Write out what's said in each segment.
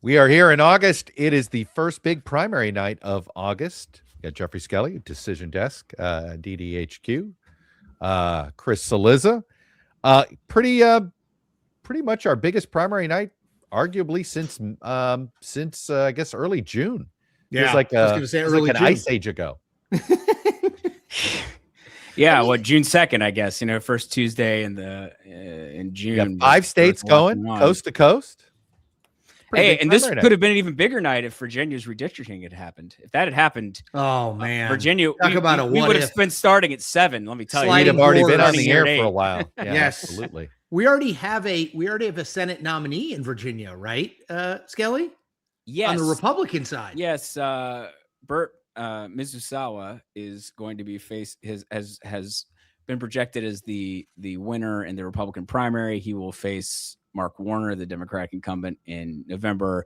We are here in August. It is the first big primary night of August. We got Jeffrey Skelly, Decision Desk, DDHQ, Chris Cillizza. Pretty much our biggest primary night, arguably since I guess early June. Yeah, feels like I was going to say early like an June. ice age ago. Yeah, June 2nd, I guess. First Tuesday in June. 5 states going coast to coast. Hey, and this could have been an even bigger night if Virginia's redistricting had happened. If that had happened, oh man, Virginia, we would have been starting at 7. Let me tell you, we'd have already been on the air for a while. Yeah, yes, absolutely. We already have a Senate nominee in Virginia, right, Skelly? Yes, on the Republican side. Yes, Bert Mizusawa is going to be has been projected as the winner in the Republican primary. He will face Mark Warner, the Democratic incumbent, in November.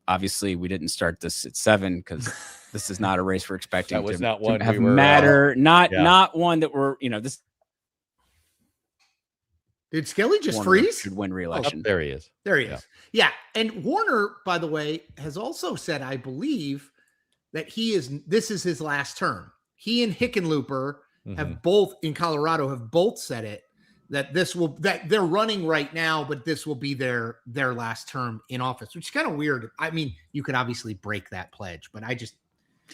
Obviously, we didn't start this at 7 because this is not a race we're expecting that was not one to have we were, matter. Not one that we're this. Did Skelly just Warner freeze? Should win re-election. Oh, there he is. There he is. Yeah, and Warner, by the way, has also said, I believe, that this is his last term. He and Hickenlooper have both in Colorado have both said it, that they're running right now, but this will be their last term in office, which is kind of weird. I mean, you could obviously break that pledge, but I just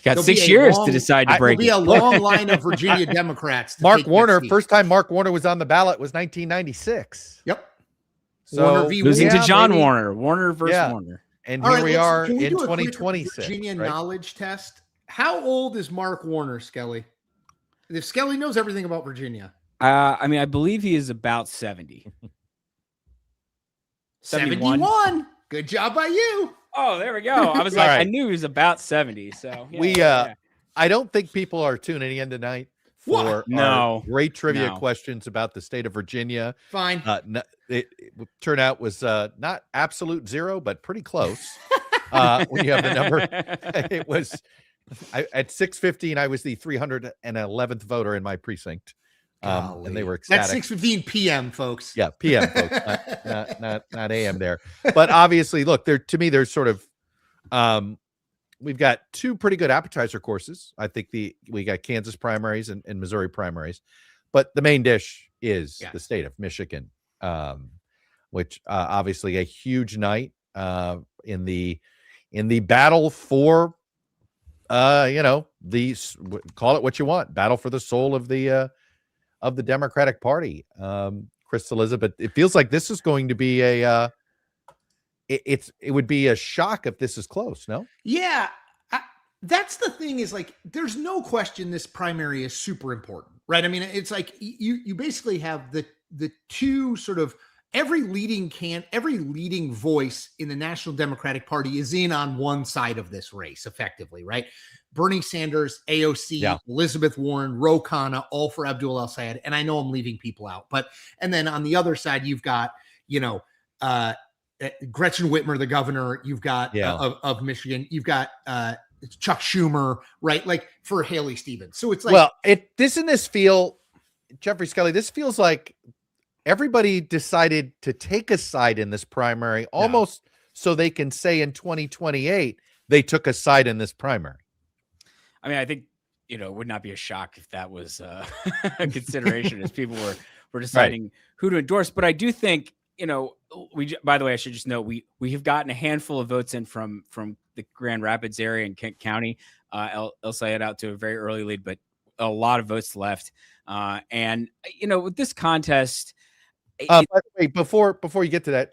got 6 years to decide to break it. There'll be a long line of Virginia Democrats. Mark Warner, first time Mark Warner was on the ballot was 1996. Yep. So Warner v. losing to John Warner. Warner versus Warner. And here we are in 2026. Virginia knowledge test. How old is Mark Warner, Skelly? If Skelly knows everything about Virginia. I believe he is about 70. 71. Good job by you. Oh, there we go. I was like, right. I knew he was about 70. So I don't think people are tuning in tonight for great trivia questions about the state of Virginia. Fine. Turnout was not absolute zero, but pretty close. When you have the number, it was at 6:15. I was the 311th voter in my precinct. And they were ecstatic. That's 6:15 p.m., folks. Yeah, p.m., folks, not a.m. there. But obviously, look, to me, there's sort of we've got 2 pretty good appetizer courses. I think we got Kansas primaries and Missouri primaries, but the main dish is the state of Michigan, which obviously a huge night in the battle for call it what you want, battle for the soul of the Democratic Party, Chris Cillizza. But it feels like this is going to be it would be a shock if this is close. No? Yeah. That's the thing is, like, there's no question this primary is super important, right? I mean, it's like you basically have the 2 sort of every leading voice in the National Democratic Party is in on one side of this race effectively, right? Bernie Sanders, AOC, Elizabeth Warren, Ro Khanna, all for Abdul El-Sayed. And I know I'm leaving people out, and then on the other side, you've got, Gretchen Whitmer, the governor, you've got of Michigan, you've got Chuck Schumer, right? Like for Haley Stevens. So it's like, Jeffrey Skelly, this feels like everybody decided to take a side in this primary almost so they can say in 2028 they took a side in this primary. I mean, I think, it would not be a shock if that was a consideration as people were deciding who to endorse. But I do think, by the way, I should just note, we have gotten a handful of votes in from the Grand Rapids area and Kent County. El-Sayed out to a very early lead, but a lot of votes left. And, with this contest, by the way, before you get to that,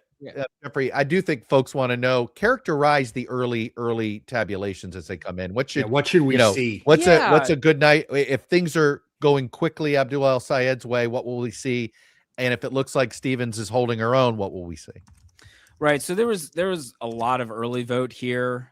Jeffrey, I do think folks want to know, characterize the early tabulations as they come in. What should we see? What's a good night? If things are going quickly Abdul El-Sayed's way, what will we see? And if it looks like Stevens is holding her own, what will we see? Right. So there was a lot of early vote here.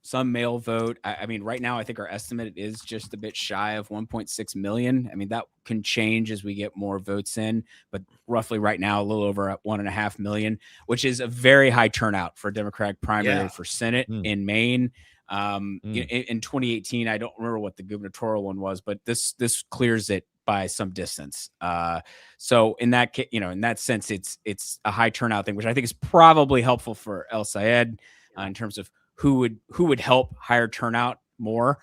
Some mail vote. I mean, right now, I think our estimate is just a bit shy of 1.6 million. I mean, that can change as we get more votes in, but roughly right now, a little over 1.5 million, which is a very high turnout for a Democratic primary for Senate in Maine. In 2018, I don't remember what the gubernatorial one was, but this clears it by some distance. So in that in that sense, it's a high turnout thing, which I think is probably helpful for El Sayed in terms of who would help higher turnout more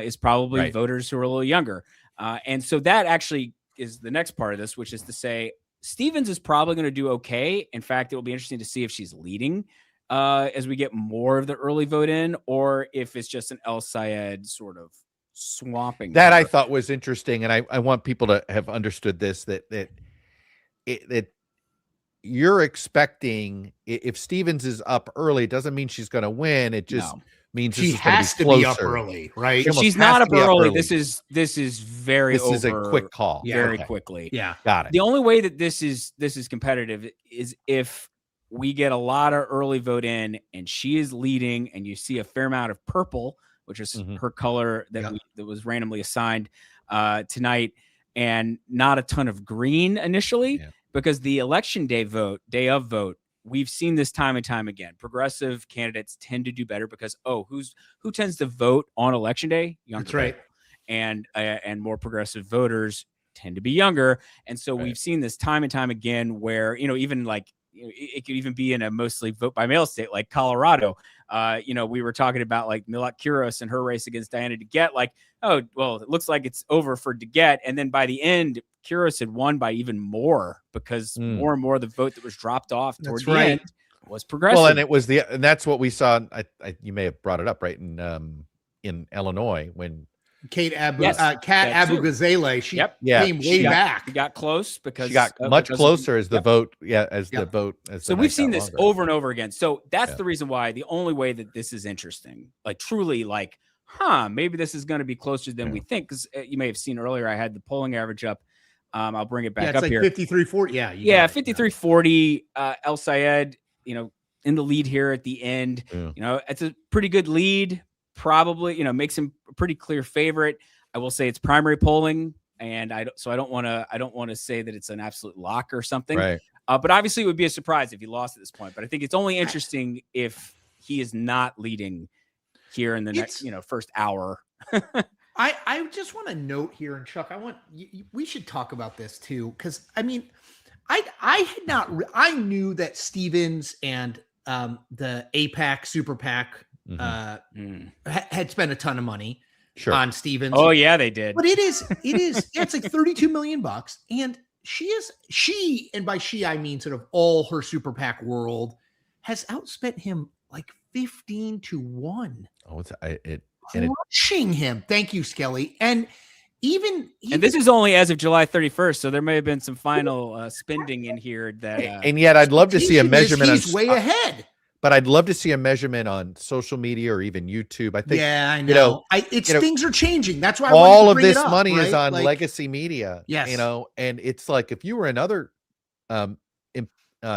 is probably voters who are a little younger. And so that actually is the next part of this, which is to say Stevens is probably going to do okay. In fact, it will be interesting to see if she's leading as we get more of the early vote in, or if it's just an El Sayed sort of swamping. That I thought was interesting, and I want people to have understood this, that you're expecting, if Stevens is up early, it doesn't mean she's going to win. It just means she has to be up early, right? If she's not up early, this is very this is a quick call. Very quickly. Yeah. Got it. The only way that this is competitive is if we get a lot of early vote in and she is leading and you see a fair amount of purple, which is her color that was randomly assigned tonight, and not a ton of green initially, because the election day of vote, we've seen this time and time again. Progressive candidates tend to do better because who tends to vote on election day? Younger That's right. people. And more progressive voters tend to be younger, and so we've seen this time and time again where even like it could even be in a mostly vote by mail state like Colorado. We were talking about like Milot Quiros and her race against Diana DeGette. Like, oh, well, it looks like it's over for DeGette. And then by the end, Quiros had won by even more because more and more of the vote that was dropped off toward the end was progressive. Well, and it was and that's what we saw. You may have brought it up, right? In Illinois when Kat Abu-Ghazaleh, she came way back. She got close because she got much closer as the vote. The vote. So we've seen this over and over again. So that's the reason why the only way that this is interesting, like truly like, maybe this is going to be closer than we think. Because you may have seen earlier, I had the polling average up. I'll bring it back up here. 53-40. Yeah. 53-40. El Sayed, in the lead here at the end. It's a pretty good lead. Probably, makes him a pretty clear favorite. I will say it's primary polling, and I don't want to say that it's an absolute lock or something. Right. But obviously, it would be a surprise if he lost at this point. But I think it's only interesting if he is not leading here in the next, first hour. I just want to note here, and Chuck, we should talk about this too, because I mean, I knew that Stevens and the APAC Super PAC had spent a ton of money on Stevens. Oh yeah, they did. But it's like $32 million, and she, and by she I mean sort of all her Super PAC world, has outspent him like 15-1. Oh, Crushing him. Thank you, Skelly. And even this is only as of July 31st, so there may have been some final spending in here that. And yet, I'd love to see a measurement. He's way ahead. But I'd love to see a measurement on social media or even YouTube. I think. Yeah, I know. Things are changing. That's why all of this money is on legacy media. Yes. And it's like if you were in other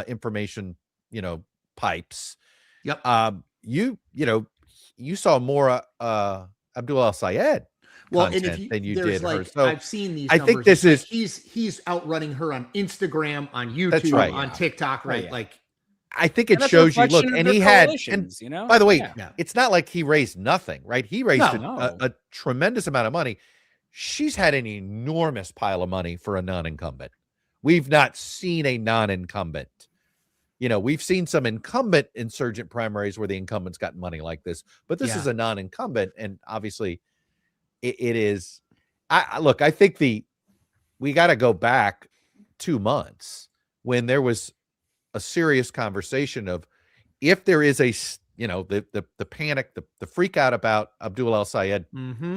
information, pipes. Yep. You saw more Abdul El Sayed content than you did her. So I've seen these. I think this is he's outrunning her on Instagram, on YouTube, on TikTok, right? Like. I think it shows you, look, and he had, and by the way, it's not like he raised nothing, right? He raised a tremendous amount of money. She's had an enormous pile of money for a non-incumbent. We've not seen a non-incumbent. We've seen some incumbent insurgent primaries where the incumbent's gotten money like this, but this is a non-incumbent. And obviously it is, I think we got to go back 2 months when there was a serious conversation of if there is the panic, the freak out about Abdul El Sayed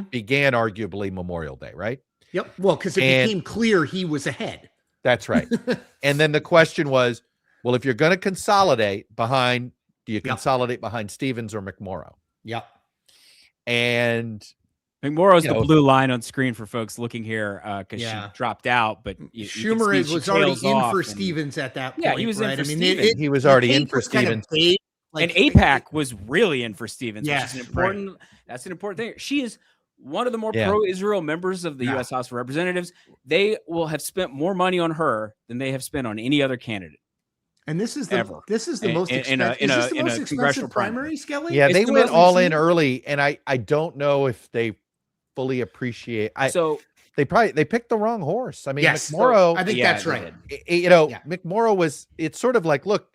began arguably Memorial Day, right? Yep. Well, because it became clear he was ahead. That's right. And then the question was, well, if you're going to consolidate do you consolidate behind Stevens or McMorrow? Yep. And McMorrow's the blue line on screen for folks looking here because she dropped out. But Schumer was already in for Stevens at that point. Yeah, he was in for Stevens. He was already in for Stevens. And APAC was really in for Stevens, which is that's an important thing. She is one of the more pro-Israel members of the U.S. House of Representatives. They will have spent more money on her than they have spent on any other candidate. And this is the most expensive primary, Skelly? Yeah, they went all in early, and I don't know if they fully appreciate. they picked the wrong horse. I mean, Yes, McMorrow, I think Yeah, that's they right. did. Yeah. McMorrow it's sort of like, look,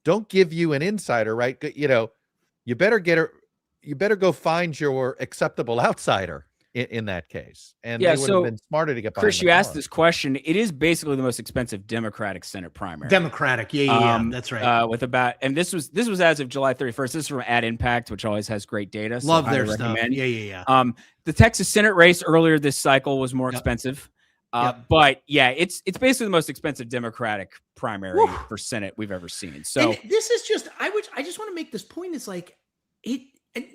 don't give you an insider, right? You better go find your acceptable outsider in that case. And Yeah, they would have so, been smarter to get behind Chris, you asked McMorrow. this question. It is basically the most expensive Democratic Senate primary. Democratic. Yeah. That's right. With about, and this was as of July 31st. This is from Ad Impact, which always has great data. So Love I their recommend. stuff. Yeah. The Texas Senate race earlier this cycle was more expensive. But yeah, it's basically the most expensive Democratic primary for Senate we've ever seen. So and this is just, I just want to make this point. It's like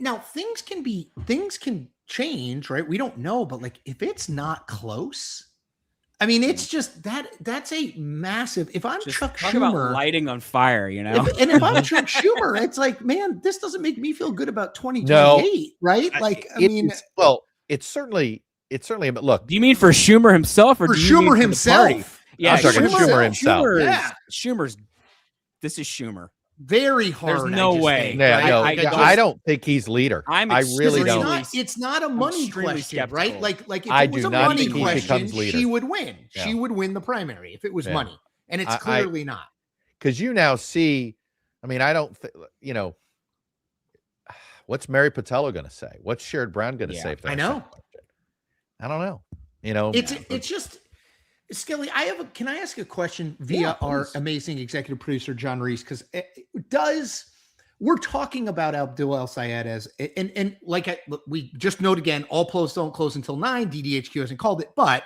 now things can change, right? We don't know, but like if it's not close, I mean, it's just that's a massive. If I'm just Chuck talk about Schumer, lighting on fire, you know. if I'm Chuck Schumer, it's like, man, this doesn't make me feel good about 2028, No, right? Like, I mean, it's certainly. But look, Do you mean for Schumer himself, or for do you mean Schumer for the party? himself, Yeah, I'm talking Schumer himself. Schumer's. This is Schumer. very hard. There's no way. I don't think he's leader. I really don't. It's not a money extremely question, skeptical. right? Like if I it was do a not money think he question, becomes leader. she would win. Yeah. She would win the primary if it was money, and it's clearly not. Because you now see, I mean, I don't, what's Mary Patello going to say? What's Sherrod Brown going to say? If I know. I don't know. It's just, Skelly, can I ask a question via our amazing executive producer, John Reese? Because we're talking about Abdul El Sayed as, and we just note again, all polls don't close until 9. DDHQ hasn't called it, but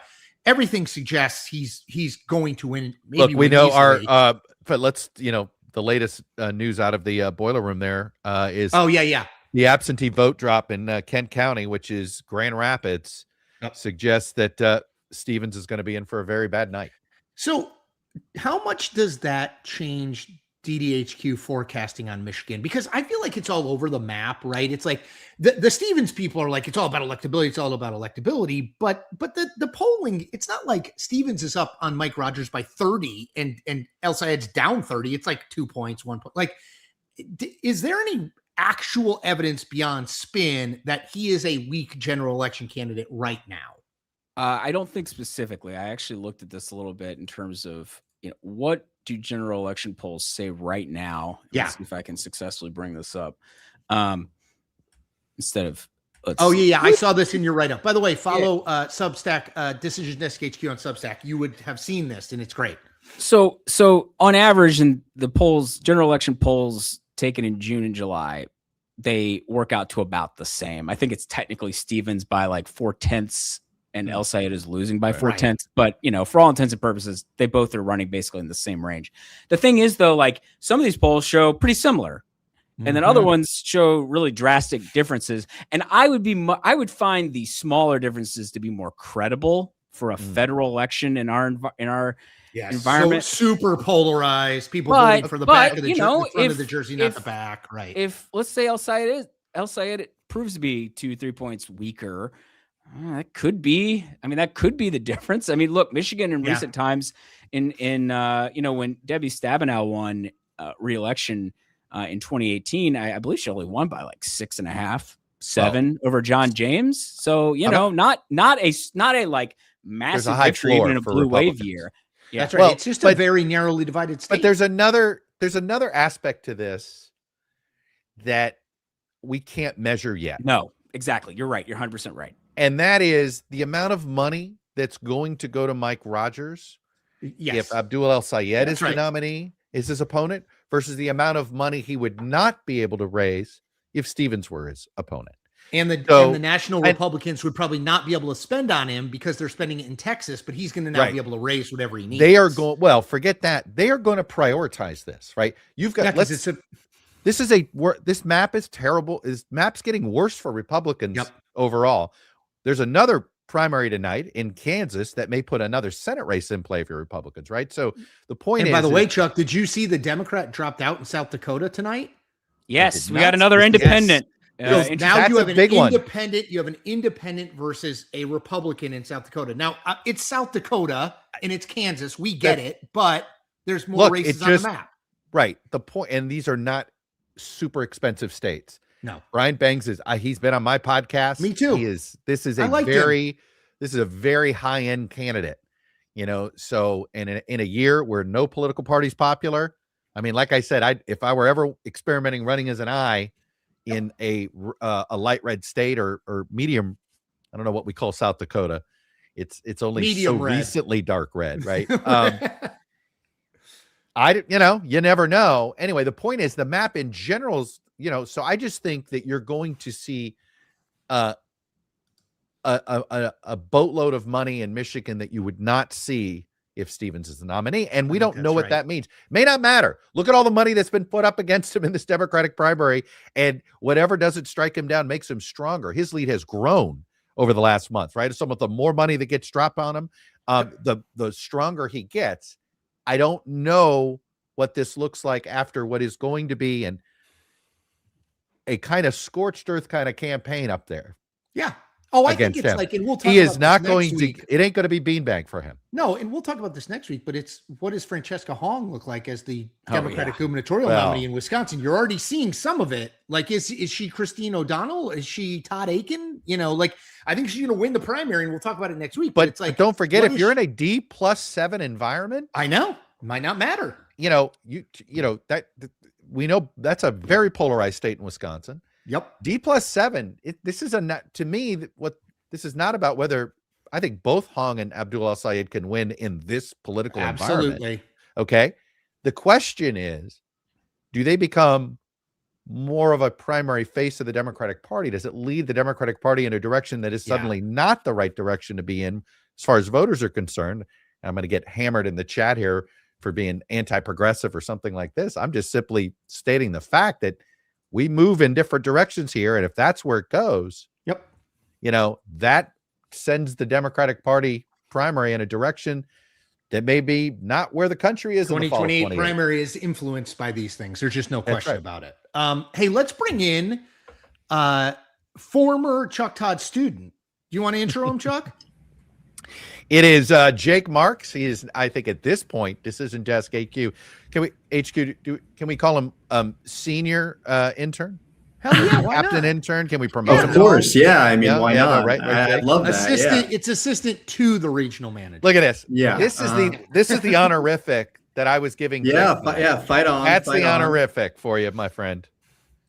everything suggests he's going to win. Maybe Look, we know easily. but let's, the latest news out of the boiler room there is the absentee vote drop in Kent County, which is Grand Rapids, suggests that Stevens is going to be in for a very bad night. So how much does that change DDHQ forecasting on Michigan? Because I feel like it's all over the map, right? It's like the Stevens people are like, it's all about electability. It's all about electability. But the polling, it's not like Stevens is up on Mike Rogers by 30 and El Sayed's down 30. It's like 2 points, 1 point. Like, is there any actual evidence beyond spin that he is a weak general election candidate right now? I don't think specifically. I actually looked at this a little bit in terms of, what do general election polls say right now? Let's see if I can successfully bring this up. Instead of, I saw this in your write-up. By the way, follow Substack, Decision Desk HQ on Substack. You would have seen this, and it's great. So on average, in the polls, general election polls taken in June and July, they work out to about the same. I think it's technically Stevens by like 4/10, and El Sayed is losing by 4/10. But, for all intents and purposes, they both are running basically in the same range. The thing is, though, like some of these polls show pretty similar, and then other ones show really drastic differences. And I would find the smaller differences to be more credible for a federal election in our environment. So super polarized. People voting for the back of the front of the jersey, not the back. Right. If let's say El Sayed proves to be 2-3 points weaker, that could be the difference. I mean, look, Michigan in recent times when Debbie Stabenow won re-election in 2018, I believe she only won by like 6.5, 7 over John James. So, not a like massive victory even in a blue wave year. Yeah. That's right. Well, it's just a very narrowly divided state. But there's another aspect to this that we can't measure yet. No, exactly. You're right. You're 100% right. And that is the amount of money that's going to go to Mike Rogers if Abdul El Sayed is the nominee, is his opponent, versus the amount of money he would not be able to raise if Stevens were his opponent. And the national Republicans would probably not be able to spend on him because they're spending it in Texas, but he's going to now be able to raise whatever he needs. They are going, well, forget that. They are going to prioritize this, right? You've got, this map is terrible. Map's getting worse for Republicans overall. There's another primary tonight in Kansas that may put another Senate race in play for Republicans, right? So the point is, by the way, Chuck, did you see the Democrat dropped out in South Dakota tonight? Yes, we got another independent. Now you have an independent. You have an independent versus a Republican in South Dakota. Now it's South Dakota and it's Kansas. We get it, but there's more races on the map. Right. The point, and these are not super expensive states. No. Brian Bangs he's been on my podcast. Me too. This is a this is a very high-end candidate, so in a year where no political party is popular, I mean, like I said, if I were ever experimenting running as an I in a light red state or medium, I don't know what we call South Dakota. It's only Medium so red. recently dark red, right? You never know. Anyway, the point is the map in general is, so I just think that you're going to see a boatload of money in Michigan that you would not see if Stevens is the nominee. And we don't know what that means. May not matter. Look at all the money that's been put up against him in this Democratic primary, and whatever doesn't strike him down makes him stronger. His lead has grown over the last month, right? So with the more money that gets dropped on him, the stronger he gets. I don't know what this looks like after what is going to be a kind of scorched earth kind of campaign up there. Yeah. Oh, I think it's him. Like, and we'll talk he about is not this going next to, week. It ain't going to be beanbag for him. No, and we'll talk about this next week, but it's what does Francesca Hong look like as the Democratic gubernatorial nominee in Wisconsin? You're already seeing some of it. Like, is she Christine O'Donnell? Is she Todd Aiken? I think she's going to win the primary, and we'll talk about it next week. But it's like, don't forget, if you're in a D+7 environment, I know, it might not matter. That we know that's a very polarized state in Wisconsin. Yep. D+7. This is to me, this is not about whether I think both Hong and Abdul El-Sayed can win in this political environment. Okay. The question is, do they become more of a primary face of the Democratic Party? Does it lead the Democratic Party in a direction that is suddenly not the right direction to be in as far as voters are concerned? And I'm going to get hammered in the chat here for being anti-progressive or something like this. I'm just simply stating the fact that we move in different directions here. And if that's where it goes, that sends the Democratic Party primary in a direction that may be not where the country is. 2028 primary is influenced by these things. There's just no question about it. Hey, let's bring in former Chuck Todd student. Do you want to intro him, Chuck? It is Jake Marks. He is, I think, at this point, this isn't Desk HQ. Can we call him senior intern? Hell yeah, why Captain not? Intern? Can we promote him? Of course, yeah. I mean, why not? Right, I love that. Assistant, it's assistant to the regional manager. Look at this. Yeah, this is the honorific that I was giving. Fight on. That's the honorific for you, my friend.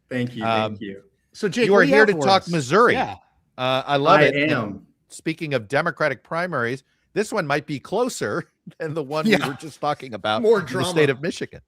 Thank you. Thank you. So, Jake, you are here to talk Missouri. Yeah, I love it. I am. Speaking of Democratic primaries, this one might be closer than the one we were just talking about. More in drama. The state of Michigan.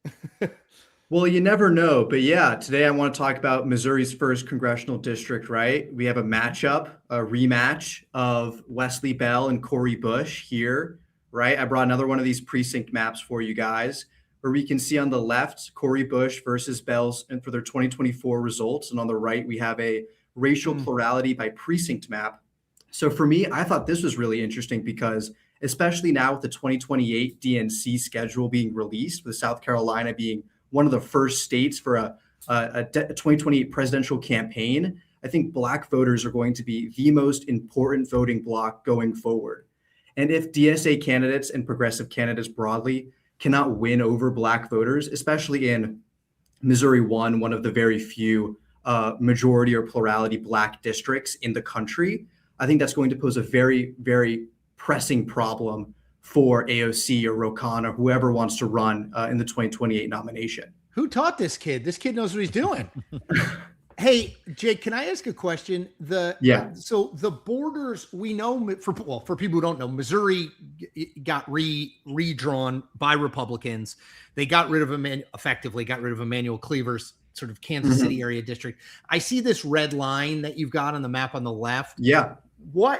Well, you never know. But yeah, today I want to talk about Missouri's first congressional district, right? We have a rematch of Wesley Bell and Cori Bush here, right? I brought another one of these precinct maps for you guys, where we can see on the left, Cori Bush versus Bell's and for their 2024 results. And on the right, we have a racial plurality by precinct map. So for me, I thought this was really interesting because especially now with the 2028 DNC schedule being released, with South Carolina being one of the first states for a 2028 presidential campaign, I think Black voters are going to be the most important voting bloc going forward. And if DSA candidates and progressive candidates broadly cannot win over Black voters, especially in Missouri 1, one of the very few majority or plurality Black districts in the country, I think that's going to pose a very, very pressing problem for AOC or Ro Khanna or whoever wants to run in the 2028 nomination. Who taught this kid? This kid knows what he's doing. Hey, Jake, can I ask a question? So the borders, we know for people who don't know, Missouri got redrawn by Republicans. They got rid of effectively got rid of Emmanuel Cleaver's sort of Kansas City area district. I see this red line that you've got on the map on the left. Yeah. Where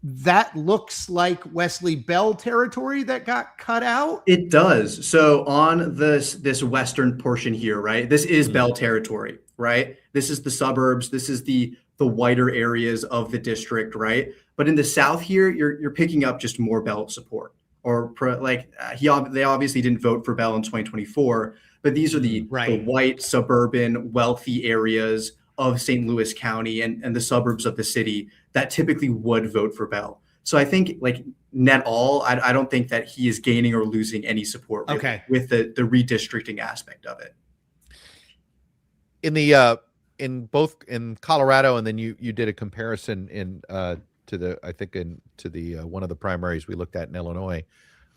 that looks like Wesley Bell territory that got cut out? It does. So on this western portion here, right? This is Bell territory, right? This is the suburbs. This is the whiter areas of the district, right? But in the south here, you're picking up just more Bell support. They obviously didn't vote for Bell in 2024, but these are the white, suburban, wealthy areas of St. Louis County and the suburbs of the city that typically would vote for Bell. So I think net all, I don't think that he is gaining or losing any support really with the redistricting aspect of it. In Colorado, and then you did a comparison in I think to the one of the primaries we looked at in Illinois,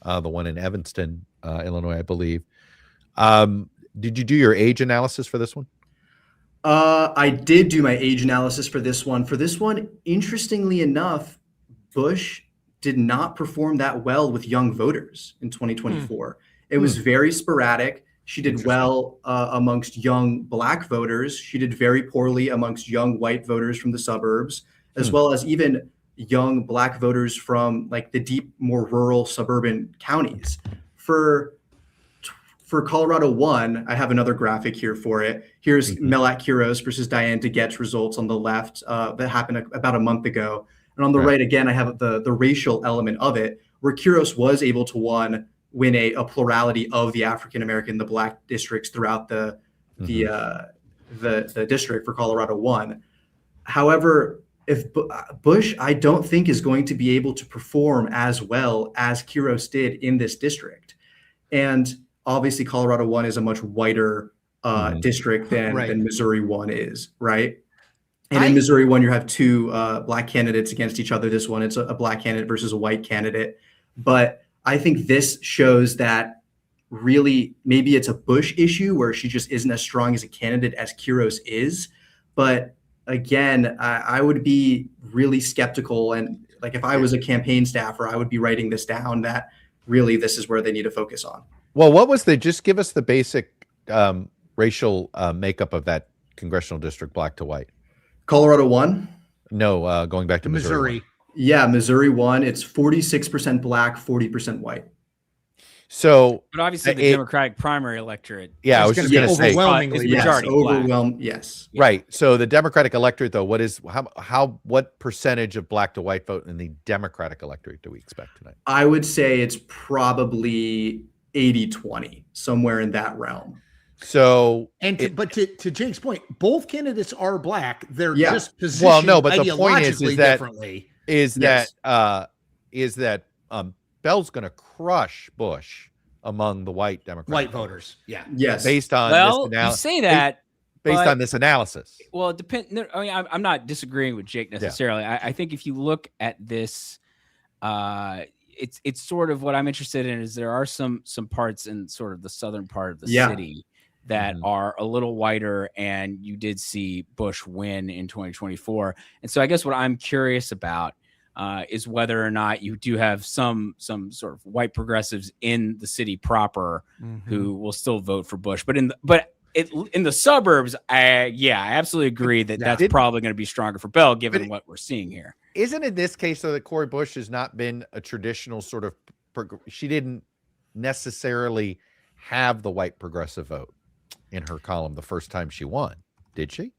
the one in Evanston, Illinois, I believe. Did you do your age analysis for this one? I did do my age analysis for this one. For this one, interestingly enough, Bush did not perform that well with young voters in 2024. It was very sporadic. She did well amongst young Black voters. She did very poorly amongst young white voters from the suburbs, as well as even young Black voters from like the deep, more rural suburban counties. For Colorado 1, I have another graphic here for it. Here's Melat Quiros versus Diane DeGette's results on the left that happened about a month ago. And on the right, again, I have the racial element of it, where Quiros was able to win a plurality of the African-American, the Black districts throughout the district for Colorado 1. However, if Bush, I don't think is going to be able to perform as well as Quiros did in this district. And obviously Colorado 1 is a much whiter district than Missouri 1 is, right? And in Missouri 1, you have two Black candidates against each other. This one, it's a Black candidate versus a white candidate. But I think this shows that really maybe it's a Bush issue where she just isn't as strong as a candidate as Quiros is. But again, I would be really skeptical. And like if I was a campaign staffer, I would be writing this down that really this is where they need to focus on. Well, just give us the basic racial makeup of that congressional district, Black to white. Colorado 1? No, going back to Missouri. Yeah, Missouri 1, it's 46% Black, 40% white. So, but obviously the Democratic primary electorate. Yeah, I was just going to say overwhelmingly, yes. Right. So the Democratic electorate, though, what percentage of Black to white vote in the Democratic electorate do we expect tonight? I would say it's probably 80-20, somewhere in that realm. So, but to Jake's point, both candidates are Black. They're just positioned well, no, but the point is differently. That Bell's going to crush Bush among the white Democratic voters. Yeah. Yes. Based on this you say that based on this analysis. Well, it depends. I mean, I'm not disagreeing with Jake necessarily. I think if you look at this, it's sort of what I'm interested in is there are some parts in sort of the southern part of the city that are a little whiter, and you did see Bush win in 2024. And so I guess what I'm curious about is whether or not you do have some sort of white progressives in the city proper who will still vote for Bush. But in the suburbs, I absolutely agree that that's probably going to be stronger for Bell, given what we're seeing here. Isn't in this case, though, that Cori Bush has not been a traditional sort of she didn't necessarily have the white progressive vote in her column the first time she won, did she?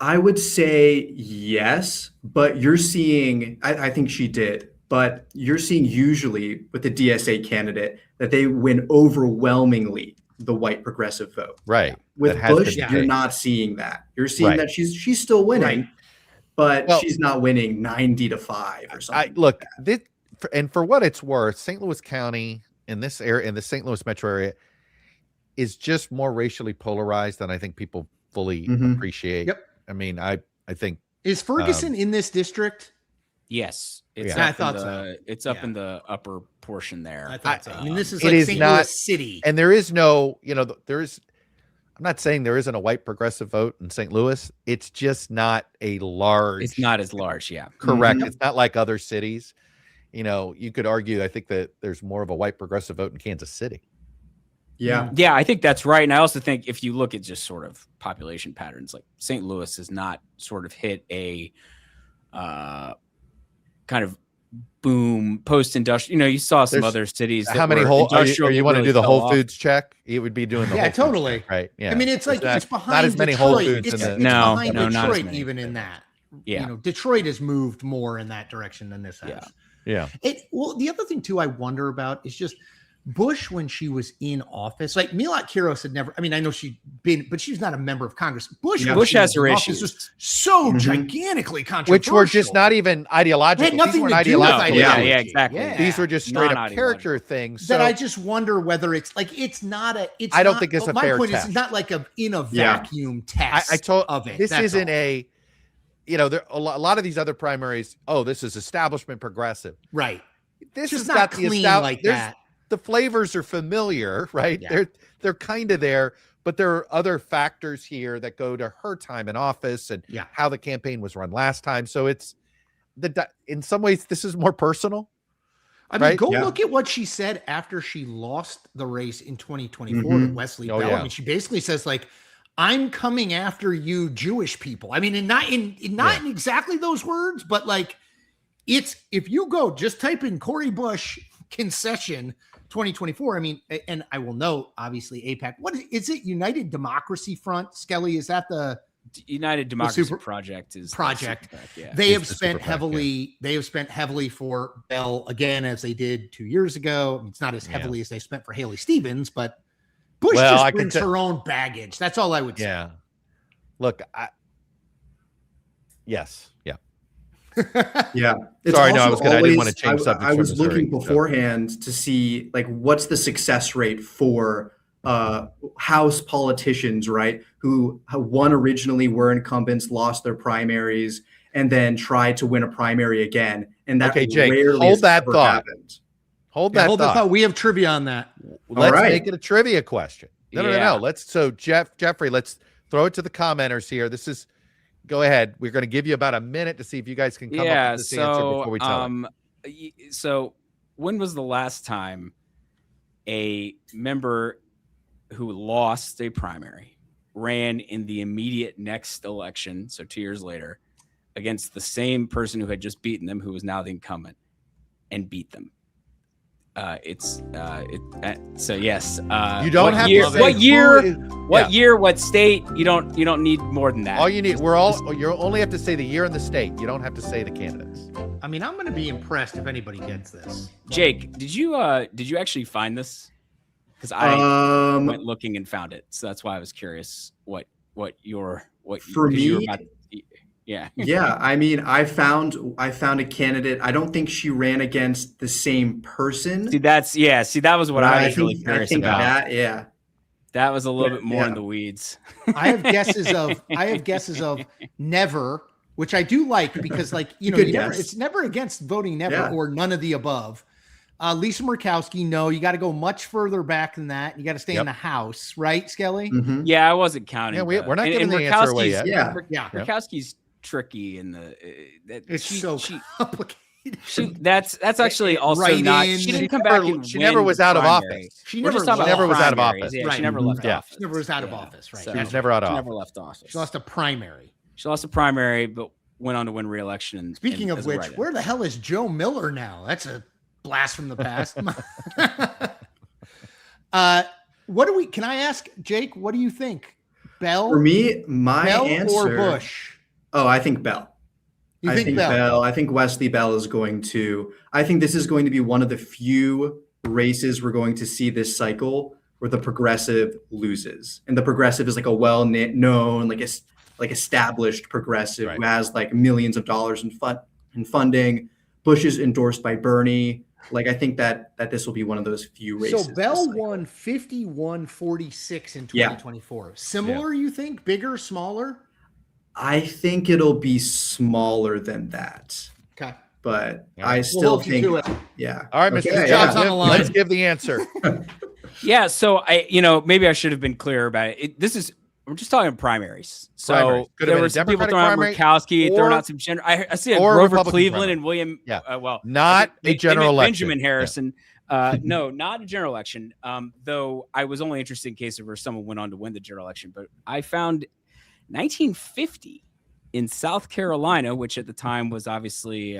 I would say yes, but you're seeing, I think she did, but you're seeing usually with the DSA candidate that they win overwhelmingly the white progressive vote. Right. With Bush, you're not seeing that. You're seeing that she's still winning, but she's not winning 90-5 or something. And for what it's worth, St. Louis County in this area, in the St. Louis metro area, is just more racially polarized than I think people fully appreciate. Yep. I mean, I think is Ferguson in this district? Yes, it's I thought so. It's up in the upper portion there. I thought so. I mean, this is like St. Louis City, and there is no, I'm not saying there isn't a white progressive vote in St. Louis. It's just not a large. It's not as large. Yeah, correct. It's not like other cities. You could argue. I think that there's more of a white progressive vote in Kansas City. Yeah, I think that's right. And I also think if you look at just sort of population patterns, like St. Louis has not sort of hit a kind of boom post-industrial. You saw some other cities. How many whole? You want to do the Whole Foods check? It would be doing the Whole totally Foods check, right? Yeah, I mean, it's like it's behind not as many Detroit. Whole Foods. It's behind Detroit, not as many. even in that. Yeah, Detroit has moved more in that direction than this has. Yeah. Well, the other thing too, I wonder about is just Bush when she was in office. Like Melat Quiros had never. I mean, I know she'd been, but she's not a member of Congress. Bush has her issues. Was so gigantically controversial, which were just not even ideological. Had nothing to do with ideology. Yeah, exactly. Yeah. These were just straight up character things. That I just wonder whether it's like it's not a. It's I don't not, think it's a my fair point test. Is it's not like in a vacuum test. I told of it. This isn't a. there a lot of these other primaries. Oh, this is establishment progressive. Right. This Just has not got the clean like that. The flavors are familiar, right? Yeah. They're kind of there, but there are other factors here that go to her time in office and how the campaign was run last time. So it's in some ways this is more personal. I mean, go look at what she said after she lost the race in 2024 to Wesley Bell. I mean, she basically says like, "I'm coming after you, Jewish people." I mean, not in exactly those words, but like, it's if you go just type in Cori Bush concession 2024. I mean, and I will note, obviously, AIPAC. What is it? United Democracy Front, Skelly? Is that the United Democracy Project? Yeah, they have spent heavily. They have spent heavily for Bell again, as they did 2 years ago. It's not as heavily as they spent for Haley Stevens, but Bush just brings her own baggage. That's all I would say. Yeah. Look, yes. Yeah. Yeah. Sorry, no, I was I didn't want to change subjects. I was looking beforehand to see like what's the success rate for House politicians, right? Who won originally, were incumbents, lost their primaries, and then tried to win a primary again. And that Jake, rarely hold that thought. Happened. Hold that thought. We have trivia on that. Let's make it a trivia question. No. Jeffrey, let's throw it to the commenters here. Go ahead. We're going to give you about a minute to see if you guys can come up with this answer before we tell it. So when was the last time a member who lost a primary ran in the immediate next election, so 2 years later, against the same person who had just beaten them, who was now the incumbent, and beat them? So yes. You don't have year, to say what year, what year, what state. You don't need more than that. All you need, you only have to say the year and the state. You don't have to say the candidates. I mean, I'm going to be impressed if anybody gets this. Jake, did you actually find this? Because I went looking and found it, so that's why I was curious what you were about. Yeah. Yeah. I mean, I found a candidate. I don't think she ran against the same person. That was what I was really curious about. That was a little bit more in the weeds. I have guesses of never, which I do like because it's never against voting never or none of the above. Lisa Murkowski, no, you got to go much further back than that. You got to stay in the House, right, Skelly? Mm-hmm. Yeah, I wasn't counting. Yeah, we're not getting the answer away yet. Murkowski's tricky in it's complicated. That's actually also not. She didn't come back. She never was out of office. She never was out of office. Yeah, she never left office. She never was out of office. Right. She was never out of office. Never left office. She lost a primary. But went on to win re-election. Speaking of which, where the hell is Joe Miller now? That's a blast from the past. Can I ask Jake, what do you think? Bell? For me, my Bell answer, or Bush? Oh, I think Bell. I think Bell? I think Wesley Bell is going to. I think this is going to be one of the few races we're going to see this cycle where the progressive loses, and the progressive is like a well-known, like established progressive who has like millions of dollars in funding. Bush is endorsed by Bernie. Like, I think that this will be one of those few races. So Bell won 51-46 in 2024. Similar, you think? Bigger, smaller? I think it'll be smaller than that. Okay. But I still think, All right, Mr. Okay, job's on the line. Let's give the answer. So maybe I should have been clear about it. We're just talking primaries. So there were some people throwing out Murkowski, throwing out some gender. I see Grover Cleveland and William. Not a general election. Benjamin Harrison. No, not a general election. Though I was only interested in case where someone went on to win the general election. But I found 1950 in South Carolina, which at the time was obviously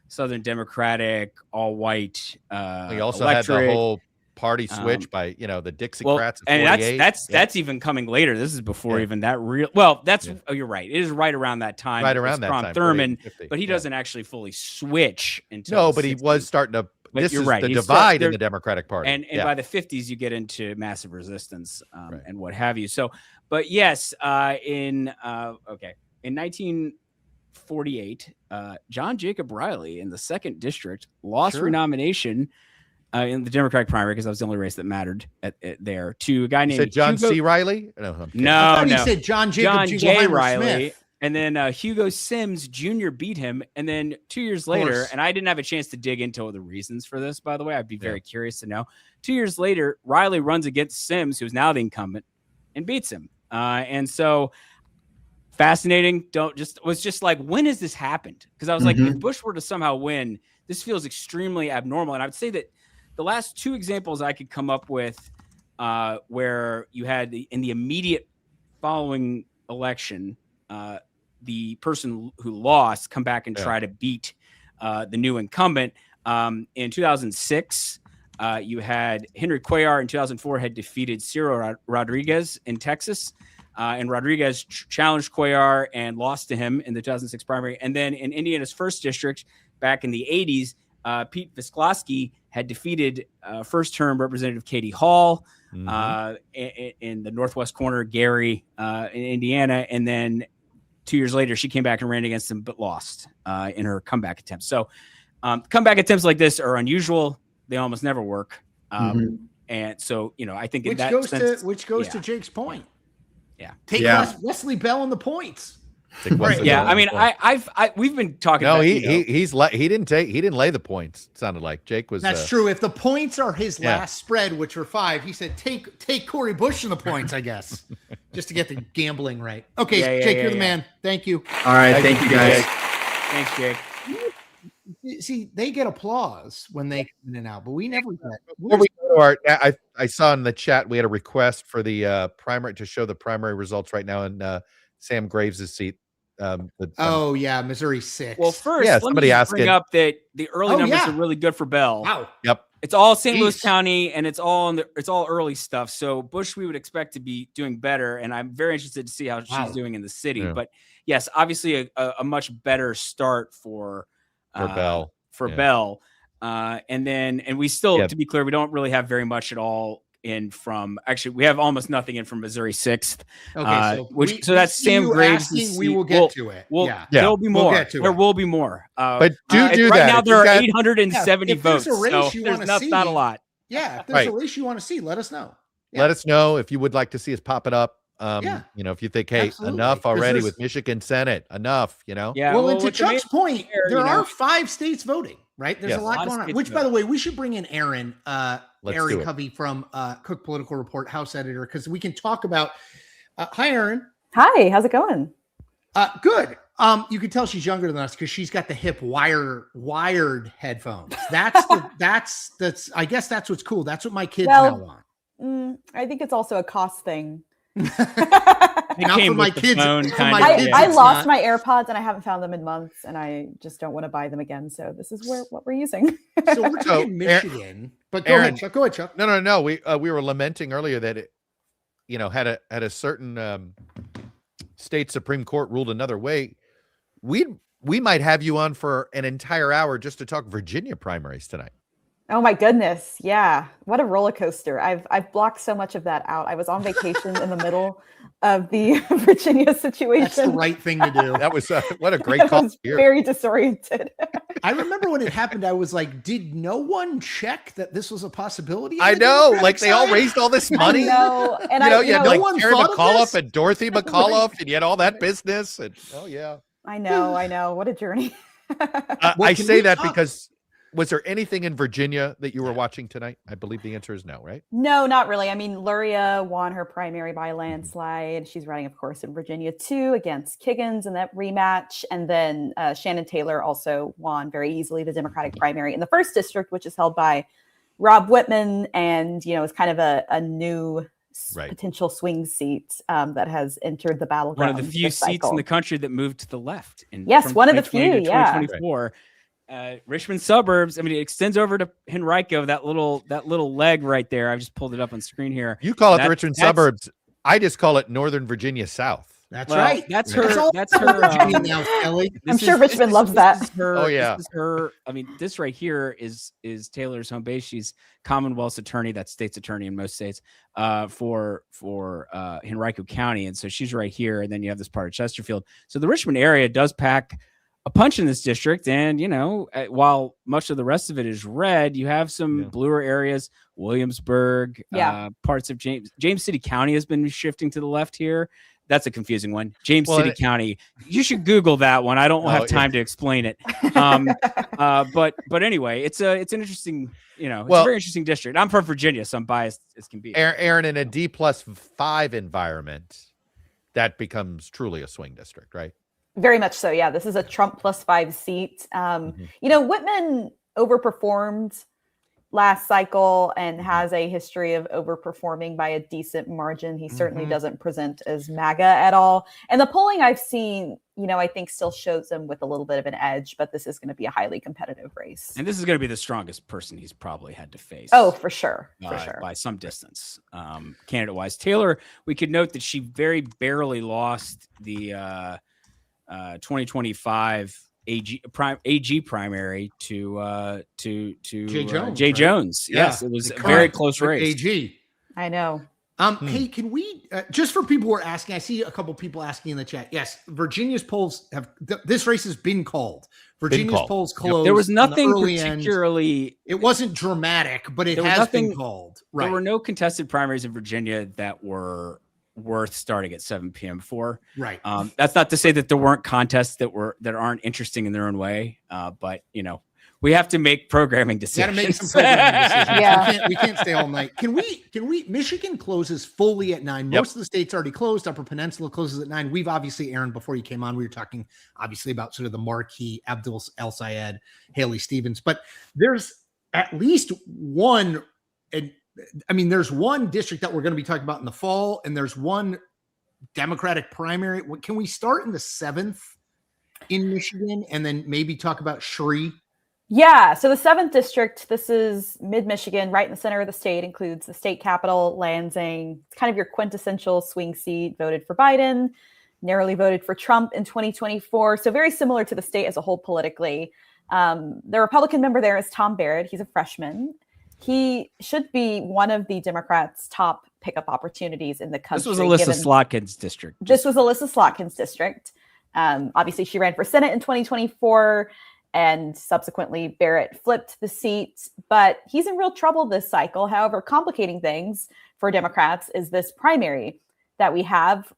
Southern Democratic, all white. We also had the whole party switch by the Dixiecrats. And that's even coming later. This is before even that real. Well, you're right. It is right around that time. Right around that time. Thurman, but he doesn't actually fully switch until. No, but he was starting to. This is the divide in the Democratic Party. And by the 50s, you get into massive resistance and what have you. So, but yes, in 1948, John Jacob Riley in the 2nd District lost renomination in the Democratic primary, because that was the only race that mattered there, to a guy named John C. Riley. No, he said John Jacob J. Riley. Smith. And then Hugo Sims Jr. beat him. And then 2 years later, and I didn't have a chance to dig into the reasons for this, by the way. I'd be very curious to know. 2 years later, Riley runs against Sims, who's now the incumbent, and beats him. And so fascinating. Was just like, when has this happened? Because I was like, if Bush were to somehow win, this feels extremely abnormal. And I would say that the last two examples I could come up with where you had in the immediate following election, the person who lost come back and try to beat the new incumbent. In 2006, you had Henry Cuellar in 2004 had defeated Ciro Rodriguez in Texas. And Rodriguez challenged Cuellar and lost to him in the 2006 primary. And then in Indiana's first district back in the 80s, Pete Visklosky had defeated first-term Representative Katie Hall in the northwest corner, Gary, in Indiana. And then 2 years later, she came back and ran against him, but lost in her comeback attempt. So comeback attempts like this are unusual. They almost never work. And so, I think which goes to Jake's point. Yeah. Take Wesley Bell on the points. Right. Yeah. I mean, we've been talking. No, about, he didn't lay the points. It sounded like Jake was. That's true. If the points are his last spread, which were 5, he said take Corey Bush in the points, I guess, just to get the gambling right. Okay, Jake, you're the man. Thank you. All right, thank you guys. Thanks, Jake. See, they get applause when they come in and out, but we never get. Before we go to our, I saw in the chat we had a request for the primary to show the primary results right now in Sam Graves' seat. Missouri 6. Well, first, somebody let me bring up that the early numbers are really good for Bell. Wow. Yep. It's all St. Louis County, and it's all early stuff. So Bush, we would expect to be doing better, and I'm very interested to see how she's doing in the city. Yeah. But yes, obviously a much better start for Bell. Bell, and we still, to be clear, we don't really have very much at all in from. Actually, we have almost nothing in from Missouri 6th. Okay, so that's Sam Graves. We will get to it. There'll be more. There will be more. But do right that. Now there are 870 votes. There's a race you want to see. Not a lot. Yeah, if there's a race you want to see, let us know. Yeah. Let us know if you would like to see us pop it up. If you think, hey, enough already with Michigan Senate, enough, Yeah. Well, and to Chuck's point, there are 5 states voting, right? There's a lot going on. Which, by the way, we should bring in Aaron, Aaron Covey from Cook Political Report, House Editor, because we can talk about. Hi, Aaron. Hi. How's it going? Good. You can tell she's younger than us because she's got the hip wired headphones. That's I guess that's what's cool. That's what my kids now want. I think it's also a cost thing. Not for my kids. I lost my AirPods and I haven't found them in months, and I just don't want to buy them again. So this is what we're using. So we're talking Michigan, but go ahead, Chuck. No. We were lamenting earlier that it, had a certain state Supreme Court ruled another way. We might have you on for an entire hour just to talk Virginia primaries tonight. Oh my goodness. Yeah. What a roller coaster. I've blocked so much of that out. I was on vacation in the middle of the Virginia situation. That's the right thing to do. That was what a great call. Very disoriented. I remember when it happened, I was like, did no one check that this was a possibility? I know. Like they all raised all this money. I know. And you had like Terry McAuliffe and Dorothy McAuliffe and you had all that business. And I know. What a journey. I say that because was there anything in Virginia that you were watching tonight? I believe the answer is no, right? No, not really. I mean, Luria won her primary by a landslide. She's running, of course, in Virginia too against Kiggins in that rematch. And then Shannon Taylor also won very easily the Democratic primary in the first district, which is held by Rob Whitman. And, is kind of a new potential swing seat that has entered the battleground. One of the few seats in the country that moved to the left. Yes, one of the few, 2024. Richmond suburbs. I mean, it extends over to Henrico. That little leg right there. I've just pulled it up on screen here. You call it the Richmond suburbs. I just call it Northern Virginia South. That's right. That's her. That's her. Now, Kelly. I'm sure Richmond loves that. This is her. I mean, this right here is Taylor's home base. She's Commonwealth's attorney. That's state's attorney in most states for Henrico County, and so she's right here. And then you have this part of Chesterfield. So the Richmond area does pack a punch in this district. And, while much of the rest of it is red, you have some bluer areas, Williamsburg, parts of James City County has been shifting to the left here. That's a confusing one. James Well, City County. You should Google that one. I don't have time to explain it. But anyway, it's an interesting, it's a very interesting district. I'm from Virginia, so I'm biased as can be. Aaron, in a D+5 environment, that becomes truly a swing district, right? Very much so. Yeah, this is a Trump +5 seat. Whitman overperformed last cycle and has a history of overperforming by a decent margin. He certainly doesn't present as MAGA at all. And the polling I've seen, I think still shows him with a little bit of an edge, but this is going to be a highly competitive race. And this is going to be the strongest person he's probably had to face. Oh, for sure. By some distance, candidate-wise. Taylor, we could note that she very barely lost the 2025 AG primary to Jay Jones. Yeah. Yes, it was a very close race. AG. I know. Hey, can we just for people who are asking? I see a couple people asking in the chat. Yes, Virginia's polls have this race has been called. Virginia's polls closed. There was nothing particularly. It wasn't dramatic, but it has been called. Right. There were no contested primaries in Virginia that were worth starting at 7 p.m. for. Right. That's not to say that there weren't contests that aren't interesting in their own way. But we have to make programming decisions. Got to make some programming decisions. Yeah. We can't stay all night. Can we? Michigan closes fully at 9. Most of the states already closed. Upper Peninsula closes at 9. We've obviously, Aaron, before you came on, we were talking obviously about sort of the marquee Abdul El Sayed, Haley Stevens, but there's at least one. There's one district that we're going to be talking about in the fall, and there's one Democratic primary. Can we start in the 7th in Michigan and then maybe talk about Shree? Yeah. So the 7th district, this is mid-Michigan, right in the center of the state, includes the state capital, Lansing. It's kind of your quintessential swing seat, voted for Biden, narrowly voted for Trump in 2024. So very similar to the state as a whole politically. The Republican member there is Tom Barrett. He's a freshman. He should be one of the Democrats' top pickup opportunities in the country. This was Alyssa Slotkin's district. This was Alyssa Slotkin's district. Obviously, she ran for Senate in 2024, and subsequently Barrett flipped the seat. But he's in real trouble this cycle. However, complicating things for Democrats is this primary that we have,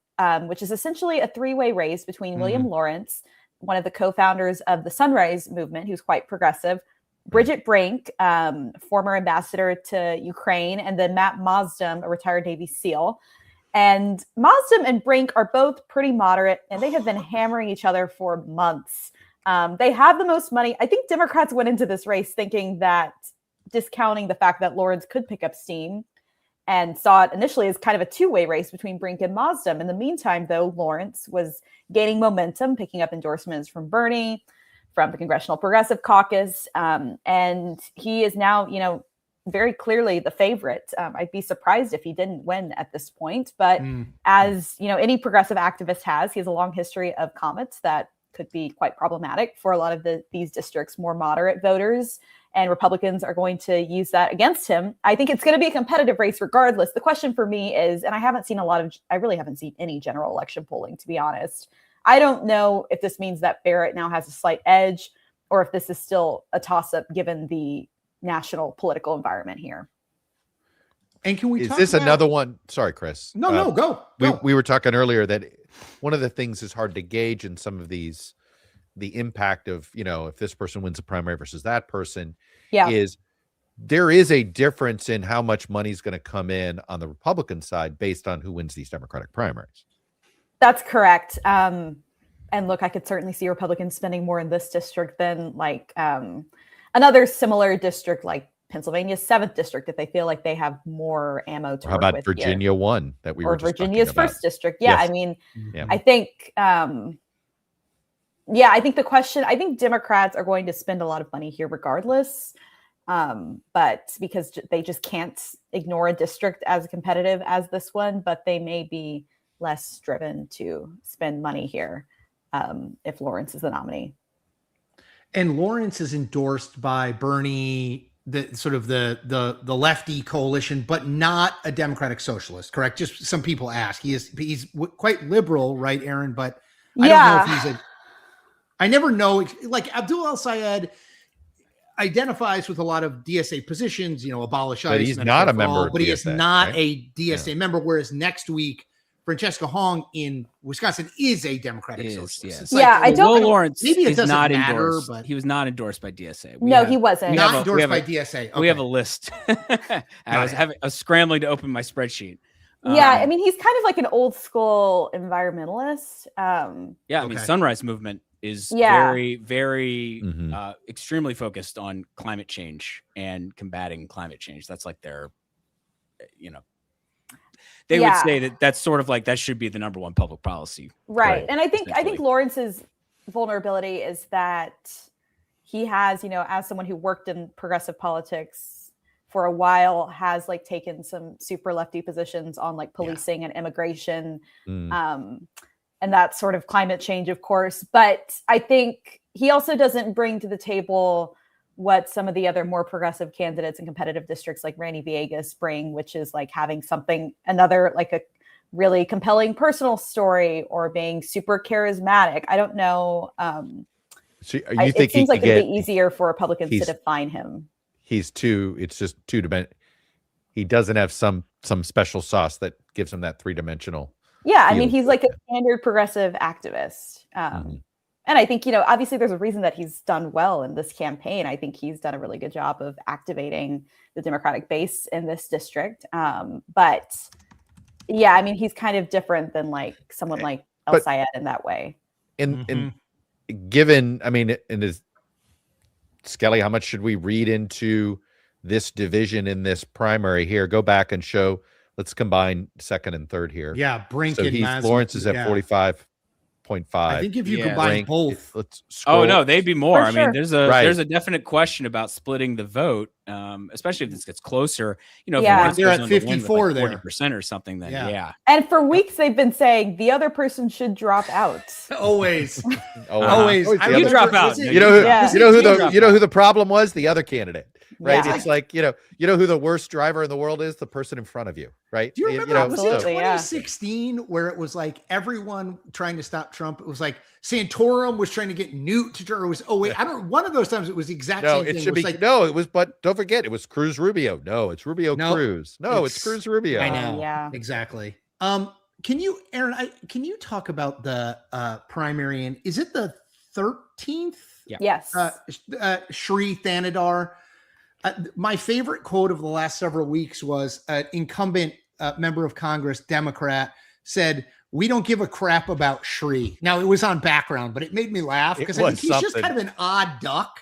which is essentially a 3-way race between William Lawrence, one of the co-founders of the Sunrise Movement, who's quite progressive, Bridget Brink, former ambassador to Ukraine, and then Matt Mosdem, a retired Navy SEAL. And Mosdem and Brink are both pretty moderate, and they have been hammering each other for months. They have the most money. I think Democrats went into this race thinking that, discounting the fact that Lawrence could pick up steam, and saw it initially as kind of a 2-way race between Brink and Mosdem. In the meantime, though, Lawrence was gaining momentum, picking up endorsements from Bernie, from the Congressional Progressive Caucus. And he is now, very clearly the favorite. I'd be surprised if he didn't win at this point. But as, any progressive activist has, he has a long history of comments that could be quite problematic for a lot of these districts' more moderate voters. And Republicans are going to use that against him. I think it's going to be a competitive race regardless. The question for me is, and I really haven't seen any general election polling, to be honest. I don't know if this means that Barrett now has a slight edge or if this is still a toss-up given the national political environment here. And can we Is this another one? Sorry, Chris. No, go. We were talking earlier that one of the things is hard to gauge in some of these, the impact of, if this person wins a primary versus that person, is there is a difference in how much money is going to come in on the Republican side based on who wins these Democratic primaries. That's correct. And look, I could certainly see Republicans spending more in this district than another similar district like Pennsylvania's 7th district, if they feel like they have more ammo to How work about with Virginia 1 that we were just Virginia's talking about? 1st district? Yeah, Yes. I mean, I think, I think Democrats are going to spend a lot of money here regardless. But because they just can't ignore a district as competitive as this one, but they may be less driven to spend money here if Lawrence is the nominee. And Lawrence is endorsed by Bernie, the sort of the lefty coalition, but not a Democratic socialist, correct? Just some people ask. He's quite liberal, right, Aaron? But I don't know if he's I never know. Like Abdul El Sayed identifies with a lot of DSA positions, abolish ICE. But he's not a member of but he is DSA, not right? a DSA member. Whereas next week, Francesca Hong in Wisconsin is a Democratic socialist. Yes. It's Yeah, I don't- Will Lawrence maybe it is doesn't not matter, endorsed. but He was not endorsed by DSA. No, he wasn't. we not have a- endorsed we by have a- DSA. We have a Okay. list. I was scrambling to open my spreadsheet. Yeah, I mean, he's kind of like an old school environmentalist. Yeah, I mean, Okay. Sunrise Movement is Yeah. very, Mhm. extremely focused on climate change and combating climate change. That's like their, they would Yeah. say that's sort of like that should be the number one public policy. Right. Right, And I think essentially. Lawrence's vulnerability is that he has, as someone who worked in progressive politics for a while, has like taken some super lefty positions on like policing and immigration. Mm. And that's sort of climate change, of course. But I think he also doesn't bring to the table what some of the other more progressive candidates in competitive districts like Randy Villegas bring, which is like having another like a really compelling personal story or being super charismatic. I don't know. So you It think seems like could it'd get, be easier for Republicans to he's- define him. it's just two dimensional. He doesn't have some special sauce that gives him that 3-dimensional. Yeah, I mean, feel he's to like it. a standard progressive activist. Mhm. And I think, obviously there's a reason that he's done well in this campaign. I think he's done a really good job of activating the Democratic base in this district. But yeah, I mean, he's kind of different than like someone like El But- Sayed in that way. And given, I mean, and is Skelly, how much should we read into this division in this primary here? Go back and show. Let's combine second and third here. Yeah, Brink So and Lawrence is at yeah. 45.5. I think if you Yeah. combine Brink, both, let's Oh scroll. no, they'd be more. For I mean, sure. there's a definite question about splitting the vote, especially if this gets closer. If Yeah. Lawrence They're goes at on to win with, 54 there. 40% or something. Then Yeah. yeah. And for weeks they've been saying the other person should drop out. always, Oh, always. always I the You other- drop out. was it- No, You know who? Yeah. You know who drop who the problem was? The other candidate, right? Yeah. It's like you know who the worst driver in the world is? The person in front of you, right? Do you remember? know, Was so- it Absolutely, yeah. 2016 where it was like everyone trying to stop Trump? It was like Santorum was trying to get Newt to turn. It was I don't. One of those times it was the exact No, same it thing. should was be like, no. It was, but don't forget, it was Cruz Rubio. No, it's Rubio No, Cruz. No, it's it's- Cruz Rubio. I know. Yeah. Exactly. Can you, Aaron? Can you talk about the primary? And is it the 13th? Yeah. Yes. Shri Thanadar. My favorite quote of the last several weeks was an incumbent member of Congress, Democrat, said, "We don't give a crap about Shri." Now, it was on background, but it made me laugh It because I think was he's just something. kind of an odd duck.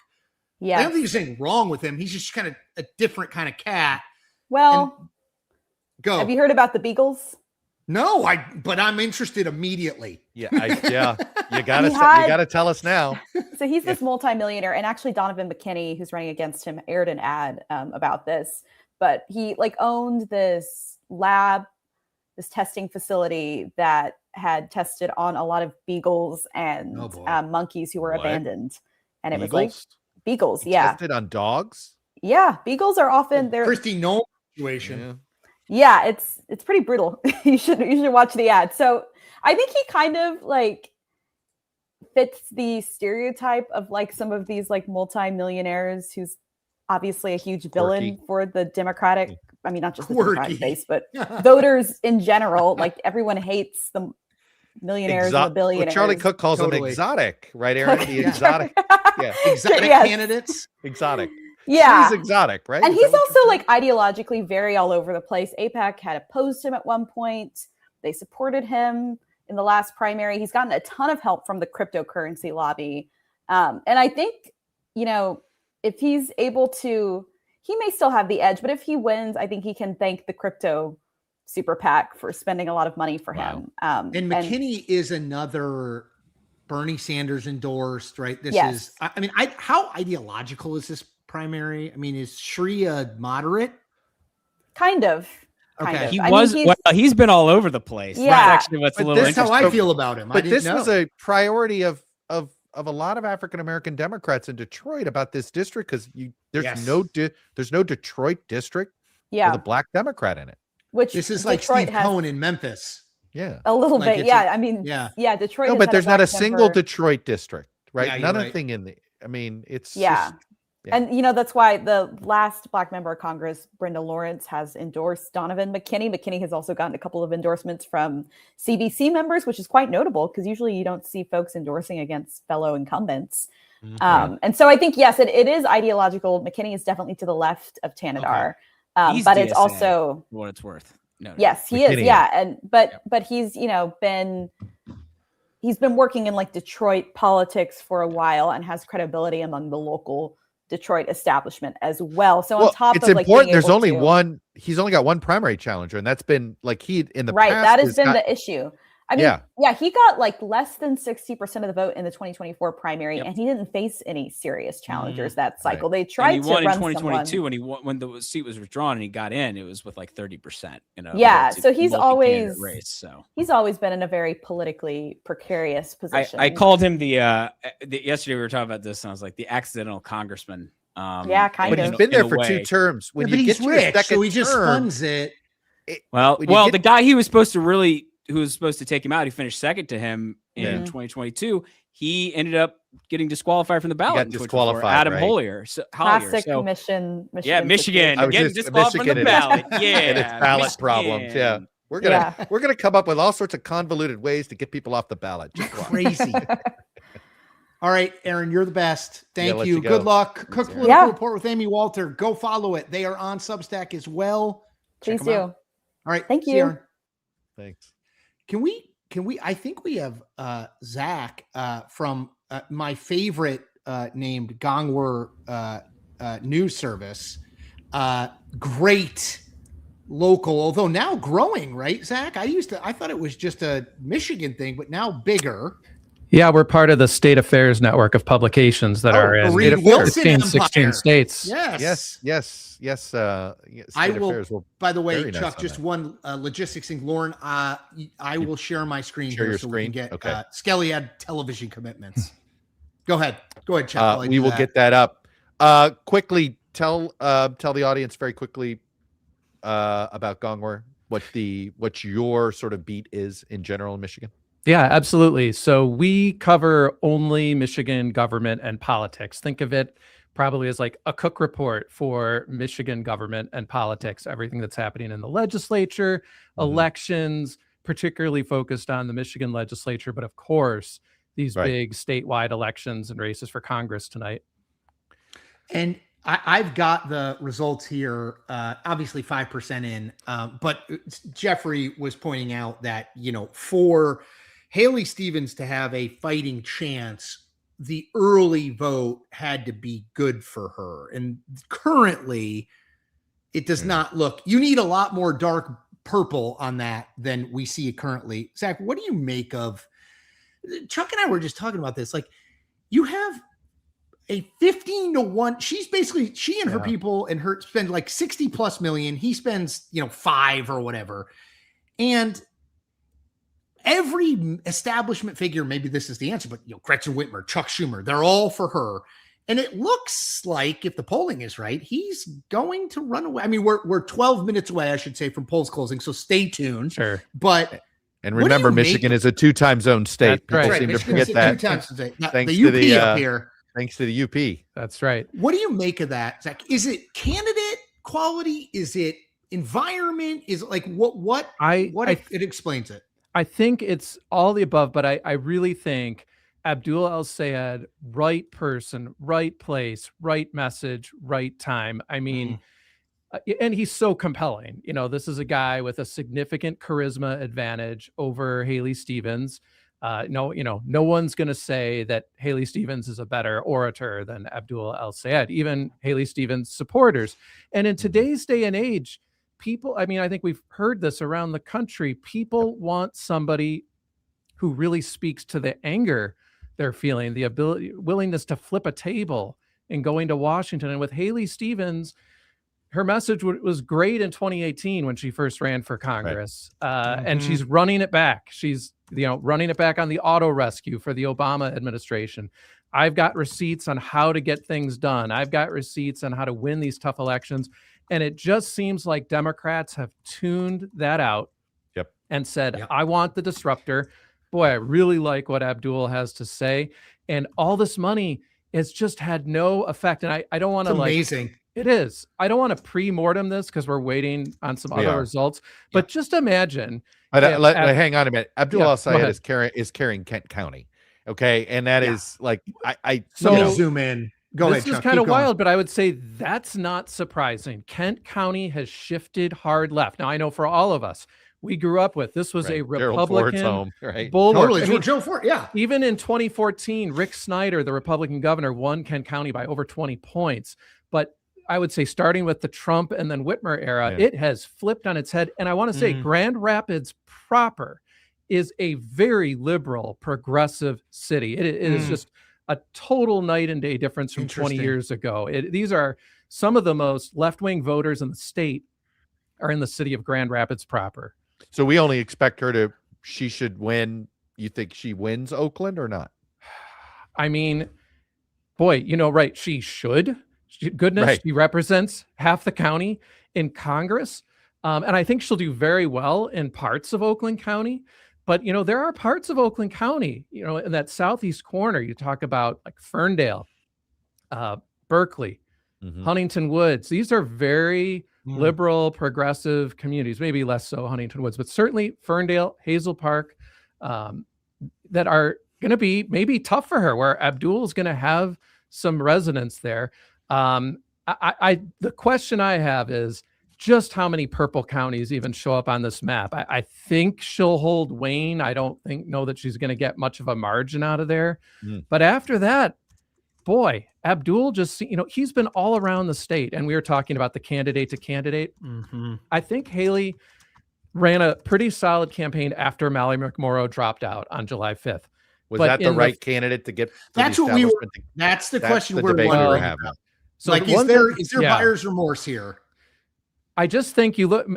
I yeah. don't think there's anything wrong with him. He's just kind of a different kind of cat. Well, Go. have you heard about the Beagles? No, but I'm interested immediately. Yeah, you gotta He had- you gotta tell us now. So he's this multimillionaire, and actually Donovan McKinney, who's running against him, aired an ad about this. But he like owned this lab, this testing facility that had tested on a lot of beagles and Oh, boy. monkeys who were What? abandoned. And it was like Eagles? beagles, He yeah, tested on dogs. yeah. Beagles are often they're Christy Nolan situation. Yeah. yeah, it's pretty brutal. you should watch the ad. So I think he kind of like fits the stereotype of like some of these like multimillionaires who's obviously a huge villain Quirky. for the Democratic, I mean not just the Quirky. Democratic base, but voters in general. Like everyone hates the millionaires and the What billionaires. Charlie Cook calls them Totally. exotic, right, Aaron? The Yeah. exotic. Yeah, Exotic Yes. candidates. exotic. Yeah. He's exotic, right? And Is he's that what also you're like ideologically very all over the place. AIPAC had opposed him at one point. They supported him in the last primary. He's gotten a ton of help from the cryptocurrency lobby. And I think, if he's able to, he may still have the edge, but if he wins, I think he can thank the crypto super PAC for spending a lot of money for him. And McKinney is another Bernie Sanders endorsed, right? This Yes. is, I mean, how ideological is this primary? I mean, is Shri a moderate? Kind of. Okay. He I mean, was he's- he's been all over the place. Yeah. That's actually what's a But little That's how interesting. I feel about him. I But didn't this know. was a priority of a lot of African American Democrats in Detroit about this district because there's Yes. no Detroit district Yeah. with a black Democrat in it. Which This is like Detroit Steve has Cohen in Memphis. Yeah. a little like bit. it's Yeah. I mean, yeah. Detroit. No, has but had there's not a black single member. Detroit district, right? Yeah, you're right. Nothing in the. I mean, it's Yeah. just Yeah. And, that's why the last Black member of Congress, Brenda Lawrence, has endorsed Donovan McKinney. McKinney has also gotten a couple of endorsements from CBC members, which is quite notable because usually you don't see folks endorsing against fellow incumbents. And so I think, yes, it is ideological. McKinney is definitely to the left of Tanadar, but it's DSA, also for what it's worth. No. Yes, he McKinney. is. Yeah. And but he's, he's been working in like Detroit politics for a while and has credibility among the local Detroit establishment as well. So on top it's of like important. being There's able only to- one. He's only got one primary challenger, and that's been like he in the right. past That has been the issue. I mean, Yeah. he got like less than 60% of the vote in the 2024 primary, Yep. and he didn't face any serious challengers that cycle. They And tried he to won in run 2022 someone. when the seat was withdrawn and he got in. It was with like 30%. Yeah, It's a so he's multi-candidate always race. So he's always been in a very politically precarious position. I called him the yesterday we were talking about this and I was like the accidental congressman. Yeah, kind But of. he's been there in a for way. 2 terms. When but you he's get to your rich, second so he just term, funds it. Well, when you get- the guy who was supposed to take him out, who finished second to him in Yeah. 2022, he ended up getting disqualified from the ballot. got in 2024. disqualified, Adam right? Hollier. Classic So, Michigan. yeah, Michigan. I was Getting just- disqualified from the Michigan ballot. Yeah. and its ballot problems. Yeah. We're gonna come up with all sorts of convoluted ways to get people off the ballot. Just watch. Crazy. All right, Aaron, you're the best. Thank let you. you go. Good luck. Cook Aaron. Political Yeah. Report with Amy Walter. Go follow it. They are on Substack as well. Check Please them do. out. All right. Thank see you. Aaron. Thanks. Can we I think we have Zach from my favorite named Gongwer news service. Great local, although now growing, right, Zach? I thought it was just a Michigan thing, but now bigger. Yeah, we're part of the State Affairs network of publications that are in Reed Wilson 16 Empire. states. Yes. Yes. I State will. Affairs will By the way, very nice Chuck, on just that. one logistics thing. Lauren, I will share my screen Share here your so we screen? can get Okay. Skelly had television commitments. Go ahead, Chuck. while I we do will that. get that up. Quickly tell the audience very quickly about Gongwer, what your sort of beat is in general in Michigan. Yeah, absolutely. So we cover only Michigan government and politics. Think of it probably as like a Cook report for Michigan government and politics, everything that's happening in the legislature, elections, particularly focused on the Michigan legislature, but of course, these big statewide elections and races for Congress tonight. And I've got the results here, obviously 5% in, but Jeffrey was pointing out that, for Haley Stevens to have a fighting chance, the early vote had to be good for her. And currently, it does not look, you need a lot more dark purple on that than we see currently. Zach, what do you make of, Chuck and I were just talking about this, like you have a 15-1. She and her people and her spend like 60 plus million. He spends, 5 or whatever. And every establishment figure, maybe this is the answer, but Gretchen Whitmer, Chuck Schumer, they're all for her. And it looks like, if the polling is right, he's going to run away. I mean, we're 12 minutes away, I should say, from polls closing. So stay tuned. Sure. But And what do remember, you make Michigan is a 2-time zone state. That's right. People seem to Michigan's forget that. 2 times today. Now, Thanks the to UP the, up here. Thanks to the UP. That's right. What do you make of that, Zach? Is it candidate quality? Is it environment? Is it like what it explains it? I think it's all the above, but I really think Abdul El-Sayed, right person, right place, right message, right time. I mean, and he's so compelling. This is a guy with a significant charisma advantage over Haley Stevens. No one's going to say that Haley Stevens is a better orator than Abdul El-Sayed, even Haley Stevens supporters. And in today's day and age, people, I think we've heard this around the country. People want somebody who really speaks to the anger they're feeling, the willingness to flip a table and going to Washington. And with Haley Stevens, her message was great in 2018 when she first ran for Congress. And she's running it back. She's, running it back on the auto rescue for the Obama administration. I've got receipts on how to get things done. I've got receipts on how to win these tough elections. And it just seems like Democrats have tuned that out and said, I want the disruptor. Boy, I really like what Abdul has to say. And all this money it's just had no effect. And I don't want It's to amazing. It is. I don't want to pre-mortem this because we're waiting on some other results. But just imagine. But hang on a minute. Abdul Yeah, Al go Sayed ahead. is carrying Kent County. Okay. And that is like So So- zoom in. Go This ahead, is Chuck. kind Keep of going. wild, but I would say that's not surprising. Kent County has shifted hard left. Now, I know for all of us, we grew up with this was a Gerald Ford's Republican home, right? bulwark. Totally. I It's mean, what Joe Ford. Yeah. even in 2014, Rick Snyder, the Republican governor, won Kent County by over 20 points. But I would say starting with the Trump and then Whitmer era, Yeah. it has flipped on its head. And I want to say Mhm. Grand Rapids proper is a very liberal, progressive city. It is just a total night and day difference from 20 Interesting. years ago. These are some of the most left-wing voters in the state are in the city of Grand Rapids proper. So we only expect she should win. You think she wins Oakland or not? I mean, boy, right. She should. Goodness, Right. she represents half the county in Congress. And I think she'll do very well in parts of Oakland County. But, there are parts of Oakland County, in that southeast corner, you talk about like Ferndale, Berkeley, Mhm. Huntington Woods. These are very Mm. liberal, progressive communities, maybe less so Huntington Woods, but certainly Ferndale, Hazel Park, that are going to be maybe tough for her, where Abdul is going to have some resonance there. The question I have is just how many purple counties even show up on this map. I think she'll hold Wayne. I don't know that she's going to get much of a margin out of there. But after that, boy, Abdul just, he's been all around the state. And we were talking about the candidate to candidate. Mhm. I think Haley ran a pretty solid campaign after Mallory McMorrow dropped out on July 5th. Was But that the in right candidate to get? For That's the what we were. establishment to- That's the that's question the we're debate we were wondering. having. So Like, the is one there thing- yeah. buyer's remorse here? I just think you look,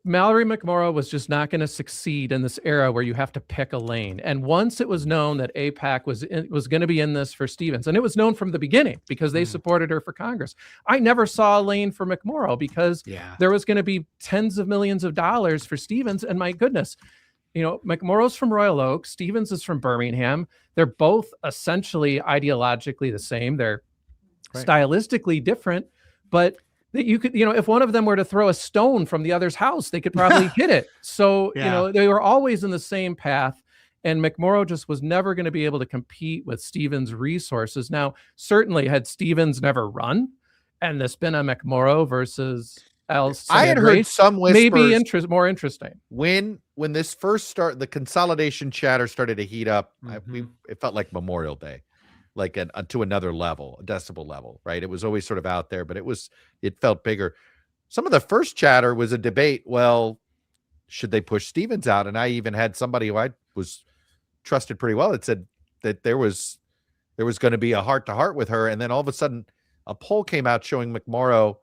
Mallory McMorrow was just not going to succeed in this era where you have to pick a lane. And once it was known that AIPAC was going to be in this for Stevens, and it was known from the beginning because they supported her for Congress. I never saw a lane for McMorrow because there was going to be tens of millions of dollars for Stevens. And my goodness, McMorrow's from Royal Oak, Stevens is from Birmingham. They're both essentially ideologically the same. They're stylistically different, but that you could, if one of them were to throw a stone from the other's house, they could probably hit it. So, they were always in the same path. And McMorrow just was never going to be able to compete with Stevens' resources. Now, certainly had Stevens never run and this been a McMorrow versus else, I had heard some whispers. maybe more interesting. When this first the consolidation chatter started to heat up, it felt like Memorial Day. Like to another level, a decibel level, right? It was always sort of out there, but it felt bigger. Some of the first chatter was a debate. Well, should they push Stevens out? And I even had somebody who I was trusted pretty well that said that there was going to be a heart to heart with her. And then all of a sudden a poll came out showing McMorrow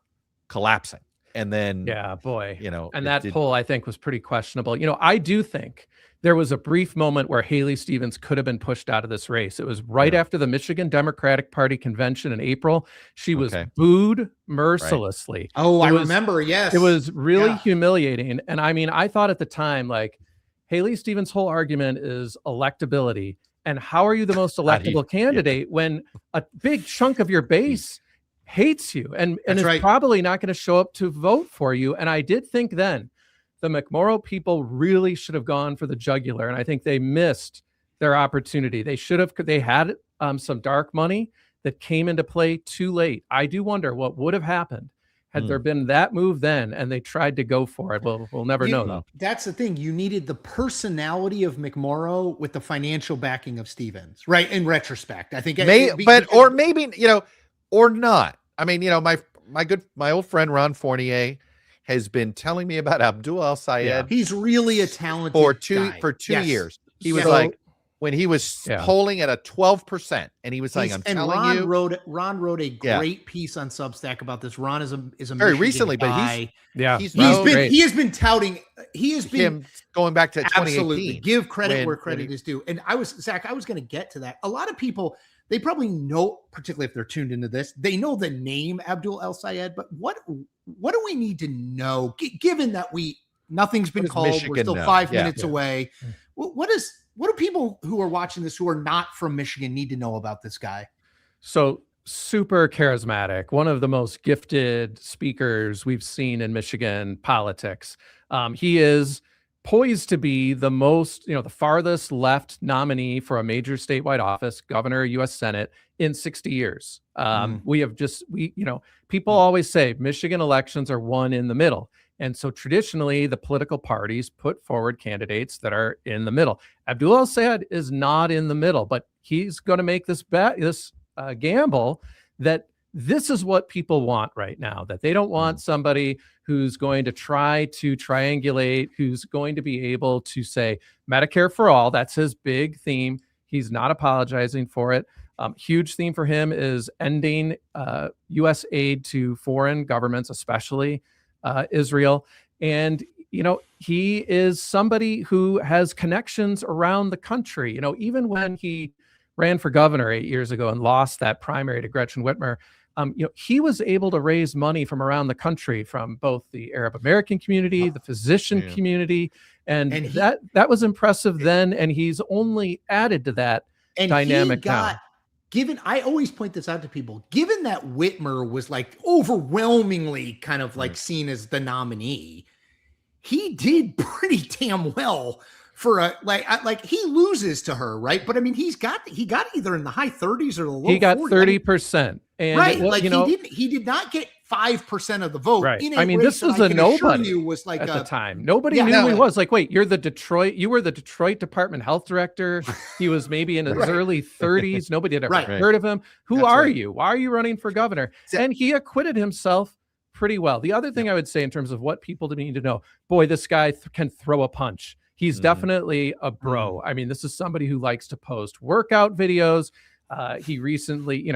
collapsing. And then, and that poll I think was pretty questionable. I do think there was a brief moment where Haley Stevens could have been pushed out of this race. It was right after the Michigan Democratic Party convention in April. She was booed mercilessly. Right. Oh, I remember. Yes. It was really humiliating. And I mean, I thought at the time, like, Haley Stevens' whole argument is electability. And how are you the most electable candidate when a big chunk of your base hates you and is probably not going to show up to vote for you? And I did think then the McMorrow people really should have gone for the jugular. And I think they missed their opportunity. They had some dark money that came into play too late. I do wonder what would have happened had there been that move then and they tried to go for it. We'll never know though. That's the thing. You needed the personality of McMorrow with the financial backing of Stevens, right? In retrospect, I think or not. I mean, my old friend Ron Fournier has been telling me about Abdul Al Sayed. He's really a talented for two guy. years. He was like, when he was polling at a 12%, and he was saying, Ron wrote a great piece on Substack about this. Ron is a very Michigan recently, guy. but he has been touting. He has been him going back to 2018. Absolutely, give credit where credit is due. And I was going to get to that. A lot of people, they probably know, particularly if they're tuned into this, they know the name Abdul Al Sayed, but what do we need to know, given that nothing's been called, Michigan we're still 5 minutes away. What do people who are watching this who are not from Michigan need to know about this guy? So super charismatic, one of the most gifted speakers we've seen in Michigan politics. He is poised to be the most, the farthest left nominee for a major statewide office, governor, U.S. Senate, in 60 years. People always say Michigan elections are won in the middle. And so traditionally, the political parties put forward candidates that are in the middle. Abdul El-Sayed is not in the middle, but he's going to make this gamble that this is what people want right now, that they don't want somebody who's going to try to triangulate, who's going to be able to say Medicare for all. That's his big theme. He's not apologizing for it. Huge theme for him is ending U.S. aid to foreign governments, especially Israel. And, he is somebody who has connections around the country. Even when he ran for governor 8 years ago and lost that primary to Gretchen Whitmer, he was able to raise money from around the country, from both the Arab American community, the physician community, and that was impressive then. And he's only added to that dynamic now. Given, I always point this out to people, given that Whitmer was like overwhelmingly kind of like seen as the nominee, he did pretty damn well for a like he loses to her, right? But I mean, he got either in the high 30s or the low 40s. He got 30%. And right, like he did not get 5% of the vote. Right. I mean, this was a nobody was like at the time. Nobody knew who he was. Like, wait, you were the Detroit Department Health Director. He was maybe in his early 30s. Nobody had ever heard of him. Who are you? Why are you running for governor? And he acquitted himself pretty well. The other thing I would say in terms of what people need to know, boy, this guy can throw a punch. He's definitely a bro. I mean, this is somebody who likes to post workout videos. He recently,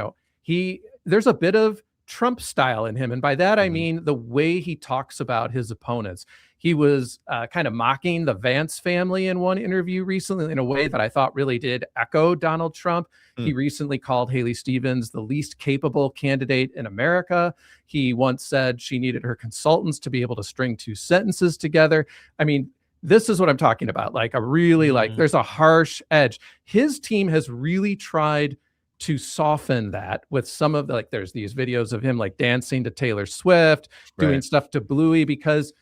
there's a bit of Trump style in him. And by that, I mean the way he talks about his opponents. He was kind of mocking the Vance family in one interview recently in a way that I thought really did echo Donald Trump. He recently called Haley Stevens the least capable candidate in America. He once said she needed her consultants to be able to string two sentences together. I mean, this is what I'm talking about. Like there's a harsh edge. His team has really tried to soften that with some of the, there's these videos of him like dancing to Taylor Swift, doing stuff to Bluey, because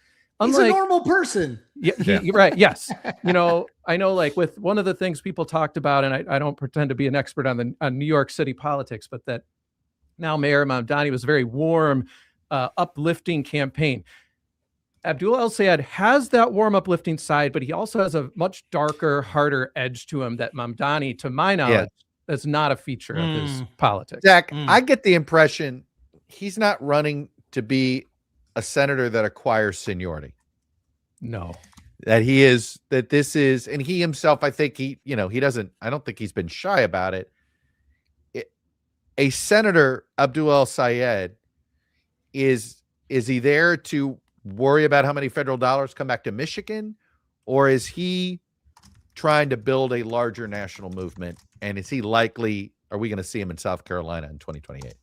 he's a normal person. Right. Yes. I know, like, with one of the things people talked about, and I don't pretend to be an expert on New York City politics, but that now Mayor Mamdani was a very warm, uplifting campaign. Abdul El-Sayed has that warm, uplifting side, but he also has a much darker, harder edge to him that Mamdani, to my knowledge, is not a feature of his politics. Zach, I get the impression he's not running to be a senator that acquires seniority. No. And he himself, I think I don't think he's been shy about it. A senator, Abdul El-Sayed, is he there to worry about how many federal dollars come back to Michigan, or is he trying to build a larger national movement? And is he likely, are we going to see him in South Carolina in 2028?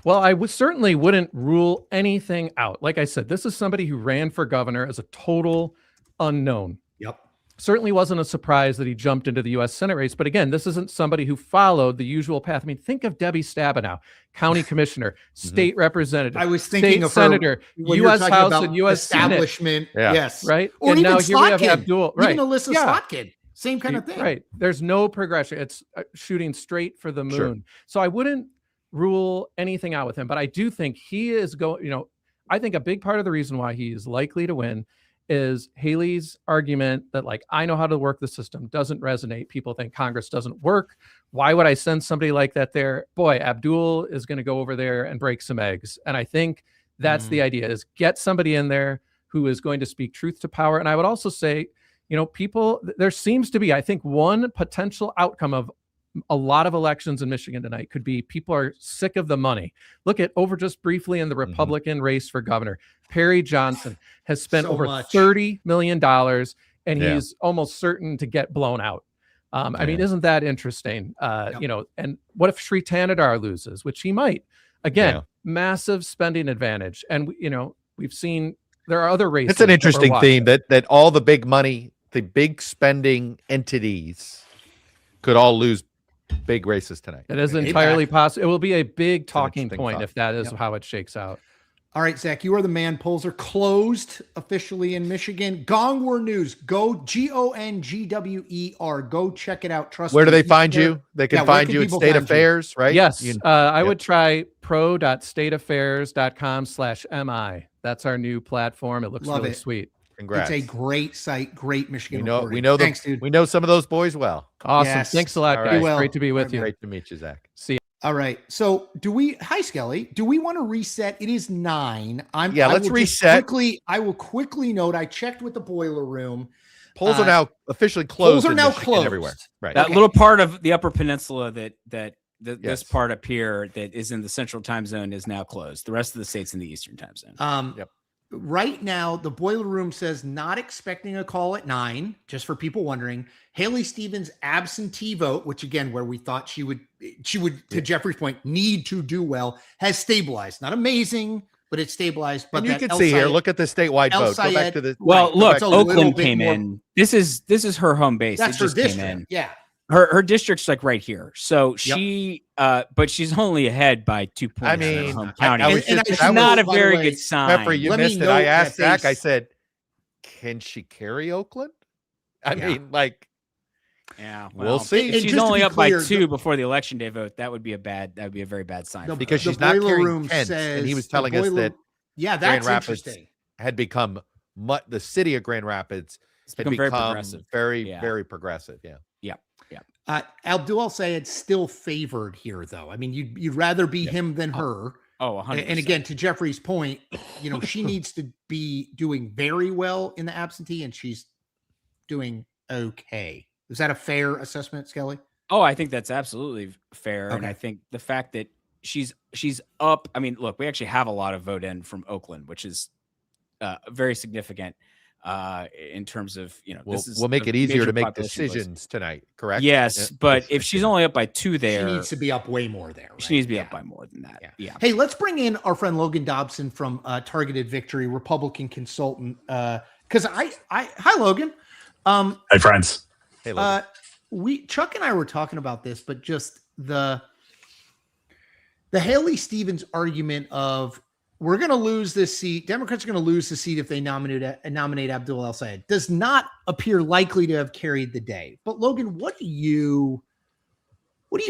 Well, I certainly wouldn't rule anything out. Like I said, this is somebody who ran for governor as a total unknown. Yep. Certainly wasn't a surprise that he jumped into the U.S. Senate race. But again, this isn't somebody who followed the usual path. I mean, think of Debbie Stabenow, county commissioner, state representative. I was thinking of senator, U.S. House and U.S. establishment. Senate. Yes. Right. Or and even now here we have Abdul. Right. Even Alyssa Slotkin. Same kind of thing. Right. There's no progression. It's shooting straight for the moon. Sure. So I wouldn't rule anything out with him, but I do think he is going, I think a big part of the reason why he is likely to win is Haley's argument that, like, I know how to work the system doesn't resonate. People think Congress doesn't work. Why would I send somebody like that there? Boy, Abdul is going to go over there and break some eggs. And I think that's the idea, is get somebody in there who is going to speak truth to power. And I would also say, there seems to be, I think, one potential outcome of a lot of elections in Michigan tonight could be people are sick of the money. Look at over just briefly in the Republican race for governor. Perry Johnson has spent over $30 million, and he's almost certain to get blown out. I mean, isn't that interesting? And what if Sri Tanadar loses, which he might? Again, massive spending advantage. And, we've seen there are other races. It's an interesting theme that all the big money, the big spending entities could all lose big races tonight. It is Hey, entirely Pat. possible. It will be a big It's an talking interesting point thought. if that is Yep. how it shakes out. All right, Zach, you are the man. Polls are closed officially in Michigan. Gongwer News. Go GONGWER. Go check it out. Trust Where do me. they find There- you? They can Yeah, where find can you at people State find you? Affairs, right? Yes, You- I yep. would try pro.stateaffairs.com/mi. That's our new platform. It looks Love really it. sweet. Congrats. It's a great site. Great Michigan. we know reporting. we know Thanks, dude. we know some of those boys well. Awesome. Yes. Thanks a lot, All guys. right. Well, Great to be with you. Great to meet you, Zach. See you. All right. So hi Skelly. Do we want to reset? It is 9. Yeah, I let's will just reset. I will quickly note, I checked with the boiler room. Polls are now officially closed. Polls are in now Michigan closed. everywhere. Right. That Okay. little part of the Upper Peninsula this Yes. part up here that is in the Central Time Zone is now closed. The rest of the state's in the Eastern Time Zone. Yep. Right now, the boiler room says not expecting a call at 9, just for people wondering. Haley Stevens absentee vote, which again, where we thought she would, to Jeffrey's point, need to do well, has stabilized. Not amazing, but it's stabilized. But And you that can El see here, Sayed- look at the statewide El vote. Go back Sayed- to the Well, Right, look, it's a little Oakland bit came more- in. This is her home base. That's It her just came district. in. Yeah. Her district's like right here. So she but she's only ahead by 2 points. I in her mean, home I county. was And just- It's that not was- a by the very way, good sign. Jeffrey, you Let me missed it. note I that asked they Zach, I s- said, can she carry Oakland? I Yeah. mean, like, Yeah, We'll see. If And she's just to only be up clear, by 2 before the election day vote, that would be a very bad sign. The- for because her. she's not boiler carrying room Kent, says and he was the telling us boiler- that Yeah, Grand that's Rapids interesting. had become the city of Grand Rapids It's had become very become progressive. very, Yeah. very progressive. Yeah. Abdul Sayed still favored here, though. I mean, you'd rather be him than her. Oh, 100%. And again, to Jeffrey's point, she needs to be doing very well in the absentee, and she's doing okay. Is that a fair assessment, Skelly? Oh, I think that's absolutely fair. And Okay. I think the fact that she's up. I mean, look, we actually have a lot of vote in from Oakland, which is very significant in terms of, We'll make a it easier major to make population place. decisions tonight, correct? Yes, Yeah. but if she's only up by 2 there, She needs to be up way more there. she right? needs to be Yeah. up by more than that. Yeah. Yeah. Hey, let's bring in our friend Logan Dobson from Targeted Victory, Republican consultant. Because hi Logan. Hey, friends. Hey, Logan. Chuck and I were talking about this, but just the Haley Stevens argument of we're going to lose this seat. Democrats are going to lose the seat if they nominate Abdul El Sayed does not appear likely to have carried the day. But Logan, what do you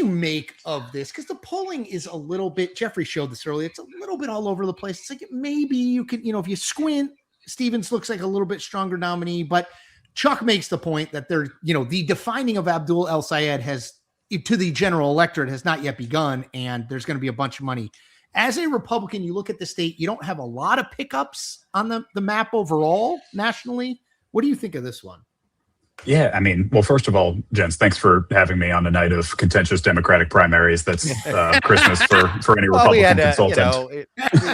make of this? Because the polling is a little bit, Jeffrey showed this earlier, it's a little bit all over the place. It's like maybe you could, if you squint, Stevens looks like a little bit stronger nominee, but Chuck makes the point that the defining of Abdul El Sayed to the general electorate has not yet begun, and there's going to be a bunch of money. As a Republican, you look at the state, you don't have a lot of pickups on the map overall nationally. What do you think of this one? Yeah, I mean, well, first of all, gents, thanks for having me on the night of contentious Democratic primaries. That's Christmas for any Well, we Republican had consultant.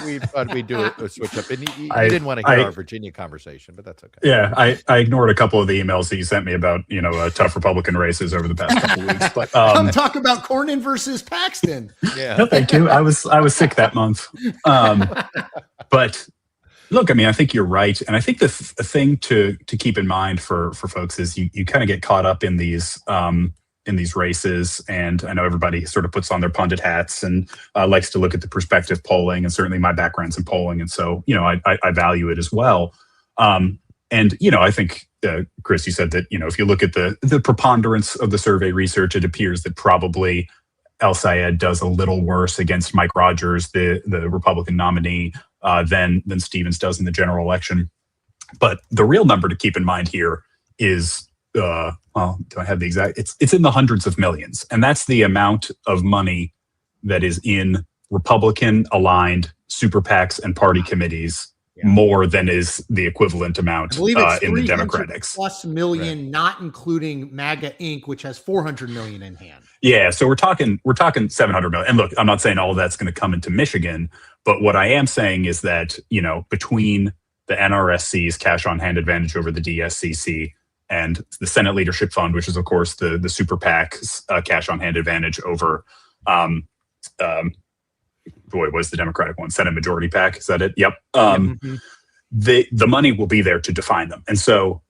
we thought we'd do a switch up, and you I- didn't want to hear I- our Virginia conversation, but that's okay. Yeah, I ignored a couple of the emails that you sent me about, tough Republican races over the past couple of weeks. But Come talk about Cornyn versus Paxton. Yeah. no, thank you. I was sick that month. But look, I mean, I think you're right, and I think the thing to keep in mind for folks is you kind of get caught up in these races, and I know everybody sort of puts on their pundit hats and likes to look at the perspective polling, and certainly my background's in polling, and so I value it as well. And I think Chris, you said that if you look at the preponderance of the survey research, it appears that probably El Sayed does a little worse against Mike Rogers, the Republican nominee, than Stevens does in the general election. But the real number to keep in mind here is, do I have the exact? It's in the hundreds of millions, and that's the amount of money that is in Republican-aligned super PACs and party committees, more than is the equivalent amount I believe it's in the 300 Democrats. plus million, not including MAGA Inc., which has 400 million in hand. Yeah, so we're talking 700 million. And look, I'm not saying all of that's going to come into Michigan, but what I am saying is that, between the NRSC's cash on hand advantage over the DSCC and the Senate Leadership Fund, which is of course the super PAC's cash on hand advantage over was the Democratic one, Senate Majority PAC, is that it? Yep. The money will be there to define them. And so,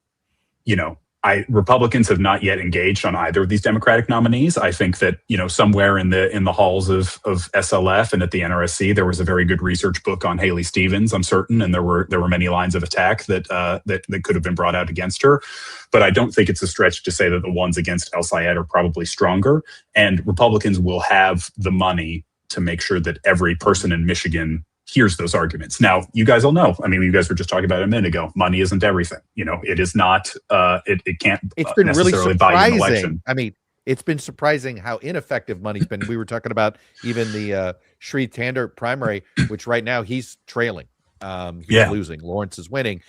Republicans have not yet engaged on either of these Democratic nominees. I think that, somewhere in the halls of SLF and at the NRSC, there was a very good research book on Haley Stevens, I'm certain, and there were many lines of attack that could have been brought out against her. But I don't think it's a stretch to say that the ones against El Sayed are probably stronger, and Republicans will have the money to make sure that every person in Michigan hears those arguments. Now, you guys all know, you guys were just talking about it a minute ago, money isn't everything. It is not, it can't It's been really necessarily buy you an election. surprising. It's been surprising how ineffective money's been. We were talking about even the Sri Tander primary, which right now he's trailing. He's losing. Lawrence is winning.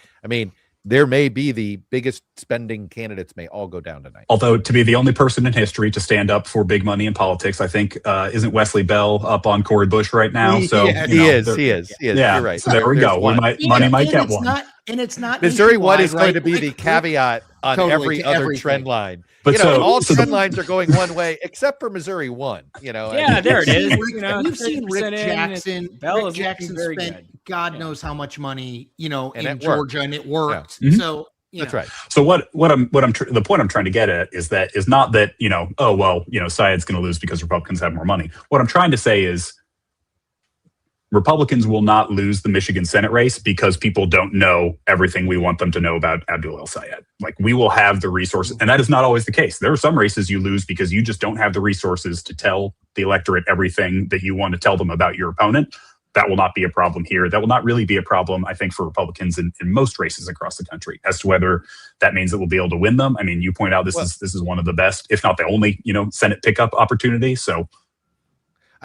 There may be the biggest spending candidates may all go down tonight. Although to be the only person in history to stand up for big money in politics, I think, isn't Wesley Bell up on Cory Bush right now? So he is. Yeah, you're right. So there we go. Money might get one. And it's not Missouri. What is going right? to be the caveat on Totally, every other everything. trend line? But all trend lines are going one way except for Missouri 1. Yeah, there it is. We've seen Rick Jackson. Bell Rick is Jackson very spent good. God knows how much money, in it Georgia, and it worked. Yeah. Mhm. So That's right. So the point I'm trying to get at is not that, Syed's going to lose because Republicans have more money. What I'm trying to say is Republicans will not lose the Michigan Senate race because people don't know everything we want them to know about Abdul El Sayed. Like, we will have the resources, and that is not always the case. There are some races you lose because you just don't have the resources to tell the electorate everything that you want to tell them about your opponent. That will not be a problem here. That will not really be a problem, I think, for Republicans in most races across the country. As to whether that means that we'll be able to win them, you point out this is one of the best, if not the only, Senate pickup opportunity. So,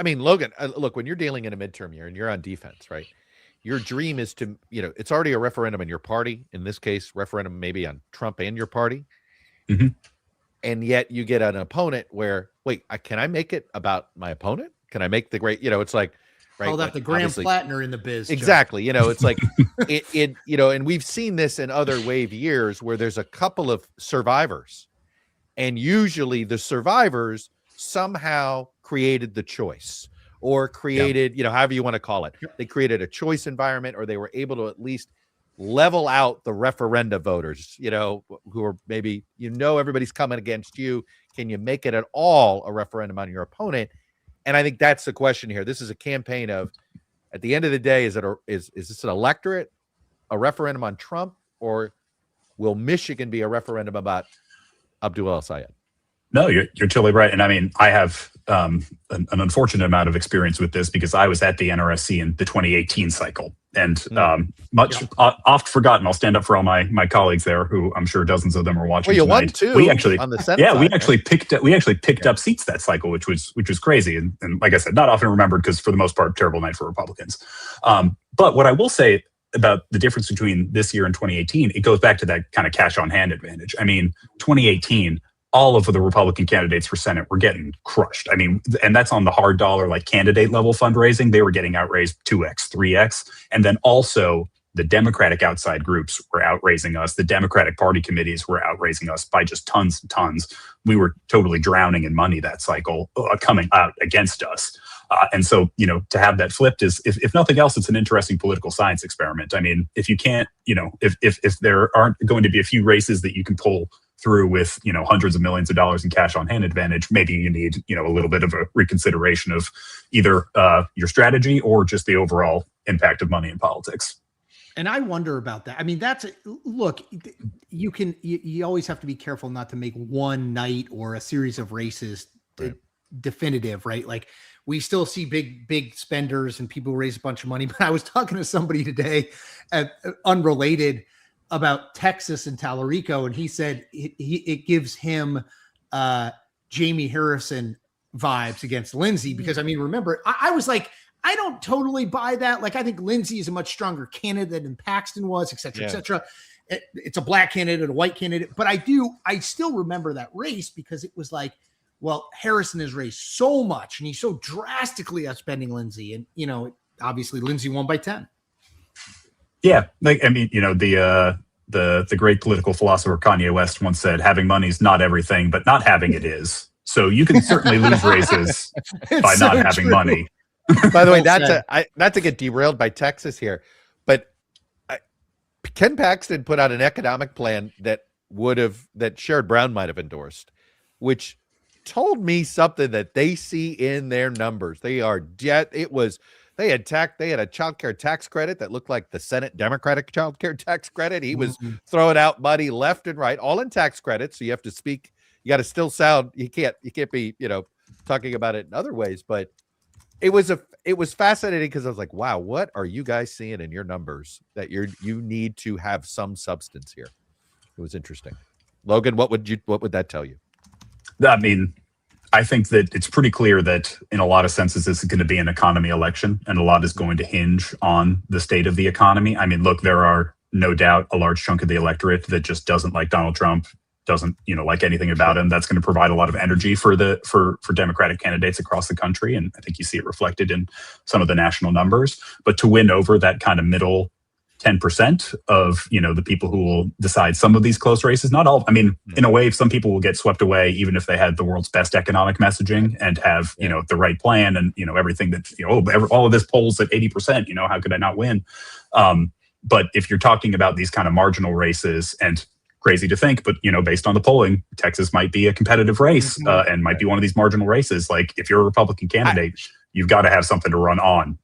Logan, look, when you're dealing in a midterm year and you're on defense, right? Your dream is to, it's already a referendum in your party. In this case, referendum maybe on Trump and your party. Mm-hmm. And yet you get an opponent where, wait, can I make it about my opponent? Can I make the great, it's like, right? Call that the Graham Plattner in the biz. Joe. Exactly. It's like and we've seen this in other wave years where there's a couple of survivors, and usually the survivors somehow created the choice or created, however you want to call it. They created a choice environment, or they were able to at least level out the referenda voters, who are maybe, everybody's coming against you. Can you make it at all a referendum on your opponent? And I think that's the question here. This is a campaign of, at the end of the day, is this an electorate, a referendum on Trump, or will Michigan be a referendum about Abdul El Sayed? No, you're totally right. And I have an unfortunate amount of experience with this because I was at the NRSC in the 2018 cycle. And oft forgotten, I'll stand up for all my colleagues there, who I'm sure dozens of them are watching. Well, you tonight. won too. We actually on the Senate side, we actually picked up seats that cycle, which was crazy. And like I said, not often remembered because for the most part, terrible night for Republicans. But what I will say about the difference between this year and 2018, it goes back to that kind of cash on hand advantage. 2018. All of the Republican candidates for Senate were getting crushed. And that's on the hard dollar, like candidate level fundraising. They were getting outraised 2x, 3x. And then also the Democratic outside groups were outraising us. The Democratic Party committees were outraising us by just tons and tons. We were totally drowning in money that cycle coming out against us. And so, to have that flipped is, if nothing else, it's an interesting political science experiment. If you can't, if there aren't going to be a few races that you can pull through with, hundreds of millions of dollars in cash on hand advantage, maybe you need, a little bit of a reconsideration of either your strategy or just the overall impact of money in politics. And I wonder about that. Look, you always have to be careful not to make one night or a series of races definitive, right? Like, we still see big spenders and people who raise a bunch of money. But I was talking to somebody today, unrelated, about Texas and Tallarico, and he said it gives him Jamie Harrison vibes against Lindsey, because remember, I was like, I don't totally buy that. Like, I think Lindsey is a much stronger candidate than Paxton was, et cetera, et cetera. It's a black candidate, a white candidate, but I still remember that race because it was like, well, Harrison has raised so much and he's so drastically outspending Lindsey, and obviously Lindsey won by 10. Yeah, the great political philosopher Kanye West once said, "Having money is not everything, but not having it is." So you can certainly lose races by not having money. By the way, not to get derailed by Texas here, but Ken Paxton put out an economic plan that that Sherrod Brown might have endorsed, which told me something that they see in their numbers. They had a child care tax credit that looked like the Senate Democratic child care tax credit. He was throwing out money left and right, all in tax credits. So you have to speak, you got to still sound, you can't be, talking about it in other ways, but it was fascinating because I was like, wow, what are you guys seeing in your numbers that you need to have some substance here? It was interesting. Logan, what would that tell you? I mean, I think that it's pretty clear that in a lot of senses, this is going to be an economy election, and a lot is going to hinge on the state of the economy. I mean, look, there are no doubt a large chunk of the electorate that just doesn't like Donald Trump, doesn't like anything about him. That's going to provide a lot of energy for Democratic candidates across the country, and I think you see it reflected in some of the national numbers. But to win over that kind of middle 10% of the people who will decide some of these close races, not all. I mean, in a way, some people will get swept away even if they had the world's best economic messaging and have the right plan and everything that all of this polls at 80%. How could I not win? But if you're talking about these kind of marginal races, and crazy to think, but based on the polling, Texas might be a competitive race and might be one of these marginal races. Like if you're a Republican candidate, you've got to have something to run on.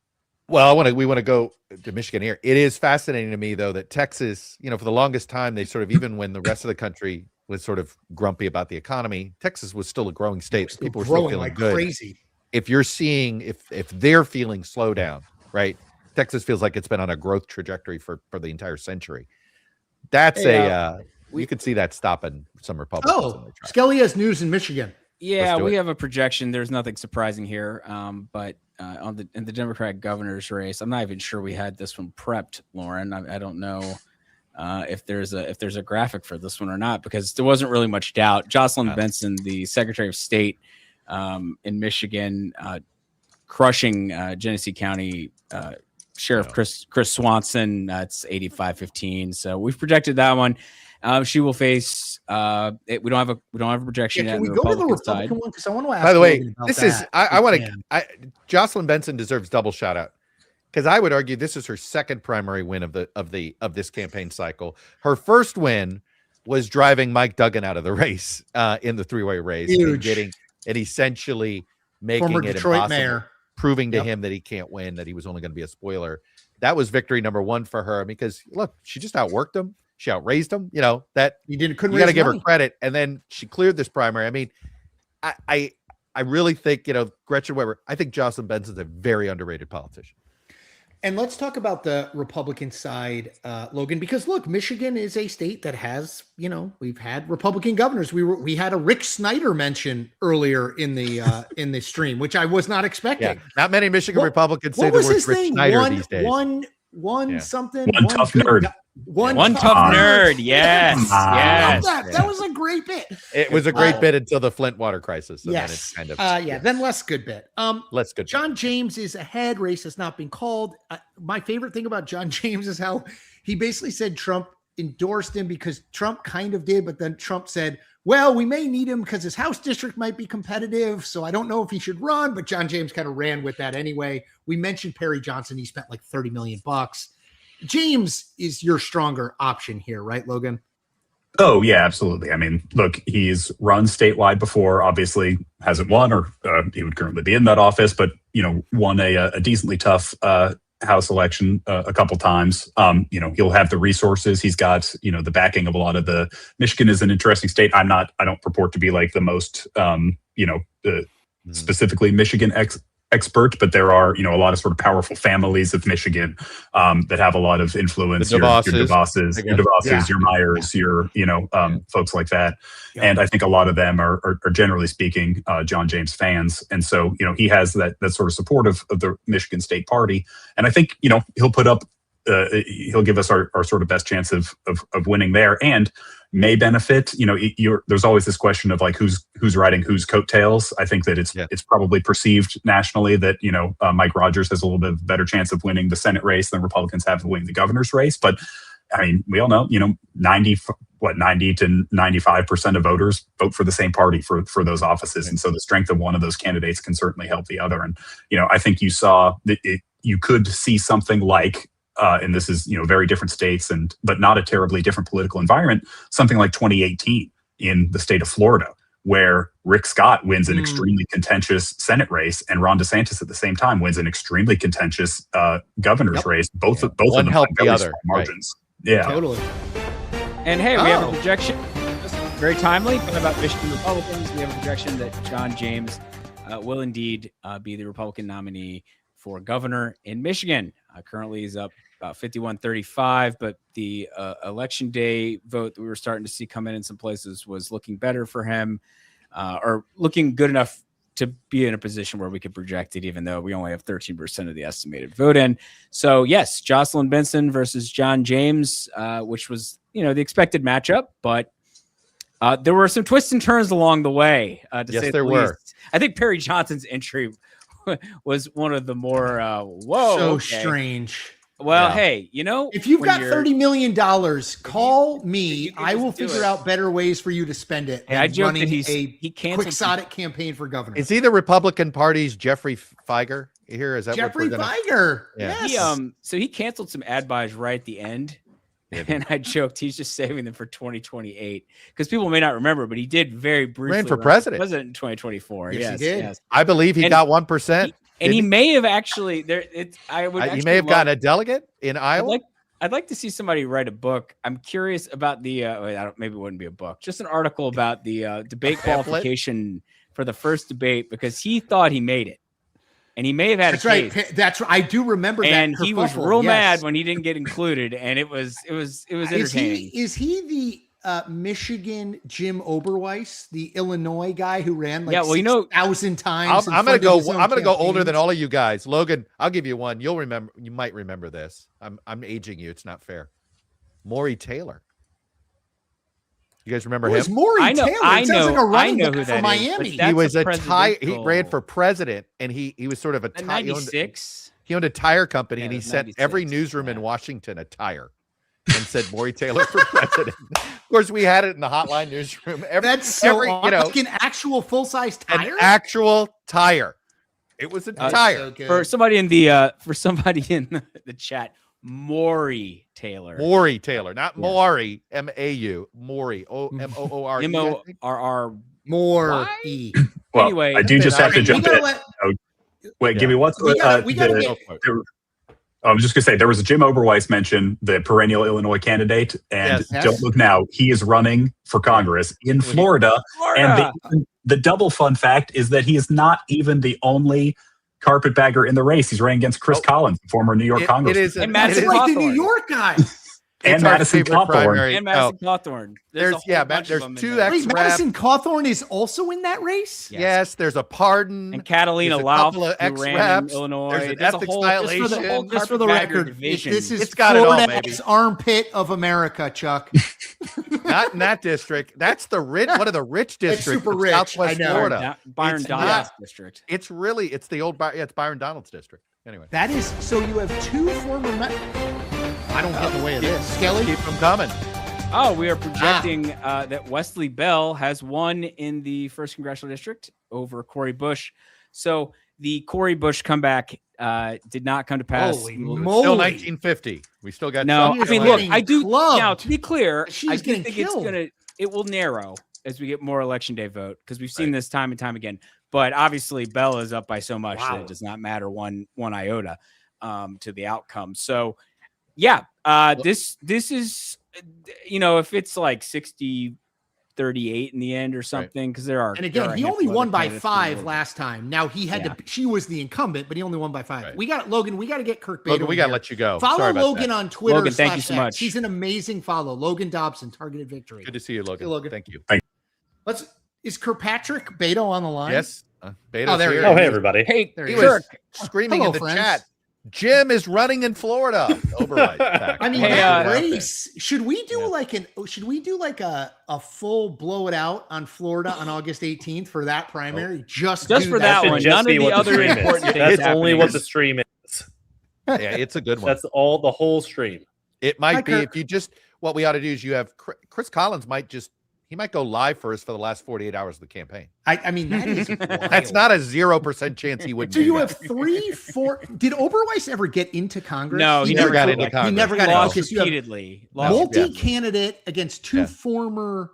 Well, we want to go to Michigan here. It is fascinating to me, though, that Texas, for the longest time, they sort of, even when the rest of the country was sort of grumpy about the economy, Texas was still a growing state. People were still feeling like good. Crazy. If you're seeing, if they're feeling slowdown, right? Texas feels like it's been on a growth trajectory for the entire century. That's you could see that stopping some Republicans. Oh, Skelly has news in Michigan. Yeah, we have a projection. There's nothing surprising here, but in the Democratic governor's race, I'm not even sure we had this one prepped, Lauren. I don't know if there's a graphic for this one or not, because there wasn't really much doubt. Jocelyn Benson, the Secretary of State in Michigan, crushing Genesee County Sheriff Chris Swanson. That's 85-15. So we've projected that one. She will face. We don't have a projection yet. Can we go to the Republican one? Because I want to ask. By the way, this is. I want to. Jocelyn Benson deserves double shout out, because I would argue this is her second primary win of this campaign cycle. Her first win was driving Mike Duggan out of the race in the three-way race, and essentially making former it Detroit impossible, mayor, proving to him that he can't win, that he was only going to be a spoiler. That was victory number one for her, because look, she just outworked him. She outraised him, that you got to give her credit. And then she cleared this primary. I mean, I really think, Gretchen Weber, I think Jocelyn Benson's a very underrated politician. And let's talk about the Republican side, Logan, because look, Michigan is a state that has, we've had Republican governors. We had a Rick Snyder mention earlier in the stream, which I was not expecting. Yeah, not many Michigan Republicans say the word Rick Snyder these days. One tough nerd. One tough nerd. Yes. Yes. That was a great bit. It was a great bit until the Flint water crisis. And yes. Then it's kind of, then less good bit. Less good. John James is ahead. Race has not been called. My favorite thing about John James is how he basically said Trump endorsed him because Trump kind of did, but then Trump said, well, we may need him because his House district might be competitive. So I don't know if he should run, but John James kind of ran with that anyway. We mentioned Perry Johnson. He spent like $30 million. James is your stronger option here, right, Logan? Oh, yeah, absolutely. I mean, look, he's run statewide before, obviously hasn't won, or he would currently be in that office, but, won a decently tough House election a couple times. He'll have the resources. He's got, the backing of a lot of the. Michigan is an interesting state. I don't purport to be like the most, specifically Michigan expert, but there are, a lot of sort of powerful families of Michigan that have a lot of influence. Your DeVosses, your Myers, your, folks like that. Yeah. And I think a lot of them are generally speaking, John James fans. And so, he has that sort of support of the Michigan State Party. And I think, he'll put up, he'll give us our sort of best chance of winning there, and may benefit. There's always this question of like who's riding whose coattails. I think that it's probably perceived nationally that Mike Rogers has a little bit of a better chance of winning the Senate race than Republicans have of winning the governor's race. But I mean, we all know 90 to 95% of voters vote for the same party for those offices, and so the strength of one of those candidates can certainly help the other. And I think you saw that you could see something like and this is very different states but not a terribly different political environment, something like 2018 in the state of Florida, where Rick Scott wins an extremely contentious Senate race, and Ron DeSantis at the same time wins an extremely contentious governor's race. Both of them help the very other small margins. Yeah, Totally. And hey, we have a projection, just very timely, but about Michigan Republicans. We have a projection that John James will indeed be the Republican nominee for governor in Michigan. Currently, he's up about 51-35, but the election day vote that we were starting to see come in some places was looking better for him, or looking good enough to be in a position where we could project it, even though we only have 13% of the estimated vote in. So yes, Jocelyn Benson versus John James, which was, the expected matchup, but there were some twists and turns along the way. Yes, there were. I think Perry Johnson's entry was one of the more, strange. Well, hey, if you've got $30 million, call me. I will figure out better ways for you to spend it. I joke that he quixotic campaign for governor. Is he the Republican Party's Jeffrey Feiger? Is that Jeffrey Feiger? Yeah. Yes. So he canceled some ad buys right at the end. And I joked he's just saving them for 2028 because people may not remember, but he did very briefly ran for president in 2024. Yes, he did. Yes. I believe he got 1%. And he may have actually he may have gotten a delegate in Iowa. I'd like to see somebody write a book. I'm curious about the maybe it wouldn't be a book, just an article about the debate qualification for the first debate, because he thought he made it. And he may have had That's right. That's right. I do remember that. And he was real mad when he didn't get included, and it was entertaining. Is he the Michigan Jim Oberweis, the Illinois guy who ran 6,000 times? I'm gonna go older than all of you guys. Logan, I'll give you one. You might remember this. I'm aging you. It's not fair. Maury Taylor. You guys remember him? Maury Taylor? I know who that Miami. He was he ran for president, and he was sort of a tire. 96. He owned a tire company, and he sent 96. every newsroom in Washington a tire, and said Maury Taylor for president. Of course, we had it in the hotline newsroom. Like an actual full size tire. An actual tire. It was a tire. So For somebody in the the chat, Maury Taylor. Maury Taylor, not Maury, M-A-U. Maury, O-M-O-O-R-E. M-O-R-R. Maury. Well, anyway, I do just have to jump in. Give me one. I was just going to say, there was a Jim Oberweis mention, the perennial Illinois candidate, and don't look now, he is running for Congress in Florida. And the double fun fact is that he is not even the only carpetbagger in the race. He's running against Chris Collins, former New York congressman. And Madison Cawthorn. The New York guy. And Madison Cawthorn. And Madison Cawthorn. There's two ex-rep. Madison Cawthorn is also in that race? Yes, there's a pardon. And Catalina Lauf, who ran in Illinois. There's an ethics violation. Just for the record, this is Florida's armpit of America, Chuck. Not in that district. That's the rich, one of the rich districts. It's super rich. Southwest Florida. Byron Donalds district. It's the old, it's Byron Donalds district. Anyway. That is, so you have two former, I don't get in the way of this. Skelly? Keep them coming. Oh, we are projecting that Wesley Bell has won in the 1st Congressional District over Cori Bush. So the Cori Bush comeback did not come to pass. Holy Still moly. 1950. We still got no. I mean, look, I do clubbed. now. To be clear, She's getting killed. It will narrow as we get more election day vote, because we've seen this time and time again. But obviously, Bell is up by so much that it does not matter one iota to the outcome. So, yeah, this is, if it's like 60-38 in the end or something, because there are. And again, he only won by 5 last time. Now he had to. She was the incumbent, but he only won by 5. Right. We got Logan. We got to get Kirk Bader. Logan, we got to let you go. Follow Logan on Twitter. Logan, thank you so much. He's an amazing follow. Logan Dobson, Targeted Victory. Good to see you, Logan. Hey, Logan. Thank you. Is Kirkpatrick Beto on the line? Yes. Beto's there here. he is. Hey, everybody. Hey, He was screaming in the friends. chat. Jim is running in Florida. Override. I mean, race. Should we do like a full blow it out on Florida on August 18th for that primary? Just for that one. None of the other important things. That's only what the stream is. Yeah, it's a good one. That's all the whole stream. It might be if you just what we ought to do is you have Chris Collins might just he might go live for us for the last 48 hours of the campaign. I mean, that is That's wild. not a 0% chance he would. So you have 3, 4. Did Oberweis ever get into Congress? No, he never got into like, Congress. He never got lost into. You have repeatedly. multi-candidate against 2 former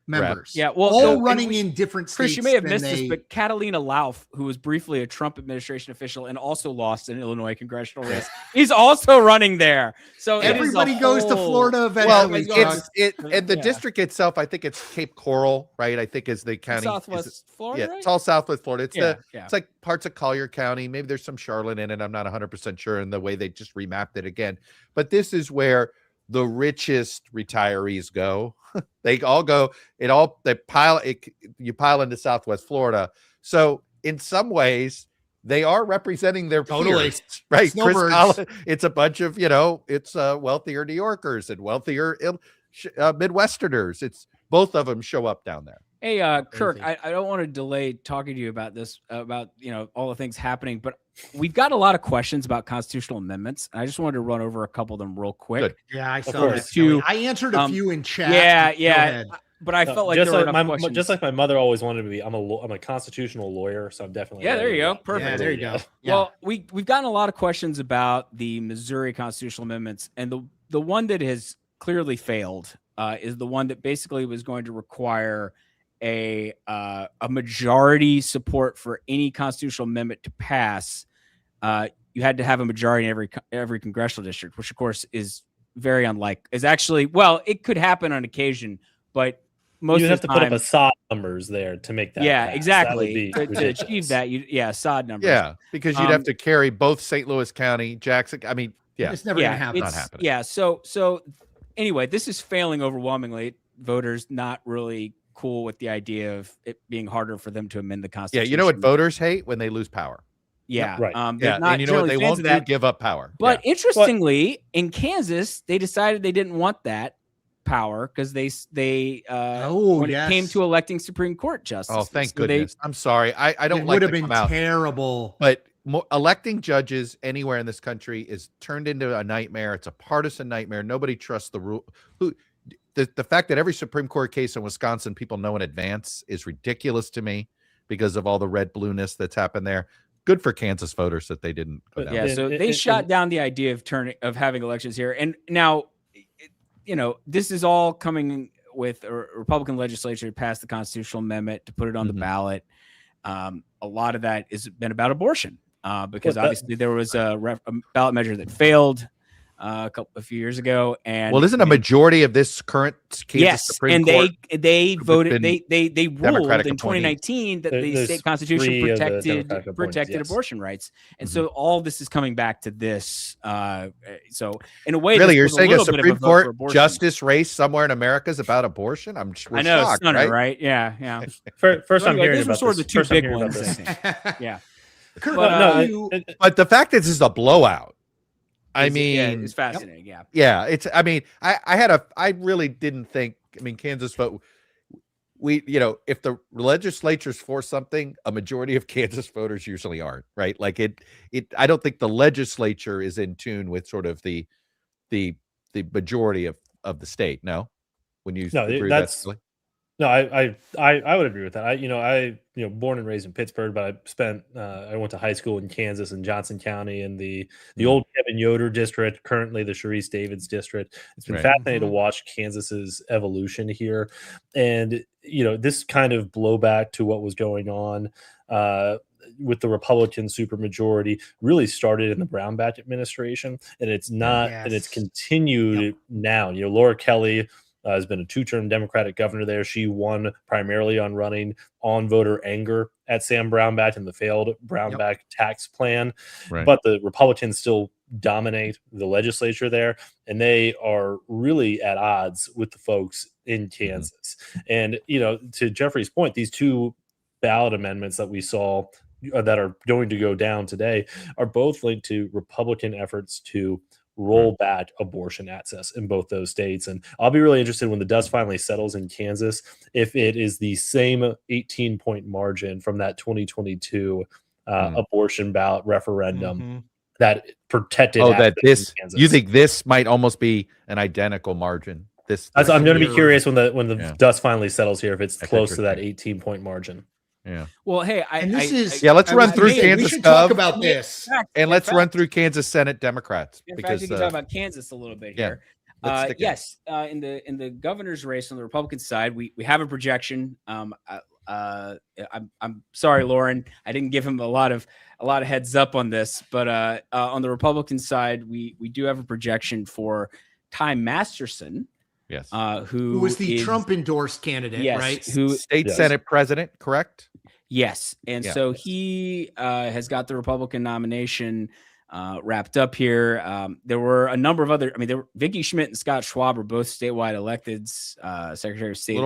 members. Yeah, well, all running in different states. Chris, you may have than missed they- this, but Catalina Lauf, who was briefly a Trump administration official and also lost an Illinois congressional race, he's also running there. So everybody goes to Florida Well, eventually. and the district itself, I think it's Cape Coral, right? I think is the county. Southwest Florida. Yeah, right? it's all Southwest Florida. It's Yeah, it's like parts of Collier County. Maybe there's some Charlotte in it. I'm not 100% sure in the way they just remapped it again. But this is where the richest retirees go. They all go. You pile into Southwest Florida. So in some ways, they are representing their peers, right? Snowbirds. It's a bunch of it's wealthier New Yorkers and wealthier Midwesterners. It's both of them show up down there. Hey, Kirk, I don't want to delay talking to you about this, about all the things happening, but we've got a lot of questions about constitutional amendments. And I just wanted to run over a couple of them real quick. Good. Yeah, I saw course. that. I answered a few in chat. Yeah. But I felt like just there were like enough questions. just like my mother always wanted to be. I'm a constitutional lawyer, so I'm definitely there you go. Perfect. Yeah, there you go. Yeah. Well, we've gotten a lot of questions about the Missouri constitutional amendments, and the one that has clearly failed is the one that basically was going to require a majority support for any constitutional amendment to pass. You had to have a majority in every congressional district, which of course is very unlikely. Is actually, well, it could happen on occasion, but most you of have the to time, put up a SOD numbers there to make that. yeah, pass. exactly. That would be To achieve that, SOD numbers. Yeah, because you'd have to carry both St. Louis County, Jackson. I mean, yeah, It's never going to happen. Not happening. Yeah. So anyway, this is failing overwhelmingly. Voters not really cool with the idea of it being harder for them to amend the Yeah, Constitution. you know what voters hate? When they lose power. Yeah. Right. They're Yeah, not and you know what generally they fans won't of do? that. Give up power. But Yeah. interestingly, in Kansas, they decided they didn't want that power because when it came to electing Supreme Court justices. Oh, thank goodness. I'm sorry. I don't It like would to have been come out, terrible. but electing judges anywhere in this country is turned into a nightmare. It's a partisan nightmare. Nobody trusts the rule. The fact that every Supreme Court case in Wisconsin people know in advance is ridiculous to me because of all the red blueness that's happened there. Good for Kansas voters that they didn't go down. Yeah, so they shot down the idea of having elections here. And now, this is all coming with a Republican legislature to pass the constitutional amendment to put it on the ballot. A lot of that has been about abortion because obviously there was a ballot measure that failed a few years ago. And isn't a majority of this current Kansas Supreme Court they voted they ruled Democratic in 2019 that the There's state constitution 3 of the Democratic protected appointees, yes. abortion rights, and so all this is coming back to this. So in a way, really, this you're was saying a little bit of Supreme vote for Court abortion. justice race somewhere in America is about abortion? I know, it's shocked, stunning, right? Yeah. First, So I'm anyway, hearing those were about sort of this. the two First I'm big hearing about ones. I this. think. Yeah. Kurt, But, But the fact that this is a blowout, it's fascinating. Yeah. yeah, it's. I mean, I really didn't think. I mean, Kansas vote. If the legislature's for something, a majority of Kansas voters usually aren't, right? Like it. I don't think the legislature is in tune with sort of the majority of the state. No, when you agree with that, Silly? No, I would agree with that. I born and raised in Pittsburgh, but I went to high school in Kansas in Johnson County in the old Kevin Yoder district, currently the Sharice Davids district. It's been fascinating to watch Kansas's evolution here. And, this kind of blowback to what was going on with the Republican supermajority really started in the Brownback administration, and it's not, and it's continued now. Laura Kelly has been a 2-term Democratic governor there. She won primarily on running on voter anger at Sam Brownback and the failed Brownback tax plan. Right. But the Republicans still dominate the legislature there, and they are really at odds with the folks in Kansas. And, to Jeffrey's point, these 2 ballot amendments that we saw that are going to go down today are both linked to Republican efforts to roll back abortion access in both those states. And I'll be really interested when the dust finally settles in Kansas, if it is the same 18-point margin from that 2022 abortion ballot referendum that protected. You think this might almost be an identical margin I'm going to be curious when the Yeah. dust finally settles here if it's That's close to that interesting. 18-point margin. Yeah. Well, hey, let's run through we Kansas should talk Gov, about this. and let's run through Kansas Senate Democrats In fact, because we can talk about Kansas a little bit yeah, here. let's stick it. In the governor's race on the Republican side, we have a projection. I'm sorry, Lauren, I didn't give him a lot of heads up on this, but on the Republican side, we do have a projection for Ty Masterson. Yes. Who was the Trump endorsed candidate, yes, right? who State Senate president, correct? Yes. And so he has got the Republican nomination wrapped up here. There were a number of other, Vicky Schmidt and Scott Schwab are both statewide electeds, Secretary of State. A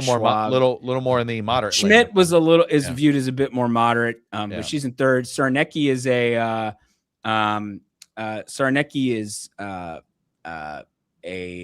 little more in the moderate. Schmidt was viewed as a bit more moderate, but she's in third. Sarnecki is a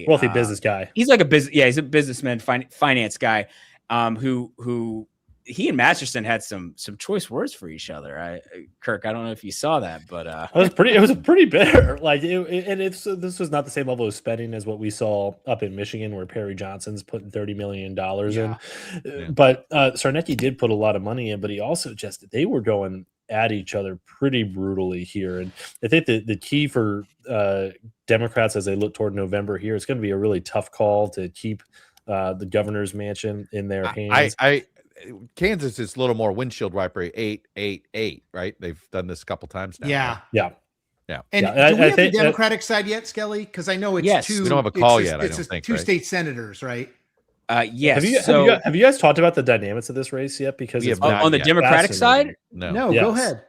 wealthy business guy. He's like he's a businessman, finance guy, who he and Masterson had some choice words for each other. Kirk, I don't know if you saw that, but it was pretty bitter. Like this was not the same level of spending as what we saw up in Michigan, where Perry Johnson's putting $30 million in. But Sarnecki did put a lot of money in, but he also they were going at each other pretty brutally here. And I think the key for Democrats as they look toward November here, it's going to be a really tough call to keep the governor's mansion in their hands. Kansas is a little more windshield wiper, 8-8-8, right? They've done this a couple times now. Yeah. And do we have the Democratic side yet, Skelly? Because I know it's two. We don't have a call yet. I don't think two state senators, right? Yes. Have you guys talked about the dynamics of this race yet? Because it's on the Democratic side, no. Go ahead.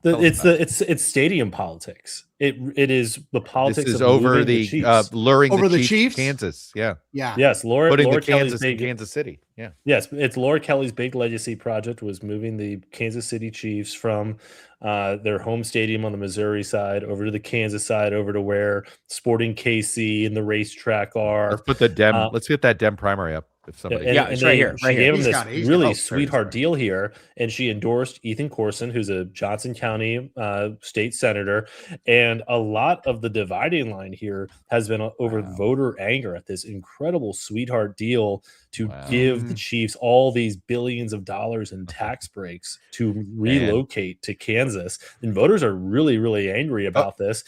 It's stadium politics. It is the politics. This is of over the luring over the Chiefs. Kansas. Yeah. Yes, Laura the Kelly's Kansas in Kansas City. Yeah. Yes, it's Laura Kelly's big legacy project was moving the Kansas City Chiefs from their home stadium on the Missouri side over to the Kansas side, over to where Sporting KC and the racetrack are. Let's put the Dem. Let's get that Dem primary up. If somebody, it's right here. She gave him this really sweetheart deal here, and she endorsed Ethan Corson, who's a Johnson County state senator. And a lot of the dividing line here has been over voter anger at this incredible sweetheart deal to give the Chiefs all these billions of dollars in tax breaks to relocate to Kansas. And voters are really, really angry about this.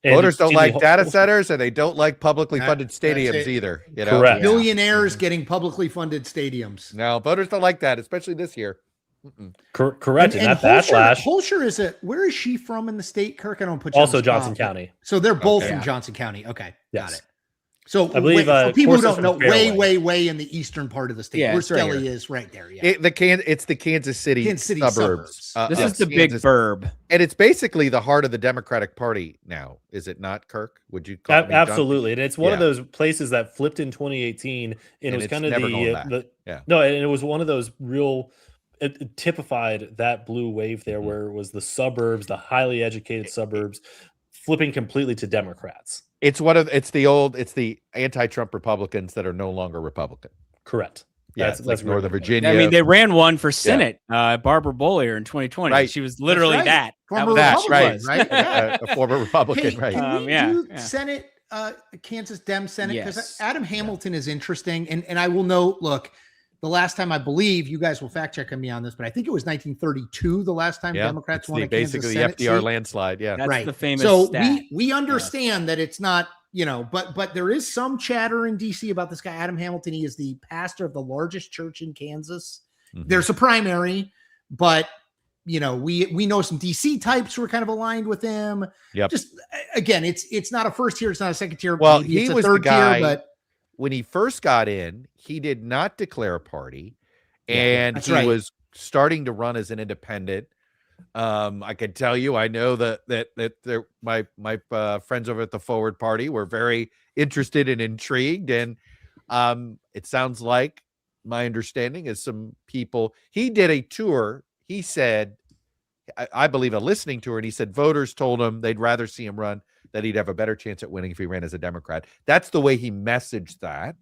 And voters don't like data centers, and they don't like publicly funded stadiums either. You know, correct. Billionaires getting publicly funded stadiums. No, voters don't like that, especially this year. Correct. And that backlash. Holscher where is she from in the state, Kirk? I don't put you also Johnson County. So they're both from Johnson County. Okay, got it. So I believe for people who don't know, way in the eastern part of the state, where Skelly is, right there. Yeah, it's the Kansas City suburbs. This is the big burb, and it's basically the heart of the Democratic Party now. Is it not, Kirk? Would you call absolutely? And it's one of those places that flipped in 2018, and it was kind of and it was one of those real. It typified that blue wave there, where it was the suburbs, the highly educated suburbs, flipping completely to Democrats. It's the anti-Trump Republicans that are no longer Republican. Correct. Yeah, that's like Northern Virginia. I mean, they ran one for Senate, Barbara Bollier in 2020. Right. She was literally that. Former Republican, right? A former Republican, right? Can we do Senate, Kansas Dem Senate? Because Adam Hamilton is interesting. And I will note, look, the last time, I believe, you guys will fact check me on this, but I think it was 1932, the last time Democrats won a Kansas basically Senate the FDR seat. landslide. Yeah. That's the famous So stat. we understand that it's not, but there is some chatter in DC about this guy, Adam Hamilton. He is the pastor of the largest church in Kansas. Mm-hmm. There's a primary, but we know some DC types who are kind of aligned with him. Yep. Just again, it's not a first tier, it's not a second tier. Well, maybe he it's was a third the guy tier, but when he first got in, he did not declare a party, and he was starting to run as an independent. I can tell you, I know that my friends over at the Forward Party were very interested and intrigued, and it sounds like my understanding is some people. He did a tour. He said, I believe a listening tour, and he said voters told him they'd rather see him run, that he'd have a better chance at winning if he ran as a Democrat. That's the way he messaged that.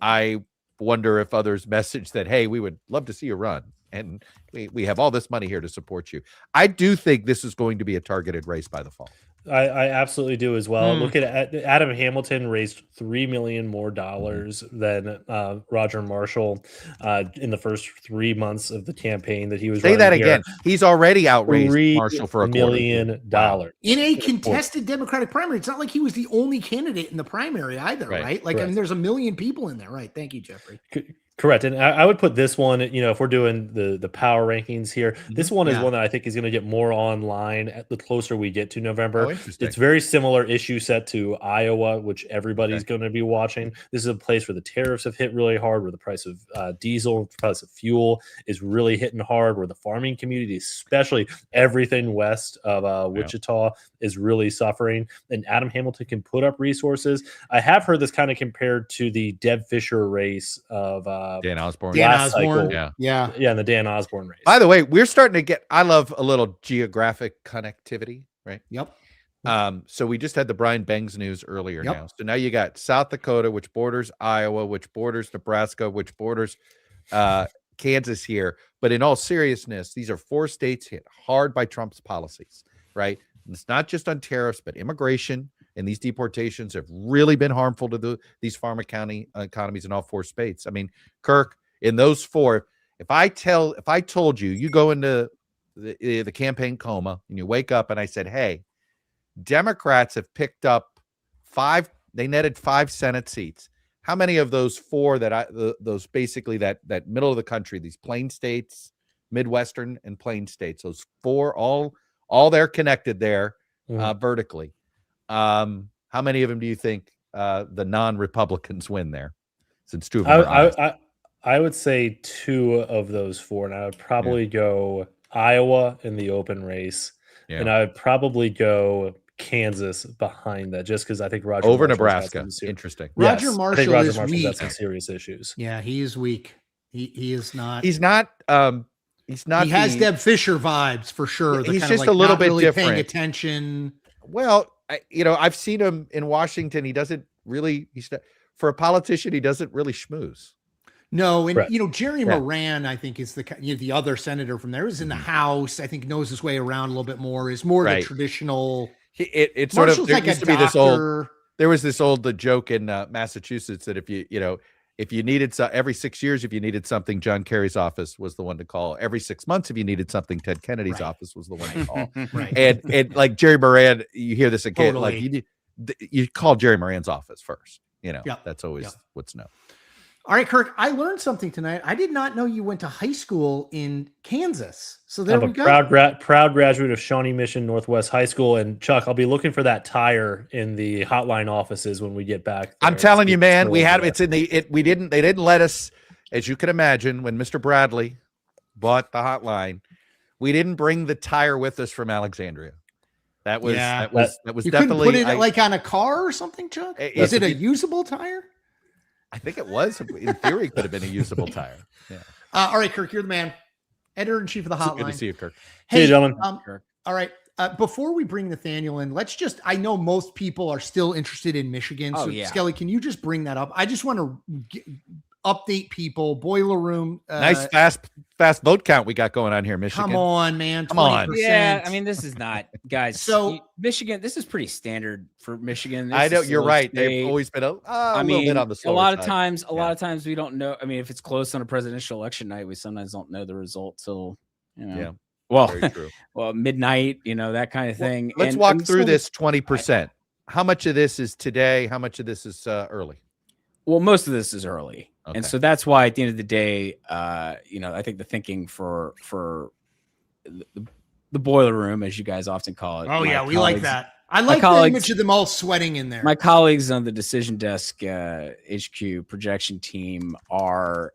I wonder if others messaged that, hey, we would love to see you run, and we have all this money here to support you. I do think this is going to be a targeted race by the fall. I absolutely do as well. Look at Adam Hamilton raised $3 million more than Roger Marshall in the first 3 months of the campaign that he was Say running that here. again. He's already outraised $3 Marshall for a million. Wow. In a contested Democratic primary. It's not like he was the only candidate in the primary either, right? Like, I mean, there's a million people in there, right? Thank you, Jeffrey. Correct. And I would put this one, if we're doing the power rankings here, this one is one that I think is going to get more online the closer we get to November. Oh, interesting. It's very similar issue set to Iowa, which everybody's going to be watching. This is a place where the tariffs have hit really hard, where the price of diesel, the price of fuel is really hitting hard, where the farming community, especially everything west of Wichita, is really suffering. And Adam Hamilton can put up resources. I have heard this kind of compared to the Deb Fisher race of Dan Osborne. Yeah, and the Dan Osborne race. By the way, we're starting to get, I love a little geographic connectivity, right? Yep. So we just had the Brian Bangs news earlier now. So now you got South Dakota, which borders Iowa, which borders Nebraska, which borders Kansas here. But in all seriousness, these are 4 states hit hard by Trump's policies, right? And it's not just on tariffs, but immigration and these deportations have really been harmful to these farm county economies in all 4 states. I mean, Kirk, in those 4, if I told you, you go into the campaign coma and you wake up and I said, hey, Democrats have picked up 5, they netted 5 Senate seats. How many of those 4 those basically that middle of the country, these plain states, Midwestern and plain states, those 4, all they're connected there vertically. How many of them do you think the non-Republicans win there? Since 2 of them I would say 2 of those 4, and I would probably go Iowa in the open race, and I would probably go Kansas behind that, just because I think Roger over Marshall's Nebraska. Interesting. Roger Marshall is weak. Got some serious issues. Yeah, he is weak. He is not. He's not. He's not. He has Deb Fisher vibes for sure. He's just a little bit really different. paying attention. Well, I've seen him in Washington. He doesn't really. For a politician, he doesn't really schmooze. No, and Jerry Moran, I think, is the other senator from there, is in the House. I think knows his way around a little bit more. Is more of a traditional. It's sort of, there like used to be this old. There was this old joke in Massachusetts that if you needed every 6 years, if you needed something, John Kerry's office was the one to call. Every 6 months, if you needed something, Ted Kennedy's office was the one to call. And like Jerry Moran, you hear this again, like you call Jerry Moran's office first. That's always what's known. All right, Kirk, I learned something tonight. I did not know you went to high school in Kansas. So there we go. Proud graduate of Shawnee Mission Northwest High School. And Chuck, I'll be looking for that tire in the hotline offices when we get back there. I'm telling you, man, we had it's in they didn't let us, as you can imagine, when Mr. Bradley bought the hotline, we didn't bring the tire with us from Alexandria. That was you definitely couldn't put it like on a car or something, Chuck? Is it a usable tire? I think it was. In theory, it could have been a usable tire. Yeah. All right, Kirk, you're the man. Editor-in-chief of the hotline. Good to see you, Kirk. Hey, see you, gentlemen. All right. Before we bring Nathaniel in, I know most people are still interested in Michigan. So, Skelly, can you just bring that up? I just want to update people. Boiler room. Nice fast vote count we got going on here, Michigan. Come on, man. 20%. Come on. Yeah, I mean, this is not, guys. So Michigan, this is pretty standard for Michigan. I know you're right. They've always been a little bit on the slower side. A lot of times we don't know. I mean, if it's close on a presidential election night, we sometimes don't know the result till very true. Well, midnight, that kind of thing. Let's walk through this 20%. How much of this is today? How much of this is early? Well, most of this is early. Okay. And so that's why at the end of the day, I think the thinking for the boiler room, as you guys often call it. Oh, yeah, we like that. I like the image of them all sweating in there. My colleagues on the decision desk HQ projection team are,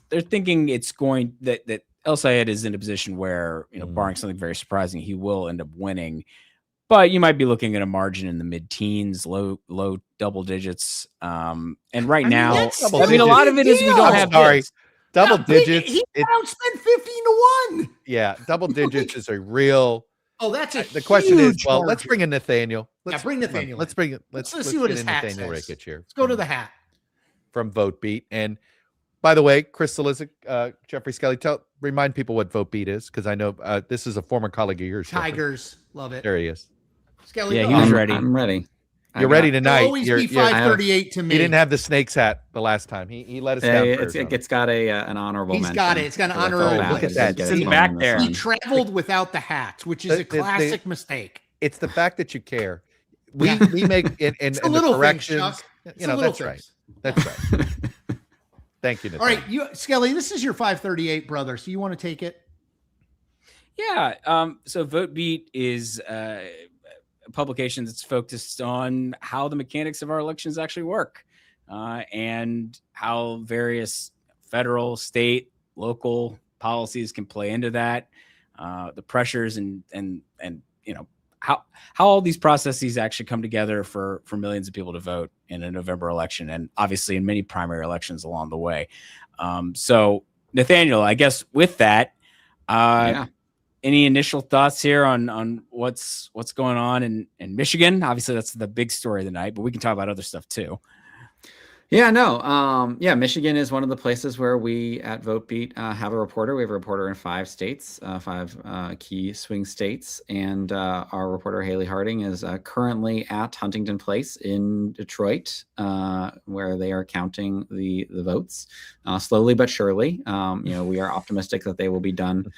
they're thinking it's going that El Sayed is in a position where, barring something very surprising, he will end up winning. But you might be looking at a margin in the mid-teens, low double digits. And right now, a lot of it is we don't have. Double digits. He outspent 15-1. Yeah, double digits is a real. Oh, that's the question is. Well, let's bring in Nathaniel. Bring Nathaniel. Let's bring it. Let's see what his hat Nathaniel says. Here. Let's go to the hat from VoteBeat. And by the way, Chris Cillizza, Jeffrey Skelly, remind people what VoteBeat is, because I know this is a former colleague of yours. Tigers, love it. There he is. Skelly, Yeah, go he was ahead. ready. I'm ready. You're ready It'll tonight. always be 538 to me. He didn't have the snake's hat the last time. He let us down. It's got an honorable He's mention. got it. It's got an because I felt honorary bad Look at I that. didn't get It's his in the moment back in there. sun. He traveled without the hats, which is a classic mistake. It's the fact that you care. We make and It's and the little the things, corrections. Chuck. It's You the know, little that's right. things. That's right. Thank you, All Nathaniel. right, Skelly, this is your 538, brother. So you want to take it? Yeah. So VoteBeat is a publication that's focused on how the mechanics of our elections actually work, and how various federal, state, local policies can play into that, the pressures and how all these processes actually come together for millions of people to vote in a November election, and obviously in many primary elections along the way. So Nathaniel, I guess with that, any initial thoughts here on what's going on in Michigan? Obviously, that's the big story of the night, but we can talk about other stuff too. Michigan is one of the places where we at VoteBeat have a reporter. We have a reporter in 5 states, 5 key swing states, and our reporter Haley Harding is currently at Huntington Place in Detroit, where they are counting the votes slowly but surely. We are optimistic that they will be done,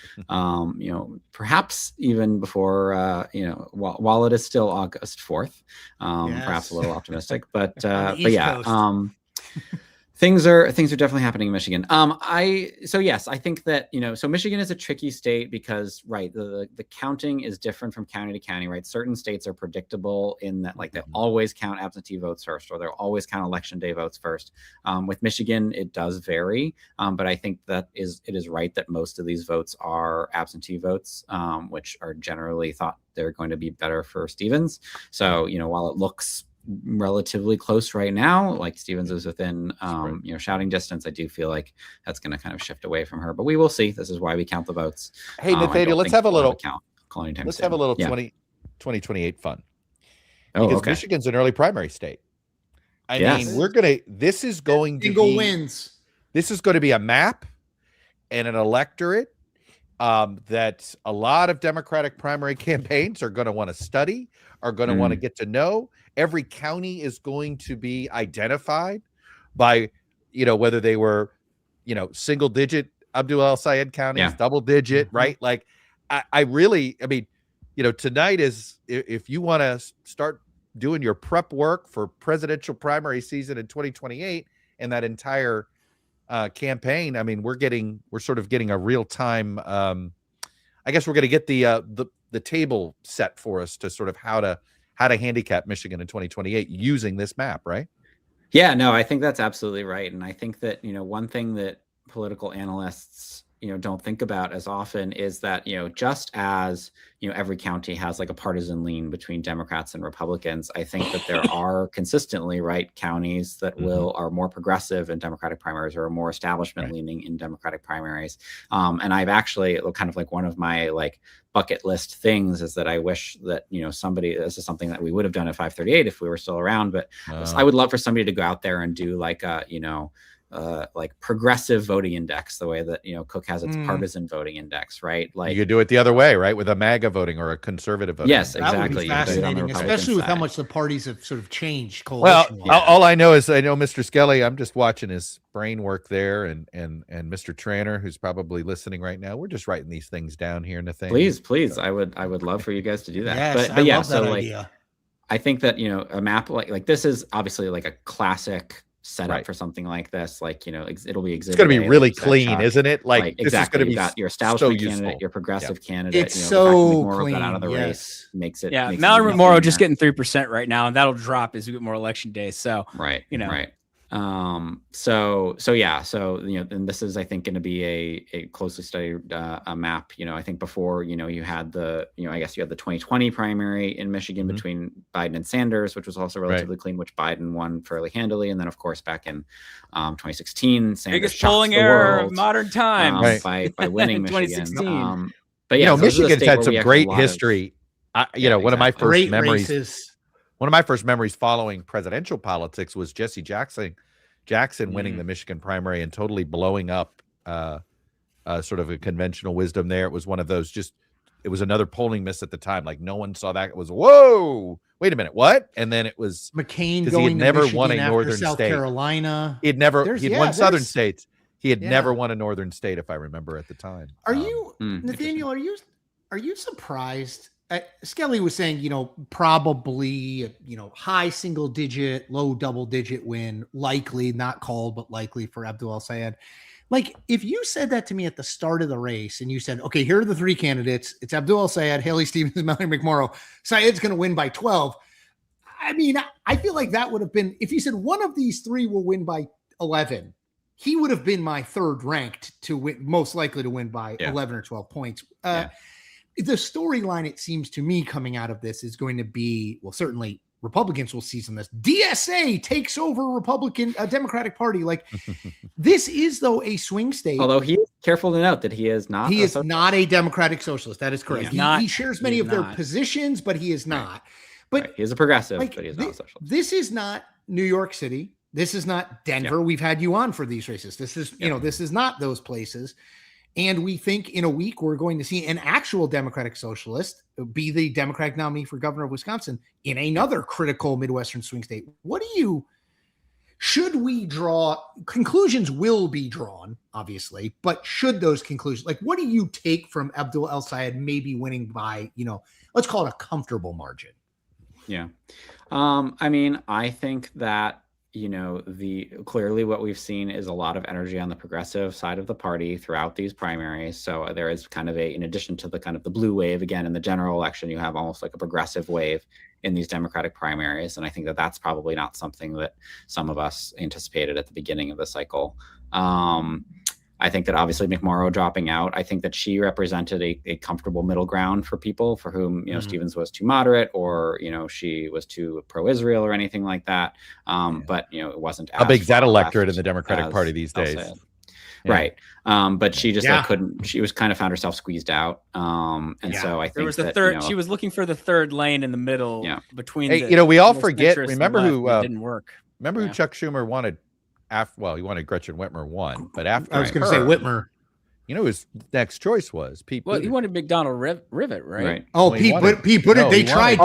perhaps even before, while it is still August 4th, perhaps a little optimistic, but yeah. Things are definitely happening in Michigan. I think that, so Michigan is a tricky state because, right, the counting is different from county to county, right? Certain states are predictable in that, like, they always count absentee votes first, or they'll always count election day votes first. With Michigan, it does vary, but I think that it is right that most of these votes are absentee votes, which are generally thought they're going to be better for Stevens. So, while it looks relatively close right now, like Stevens is within shouting distance, I do feel like that's going to kind of shift away from her, but we will see. This is why we count the votes. Hey, Nathaniel, let's have a little 2028 fun. Oh, because okay. Michigan's an early primary state. I mean, this is going to single be wins. This is going to be a map and an electorate that a lot of Democratic primary campaigns are going to want to study, are going to want to get to know. Every county is going to be identified by, whether they were, single digit Abdul El Sayed counties, double digit, right? Like, I mean, tonight is, if you want to start doing your prep work for presidential primary season in 2028 and that entire campaign, I mean, we're sort of getting a real time. I guess we're going to get the table set for us to sort of how to handicap Michigan in 2028 using this map, right? Yeah, no, I think that's absolutely right. And I think that, one thing that political analysts, don't think about as often is that, just as, every county has like a partisan lean between Democrats and Republicans, I think that there are consistently, right, counties that are more progressive in Democratic primaries or more establishment leaning in Democratic primaries. And I've actually kind of like one of my like bucket list things is that I wish that, this is something that we would have done at 538 if we were still around, but I would love for somebody to go out there and do like a, like progressive voting index, the way that Cook has its partisan voting index, right? Like you could do it the other way, right, with a MAGA voting or a conservative voting. Yes, index. exactly. That would be fascinating, especially with how much the parties have sort of changed. Well, all I know is Mr. Skelly. I'm just watching his brain work there, and Mr. Tranter, who's probably listening right now. We're just writing these things down here, Nathaniel. Please, I would love for you guys to do that. Yes, but yeah, love so that like idea. I think that a map like this is obviously like a classic setup for something like this. Like it'll be it's going to be really clean, isn't it? Like exactly. This is going to be you got your establishment so candidate, your progressive candidate. It's so the fact that McMorrow clean. got out of the race makes it. Yeah, makes Mallory it McMorrow just getting 3% right now, and that'll drop as we get more election days. So right. So and this is, I think, going to be a closely studied a map. I think before, you had the, I guess you had the 2020 primary in Michigan between Biden and Sanders, which was also relatively clean, which Biden won fairly handily. And then, of course, back in 2016, Sanders biggest polling error of modern times by winning Michigan. 2016. But yeah, Michigan's had some great history. One of my first memories. Races. One of my first memories following presidential politics was Jesse Jackson winning the Michigan primary and totally blowing up sort of a conventional wisdom there. It was one of those just it was another polling miss at the time. Like no one saw that. It was, whoa, wait a minute, what? And then it was McCain 'cause going he had to never Michigan won a after northern South state. Carolina. He'd won southern there's- states. He had Yeah. never won a northern state, if I remember at the time. Are you, Nathaniel, are you surprised? Skelly was saying, probably, high single digit, low double digit win, likely, not called, but likely for Abdul El-Sayed. Like, if you said that to me at the start of the race and you said, okay, here are the three candidates. It's Abdul El-Sayed, Haley Stevens, Mallory McMorrow. Sayed's going to win by 12. I mean, I feel like that would have been, if you said one of these three will win by 11, he would have been my third ranked to win, most likely to win by 11 or 12 points. The storyline, it seems to me, coming out of this is going to be, well, certainly Republicans will see some of this. DSA takes over Democratic Party. Like, this is, though, a swing state. Although he is careful to note that he is not. He is not a Democratic socialist. That is correct. He shares many of their not. positions, but he is not. But he is a progressive, like, but he's not a socialist. This is not New York City. This is not Denver. We've had you on for these races. This is, this is not those places. And we think in a week we're going to see an actual Democratic socialist be the Democratic nominee for governor of Wisconsin in another critical Midwestern swing state. Should we draw conclusions? Will be drawn, obviously, but should those conclusions, like, what do you take from Abdul El-Sayed maybe winning by, let's call it a comfortable margin? Yeah. I mean, I think that, clearly what we've seen is a lot of energy on the progressive side of the party throughout these primaries. So there is kind of in addition to the kind of the blue wave, again, in the general election, you have almost like a progressive wave in these Democratic primaries. And I think that that's probably not something that some of us anticipated at the beginning of the cycle. I think that obviously McMorrow dropping out, I think that she represented a comfortable middle ground for people for whom, Stevens was too moderate or, she was too pro-Israel or anything like that. But, it wasn't. How big's that electorate in the Democratic Party these days? Right. But she just she was kind of found herself squeezed out. So I think there was the third, she was looking for the third lane in the middle between. We all forget, remember who didn't work. Remember who Chuck Schumer wanted? He wanted Gretchen Whitmer won, but after I was going to say Whitmer, his next choice was Pete. Well, he wanted McDonald Rivet, right? Oh, Pete Buttigieg. They tried.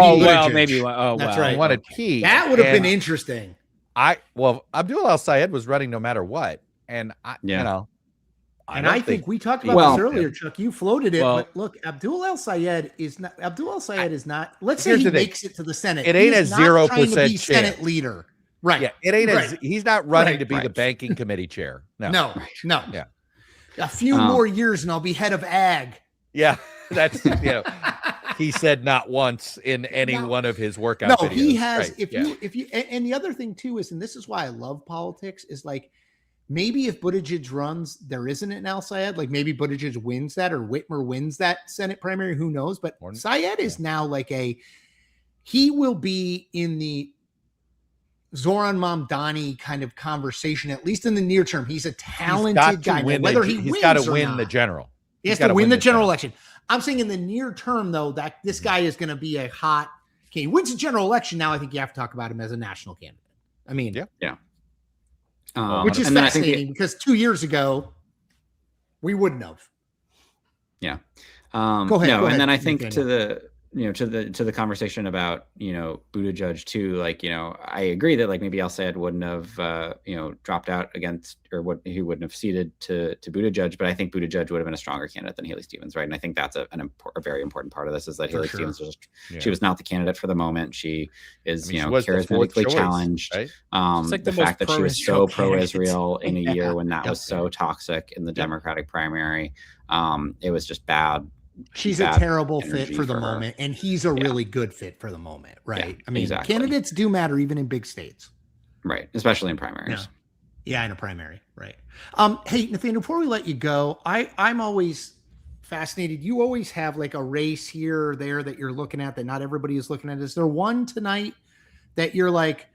Maybe. That's right. He wanted Pete. That would have been interesting. Abdul El-Sayed was running no matter what, and I think we talked about this earlier, Chuck. You floated it, but look, Abdul El-Sayed is not. Let's say he makes it to the Senate. It ain't a 0% Senate leader. Right. Yeah. It ain't he's not running to be the banking committee chair. No. Yeah. A few more years and I'll be head of ag. Yeah. That's, he said not once in any one of his workout videos. He has, if you, and the other thing too is, and this is why I love politics, is like, maybe if Buttigieg runs, there isn't an El-Sayed, like maybe Buttigieg wins that or Whitmer wins that Senate primary, who knows? But Sayed is now like he will be in the Zoran Mamdani kind of conversation, at least in the near term. He's a talented guy. Whether he's got to win the general. He has to win the general election. I'm saying in the near term, though, that this guy is going to be a hot. Okay, he wins the general election. Now I think you have to talk about him as a national candidate. I mean, which is fascinating because 2 years ago we wouldn't have. Yeah. Go ahead. And then I think to the conversation about, Buttigieg too, like, I agree that like maybe El-Sayed wouldn't have, dropped out against, or he wouldn't have ceded to Buttigieg, but I think Buttigieg would have been a stronger candidate than Haley Stevens. Right. And I think that's a very important part of this is that Haley Stevens she was not the candidate for the moment. She is, charismatically challenged. Right? Like the fact that she was so pro-Israel in a year when that was so toxic in the Democratic primary. It was just bad. She's a terrible fit for the moment, and he's a really good fit for the moment, right? Yeah, I mean, candidates do matter even in big states, right? Especially in primaries. Yeah, in a primary, right? Hey, Nathaniel, before we let you go, I'm always fascinated. You always have like a race here or there that you're looking at that not everybody is looking at. Is there one tonight that you're like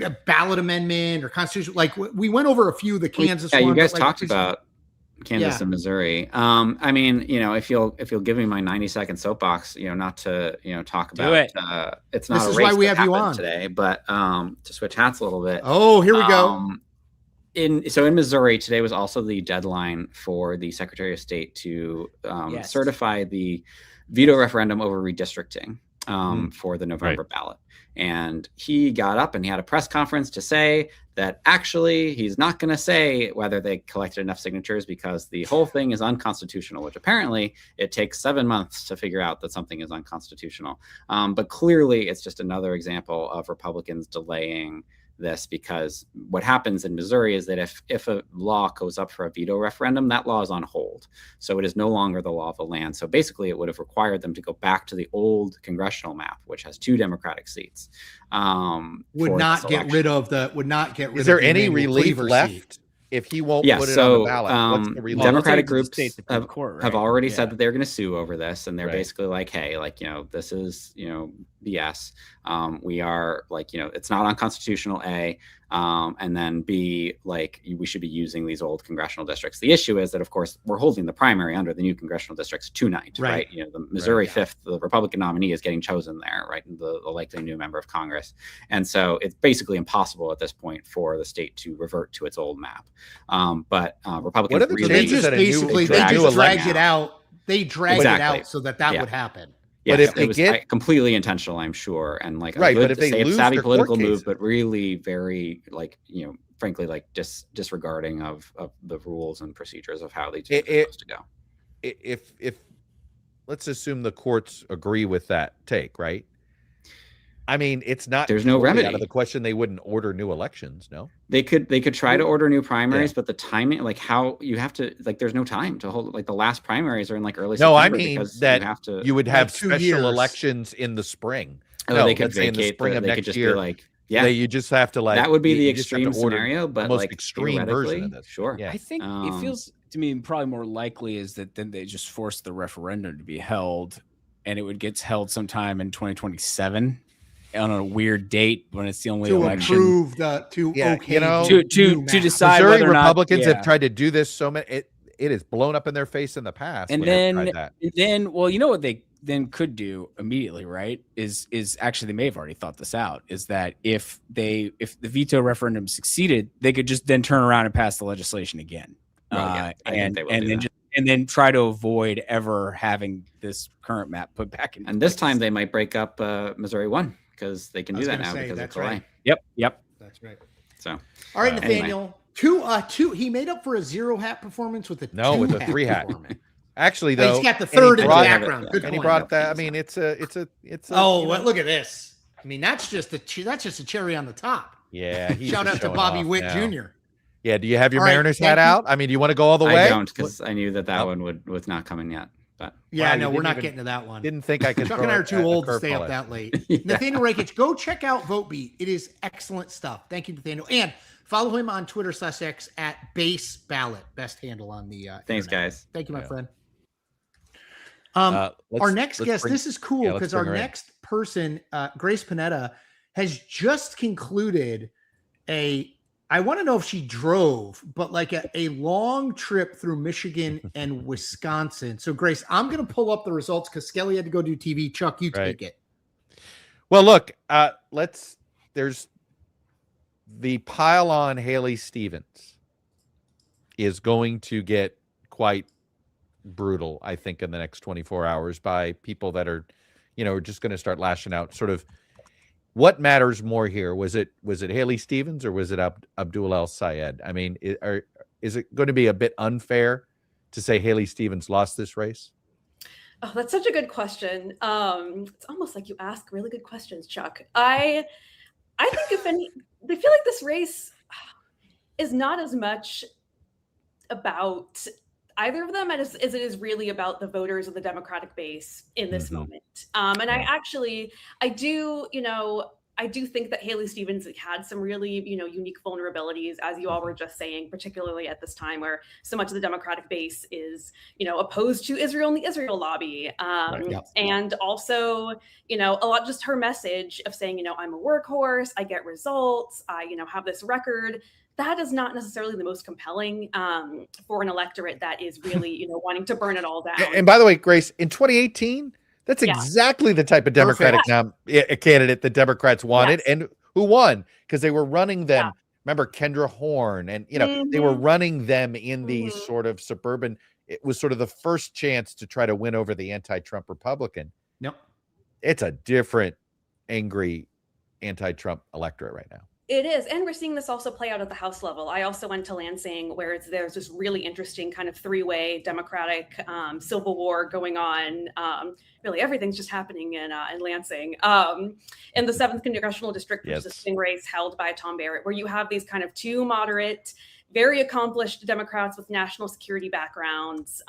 a ballot amendment or constitution? Like we went over a few of the Kansas. Yeah, you guys talked about Kansas and Missouri. I mean, if you'll give me my 90-second soapbox, not to, talk about it. It's not this a is race why we have you on today, but to switch hats a little bit. Oh, here we go. in Missouri, today was also the deadline for the Secretary of State to certify the veto referendum over redistricting for the November ballot. And he got up and he had a press conference to say that actually he's not going to say whether they collected enough signatures because the whole thing is unconstitutional, which apparently it takes 7 months to figure out that something is unconstitutional. But clearly it's just another example of Republicans delaying this, because what happens in Missouri is that if a law goes up for a veto referendum, that law is on hold. So it is no longer the law of the land. So basically it would have required them to go back to the old congressional map, which has 2 Democratic seats. Would not get rid of the Is there any relief left if he won't put it on the ballot? What's the relief? Democratic groups have already said that they're going to sue over this, and they're basically like, hey, like, this is, BS. We are like, it's not unconstitutional, A, and then B, like, we should be using these old congressional districts. The issue is that, of course, we're holding the primary under the new congressional districts tonight, right? The Missouri 5th, the Republican nominee is getting chosen there, right? The likely new member of Congress. And so it's basically impossible at this point for the state to revert to its old map. But Republicans they just dragged it out. They dragged it out so that would happen. Yeah, but if it was completely intentional, I'm sure, and like but if they lose savvy their political court move, cases, but really very like frankly like disregarding of the rules and procedures of how these things are supposed to go. If let's assume the courts agree with that take, right? I mean, it's not. There's no remedy out of the question. They wouldn't order new elections. No, they could try to order new primaries, but the timing, like how you have to, like, there's no time to hold. Like the last primaries are in like early. No, September I mean that you would have special elections in the spring. No, they could vacate in the spring of next year. Like, you just have to that would be the extreme scenario, but the most like extreme version of this. Sure. I think it feels to me probably more likely is that then they just force the referendum to be held, and it would get held sometime in 2027. On a weird date when it's the only election to decide Missouri whether or not Republicans have tried to do this so many it has blown up in their face in the past. And then well, you know what they then could do immediately, right? Is actually they may have already thought this out, is that if the veto referendum succeeded, they could just then turn around and pass the legislation again. And then try to avoid ever having this current map put back in. And this time they might break up Missouri 1. Because they can do that now because it's right. Yep. That's right. So, all right, Nathaniel. Anyway. Two. He made up for a 0 hat performance with a 3 hat. Actually, though, he's got the third in the background. And he brought that. I mean, it's a. Oh, look at this. I mean, that's just a cherry on the top. Yeah. Shout out to Bobby Witt Jr. Yeah. Do you have your Mariners hat out? I mean, do you want to go all the way? I don't, because I knew that one was not coming yet. But we're not getting to that one. Didn't think I could. Chuck and I are too old to stay up that late. Nathaniel Rakich, go check out VoteBeat. It is excellent stuff. Thank you, Nathaniel, and follow him on Twitter/X at Base Ballot. Best handle on the. Thanks, internet. guys. Thank you, my friend. Our next guest. This is cool because our next person, Grace Panetta, has just concluded I want to know if she drove, but like a long trip through Michigan and Wisconsin. So, Grace, I'm going to pull up the results because Skelly had to go do TV. Chuck, you take it. Well, look, there's the pile on Haley Stevens is going to get quite brutal, I think, in the next 24 hours by people that are, just going to start lashing out. Sort of what matters more here? Was it Haley Stevens or was it Abdul El Sayed? I mean, is it going to be a bit unfair to say Haley Stevens lost this race? Oh, that's such a good question. It's almost like you ask really good questions, Chuck. I think I feel like this race is not as much about either of them as it is really about the voters of the Democratic base in this moment. And I do think that Haley Stevens had some really, unique vulnerabilities, as you all were just saying, particularly at this time where so much of the Democratic base is, opposed to Israel and the Israel lobby. And also, a lot just her message of saying, I'm a workhorse, I get results, I, have this record. That is not necessarily the most compelling for an electorate that is really, wanting to burn it all down. And by the way, Grace, in 2018, that's exactly the type of Democratic candidate the Democrats wanted and who won, because they were running them remember Kendra Horn, and they were running them in these sort of suburban. It was sort of the first chance to try to win over the anti-Trump Republican. Nope. It's a different, angry anti-Trump electorate right now. It is. And we're seeing this also play out at the House level. I also went to Lansing, where there's this really interesting kind of three-way Democratic civil war going on. Really, everything's just happening in Lansing. In the 7th Congressional District, which is a swing race held by Tom Barrett, where you have these kind of two moderate, very accomplished Democrats with national security backgrounds,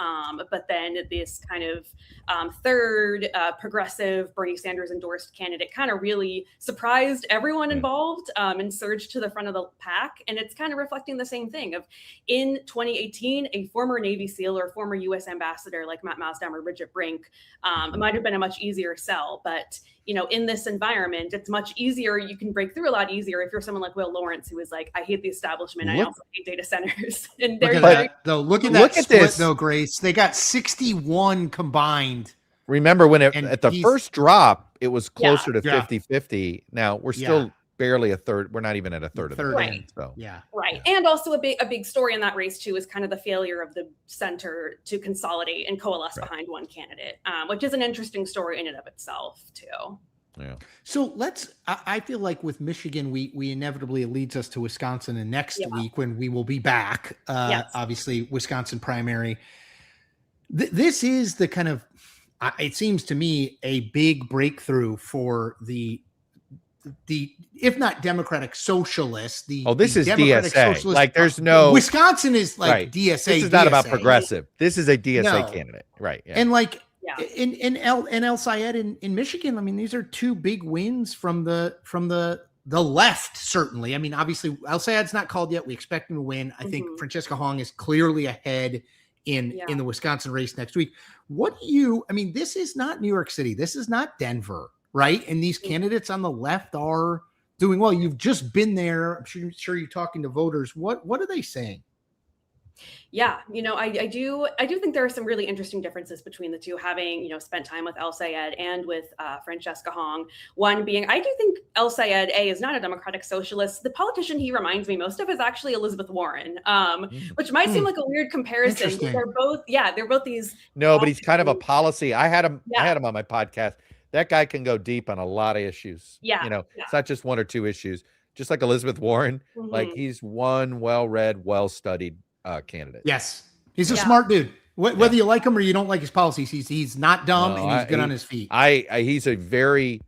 but then this kind of third progressive Bernie Sanders endorsed candidate kind of really surprised everyone involved and surged to the front of the pack. And it's kind of reflecting the same thing of in 2018, a former Navy SEAL or former U.S. ambassador like Matt Masdam or Bridget Brink might have been a much easier sell. But in this environment, it's much easier. You can break through a lot easier if you're someone like Will Lawrence, who is like, I hate the establishment. I also hate data centers. And look at that split, though, Grace. They got 61 combined. Remember when at the first drop, it was closer to 50-50. Now we're still barely a third. We're not even at a third of the right. So Right. And also a big story in that race too is kind of the failure of the center to consolidate and coalesce behind one candidate, which is an interesting story in and of itself too. Yeah. So I feel like with Michigan, we inevitably leads us to Wisconsin, and next week when we will be back, obviously Wisconsin primary. This is the kind of, it seems to me, a big breakthrough for the if not Democratic Socialists, this is Democratic DSA. Like there's no Wisconsin is like DSA. This is not about progressive. This is a DSA candidate, right? Yeah. And like in El Sayed in Michigan, I mean, these are two big wins from the left. Certainly, I mean, obviously El Sayed's not called yet. We expect him to win. I think Francesca Hong is clearly ahead in the Wisconsin race next week. I mean, this is not New York City. This is not Denver. Right. And these candidates on the left are doing well. You've just been there. I'm sure you're talking to voters. What are they saying? Yeah, I do think there are some really interesting differences between the two, having, spent time with El Sayed and with Francesca Hong. One being, I do think El Sayed, is not a Democratic Socialist. The politician he reminds me most of is actually Elizabeth Warren, which might seem like a weird comparison. They're both these. No, but he's kind of a policy. I had him on my podcast. That guy can go deep on a lot of issues. It's not just one or two issues. Just like Elizabeth Warren, like he's one well-read, well-studied candidate. Yes, he's a smart dude. Whether you like him or you don't like his policies, he's not dumb and he's good on his feet. He's a very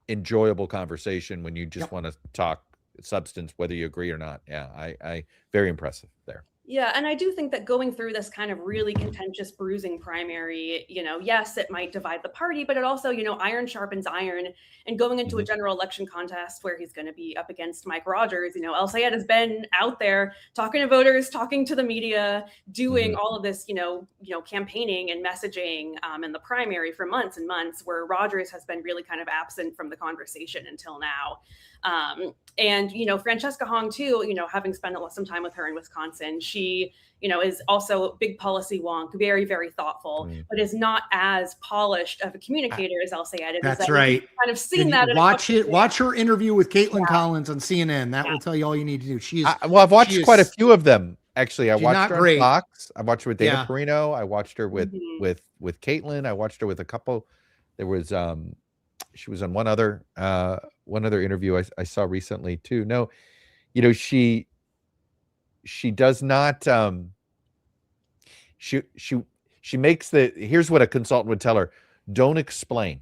enjoyable conversation when you just want to talk substance, whether you agree or not. Yeah, I very impressive there. Yeah, and I do think that going through this kind of really contentious, bruising primary, yes, it might divide the party, but it also, iron sharpens iron. And going into a general election contest where he's going to be up against Mike Rogers, El Sayed has been out there talking to voters, talking to the media, doing all of this, campaigning and messaging in the primary for months and months, where Rogers has been really kind of absent from the conversation until now. And Francesca Hong too, having spent some time with her in Wisconsin, she, is also a big policy wonk, very, very thoughtful, but is not as polished of a communicator as El Sayed. That's right. Kind of seen that. Watch her interview with Caitlin Collins on CNN. That will tell you all you need to do. I've watched quite a few of them. Actually, I watched her on Fox. I watched her with Dana Perino. I watched her with Caitlin. I watched her with a couple. There was she was on one other interview I saw recently too. No, she does not she makes here's what a consultant would tell her: don't explain.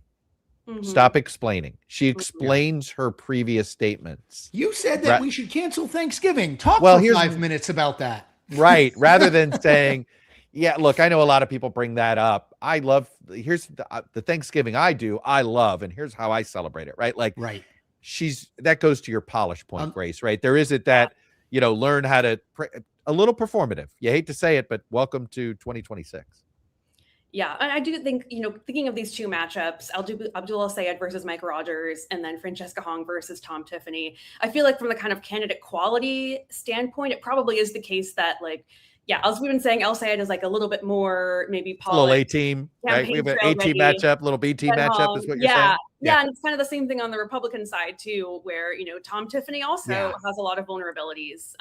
Stop explaining. She explains her previous statements. You said that we should cancel Thanksgiving. Talk for 5 minutes about that. Right. Rather than saying, yeah, look, I know a lot of people bring that up. Here's the Thanksgiving I love, and here's how I celebrate it. Right. Like, that goes to your polish point, Grace, right? There isn't that, learn how to, a little performative. You hate to say it, but welcome to 2026. Yeah, and I do think, thinking of these two matchups, Abdul El Sayed versus Mike Rogers, and then Francesca Hong versus Tom Tiffany, I feel like from the kind of candidate quality standpoint, it probably is the case that, like, yeah, as we've been saying, El Sayed is like a little bit more maybe A little A polished. team, right? We have an campaign A team trail ready. matchup, little B team matchup is what you're Yeah, saying. yeah, and it's kind of the same thing on the Republican side too, where Tom Tiffany also Yeah. has a lot of vulnerabilities.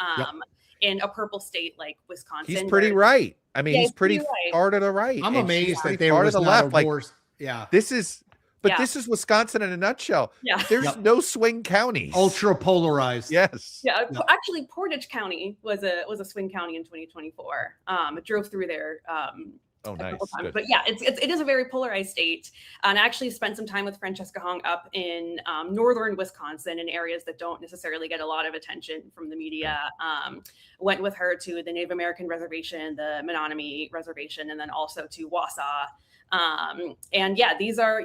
In a purple state like Wisconsin. He's pretty where- right. I mean, Yeah, he's pretty right. far to the right. I'm and she's amazed pretty that there far to was the not left. a Like worse. Yeah. this is, but Yeah. this is Wisconsin in a nutshell. Yeah. There's Yep. no swing counties. Ultra polarized. Yes. Yeah, Yep. actually, Portage County was a swing county in 2024. It drove through there Oh, a nice. couple times. Good. But yeah, it is a very polarized state. And I actually spent some time with Francesca Hong up in northern Wisconsin in areas that don't necessarily get a lot of attention from the media. Went with her to the Native American reservation, the Menominee reservation, and then also to Wausau. And yeah, these are,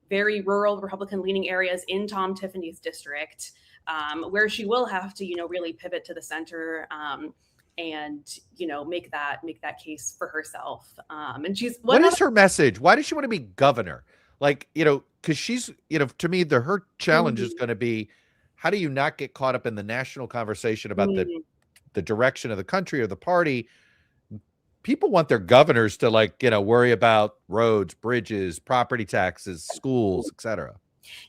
very rural Republican leaning areas in Tom Tiffany's district, where she will have to, really pivot to the center. And make that case for herself. And she's What is her message? Why does she want to be governor? Like, because she's, to me, her challenge is going to be, how do you not get caught up in the national conversation about the direction of the country or the party? People want their governors to worry about roads, bridges, property taxes, schools, etc.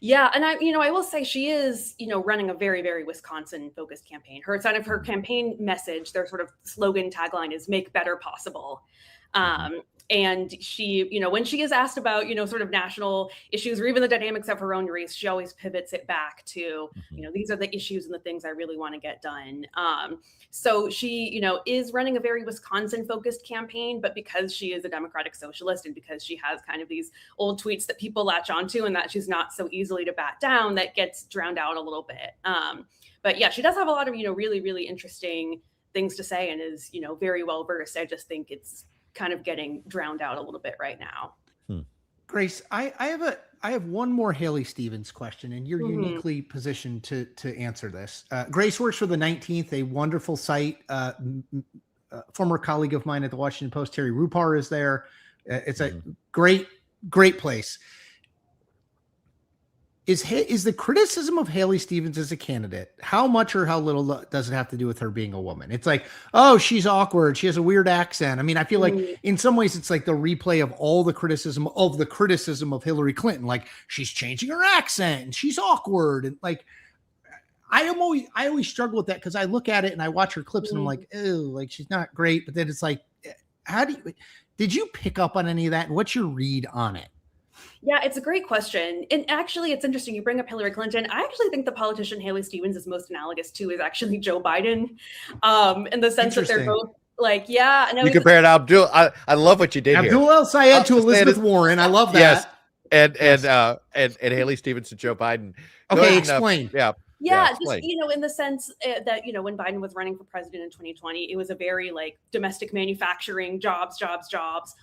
Yeah, and I will say she is, running a very, very Wisconsin-focused campaign. Her side of her campaign message, their sort of slogan tagline is "Make Better Possible." And she, when she is asked about, sort of national issues or even the dynamics of her own race, she always pivots it back to, these are the issues and the things I really want to get done. So she, is running a very Wisconsin-focused campaign, but because she is a Democratic socialist and because she has kind of these old tweets that people latch onto and that she's not so easily to bat down, that gets drowned out a little bit. But yeah, she does have a lot of, really, really interesting things to say and is, very well versed. I just think it's kind of getting drowned out a little bit right now. Grace, I have one more Haley Stevens question, and you're uniquely positioned to answer this. Grace works for the 19th, a wonderful site. Former colleague of mine at the Washington Post, Terry Rupar, is there. It's a great place. Is the criticism of Haley Stevens as a candidate, how much or how little does it have to do with her being a woman? It's like, oh, she's awkward. She has a weird accent. I mean, I feel like in some ways it's like the replay of all the criticism of Hillary Clinton. Like she's changing her accent and she's awkward. And like, I always struggle with that because I look at it and I watch her clips and I'm like, oh, like she's not great. But then it's like, did you pick up on any of that? And what's your read on it? Yeah, it's a great question. And actually, it's interesting. You bring up Hillary Clinton. I actually think the politician Haley Stevens is most analogous to is actually Joe Biden, in the sense that they're both like, yeah. And you compare it to Abdul. I love what you did here. Abdul El Sayed to Elizabeth Warren. I love that. Yes. And Haley Stevens to Joe Biden. Okay, explain. Yeah, just, in the sense that, when Biden was running for president in 2020, it was a very domestic manufacturing, jobs.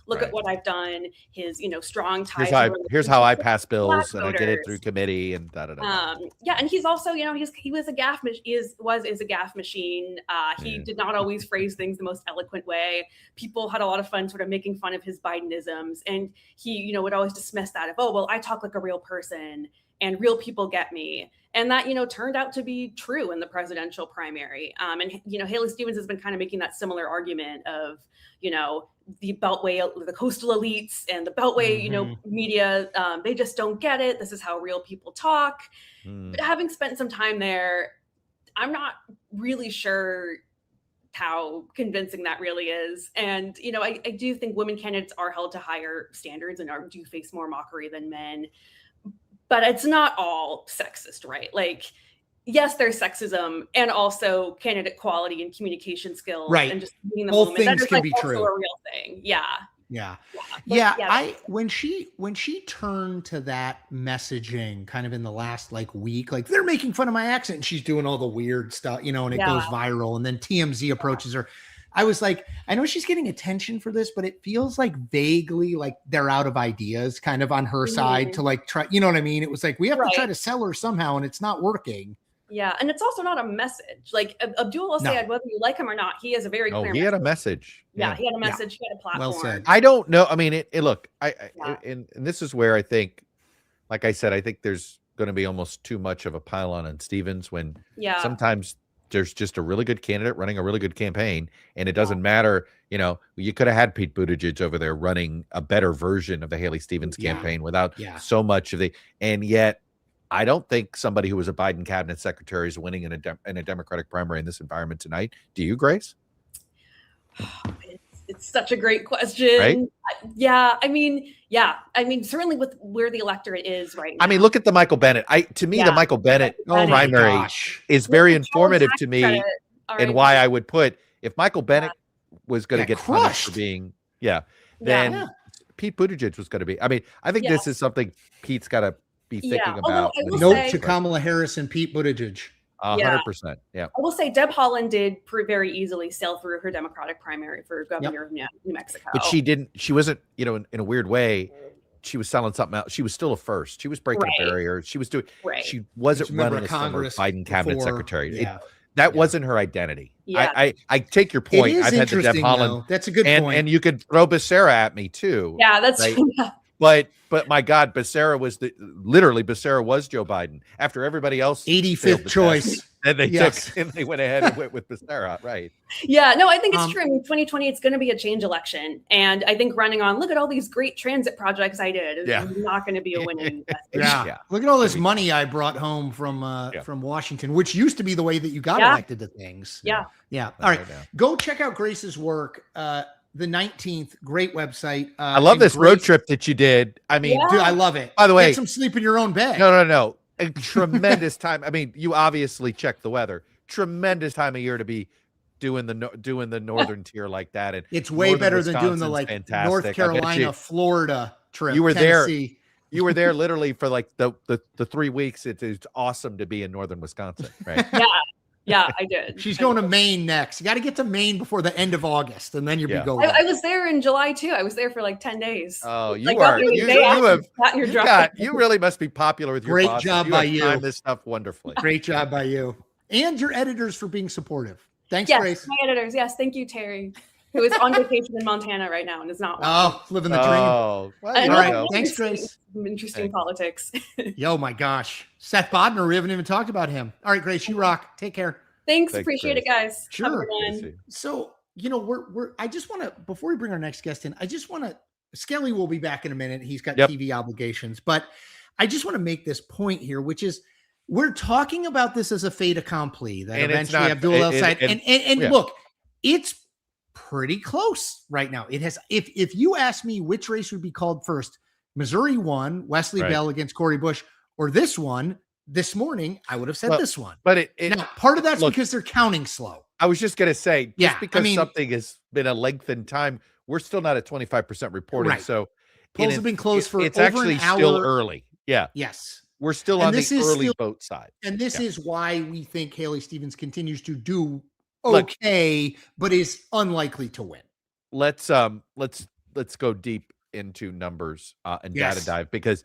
Look at what I've done. His, strong ties. Here's how I pass bills and I get it through committee and da. Yeah, and he's also, he was a gaffe is a gaffe machine. He did not always phrase things the most eloquent way. People had a lot of fun sort of making fun of his Bidenisms, and he, would always dismiss that of, oh, well, I talk like a real person and real people get me. And that, turned out to be true in the presidential primary. And, Haley Stevens has been kind of making that similar argument of, the Beltway, the coastal elites and the Beltway, media, they just don't get it. This is how real people talk. But having spent some time there, I'm not really sure how convincing that really is. And, I do think women candidates are held to higher standards and do face more mockery than men. But it's not all sexist, right? Like, yes, there's sexism and also candidate quality and communication skills. Right. And just being the Both moment. things can be also true. a real thing. Yeah. When she turned to that messaging kind of in the last week, like they're making fun of my accent and she's doing all the weird stuff, and it goes viral. And then TMZ approaches her. I was like, I know she's getting attention for this, but it feels like vaguely like they're out of ideas kind of on her side to try, you know what I mean? It was like, we have to try to sell her somehow and it's not working. Yeah. And it's also not a message. Like Abdul El Sayed, whether you like him or not, he has a very clear he had a message. Yeah, he had a message. He had a platform. Well said. I don't know. I mean, look, and this is where I think, like I said, I think there's going to be almost too much of a pylon on Stevens when sometimes there's just a really good candidate running a really good campaign, and it doesn't matter. You could have had Pete Buttigieg over there running a better version of the Haley Stevens campaign without so much of and yet I don't think somebody who was a Biden cabinet secretary is winning in a Democratic primary in this environment tonight. Do you, Grace? It's such a great question. Right? Yeah. I mean, certainly with where the electorate is right now. I mean, look at the Michael Bennett. The Michael Bennett primary is very informative to me, and why I would put, if Michael Bennett was going to get punished for being, then Pete Buttigieg was going to be. I mean, I think this is something Pete's got to be thinking about. Note to Kamala Harris and Pete Buttigieg. 100%. Yeah. I will say Deb Haaland did very easily sail through her Democratic primary for governor of New Mexico. But she wasn't, in a weird way, she was selling something out. She was still a first. She was breaking a barrier. She was doing, she wasn't running as Congress Biden cabinet secretary. That wasn't her identity. Yeah. I take your point. I've had the Deb Haaland. That's a good point. And you could throw Becerra at me too. Yeah, that's right? But my God, Becerra was Becerra was Joe Biden after everybody else 85th choice. And they went ahead and went with Becerra, right? Yeah, no, I think it's true. In 2020, it's going to be a change election, and I think running on look at all these great transit projects I did is not going to be a winning. Look at all this money I brought home from Washington, which used to be the way that you got elected to things. Yeah. All right, go check out Grace's work. The 19th, great website. I love this road trip that you did. I mean, dude, I love it. By the way, get some sleep in your own bed. No. A tremendous time. I mean, you obviously check the weather. Tremendous time of year to be doing the northern tier like that. And it's way better than doing the fantastic. North Carolina, Florida trip. You were Tennessee. there. You were there literally for like the 3 weeks. It's awesome to be in northern Wisconsin, right? Yeah, I did. She's going to Maine next. You got to get to Maine before the end of August, and then you'll be going. I was there in July too. I was there for like 10 days. Oh, you really must be popular with your great bosses. Job by you. Timed this stuff wonderfully. Great job by you and your editors for being supportive. Thanks, Grace. My editors. Yes, thank you, Terry, who is on vacation in Montana right now and is not. Living the dream. Oh, well, all right. Thanks, Grace. Some interesting politics. Yo, my gosh, Seth Bodnar. We haven't even talked about him. All right, Grace, you rock. Take care. Thanks. Appreciate it, guys. Sure. So, I just want to, before we bring our next guest in, Skelly will be back in a minute. He's got TV obligations, but I just want to make this point here, which is we're talking about this as a fait accompli that eventually Abdul El-Sayed. And look, it's pretty close right now. It has, if you ask me which race would be called first, Missouri 1, Wesley Bell against Cori Bush, or this one, this morning, I would have said this one. But now, part of that's because they're counting slow. I was just going to say, because something has been a lengthened time, we're still not at 25% reporting. Right. So polls have been closed for it's over actually an hour. Still early. Yeah. Yes. We're still on the early vote side. And this is why we think Haley Stevens continues to do okay, but is unlikely to win. Let's go deep into numbers and data dive, because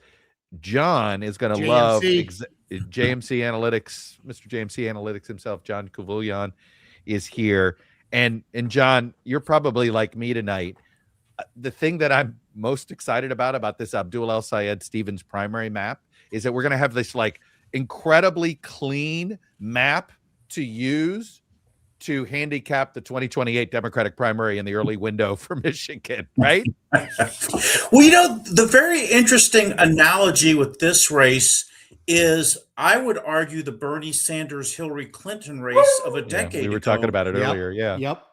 John is going to love JMC Analytics. Mr. JMC Analytics himself, John Kuvulyan, is here. And John, you're probably like me tonight. The thing that I'm most excited about this Abdul El-Sayed Stevens primary map is that we're going to have this like incredibly clean map to use to handicap the 2028 Democratic primary in the early window for Michigan, right? Well, the very interesting analogy with this race is, I would argue, the Bernie Sanders-Hillary Clinton race of a decade ago. We were talking about it earlier,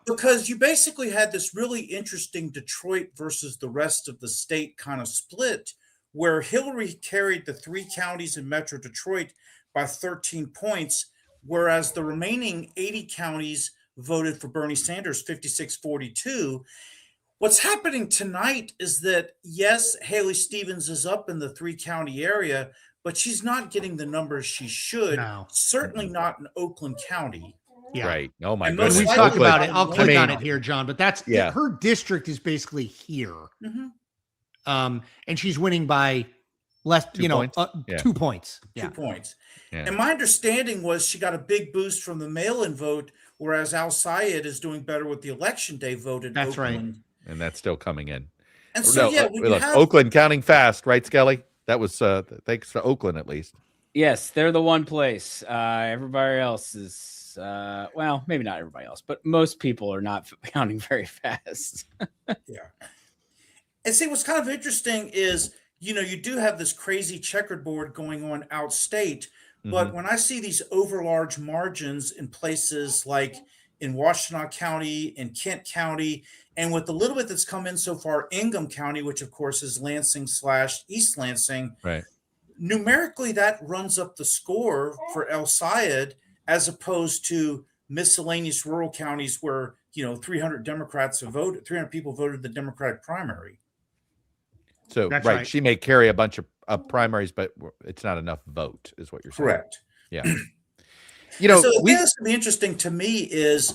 Because you basically had this really interesting Detroit versus the rest of the state kind of split, where Hillary carried the 3 counties in Metro Detroit by 13 points, whereas the remaining 80 counties voted for Bernie Sanders 56-42. What's happening tonight is that, yes, Haley Stevens is up in the 3-county area, but she's not getting the numbers she should. No. Certainly not in Oakland County. Yeah. Right. Oh my goodness. When we talk about it, I'll click on it here, John, but that's her district is basically here. Mm-hmm. And she's winning by less, 2 points. 2 points. Yeah. 2 points. Yeah. And my understanding was she got a big boost from the mail-in vote, whereas El-Sayed is doing better with the election day vote in Oakland. Right. And that's still coming in. And so, Oakland counting fast, right, Skelly? That was thanks to Oakland, at least. Yes, they're the one place. Everybody else is else. Well, maybe not everybody else, but most people are not counting very fast. Yeah. And see, what's kind of interesting is, you do have this crazy checkerboard going on outstate, but when I see these overlarge margins in places like in Washtenaw County, in Kent County, and with the little bit that's come in so far, Ingham County, which of course is Lansing / East Lansing, Right. numerically that runs up the score for El Sayed as opposed to miscellaneous rural counties where 300 Democrats have voted, 300 people voted the Democratic primary. So That's right, right. she may carry a bunch of primaries, but it's not enough vote, is what you're saying. Correct. Yeah. So the thing that's going to be interesting to me is,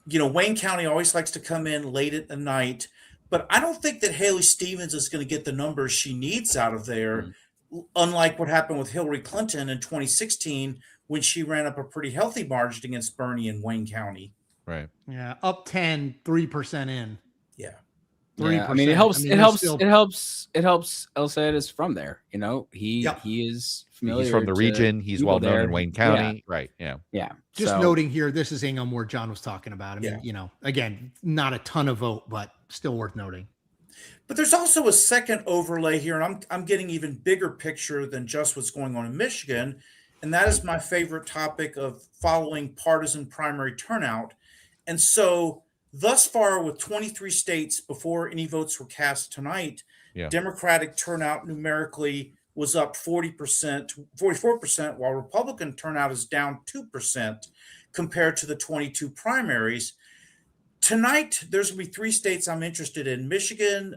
Wayne County always likes to come in late at the night, but I don't think that Haley Stevens is going to get the numbers she needs out of there, unlike what happened with Hillary Clinton in 2016 when she ran up a pretty healthy margin against Bernie in Wayne County. Right. Yeah, up 10, 3% in. Yeah. 3%. Yeah, I mean, it helps. I mean, It there's helps. still- It helps. It helps. El Sayed is from there. He is familiar. He's from the to region. He's people well known there. in Wayne County. Right. Yeah. Yeah. Just So- noting here, this is Ingham where John was talking about. I mean, again, not a ton of vote, but still worth noting. But there's also a second overlay here, and I'm getting even bigger picture than just what's going on in Michigan, and that is my favorite topic of following partisan primary turnout. And so thus far, with 23 states before any votes were cast tonight, Democratic turnout numerically was up 40%, 44%, while Republican turnout is down 2% compared to the 22 primaries. Tonight, there's going to be 3 states I'm interested in: Michigan,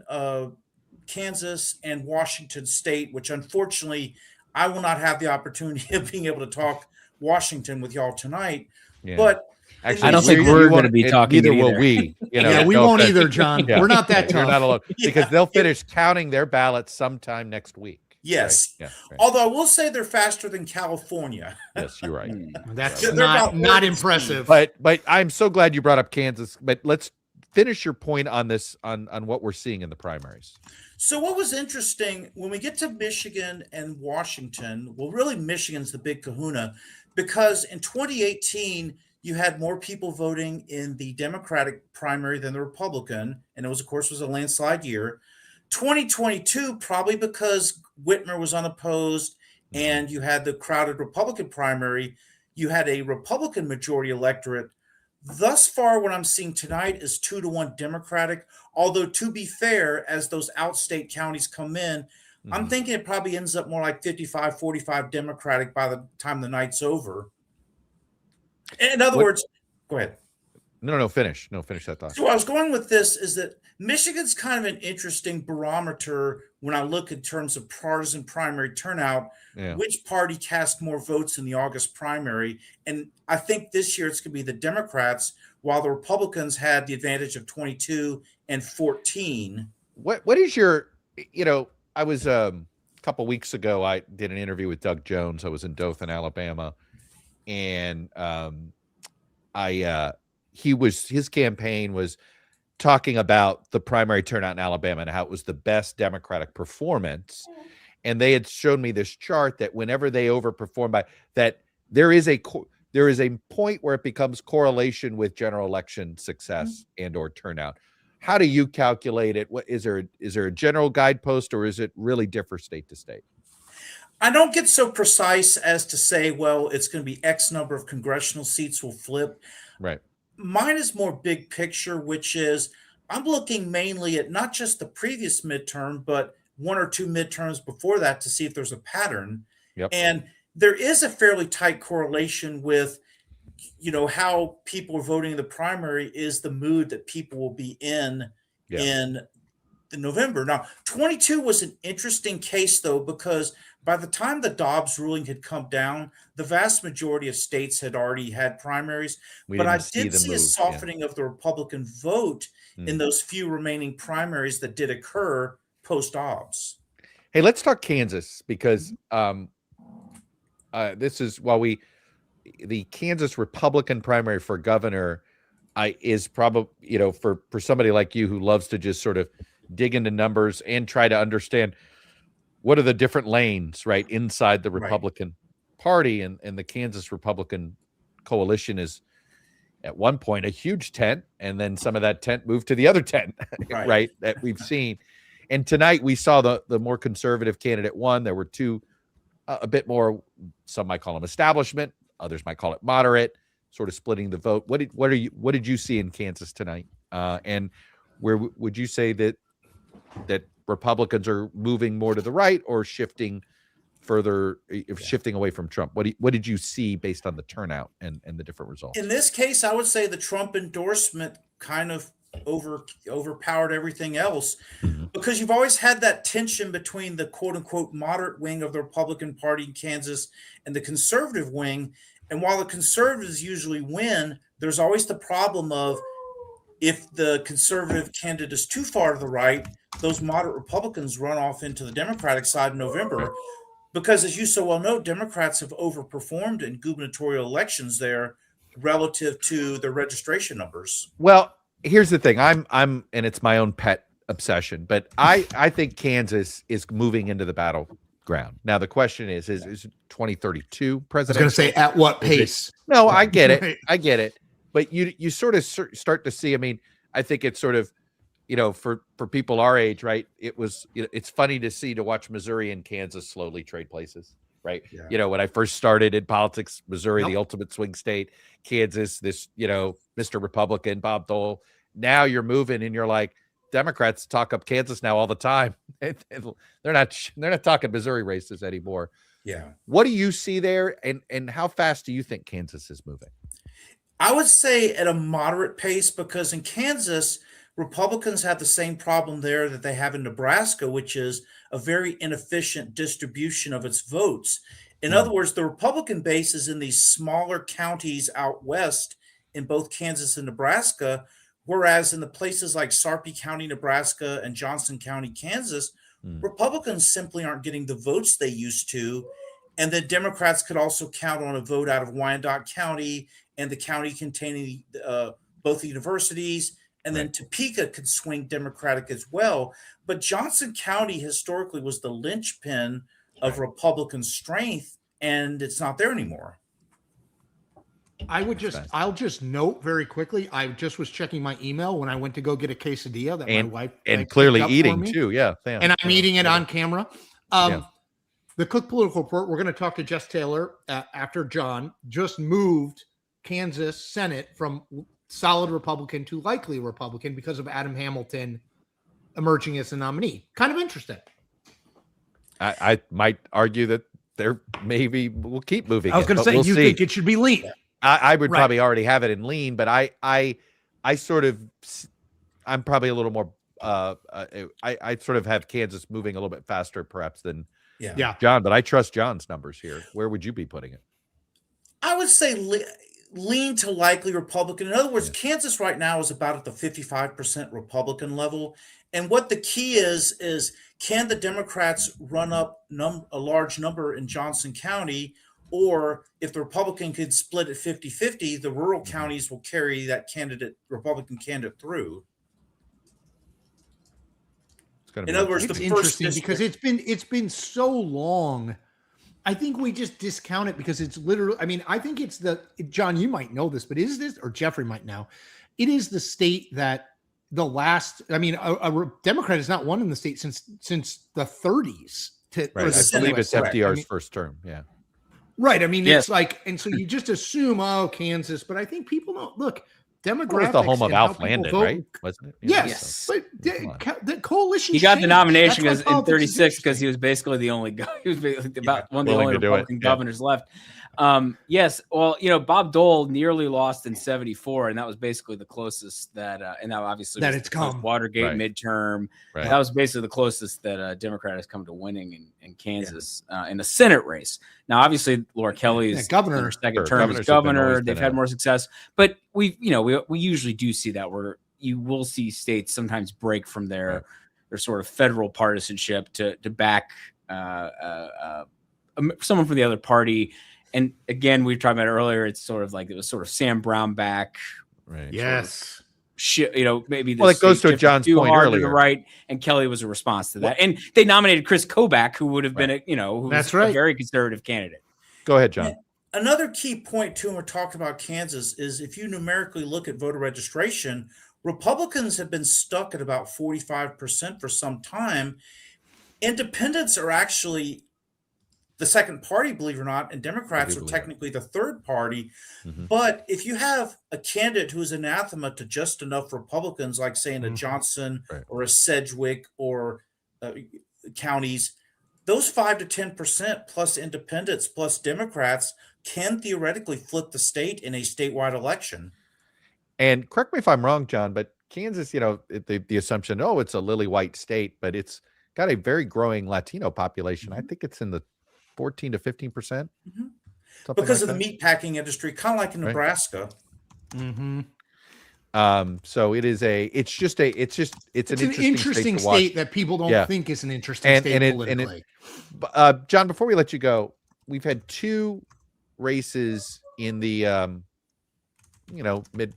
Kansas, and Washington State, which unfortunately I will not have the opportunity of being able to talk Washington with y'all tonight. Yeah. But I don't think we're going to be talking. Neither will we. Yeah, we won't either, John. We're not that You're tough. not alone because they'll finish counting their ballots sometime next week. Yes. Right? Yeah. Right. Although I will say they're faster than California. Yes, you're right. That's They're not about impressive. But I'm so glad you brought up Kansas. But let's finish your point on this on what we're seeing in the primaries. So what was interesting when we get to Michigan and Washington, well, really Michigan's the big kahuna, because in 2018, you had more people voting in the Democratic primary than the Republican. And it was, of course, was a landslide year. 2022, probably because Whitmer was unopposed and you had the crowded Republican primary, you had a Republican majority electorate. Thus far, what I'm seeing tonight is 2-1 Democratic. Although, to be fair, as those outstate counties come in, I'm thinking it probably ends up more like 55-45 Democratic by the time the night's over. In other words, go ahead. No, finish. No, finish that thought. So where I was going with this is that Michigan's kind of an interesting barometer when I look in terms of partisan primary turnout, which party cast more votes in the August primary. And I think this year it's going to be the Democrats, while the Republicans had the advantage of 22 and 14. What is your, I was a couple weeks ago, I did an interview with Doug Jones. I was in Dothan, Alabama. And his campaign was talking about the primary turnout in Alabama and how it was the best Democratic performance. And they had shown me this chart that whenever they overperform by that, there is a point where it becomes correlation with general election success and or turnout. How do you calculate it? What is there a general guidepost, or is it really differ state to state? I don't get so precise as to say, well, it's going to be X number of congressional seats will flip. Right. Mine is more big picture, which is I'm looking mainly at not just the previous midterm, but 1 or 2 midterms before that to see if there's a pattern. Yep. And there is a fairly tight correlation with, how people are voting in the primary is the mood that people will be in the November. Now, 22 was an interesting case, though, because by the time the Dobbs ruling had come down, the vast majority of states had already had primaries. But I did see a softening of the Republican vote in those few remaining primaries that did occur post-Dobbs. Hey, let's talk Kansas, because this is the Kansas Republican primary for governor is probably, for somebody like you who loves to just sort of dig into numbers and try to understand what are the different lanes, right, inside the Republican Party and the Kansas Republican coalition is at one point a huge tent, and then some of that tent moved to the other tent, right? That we've seen. And tonight we saw the more conservative candidate won. There were two, a bit more, some might call them establishment, others might call it moderate, sort of splitting the vote. What did you see in Kansas tonight? And where would you say that Republicans are moving more to the right or shifting further, shifting away from Trump? What did you see based on the turnout and the different results? In this case, I would say the Trump endorsement kind of overpowered everything else, because you've always had that tension between the quote unquote moderate wing of the Republican Party in Kansas and the conservative wing. And while the conservatives usually win, there's always the problem of, if the conservative candidate is too far to the right, those moderate Republicans run off into the Democratic side in November. Because, as you so well know, Democrats have overperformed in gubernatorial elections there relative to their registration numbers. Well, here's the thing. I'm and it's my own pet obsession, but I think Kansas is moving into the battleground. Now the question is 2032 presidential? I was going to say, at what pace? No, I get it. I get it. But you sort of start to see, I mean, I think it's sort of, for people our age, right? It's funny to watch Missouri and Kansas slowly trade places, right? Yeah. When I first started in politics, Missouri, the ultimate swing state, Kansas, this, Mr. Republican, Bob Dole. Now you're moving and you're like, Democrats talk up Kansas now all the time. They're not talking Missouri races anymore. Yeah. What do you see there? And how fast do you think Kansas is moving? I would say at a moderate pace, because in Kansas, Republicans have the same problem there that they have in Nebraska, which is a very inefficient distribution of its votes. In other words, the Republican base is in these smaller counties out west in both Kansas and Nebraska, whereas in the places like Sarpy County, Nebraska, and Johnson County, Kansas, Republicans simply aren't getting the votes they used to. And then Democrats could also count on a vote out of Wyandotte County and the county containing both the universities. And then Topeka could swing Democratic as well. But Johnson County historically was the linchpin of Republican strength, and it's not there anymore. I'll just note very quickly, I just was checking my email when I went to go get a quesadilla that my wife and clearly eating too. Yeah. And I'm eating it on camera. The Cook Political Report, we're going to talk to Jess Taylor after John just moved Kansas Senate from solid Republican to likely Republican because of Adam Hamilton emerging as a nominee. Kind of interesting. I might argue that there maybe we'll keep moving. I was going to say, you think it should be lean. I would probably already have it in lean, but I'm probably a little more, I sort of have Kansas moving a little bit faster perhaps than John, but I trust John's numbers here. Where would you be putting it? I would say lean to likely Republican. In other words, Kansas right now is about at the 55% Republican level. And what the key is can the Democrats run up a large number in Johnson County? Or if the Republican could split at 50-50, the rural counties will carry that Republican candidate through. In other words, it's interesting because it's been so long. I think we just discount it because it's literally, I mean, I think it's John, you might know this, but is this, or Jeffrey might know, it is the state that a Democrat has not won in the state since the 30s. I believe it's FDR's first term. Yeah. Right. I mean, it's like, and so you just assume, Kansas, but I think people don't look. Demographics. It's the home of Alf Landon, right? Wasn't it? Yes. But the coalition. He got the nomination in 36 because he was basically the only guy. He was basically one of the only Republican governors left. Yes. Well, Bob Dole nearly lost in 74, and that was basically the closest that, and that obviously that it's come. Watergate midterm. Right. That was basically the closest that a Democrat has come to winning in Kansas in the Senate race. Now, obviously, Laura Kelly is governor. Second term as governor. They've had more success, but we usually do see that where you will see states sometimes break from their sort of federal partisanship to back someone from the other party. And again, we talked about it earlier. It's sort of like it was sort of Sam Brown back, right? Yes. Maybe it goes to John's point earlier, to the right, and Kelly was a response to that. And they nominated Chris Kobach, who would have been a very conservative candidate. Go ahead, John. Another key point, too, when we're talking about Kansas, is if you numerically look at voter registration, Republicans have been stuck at about 45% for some time. Independents are actually the second party, believe it or not, and Democrats are technically the third party. But if you have a candidate who is anathema to just enough Republicans, like saying a Johnson or a Sedgwick or counties, those 5 to 10% plus independents plus Democrats can theoretically flip the state in a statewide election. And correct me if I'm wrong, John, but Kansas, the assumption, it's a lily white state, but it's got a very growing Latino population. I think it's in the 14 to 15%. Because of the meat packing industry, kind of like in Nebraska. So it's an interesting state that people don't think is an interesting state politically. John, before we let you go, we've had 2 races in the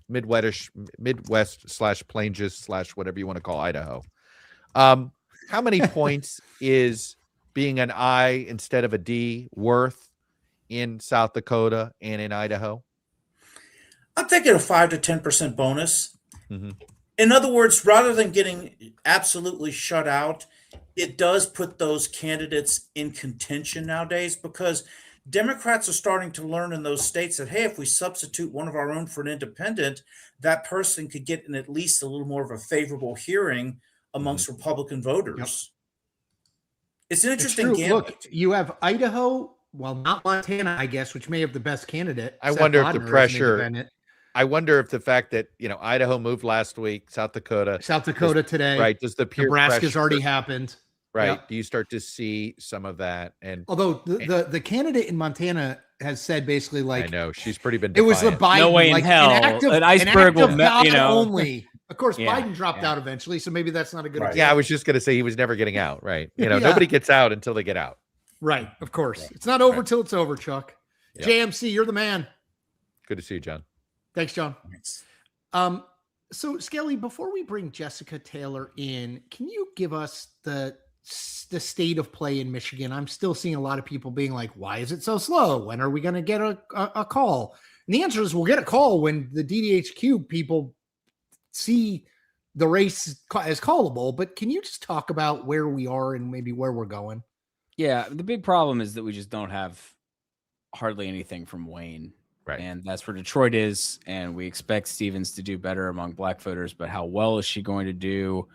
Midwest / Plains / whatever you want to call Idaho. How many points is being an I instead of a D worth in South Dakota and in Idaho? I'm thinking a 5 to 10% bonus. In other words, rather than getting absolutely shut out, it does put those candidates in contention nowadays, because Democrats are starting to learn in those states that, hey, if we substitute one of our own for an independent, that person could get in at least a little more of a favorable hearing amongst Republican voters. It's an interesting gambit. Look, you have Idaho, well, not Montana, I guess, which may have the best candidate. I wonder if the pressure. I wonder if the fact that Idaho moved last week, South Dakota today, right? Does the peer Nebraska's already happened, right? Yep. Do you start to see some of that? And although the candidate in Montana has said basically, like, I know she's pretty been. It was the Biden. No way in hell. An iceberg will, only. Of course, Biden dropped out eventually, so maybe that's not a good example. Yeah, I was just going to say he was never getting out, right? Nobody gets out until they get out. Right, of course. It's not over till it's over, Chuck. Yep. JMC, you're the man. Good to see you, John. Thanks, John. So, Skelly, before we bring Jessica Taylor in, can you give us the state of play in Michigan? I'm still seeing a lot of people being like, why is it so slow? When are we going to get a call? And the answer is we'll get a call when the DDHQ people see the race as callable. But can you just talk about where we are and maybe where we're going? Yeah, the big problem is that we just don't have hardly anything from Wayne. Right. And that's where Detroit is. And we expect Stevens to do better among black voters. But how well is she going to do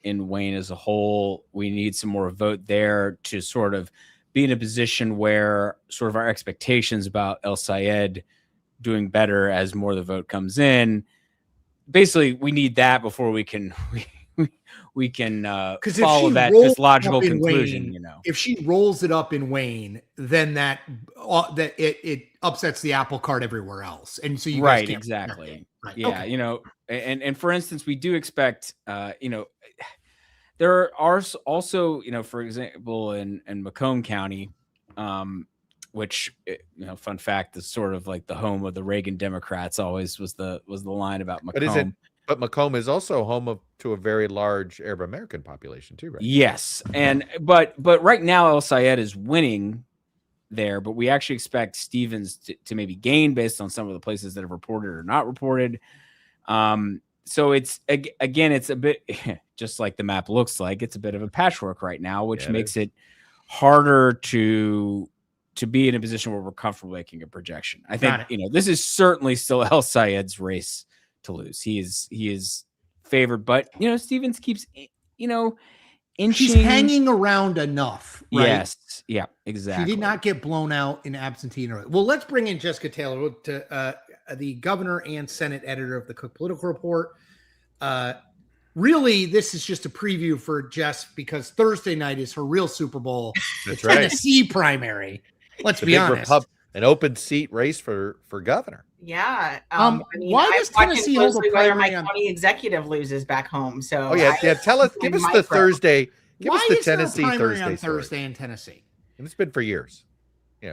in Wayne as a whole? We need some more vote there to sort of be in a position where sort of our expectations about El Sayed doing better as more of the vote comes in. Basically, we need that before we can follow this logical conclusion. If she rolls it up in Wayne, then that it upsets the apple cart everywhere else, and so you guys can't exactly right. Yeah, okay. and for instance, we do expect there are also for example in Macomb County, which fun fact is sort of like the home of the Reagan Democrats. Always was the line about Macomb. But Macomb is also home to a very large Arab American population too, right? Yes, but right now El Sayed is winning there, but we actually expect Stevens to maybe gain based on some of the places that have reported or not reported. So it's again, it's a bit just like the map looks like. It's a bit of a patchwork right now, which makes it harder to be in a position where we're comfortable making a projection. I think this is certainly still El Sayed's race to lose. He is favored, but Stevens keeps inching. She's hanging around enough, right? Yes, yeah, exactly. She did not get blown out in absentee. Well, let's bring in Jessica Taylor, to the governor and Senate editor of the Cook Political Report. Really, this is just a preview for Jess because Thursday night is her real Super Bowl. That's the right. Tennessee primary. Let's be honest. An open seat race for governor. Yeah. Why does Tennessee hold a whether my primary county executive loses back home? So tell us. Give us the Thursday. Give us the there a Tennessee primary Thursday on story. Thursday in Tennessee? And it's been for years.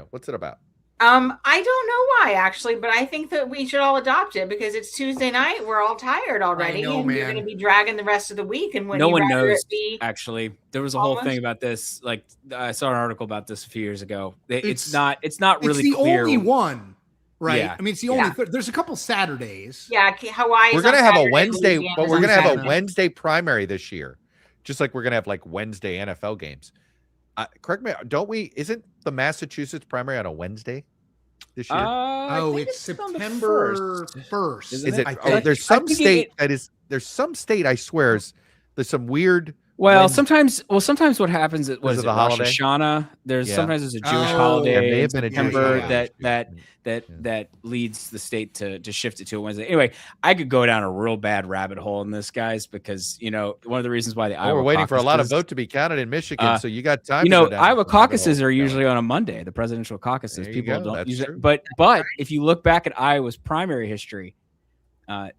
What's it about? I don't know why actually, but I think that we should all adopt it because it's Tuesday night. We're all tired already, know, and you're man. going to be dragging the rest of the week. And when No you one rather knows. it be Actually, there was a whole almost- thing about this. Like I saw an article about this a few years ago. It's It's- not really It's the clear. only one, right? Yeah. I mean, it's the only. There's a couple Saturdays. Yeah, Hawaii. We're gonna have a Wednesday, but we're gonna have a Saturday. Wednesday primary this year, just like we're gonna have like Wednesday NFL games. Correct me, don't we? Isn't the Massachusetts primary on a Wednesday this year? Oh, it's on the September 1st. Is it? I Oh, think. there's some think state that is. There's some state I swear there's some weird. Well, Wednesday. sometimes what happens is Was it it the Rosh holiday? Hashanah. There's Yeah. sometimes there's a Jewish Oh, holiday there may in have been a Jewish September holiday. that leads the state to shift it to a Wednesday. Anyway, I could go down a real bad rabbit hole in this, guys, because one of the reasons why the Iowa We're waiting for a lot of caucuses- vote to be counted in Michigan, so you got time. Iowa caucuses are usually on a Monday. The presidential caucuses, There you people go, don't that's use true. it. But if you look back at Iowa's primary history,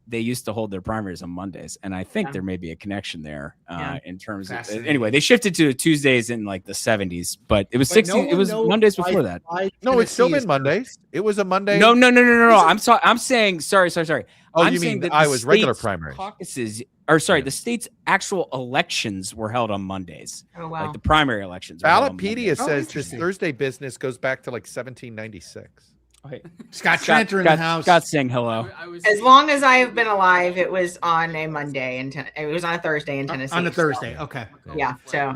they used to hold their primaries on Mondays, and I think there may be a connection there in terms of. Fascinating. Anyway, they shifted to Tuesdays in like the 70s, but it was But 60. no It was one knows Mondays why- before that. why No, it's still Tennessee been is Mondays. It was a Monday. No. I'm saying sorry. Oh, I'm you saying mean that the Iowa's regular state's primaries? caucuses, or sorry, the state's actual elections were held on Mondays. Oh wow. Like the primary elections. were held on Ballotpedia Mondays. Oh, says this interesting. Thursday business goes back to like 1796. Okay. Scott Tranter in the house. Scott saying hello. As long as I have been alive, it was on a Monday and it was on a Thursday in Tennessee. on a so, Thursday. Okay. yeah. So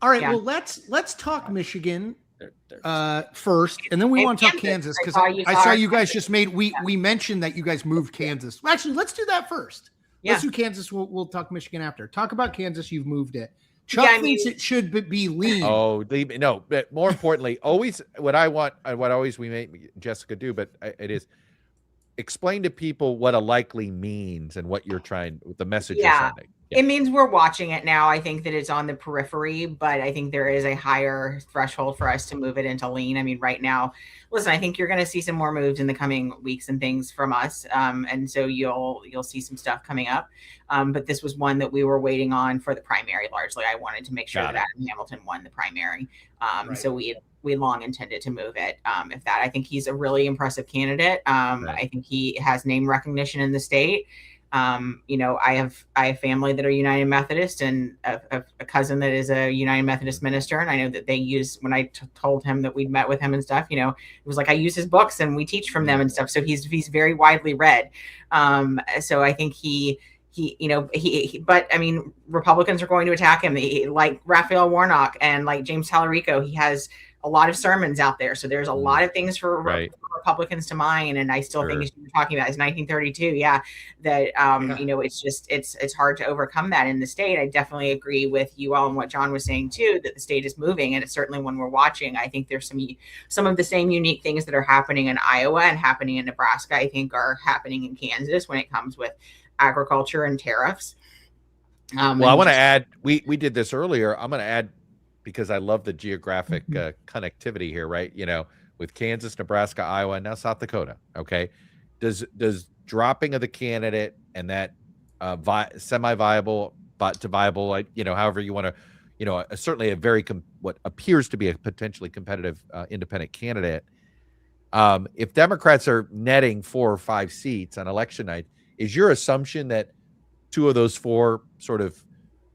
All right. Yeah. Well, let's talk Michigan first, and then we And want to talk Kansas. Kansas because I I saw saw you guys just made we mentioned that you guys moved Kansas. Well, actually, let's do that first. Let's do Kansas. We'll talk Michigan after. Talk about Kansas. You've moved it. Chuck Yeah, I thinks mean- it should be lean. Oh, no, but more importantly, always what I want, what always we make Jessica do, but it is explain to people what a likely means and what you're trying, the message you're Yeah. sending. It means we're watching it now. I think that it's on the periphery, but I think there is a higher threshold for us to move it into lean. I mean, right now, listen, I think you're going to see some more moves in the coming weeks and things from us. And so you'll see some stuff coming up. But this was one that we were waiting on for the primary largely. I wanted to make sure Got that it. Adam Hamilton won the primary. Right. So we long intended to move it. If that, I think he's a really impressive candidate. I think he has name recognition in the state. I have family that are United Methodist and a cousin that is a United Methodist minister. And I know that they use, when I told him that we'd met with him and stuff, it was like, I use his books and we teach from them and stuff. So he's very widely read. So I think but I mean, Republicans are going to attack him. Like Raphael Warnock and like James Tallarico, he has a lot of sermons out there. So there's a lot of things for Right. Republicans to mine. And I still Sure. think as you were talking about is 1932. Yeah. That, it's just, it's hard to overcome that in the state. I definitely agree with you all and what John was saying too, that the state is moving. And it's certainly when we're watching, I think there's some of the same unique things that are happening in Iowa and happening in Nebraska, I think are happening in Kansas when it comes with agriculture and tariffs. Well, I want to add, we did this earlier. I'm going to add, because I love the geographic connectivity here, right? With Kansas, Nebraska, Iowa, and now South Dakota. Okay. Does dropping of the candidate and that semi-viable, but to viable, like, however you want to, certainly a very, what appears to be a potentially competitive independent candidate. If Democrats are netting 4 or 5 seats on election night, is your assumption that 2 of those 4 sort of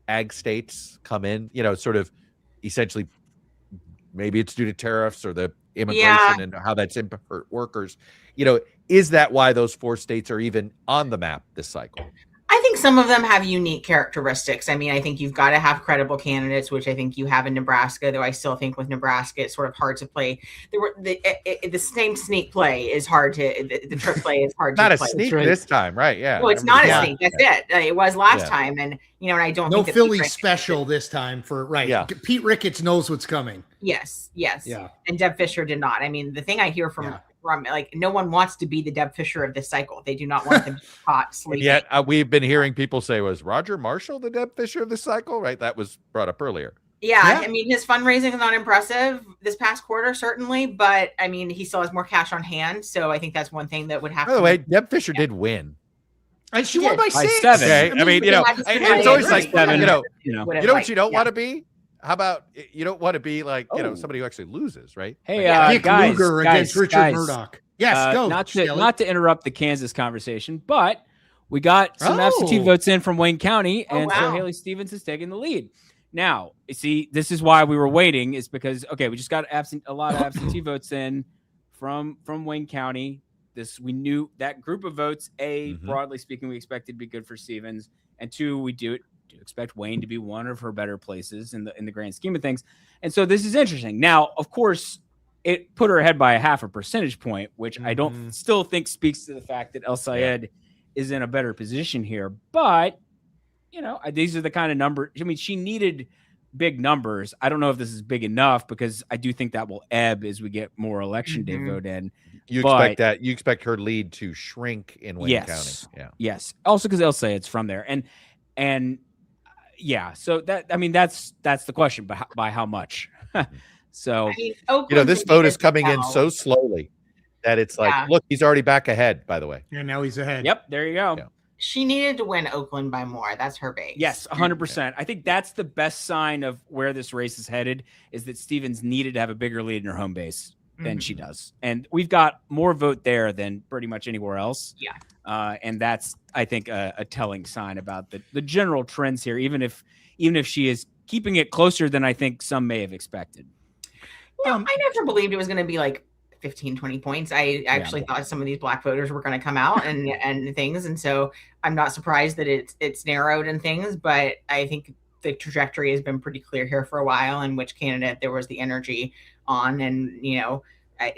ag states come in, sort of essentially, maybe it's due to tariffs or the immigration and how that's hurt workers, is that why those 4 states are even on the map this cycle? I think some of them have unique characteristics. I mean, I think you've got to have credible candidates, which I think you have in Nebraska, though I still think with Nebraska, it's sort of hard to play. The same sneak play is hard to, the trick play is hard to play. Not a sneak this time, right? Yeah. Well, it's not a sneak. That's it. It was last time. And, and I don't No think that Philly Pete special this time for right. Yeah. Pete Ricketts knows what's coming. Yes. Yeah. And Deb Fisher did not. I mean, the thing I hear from like, no one wants to be the Deb Fisher of this cycle. They do not want them to be caught sleeping. Yet we've been hearing people say, was Roger Marshall the Deb Fisher of the cycle? Right. That was brought up earlier. Yeah, I mean, his fundraising is not impressive this past quarter, certainly, but I mean, he still has more cash on hand. So I think that's one thing that would have By the way, Deb Fisher did win. And she won by 6. 7. Okay. I mean, it's always like, 7. you know what you don't want to be? How about you don't want to be like Oh. somebody who actually loses, right? Hey, Dick guys, Lugar against Richard guys. Murdoch. Yes, go. Not Skelly. to interrupt the Kansas conversation, but we got some absentee votes in from Wayne County, and so Haley Stevens is taking the lead. Now, you see, this is why we were waiting, is because we just got a lot of absentee votes in from Wayne County. We knew that group of votes, broadly speaking, we expected to be good for Stevens, and two, we do expect Wayne to be one of her better places in the grand scheme of things. And so this is interesting. Now, of course, it put her ahead by a 0.5 percentage point, which I don't still think speaks to the fact that El Sayed is in a better position here. But, these are the kind of numbers. I mean, she needed big numbers. I don't know if this is big enough, because I do think that will ebb as we get more election day vote in. You expect her lead to shrink in Wayne County. Yeah. Yes. Also because El Sayed's from there. And so that's the question, by how much? So, this vote is coming in so slowly that it's like, look, he's already back ahead, by the way. Yeah, now he's ahead. Yep, there you go. Yeah. She needed to win Oakland by more. That's her base. Yes, 100%. I think that's the best sign of where this race is headed, is that Stevens needed to have a bigger lead in her home base than she does. And we've got more vote there than pretty much anywhere else. Yeah. And that's, I think, a telling sign about the general trends here, even if she is keeping it closer than I think some may have expected. I never believed it was going to be like 15, 20 points. I actually thought some of these black voters were going to come out and things. And so I'm not surprised that it's narrowed and things, but I think the trajectory has been pretty clear here for a while, and which candidate there was the energy on. And,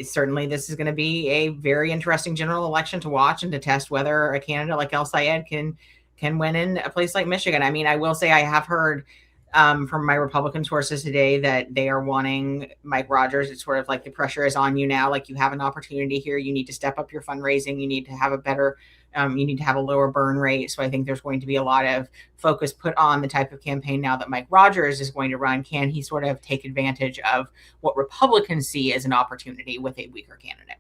certainly this is going to be a very interesting general election to watch and to test whether a candidate like El Sayed can win in a place like Michigan. I mean, I will say I have heard from my Republican sources today that they are wanting Mike Rogers. It's sort of like the pressure is on you now. Like, you have an opportunity here. You need to step up your fundraising. You need to have a better, you need to have a lower burn rate. So I think there's going to be a lot of focus put on the type of campaign now that Mike Rogers is going to run. Can he sort of take advantage of what Republicans see as an opportunity with a weaker candidate?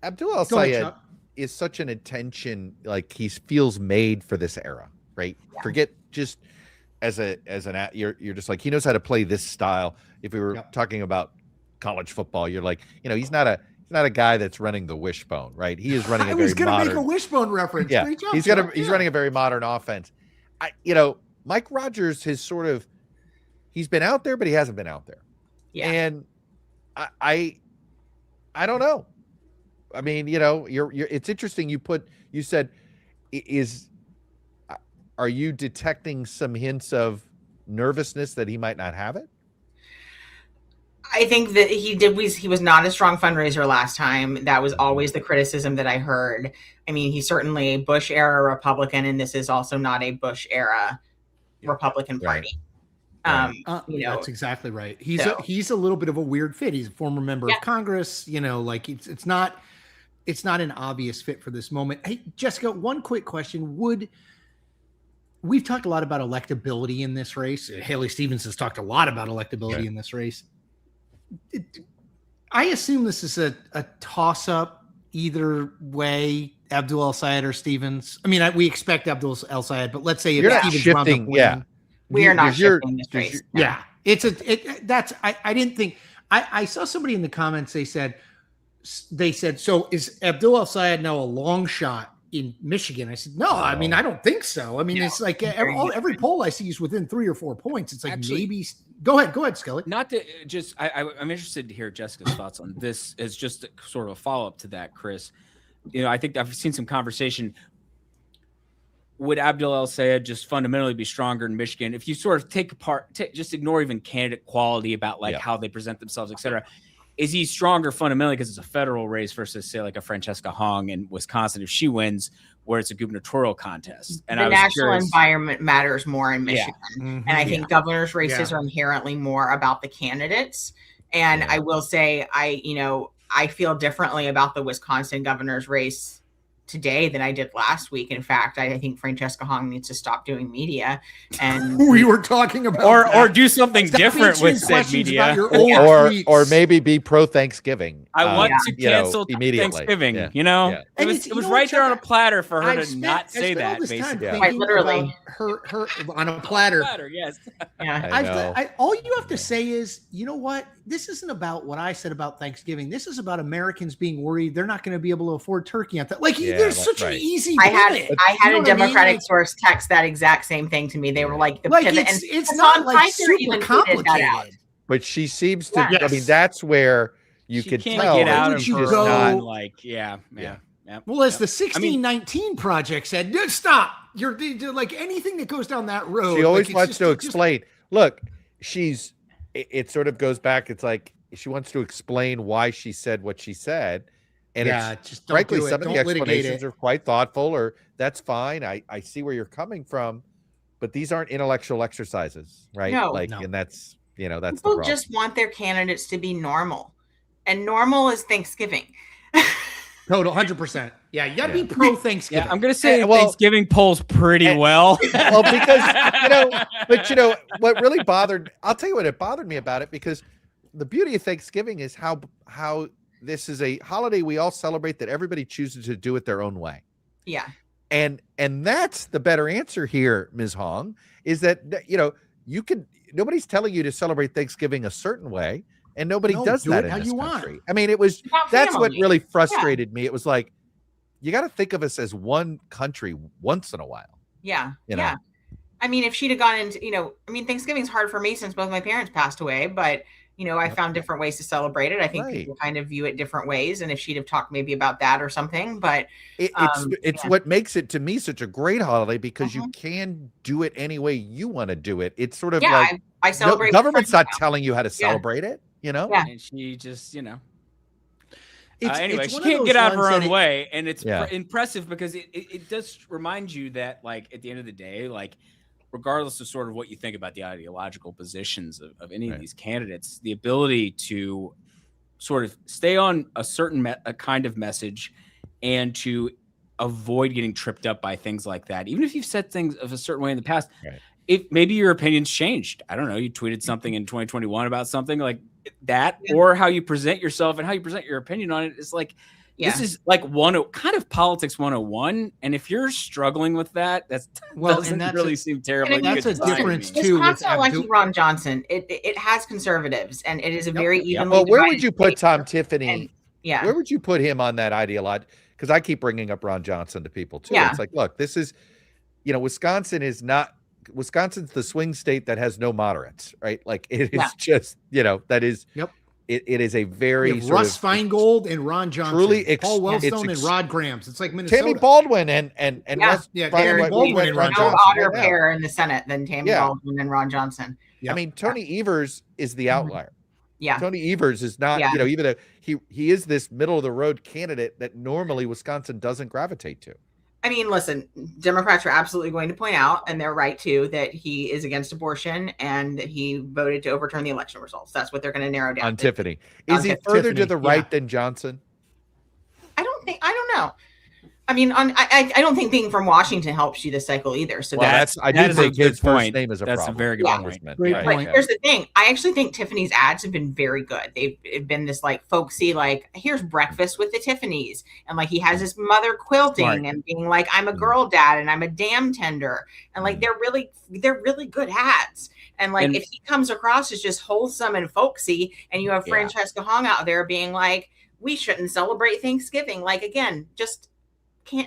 Abdul El Sayed is such an attention, like, he feels made for this era, right? Yeah. Forget just you're just like, he knows how to play this style. If we were talking about college football, you're like, he's not a guy that's running the wishbone, right? He is running a very modern. I was going to make a wishbone reference. Yeah, he's running a very modern offense. Mike Rogers has he's been out there, but he hasn't been out there. Yeah. And I don't know. I mean, it's interesting. You said, are you detecting some hints of nervousness that he might not have it? I think that he was not a strong fundraiser last time. That was always the criticism that I heard. I mean, he's certainly a Bush era Republican, and this is also not a Bush era Republican Party. Right. That's exactly right. He's a little bit of a weird fit. He's a former member of Congress, like it's not an obvious fit for this moment. Hey, Jessica, one quick question. We've talked a lot about electability in this race. Haley Stevens has talked a lot about electability in this race. I assume this is a toss-up either way, Abdul El Sayed or Stevens. I mean, we expect Abdul El Sayed, but let's say if Stevens shifting, we are not shifting this race. Yeah, I didn't think. I saw somebody in the comments. They said, so is Abdul El Sayed now a long shot in Michigan? I said, no, I mean, I don't think so. I mean, it's like every poll I see is within 3 or 4 points. It's like, maybe go ahead, Skelly. Not to just, I'm interested to hear Jessica's thoughts on this as just sort of a follow-up to that, Chris. I think I've seen some conversation. Would Abdul El Sayed just fundamentally be stronger in Michigan? If you sort of just ignore even candidate quality about how they present themselves, et cetera. Is he stronger fundamentally because it's a federal race versus, say, like a Francesca Hong in Wisconsin if she wins, where it's a gubernatorial contest? And the national environment matters more in Michigan. Yeah. Mm-hmm. And I think governors' races are inherently more about the candidates. And I will say, I feel differently about the Wisconsin governor's race today than I did last week. In fact, I think Francesca Hong needs to stop doing media. And we were talking about or do something different with said media, or maybe be pro Thanksgiving. I want to cancel immediately. Thanksgiving. Yeah. You know, Yeah. it was right there on a platter for her to not say that. Basically, quite literally, her on a platter. Yes. Yeah. All you have to say is, you know what? This isn't about what I said about Thanksgiving. This is about Americans being worried they're not going to be able to afford turkey on that. Like, there's such an easy. I had a Democratic source text that exact same thing to me. They were like, it's not like super complicated. But she seems to. I mean, that's where you could tell. Get out of you her go, like, yeah. Well, as the 1619 project said, stop. You're like anything that goes down that road. She always wants to explain. Look, it sort of goes back. It's like she wants to explain why she said what she said. And just frankly, some of the explanations are quite thoughtful, or that's fine. I see where you're coming from, but these aren't intellectual exercises, right? No. And that's, that's people the problem. just want their candidates to be normal, and normal is Thanksgiving. Total 100%. Yeah, you gotta be pro Thanksgiving. Yeah, I'm gonna say Thanksgiving polls pretty well. Well, because what really I'll tell you what it bothered me about it, because the beauty of Thanksgiving is how this is a holiday we all celebrate that everybody chooses to do it their own way. Yeah. And that's the better answer here, Ms. Hong, is that nobody's telling you to celebrate Thanksgiving a certain way, and nobody does that in this country. I mean, that's what really frustrated me. It was like, you got to think of us as one country once in a while. Yeah. You know? I mean, if she'd have gone into, Thanksgiving's hard for me since both my parents passed away, but I found different ways to celebrate it. I think people kind of view it different ways. And if she'd have talked maybe about that or something, but it's what makes it to me such a great holiday, because you can do it any way you want to do it. It's sort of like I celebrate. Government's not telling you how to celebrate it, Yeah. And she just, anyway, she can't get out of her own way. And it's impressive because it does remind you that, like, at the end of the day, like, regardless of sort of what you think about the ideological positions of any of these candidates, the ability to sort of stay on a certain a kind of message and to avoid getting tripped up by things like that, even if you've said things of a certain way in the past, if maybe your opinions changed. I don't know. You tweeted something in 2021 about something like that, or how you present yourself and how you present your opinion on it is like, this is like kind of politics 101. And if you're struggling with that, doesn't really seem terribly good. That's a difference too. It's not like Ron Johnson. It has conservatives, and it is a very evenly. Well, where would you put Tom Tiffany? Where would you put him on that ideology? Because I keep bringing up Ron Johnson to people too. It's like, look, this is, Wisconsin's the swing state that has no moderates, right? Like it is just, that is. Yep. It is a very Russ Feingold and Ron Johnson, truly Paul Wellstone and Rod Grams. It's like Minnesota. Tammy Baldwin and Russ Tammy Baldwin and Ron Johnson. No odder pair in the Senate than Tammy Baldwin and Ron Johnson. I mean, Tony Evers is the outlier. Yeah, Tony Evers is not. Even though he is this middle of the road candidate that normally Wisconsin doesn't gravitate to. I mean, listen, Democrats are absolutely going to point out, and they're right too, that he is against abortion and he voted to overturn the election results. That's what they're going to narrow down. On Tiffany. Is he further to the right than Johnson? I don't know. I mean, I don't think being from Washington helps you this cycle either. So I do think his first name is a problem. That's a very good point. Great point. Here's the thing. I actually think Tiffany's ads have been very good. They've been this like folksy, like, here's breakfast with the Tiffany's. And like he has his mother quilting and being like, I'm a girl dad and I'm a dam tender. And like they're really good ads. And like if he comes across as just wholesome and folksy, and you have Francesca Hong out there being like, we shouldn't celebrate Thanksgiving. Like, again, just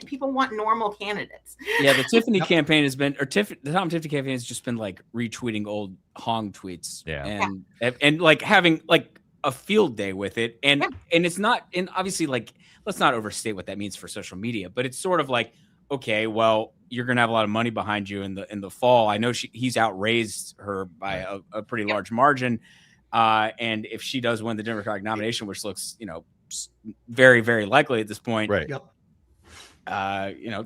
people want normal candidates. Yeah, the Tiffany campaign has been, or the Tom Tiffany campaign has just been like retweeting old Hong tweets, and like having like a field day with it, and it's not, and obviously like let's not overstate what that means for social media, but it's sort of like, okay, well, you're gonna have a lot of money behind you in the fall. I know he's outraised her by a pretty large margin, and if she does win the Democratic nomination, which looks very, very likely at this point, right?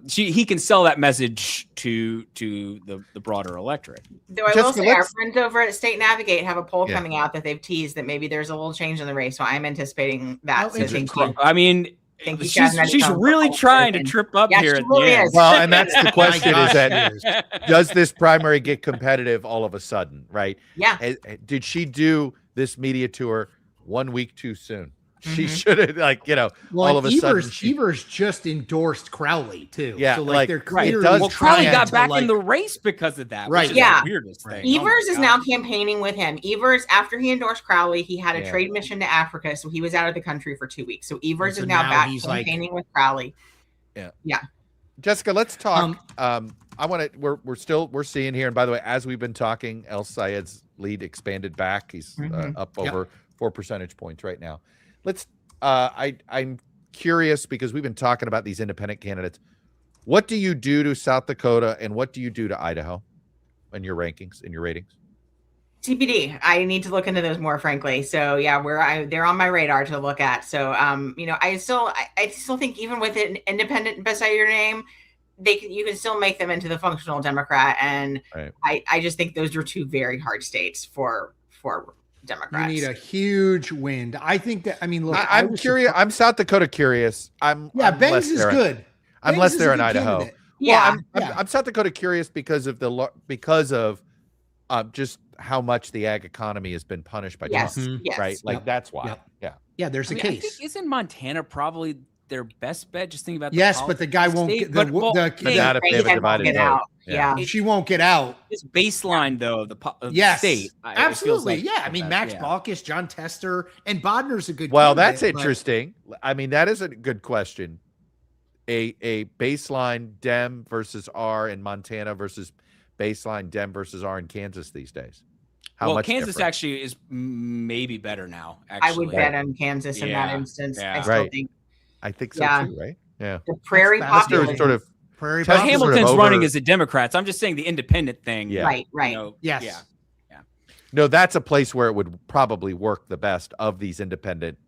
He can sell that message to the broader electorate. Though I will say, our friends over at State Navigate have a poll coming out that they've teased that maybe there's a little change in the race. So I'm anticipating that. So I mean, think he's got she's really trying to trip up Yeah, here she at really the end. is. Well, and that's the question: My is gosh, that does this primary get competitive all of a sudden? Right? Yeah. Did she do this media tour 1 week too soon? She Mhm. should have, like, you know, Well, all of a sudden. Evers just endorsed Crowley too. Yeah, so like, they're Right. clearly does Well, Crowley trying got to, back like, in the race because of that. Right. Which is Yeah. the weirdest Right. thing. Oh my Evers is God. now campaigning with him. Evers, after he endorsed Crowley, he had a Yeah. trade mission to Africa, so he was out of the country for 2 weeks. So Evers so is now now back he's, like- campaigning with Crowley. Jessica, let's talk. I want to. We're seeing here, and by the way, as we've been talking, El Sayed's lead expanded back. He's Mhm. up over 4 percentage points right now. Let's. I'm curious because we've been talking about these independent candidates. What do you do to South Dakota, and what do you do to Idaho, in your rankings, in your ratings? TBD. I need to look into those more, frankly. So yeah, they're on my radar to look at. So I still think even with an independent beside your name, you can still make them into the functional Democrat. And Right. I just think those are two very hard states for You Democrats. need a huge wind. I think that. I mean, look, I'm was curious. surprised- I'm South Dakota curious. I'm Yeah, unless Banks is they're- good. Unless Banks is they're a in good Idaho. candidate. Yeah. I'm South Dakota curious because of just how much the ag economy has been punished by Yes. Trump, Mhm. Yes. right? Like Yep. that's why. Yep. Yeah. Yeah, there's I a mean, I case. think isn't Montana probably their best bet? Just thinking about Yes, but the guy won't get the But not if they have a Redhead won't divided get vote. out. Yeah. Yeah. she won't get out. this baseline though of the Yes, state. It feels absolutely. like Yeah, I mean, that, Max yeah. Baucus, John Tester, and Bodner's a good. Well, that's candidate, but- interesting. I mean, that is a good question. A baseline Dem versus R in Montana versus baseline Dem versus R in Kansas these days. How Well, much Kansas different? actually is maybe better now. I Actually, would bet on Kansas in that Yeah. instance. Yeah. I still Right. think I think so Yeah. too, right? Yeah. the prairie That's Tester population. is sort of Prairie Tester But Baucus- sort of Hamilton's over- running as a Democrat. So I'm just saying the independent thing. Yeah. Right. you know, Yes. Yeah. No, that's a place where it would probably work the best of these independent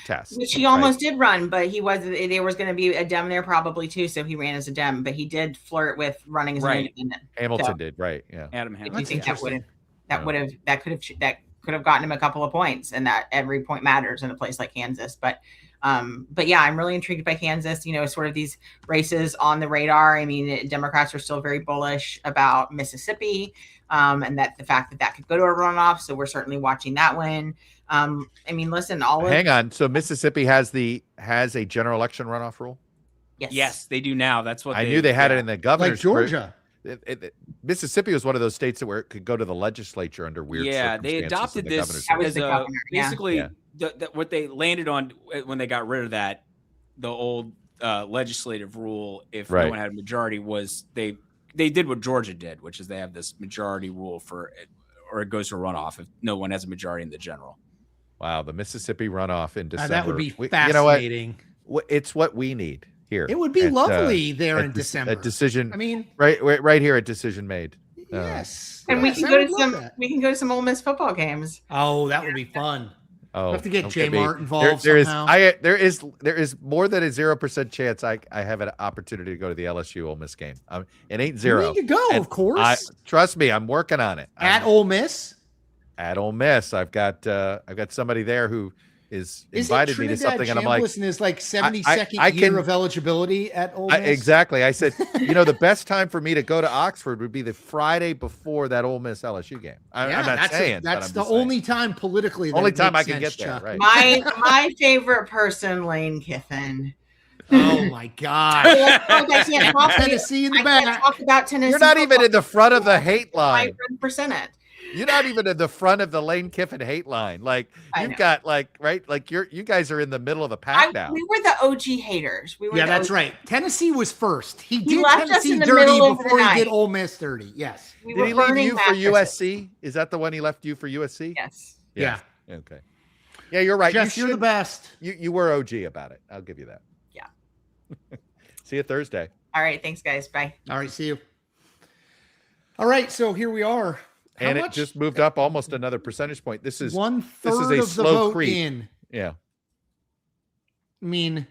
tests. Which he right? almost did run, but there was going to be a Dem there probably too, so he ran as a Dem, but he did flirt with running as an Right. independent. Hamilton So- did, right? Yeah. Adam I Hamilton. do think interesting. that could have gotten him a couple of points, and that every point matters in a place like Kansas. But yeah, I'm really intrigued by Kansas. You know, sort of these races on the radar. I mean, Democrats are still very bullish about Mississippi, and that the fact that could go to a runoff. So we're certainly watching that one. I mean, listen, Hang on. So Mississippi has a general election runoff rule? Yes, they do now. That's what I knew they had it in the like governor's. Georgia. Mississippi was one of those states where it could go to the legislature under weird Yeah, they circumstances adopted in the this governor's That was as the a governor, yeah. basically Yeah. what they landed on when they got rid of that, the old legislative rule. If Right. no one had a majority, was they did what Georgia did, which is they have this majority rule or it goes to a runoff if no one has a majority in the general. Wow, the Mississippi runoff in December. That would be You know fascinating. what? It's what we need here. It would be at, lovely there at in this- December. A decision. I mean, right here, a decision made. yes. And we Yes, can I go would to love some that. we can go to some Ole Miss football games. Oh, that would be fun. Oh, We'll have to get don't J me- Mart involved there is somehow. there is more than a 0% chance I have an opportunity to go to the LSU Ole Miss game. It ain't You zero. need to go, And of course. Trust me, I'm working on it. At Ole Miss. At Ole Miss, I've got somebody there who is Is invited me to Trinidad something, and I'm like, Chambliss in his like 72nd I year can- of eligibility at Ole Miss? exactly. I said, the best time for me to go to Oxford would be the Friday before that Ole Miss LSU game. I'm not that's saying but that's I'm the just saying. only time politically. That Only it time makes I can sense, get there, Chuck. right? My favorite person, Lane Kiffin. Oh my God! I can't talk Tennessee in the I can't back. talk about Tennessee. You're not even in the front of the hate line. 5%. You're not even in the front of the Lane Kiffin hate line. Like I you've know. got like you guys are in the middle of the pack now. We were the OG haters. We were Yeah, the that's OG. right. Tennessee was first. He He did left us Tennessee in the dirty middle of the before he night. did Ole Miss dirty. Yes. We Did were he leave burning you for mattresses. USC? Is that the one he left you for USC? Yes. Yeah. Okay. Yeah, you're right. Jess, you're the best. You were OG about it. I'll give you that. Yeah. See you Thursday. All right. Thanks, guys. Bye. All right, see you. All right, so here we are. How And it much? just moved up almost another percentage point. This is 1/3 this is a of the slow vote creep. in. Yeah. I mean,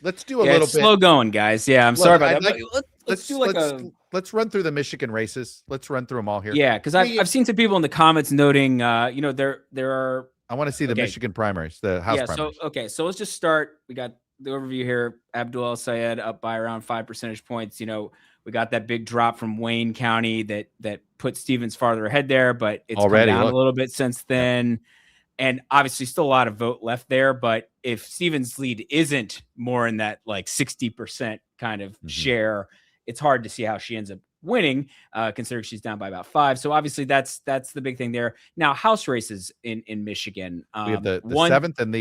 Let's do a Yeah, little it's bit. slow going, guys. Yeah, I'm Look, sorry about I'd that. like- but let's do like a let's run through the Michigan races. Let's run through them all here. yeah, because I've seen some people in the comments noting, there are I want to see the Okay. Michigan primaries, the House Yeah. primaries. So let's just start. We got the overview here. Abdul El Sayed up by around 5 percentage points. You know, we got that big drop from Wayne County that put Stevens farther ahead there, but it's Already, come down look. a little bit since then. And obviously still a lot of vote left there. But if Stevens' lead isn't more in that like 60% kind of share, it's hard to see how she ends up winning, considering she's down by about 5. So obviously that's the big thing there. Now, House races in Michigan. We have the 7th and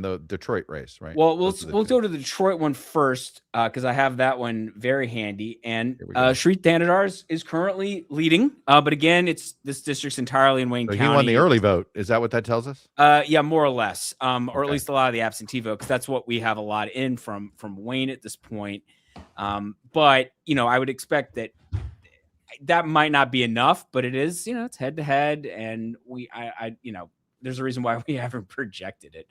the Detroit race, right? Well, we'll go to the Detroit one first, because I have that one very handy. And Shreet Danadar is currently leading, but again, this district's entirely in Wayne County. He won the early vote. Is that what that tells us? Yeah, more or less, or at least a lot of the absentee vote, because that's what we have a lot in from Wayne at this point. But you know, I would expect that might not be enough, but it is, you know, it's head to head, and I you know, there's a reason why we haven't projected it.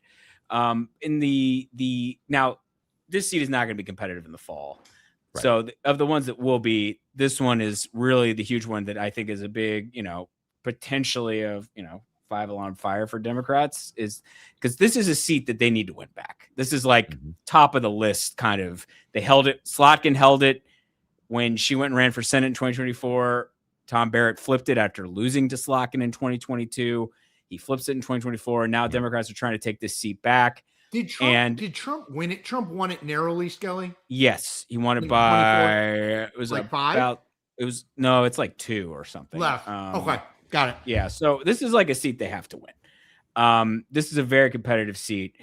In the now, this seat is not going to be competitive in the fall. Right. So of the ones that will be, this one is really the huge one that I think is a big, you know, potentially of, you know, 5-alarm fire for Democrats, is because this is a seat that they need to win back. This is like top of the list kind of. They held it. Slotkin held it when she went and ran for Senate in 2024. Tom Barrett flipped it after losing to Slotkin in 2022. He flips it in 2024. And now Democrats are trying to take this seat back. Did Trump win it? Trump won it narrowly, Skelly? Yes. He won it by, 24? It was like 5? It's like 2 or something. Left. Okay. Got it. Yeah. So this is like a seat they have to win. This is a very competitive seat,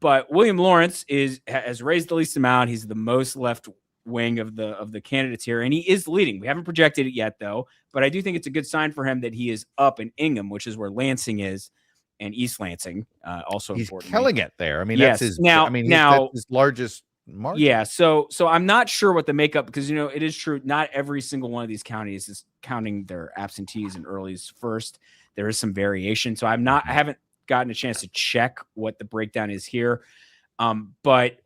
but William Lawrence has raised the least amount. He's the most left wing of the candidates here, and he is leading. We haven't projected it yet, though, but I do think it's a good sign for him that he is up in Ingham, which is where Lansing is, and East Lansing also he's important. Killing it there. I mean, yes. that's his. Now, that's his largest margin. Yeah. So I'm not sure what the makeup, because, you know, it is true, not every single one of these counties is counting their absentees and earlies first. There is some variation. So I haven't gotten a chance to check what the breakdown is here. But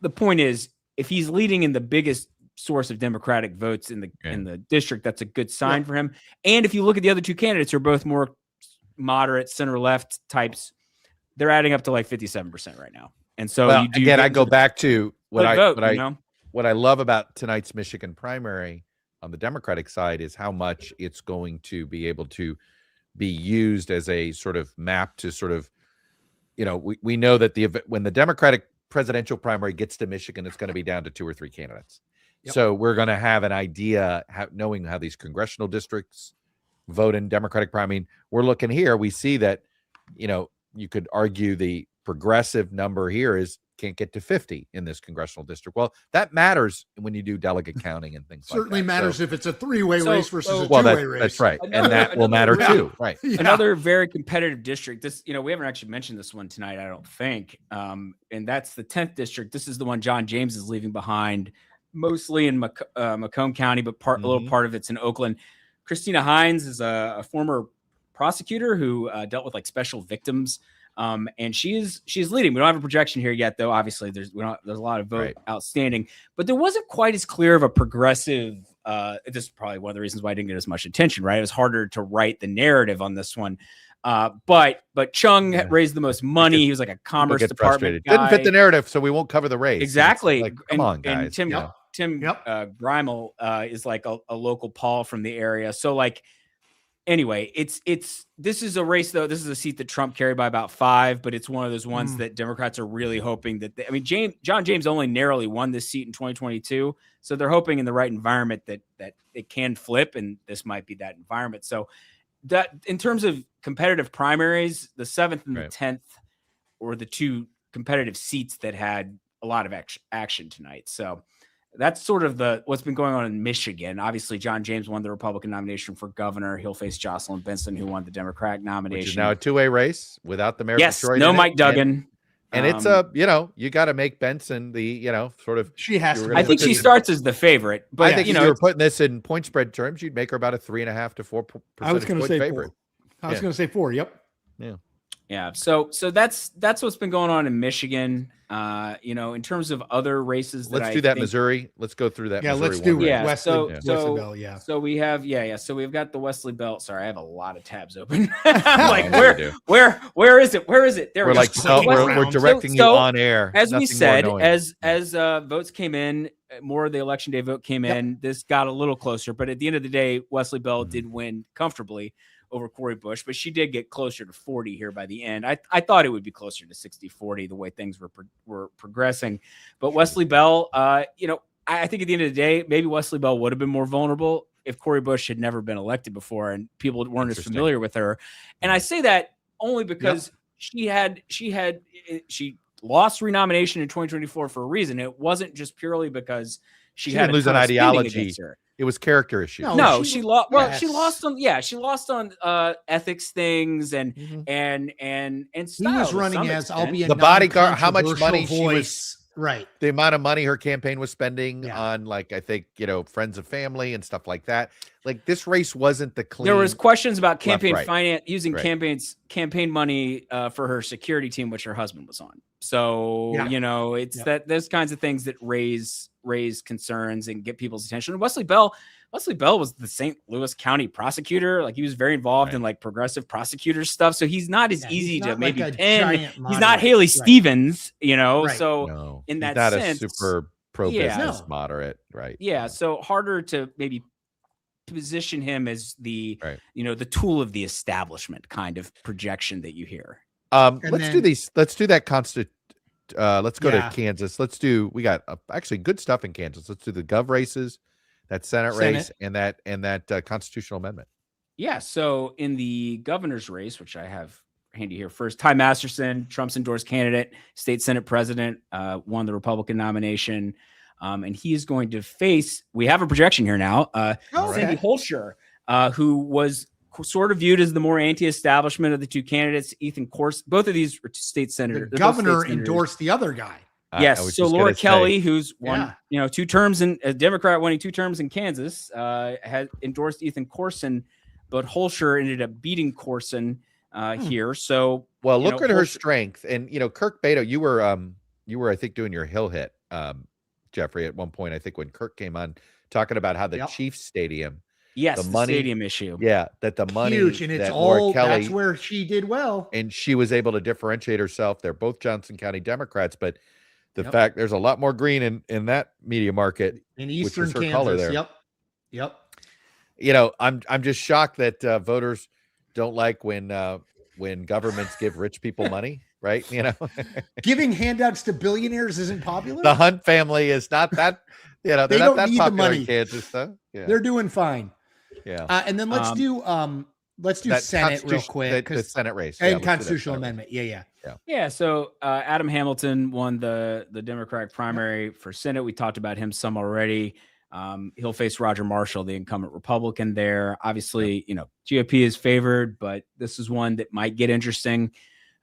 the point is, if he's leading in the biggest source of Democratic votes in the district, that's a good sign for him. And if you look at the other two candidates, who are both more moderate center left types, they're adding up to like 57% right now. And so I go back to what I love about tonight's Michigan primary on the Democratic side is how much it's going to be able to be used as a sort of map to sort of, you know, we know that when the Democratic presidential primary gets to Michigan, it's going to be down to 2 or 3 candidates. Yep. So we're going to have an idea, knowing how these congressional districts vote in Democratic primary. I mean, we're looking here, we see that, you know, you could argue the progressive number here can't get to 50 in this congressional district. Well, that matters when you do delegate counting and things like that. Certainly matters if it's a 3-way race versus a 2-way race. That's right. And that will matter too. Right. Yeah. Another very competitive district. This, you know, we haven't actually mentioned this one tonight, I don't think. And that's the 10th district. This is the one John James is leaving behind, mostly in Macomb County, but a little part of it's in Oakland. Christina Hines is a former prosecutor who dealt with like special victims. And she's leading. We don't have a projection here yet, though. Obviously, there's a lot of vote outstanding, but there wasn't quite as clear of a progressive. This is probably one of the reasons why I didn't get as much attention. Right, it was harder to write the narrative on this one. But Chung raised the most money. He was like a commerce department guy. Didn't fit the narrative, so we won't cover the race. Exactly. Like, come on, guys. And Tim Grimel is like a local Paul from the area. So like. Anyway, this is a race, though. This is a seat that Trump carried by about 5, but it's one of those ones that Democrats are really hoping that John James only narrowly won this seat in 2022. So they're hoping in the right environment that it can flip, and this might be that environment. So that in terms of competitive primaries, the 7th and the 10th were the 2 competitive seats that had a lot of action tonight. So that's sort of what's been going on in Michigan. Obviously, John James won the Republican nomination for governor. He'll face Jocelyn Benson, who won the Democratic nomination. Which is now a 2-way race without the mayor. Yes, no Mike Duggan. And it's you got to make Benson the, sort of. She has to. I think she starts as the favorite, but I think if you were putting this in point spread terms, you'd make her about a 3.5 to 4% I was going to say favorite. 4. I was going to say 4. Yep. Yeah. Yeah. So that's what's been going on in Michigan. In terms of other races Let's do that Missouri. Let's go through that. Yeah, Missouri let's do one. Yeah. Wesley So Bell. Yeah. So we have So we've got the Wesley Bell. Sorry, I have a lot of tabs open. I'm like, where is it? Where is it? There We're we like, go. we're directing you on air. As we Nothing more said, annoying. as votes came in, more of the election day vote came in. This got a little closer, but at the end of the day, Wesley Bell did win comfortably over Cori Bush, but she did get closer to 40 here by the end. I thought it would be closer to 60-40 the way things were progressing. But Wesley Bell, I think at the end of the day, maybe Wesley Bell would have been more vulnerable if Cori Bush had never been elected before and people weren't as familiar with her. And I say that only because she lost renomination in 2024 for a reason. It wasn't just purely because she had didn't lose an ideology. It was character issues. No, she lost. Well, she lost on. Yeah, she lost on ethics things and style. He was running as I'll be a the bodyguard. How much money voice. she was. Right. The amount of money her campaign was spending on, like, I think, friends of family and stuff like that. Like, this race wasn't the clean. There was questions about campaign right. finance, using campaign money for her security team, which her husband was on. So, it's that those kinds of things that raise concerns and get people's attention. And Wesley Bell was the St. Louis County prosecutor. Like, he was very involved in like progressive prosecutor stuff. So he's not as easy to maybe pin. He's not Haley Stevens, So in that sense, a super pro-business moderate, right? Yeah. So harder to maybe position him as the the tool of the establishment kind of projection that you hear. Let's do these. Let's do that let's go to Kansas. We got actually good stuff in Kansas. Let's do the gov races, that Senate race, and that constitutional amendment. Yeah. So in the governor's race, which I have handy here first, Ty Masterson, Trump's endorsed candidate, state Senate president, won the Republican nomination. And he is going to face, we have a projection here now, Cindy Holscher, who was sort of viewed as the more anti-establishment of the two candidates. Ethan Corson, both of these are state senators. The governor endorsed the other guy. Yes. So Laura Kelly, who's won, 2 terms in a Democrat winning 2 terms in Kansas, had endorsed Ethan Corson, but Holscher ended up beating Corson here. So, look at her strength. And, Kirk Beto, you were, I think, doing your Hill hit, Jeffrey, at one point, I think, when Kirk came on, talking about how the Chiefs Stadium, the money, stadium issue, that the money, huge, and it's all Kelly, that's where she did well, and she was able to differentiate herself. They're both Johnson County Democrats, but the fact there's a lot more green in that media market in eastern which is her Kansas. Color there. Yep. I'm just shocked that voters don't like when governments give rich people money. Right, giving handouts to billionaires isn't popular. The Hunt family is not that, they're not that popular in Kansas, though. Yeah. They're doing fine. Yeah, and then let's do Senate real quick, the Senate race and constitutional amendment. Yeah. So Adam Hamilton won the Democratic primary for Senate. We talked about him some already. He'll face Roger Marshall, the incumbent Republican there. Obviously, GOP is favored, but this is one that might get interesting.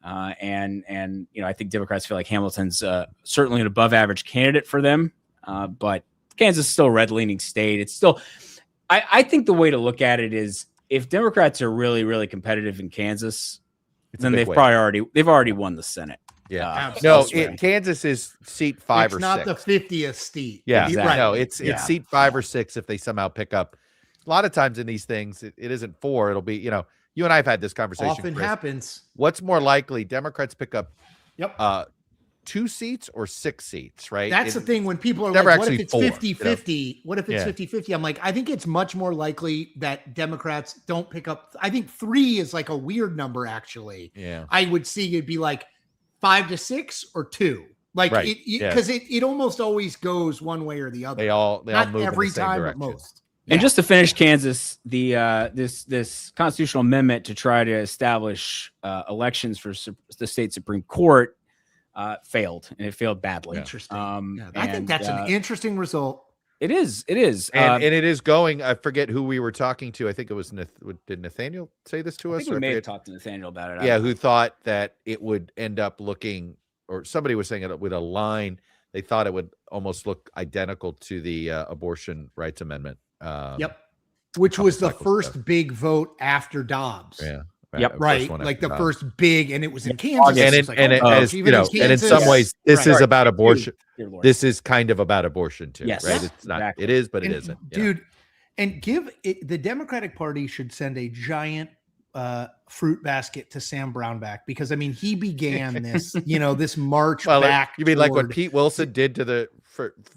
And I think Democrats feel like Hamilton's certainly an above average candidate for them. But Kansas is still a red leaning state. It's still, I think the way to look at it is if Democrats are really, really competitive in Kansas, then they've already won the Senate. Yeah. Kansas is seat 5 or 6. It's not the 50th seat. Yeah. Exactly. No, it's seat 5 or 6 if they somehow pick up. A lot of times in these things, it isn't 4. It'll be, you and I have had this conversation. Often Chris. happens. What's more likely, Democrats pick up 2 seats or 6 seats, right? That's the thing when people are like, what if it's 50-50? What if it's 50-50? I'm like, I think it's much more likely that Democrats don't pick up. I think 3 is like a weird number, actually. Yeah. I would see it'd be like 5 to 6 or 2. Like because it almost always goes one way or the other. They all not move every in the same time, direction. but most. And just to finish Kansas, the this constitutional amendment to try to establish elections for the state Supreme Court failed, and it failed badly. Interesting. I think that's an interesting result. It is. And it is going. I forget who we were talking to. I think it was did Nathaniel say this to us? I think we may have talked to Nathaniel about it. Yeah, who thought that it would end up looking, or somebody was saying it would align. They thought it would almost look identical to the abortion rights amendment. Which was the first big vote after Dobbs. Yeah. Yep. Right, one like after the God. first big, and it was in Kansas. And It's it, like, and oh it, gosh, as even you know, and in some Kansas. ways, this is about abortion. Dear Lord. This is kind of about abortion too, Yes. right? Yeah. It's not. Exactly. It is, but it And, isn't. you know? dude. And give it, the Democratic Party should send a giant fruit basket to Sam Brownback, because I mean he began this, this march back. You mean like what toward- Pete Wilson did to the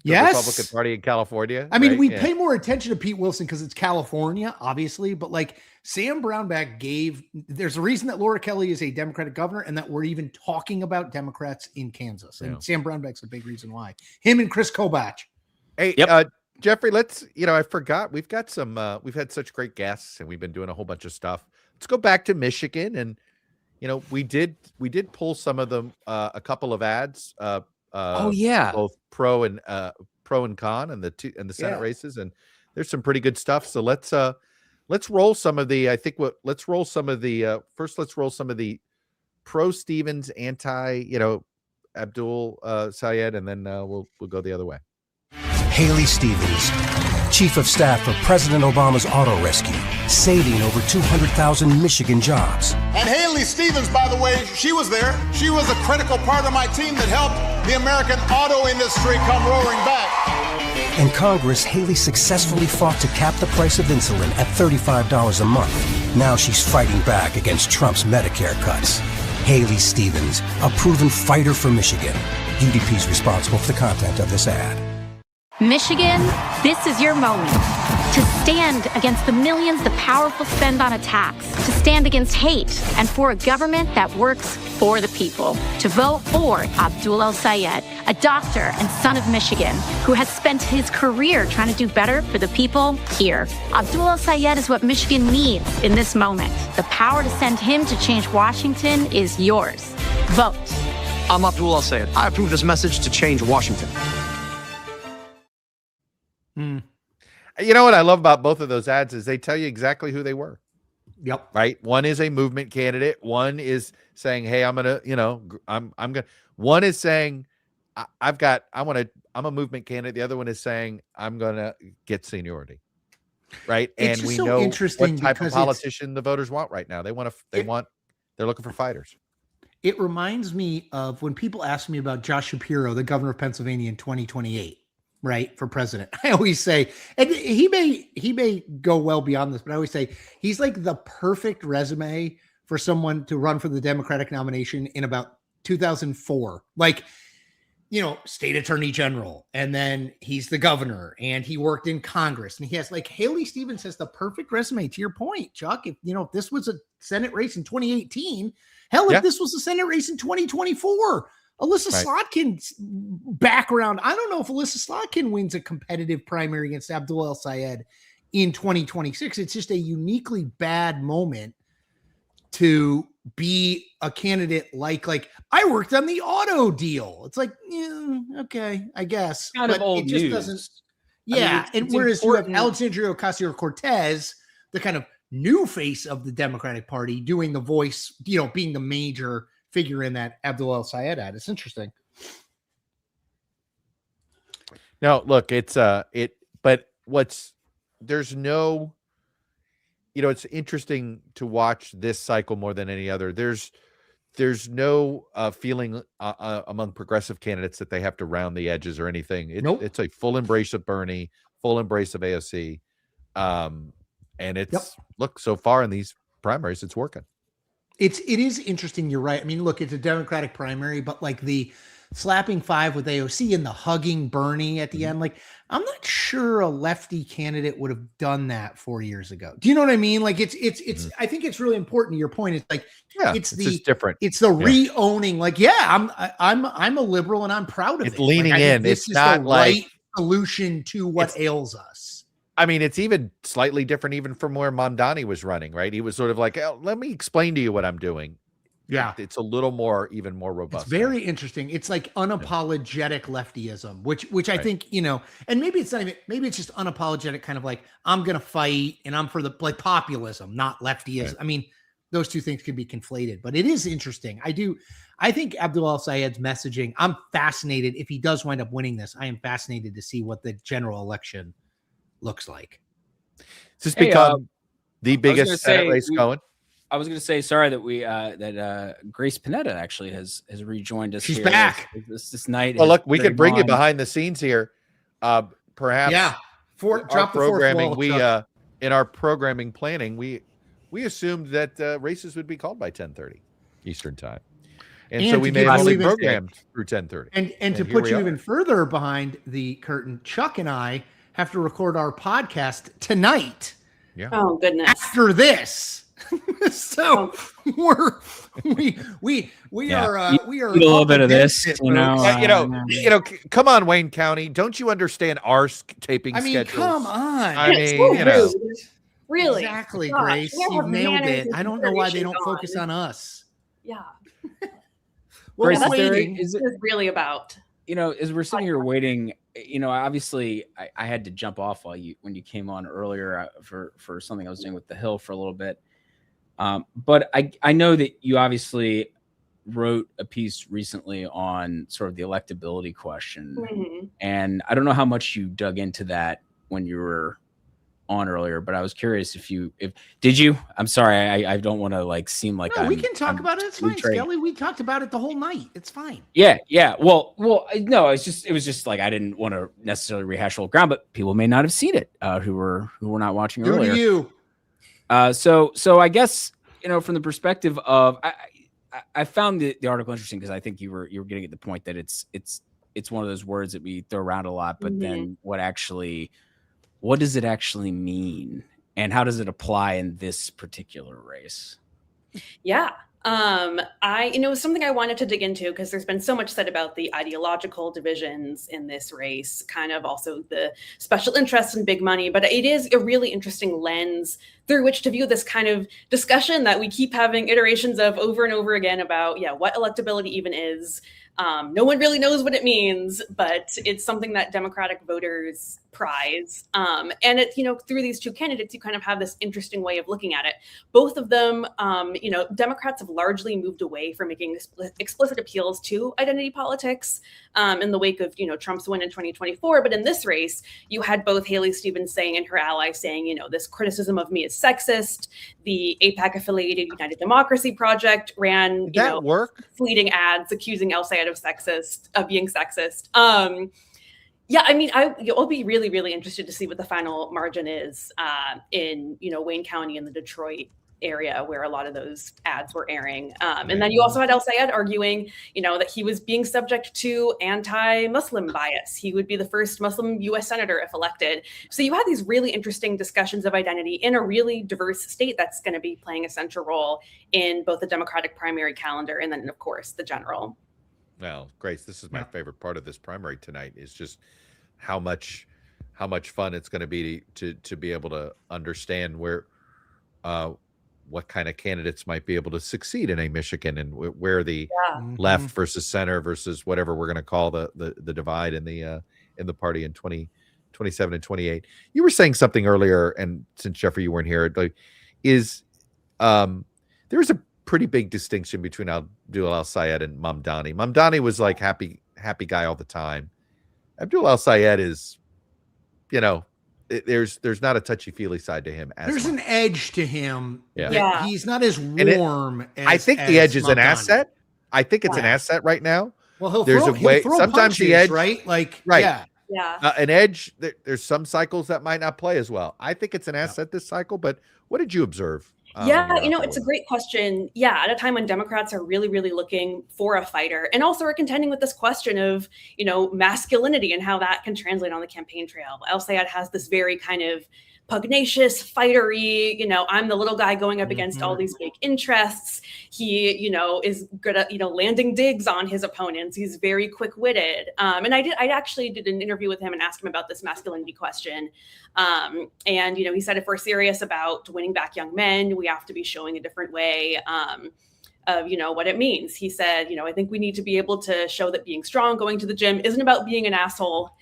Yes. Republican Party in California? I mean, right? we Yeah. pay more attention to Pete Wilson because it's California, obviously, but like Sam Brownback there's a reason that Laura Kelly is a Democratic governor and that we're even talking about Democrats in Kansas. And Sam Brownback's a big reason why. Him and Chris Kobach. Hey, Jeffrey, let's, I forgot, we've got some, we've had such great guests and we've been doing a whole bunch of stuff. Let's go back to Michigan. And, we did pull some of them, a couple of ads, both pro and con and the Senate races. And there's some pretty good stuff. So let's roll some of the, let's roll some of the pro Stevens, anti, Abdul Sayed, and then we'll go the other way. Haley Stevens, Chief of Staff for President Obama's auto rescue, saving over 200,000 Michigan jobs. And Haley Stevens, by the way, she was there. She was a critical part of my team that helped the American auto industry come roaring back. In Congress, Haley successfully fought to cap the price of insulin at $35 a month. Now she's fighting back against Trump's Medicare cuts. Haley Stevens, a proven fighter for Michigan. UDP's responsible for the content of this ad. Michigan, this is your moment to stand against the millions the powerful spend on attacks, to stand against hate, and for a government that works for the people. To vote for Abdul El-Sayed, a doctor and son of Michigan who has spent his career trying to do better for the people here. Abdul El-Sayed is what Michigan needs in this moment. The power to send him to change Washington is yours. Vote. I'm Abdul El-Sayed. I approve this message to change Washington. You know what I love about both of those ads is they tell you exactly who they were. Yep. Right. One is a movement candidate. One is saying, hey, I'm going to, one is saying, I'm a movement candidate. The other one is saying, I'm going to get seniority. Right. It's And we so know interesting what type of because politician the voters want right now. They're looking for fighters. It reminds me of when people ask me about Josh Shapiro, the governor of Pennsylvania in 2028. Right, for president. I always say, and he may go well beyond this, but I always say he's like the perfect resume for someone to run for the Democratic nomination in about 2004. Like, state attorney general, and then he's the governor, and he worked in Congress, and he has like Haley Stevens has the perfect resume. To your point, Chuck, if this was a Senate race in 2018, if this was a Senate race in 2024. Alyssa Slotkin's background. I don't know if Alyssa Slotkin wins a competitive primary against Abdul El-Sayed in 2026. It's just a uniquely bad moment to be a candidate like I worked on the auto deal. It's like, okay, I guess. Kind of old news. Doesn't. Yeah, and whereas you have Alexandria Ocasio-Cortez, the kind of new face of the Democratic Party, doing the voice, being the major figure in that Abdul El-Sayed ad. It's interesting. No, look, it's there's no, it's interesting to watch this cycle more than any other. There's no feeling among progressive candidates that they have to round the edges or anything. It's a full embrace of Bernie, full embrace of AOC. And it's look, so far in these primaries, it's working. It is interesting. You're right. I mean, look, it's a Democratic primary, but like the slapping five with AOC and the hugging Bernie at the end, like I'm not sure a lefty candidate would have done that 4 years ago. Do you know what I mean? Like it's I think it's really important to your point. It's like, it's just different. It's the re-owning. Like, I'm a liberal and I'm proud of it. It's leaning in. This is not the right solution to what ails us. I mean, it's even slightly different even from where Mamdani was running, right? He was sort of like, let me explain to you what I'm doing. Yeah. It's a little even more robust. It's very interesting. It's like unapologetic leftyism, which I think, and maybe it's not even, maybe it's just unapologetic kind of like, I'm going to fight and I'm for the like populism, not leftyism. Right. I mean, those two things could be conflated, but it is interesting. I think Abdul El-Sayed's messaging, I'm fascinated. If he does wind up winning this, I am fascinated to see what the general election looks like. It's just become the biggest Senate race going. I was going to say, sorry that we Grace Panetta actually has rejoined us. She's here back this night. Well, look, we could bring you behind the scenes here. Perhaps, yeah. Our programming, in our programming planning, we assumed that races would be called by 10:30 Eastern time, and so we may have only programmed through 10:30. And to put you even further behind the curtain, Chuck and I have to record our podcast tonight. Yeah. Oh goodness. After this. So we are a little bit of this, come on, Wayne County, don't you understand our taping schedules? Come on. I mean, really, exactly. Gosh, Grace, you've nailed it. I don't know why they don't on. focus on us. Yeah. Well, Grace, waiting. Is it really about? As we're sitting here waiting, obviously I had to jump off when you came on earlier for something I was doing with the Hill for a little bit. But I know that you obviously wrote a piece recently on sort of the electability question. Mm-hmm. And I don't know how much you dug into that when you were on earlier, but I was curious if did you? I'm sorry, I don't want to seem like we can talk about it. It's fine, Skelly. We talked about it the whole night. It's fine. Yeah. Well, no, it was just like I didn't want to necessarily rehash old ground, but people may not have seen it who were not watching earlier. Who do you? So I guess, from the perspective of, I found the article interesting because I think you were getting at the point that it's one of those words that we throw around a lot, but then what does it actually mean, and how does it apply in this particular race? Yeah. It was something I wanted to dig into because there's been so much said about the ideological divisions in this race, kind of also the special interests and big money, but it is a really interesting lens through which to view this kind of discussion that we keep having iterations of over and over again about, what electability even is. No one really knows what it means, but it's something that Democratic voters prize. And it, through these two candidates, you kind of have this interesting way of looking at it. Both of them, Democrats have largely moved away from making explicit appeals to identity politics in the wake of, Trump's win in 2024. But in this race, you had both Haley Stevens saying and her allies saying, this criticism of me is sexist. The AIPAC-affiliated United Democracy Project ran, fleeting ads accusing El Sayed of being sexist. I'll be really, really interested to see what the final margin is in, Wayne County and the Detroit area where a lot of those ads were airing. And then you also had El Sayed arguing, that he was being subject to anti-Muslim bias. He would be the first Muslim U.S. senator if elected. So you had these really interesting discussions of identity in a really diverse state that's going to be playing a central role in both the Democratic primary calendar and then, of course, the general. Well, Grace, this is my favorite part of this primary tonight is just how much fun it's going to be to be able to understand where what kind of candidates might be able to succeed in a Michigan and where the left versus center versus whatever we're going to call the divide in the party in 2027 and 28. You were saying something earlier, and since Jeffrey, you weren't here, there's a pretty big distinction between Abdul El-Sayed and Mamdani. Mamdani was like happy guy all the time. Abdul El-Sayed is, there's not a touchy-feely side to him. There's an edge to him. Yeah. He's not as warm. I think the edge is an asset. I think it's an asset right now. Well, he'll throw sometimes punches, the edge, right? An edge. There's some cycles that might not play as well. I think it's an asset this cycle. But what did you observe? It's a great question. Yeah, at a time when Democrats are really, really looking for a fighter and also are contending with this question of, masculinity and how that can translate on the campaign trail. El Sayed has this very kind of pugnacious, fightery, I'm the little guy going up against all these big interests. He, is good at, landing digs on his opponents. He's very quick-witted. And I actually did an interview with him and asked him about this masculinity question. And, he said, if we're serious about winning back young men, we have to be showing a different way of, what it means. He said, I think we need to be able to show that being strong, going to the gym isn't about being an asshole.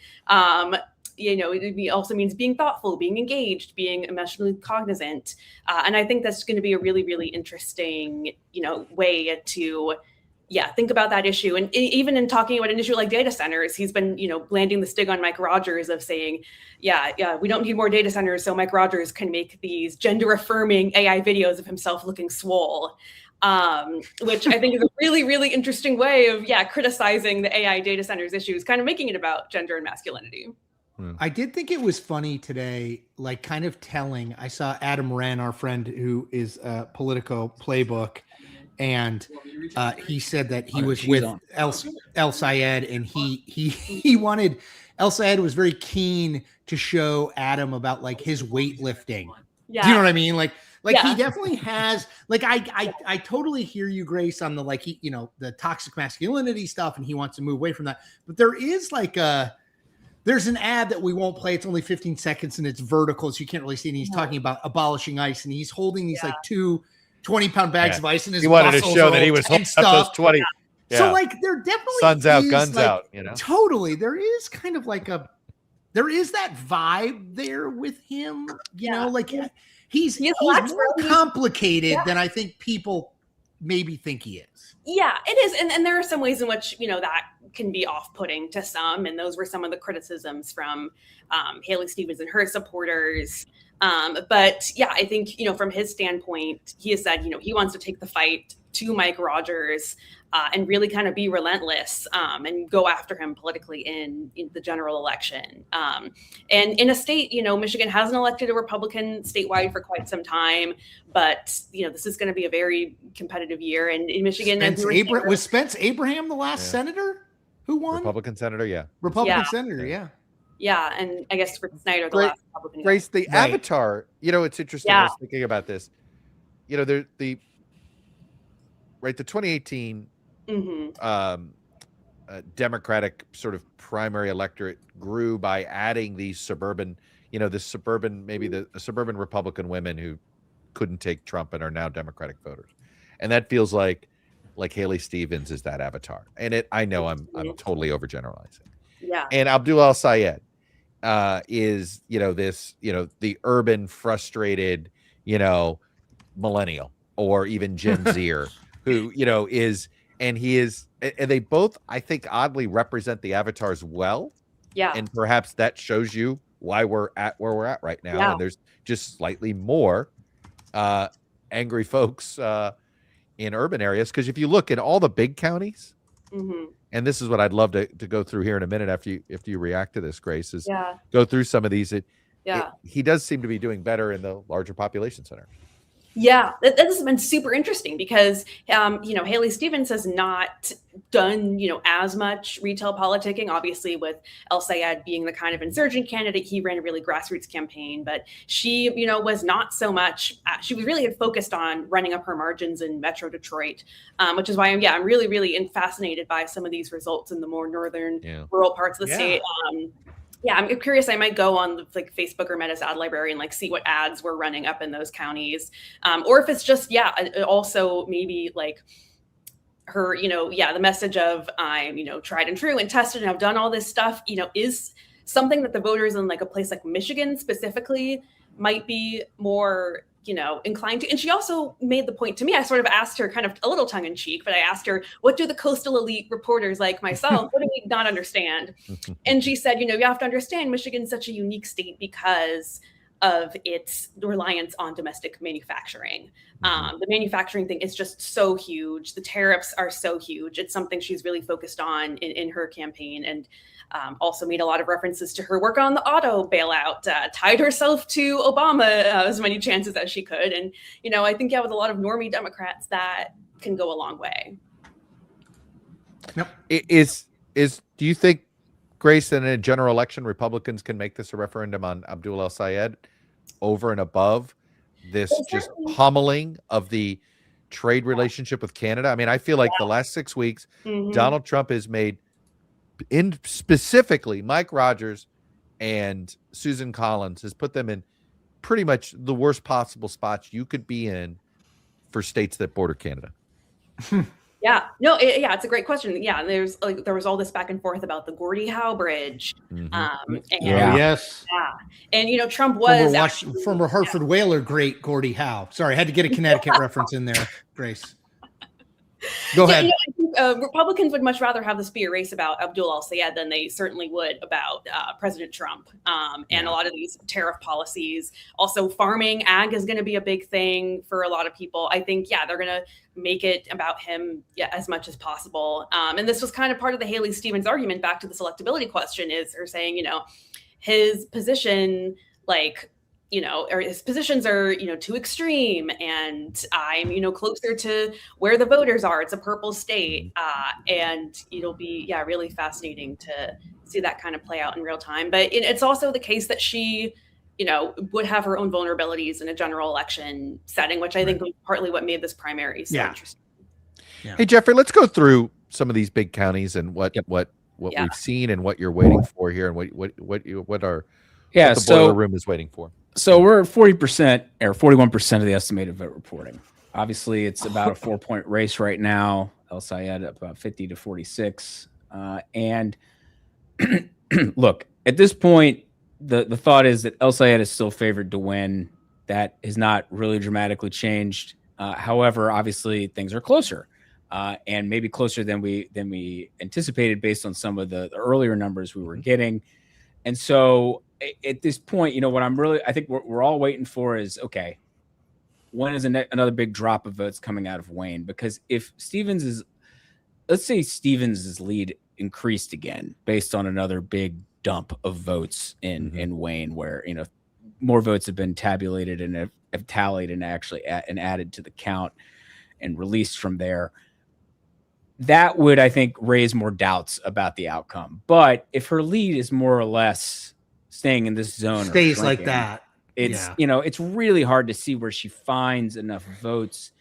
It also means being thoughtful, being engaged, being emotionally cognizant. And I think that's going to be a really, really interesting, way to think about that issue. And even in talking about an issue like data centers, he's been, landing the stig on Mike Rogers of saying, we don't need more data centers so Mike Rogers can make these gender affirming AI videos of himself looking swole. Which I think is a really, really interesting way of, criticizing the AI data centers issues, kind of making it about gender and masculinity. I did think it was funny today, like kind of telling. I saw Adam Wren, our friend who is Politico Playbook, and he said that he was with El Sayed, and he wanted, El Sayed was very keen to show Adam about like his weightlifting. Yeah. Do you know what I mean? Like he definitely has, like, I totally hear you, Grace, on the, like, the toxic masculinity stuff, and he wants to move away from that. But there is like there's an ad that we won't play. It's only 15 seconds and it's vertical, so you can't really see it. And he's talking about abolishing ICE, and he's holding these like 2 20-pound bags of ice in his. He wanted to show that he was holding up those 20. Yeah. So like there definitely suns out, is, guns like, out. Totally, there is kind of like there is that vibe there with him. Like he's more complicated than I think people maybe think he is. Yeah, it is. And there are some ways in which, that can be off-putting to some. And those were some of the criticisms from Haley Stevens and her supporters. But yeah, I think, from his standpoint, he has said, he wants to take the fight to Mike Rogers and really kind of be relentless and go after him politically in the general election. And in a state, Michigan hasn't elected a Republican statewide for quite some time, but this is going to be a very competitive year. And in Michigan, was Spence Abraham the last senator who won? Republican senator, senator, yeah. Yeah, and I guess Rick Snyder, the last Republican. Grace, the avatar, it's interesting. I was thinking about this. The 2018 Democratic sort of primary electorate grew by adding these suburban, the suburban Republican women who couldn't take Trump and are now Democratic voters. And that feels like Haley Stevens is that avatar. And I know I'm totally overgeneralizing. Yeah. And Abdul El Sayed is, the urban frustrated, millennial or even Gen Zer who, is, and they both, I think, oddly represent the avatars well. Yeah. And perhaps that shows you why we're at where we're at right now. Yeah. And there's just slightly more angry folks in urban areas. Because if you look in all the big counties, and this is what I'd love to go through here in a minute after you react to this, Grace, is go through some of these. He does seem to be doing better in the larger population centers. Yeah, that has been super interesting because, Haley Stevens has not done, as much retail politicking, obviously with El Sayed being the kind of insurgent candidate. He ran a really grassroots campaign, but she, was not so much, she was really focused on running up her margins in Metro Detroit, which is why I'm really, really fascinated by some of these results in the more northern rural parts of the state. I'm curious. I might go on Facebook or Meta's ad library and see what ads we're running up in those counties, or if it's just also maybe her, the message of I'm tried and true and tested and I've done all this stuff, is something that the voters in a place like Michigan specifically might be more inclined to. And she also made the point to me, I sort of asked her kind of a little tongue in cheek, but I asked her, what do the coastal elite reporters like myself, what do we not understand? And she said, you have to understand Michigan's such a unique state because of its reliance on domestic manufacturing. The manufacturing thing is just so huge. The tariffs are so huge. It's something she's really focused on in her campaign, and also made a lot of references to her work on the auto bailout, tied herself to Obama as many chances as she could. And, I think, with a lot of normie Democrats, that can go a long way. Do you think, Grace, in a general election, Republicans can make this a referendum on Abdul El Sayed over and above this just pummeling of the trade relationship with Canada? I mean, I feel like the last 6 weeks, Donald Trump has made, specifically Mike Rogers and Susan Collins, has put them in pretty much the worst possible spots you could be in for states that border Canada. It's a great question. Yeah, there was all this back and forth about the Gordie Howe Bridge. And Trump was former Hartford Whaler great Gordie Howe. Sorry, I had to get a Connecticut reference in there, Grace. Go ahead. Republicans would much rather have this be a race about Abdul al-Sayed than they certainly would about President Trump and a lot of these tariff policies. Also, farming, ag is going to be a big thing for a lot of people. I think, they're going to make it about him as much as possible. And this was kind of part of the Haley Stevens argument back to the selectability question is her saying, his position, or his positions are, too extreme, and I'm, closer to where the voters are. It's a purple state. And it'll be, really fascinating to see that kind of play out in real time. But it's also the case that she, would have her own vulnerabilities in a general election setting, which I think was partly what made this primary so interesting. Yeah. Hey, Jeffrey, let's go through some of these big counties and what we've seen and what you're waiting for here, and what the boiler room is waiting for. So we're at 40% or 41% of the estimated vote reporting. Obviously, it's about a 4-point race right now. El-Sayed up about 50 to 46. And look, at this point, the thought is that El-Sayed is still favored to win. That has not really dramatically changed. However, obviously, things are closer. And maybe closer than we anticipated based on some of the earlier numbers we were getting. And so at this point, what I think we're all waiting for is, okay, when is another big drop of votes coming out of Wayne? Because if let's say Stevens' lead increased again based on another big dump of votes in Wayne, where, more votes have been tabulated and have tallied and actually added to the count and released from there. That would, I think, raise more doubts about the outcome. But if her lead is more or less staying in this zone, stays like that, it's it's really hard to see where she finds enough votes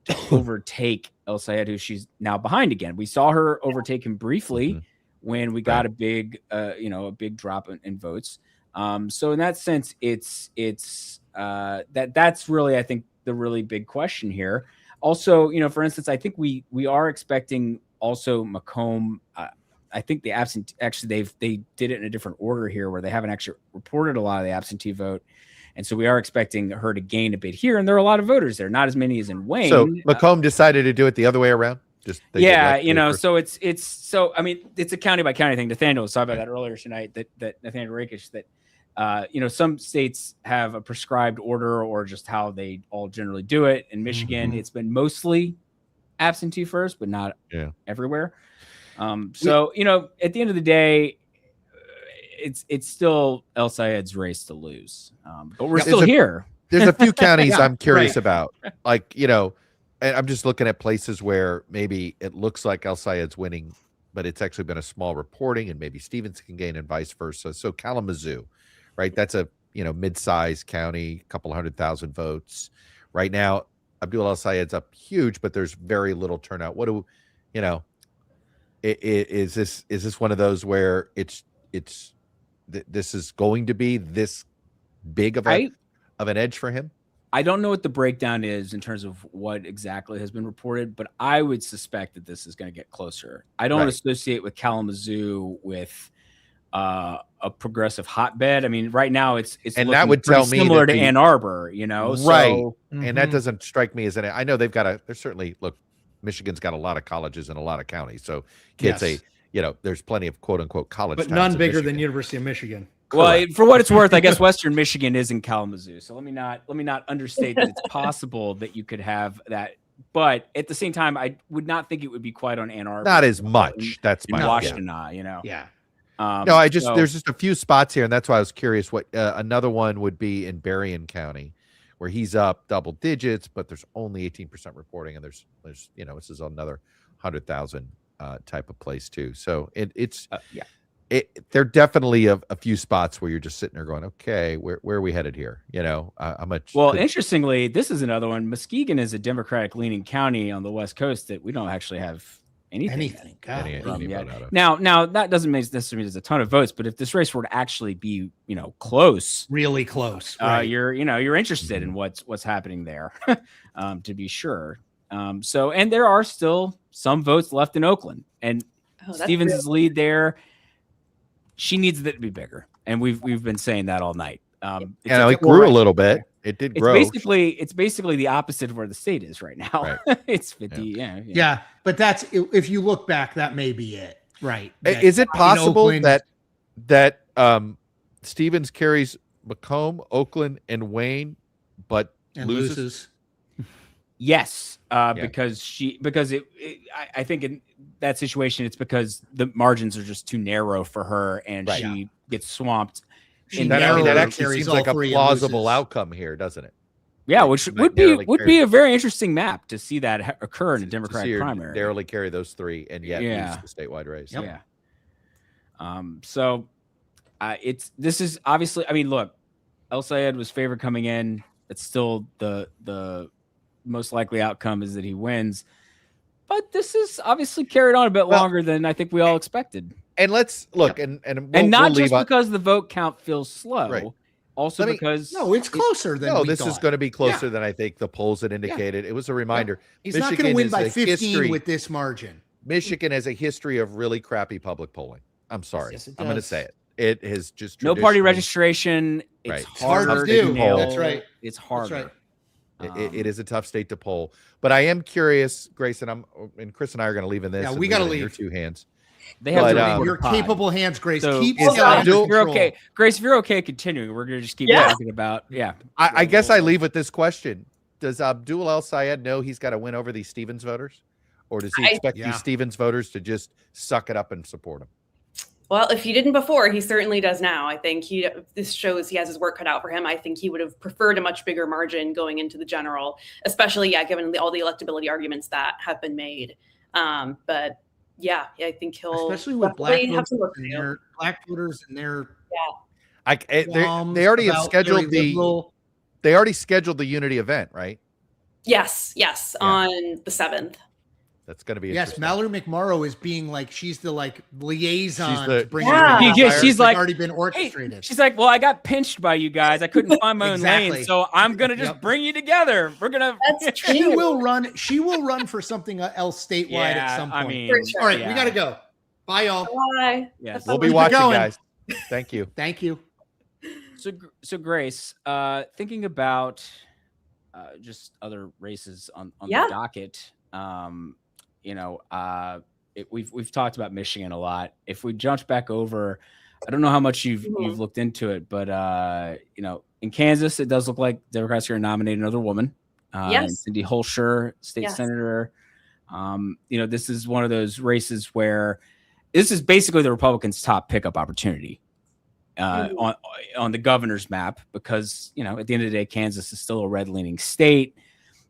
to overtake El-Sayed, who she's now behind again. We saw her overtake him briefly when we got a big drop in votes. So in that sense, that's really, I think, the really big question here. Also, for instance, I think we are expecting also Macomb. I think the absent actually they did it in a different order here, where they haven't actually reported a lot of the absentee vote, and so we are expecting her to gain a bit here. And there are a lot of voters there, not as many as in Wayne. So Macomb decided to do it the other way around. So it's a county by county thing. Nathaniel was talking about that earlier tonight. That Nathaniel Rakish that. Some states have a prescribed order or just how they all generally do it. In Michigan, it's been mostly absentee first, but not everywhere. At the end of the day, it's still El-Sayed's race to lose. But we're still here. There's a few counties I'm curious about. And I'm just looking at places where maybe it looks like El-Sayed's winning, but it's actually been a small reporting, and maybe Stevens can gain and vice versa. So Kalamazoo. Right, that's a mid-sized county, couple 100,000 votes. Right now, Abdul al-Sayed's up huge, but there's very little turnout. Is this one of those where this is going to be this big of an edge for him? I don't know what the breakdown is in terms of what exactly has been reported, but I would suspect that this is going to get closer. I don't associate with Kalamazoo with a progressive hotbed. I mean, right now it's and that would tell me similar to Ann Arbor, right? So, and that doesn't strike me as I know there's certainly Michigan's got a lot of colleges in a lot of counties, so kids say there's plenty of quote unquote college, but none bigger than University of Michigan. Well, for what it's worth, I guess Western Michigan is in Kalamazoo, so let me not understate that it's possible that you could have that. But at the same time, I would not think it would be quite on Ann Arbor. Not as much. That's my Washtenaw, Yeah. There's just a few spots here, and that's why I was curious what another one would be in Berrien County, where he's up double digits, but there's only 18% reporting, and there's this is another 100,000 type of place too. So there are definitely a few spots where you're just sitting there going, okay, where are we headed here? How much? Well, interestingly, this is another one. Muskegon is a Democratic leaning county on the West Coast that we don't actually have anything. Now that doesn't necessarily mean there's a ton of votes, but if this race were to actually be, close, really close, you're interested in what's happening there, to be sure. And there are still some votes left in Oakland, and Stevens' lead there. She needs it to be bigger, and we've been saying that all night. It grew a little bit. It did it's grow. it's basically the opposite of where the state is right now. Right. It's 50. Yeah, but that's if you look back, that may be it, right? Is it in possible Oakland- that Stevens carries Macomb, Oakland, and Wayne, but and loses? Yes, because I think in that situation, it's because the margins are just too narrow for her, and she gets swamped. That actually seems like a plausible outcome here, doesn't it? Yeah, which would be a very interesting map to see that occur in a Democratic primary. Narrowly carry those three and yet lose the statewide race. Yeah. So this is obviously. I mean, look, El Sayed was favored coming in. It's still the most likely outcome is that he wins, but this is obviously carried on a bit longer than I think we all expected. And let's look, and not just because the vote count feels slow, right. Also because it's closer than this is going to be closer than I think the polls had indicated. It was a reminder. He's not going to win by 15 with this margin. Michigan has a history of really crappy public polling. I'm sorry, I'm going to say it. It has just no party registration. It's hard to do. That's right. It's harder. That's right. It is a tough state to poll, but I am curious, Grace, and Chris and I are going to leave in this. Yeah, we got to leave. Your two hands. They have your capable hands, Grace. So keep if you're okay, Grace. If you're okay continuing, we're going to just keep talking about. Yeah, I guess I leave with this question: does Abdul El Sayed know he's got to win over these Stevens voters, or does he expect these Stevens voters to just suck it up and support him? Well, if he didn't before, he certainly does now. I think this shows he has his work cut out for him. I think he would have preferred a much bigger margin going into the general, especially, given all the electability arguments that have been made. But I think he'll especially with black voters and their they already have scheduled they already scheduled the unity event, right? Yes, on the 7th. That's going to be Mallory McMorrow is being like she's the liaison. She's the, to bring she's like already been orchestrated. Hey, she's like, well, I got pinched by you guys. I couldn't find my own lane, so I'm gonna just bring you together. We're gonna. That's true. She will run for something else statewide at some point. I mean, all right, we gotta go. Bye, y'all. Bye. Yes. We'll be watching, guys. Thank you. Thank you. So Grace, thinking about just other races on the docket. We've talked about Michigan a lot. If we jumped back over, I don't know how much you've looked into it, but in Kansas, it does look like Democrats are going to nominate another woman. Cindy Holscher, state senator. This is one of those races where this is basically the Republicans' top pickup opportunity on the governor's map, because at the end of the day, Kansas is still a red-leaning state.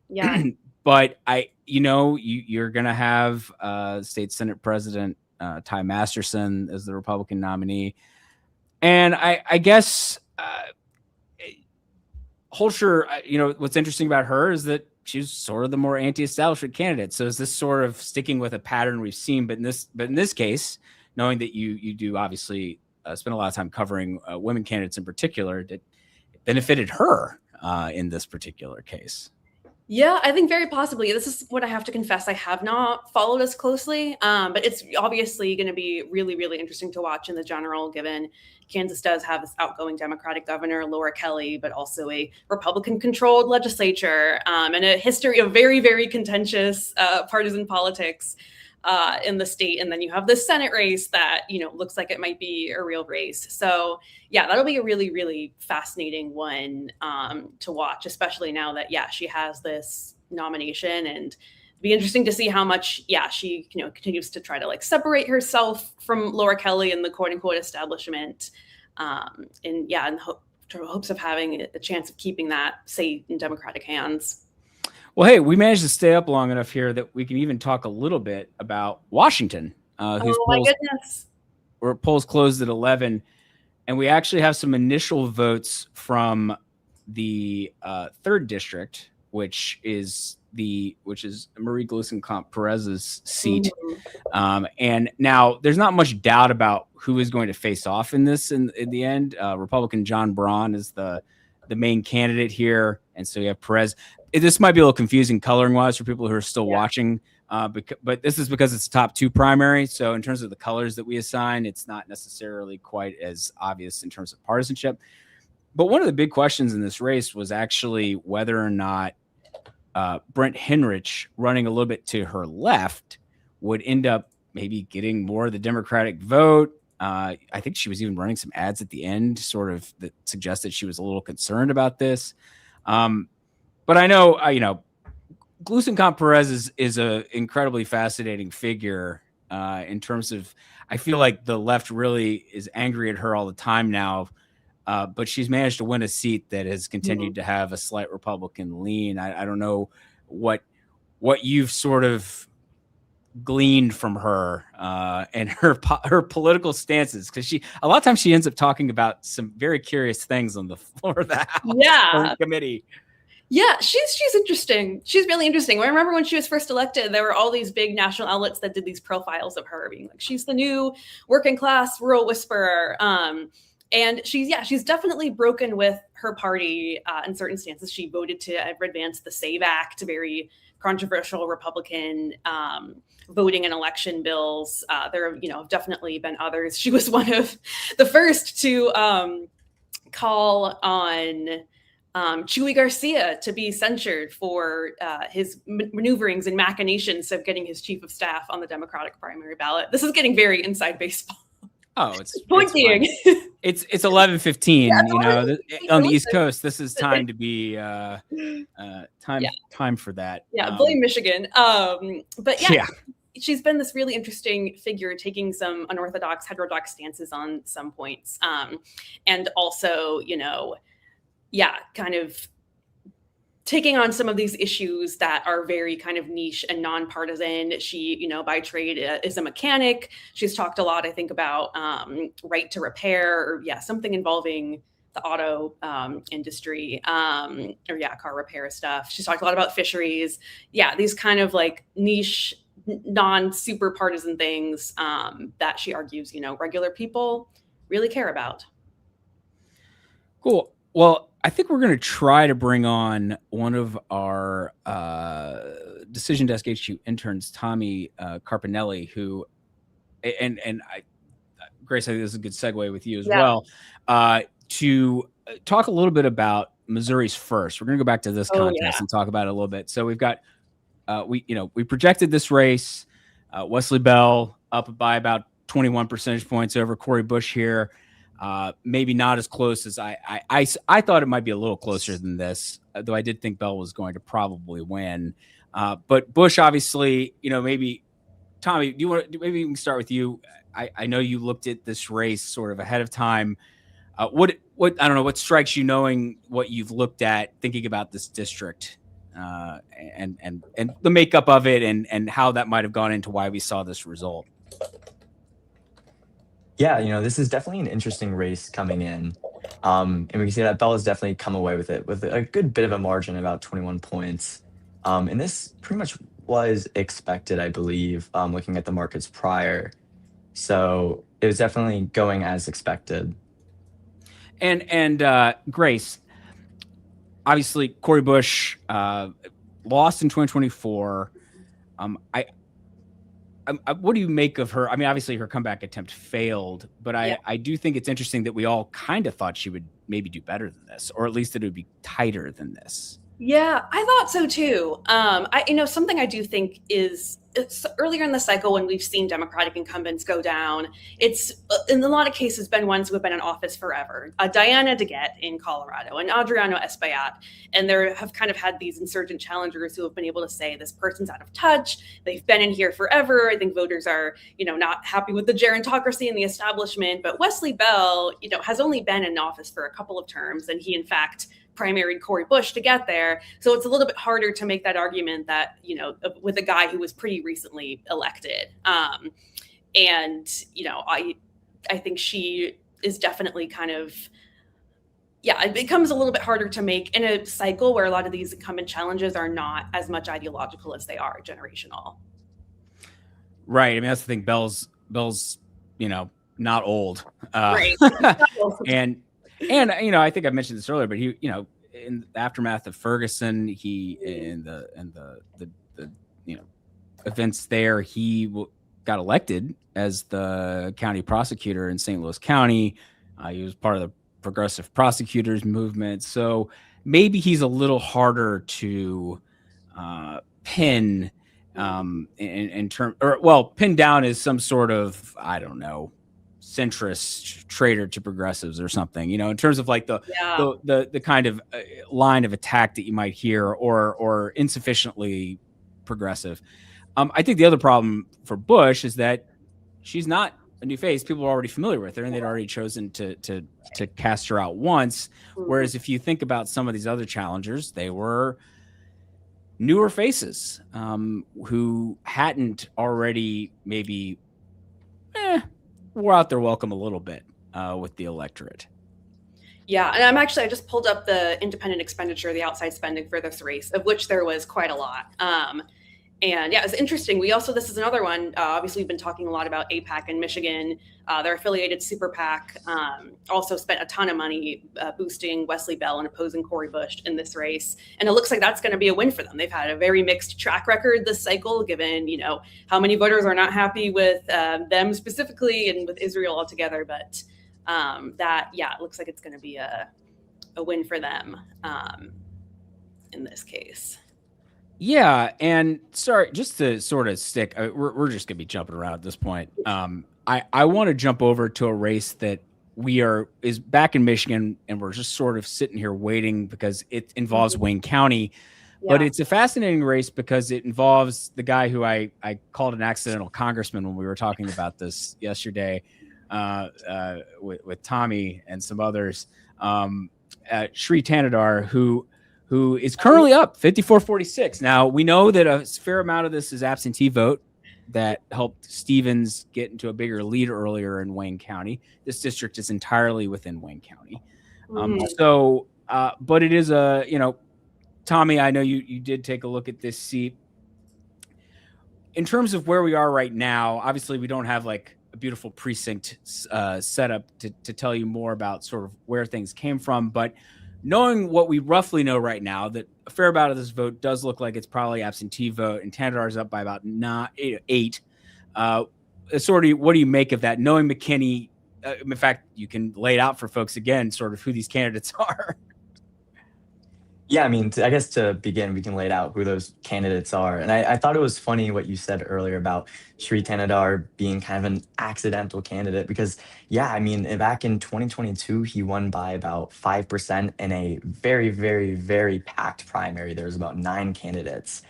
Yeah. But you're going to have State Senate President Ty Masterson as the Republican nominee. And I guess Holscher, what's interesting about her is that she's sort of the more anti-establishment candidate. So is this sort of sticking with a pattern we've seen? But in this case, knowing that you do obviously spend a lot of time covering women candidates in particular, that it benefited her in this particular case. Yeah, I think very possibly. This is what I have to confess. I have not followed as closely, but it's obviously going to be really, really interesting to watch in the general, given Kansas does have this outgoing Democratic governor, Laura Kelly, but also a Republican-controlled legislature and a history of very, very contentious partisan politics in the state. And then you have the Senate race that, looks like it might be a real race. So yeah, that'll be a really, really fascinating one to watch, especially now that, she has this nomination, and it'd be interesting to see how much, she, continues to try to separate herself from Laura Kelly and the quote unquote establishment. In hopes of having a chance of keeping that seat in Democratic hands. Well, hey, we managed to stay up long enough here that we can even talk a little bit about Washington, whose polls closed at 11, and we actually have some initial votes from the 3rd district, which is Marie Gluesenkamp Perez's seat. And now there's not much doubt about who is going to face off in this in the end. Republican John Braun is the main candidate here, and so you have Perez. This might be a little confusing coloring wise for people who are still watching, but this is because it's top 2 primary. So in terms of the colors that we assign, it's not necessarily quite as obvious in terms of partisanship. But one of the big questions in this race was actually whether or not Brent Henrich running a little bit to her left would end up maybe getting more of the Democratic vote. I think she was even running some ads at the end, sort of that suggested she was a little concerned about this. But I know, Glusenkamp Perez is an incredibly fascinating figure in terms of, I feel like the left really is angry at her all the time now, but she's managed to win a seat that has continued to have a slight Republican lean. I don't know what you've sort of gleaned from her and her political stances, because a lot of times she ends up talking about some very curious things on the floor of the House committee. Yeah, she's interesting. She's really interesting. I remember when she was first elected, there were all these big national outlets that did these profiles of her, being like, she's the new working class rural whisperer. And she's definitely broken with her party in certain stances. She voted to advance the SAVE Act, very controversial Republican voting and election bills. There have definitely been others. She was one of the first to call on Chuy Garcia to be censured for his maneuverings and machinations of getting his chief of staff on the Democratic primary ballot. This is getting very inside baseball. Oh, it's pointing. It's 11:15. On the East Coast, this is time to be time for that. Yeah, blame Michigan. But yeah. She's been this really interesting figure, taking some unorthodox, heterodox stances on some points, and also, kind of taking on some of these issues that are very kind of niche and nonpartisan. She, by trade is a mechanic. She's talked a lot, I think, about right to repair, or something involving the auto industry, car repair stuff. She's talked a lot about fisheries. Yeah, these kind of like niche, non-super partisan things that she argues, regular people really care about. Cool. Well, I think we're going to try to bring on one of our Decision Desk HQ interns, Tommy Carpinelli, who, and Grace, I think this is a good segue with you as well, to talk a little bit about Missouri's first. We're going to go back to this contest and talk about it a little bit. So we've got, we projected this race, Wesley Bell up by about 21 percentage points over Cori Bush here. Maybe not as close as I thought it might be a little closer than this, though I did think Bell was going to probably win. But Bush, obviously, maybe Tommy, maybe we can start with you. I know you looked at this race sort of ahead of time. What I don't know, what strikes you knowing what you've looked at, thinking about this district and the makeup of it and how that might have gone into why we saw this result? Yeah, this is definitely an interesting race coming in. And we can see that Bell has definitely come away with it with a good bit of a margin, about 21 points. And this pretty much was expected, I believe, looking at the markets prior. So it was definitely going as expected. And Grace, obviously Cori Bush lost in 2024. What do you make of her? I mean, obviously her comeback attempt failed, but I do think it's interesting that we all kind of thought she would maybe do better than this, or at least that it would be tighter than this. Yeah, I thought so too. Something I do think is it's earlier in the cycle when we've seen Democratic incumbents go down. It's in a lot of cases been ones who have been in office forever. Diana DeGette in Colorado and Adriano Espaillat. And there have kind of had these insurgent challengers who have been able to say this person's out of touch. They've been in here forever. I think voters are, not happy with the gerontocracy and the establishment. But Wesley Bell, has only been in office for a couple of terms. And he, in fact, primaried Cori Bush to get there. So it's a little bit harder to make that argument that, with a guy who was pretty recently elected. I think she is definitely kind of, it becomes a little bit harder to make in a cycle where a lot of these incumbent challenges are not as much ideological as they are generational. Right. I mean, that's the thing. Bell's, not old. Right. And I think I mentioned this earlier, but he, in the aftermath of Ferguson, he in the events there, he got elected as the county prosecutor in St. Louis County. He was part of the progressive prosecutors movement. So maybe he's a little harder to pin in term, or well, pin down as some sort of, I don't know, centrist traitor to progressives or something, in terms of like the kind of line of attack that you might hear, or insufficiently progressive. I think the other problem for Bush is that she's not a new face. People are already familiar with her, and they'd already chosen to cast her out once. Whereas if you think about some of these other challengers, they were newer faces who hadn't already maybe wore out their welcome a little bit with the electorate. Yeah, and I just pulled up the independent expenditure, the outside spending for this race, of which there was quite a lot. And yeah, it's interesting. This is another one. Obviously, we've been talking a lot about AIPAC in Michigan. Their affiliated super PAC also spent a ton of money boosting Wesley Bell and opposing Cori Bush in this race. And it looks like that's going to be a win for them. They've had a very mixed track record this cycle, given, how many voters are not happy with them specifically and with Israel altogether. But it looks like it's going to be a win for them in this case. Yeah, and sorry, just to sort of stick, we're just gonna be jumping around at this point. I want to jump over to a race that is back in Michigan, and we're just sort of sitting here waiting because it involves Wayne County, but it's a fascinating race because it involves the guy who I called an accidental congressman when we were talking about this yesterday with Tommy and some others, Sri Tanadar, who is currently up 54-46. Now, we know that a fair amount of this is absentee vote that helped Stevens get into a bigger lead earlier in Wayne County. This district is entirely within Wayne County. But it is Tommy, I know you did take a look at this seat. In terms of where we are right now, obviously we don't have like a beautiful precinct set up to tell you more about sort of where things came from, but knowing what we roughly know right now, that a fair amount of this vote does look like it's probably absentee vote, and Tanadar is up by about 8. What do you make of that? Knowing McKinney, in fact, you can lay it out for folks again, sort of who these candidates are. Yeah, I mean, I guess to begin, we can lay it out who those candidates are. And I thought it was funny what you said earlier about Sri Tanadar being kind of an accidental candidate because, yeah, I mean, back in 2022, he won by about 5% in a very, very, very packed primary. There was about 9 candidates.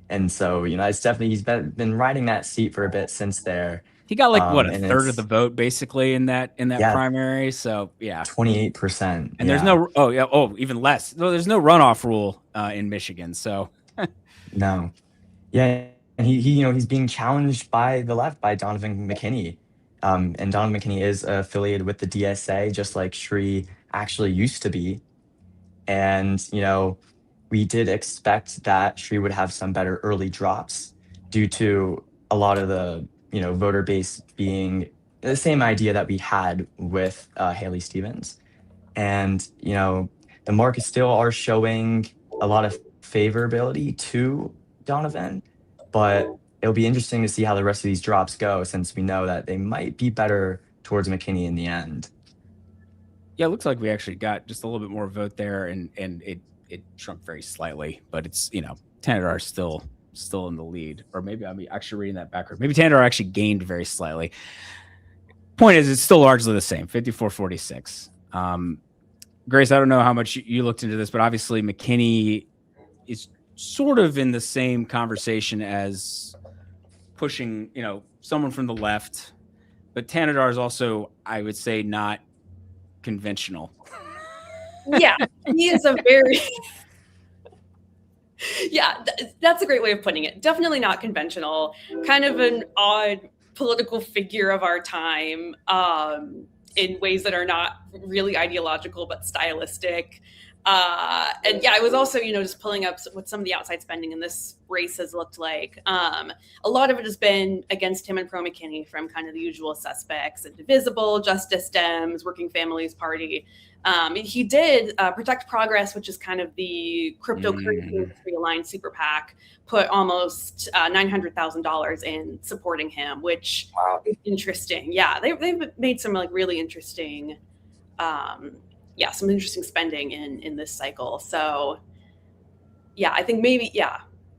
And so, it's definitely, he's been riding that seat for a bit since there. He got a third of the vote basically in that primary. So yeah, 28%. And there's even less. No, there's no runoff rule in Michigan. So no, yeah, and he's being challenged by the left by Donovan McKinney, and Donovan McKinney is affiliated with the DSA, just like Sri actually used to be, and we did expect that Sri would have some better early drops due to a lot of the voter base being the same idea that we had with Haley Stevens. And, the markets still are showing a lot of favorability to Donovan, but it'll be interesting to see how the rest of these drops go since we know that they might be better towards McKinney in the end. Yeah, it looks like we actually got just a little bit more vote there and it shrunk very slightly, but it's, Tanadar still in the lead, or maybe I'm actually reading that backward. Maybe Tanadar actually gained very slightly. Point is, it's still largely the same, 54-46. Grace, I don't know how much you looked into this, but obviously McKinney is sort of in the same conversation as pushing, someone from the left, but Tanadar is also, I would say, not conventional. Yeah, he is a very... Yeah, that's a great way of putting it. Definitely not conventional. Kind of an odd political figure of our time in ways that are not really ideological, but stylistic. And yeah, I was also, just pulling up what some of the outside spending in this race has looked like. A lot of it has been against him and pro McKinney from kind of the usual suspects: Indivisible, Justice Dems, Working Families Party. He did Protect Progress, which is kind of the cryptocurrency industry aligned super PAC, put almost $900,000 in supporting him, which is interesting. Yeah, they've made some really interesting some interesting spending in this cycle. So yeah, I think maybe,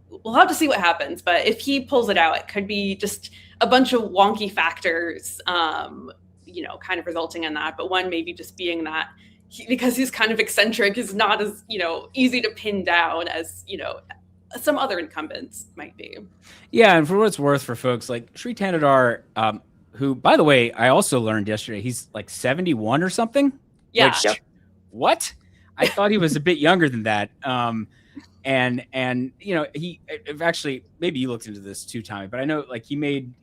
we'll have to see what happens. But if he pulls it out, it could be just a bunch of wonky factors, kind of resulting in that. But one maybe just being that because he's kind of eccentric, is not as, easy to pin down as, some other incumbents might be. Yeah, and for what it's worth for folks like Sri Tanadar, who, by the way, I also learned yesterday, he's like 71 or something. Yeah. Which, what? I thought he was a bit younger than that. And he actually, maybe you looked into this too, Tommy, but I know like he made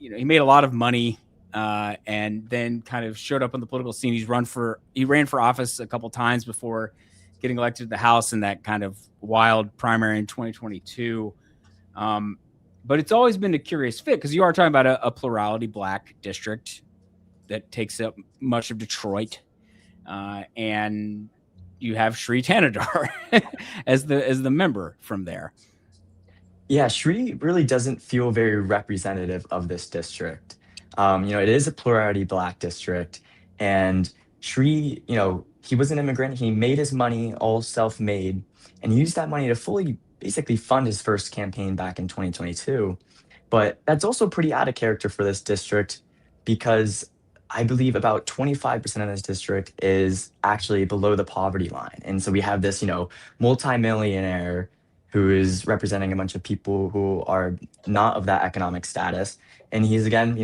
a lot of money, and then kind of showed up on the political scene. He ran for office a couple times before getting elected to the House in that kind of wild primary in 2022. But it's always been a curious fit because you are talking about a plurality Black district that takes up much of Detroit, and you have Sri Tanadar as the member from there. Yeah, Sri really doesn't feel very representative of this district. It is a plurality Black district, and Sri, he was an immigrant. He made his money all self-made, and he used that money to fully basically fund his first campaign back in 2022. But that's also pretty out of character for this district because I believe about 25% of this district is actually below the poverty line. And so we have this, multimillionaire who is representing a bunch of people who are not of that economic status. And he's, again,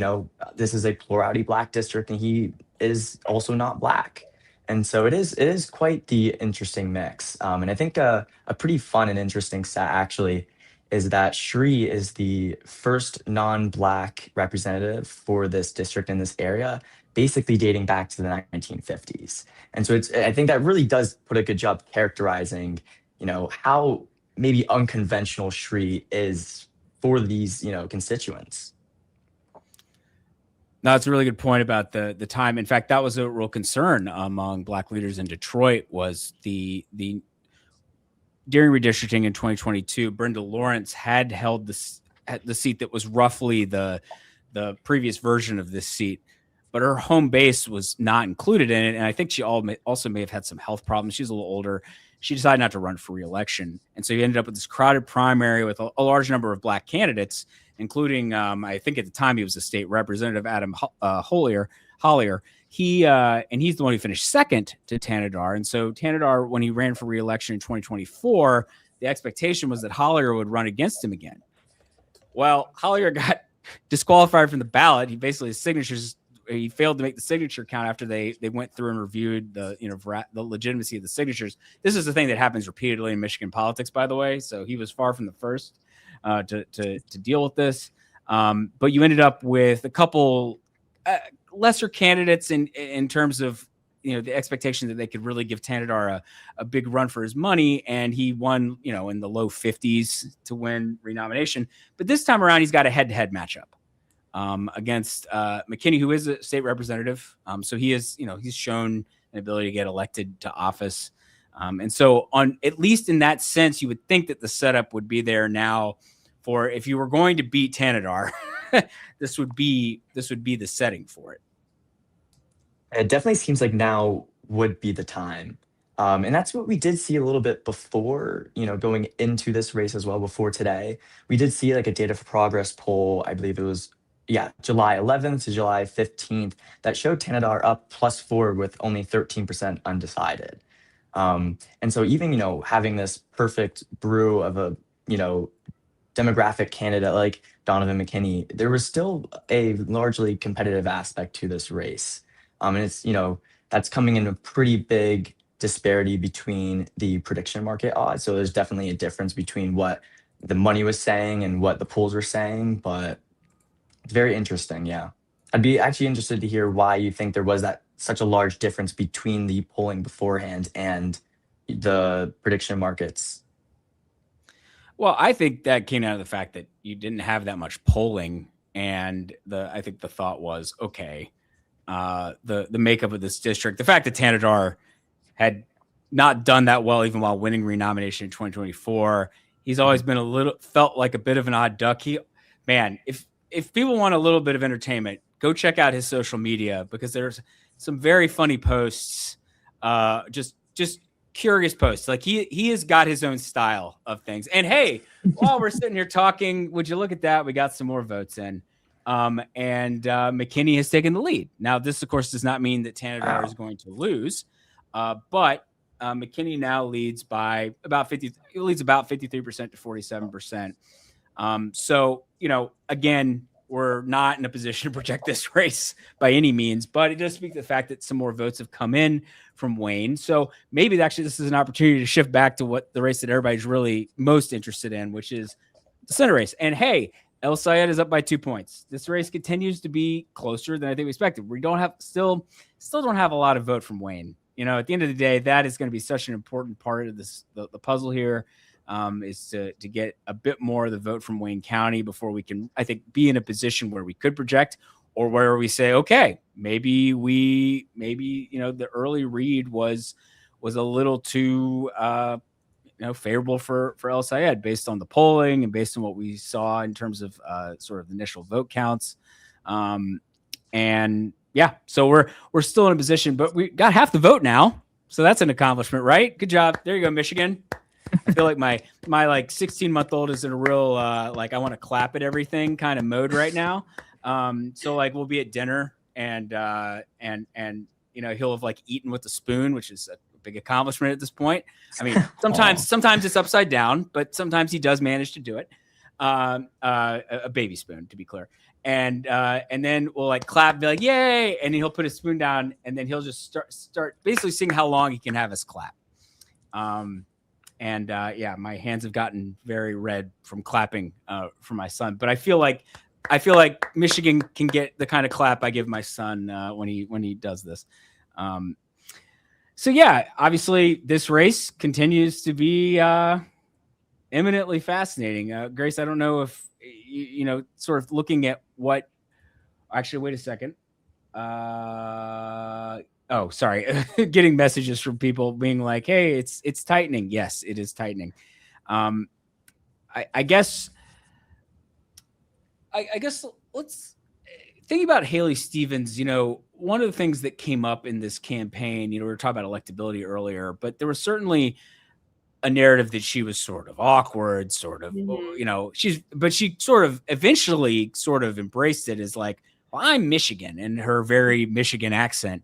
this is a plurality Black district, and he is also not Black. And so it is quite the interesting mix. And I think a pretty fun and interesting stat actually is that Sri is the first non-Black representative for this district in this area, basically dating back to the 1950s. And so I think that really does put a good job characterizing, how maybe unconventional Sri is for these, constituents. No, that's a really good point about the time. In fact, that was a real concern among Black leaders in Detroit was the during redistricting in 2022, Brenda Lawrence had held the seat that was roughly the previous version of this seat, but her home base was not included in it. And I think she also may have had some health problems. She's a little older. She decided not to run for re-election. And so you ended up with this crowded primary with a large number of Black candidates, including, I think at the time he was a state representative, Adam Hollier. He's the one who finished second to Tanadar. And so Tanadar, when he ran for re-election in 2024, the expectation was that Hollier would run against him again. Well, Hollier got disqualified from the ballot. He basically, his signatures, he failed to make the signature count after they went through and reviewed the legitimacy of the signatures. This is the thing that happens repeatedly in Michigan politics, by the way. So he was far from the first to deal with this. But you ended up with a couple lesser candidates in terms of the expectation that they could really give Tanadar a big run for his money, and he won in the low 50s to win renomination. But this time around, he's got a head-to-head matchup against McKinney, who is a state representative. So he is he's shown an ability to get elected to office, and so on at least in that sense, you would think that the setup would be there now for if you were going to beat Tanadar. this would be the setting for it. It definitely seems like now would be the time. And that's what we did see a little bit before, going into this race as well, before today. We did see like a Data for Progress poll, I believe it was, July 11th to July 15th, that showed Tanadar up +4 with only 13% undecided. And so even, having this perfect brew of a, demographic candidate like Donovan McKinney, there was still a largely competitive aspect to this race. And it's, that's coming in a pretty big disparity between the prediction market odds. So there's definitely a difference between what the money was saying and what the polls were saying, but it's very interesting. Yeah. I'd be actually interested to hear why you think there was such a large difference between the polling beforehand and the prediction markets. Well, I think that came out of the fact that you didn't have that much polling. And I think the thought was, okay, the makeup of this district, the fact that Tanadar had not done that well even while winning renomination in 2024, he's always been felt like a bit of an odd duck. If people want a little bit of entertainment, go check out his social media because there's some very funny posts Just curious posts. Like he has got his own style of things. And hey, while we're sitting here talking, would you look at that? We got some more votes in. And McKinney has taken the lead. Now, this, of course, does not mean that Tanadar is going to lose, but McKinney now leads by about 53% to 47%. So, again, we're not in a position to project this race by any means, but it does speak to the fact that some more votes have come in from Wayne. So maybe actually this is an opportunity to shift back to what the race that everybody's really most interested in, which is the Senate race. And hey, El Sayed is up by 2 points. This race continues to be closer than I think we expected. We don't have still don't have a lot of vote from Wayne. At the end of the day, that is going to be such an important part of this, the puzzle here, is to get a bit more of the vote from Wayne County before we can, I think, be in a position where we could project, or where we say, okay, maybe the early read was a little too favorable for El Sayed based on the polling and based on what we saw in terms of sort of initial vote counts. And yeah, so we're still in a position, but we got half the vote now. So that's an accomplishment, right? Good job. There you go, Michigan. I feel like my 16-month-old is in a real I want to clap at everything kind of mode right now. So we'll be at dinner and he'll have eaten with a spoon, which is a big accomplishment at this point. I mean, sometimes it's upside down, but sometimes he does manage to do it. A baby spoon, to be clear. And then we'll clap, be like, yay. And then he'll put his spoon down, and then he'll just start basically seeing how long he can have us clap. My hands have gotten very red from clapping for my son, but I feel like Michigan can get the kind of clap I give my son when he does this. So yeah, obviously this race continues to be eminently fascinating. Grace, I don't know if sort of looking at what. Actually, wait a second. Oh, sorry. Getting messages from people being like, "Hey, it's tightening." Yes, it is tightening. I guess let's think about Haley Stevens. One of the things that came up in this campaign, we were talking about electability earlier, but there was certainly a narrative that she was sort of awkward, sort of, she sort of eventually sort of embraced it as well, I'm Michigan, and her very Michigan accent.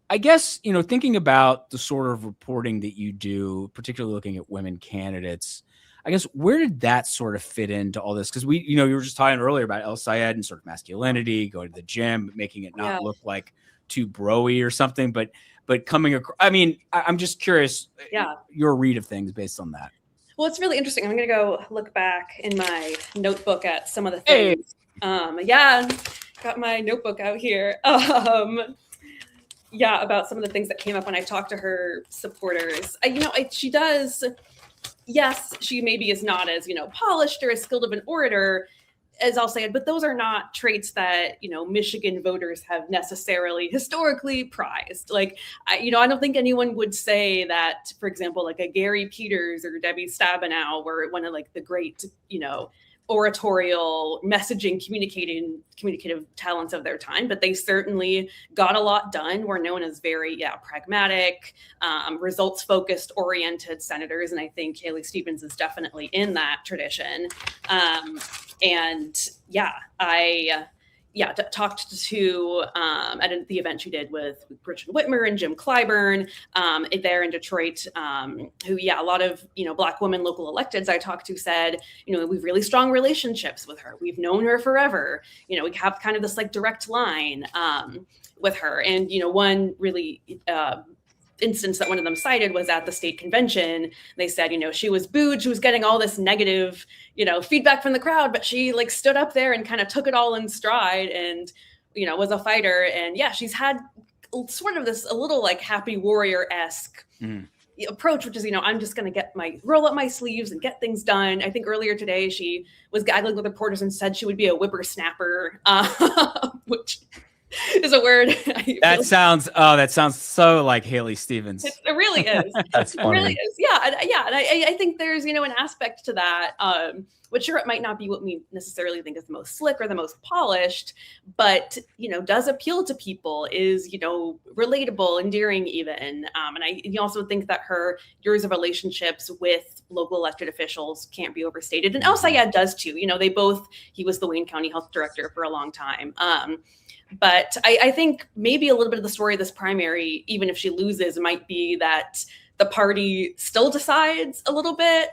I guess, thinking about the sort of reporting that you do, particularly looking at women candidates, I guess, where did that sort of fit into all this? Because you were just talking earlier about El Sayed and sort of masculinity, going to the gym, making it not look like too bro-y or something, but coming across, I'm just curious, your read of things based on that. Well, it's really interesting. I'm going to go look back in my notebook at some of the things. Got my notebook out here. About some of the things that came up when I talked to her supporters. She does. Yes, she maybe is not as, polished or as skilled of an orator as I'll say it, but those are not traits that, Michigan voters have necessarily historically prized. I don't think anyone would say that, for example, a Gary Peters or Debbie Stabenow were one of the great, oratorial messaging, communicative talents of their time, but they certainly got a lot done. Were known as very, pragmatic, results focused, oriented senators. And I think Haley Stevens is definitely in that tradition. I talked to at the event she did with Richard Whitmer and Jim Clyburn there in Detroit, who, a lot of, Black women local electeds I talked to said, we've really strong relationships with her. We've known her forever. We have kind of this direct line with her. And, one really instance that one of them cited was at the state convention. They said, she was booed. She was getting all this negative, feedback from the crowd, but she stood up there and kind of took it all in stride and, was a fighter. And she's had sort of this a little happy warrior-esque approach, which is, I'm just going to roll up my sleeves and get things done. I think earlier today she was gaggling with reporters and said she would be a whippersnapper, which is a word. That sounds so like Haley Stevens. It really is. That's funny. It really is. Yeah. And I think there's, an aspect to that, which sure, it might not be what we necessarily think is the most slick or the most polished, but, does appeal to people, is, relatable, endearing even. And I also think that her years of relationships with local elected officials can't be overstated. And El Sayed does too. He was the Wayne County Health Director for a long time. But I think maybe a little bit of the story of this primary, even if she loses, might be that the party still decides a little bit.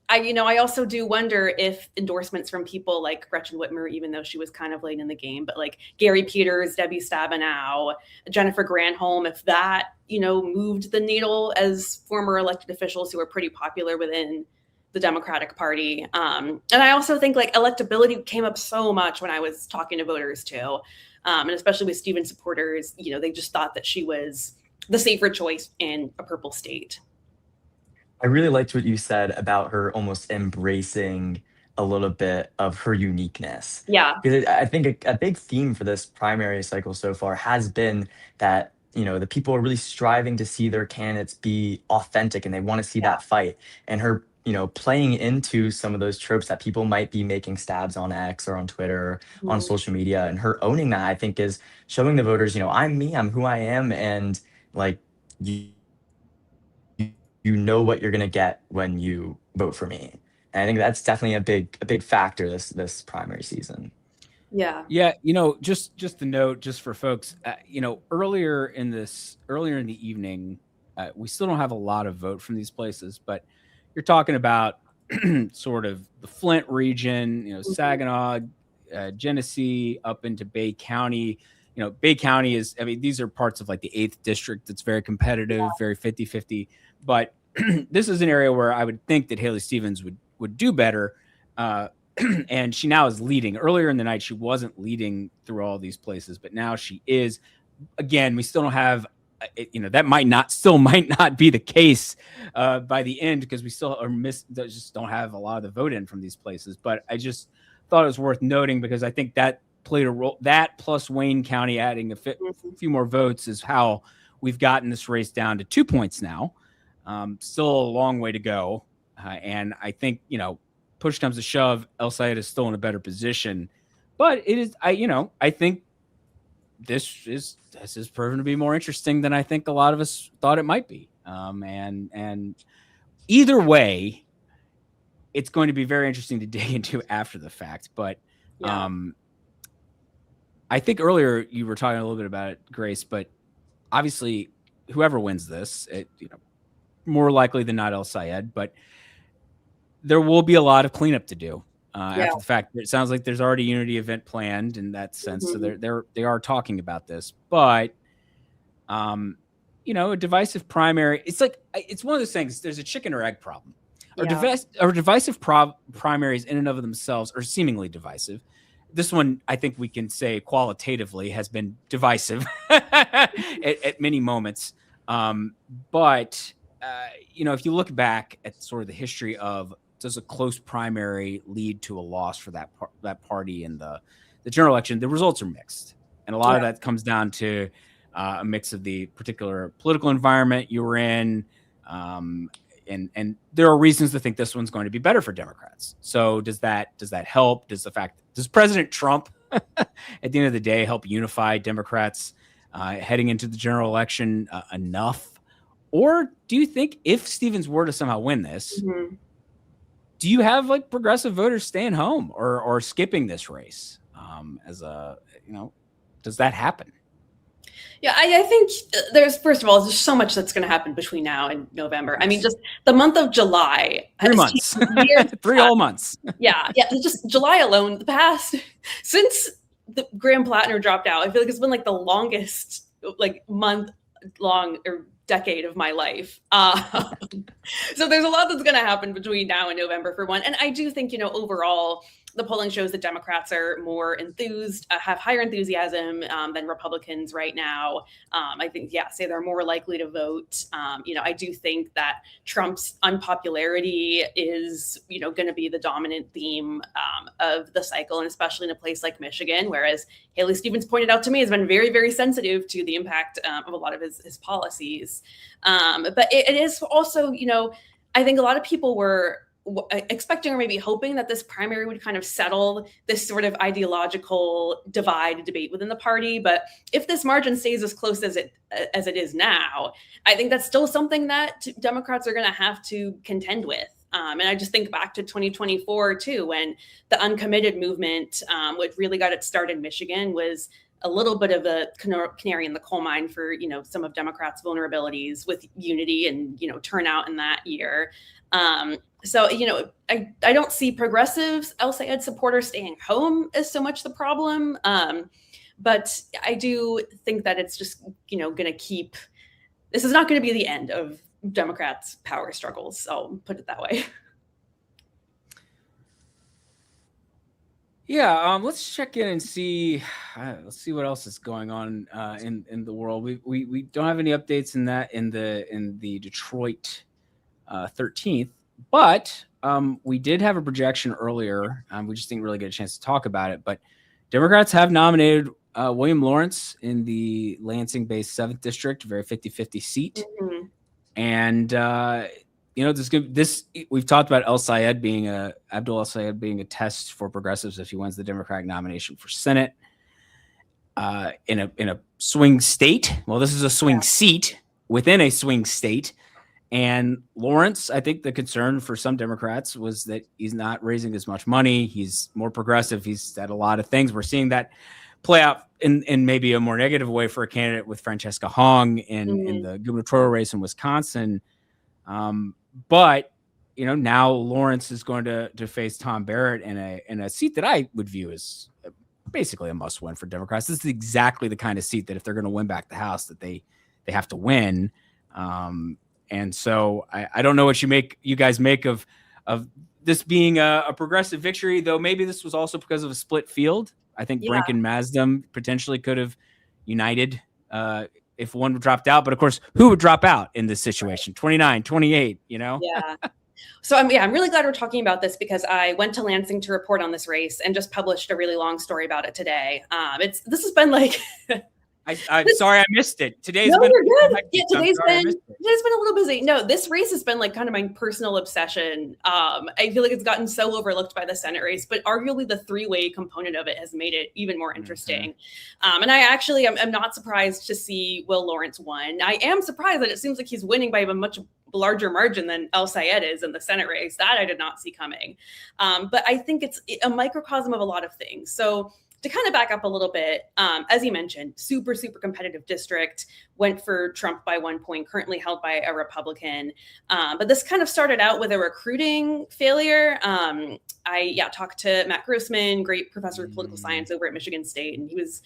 I also do wonder if endorsements from people like Gretchen Whitmer, even though she was kind of late in the game, but like Gary Peters, Debbie Stabenow, Jennifer Granholm, if that, moved the needle as former elected officials who are pretty popular within the Democratic Party. And I also think like electability came up so much when I was talking to voters too. And especially with Stevens supporters, they just thought that she was the safer choice in a purple state. I really liked what you said about her almost embracing a little bit of her uniqueness. Yeah. Because I think a big theme for this primary cycle so far has been that, the people are really striving to see their candidates be authentic and they want to see that fight. And her, playing into some of those tropes that people might be making stabs on X or on Twitter or on social media, and her owning that, I think, is showing the voters, I'm me, I'm who I am. And like, you know what you're going to get when you vote for me. And I think that's definitely a big factor this primary season. Yeah. Yeah. Just a note, just for folks, earlier in the evening, we still don't have a lot of vote from these places, but you're talking about sort of the Flint region, Saginaw, Genesee up into Bay County. Bay County these are parts of like the 8th district that's very competitive, very 50-50. But this is an area where I would think that Haley Stevens would do better. And she now is leading. Earlier in the night, she wasn't leading through all these places, but now she is. Again, we still don't have, that might not be the case by the end, because we still just don't have a lot of the vote in from these places. But I just thought it was worth noting, because I think that played a role. That plus Wayne County adding a few more votes is how we've gotten this race down to 2 points now. Still a long way to go. And I think, push comes to shove, El Sayed is still in a better position. But it is, I think this is proven to be more interesting than I think a lot of us thought it might be. And either way, it's going to be very interesting to dig into after the fact. But I think earlier you were talking a little bit about it, Grace, but obviously whoever wins this, more likely than not El Sayed, but there will be a lot of cleanup to do after the fact. It sounds like there's already a unity event planned in that sense. So they are talking about this, but a divisive primary, it's one of those things. There's a chicken or egg problem. Or divisive primaries in and of themselves are seemingly divisive. This one, I think we can say qualitatively has been divisive at many moments. But if you look back at sort of the history of, does a close primary lead to a loss for that party in the general election, the results are mixed. And a lot of that comes down to a mix of the particular political environment you were in. And there are reasons to think this one's going to be better for Democrats. So does that help? Does President Trump at the end of the day help unify Democrats heading into the general election enough? Or do you think if Stevens were to somehow win this, do you have like progressive voters staying home or skipping this race? Does that happen? Yeah, I think first of all, there's so much that's going to happen between now and November. I mean, just the month of July. 3 months. 3 whole months. Yeah. Just July alone, since the Graham Plattner dropped out, I feel like it's been like the longest month long or decade of my life. So there's a lot that's going to happen between now and November for one. And I do think, overall, the polling shows that Democrats are more enthused, have higher enthusiasm than Republicans right now. I think, say they're more likely to vote. I do think that Trump's unpopularity is, going to be the dominant theme of the cycle, and especially in a place like Michigan, whereas Haley Stevens pointed out to me has been very, very sensitive to the impact of a lot of his policies. But it is also, I think a lot of people were expecting or maybe hoping that this primary would kind of settle this sort of ideological divide debate within the party. But if this margin stays as close as it is now, I think that's still something that Democrats are going to have to contend with. And I just think back to 2024 too, when the uncommitted movement, which really got its start in Michigan, was a little bit of a canary in the coal mine for, some of Democrats' vulnerabilities with unity and, turnout in that year. So, I don't see progressives, El-Sayed supporters staying home as so much the problem. But I do think that it's just, going to keep, this is not going to be the end of Democrats' power struggles. I'll put it that way. Yeah, let's check in and see. Let's see what else is going on in the world. We don't have any updates in the Detroit 13th, but we did have a projection earlier. We just didn't really get a chance to talk about it. But Democrats have nominated William Lawrence in the Lansing-based 7th district, a very 50-50 seat, and this we've talked about Abdul El-Sayed being a test for progressives if he wins the Democratic nomination for Senate in a swing state. Well, this is a swing seat within a swing state. And Lawrence, I think the concern for some Democrats was that he's not raising as much money. He's more progressive. He's said a lot of things. We're seeing that play out in maybe a more negative way for a candidate with Francesca Hong in the gubernatorial race in Wisconsin. But now Lawrence is going to face Tom Barrett in a seat that I would view as basically a must win for Democrats. This is exactly the kind of seat that if they're going to win back the House, that they have to win. And so I don't know what you guys make of this being a progressive victory, though maybe this was also because of a split field. I think Brink and Masdam potentially could have united if one dropped out. But of course, who would drop out in this situation? 29, 28, Yeah. So I'm really glad we're talking about this because I went to Lansing to report on this race and just published a really long story about it today. This has been like I'm sorry I missed it. Today's no, been you're good. Yeah, today's been a little busy. No, this race has been like kind of my personal obsession. I feel like it's gotten so overlooked by the Senate race, but arguably the three-way component of it has made it even more interesting. And I actually I'm not surprised to see Will Lawrence win. I am surprised that it seems like he's winning by a much larger margin than El-Sayed is in the Senate race. That I did not see coming. But I think it's a microcosm of a lot of things. So to kind of back up a little bit, as you mentioned, super, super competitive district, went for Trump by 1 point, currently held by a Republican. But this kind of started out with a recruiting failure. I talked to Matt Grossman, great professor of political science over at Michigan State. And he was,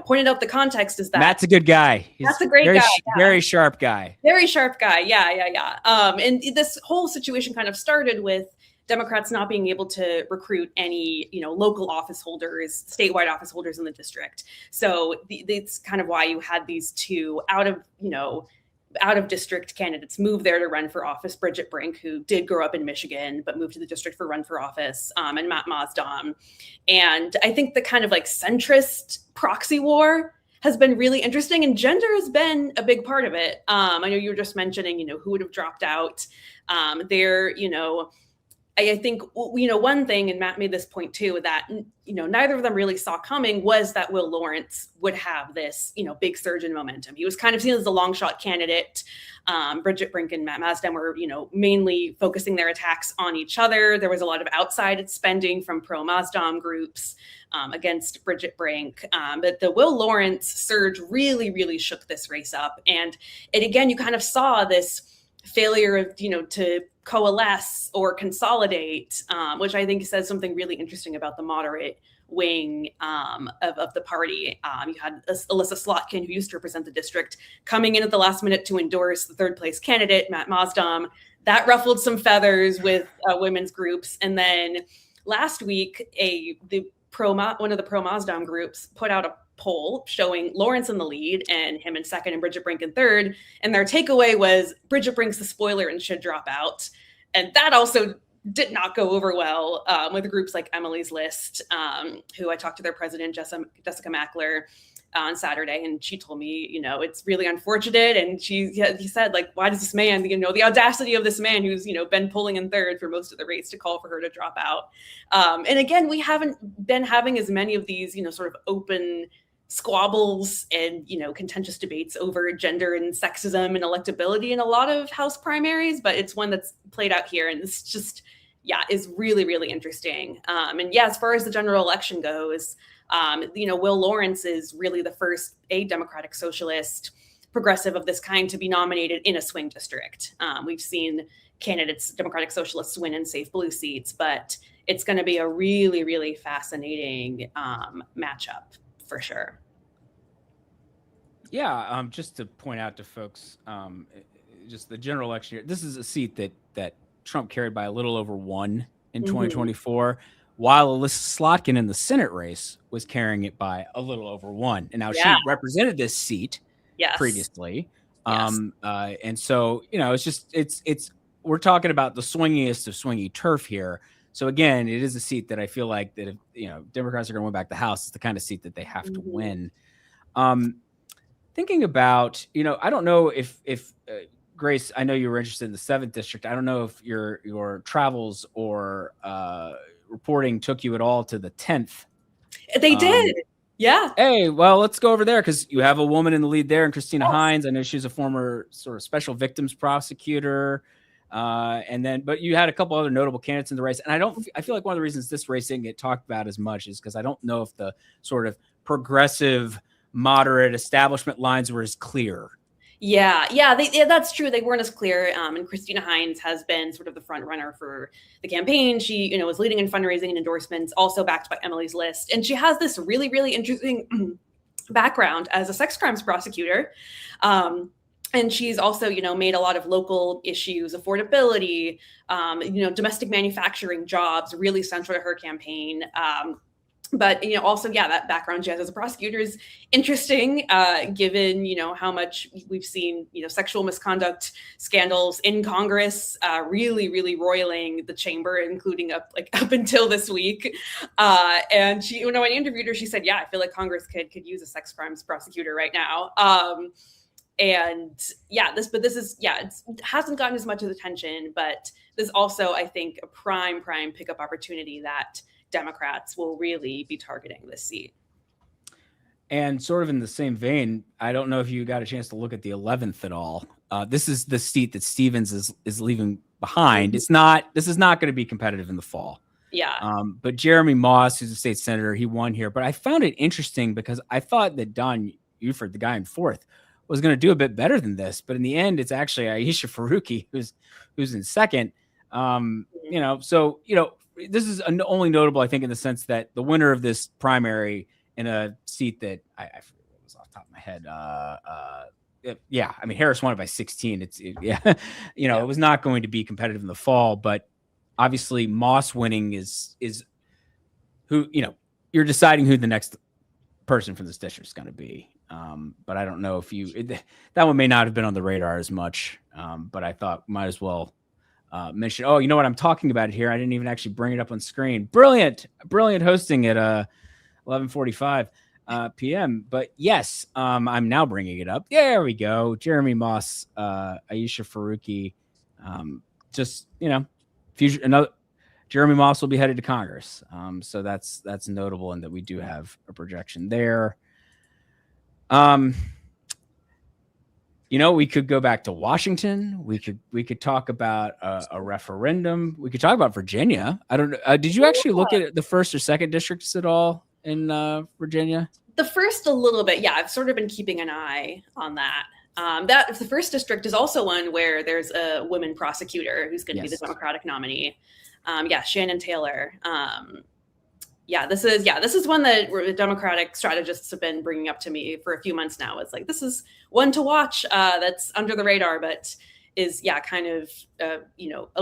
pointed out the context is that Matt's a good guy. That's a great guy. Very sharp guy. Very sharp guy. Yeah. And this whole situation kind of started with Democrats not being able to recruit any, local office holders, statewide office holders in the district. So it's kind of why you had these two out of district candidates move there to run for office. Bridget Brink, who did grow up in Michigan, but moved to the district for run for office, and Matt Masdam. And I think the kind of like centrist proxy war has been really interesting, and gender has been a big part of it. I know you were just mentioning, who would have dropped out there, I think, one thing, and Matt made this point too, that, neither of them really saw coming was that Will Lawrence would have this, big surge in momentum. He was kind of seen as a long shot candidate. Bridget Brink and Matt Masdam were, mainly focusing their attacks on each other. There was a lot of outside spending from pro Masdam groups against Bridget Brink. But the Will Lawrence surge really, really shook this race up. And again, you kind of saw this failure of, to coalesce or consolidate, which I think says something really interesting about the moderate wing of the party. You had Alyssa Slotkin, who used to represent the district, coming in at the last minute to endorse the third place candidate, Matt Masdam. That ruffled some feathers with women's groups. And then last week, one of the pro Masdam groups put out a poll showing Lawrence in the lead and him in second and Bridget Brink in third. And their takeaway was Bridget Brink's the spoiler and should drop out. And that also did not go over well with groups like Emily's List, who I talked to their president, Jessica Mackler. on Saturday, and she told me, it's really unfortunate. And he said, like, why does this man, the audacity of this man who's, been pulling in third for most of the race to call for her to drop out. And again, we haven't been having as many of these, sort of open squabbles and, contentious debates over gender and sexism and electability in a lot of House primaries, but it's one that's played out here. And it's just, is really, really interesting. And as far as the general election goes, Will Lawrence is really the first Democratic socialist progressive of this kind to be nominated in a swing district. We've seen candidates, Democratic socialists, win in safe blue seats, but it's going to be a really, really fascinating matchup for sure. Yeah, just to point out to folks, just the general election here, this is a seat that Trump carried by a little over 1 in 2024, while Alyssa Slotkin in the Senate race was carrying it by a little over 1. And now she represented this seat previously. And so, it's we're talking about the swingiest of swingy turf here. So again, it is a seat that I feel like that if Democrats are going to win back the House, it's the kind of seat that they have to win. Thinking about, I don't know if Grace, I know you were interested in the 7th district. I don't know if your travels or reporting took you at all to the 10th. They did. Yeah. Hey, well, let's go over there because you have a woman in the lead there, and Christina Hines. I know she's a former sort of special victims prosecutor. But you had a couple other notable candidates in the race. And I feel like one of the reasons this race didn't get talked about as much is because I don't know if the sort of progressive, moderate establishment lines were as clear. Yeah, that's true. They weren't as clear. And Christina Hines has been sort of the front runner for the campaign. She, was leading in fundraising and endorsements, also backed by Emily's List. And she has this really, really interesting background as a sex crimes prosecutor. And she's also, made a lot of local issues, affordability, domestic manufacturing jobs, really central to her campaign. But, also, that background she has as a prosecutor is interesting, given, how much we've seen, sexual misconduct scandals in Congress, really, really roiling the chamber, including up until this week. And she, when I interviewed her, she said, I feel like Congress could use a sex crimes prosecutor right now. It hasn't gotten as much attention, but there's also, I think, a prime pickup opportunity that Democrats will really be targeting this seat. And sort of in the same vein, I don't know if you got a chance to look at the 11th at all. This is the seat that Stevens is leaving behind. This is not going to be competitive in the fall. Yeah. But Jeremy Moss, who's a state senator, he won here. But I found it interesting because I thought that Don Uford, the guy in 4th, was going to do a bit better than this. But in the end, it's actually Aisha Faruqi who's in 2nd. This is only notable, I think, in the sense that the winner of this primary in a seat that I forget what was off the top of my head. Harris won it by 16. It was not going to be competitive in the fall, but obviously Moss winning is who, you're deciding who the next person from this district is going to be. But I don't know if that one may not have been on the radar as much. But I thought might as well mention, you know what I'm talking about here. I didn't even actually bring it up on screen. Brilliant hosting at 11:45 p.m. But yes, I'm now bringing it up. There we go. Jeremy Moss, Aisha Faruqi. Jeremy Moss will be headed to Congress. So that's notable, and that we do have a projection there. We could go back to Washington. We could talk about a referendum. We could talk about Virginia. I don't know. Did you actually look at the 1st or 2nd districts at all in Virginia? The 1st a little bit. Yeah, I've sort of been keeping an eye on that. That the 1st district is also one where there's a woman prosecutor who's going to be the Democratic nominee. Shannon Taylor. This is one that Democratic strategists have been bringing up to me for a few months now. It's like, this is one to watch that's under the radar, but is kind of a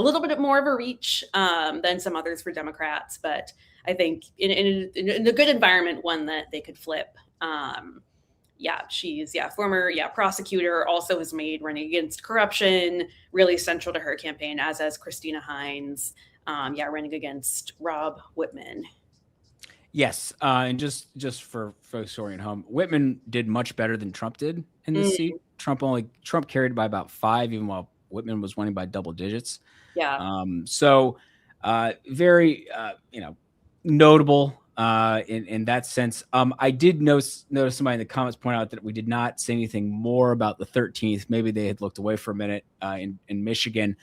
little bit more of a reach than some others for Democrats. But I think in a good environment, one that they could flip. She's former prosecutor, also has made running against corruption really central to her campaign, as has Christina Hines, running against Rob Whitman. Yes, and just for folks who are at home, Whitman did much better than Trump did in this seat. Trump carried by about 5, even while Whitman was winning by double digits. Yeah. So very notable in that sense. I did notice somebody in the comments point out that we did not say anything more about the 13th. Maybe they had looked away for a minute in Michigan.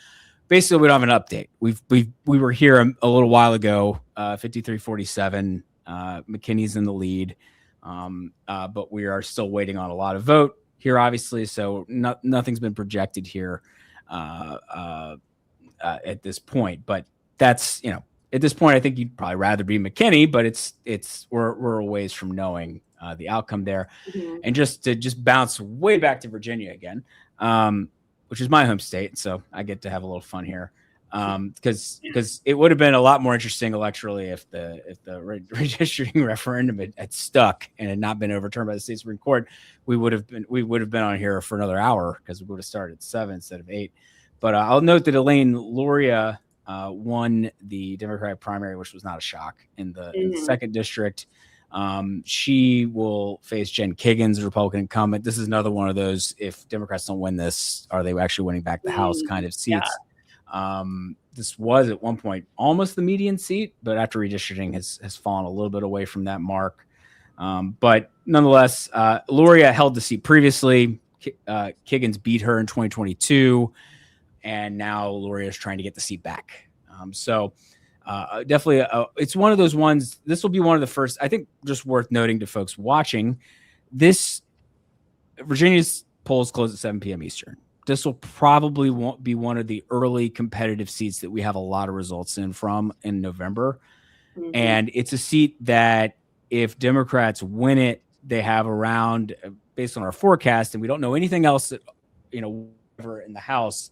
Basically, we don't have an update. We were here a little while ago, 53-47. McKinney's in the lead, but we are still waiting on a lot of vote here, obviously. So nothing's been projected here at this point. But that's at this point, I think you'd probably rather be McKinney, but we're a ways from knowing the outcome there. Mm-hmm. And just to bounce way back to Virginia again, which is my home state, so I get to have a little fun here. Because it would have been a lot more interesting electorally if the redistricting referendum had stuck and had not been overturned by the state Supreme Court. We would have been on here for another hour because we would have started at 7 instead of 8. But I'll note that Elaine Luria won the Democratic primary, which was not a shock in the second district. She will face Jen Kiggins, Republican incumbent. This is another one of those, if Democrats don't win this, are they actually winning back the House kind of seats? Yeah. This was at one point almost the median seat, but after redistricting has fallen a little bit away from that mark. But nonetheless, Luria held the seat previously. Kiggins beat her in 2022, and now Luria is trying to get the seat back. So definitely, it's one of those ones. This will be one of the first, I think, just worth noting to folks watching. This Virginia's polls close at 7 p.m. Eastern. This will probably won't be one of the early competitive seats that we have a lot of results in November. Mm-hmm. And it's a seat that if Democrats win it, they have around, based on our forecast, and we don't know anything else that, in the House.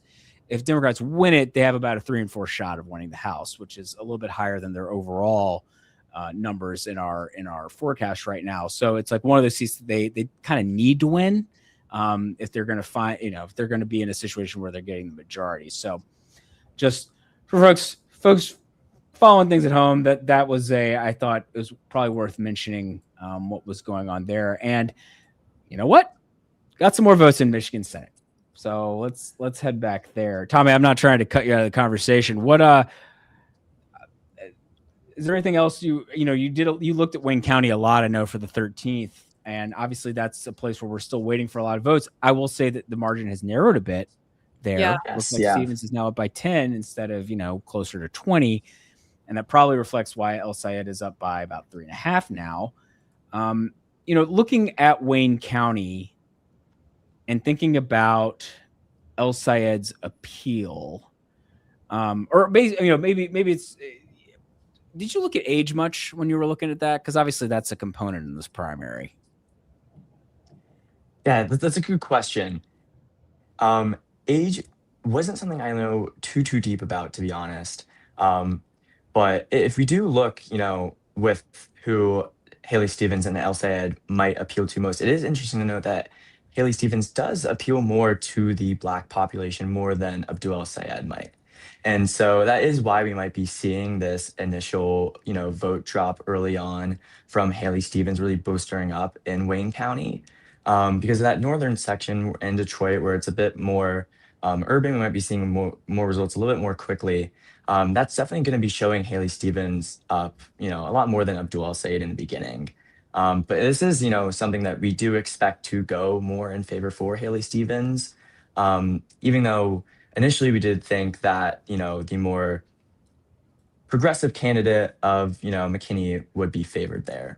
If Democrats win it, they have about a 3 and 4 shot of winning the House, which is a little bit higher than their overall numbers in our forecast right now. So it's like one of those seats that they kind of need to win. If they're going to find, if they're going to be in a situation where they're getting the majority. So just for folks following things at home, that was I thought it was probably worth mentioning what was going on there. And you know what? Got some more votes in Michigan Senate. So let's head back there. Tommy, I'm not trying to cut you out of the conversation. What is there anything else you looked at Wayne County a lot, I know, for the 13th. And obviously that's a place where we're still waiting for a lot of votes. I will say that the margin has narrowed a bit there. Yeah. Looks like Stevens is now up by 10 instead of, closer to 20. And that probably reflects why El Sayed is up by about 3.5 now. Looking at Wayne County and thinking about El Sayed's appeal, or maybe it's, did you look at age much when you were looking at that? Because obviously that's a component in this primary. Yeah, that's a good question. Age wasn't something I know too deep about, to be honest. But if we do look, with who Haley Stevens and El Sayed might appeal to most, it is interesting to note that Haley Stevens does appeal more to the Black population more than Abdul El Sayed might. And so that is why we might be seeing this initial, vote drop early on from Haley Stevens really boosting up in Wayne County. Because of that northern section in Detroit, where it's a bit more urban, we might be seeing more results a little bit more quickly. That's definitely going to be showing Haley Stevens up, a lot more than Abdul El Sayed in the beginning. But this is, something that we do expect to go more in favor for Haley Stevens, even though initially we did think that, the more progressive candidate of, McKinney would be favored there.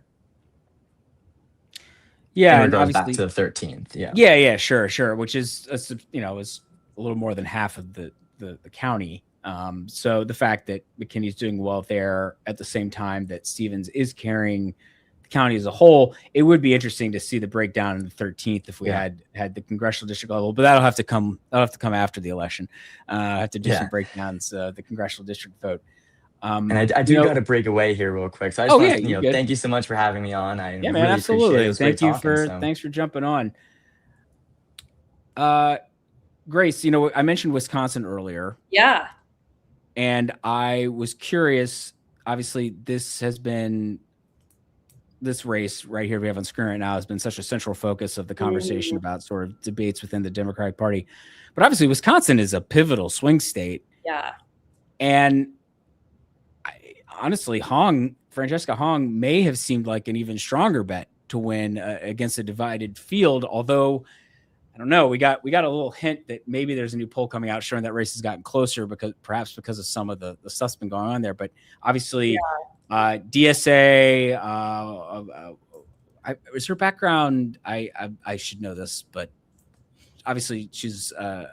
Yeah, and it goes back to the 13th. Yeah. Yeah, sure. Which is, is a little more than half of the county. So the fact that McKinney's doing well there at the same time that Stevens is carrying the county as a whole, it would be interesting to see the breakdown in the 13th if we had the congressional district level. But that'll have to come after the election. I have to do some breakdowns, the congressional district vote. And I do got to break away here real quick. So I just want to, thank you so much for having me on. I really absolutely. Appreciate it. Thanks for jumping on. Grace, I mentioned Wisconsin earlier. Yeah. And I was curious, obviously this has been this race right here we have on screen right now has been such a central focus of the conversation about sort of debates within the Democratic Party. But obviously, Wisconsin is a pivotal swing state. Yeah. And honestly, Francesca Hong may have seemed like an even stronger bet to win against a divided field. Although, I don't know, we got a little hint that maybe there's a new poll coming out showing that race has gotten closer because of some of the stuff's been going on there. But obviously, DSA, is her background? I should know this, but obviously she's of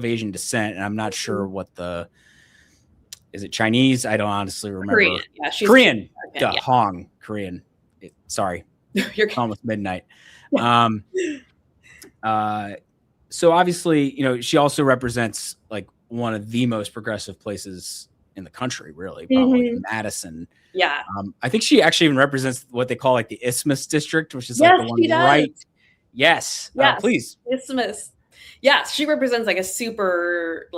Asian descent, and I'm not sure what is it Chinese? I don't honestly remember. Korean. Yeah, she's Korean. Yeah. Hong, Korean. Sorry. You're almost midnight. So obviously, she also represents like one of the most progressive places in the country, really, probably Madison. Yeah. I think she actually even represents what they call like the Isthmus district, which is like the one right. Yes. Please. Isthmus. Yeah, she represents like a super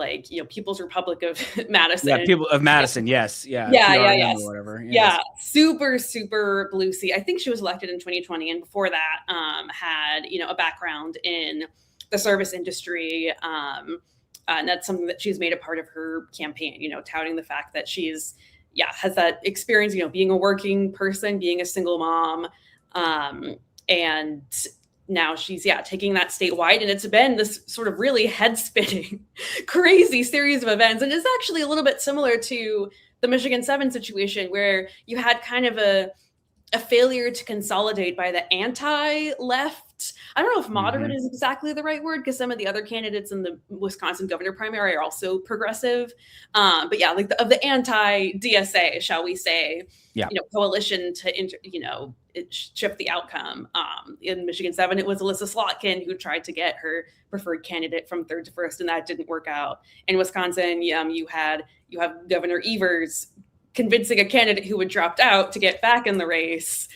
People's Republic of Madison. Yeah, people of Madison. Yes. Yeah. Yeah. Or whatever. Yes. Yeah. Super, super blue sea. I think she was elected in 2020, and before that, had a background in the service industry. And that's something that she's made a part of her campaign. Touting the fact that she's has that experience. Being a working person, being a single mom, and now she's taking that statewide, and it's been this sort of really head-spinning, crazy series of events, and it's actually a little bit similar to the Michigan 7 situation, where you had kind of a failure to consolidate by the anti-left. I don't know if moderate is exactly the right word, because some of the other candidates in the Wisconsin governor primary are also progressive. But of the anti-DSA, shall we say, coalition to shift the outcome. In Michigan 7, it was Alyssa Slotkin who tried to get her preferred candidate from third to first, and that didn't work out. In Wisconsin, you have Governor Evers convincing a candidate who had dropped out to get back in the race.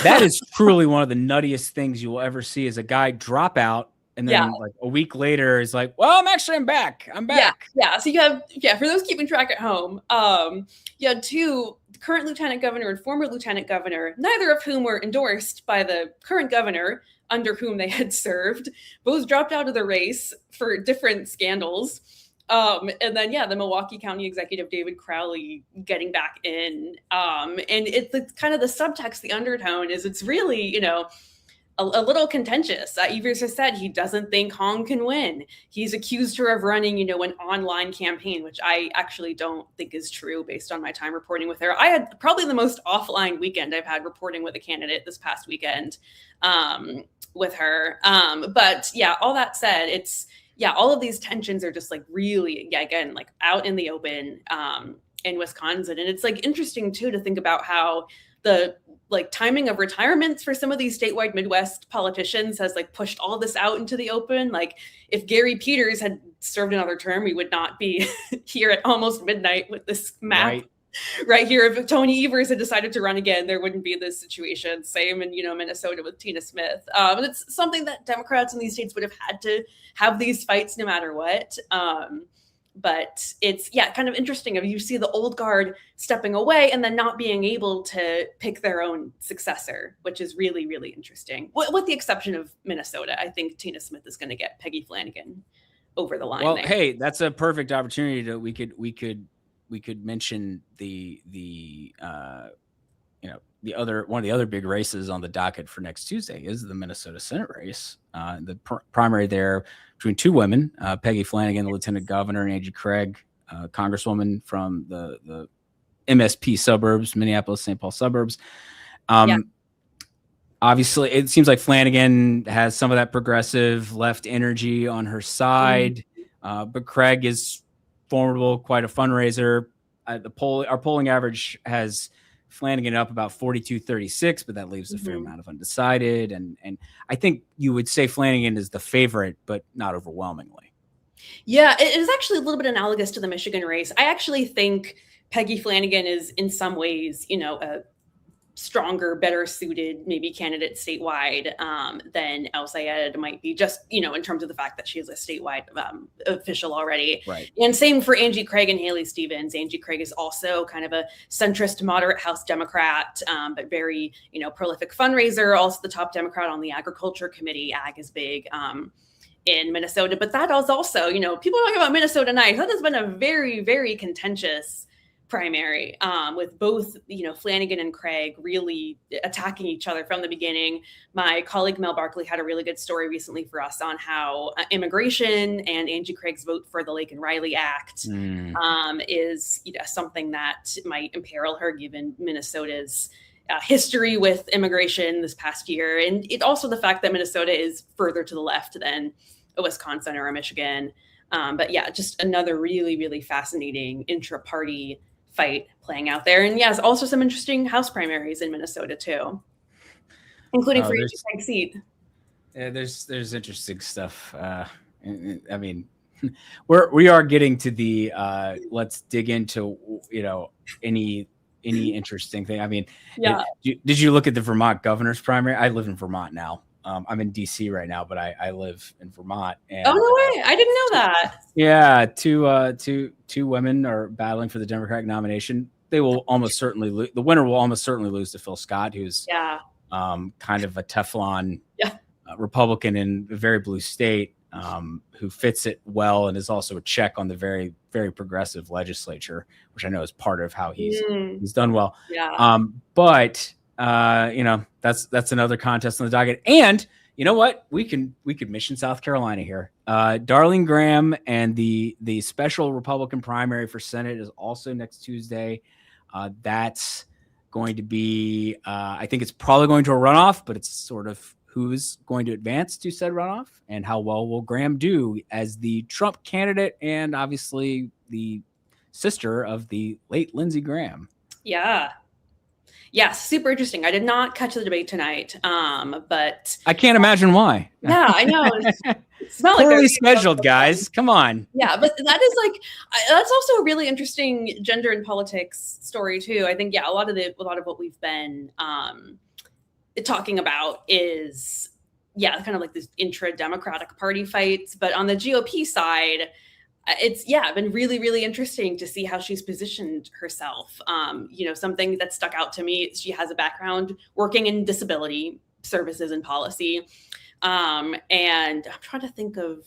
That is truly one of the nuttiest things you will ever see, is a guy drop out and then like a week later is like, well, I'm back. I'm back. Yeah. So you have, for those keeping track at home, you had two current lieutenant governor and former lieutenant governor, neither of whom were endorsed by the current governor under whom they had served. Both dropped out of the race for different scandals. And then, the Milwaukee County Executive David Crowley getting back in. And it's kind of the subtext, the undertone is it's really, a little contentious. Evers has said he doesn't think Hong can win. He's accused her of running, an online campaign, which I actually don't think is true based on my time reporting with her. I had probably the most offline weekend I've had reporting with a candidate this past weekend with her. But all that said, it's, all of these tensions are just like really, again, like out in the open in Wisconsin. And it's like interesting too, to think about how the timing of retirements for some of these statewide Midwest politicians has like pushed all this out into the open. Like if Gary Peters had served another term, we would not be here at almost midnight with this map right here. If Tony Evers had decided to run again, there wouldn't be this situation. Same in, Minnesota with Tina Smith. And it's something that Democrats in these states would have had to have these fights no matter what. But it's, kind of interesting. You see the old guard stepping away and then not being able to pick their own successor, which is really, really interesting. With the exception of Minnesota, I think Tina Smith is going to get Peggy Flanagan over the line. Well, there. Hey, that's a perfect opportunity to, we could mention the one of the other big races on the docket for next Tuesday is the Minnesota Senate race. The primary there between two women, Peggy Flanagan, the lieutenant governor, and Angie Craig, congresswoman from the MSP suburbs, Minneapolis, St. Paul suburbs. Obviously, it seems like Flanagan has some of that progressive left energy on her side, but Craig is formidable, quite a fundraiser. Our polling average has Flanagan up about 42-36, but that leaves a fair amount of undecided. And I think you would say Flanagan is the favorite, but not overwhelmingly. Yeah, it is actually a little bit analogous to the Michigan race. I actually think Peggy Flanagan is in some ways, stronger, better suited maybe candidate statewide than El Sayed might be, just, you know, in terms of the fact that she is a statewide official already. Right. And same for Angie Craig and Haley Stevens. Angie Craig is also kind of a centrist, moderate House Democrat, but very, you know, prolific fundraiser, also the top Democrat on the Agriculture Committee. Ag is big in Minnesota. But that is also, you know, people talk about Minnesota nice. That has been a very, very contentious primary with both, you know, Flanagan and Craig really attacking each other from the beginning. My colleague Mel Barkley had a really good story recently for us on how immigration and Angie Craig's vote for the Lake and Riley Act is, you know, something that might imperil her given Minnesota's history with immigration this past year. And it also the fact that Minnesota is further to the left than a Wisconsin or a Michigan. But yeah, just another really, really fascinating intra-party fight playing out there. And yes, also some interesting House primaries in Minnesota too, including for Angie Craig's seat. Yeah, there's interesting stuff. I mean, we are getting to the let's dig into, you know, any interesting thing. I mean, yeah. Did you look at the Vermont governor's primary? I live in Vermont now. I'm in DC right now, but I live in Vermont. And, oh, no way. I didn't know that. Yeah. Two women are battling for the Democratic nomination. They will almost certainly lose. The winner will almost certainly lose to Phil Scott, who's kind of a Teflon Republican in a very blue state, who fits it well and is also a check on the very, very progressive legislature, which I know is part of how he's done well. Yeah. But you know, that's another contest on the docket. And you know what? We could mission South Carolina here. Darlene Graham and the special Republican primary for Senate is also next Tuesday. That's going to be, I think it's probably going to a runoff, but it's sort of who's going to advance to said runoff and how well will Graham do as the Trump candidate and obviously the sister of the late Lindsey Graham. Yeah. Yes, super interesting. I did not catch the debate tonight, but I can't imagine why. Yeah, I know. It's not poorly like scheduled, guys. Come on. Yeah, but that is like that's also a really interesting gender and politics story too. I think a lot of what we've been talking about is kind of like this intra-Democratic Party fights, but on the GOP side, it's been really, really interesting to see how she's positioned herself. You know, something that stuck out to me, she has a background working in disability services and policy. And I'm trying to think of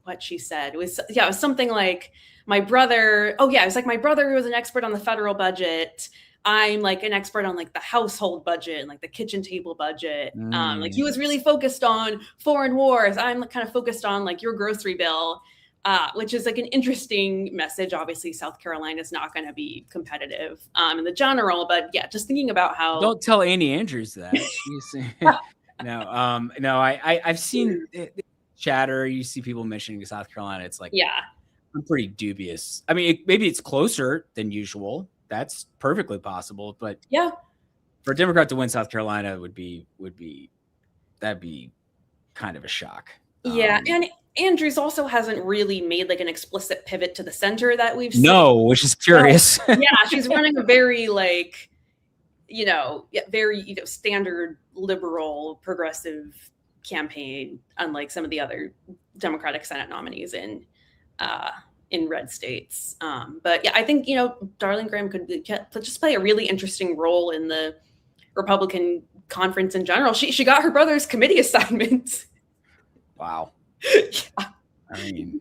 what she said. It was something like my brother. Oh yeah. It was like my brother was an expert on the federal budget. I'm like an expert on like the household budget and like the kitchen table budget. Like he was really focused on foreign wars. I'm kind of focused on like your grocery bill. Which is like an interesting message. Obviously, South Carolina is not going to be competitive in the general, but just thinking about how. Don't tell Annie Andrews that. No, I've seen chatter. You see people mentioning South Carolina. It's like, I'm pretty dubious. I mean, maybe it's closer than usual. That's perfectly possible, but for a Democrat to win South Carolina would be kind of a shock. And Andrews also hasn't really made like an explicit pivot to the center that we've seen. No, which is curious. She's running a very like, very standard liberal progressive campaign, unlike some of the other Democratic Senate nominees in red states. But I think Darlene Graham could just play a really interesting role in the Republican conference in general. She got her brother's committee assignment. Wow. I mean,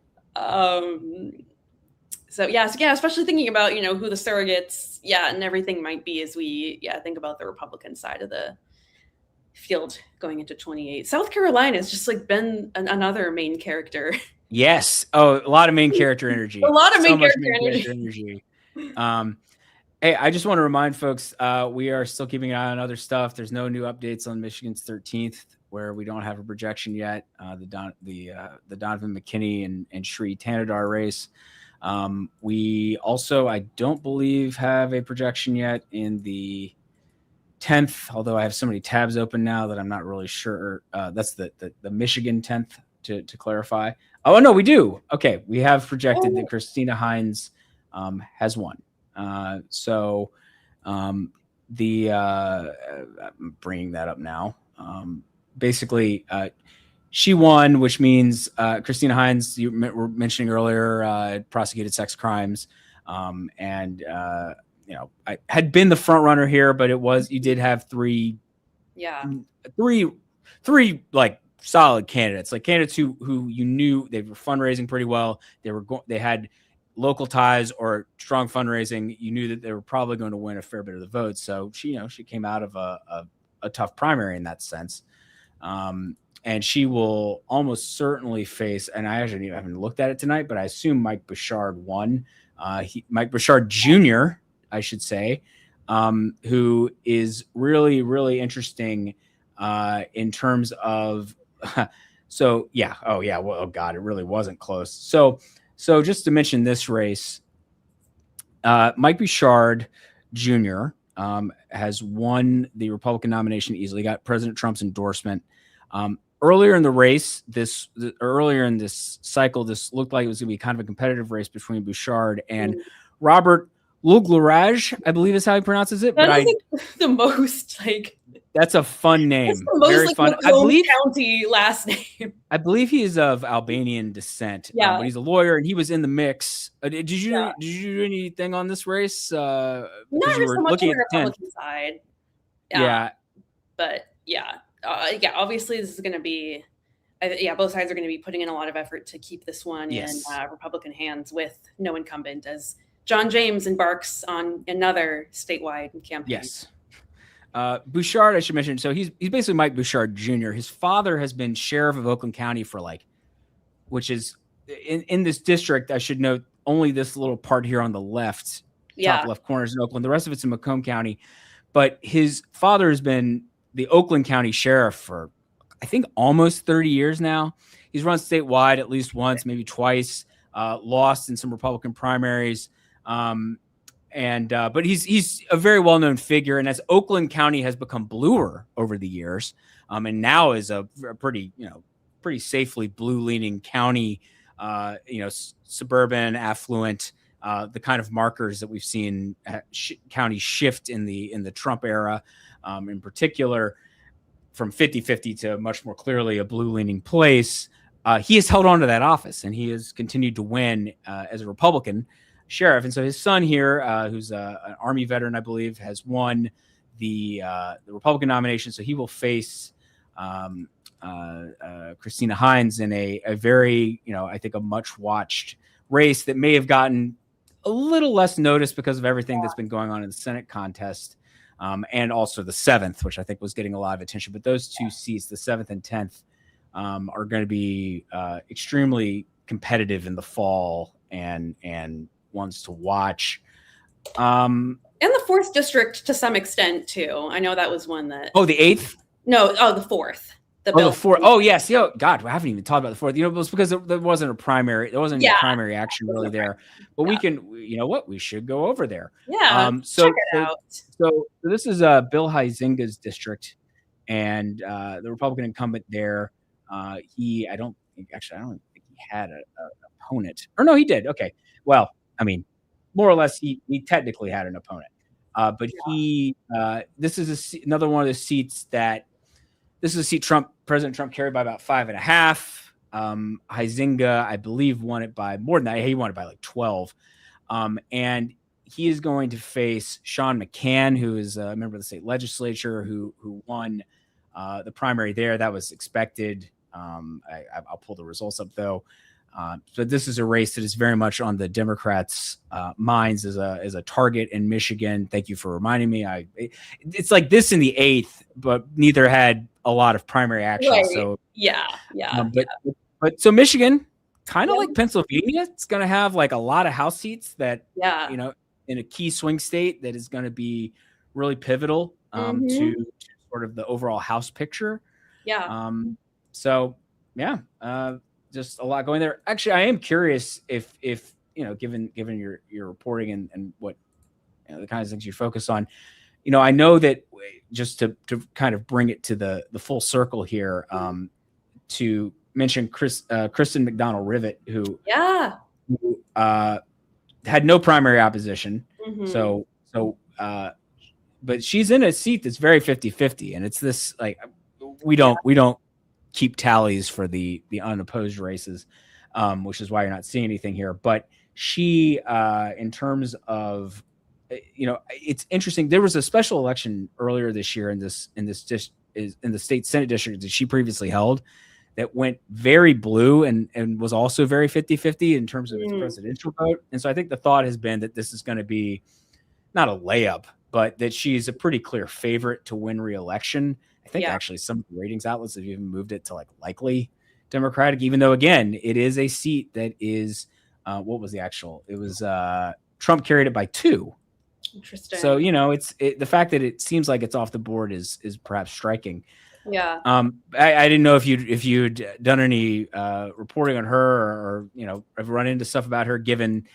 especially thinking about who the surrogates and everything might be as we think about the Republican side of the field going into 28. South Carolina has just like been another main character. Yes. Oh, a lot of main character energy. A lot of main character energy. Hey, I just want to remind folks, we are still keeping an eye on other stuff. There's no new updates on Michigan's 13th, where we don't have a projection yet. The Donovan McKinney and Sri Tanadar race. We also, I don't believe, have a projection yet in the 10th, although I have so many tabs open now that I'm not really sure. That's the Michigan 10th to clarify. Oh, no, we do. Okay, we have projected that Christina Hines has won. So I'm bringing that up now. Basically, she won, which means Christina Hines, you were mentioning earlier, prosecuted sex crimes, and I had been the front runner here, but you did have three like solid candidates, like candidates who you knew they were fundraising pretty well. They had local ties or strong fundraising. You knew that they were probably going to win a fair bit of the votes. So she came out of a tough primary in that sense. And she will almost certainly face, and I actually haven't looked at it tonight, but I assume Mike Bouchard won. Mike Bouchard Jr., I should say, who is really, really interesting in terms of, so yeah. Oh yeah. Well, oh God, it really wasn't close. So just to mention this race, Mike Bouchard Jr. Has won the Republican nomination easily, got President Trump's endorsement. Earlier in the race, earlier in this cycle, this looked like it was going to be kind of a competitive race between Bouchard and Robert Luglarage, I believe is how he pronounces it. That is the most that's a fun name. That's the most very fun. I believe county last name. I believe he is of Albanian descent. Yeah, but he's a lawyer and he was in the mix. Did you do anything on this race? Not so much on the Republican side. Yeah. But yeah. Obviously this is going to be, both sides are going to be putting in a lot of effort to keep this one in Republican hands with no incumbent as John James embarks on another statewide campaign. Yes. Bouchard, I should mention. So he's basically Mike Bouchard Jr. His father has been sheriff of Oakland County for which is in this district. I should note only this little part here on the left, top left corners in Oakland. The rest of it's in Macomb County. But his father has been the Oakland County sheriff for, I think, almost 30 years now. He's run statewide at least once, maybe twice, lost in some Republican primaries. But he's a very well-known figure. And as Oakland County has become bluer over the years, and now is a pretty safely blue-leaning county, suburban, affluent, the kind of markers that we've seen counties shift in the Trump era, in particular, from 50-50 to much more clearly a blue-leaning place. He has held on to that office, and he has continued to win as a Republican sheriff. And so his son here, who's an Army veteran, I believe, has won the Republican nomination. So he will face Christina Hines in a very, I think, a much-watched race that may have gotten a little less notice because of everything that's been going on in the Senate contest. And also the 7th, which I think was getting a lot of attention. But those two seats, the 7th and 10th, are going to be extremely competitive in the fall and ones to watch. And the 4th district to some extent, too. I know that was one that... Oh, the 8th? No, the 4th. The 4th. Oh, yes. God, I haven't even talked about the 4th. It was because there wasn't a primary. There wasn't any primary action really there. But we can, we should go over there. Yeah, check it out. So this is Bill Huizenga's district, and the Republican incumbent there, I don't think he had an opponent. Or no, he did. Okay. Well, I mean, more or less, he technically had an opponent. But this is another one of the seats that, this is a seat President Trump carried by about 5.5. Huizenga, I believe, won it by more than that. He won it by 12. And he is going to face Sean McCann, who is a member of the state legislature, who won the primary there. That was expected. I'll pull the results up, though. So this is a race that is very much on the Democrats' minds as a target in Michigan. Thank you for reminding me. It's like this in the 8th, but neither had a lot of primary action. Right. So But so Michigan, kind of like Pennsylvania, it's going to have a lot of House seats that in a key swing state that is going to be really pivotal to sort of the overall House picture. Yeah. Just a lot going there. Actually, I am curious if given your reporting and what the kinds of things you focus on, I know that just to kind of bring it to the full circle here, to mention Kristen McDonald Rivet, who had no primary opposition. So but she's in a seat that's very 50-50, and it's this like we don't keep tallies for the unopposed races, which is why you're not seeing anything here. But she, in terms of, it's interesting. There was a special election earlier this year in the state Senate district that she previously held that went very blue and was also very 50-50 in terms of its presidential vote. And so I think the thought has been that this is going to be not a layup, but that she's a pretty clear favorite to win re-election. I think actually some of the ratings outlets have even moved it to like likely Democratic, even though again, it is a seat that is, what was the actual? It was Trump carried it by 2. Interesting. So, the fact that it seems like it's off the board is perhaps striking. Yeah. I didn't know if you'd done any reporting on her or have run into stuff about her given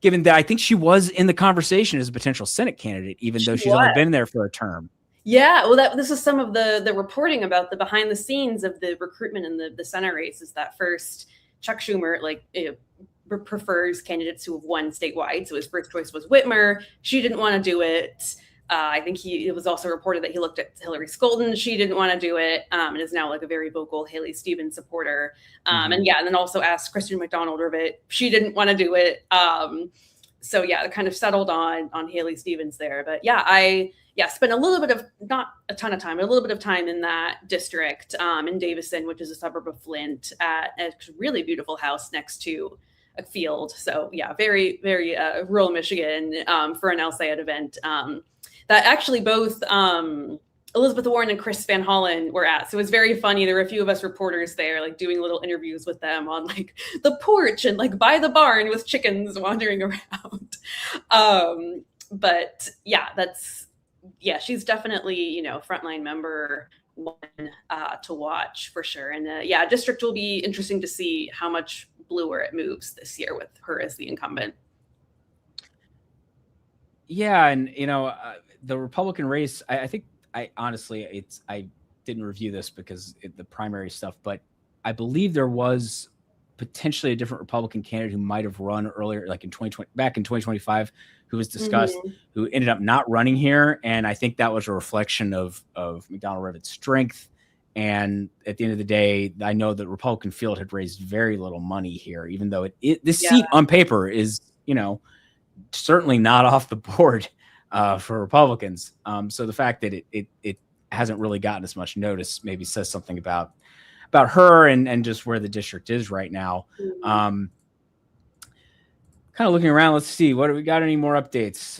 that I think she was in the conversation as a potential Senate candidate, even though she's only been there for a term. Yeah, well, this is some of the reporting about the behind the scenes of the recruitment in the Senate race. Is that first Chuck Schumer prefers candidates who have won statewide, so his first choice was Whitmer. She didn't want to do it. I think it was also reported that he looked at Hillary Scholten. She didn't want to do it, and is now like a very vocal Haley Stevens supporter. And then also asked Kristen McDonald-Rivet. She didn't want to do it. So it kind of settled on Haley Stevens there. But I spent a little bit of, not a ton of time, but a little bit of time in that district in Davison, which is a suburb of Flint, at a really beautiful house next to a field. So very, very rural Michigan for an El-Sayed event. That actually both Elizabeth Warren and Chris Van Hollen were at. So it was very funny. There were a few of us reporters there, like doing little interviews with them on like the porch and like by the barn with chickens wandering around. But she's definitely, frontline member one to watch for sure. And district will be interesting to see how much bluer it moves this year with her as the incumbent. Yeah. And, the Republican race, I think I didn't review this because the primary stuff, but I believe there was potentially a different Republican candidate who might have run earlier, like back in 2025, who was discussed, who ended up not running here. And I think that was a reflection of McDonald-Rivet's strength. And at the end of the day, I know the Republican field had raised very little money here, even though this seat on paper is, certainly not off the board for Republicans. So the fact that it hasn't really gotten as much notice maybe says something about her and just where the district is right now. Kind of looking around, let's see, what do we got? Any more updates?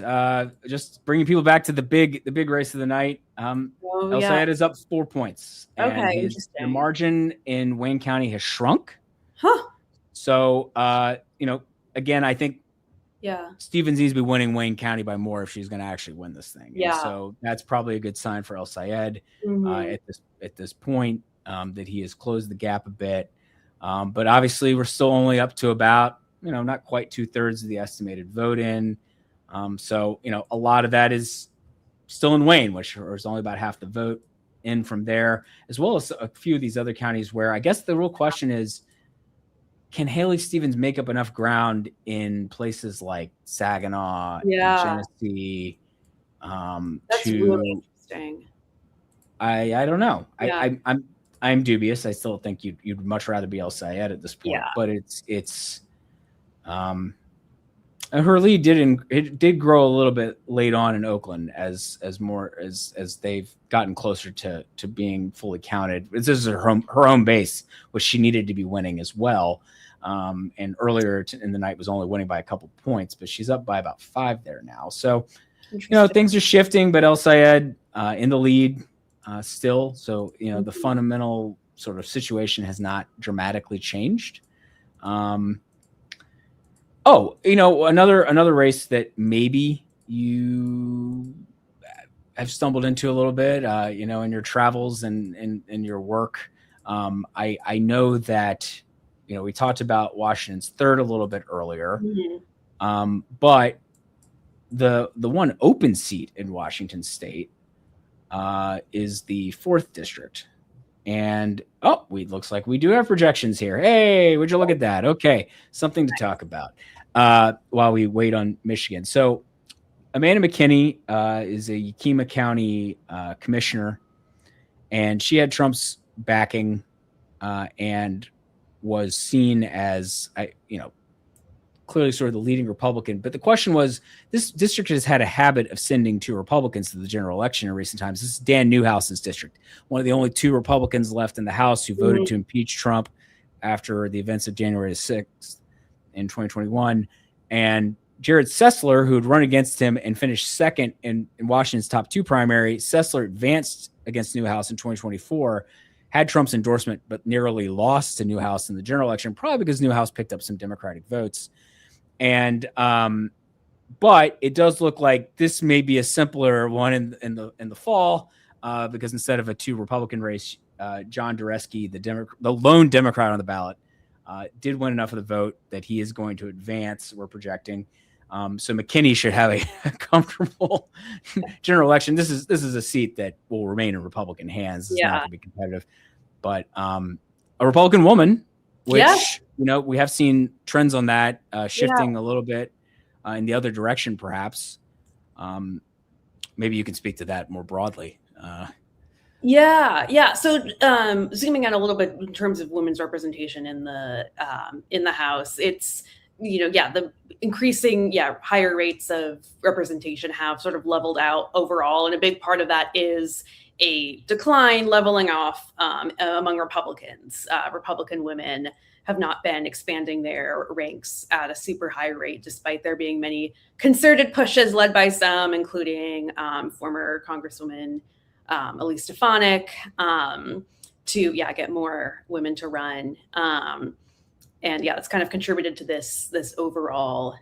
Just bringing people back to the big race of the night. El-Sayed is up 4 points. Okay, The margin in Wayne County has shrunk. Huh. So, again, I think Stevens needs to be winning Wayne County by more if she's going to actually win this thing. Yeah. And so that's probably a good sign for El-Sayed at this point, that he has closed the gap a bit. But obviously we're still only up to about, not quite 2/3 of the estimated vote in. So, a lot of that is still in Wayne, which is only about half the vote in from there, as well as a few of these other counties where I guess the real question is, can Haley Stevens make up enough ground in places like Saginaw, and Genesee? That's really interesting. I don't know. Yeah. I'm dubious. I still think you'd much rather be El-Sayed at this point. Yeah. But it's her lead did grow a little bit late on in Oakland as they've gotten closer to being fully counted. This is her home base, which she needed to be winning as well. And earlier in the night was only winning by a couple points, but she's up by about 5 there now. So, things are shifting, but El-Sayed in the lead still. So, the fundamental sort of situation has not dramatically changed. Another race that maybe you have stumbled into a little bit, in your travels and in your work. I know that, we talked about Washington's 3rd a little bit earlier, but the one open seat in Washington State is the 4th district. And looks like we do have projections here. Hey, would you look at that? Okay, something to talk about while we wait on Michigan. So Amanda McKinney is a Yakima County commissioner, and she had Trump's backing and was seen as, clearly sort of the leading Republican. But the question was, this district has had a habit of sending two Republicans to the general election in recent times. This is Dan Newhouse's district, one of the only two Republicans left in the House who voted to impeach Trump after the events of January 6th in 2021. And Jared Sessler, who had run against him and finished second in Washington's top two primary, Sessler advanced against Newhouse in 2024, had Trump's endorsement, but narrowly lost to Newhouse in the general election, probably because Newhouse picked up some Democratic votes. And but it does look like this may be a simpler one in the fall, because instead of a two Republican race, John Dureski, the lone Democrat on the ballot, did win enough of the vote that he is going to advance. We're projecting. So McKinney should have a comfortable general election. This is a seat that will remain in Republican hands. It's not going to be competitive, but a Republican woman, which we have seen trends on that shifting a little bit in the other direction, perhaps. Maybe you can speak to that more broadly. So zooming out a little bit in terms of women's representation in the House, it's the increasing higher rates of representation have sort of leveled out overall, and a big part of that is a decline, leveling off among Republicans. Republican women have not been expanding their ranks at a super high rate, despite there being many concerted pushes led by some, including former Congresswoman Elise Stefanik, to get more women to run. And it's kind of contributed to this overall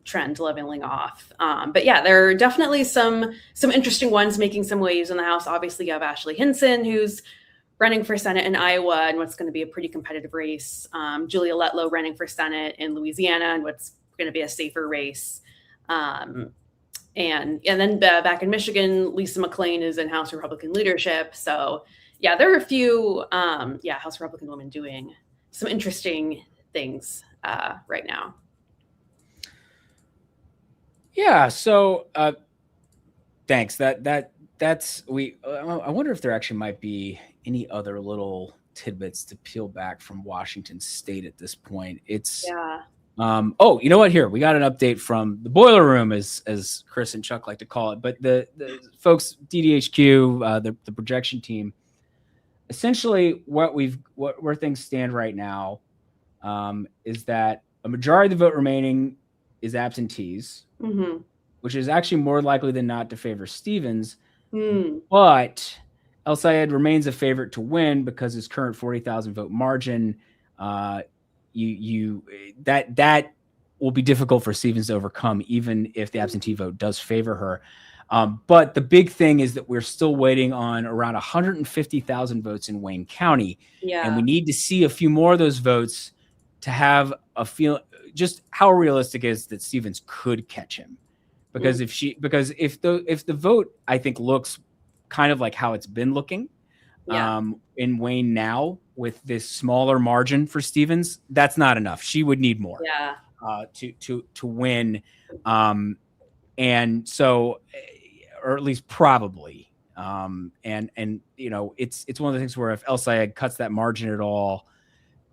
trend leveling off. But there are definitely some interesting ones making some waves in the House. Obviously, you have Ashley Hinson, who's running for Senate in Iowa and what's going to be a pretty competitive race. Julia Letlow running for Senate in Louisiana and what's going to be a safer race. And then back in Michigan, Lisa McClain is in House Republican leadership. So there are a few House Republican women doing some interesting things right now. So thanks. That's I wonder if there actually might be any other little tidbits to peel back from Washington State at this point. It's oh, you know what? Here we got an update from the boiler room, as Chris and Chuck like to call it. But the folks, DDHQ, the projection team, essentially where things stand right now is that a majority of the vote remaining is absentees, which is actually more likely than not to favor Stevens. But El Sayed remains a favorite to win because his current 40,000 vote margin, that will be difficult for Stevens to overcome, even if the absentee vote does favor her. But the big thing is that we're still waiting on around 150,000 votes in Wayne County. And we need to see a few more of those votes to have a feel just how realistic is that Stevens could catch him. Because if the vote, I think, looks kind of like how it's been looking in Wayne now with this smaller margin for Stevens, that's not enough. She would need more to win. And so, or at least probably. And it's one of the things where if El Sayed cuts that margin at all,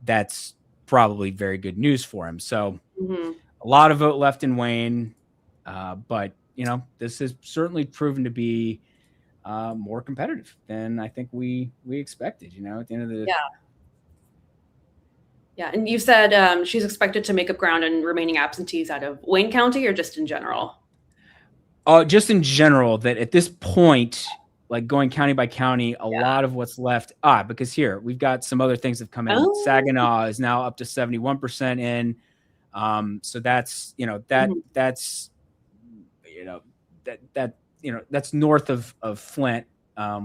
that's probably very good news for him. So a lot of vote left in Wayne. But this has certainly proven to be more competitive than I think we expected. At the end of the and you said she's expected to make up ground in remaining absentees out of Wayne County, or just in general? Just in general, that at this point, like going county by county, a lot of what's left. Because here we've got some other things that have come in. Saginaw is now up to 71% in. So that's that's north of Flint,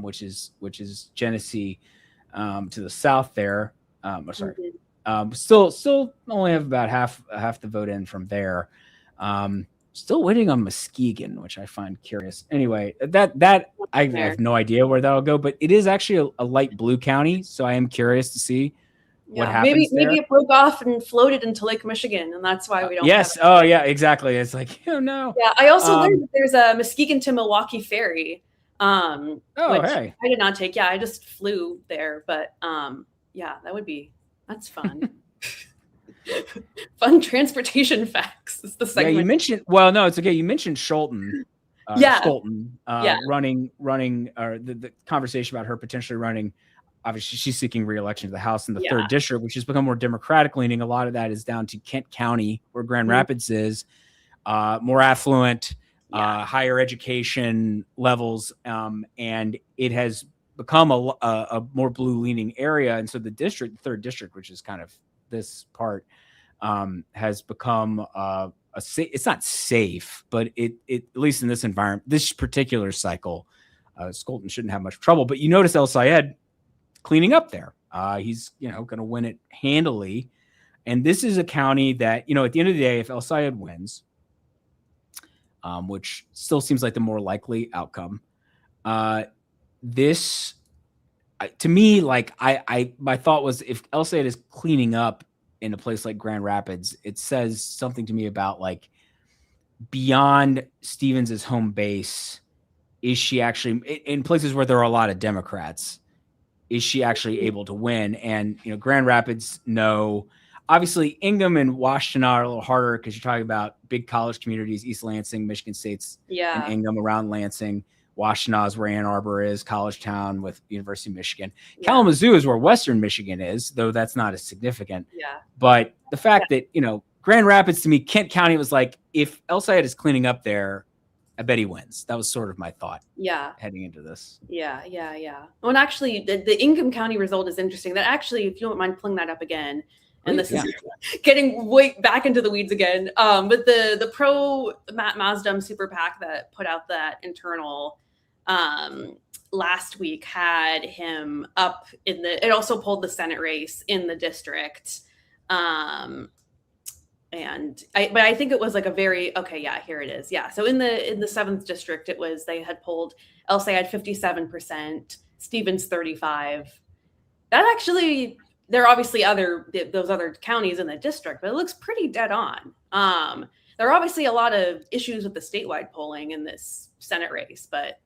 which is Genesee, to the south there. Still only have about half the vote in from there. Still waiting on Muskegon, which I find curious. Anyway, that I have no idea where that'll go, but it is actually a light blue county, so I am curious to see what happens there. Maybe it broke off and floated into Lake Michigan, and that's why we don't. Yes. Have it. Oh, yeah. Exactly. It's like, oh no. Yeah. I also learned that there's a Muskegon to Milwaukee ferry. Which hey. I did not take. Yeah, I just flew there, but yeah, that's fun. Fun transportation facts is the segment. Yeah, you mentioned. Well, no, it's okay. You mentioned Scholten. Scholten running, or the conversation about her potentially running. Obviously, she's seeking re-election to the House in the 3rd district, which has become more Democratic leaning. A lot of that is down to Kent County, where Grand Rapids is, more affluent, higher education levels, and it has become a more blue leaning area. And so the 3rd district, which is kind of this part, has become it's not safe, but it at least in this environment, this particular cycle, Scholten shouldn't have much trouble. But you notice El Sayed cleaning up there. He's going to win it handily. And this is a county that, at the end of the day, if El Sayed wins, which still seems like the more likely outcome, this to me, like my thought was, if El Sayed is cleaning up in a place like Grand Rapids, it says something to me about, like, beyond Stevens's home base, is she actually in places where there are a lot of Democrats? Is she actually able to win? And, Grand Rapids, no. Obviously, Ingham and Washington are a little harder because you're talking about big college communities, East Lansing, Michigan State's, and Ingham around Lansing. Washtenaw is where Ann Arbor is, College Town with University of Michigan. Kalamazoo is where Western Michigan is, though that's not as significant. But the fact that, Grand Rapids, to me, Kent County, was like, if El Sayed is cleaning up there, I bet he wins. That was sort of my thought. Heading into this. Yeah. Well, and actually, the Ingham County result is interesting. That actually, if you don't mind pulling that up again, and this is getting way back into the weeds again. But the pro Matt Mazdum super PAC that put out that internal last week had him up in it also pulled the Senate race in the district. But I think it was like a very, here it is. Yeah. So in the 7th district, they had pulled El Sayed 57%, Stevens 35%. That actually, there are obviously those other counties in the district, but it looks pretty dead on. There are obviously a lot of issues with the statewide polling in this Senate race, but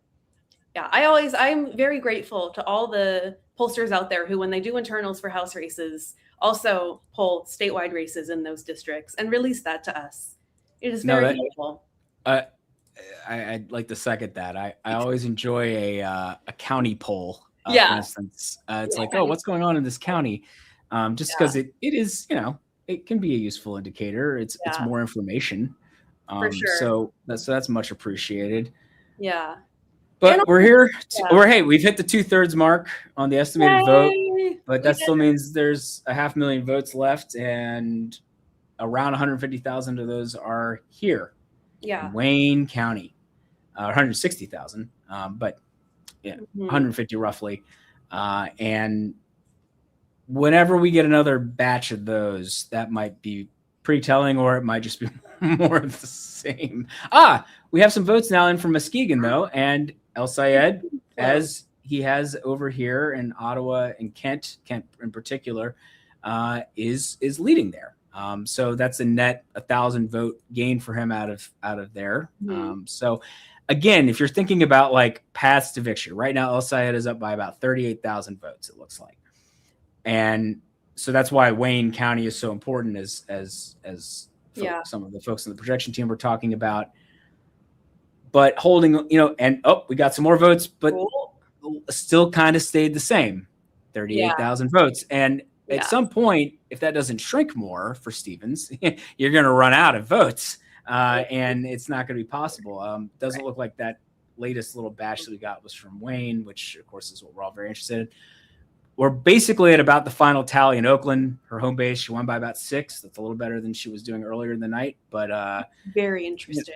yeah, I'm very grateful to all the pollsters out there who, when they do internals for House races, also poll statewide races in those districts and release that to us. It is very helpful. I'd like to second that. I always enjoy a county poll. For instance, it's like, what's going on in this county? Just because it is, it can be a useful indicator. It's more information. For sure. So that's much appreciated. Yeah. But we're here. We've hit the 2/3 mark on the estimated vote, but that still means there's 500,000 votes left, and around 150,000 of those are here. In Wayne County, 160,000, but 150 roughly. And whenever we get another batch of those, that might be pretty telling, or it might just be more of the same. We have some votes now in from Muskegon, though, and El Sayed, as he has over here in Ottawa and Kent in particular, is leading there. So that's a net 1,000 vote gain for him out of there. So again, if you're thinking about like paths to victory, right now El Sayed is up by about 38,000 votes, it looks like. And so that's why Wayne County is so important, as some of the folks in the projection team were talking about. But holding, and we got some more votes, but still kind of stayed the same, 38,000 votes. And at some point, if that doesn't shrink more for Stevens, you're going to run out of votes, and it's not going to be possible. Doesn't look like that latest little batch that we got was from Wayne, which of course is what we're all very interested in. We're basically at about the final tally in Oakland, her home base. She won by about 6. That's a little better than she was doing earlier in the night, but very interesting.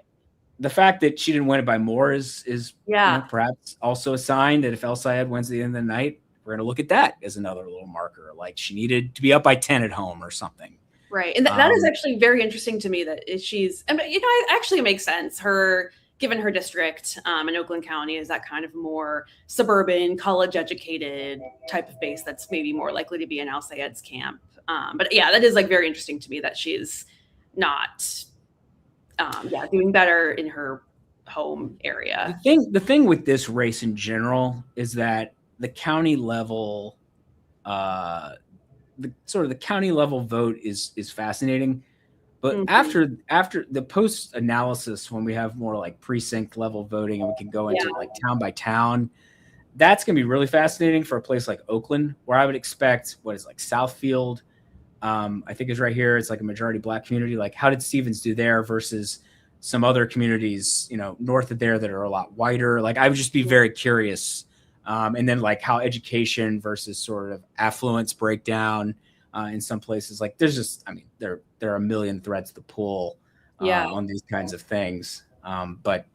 The fact that she didn't win it by more is perhaps also a sign that if El Sayed wins at the end of the night, we're going to look at that as another little marker. Like she needed to be up by 10 at home or something. Right. And that is actually very interesting to me that she's, it actually makes sense. Her given her district in Oakland County is that kind of more suburban, college-educated type of base that's maybe more likely to be in Al-Sayed's camp. But yeah, that is like very interesting to me that she's not doing better in her home area. The thing with this race in general is that the county level, the county level vote is fascinating. But after the post analysis, when we have more like precinct level voting and we can go into like town by town, that's going to be really fascinating for a place like Oakland, where I would expect what is like Southfield. I think is right here. It's like a majority Black community. Like, how did Stevens do there versus some other communities, north of there that are a lot whiter? Like, I would just be very curious. And then like how education versus sort of affluence breakdown. In some places, like there's just, I mean, there are a million threads to pull on these kinds of things. But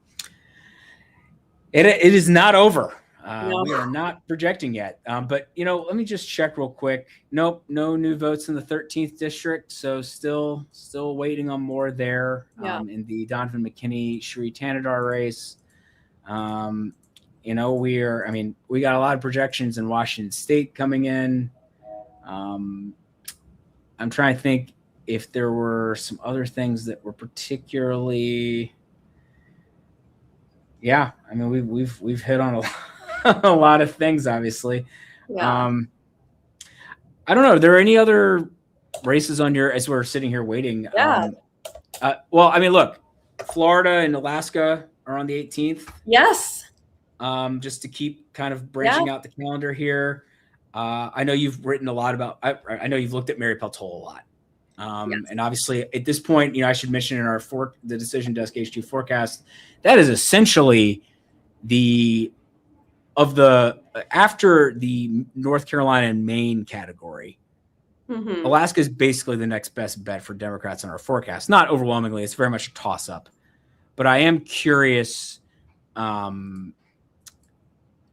it is not over. No. We are not projecting yet. But let me just check real quick. Nope, no new votes in the 13th district. So still waiting on more there in the Donovan McKinney Sheree Tanadar race. We got a lot of projections in Washington State coming in. I'm trying to think if there were some other things that were particularly, we've hit on a lot of things, obviously. Yeah. I don't know. Are there any other races on as we're sitting here waiting? Yeah. Look, Florida and Alaska are on the 18th. Yes. Just to keep kind of branching out the calendar here. I know you've written a lot about. I know you've looked at Mary Peltola a lot, and obviously at this point, I should mention in our the Decision Desk H2 forecast that is essentially after the North Carolina and Maine category. Mm-hmm. Alaska is basically the next best bet for Democrats in our forecast. Not overwhelmingly; it's very much a toss up. But I am curious.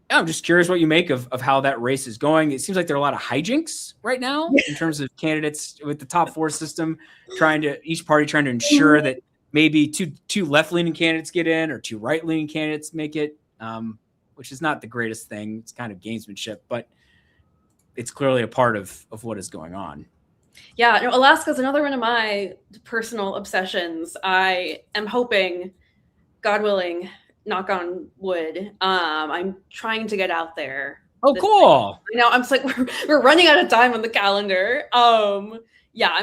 I'm just curious what you make of how that race is going. It seems like there are a lot of hijinks right now in terms of candidates with the top four system, each party trying to ensure that maybe two left-leaning candidates get in or two right-leaning candidates make it, which is not the greatest thing. It's kind of gamesmanship, but it's clearly a part of what is going on. Yeah, Alaska is another one of my personal obsessions. I am hoping, God willing, knock on wood, I'm trying to get out there. Oh, cool. I'm just like, we're running out of time on the calendar. I'm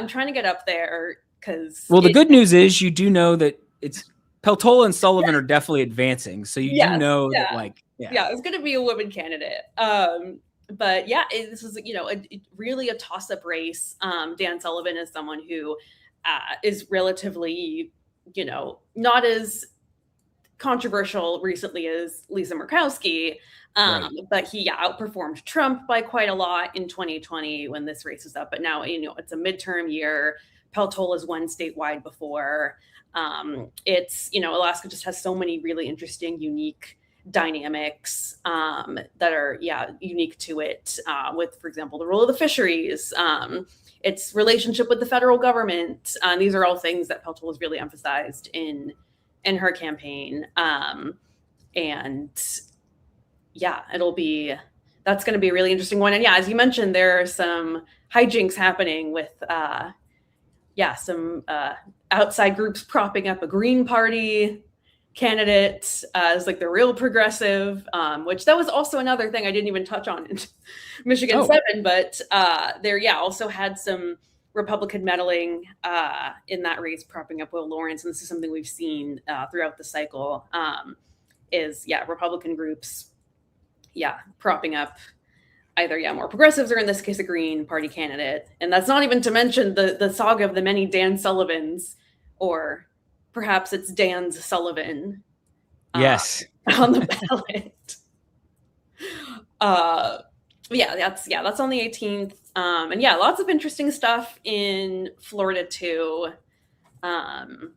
trying to get up there because. Well, the good news is you do know that it's Peltola and Sullivan are definitely advancing. So you do know that it's going to be a woman candidate. But this is, really a toss-up race. Dan Sullivan is someone who is relatively, not as controversial recently as Lisa Murkowski, but he outperformed Trump by quite a lot in 2020 when this race is up. But now it's a midterm year. Peltola's won statewide before. Alaska just has so many really interesting, unique dynamics that are unique to it. With, for example, the role of the fisheries, its relationship with the federal government. These are all things that Peltola has really emphasized in her campaign. That's going to be a really interesting one. And as you mentioned, there are some hijinks happening with, some outside groups propping up a Green Party candidate as like the real progressive, which that was also another thing I didn't even touch on in Michigan 7, but there also had some Republican meddling in that race, propping up Will Lawrence. And this is something we've seen throughout the cycle, Republican groups, propping up either, more progressives or in this case, a Green Party candidate. And that's not even to mention the saga of the many Dan Sullivans, or perhaps it's Dan's Sullivan. Yes. On the ballot. That's on the 18th. And lots of interesting stuff in Florida too. I'm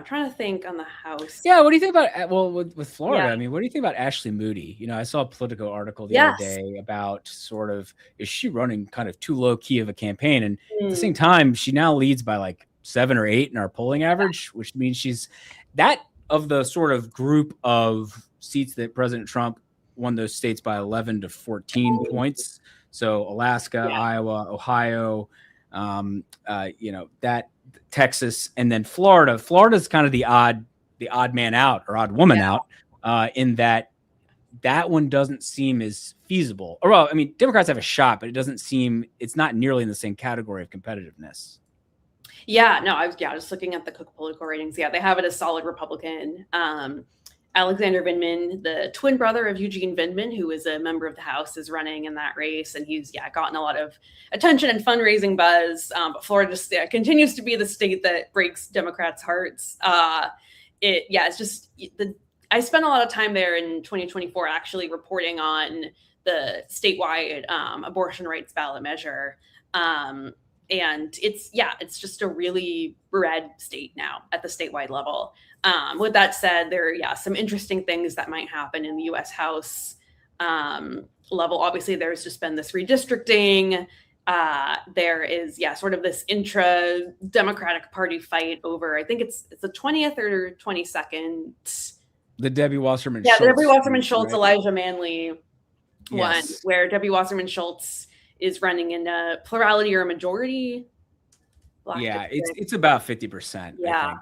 trying to think on the House. Yeah, what do you think about with Florida? I mean, what do you think about Ashley Moody? I saw a Politico article the other day about sort of, is she running kind of too low key of a campaign? And at the same time, she now leads by like 7 or 8 in our polling average, which means she's that of the sort of group of seats that President Trump won those states by 11 to 14 points. So Alaska, Iowa, Ohio, that Texas, and then Florida. Florida's kind of the odd man out or odd woman out in that one doesn't seem as feasible. Or well, I mean, Democrats have a shot, but it's not nearly in the same category of competitiveness. Yeah, no, I was just looking at the Cook political ratings. Yeah, they have it as solid Republican. Alexander Vindman, the twin brother of Eugene Vindman, who is a member of the House, is running in that race, and he's gotten a lot of attention and fundraising buzz. But Florida just continues to be the state that breaks Democrats' hearts. It's just I spent a lot of time there in 2024 actually reporting on the statewide abortion rights ballot measure. And it's just a really red state now at the statewide level. With that said, there are some interesting things that might happen in the U.S. House level. Obviously, there's just been this redistricting. There is sort of this intra-Democratic Party fight over, I think it's the 20th or 22nd. The Debbie Wasserman Schultz. Yeah, the Debbie Wasserman Schultz, right? Elijah Manley one, where Debbie Wasserman Schultz is running in a plurality or a majority. It's about 50%.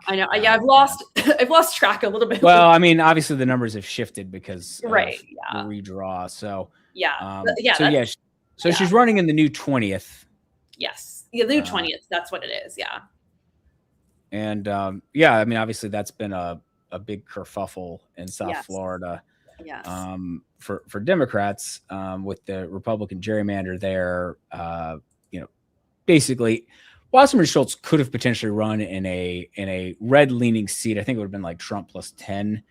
I know. I've lost track a little bit. Well, I mean, obviously the numbers have shifted because of the redraw. So so she's running in the new 20th. Yes, the new 20th. That's what it is. Yeah. And I mean, obviously that's been a big kerfuffle in South Florida. Yes. For Democrats, with the Republican gerrymander there, basically Wasserman Schultz could have potentially run in a red leaning seat. I think it would have been like Trump plus 10,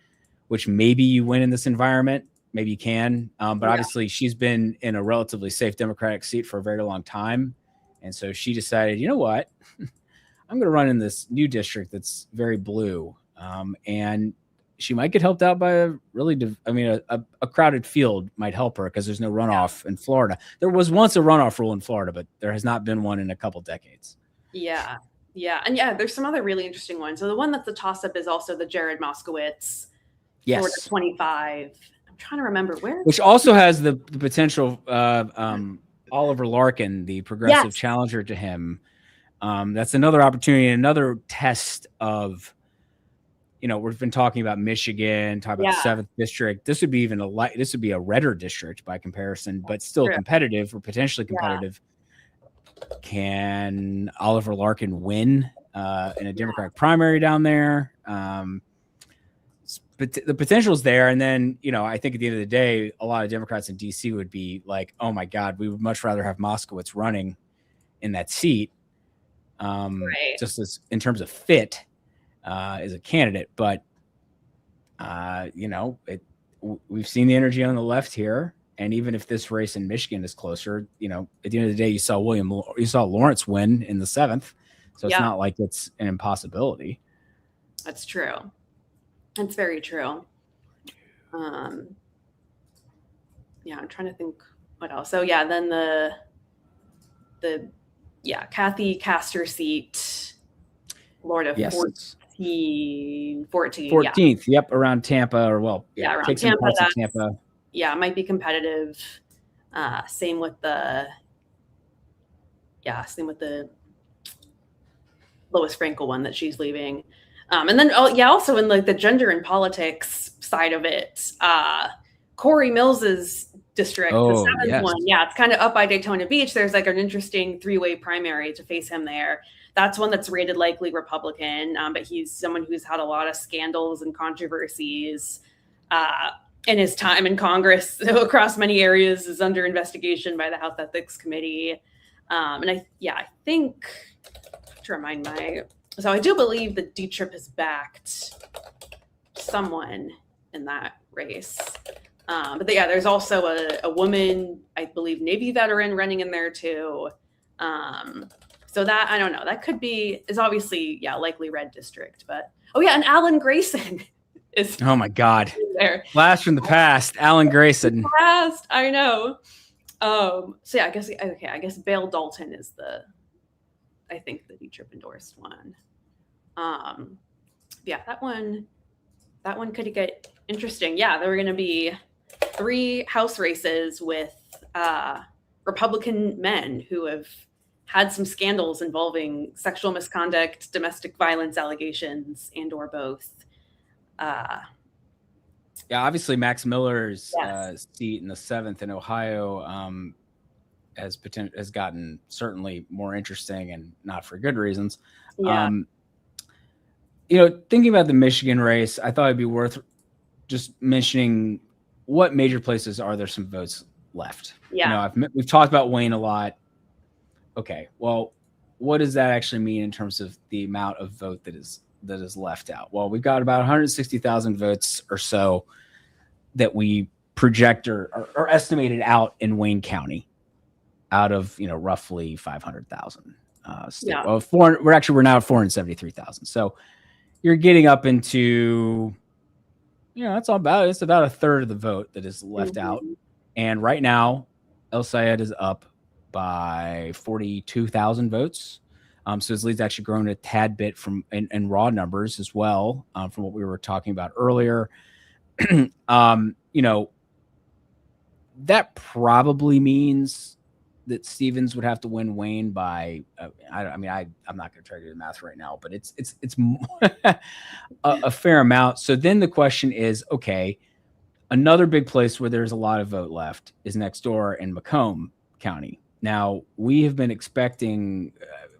which maybe you win in this environment. Maybe you can. But obviously she's been in a relatively safe Democratic seat for a very long time. And so she decided, you know what, I'm going to run in this new district that's very blue. And she might get helped out by a crowded field might help her because there's no runoff in Florida. There was once a runoff rule in Florida, but there has not been one in a couple decades. Yeah. And there's some other really interesting ones. So the one that's a toss-up is also the Jared Moskowitz, Florida 25. I'm trying to remember where. Which also has the potential Oliver Larkin, the progressive challenger to him. That's another opportunity, another test of, we've been talking about Michigan, talking about the 7th district. This would be this would be a redder district by comparison, but still competitive or potentially competitive. Can Oliver Larkin win in a Democratic primary down there? But the potential is there. And then, I think at the end of the day, a lot of Democrats in DC would be like, oh my God, we would much rather have Moskowitz running in that seat. Just as in terms of fit as a candidate. But, we've seen the energy on the left here. And even if this race in Michigan is closer, at the end of the day, you saw Lawrence win in the 7th. So it's not like it's an impossibility. That's true. That's very true. I'm trying to think what else. So then the Kathy Castor seat, Florida 14th. Yep, around Tampa around Tampa. Tampa. Yeah, it might be competitive. Same with the Lois Frankel one that she's leaving. And then also in like the gender and politics side of it, Corey Mills's district, the 7th one. Yeah, it's kind of up by Daytona Beach. There's like an interesting 3-way primary to face him there. That's one that's rated likely Republican, but he's someone who's had a lot of scandals and controversies in his time in Congress across many areas, is under investigation by the House Ethics Committee. And I think, to remind so I do believe that D-Trip has backed someone in that race. But there's also a woman, I believe, Navy veteran running in there too. So that, I don't know, that is obviously, likely red district, but, and Alan Grayson is. Oh my God. There. Blast from the past, Alan Grayson. I know. I guess Bale Dalton is I think the D-Trip endorsed one. Yeah, that one could get interesting. Yeah, there were going to be 3 House races with Republican men who have had some scandals involving sexual misconduct, domestic violence allegations, and or both. Yeah, obviously Max Miller's Yes. seat in the 7th in Ohio has gotten certainly more interesting, and not for good reasons. Yeah. Thinking about the Michigan race, I thought it'd be worth just mentioning what major places are there some votes left. Yeah. We've talked about Wayne a lot. Okay, well, what does that actually mean in terms of the amount of vote that is left out? Well, we've got about 160,000 votes or so that we project or estimated out in Wayne County, out of roughly 500,000. Yeah. Well, we're now at 473,000. So you're getting up into, it's about a third of the vote that is left out. And right now, El Sayed is up by 42,000 votes. So his lead's actually grown a tad bit from in raw numbers as well, from what we were talking about earlier. That probably means that Stevens would have to win Wayne by, I'm not going to try to do the math right now, but it's a fair amount. So then the question is, okay, another big place where there's a lot of vote left is next door in Macomb County. Now, we have been expecting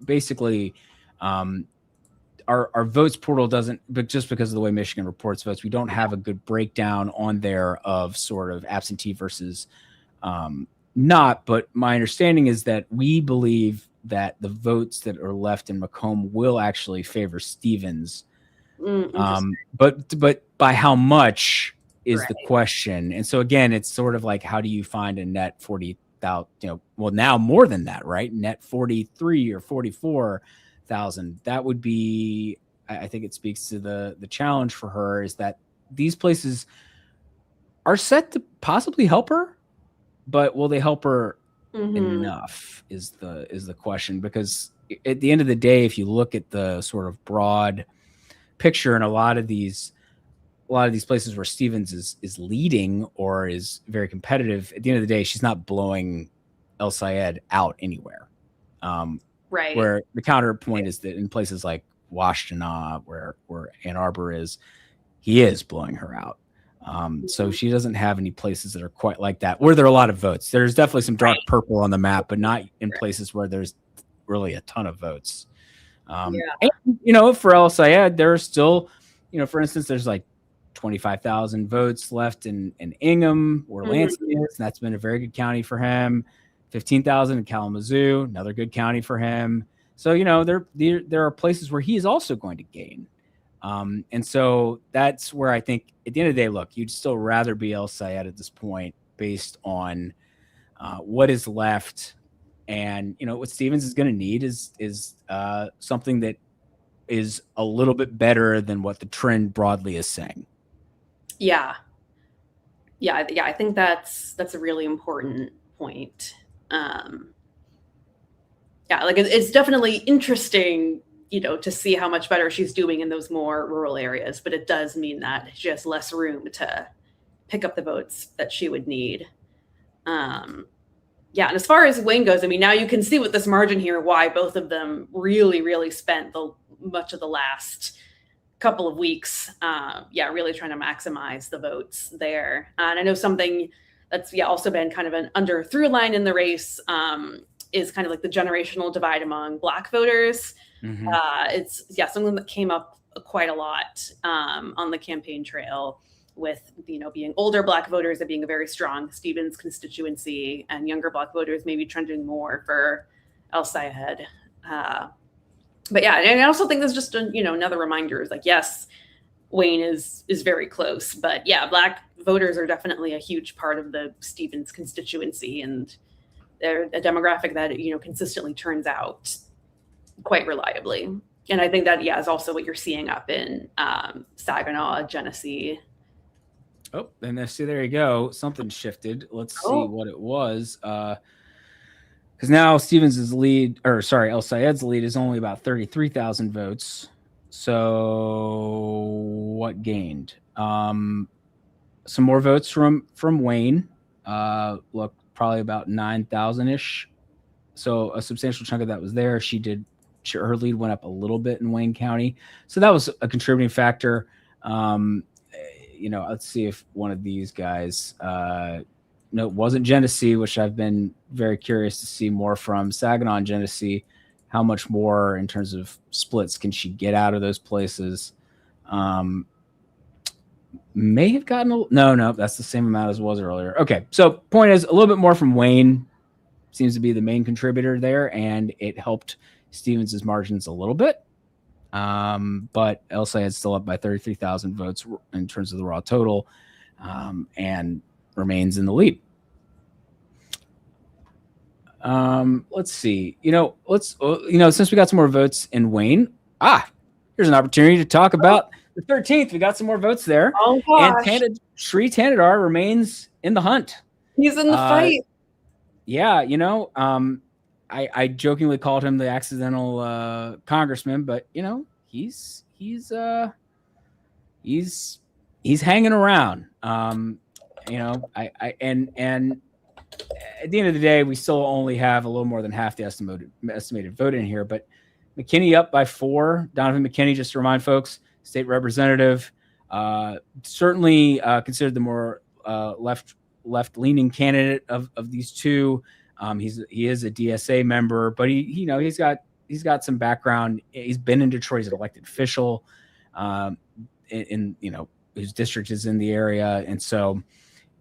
basically our votes portal doesn't, but just because of the way Michigan reports votes, we don't have a good breakdown on there of sort of absentee versus not. But my understanding is that we believe that the votes that are left in Macomb will actually favor Stevens. But by how much is the question. And so again, it's sort of like, how do you find a net 40,000, well, now more than that, right? Net 43 or 44,000. That would be, I think it speaks to the challenge for her, is that these places are set to possibly help her, but will they help her enough is the question. Because at the end of the day, if you look at the sort of broad picture in a lot of these places where Stevens is leading or is very competitive, at the end of the day, she's not blowing El Sayed out anywhere. Right. Where the counterpoint is that in places like Washtenaw, where Ann Arbor is, he is blowing her out. So she doesn't have any places that are quite like that, where there are a lot of votes. There's definitely some dark purple on the map, but not in places where there's really a ton of votes. And, for El Sayed, there are still, for instance, there's like 25,000 votes left in Ingham, where Lansing is, and that's been a very good county for him. 15,000 in Kalamazoo, another good county for him. So, there are places where he is also going to gain. And so that's where I think at the end of the day, look, you'd still rather be El Sayed at this point based on what is left. And, what Stevens is going to need is something that is a little bit better than what the trend broadly is saying. Yeah. I think that's a really important point. It's definitely interesting, to see how much better she's doing in those more rural areas, but it does mean that she has less room to pick up the votes that she would need. And as far as Wayne goes, now you can see with this margin here why both of them really, really spent much of the last couple of weeks, really trying to maximize the votes there. And I know something that's also been kind of an under through line in the race is kind of like the generational divide among Black voters. It's something that came up quite a lot on the campaign trail, with being older Black voters and being a very strong Stevens constituency, and younger Black voters maybe trending more for El Sayed. But and I also think that's just another reminder is like, yes, Wayne is very close, but Black voters are definitely a huge part of the Stevens constituency, and they're a demographic that consistently turns out quite reliably. And I think that is also what you're seeing up in Saginaw, Genesee. Oh, and there you go. Something shifted. Let's see what it was. Because now Stevens' lead, or sorry, El Sayed's lead is only about 33,000 votes. So what gained? Some more votes from Wayne. Look, probably about 9,000-ish. So a substantial chunk of that was there. Her lead went up a little bit in Wayne County. So that was a contributing factor. Let's see if one of these guys, no, it wasn't Genesee, which I've been very curious to see more from. Saginaw and Genesee, how much more in terms of splits can she get out of those places? May have gotten no, that's the same amount as was earlier. Okay, so point is a little bit more from Wayne seems to be the main contributor there, and it helped Stevens' margins a little bit. But El Sayed's still up by 33,000 votes in terms of the raw total, and remains in the lead. Let's see. Since we got some more votes in Wayne, here's an opportunity to talk about the 13th. We got some more votes there. Oh gosh. And Sri Tanadar remains in the hunt. He's in the fight. Yeah, I jokingly called him the accidental congressman, but he's hanging around. And at the end of the day, we still only have a little more than half the estimated vote in here. But McKinney up by 4. Donovan McKinney, just to remind folks, state representative, certainly considered the more left-leaning candidate of these two. He is a DSA member, but he's got some background. He's been in Detroit as an elected official, his district is in the area, and so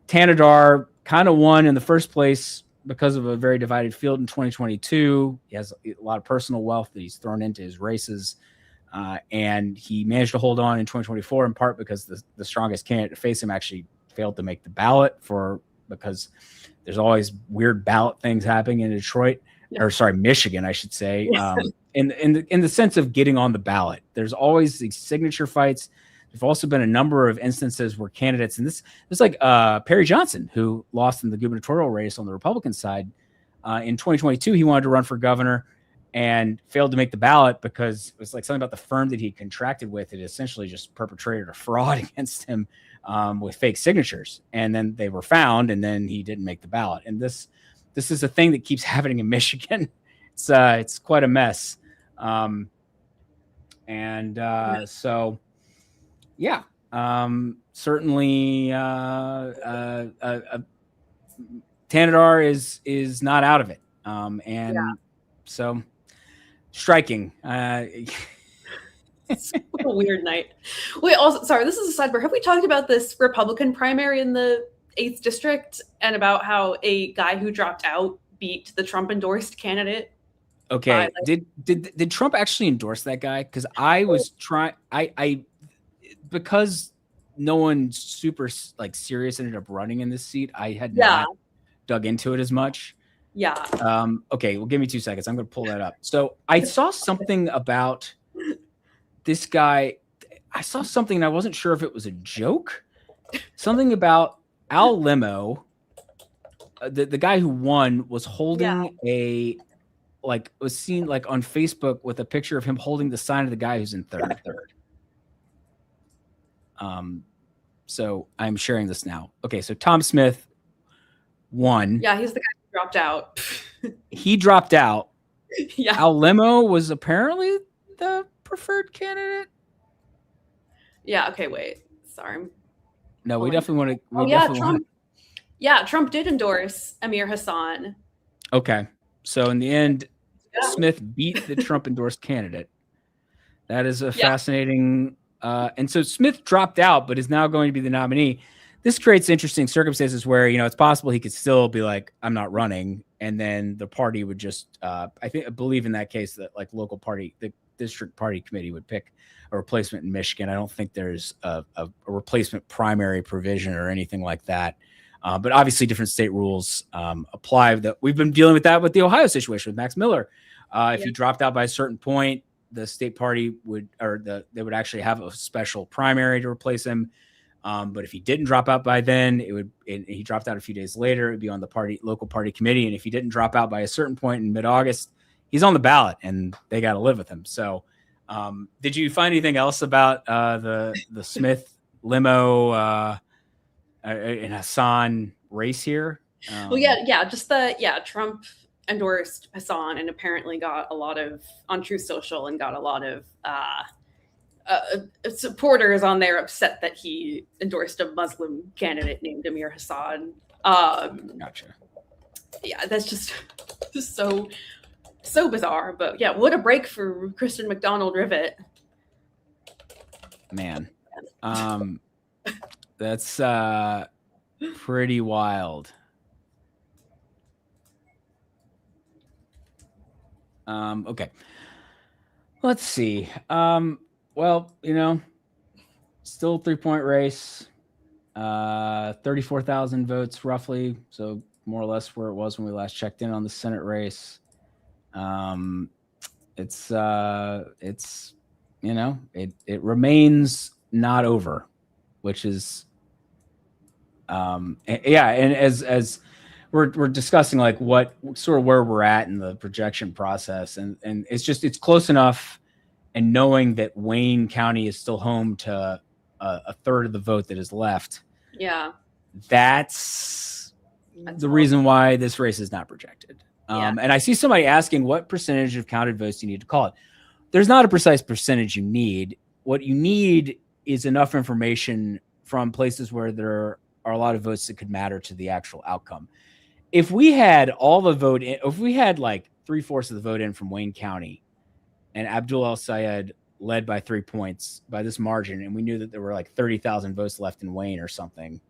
Tanadar kind of won in the first place because of a very divided field in 2022. He has a lot of personal wealth that he's thrown into his races, and he managed to hold on in 2024 in part because the strongest candidate to face him actually failed to make the ballot because there's always weird ballot things happening in Detroit, Michigan, I should say. In the sense of getting on the ballot, there's always these signature fights. There've also been a number of instances where candidates, and this is like Perry Johnson, who lost in the gubernatorial race on the Republican side. In 2022, he wanted to run for governor and failed to make the ballot because it was like something about the firm that he contracted with. It essentially just perpetrated a fraud against him with fake signatures. And then they were found, and then he didn't make the ballot. And this is a thing that keeps happening in Michigan. It's quite a mess. So yeah, certainly Tanadar is not out of it. So striking. It's a weird night. Wait, also, sorry, this is a sidebar. Have we talked about this Republican primary in the 8th district and about how a guy who dropped out beat the Trump endorsed candidate? Okay. Did Trump actually endorse that guy? Because I was trying, because no one super serious ended up running in this seat. I had not dug into it as much. Yeah. Okay. Well, give me 2 seconds. I'm going to pull that up. So I saw something about this guy. I saw something and I wasn't sure if it was a joke. Something about Al Limo, the guy who won, was holding was seen on Facebook with a picture of him holding the sign of the guy who's in third. So I'm sharing this now. Okay, so Tom Smith won. Yeah, he's the guy who dropped out. He dropped out. Yeah. Al Limo was apparently the preferred candidate. Yeah. Okay. Wait. Sorry. No, we definitely want to. Trump. Yeah, Trump did endorse Amir Hassan. Okay, so in the end, Smith beat the Trump endorsed candidate. That is a fascinating. And so Smith dropped out, but is now going to be the nominee. This creates interesting circumstances where, it's possible he could still be like, I'm not running. And then the party would just, I believe in that case that local party, the district party committee would pick a replacement in Michigan. I don't think there's a replacement primary provision or anything like that. But obviously different state rules apply. That we've been dealing with that with the Ohio situation with Max Miller. If he dropped out by a certain point, the state party would, they would actually have a special primary to replace him. But if he didn't drop out by then, he dropped out a few days later, it'd be on the local party committee. And if he didn't drop out by a certain point in mid-August, he's on the ballot and they got to live with him. So did you find anything else about the Smith limo and Hassan race here? Trump endorsed Hassan and apparently got a lot of on Truth Social and got a lot of supporters on there upset that he endorsed a Muslim candidate named Amir Hassan. Gotcha. Yeah, that's just so bizarre. But yeah, what a break for Kristen McDonald Rivet. Man, that's pretty wild. Okay, let's see. Well, still 3-point race, 34,000 votes roughly. So more or less where it was when we last checked in on the Senate race. It remains not over, which is, and as we're discussing like what sort of where we're at in the projection process, and it's close enough. And knowing that Wayne County is still home to a third of the vote that is left. Yeah. That's the reason why this race is not projected. And I see somebody asking what percentage of counted votes you need to call it. There's not a precise percentage you need. What you need is enough information from places where there are a lot of votes that could matter to the actual outcome. If we had all the vote in, if we had like 3/4 of the vote in from Wayne County, and Abdul El-Sayed led by 3 points by this margin, and we knew that there were like 30,000 votes left in Wayne or something,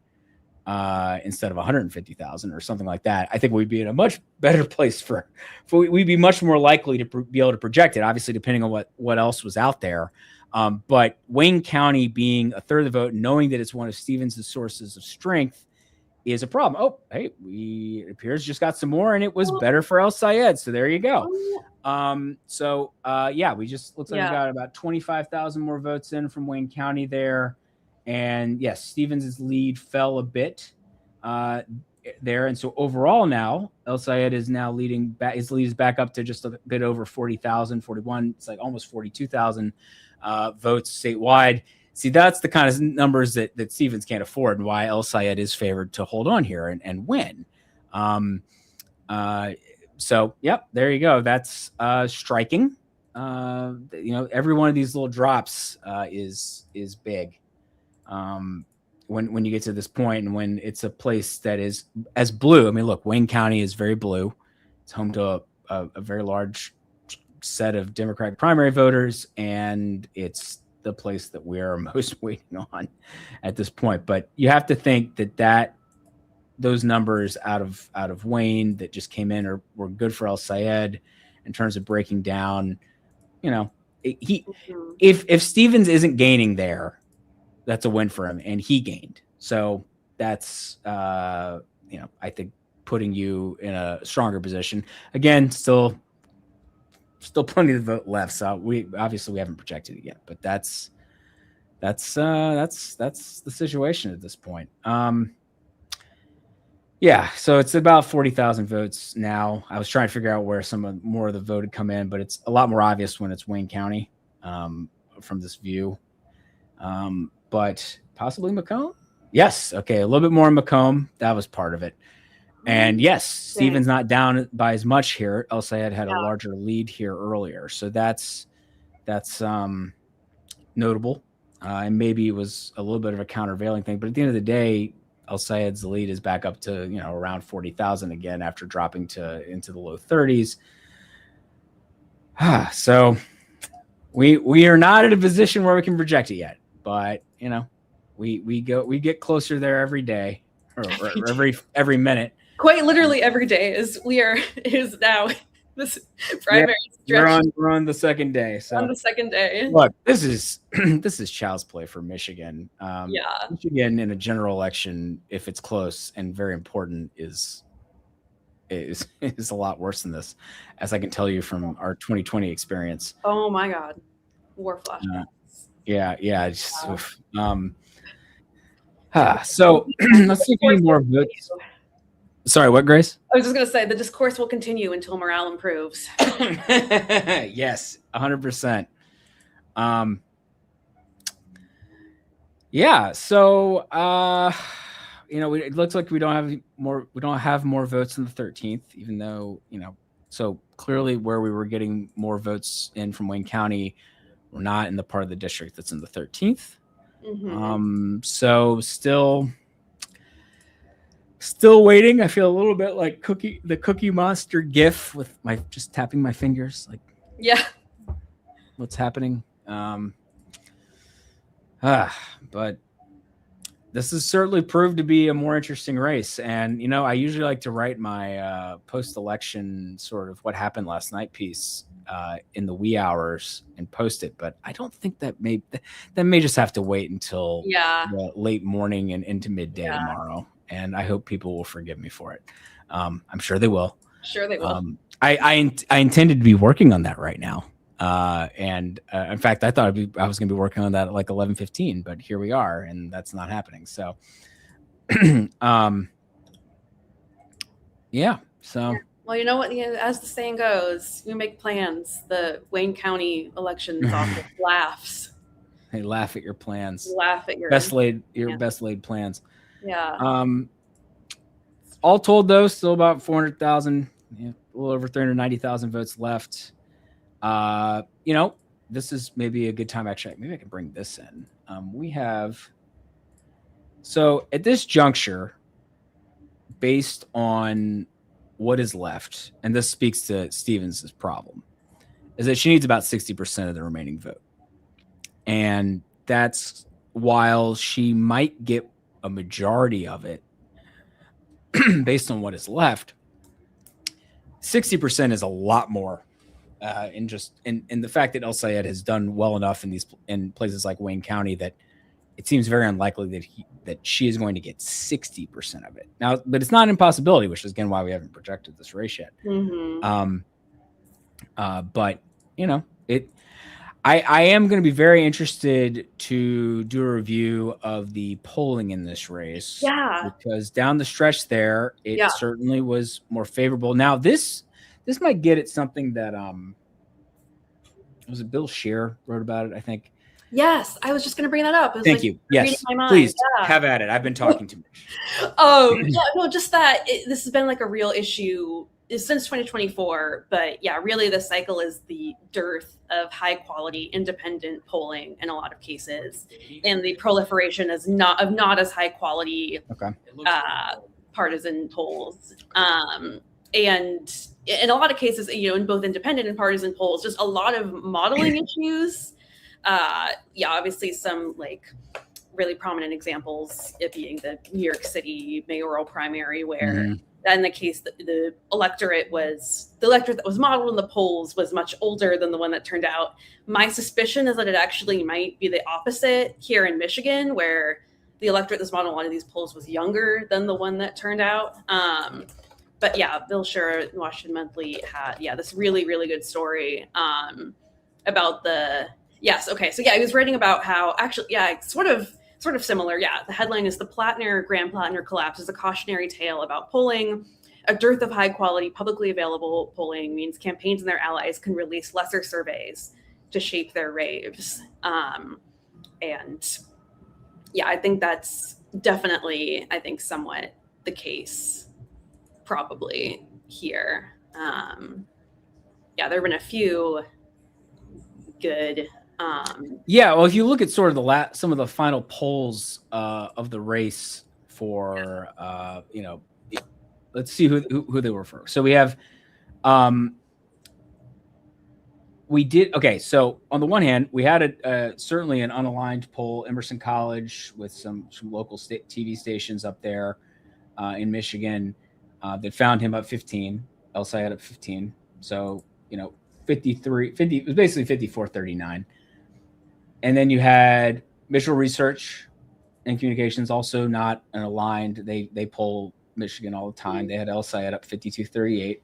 instead of 150,000 or something like that, I think we'd be in a much better place we'd be much more likely to be able to project it, obviously, depending on what else was out there. But Wayne County being a third of the vote, knowing that it's one of Stevens' sources of strength, is a problem. Oh, hey, it appears just got some more, and it was better for El-Sayed. So there you go. We just looks like we got about 25,000 more votes in from Wayne County there. And yes, Stevens' lead fell a bit there. And so overall now, El-Sayed is now leading back. His lead is back up to just a bit over 40,000, 41. It's like almost 42,000 votes statewide. See, that's the kind of numbers that Stevens can't afford, and why El-Sayed is favored to hold on here and win. So, yep, there you go. That's striking. Every one of these little drops is big. When you get to this point, and when it's a place that is as blue. I mean, look, Wayne County is very blue. It's home to a very large set of Democratic primary voters, and it's the place that we're most waiting on at this point. But you have to think that those numbers out of Wayne that just came in were good for El-Sayed in terms of breaking down. If Stevens isn't gaining there, that's a win for him, and he gained. So that's I think putting you in a stronger position. Again, still plenty of vote left. So we haven't projected it yet, but that's the situation at this point. So it's about 40,000 votes now. I was trying to figure out where more of the vote had come in, but it's a lot more obvious when it's Wayne County from this view. But possibly Macomb? Yes. Okay. A little bit more in Macomb. That was part of it. And yes, Stevens not down by as much here. El-Sayed had a larger lead here earlier. So that's notable. And maybe it was a little bit of a countervailing thing. But at the end of the day, El-Sayed's lead is back up to around 40,000 again after dropping into the low 30s. So we are not in a position where we can project it yet, but we get closer there every day or every minute. Quite literally every day is now this primary stretch. We're on the second day. So on the second day. Look, this is child's play for Michigan. Michigan in a general election, if it's close and very important, is a lot worse than this, as I can tell you from our 2020 experience. Oh my God, war flashbacks. So let's see if we need more votes. Sorry, what, Grace? I was just going to say the discourse will continue until morale improves. Yes, 100%. Yeah. So, it looks like we don't have more votes than the 13th, even though, so clearly where we were getting more votes in from Wayne County, we're not in the part of the district that's in the 13th. So still waiting. I feel a little bit like the Cookie Monster gif with my just tapping my fingers, like, yeah, what's happening. But this has certainly proved to be a more interesting race. And, I usually like to write my post-election sort of what happened last night piece in the wee hours and post it. But I don't think that may just have to wait until the late morning and into midday tomorrow. And I hope people will forgive me for it. I'm sure they will. Sure they will. I intended to be working on that right now. In fact, I thought I was going to be working on that at like 11:15, but here we are, and that's not happening. So, yeah. So, well, you know what? As the saying goes, you make plans. The Wayne County elections office laughs. They laugh at your plans. Laugh at your best laid plans. Yeah. All told, though, still about 400,000, a little over 390,000 votes left. This is maybe a good time. Actually, maybe I can bring this in. So at this juncture, based on what is left, and this speaks to Stevens' problem, is that she needs about 60% of the remaining vote. And that's while she might get a majority of it based on what is left, 60% is a lot more. In the fact that El Sayed has done well enough in places like Wayne County that it seems very unlikely that she is going to get 60% of it now. But it's not an impossibility, which is again why we haven't projected this race yet. But I am going to be very interested to do a review of the polling in this race. Yeah, because down the stretch there, it certainly was more favorable. Now this might get at something that was it Bill Scheer wrote about it, I think. Yes, I was just going to bring that up. Thank you. Yes, please have at it. I've been talking too much. No, just that this has been like a real issue since 2024. But yeah, really the cycle is the dearth of high quality independent polling in a lot of cases, and the proliferation is not as high quality partisan polls. And in a lot of cases, in both independent and partisan polls, just a lot of modeling issues. Obviously some like really prominent examples, it being the New York City mayoral primary, where in the case that the electorate that was modeled in the polls was much older than the one that turned out. My suspicion is that it actually might be the opposite here in Michigan, where the electorate that's modeled in a lot of these polls was younger than the one that turned out. But yeah, Bill Scheer in Washington Monthly had this really, really good story about the he was writing about how actually sort of similar. The headline is "The Grand Plattner Collapse is a cautionary tale about polling. A dearth of high quality publicly available polling means campaigns and their allies can release lesser surveys to shape their raves." I think that's definitely somewhat the case probably here. There have been a few good well, if you look at sort of some of the final polls of the race for let's see who they were for. So we have so on the one hand, we had certainly an unaligned poll, Emerson College, with some local TV stations up there in Michigan that found him up 15, El Sayed up 15. So 50, it was basically 54-39. And then you had Mitchell Research and Communications, also not an aligned. They poll Michigan all the time. They had El Sayed up 52-38.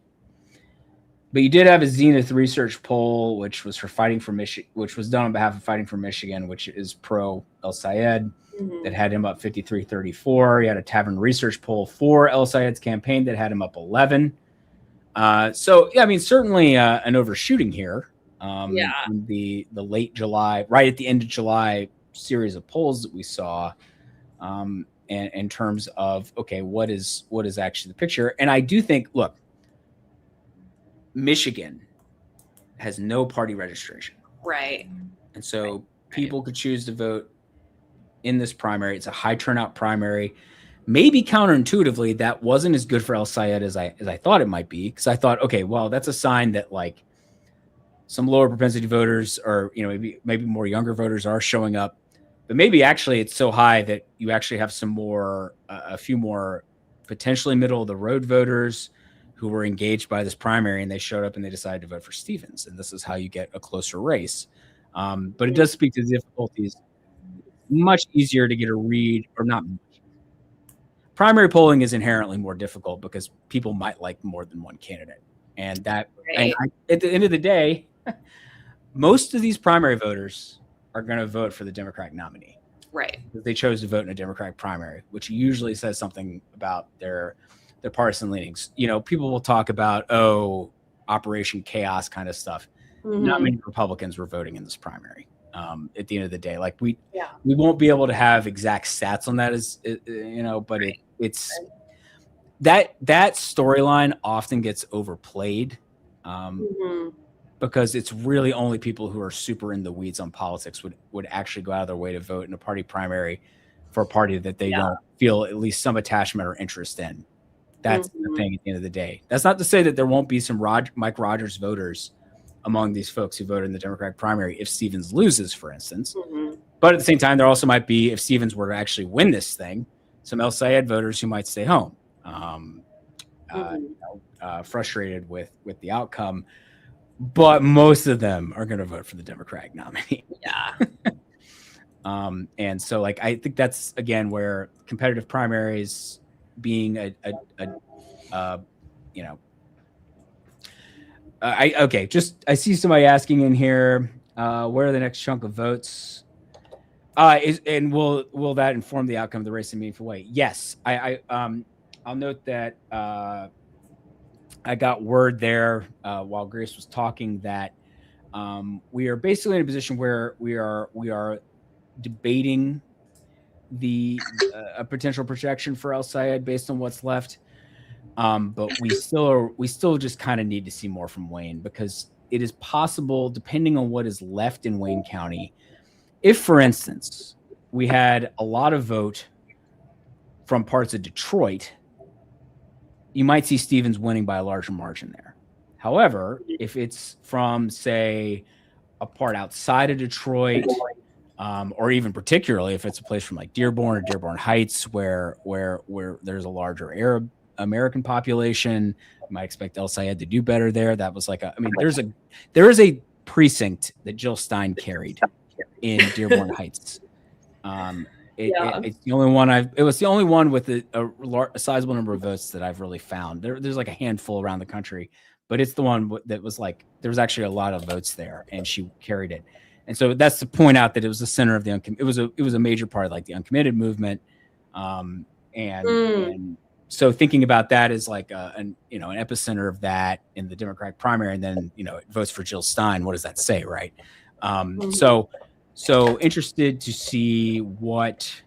But you did have a Zenith Research poll, which was for Fighting for Michigan, which was done on behalf of Fighting for Michigan, which is pro El Sayed. that had him up 53-34. He had a Tavern Research poll for El Sayed's campaign that had him up 11. So yeah, I mean, certainly an overshooting here. In the late July, right at the end of July series of polls that we saw, and in terms of, okay, what is actually the picture? And I do think, look, Michigan has no party registration. Right. And so people could choose to vote in this primary. It's a high turnout primary. Maybe counterintuitively, that wasn't as good for El Sayed as I thought it might be, because I thought, okay, well, that's a sign that like some lower propensity voters, or maybe more younger voters, are showing up. But maybe actually it's so high that you actually have a few more potentially middle of the road voters who were engaged by this primary, and they showed up and they decided to vote for Stevens. And this is how you get a closer race. But it does speak to the difficulties. Much easier to get a read, or not much. Primary polling is inherently more difficult because people might like more than one candidate. And at the end of the day, most of these primary voters are going to vote for the Democratic nominee. Right. They chose to vote in a Democratic primary, which usually says something about their partisan leanings. People will talk about, Operation Chaos kind of stuff. Mm-hmm. Not many Republicans were voting in this primary. At the end of the day, like we won't be able to have exact stats on that, but it's that storyline often gets overplayed. Because it's really only people who are super in the weeds on politics would actually go out of their way to vote in a party primary for a party that they don't feel at least some attachment or interest in. That's the thing at the end of the day. That's not to say that there won't be some Mike Rogers voters among these folks who voted in the Democratic primary if Stevens loses, for instance. But at the same time, there also might be, if Stevens were to actually win this thing, some El Sayed voters who might stay home, frustrated with the outcome. But most of them are going to vote for the Democratic nominee. Yeah. And so, like, I think that's again where competitive primaries being I see somebody asking in here, where are the next chunk of votes? And will that inform the outcome of the race in a meaningful way? Yes. I'll note that I got word there while Grace was talking that we are basically in a position where we are debating a potential projection for El Sayed based on what's left. But we still just kind of need to see more from Wayne, because it is possible, depending on what is left in Wayne County, if, for instance, we had a lot of vote from parts of Detroit, you might see Stevens winning by a larger margin there. However, if it's from, say, a part outside of Detroit, or even particularly if it's a place from like Dearborn or Dearborn Heights, where there's a larger Arab American population, you might expect El Sayed to do better there. That was like there is a precinct that Jill Stein carried in Dearborn Heights. It's the only one it was the only one with a sizable number of votes that I've really found. There's like a handful around the country, but it's the one that was like, there was actually a lot of votes there, and she carried it. And so that's to point out that it was the center of it was a major part of like the uncommitted movement. And so thinking about that as like an epicenter of that in the Democratic primary, and then, it votes for Jill Stein. What does that say? Right. So interested to see what,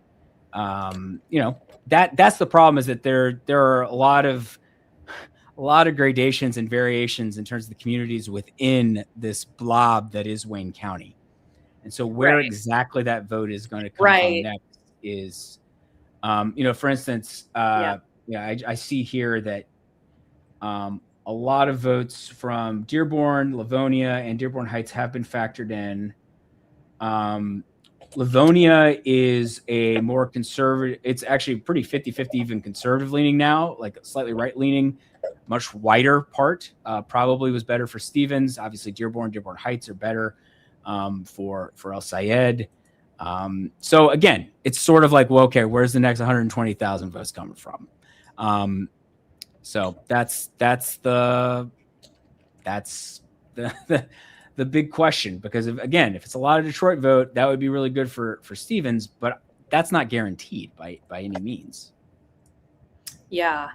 that's the problem, is that there are a lot of gradations and variations in terms of the communities within this blob that is Wayne County. And so where exactly that vote is going to come from next is, for instance, I see here that a lot of votes from Dearborn, Livonia, and Dearborn Heights have been factored in. Livonia is a more conservative, it's actually pretty 50-50 even conservative leaning now, like slightly right leaning, much wider part, probably was better for Stevens. Obviously Dearborn Heights are better for El Sayed. So again, it's sort of like, well, okay, where's the next 120,000 votes coming from? So that's the big question, because if it's a lot of Detroit vote, that would be really good for Stevens, but that's not guaranteed by any means. Yeah.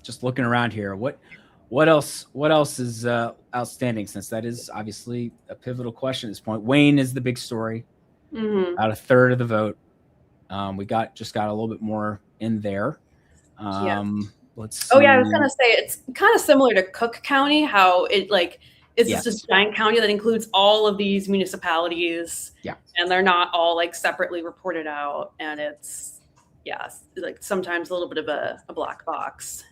Just looking around here, what else is outstanding, since that is obviously a pivotal question at this point. Wayne is the big story. About a third of the vote. We got a little bit more in there. Let's see. Oh yeah, I was gonna say it's kind of similar to Cook County, how it like it's Yes. just a giant county that includes all of these municipalities. Yeah. And they're not all like separately reported out, and it's like sometimes a little bit of a black box.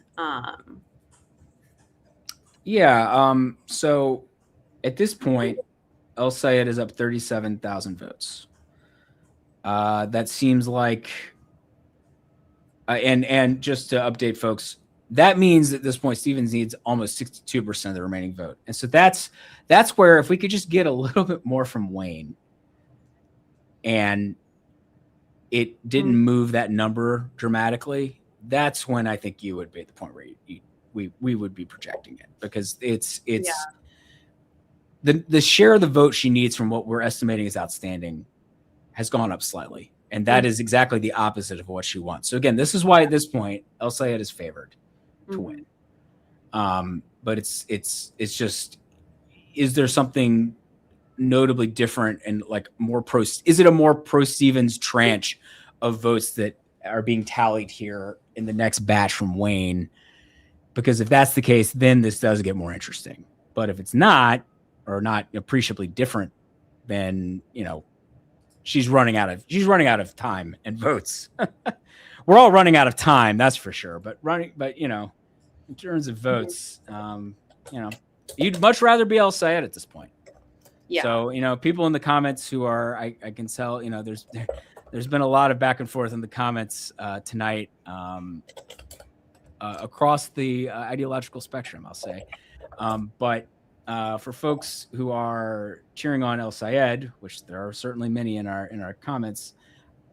So at this point, El Sayed is up 37,000 votes. That seems like, and just to update folks, that means at this point, Stevens needs almost 62% of the remaining vote. And so that's where, if we could just get a little bit more from Wayne, and it didn't move that number dramatically, that's when I think you would be at the point where we would be projecting it, because it's the share of the vote she needs from what we're estimating is outstanding has gone up slightly. And that is exactly the opposite of what she wants. So again, this is why at this point, El Sayed is favored to win. But it's just, is there something notably different and like more is it a more pro-Stevens tranche of votes that are being tallied here in the next batch from Wayne? Because if that's the case, then this does get more interesting. But if it's not, or not appreciably different, then, she's running out of time and votes. We're all running out of time, that's for sure. But in terms of votes, you'd much rather be El Sayed at this point. Yeah. So, people in the comments who are, I can tell, there's been a lot of back and forth in the comments tonight across the ideological spectrum, I'll say. But for folks who are cheering on El Sayed, which there are certainly many in our comments,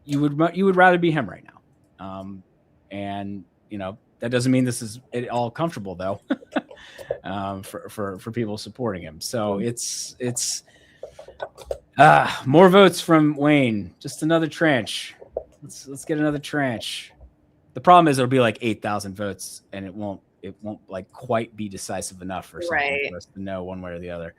you would rather be him right now. And that doesn't mean this is at all comfortable, though, for people supporting him. So it's more votes from Wayne. Just another tranche. Let's get another tranche. The problem is it'll be like 8,000 votes, and it won't like quite be decisive enough for something for us to know one way or the other.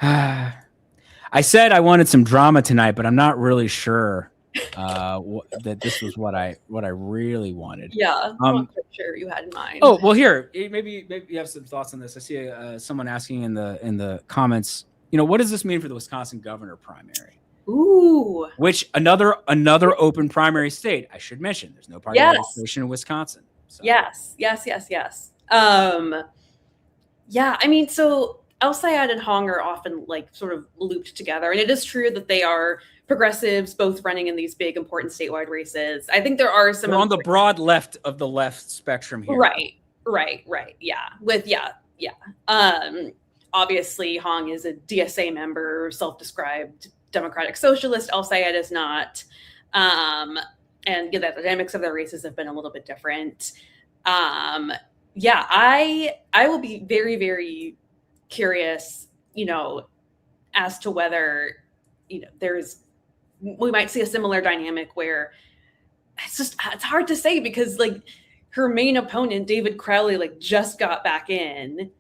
I said I wanted some drama tonight, but I'm not really sure that this was what I really wanted. Yeah, I'm not quite sure you had in mind. Oh well, here maybe you have some thoughts on this. I see someone asking in the comments. What does this mean for the Wisconsin governor primary? Ooh, which another open primary state. I should mention there's no party registration in Wisconsin. So. Yes. Yeah, I mean, so El Sayed and Hong are often like sort of looped together, and it is true that they are progressives, both running in these big, important statewide races. I think there are some on the broad left of the left spectrum here. Right. Yeah. Obviously, Hong is a DSA member, self-described Democratic Socialist. El Sayed is not. And the dynamics of their races have been a little bit different. I will be very, very curious, as to whether, we might see a similar dynamic where it's hard to say, because like her main opponent, David Crowley, like just got back in.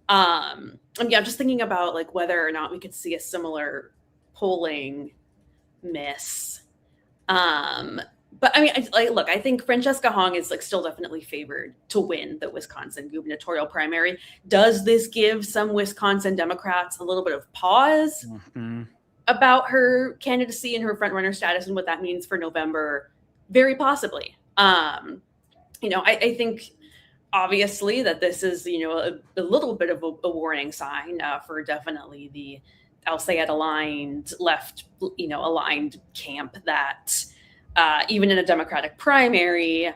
I'm just thinking about like whether or not we could see a similar polling miss. But I mean, I think Francesca Hong is like still definitely favored to win the Wisconsin gubernatorial primary. Does this give some Wisconsin Democrats a little bit of pause about her candidacy and her frontrunner status and what that means for November? Very possibly. I think obviously that this is, a little bit of a warning sign for definitely the El Sayed aligned left, aligned camp that even in a Democratic primary,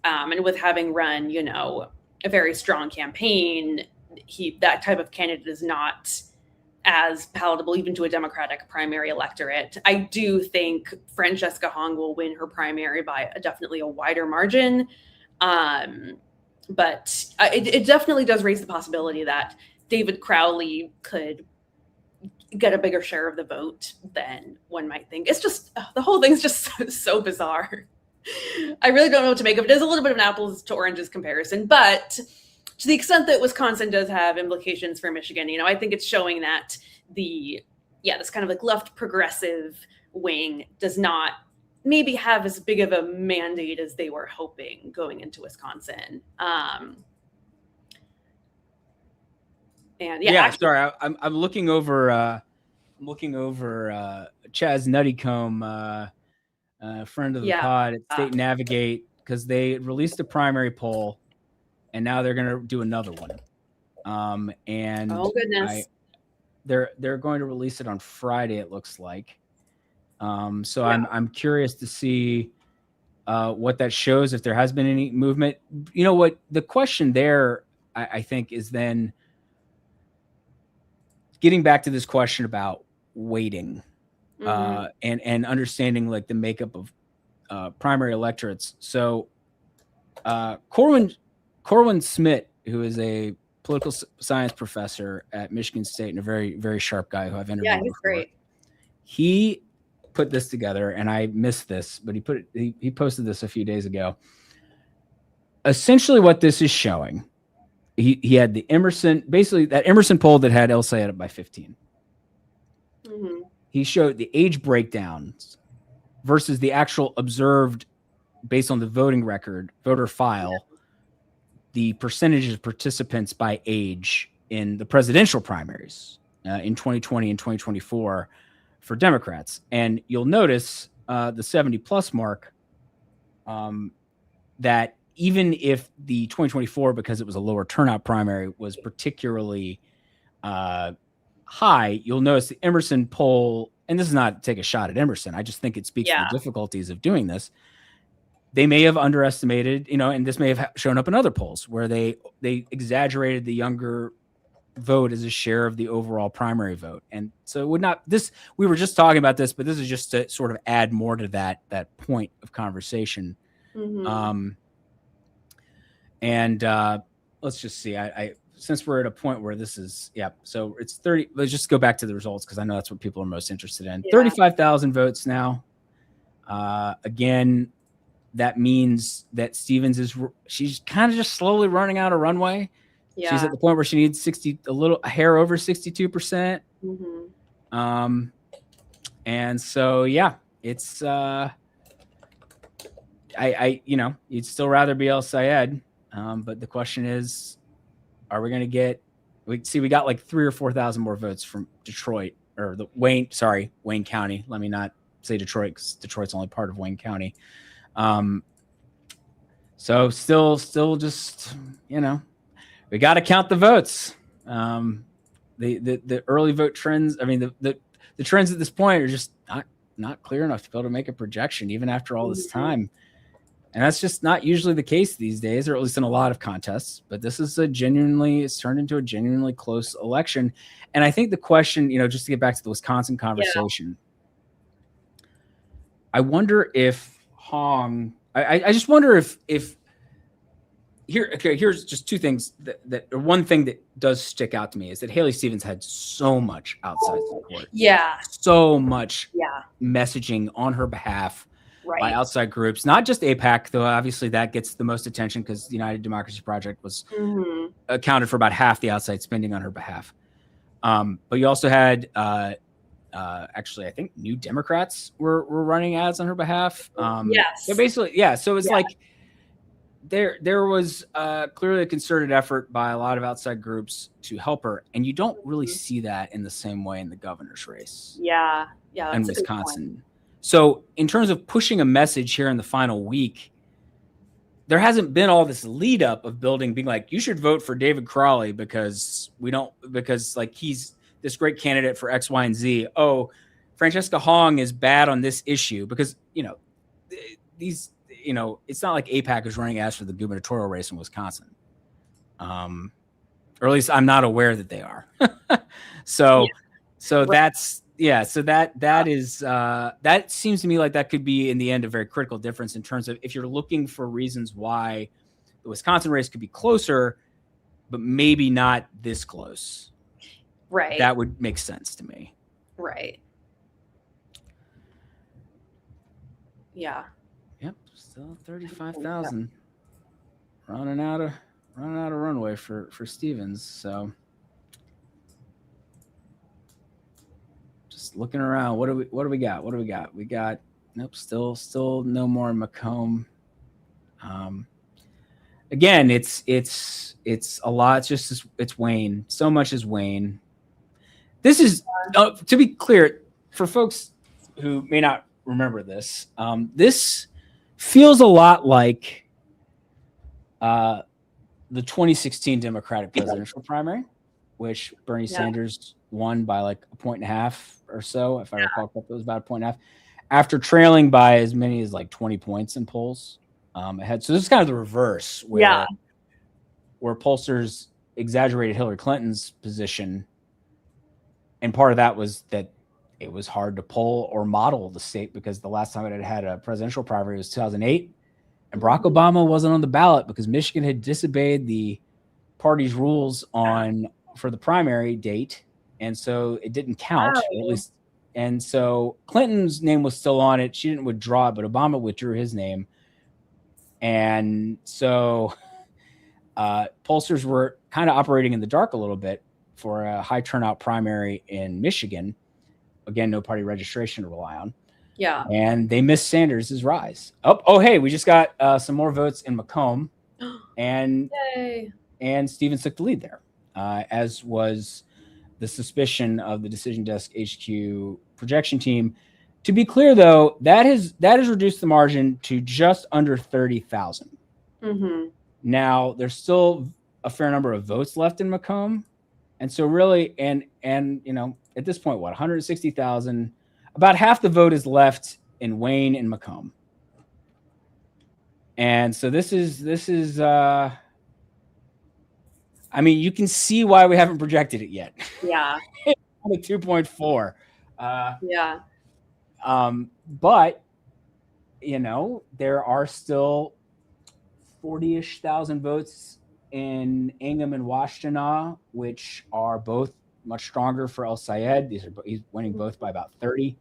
and with having run, a very strong campaign, that type of candidate is not as palatable even to a Democratic primary electorate. I do think Francesca Hong will win her primary by definitely a wider margin. But it definitely does raise the possibility that David Crowley could get a bigger share of the vote than one might think. It's just the whole thing's just so bizarre. I really don't know what to make of it. It is a little bit of an apples to oranges comparison, but to the extent that Wisconsin does have implications for Michigan, I think it's showing that this kind of like left progressive wing does not maybe have as big of a mandate as they were hoping going into Wisconsin. Sorry, I'm looking over Chaz Nuttycombe, friend of the pod at State Navigate, because they released a primary poll, and now they're going to do another one. And oh goodness, they're going to release it on Friday, it looks like. So I'm curious to see what that shows, if there has been any movement. You know what the question there, I think, is then getting back to this question about weighting and understanding like the makeup of primary electorates. So Corwin Smith, who is a political science professor at Michigan State and a very, very sharp guy who I've interviewed. Yeah, he's great. He put this together, and I missed this, but he posted this a few days ago. Essentially what this is showing, he had the Emerson, basically that Emerson poll that had El Sayed up by 15. Mm-hmm. He showed the age breakdowns versus the actual observed, based on the voting record, voter file, the percentage of participants by age in the presidential primaries in 2020 and 2024 for Democrats. And you'll notice the 70 plus mark, that even if the 2024, because it was a lower turnout primary, was particularly high, you'll notice the Emerson poll, and this is not to take a shot at Emerson, I just think it speaks to the difficulties of doing this. They may have underestimated, and this may have shown up in other polls where they exaggerated the younger vote as a share of the overall primary vote. And so it would not, we were just talking about this, but this is just to sort of add more to that point of conversation. Mm-hmm. Let's just see, I since we're at a point where this is, so it's 30, let's just go back to the results, because I know that's what people are most interested in. 35,000 votes now. Again, that means that Stevens she's kind of just slowly running out of runway. Yeah. She's at the point where she needs a hair over 62%. Mm-hmm. And so, it's, you'd still rather be El Sayed. But the question is, are we going to get, we got like 3,000 or 4,000 more votes from Detroit, or Wayne County. Let me not say Detroit, because Detroit's only part of Wayne County. So still just, we got to count the votes. The early vote trends, I mean, the trends at this point are just not clear enough to be able to make a projection, even after all this time. And that's just not usually the case these days, or at least in a lot of contests. But this is it's turned into a genuinely close election. And I think the question, just to get back to the Wisconsin conversation, I wonder if Hong, I just wonder if here's just two things one thing that does stick out to me is that Haley Stevens had so much outside support. So much messaging on her behalf by outside groups, not just AIPAC, though obviously that gets the most attention because the United Democracy Project was accounted for about half the outside spending on her behalf. But you also had actually, I think New Democrats were running ads on her behalf. So basically, so it's like there was clearly a concerted effort by a lot of outside groups to help her, and you don't really see that in the same way in the governor's race. In Wisconsin. So in terms of pushing a message here in the final week, there hasn't been all this lead up of being like, you should vote for David Crowley because like he's this great candidate for X, Y, and Z. Oh, Francesca Hong is bad on this issue because, it's not like AIPAC is running ads for the gubernatorial race in Wisconsin. Or at least I'm not aware that they are. So that's, so that is that seems to me like that could be in the end a very critical difference in terms of if you're looking for reasons why the Wisconsin race could be closer, but maybe not this close. Right. That would make sense to me. Right. Yeah. Yep. Still 35,000. Running out of runway for Stevens. So just looking around. What do we got? What do we got? We got nope. Still no more Macomb. Again, it's a lot. It's Wayne. So much is Wayne. This is to be clear for folks who may not remember this. This feels a lot like the 2016 Democratic presidential primary, which Bernie Sanders won by like 1.5 points or so, if I recall correctly. It was about 1.5 points after trailing by as many as like 20 points in polls ahead. So this is kind of the reverse, where pollsters exaggerated Hillary Clinton's position, and part of that was that it was hard to poll or model the state because the last time it had a presidential primary was 2008, and Barack Obama wasn't on the ballot because Michigan had disobeyed the party's rules for the primary date, and so it didn't count, at least. And so Clinton's name was still on it. She didn't withdraw it, but Obama withdrew his name. And so pollsters were kind of operating in the dark a little bit for a high turnout primary in Michigan. Again, no party registration to rely on. Yeah. And they missed Sanders' rise. Oh, hey, we just got some more votes in Macomb. And Stevens took the lead there, as was the suspicion of the Decision Desk HQ projection team. To be clear, though, that has reduced the margin to just under 30,000. Mm-hmm. Now, there's still a fair number of votes left in Macomb. And so really, and at this point, 160,000, about half the vote is left in Wayne and Macomb. And so this is I mean, you can see why we haven't projected it yet. Yeah. On a 2.4. Yeah. But there are still 40-ish thousand votes in Ingham and Washtenaw, which are both much stronger for El Sayed. He's winning both by about 30.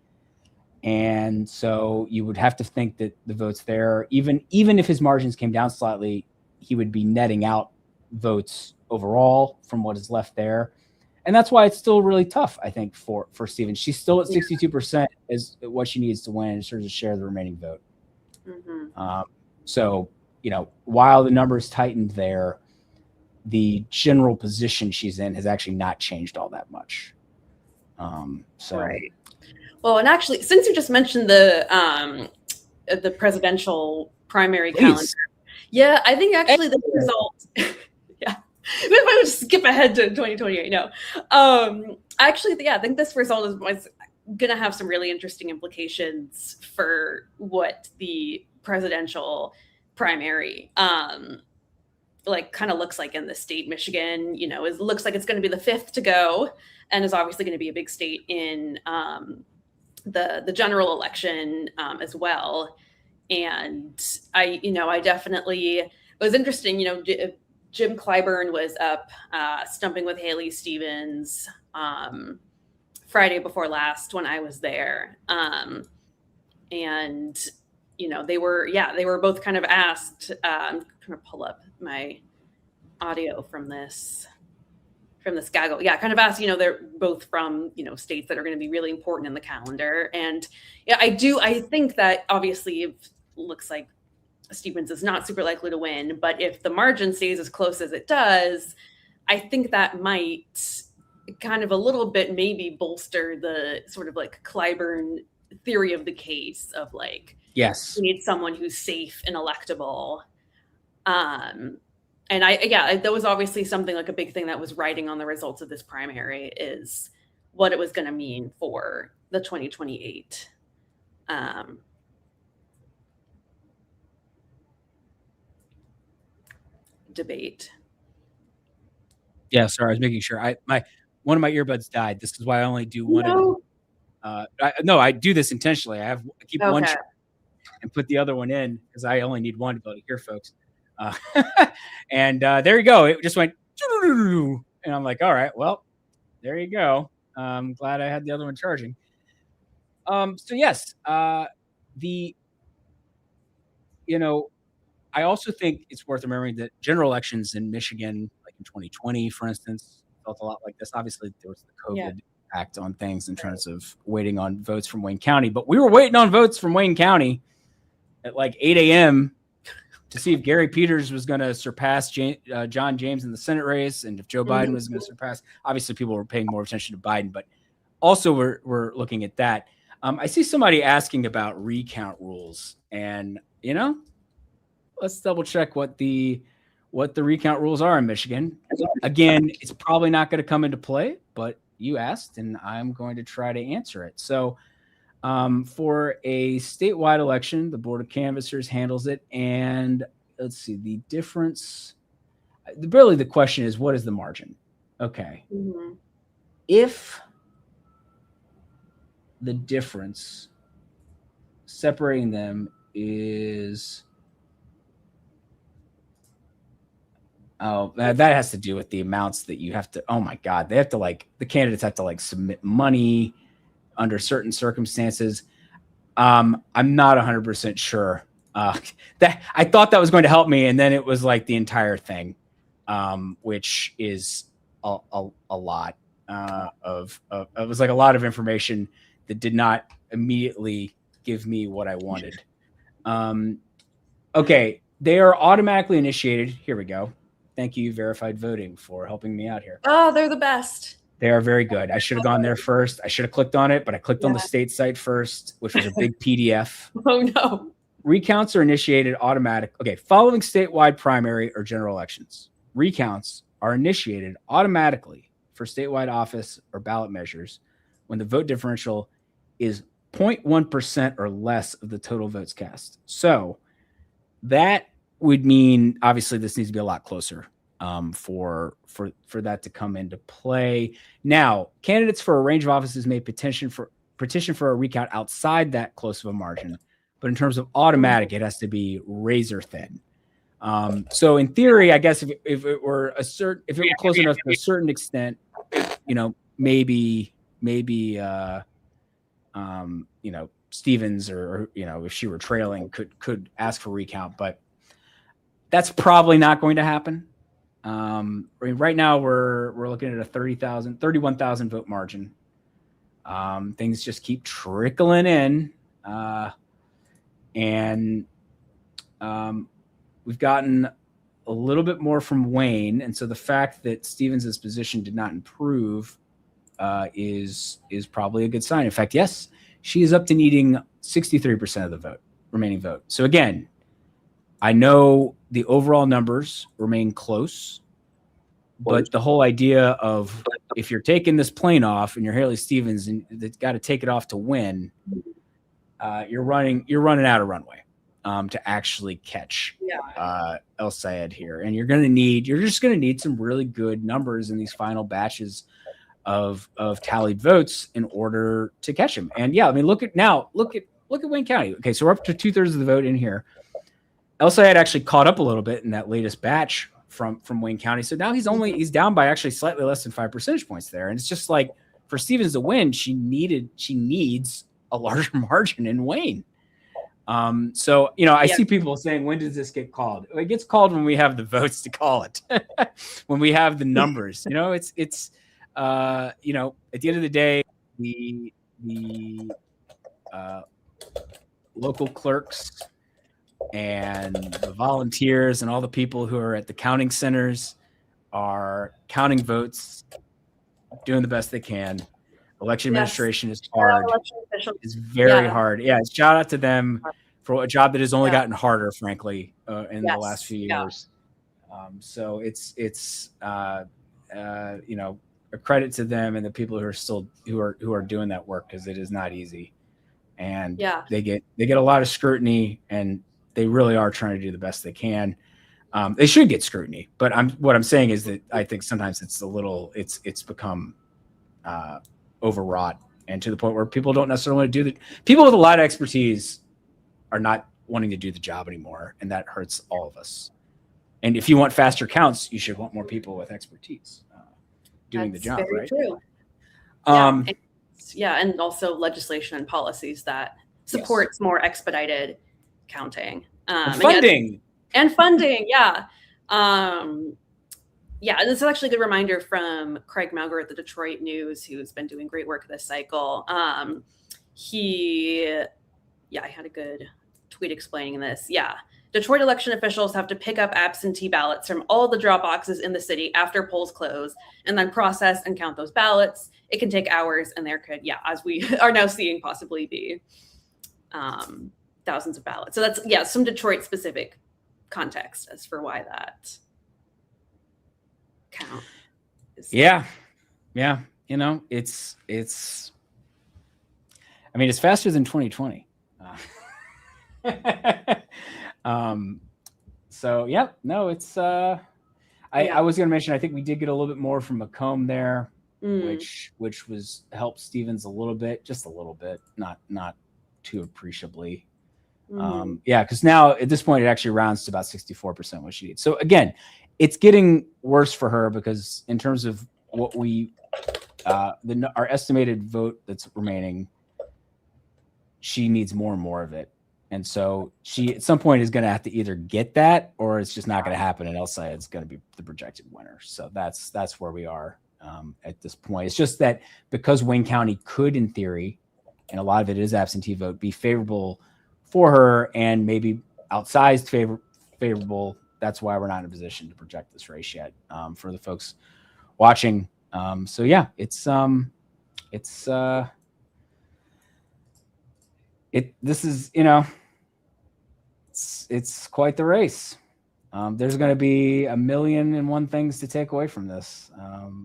And so you would have to think that the votes there, even if his margins came down slightly, he would be netting out votes overall from what is left there. And that's why it's still really tough, I think, for Stevens. She's still at 62% is what she needs to win in terms of share of the remaining vote. Mm-hmm. So, while the numbers tightened there, the general position she's in has actually not changed all that much. Right. Well, and actually, since you just mentioned the presidential primary calendar, I think actually the result. If I would skip ahead to 2028, no. Actually, I think this result was going to have some really interesting implications for what the presidential primary kind of looks like in the state. Michigan, it looks like it's going to be the 5th to go, and is obviously going to be a big state in the general election as well. And I definitely, it was interesting, Jim Clyburn was up stumping with Haley Stevens Friday before last when I was there. And, they were both kind of asked, I'm going to pull up my audio from this gaggle. Yeah, kind of asked, they're both from, states that are going to be really important in the calendar. And I think that obviously it looks like Stevens is not super likely to win, but if the margin stays as close as it does, I think that might kind of a little bit maybe bolster the sort of like Clyburn theory of the case of like, yes, you need someone who's safe and electable. And that was obviously something like a big thing that was riding on the results of this primary is what it was going to mean for the 2028 debate. Yeah, sorry, I was making sure. One of my earbuds died. This is why I only do one. I do this intentionally. I keep one and put the other one in because I only need one to be able to hear folks. And there you go. It just went, and I'm like, all right, well, There you go. I'm glad I had the other one charging. So yes, I also think it's worth remembering that general elections in Michigan, like in 2020, for instance, felt a lot like this. Obviously, there was the COVID impact on things in terms of waiting on votes from Wayne County, but we were waiting on votes from Wayne County at like 8 a.m. to see if Gary Peters was going to surpass John James in the Senate race, and if Joe Biden was going to surpass. Obviously, people were paying more attention to Biden, but also we're looking at that. I see somebody asking about recount rules, and let's double check what the recount rules are in Michigan. Again, it's probably not going to come into play, but you asked, and I'm going to try to answer it. So for a statewide election, the Board of Canvassers handles it. And let's see, the difference, really the question is, what is the margin? Okay. Mm-hmm. If the difference separating them is... Oh, that has to do with the amounts that you have to. Oh my God, they have to the candidates have to submit money under certain circumstances. I'm not 100% sure. That I thought that was going to help me, and then it was the entire thing, which is a lot of it was a lot of information that did not immediately give me what I wanted. Okay, they are automatically initiated. Here we go. Thank you, Verified Voting, for helping me out here. Oh, they're the best. They are very good. I should have gone there first. I should have clicked on it, but I clicked on the state site first, which was a big PDF. Oh, no. Recounts are initiated automatic. Okay, following statewide primary or general elections, recounts are initiated automatically for statewide office or ballot measures when the vote differential is 0.1% or less of the total votes cast. So that would mean, obviously, this needs to be a lot closer for that to come into play. Now, candidates for a range of offices may petition for a recount outside that close of a margin, but in terms of automatic, it has to be razor thin. So, in theory, I guess if it were close enough to a certain extent, maybe Stevens or if she were trailing could ask for recount, but that's probably not going to happen. Right now we're looking at a 31,000 vote margin. Things just keep trickling in. And we've gotten a little bit more from Wayne. And so the fact that Stevens' position did not improve is probably a good sign. In fact, yes, she is up to needing 63% of the remaining vote. So again, I know the overall numbers remain close, but the whole idea of if you're taking this plane off and you're Haley Stevens and that's got to take it off to win, you're running out of runway to actually catch El Sayed here. And you're just going to need some really good numbers in these final batches of tallied votes in order to catch him. And look at Wayne County. Okay, so we're up to 2/3 of the vote in here. El Sayed actually caught up a little bit in that latest batch from Wayne County. So now he's down by actually slightly less than 5 percentage points there. And it's just for Stevens to win, she needs a larger margin in Wayne. So I see people saying, when does this get called? It gets called when we have the votes to call it. When we have the numbers. It's at the end of the day, the local clerks and the volunteers and all the people who are at the counting centers are counting votes, doing the best they can. Election administration is hard. It's very hard. Yeah, shout out to them for a job that has only gotten harder, frankly, in the last few years. So it's a credit to them and the people who are still who are doing that work, because it is not easy, and they get a lot of scrutiny, and they really are trying to do the best they can. They should get scrutiny, but what I'm saying is that I think sometimes it's become overwrought, and to the point where people don't necessarily want to do people with a lot of expertise are not wanting to do the job anymore, and that hurts all of us. And if you want faster counts, you should want more people with expertise doing the job, right? True. And also legislation and policies that supports more expedited counting. Funding. And funding, yeah. And this is actually a good reminder from Craig Mauger at the Detroit News, who's been doing great work this cycle. I had a good tweet explaining this. Yeah. Detroit election officials have to pick up absentee ballots from all the drop boxes in the city after polls close and then process and count those ballots. It can take hours, and there could, as we are now seeing, possibly be thousands of ballots. So that's, some Detroit specific context as for why that count is. Yeah. You know, it's faster than 2020. I was going to mention, I think we did get a little bit more from Macomb there, which was helped Stevens a little bit, just a little bit, not too appreciably. Because now at this point it actually rounds to about 64% what she needs. So again, it's getting worse for her because in terms of what our estimated vote that's remaining, she needs more and more of it. And so she at some point is going to have to either get that or it's just not going to happen. And Elsa is going to be the projected winner. So that's where we are at this point. It's just that because Wayne County could, in theory, and a lot of it is absentee vote, be favorable for her and maybe outsized favorable. That's why we're not in a position to project this race yet for the folks watching. This is, it's quite the race. There's going to be 1,000,001 things to take away from this,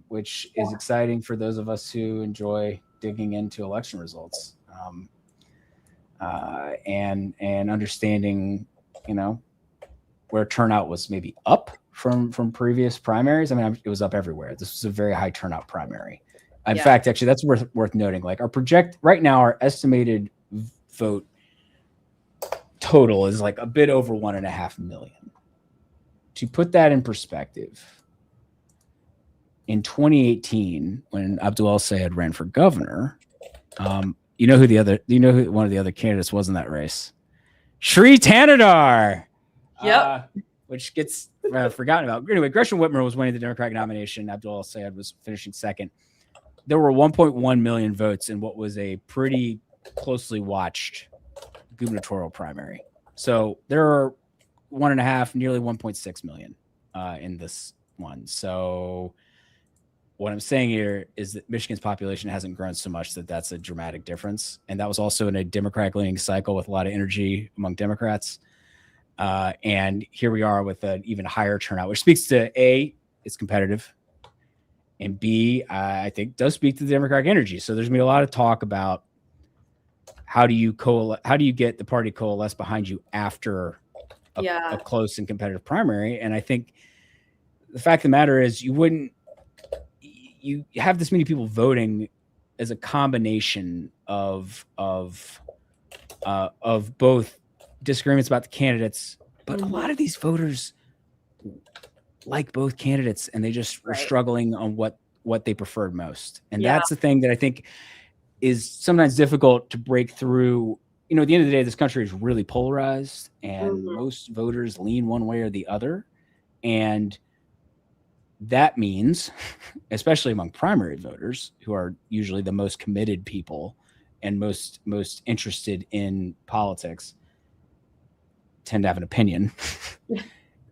which is exciting for those of us who enjoy digging into election results and understanding, where turnout was maybe up from previous primaries. I mean, it was up everywhere. This was a very high turnout primary. In fact, actually, that's worth noting. Like right now, our estimated vote total is like a bit over 1.5 million. To put that in perspective, in 2018, when Abdul El-Sayed ran for governor, you know who one of the other candidates was in that race? Shri Tanadar. Which gets forgotten about. Anyway, Gresham Whitmer was winning the Democratic nomination. Abdul El-Sayed was finishing second. There were 1.1 million votes in what was a pretty closely watched gubernatorial primary. So there are 1.5, nearly 1.6 million in this one. So what I'm saying here is that Michigan's population hasn't grown so much that that's a dramatic difference. And that was also in a Democratic leaning cycle with a lot of energy among Democrats. And here we are with an even higher turnout, which speaks to A, it's competitive, and B, I think does speak to the Democratic energy. So there's gonna be a lot of talk about how do you get the party coalesce behind you after a close and competitive primary. And I think the fact of the matter is you have this many people voting as a combination of both disagreements about the candidates, but a lot of these voters like both candidates and they just were struggling on what they preferred most. And that's the thing that I think is sometimes difficult to break through. At the end of the day, this country is really polarized and most voters lean one way or the other. And that means, especially among primary voters, who are usually the most committed people and most interested in politics, tend to have an opinion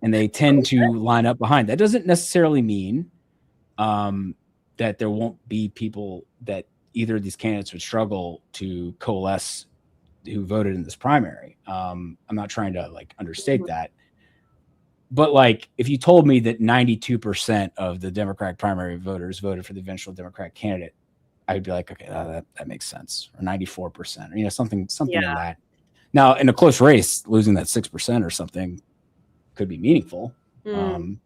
and they tend to line up behind. That doesn't necessarily mean that there won't be people that either of these candidates would struggle to coalesce who voted in this primary. I'm not trying to understate that, but if you told me that 92% of the Democratic primary voters voted for the eventual Democratic candidate, I would be like, okay, that makes sense. Or 94%, or something in that. Now, in a close race, losing that 6% or something could be meaningful. And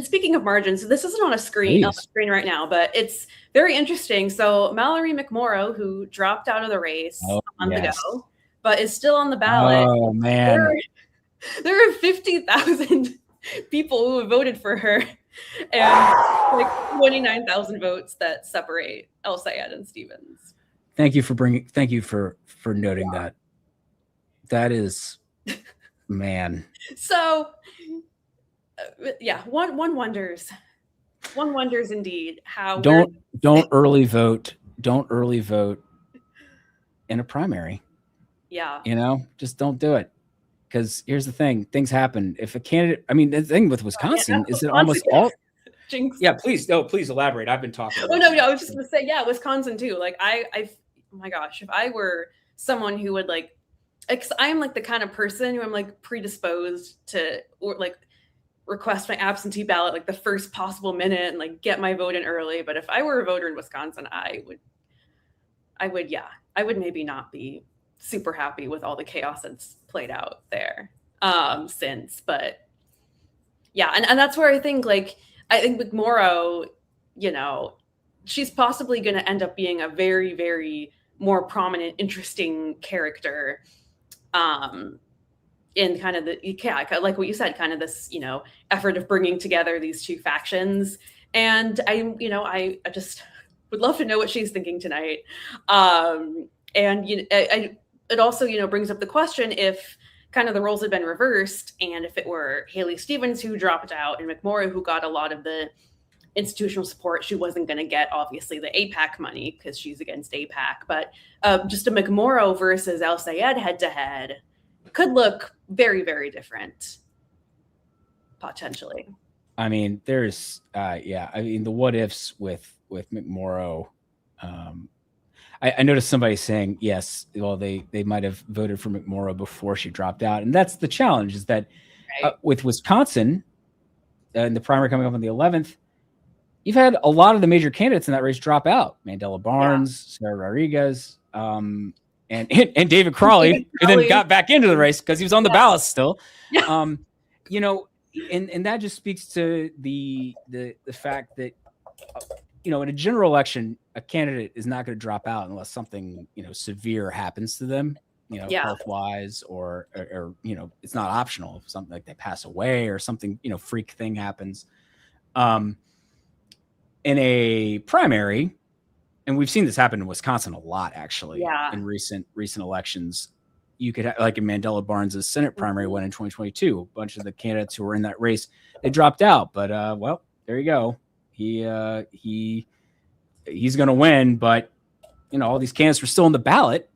speaking of margins, this isn't on a screen right now, but it's very interesting. So Mallory McMorrow, who dropped out of the race a month ago, but is still on the ballot. Oh man, there are 50,000 people who have voted for her and like 29,000 votes that separate El Sayed and Stevens. Thank you for noting that. That is, man. So, yeah, one wonders indeed how. Don't early vote. Don't early vote in a primary. Yeah. Just don't do it. Because here's the thing: things happen. If a candidate, the thing with Wisconsin is that almost all. Jinx. Yeah, please elaborate. I've been talking. Oh no, I was just gonna say, yeah, Wisconsin too. Like oh my gosh, if I were someone who would like, because I'm like the kind of person who I'm like predisposed to or like request my absentee ballot like the first possible minute and like get my vote in early. But if I were a voter in Wisconsin, I would maybe not be super happy with all the chaos that's played out there since. But yeah, and that's where I think McMorrow, she's possibly going to end up being a very, very more prominent, interesting character in kind of like what you said, kind of this, effort of bringing together these two factions. And I just would love to know what she's thinking tonight. And it also, brings up the question if kind of the roles had been reversed and if it were Haley Stevens who dropped out and McMorrow who got a lot of the institutional support. She wasn't going to get, obviously, the AIPAC money because she's against AIPAC. But just a McMorrow versus El Sayed head-to-head could look very, very different, potentially. There's, the what-ifs with McMorrow. I noticed somebody saying, yes, well, they might have voted for McMorrow before she dropped out. And that's the challenge, is that with Wisconsin, in the primary coming up on the 11th, you've had a lot of the major candidates in that race drop out. Mandela Barnes, Sarah Rodriguez, and David Crawley, who then got back into the race because he was on the ballot still. And that just speaks to the fact that, in a general election, a candidate is not going to drop out unless something, severe happens to them, health-wise, or it's not optional. If something like they pass away or something, freak thing happens. In a primary, and we've seen this happen in Wisconsin a lot, actually, in recent elections. You could have, like in Mandela Barnes' Senate primary one in 2022, a bunch of the candidates who were in that race, they dropped out. But well, there you go. He's going to win, but all these candidates were still on the ballot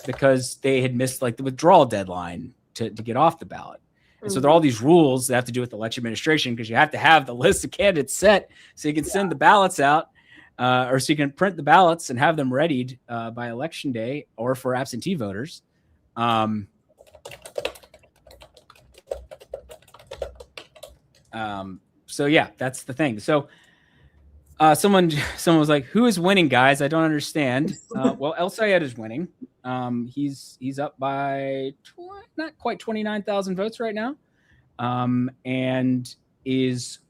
because they had missed like the withdrawal deadline to get off the ballot. And so there are all these rules that have to do with election administration because you have to have the list of candidates set so you can send the ballots out or so you can print the ballots and have them readied by election day or for absentee voters. So yeah, that's the thing. So someone was like, who is winning, guys? I don't understand. Well, El Sayed is winning. He's up by not quite 29,000 votes right now, and is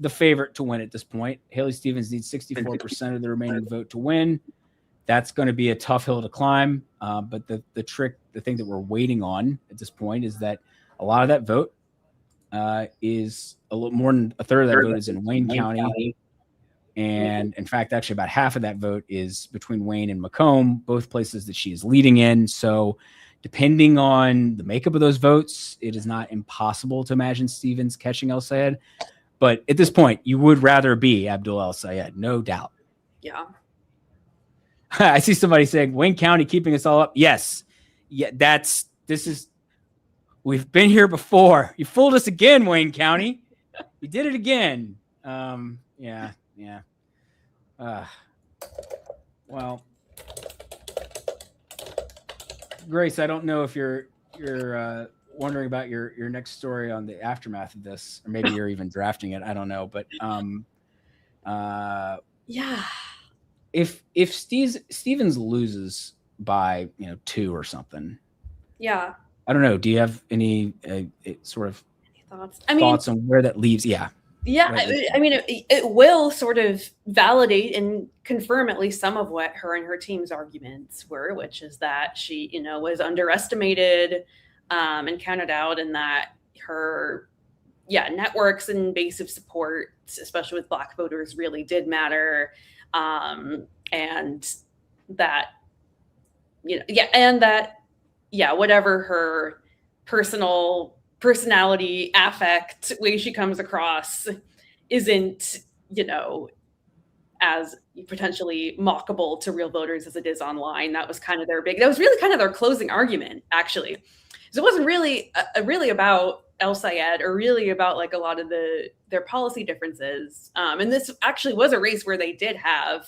the favorite to win at this point. Haley Stevens needs 64% of the remaining vote to win. That's going to be a tough hill to climb. But the thing that we're waiting on at this point is that a lot of that vote is a little more than a third of that vote is in Wayne County. And in fact, actually about half of that vote is between Wayne and Macomb, both places that she is leading in. So depending on the makeup of those votes, it is not impossible to imagine Stevens catching El Sayed. But at this point, you would rather be Abdul El Sayed, no doubt. Yeah. I see somebody saying Wayne County keeping us all up. Yes. Yeah, we've been here before. You fooled us again, Wayne County. You did it again. Yeah. Well, Grace, I don't know if you're wondering about your next story on the aftermath of this, or maybe you're even drafting it. I don't know, but yeah. If Stevens loses by 2 or something, yeah, I don't know. Do you have any sort of thoughts? Thoughts on where that leaves? Yeah. Yeah, I mean, it will sort of validate and confirm at least some of what her and her team's arguments were, which is that she, was underestimated and counted out, and that her networks and base of support, especially with Black voters, really did matter. And that, whatever her personality, affect, way she comes across isn't, as potentially mockable to real voters as it is online. That was really kind of their closing argument, actually. So it wasn't really about El Sayed or really about like a lot of their policy differences. And this actually was a race where they did have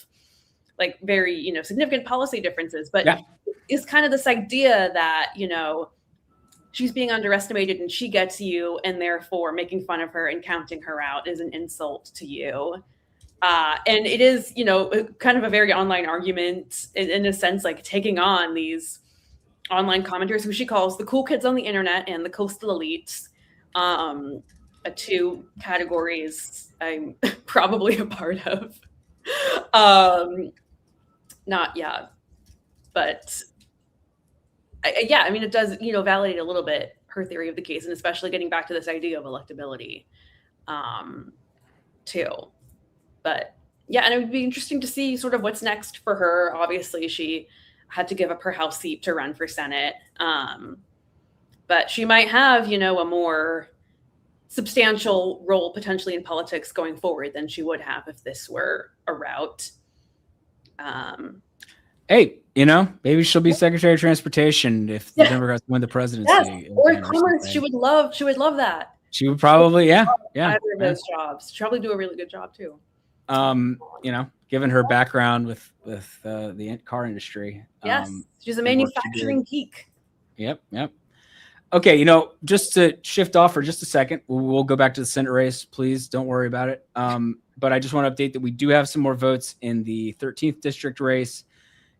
like very, significant policy differences, but it's kind of this idea that, she's being underestimated and she gets you, and therefore making fun of her and counting her out is an insult to you. And it is, kind of a very online argument in a sense, like taking on these online commenters who she calls the cool kids on the internet and the coastal elites, two categories I'm probably a part of. But it does, validate a little bit her theory of the case, and especially getting back to this idea of electability, too. But and it would be interesting to see sort of what's next for her. Obviously, she had to give up her House seat to run for Senate, but she might have, a more substantial role potentially in politics going forward than she would have if this were a route. Hey, maybe she'll be Secretary of Transportation if the Democrats win the presidency. Yes, or Commerce. She would love that. She would probably, either of those jobs. She'd probably do a really good job too. Given her background with the car industry. Yes, she's a manufacturing geek. Yep. Okay, just to shift off for just a second, we'll go back to the Senate race. Please don't worry about it. But I just want to update that we do have some more votes in the 13th district race.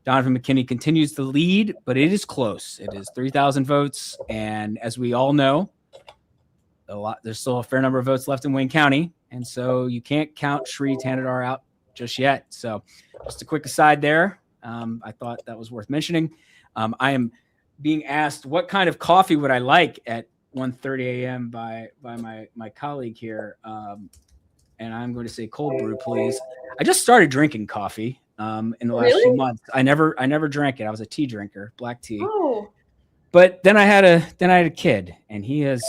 Donovan McKinney continues to lead, but it is close. It is 3,000 votes. And as we all know, there's still a fair number of votes left in Wayne County. And so you can't count Sri Tanadar out just yet. So just a quick aside there. I thought that was worth mentioning. I am being asked what kind of coffee would I like at 1:30 a.m. by my colleague here. And I'm going to say cold brew, please. I just started drinking coffee in the last few months. I never drank it. I was a tea drinker, black tea. Oh. But then I had a kid, and he's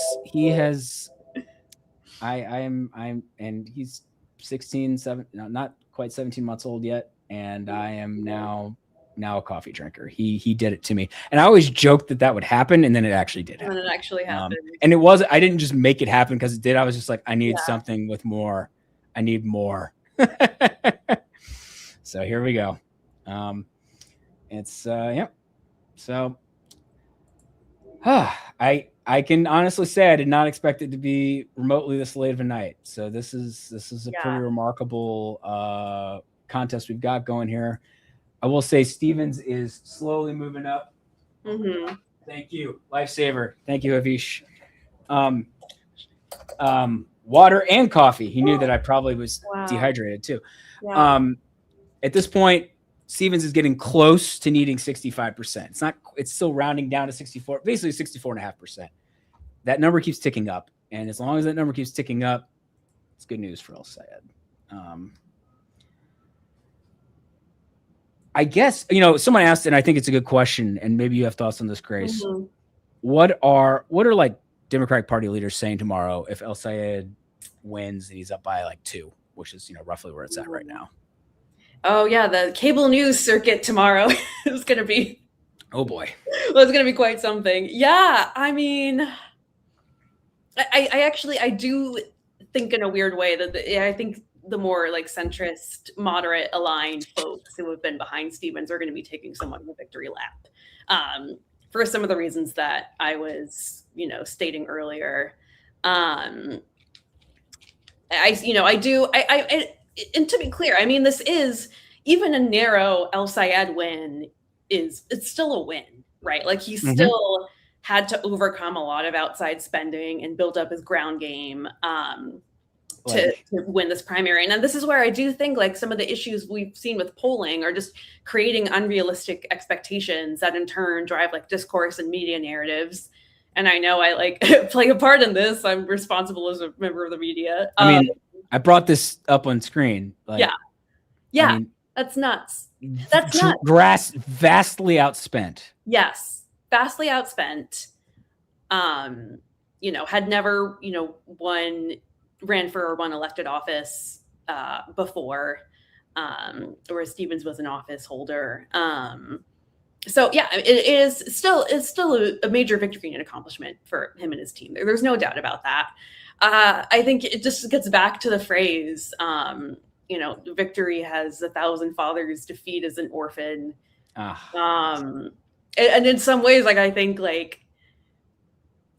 16, not quite 17 months old yet, and I am now a coffee drinker. He did it to me, and I always joked that would happen, and then it actually did happen. And it actually happened. And I didn't just make it happen because it did. I was just like, I need something with more. I need more. So here we go. So I can honestly say I did not expect it to be remotely this late of a night. So this is a pretty remarkable contest we've got going here. I will say Stevens is slowly moving up. Mm-hmm. Thank you, lifesaver. Thank you, Avish. Water and coffee. He knew that I probably was dehydrated too. Yeah. At this point, Stevens is getting close to needing 65%. It's still rounding down to 64, basically 64.5%. That number keeps ticking up. And as long as that number keeps ticking up, it's good news for El Sayed. I guess, someone asked, and I think it's a good question, and maybe you have thoughts on this, Grace. Mm-hmm. What are like Democratic Party leaders saying tomorrow if El Sayed wins and he's up by like 2, which is, roughly where it's at right now? Oh yeah, the cable news circuit tomorrow is going to be. Oh boy. Well, it's going to be quite something. Yeah, I mean, I do think in a weird way that I think the more like centrist, moderate, aligned folks who have been behind Stevens are going to be taking somewhat of a victory lap, for some of the reasons that I was, stating earlier. And to be clear, I mean, this is even a narrow El Sayed win it's still a win, right? Like he still had to overcome a lot of outside spending and build up his ground game to win this primary. And then this is where I do think like some of the issues we've seen with polling are just creating unrealistic expectations that in turn drive like discourse and media narratives and I know I like play a part in this. I'm responsible as a member of the media. I mean, I brought this up on screen. Like, yeah, I mean, that's nuts. That's nuts. Vastly outspent. Yes, vastly outspent. Had never, ran for or won elected office before, whereas Stevens was an office holder. So yeah, it's still a major victory and accomplishment for him and his team. There's no doubt about that. I think it just gets back to the phrase, victory has 1,000 fathers, defeat is an orphan. And in some ways, like, I think like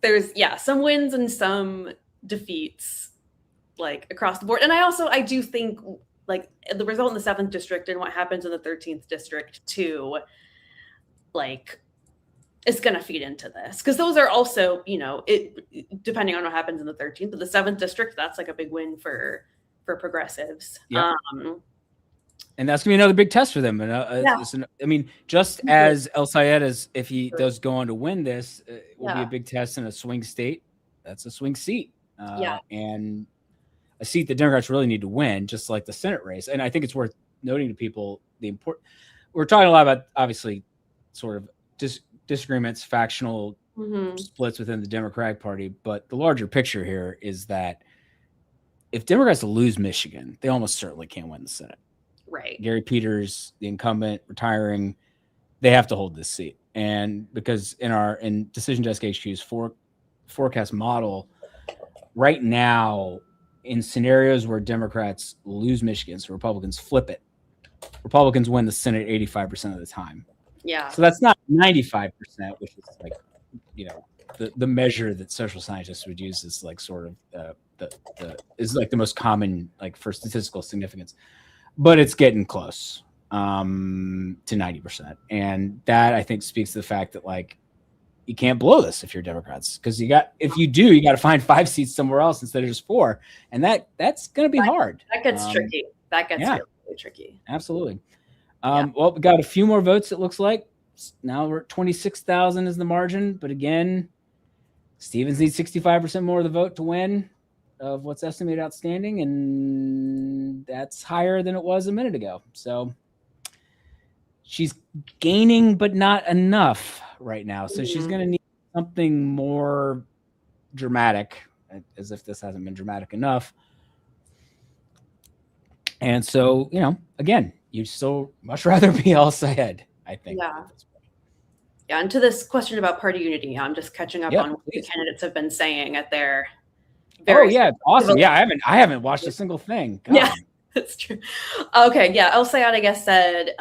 there's some wins and some defeats like across the board. And I do think like the result in the 7th district and what happens in the 13th district too, like, it's going to feed into this, because those are also, depending on what happens in the 13th, but the 7th district, that's like a big win for progressives. Yep. And that's gonna be another big test for them. And I mean, just as El Sayed, as if he does go on to win this, it will be a big test in a swing state. That's a swing seat, and a seat that Democrats really need to win, just like the Senate race. And I think it's worth noting to people we're talking a lot about, obviously, sort of disagreements, factional splits within the Democratic Party, but the larger picture here is that if Democrats lose Michigan, they almost certainly can't win the Senate. Right. Gary Peters, the incumbent, retiring, they have to hold this seat. And because in Decision Desk HQ's forecast model, right now, in scenarios where Democrats lose Michigan, so Republicans flip it, Republicans win the Senate 85% of the time. Yeah. So that's not 95%, which is like, the measure that social scientists would use is like sort of is like the most common, like, for statistical significance, but it's getting close to 90%. And that, I think, speaks to the fact that, like, you can't blow this if you're Democrats, because if you do, you got to find 5 seats somewhere else instead of just 4. And that's going to be hard. That gets tricky. That gets really tricky. Absolutely. Well, we got a few more votes, it looks like. Now we're at 26,000 is the margin. But again, Stevens needs 65% more of the vote to win of what's estimated outstanding. And that's higher than it was a minute ago. So she's gaining, but not enough right now. So she's going to need something more dramatic, as if this hasn't been dramatic enough. And so, again, you'd still much rather be El Sayed, I think. Yeah. Yeah. And to this question about party unity, I'm just catching up on what the candidates have been saying at their awesome. Yeah, I haven't watched a single thing. God. Yeah, that's true. Okay, yeah. El Sayed, I guess, said,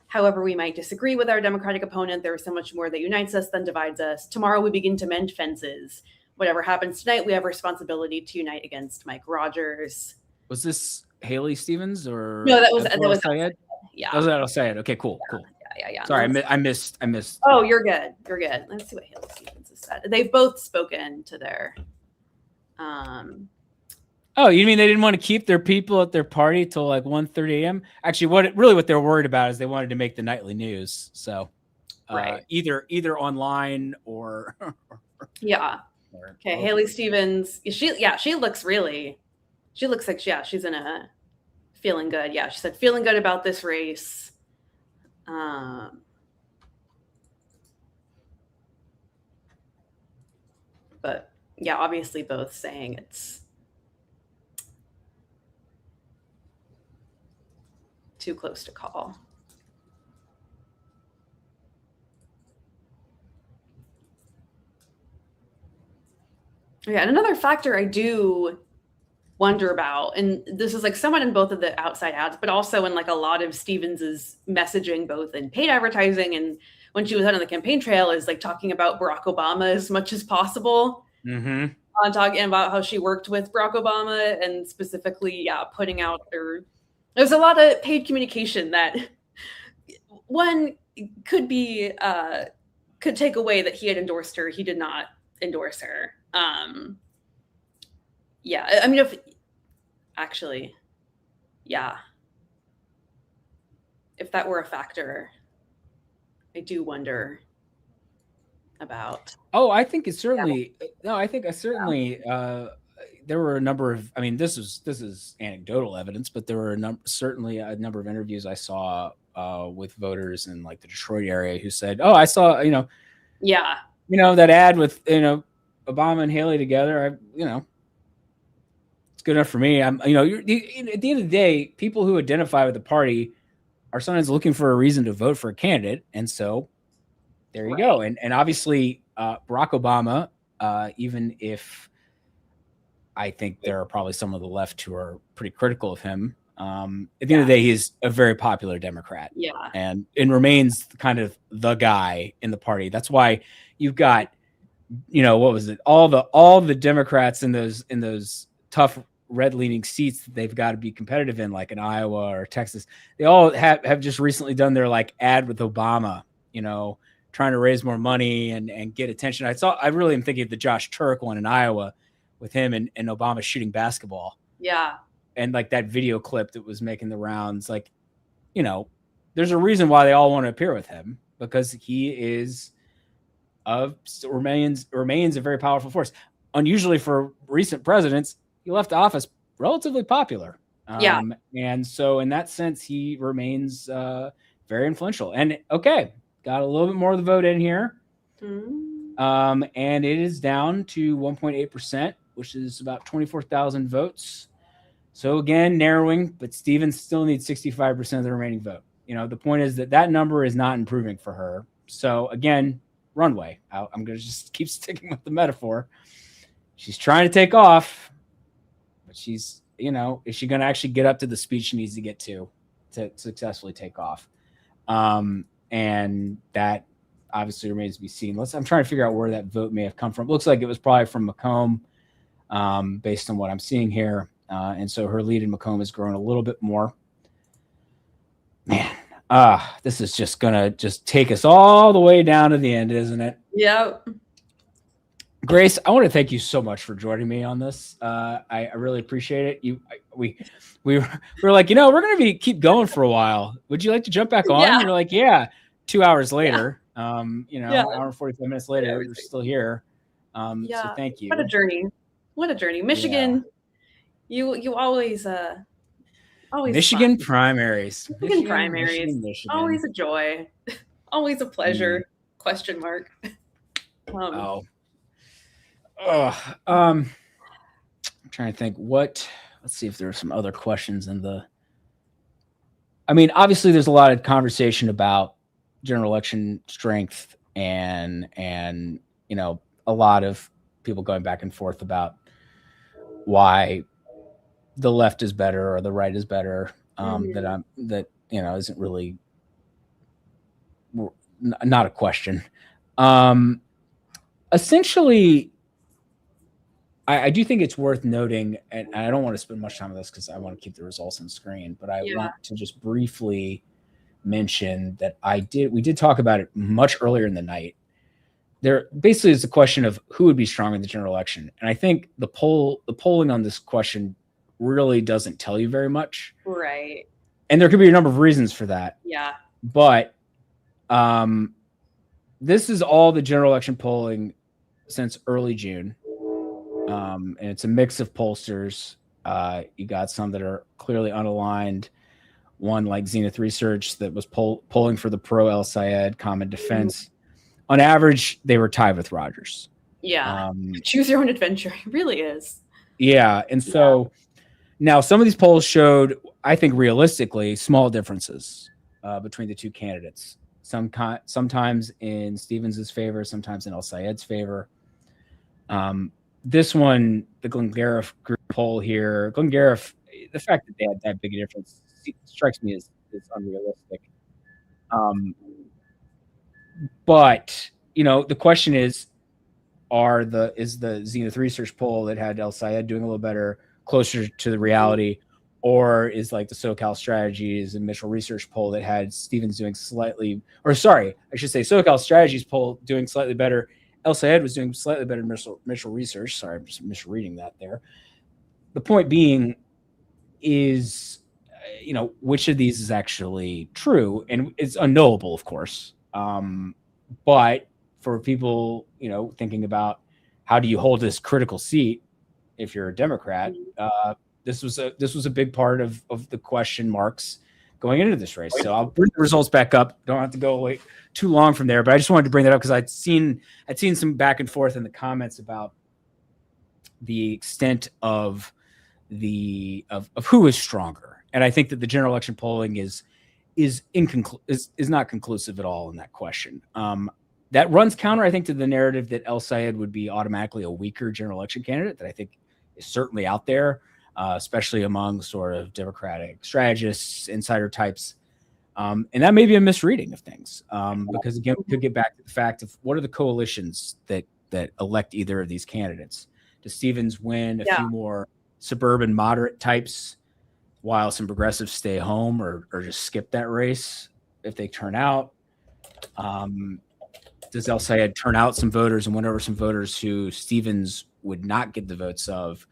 however, we might disagree with our Democratic opponent, there is so much more that unites us than divides us. Tomorrow we begin to mend fences. Whatever happens tonight, we have a responsibility to unite against Mike Rogers. Was this Haley Stevens or no? That was Sayed. Yeah, that was El Sayed. Okay, cool. Yeah. Sorry, I missed. Oh, you're good. Let's see what Haley Stevens has said. They've both spoken to their. Oh, you mean they didn't want to keep their people at their party till like 1:30 a.m.? Actually, what they're worried about is they wanted to make the nightly news. So, either online or. Yeah. Okay, Haley Stevens. She looks like she's in a feeling good. Yeah, she said feeling good about this race. But yeah, obviously both saying it's too close to call. Yeah, and another factor I do wonder about, and this is like somewhat in both of the outside ads, but also in like a lot of Stevens's messaging, both in paid advertising and when she was out on the campaign trail, is like talking about Barack Obama as much as possible. On talking about how she worked with Barack Obama and specifically, putting out there's a lot of paid communication that one could take away that he had endorsed her. He did not endorse her. Yeah, I mean, if that were a factor, I do wonder about. Oh, I think it's certainly no. I think I certainly there were a number of. I mean, this is anecdotal evidence, but there were certainly a number of interviews I saw with voters in like the Detroit area who said, "Oh, I saw Yeah. that ad with Obama and Haley together. It's good enough for me. I'm at the end of the day, people who identify with the party are sometimes looking for a reason to vote for a candidate, and so there you go. And obviously, Barack Obama, even if I think there are probably some of the left who are pretty critical of him, at the end of the day, he's a very popular Democrat. Yeah. And remains kind of the guy in the party. That's why you've got, what was it? All the Democrats in those tough red leaning seats that they've got to be competitive in, like in Iowa or Texas. They all have just recently done their like ad with Obama, trying to raise more money and get attention. I really am thinking of the Josh Turk one in Iowa with him and Obama shooting basketball. Yeah. And like that video clip that was making the rounds, like, there's a reason why they all want to appear with him, because he remains a very powerful force. Unusually for recent presidents, he left office relatively popular. And so in that sense, he remains very influential. And got a little bit more of the vote in here. And it is down to 1.8%, which is about 24,000 votes. So again, narrowing, but Stevens still needs 65% of the remaining vote. The point is that number is not improving for her. So again, runway. I'm going to just keep sticking with the metaphor. She's trying to take off, but she's, is she going to actually get up to the speed she needs to get to successfully take off? And that obviously remains to be seen. I'm trying to figure out where that vote may have come from. It looks like it was probably from Macomb, based on what I'm seeing here. And so her lead in Macomb has grown a little bit more. Man, this is just going to take us all the way down to the end, isn't it? Yeah. Grace, I want to thank you so much for joining me on this. I really appreciate it. We were like, we're going to keep going for a while. Would you like to jump back on? Yeah. You're like, yeah. 2 hours later, Yeah. an hour and 45 minutes later, we're still here. So thank you. What a journey. Michigan, you always Michigan primaries. Michigan primaries. Michigan. Always a joy. Always a pleasure. Question mark. I'm trying to think let's see if there are some other questions obviously there's a lot of conversation about general election strength and a lot of people going back and forth about why the left is better or the right is better. That isn't really not a question. Essentially, I do think it's worth noting, and I don't want to spend much time on this because I want to keep the results on screen, but I want to just briefly mention that we did talk about it much earlier in the night. There basically is the question of who would be strong in the general election. And I think the polling on this question really doesn't tell you very much. Right. And there could be a number of reasons for that. Yeah. But this is all the general election polling since early June. And it's a mix of pollsters. You got some that are clearly unaligned. One like Zenith Research that was polling for the pro El Sayed common defense. On average, they were tied with Rogers. Yeah. Choose your own adventure. It really is. Yeah. And so now some of these polls showed, I think realistically, small differences between the two candidates. Sometimes in Stevens's favor, sometimes in El Sayed's favor. This one, the Glengarriff group poll here, Glengarriff, the fact that they had that big a difference strikes me as unrealistic. But the question is the Zenith Research poll that had El Sayed doing a little better, closer to the reality, or is like the SoCal Strategies and Mitchell Research poll that had Stevens doing SoCal Strategies poll doing slightly better. El Sayed was doing slightly better than Mitchell Research. Sorry, I'm just misreading that there. The point being is, which of these is actually true? And it's unknowable, of course. But for people, thinking about how do you hold this critical seat if you're a Democrat. This was a big part of the question marks going into this race. So I'll bring the results back up. Don't have to go away too long from there, but I just wanted to bring that up because I'd seen some back and forth in the comments about the extent of who is stronger. And I think that the general election polling is not conclusive at all in that question. That runs counter, I think, to the narrative that El Sayed would be automatically a weaker general election candidate that I think is certainly out there, especially among sort of Democratic strategists, insider types. And that may be a misreading of things because, again, we could get back to the fact of what are the coalitions that elect either of these candidates. Does Stevens win a few more suburban moderate types while some progressives stay home or just skip that race if they turn out? Does El Sayed turn out some voters and win over some voters who Stevens would not get the votes of,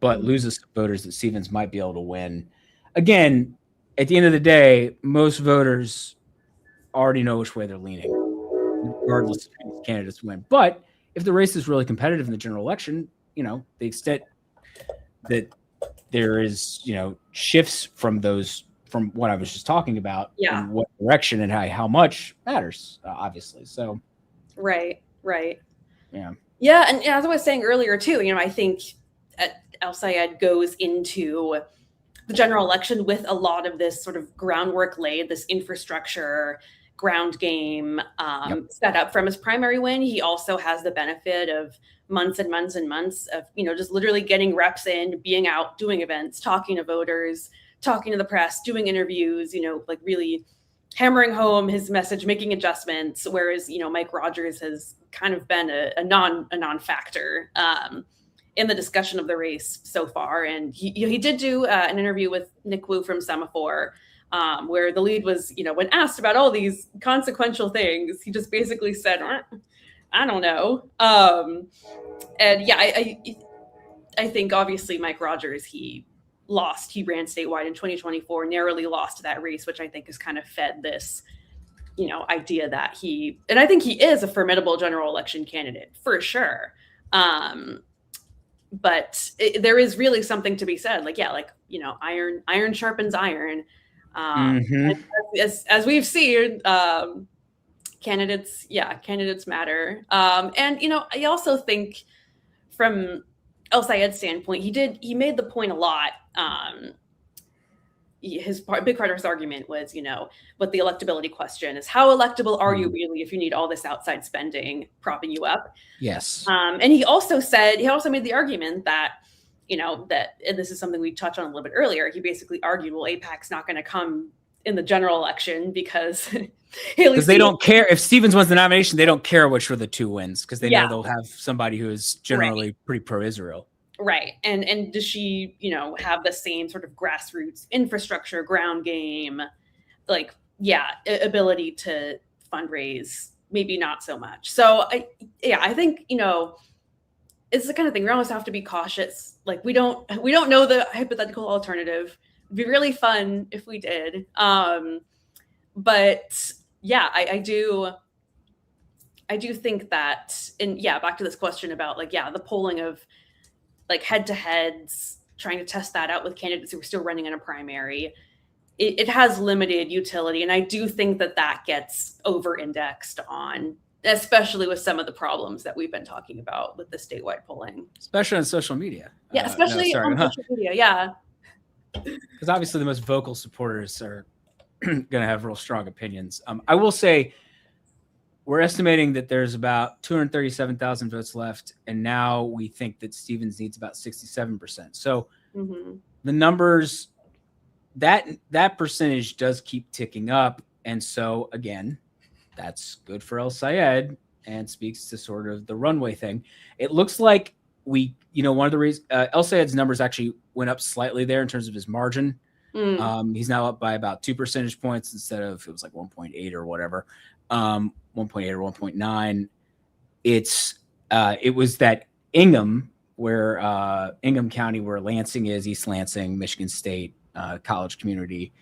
but loses some voters that Stevens might be able to win? Again, at the end of the day, most voters already know which way they're leaning, regardless of who candidates win. But if the race is really competitive in the general election, the extent that there is, shifts from what I was just talking about, in what direction and how much matters, obviously. So, right, yeah, and as I was saying earlier too, I think El Sayed goes into the general election with a lot of this sort of groundwork laid, this infrastructure ground game set up from his primary win. He also has the benefit of months and months and months of, just literally getting reps in, being out, doing events, talking to voters, talking to the press, doing interviews, like really hammering home his message, making adjustments. Whereas, Mike Rogers has kind of been a non-factor in the discussion of the race so far. And he did do an interview with Nick Wu from Semaphore, where the lead was, when asked about all these consequential things, he just basically said, I don't know. And yeah, I think obviously Mike Rogers, he ran statewide in 2024, narrowly lost that race, which I think has kind of fed this, idea that and I think he is a formidable general election candidate for sure. But there is really something to be said. Iron sharpens iron. As we've seen, candidates matter. And, I also think from El Sayed's standpoint, he made the point a lot. Big part of his argument was, what the electability question is, how electable are you really if you need all this outside spending propping you up? Yes. And he also made the argument that, and this is something we touched on a little bit earlier. He basically argued, well, AIPAC's not going to come in the general election because they don't care if Stevens wins the nomination. They don't care which of the two wins because they know they'll have somebody who is generally pretty pro-Israel. Right. And does she, have the same sort of grassroots infrastructure, ground game, ability to fundraise? Maybe not so much. So I think, it's the kind of thing we almost have to be cautious. We don't know the hypothetical alternative. It'd be really fun if we did. But yeah, I do think that, and back to this question about the polling of head-to-heads, trying to test that out with candidates who are still running in a primary, it has limited utility. And I do think that gets over-indexed on, especially with some of the problems that we've been talking about with the statewide polling. Especially on social media. Yeah, especially on social media, yeah. Because obviously the most vocal supporters are going to have real strong opinions. I will say we're estimating that there's about 237,000 votes left, and now we think that Stevens needs about 67%. So the numbers, that percentage does keep ticking up, and so again, that's good for El Sayed and speaks to sort of the runway thing. It looks like one of the reasons El Sayed's numbers actually went up slightly there in terms of his margin. He's now up by about 2 percentage points instead of, it was 1.8 or whatever. 1.8 or 1.9. It was that Ingham County, where Lansing is, East Lansing, Michigan State, college community,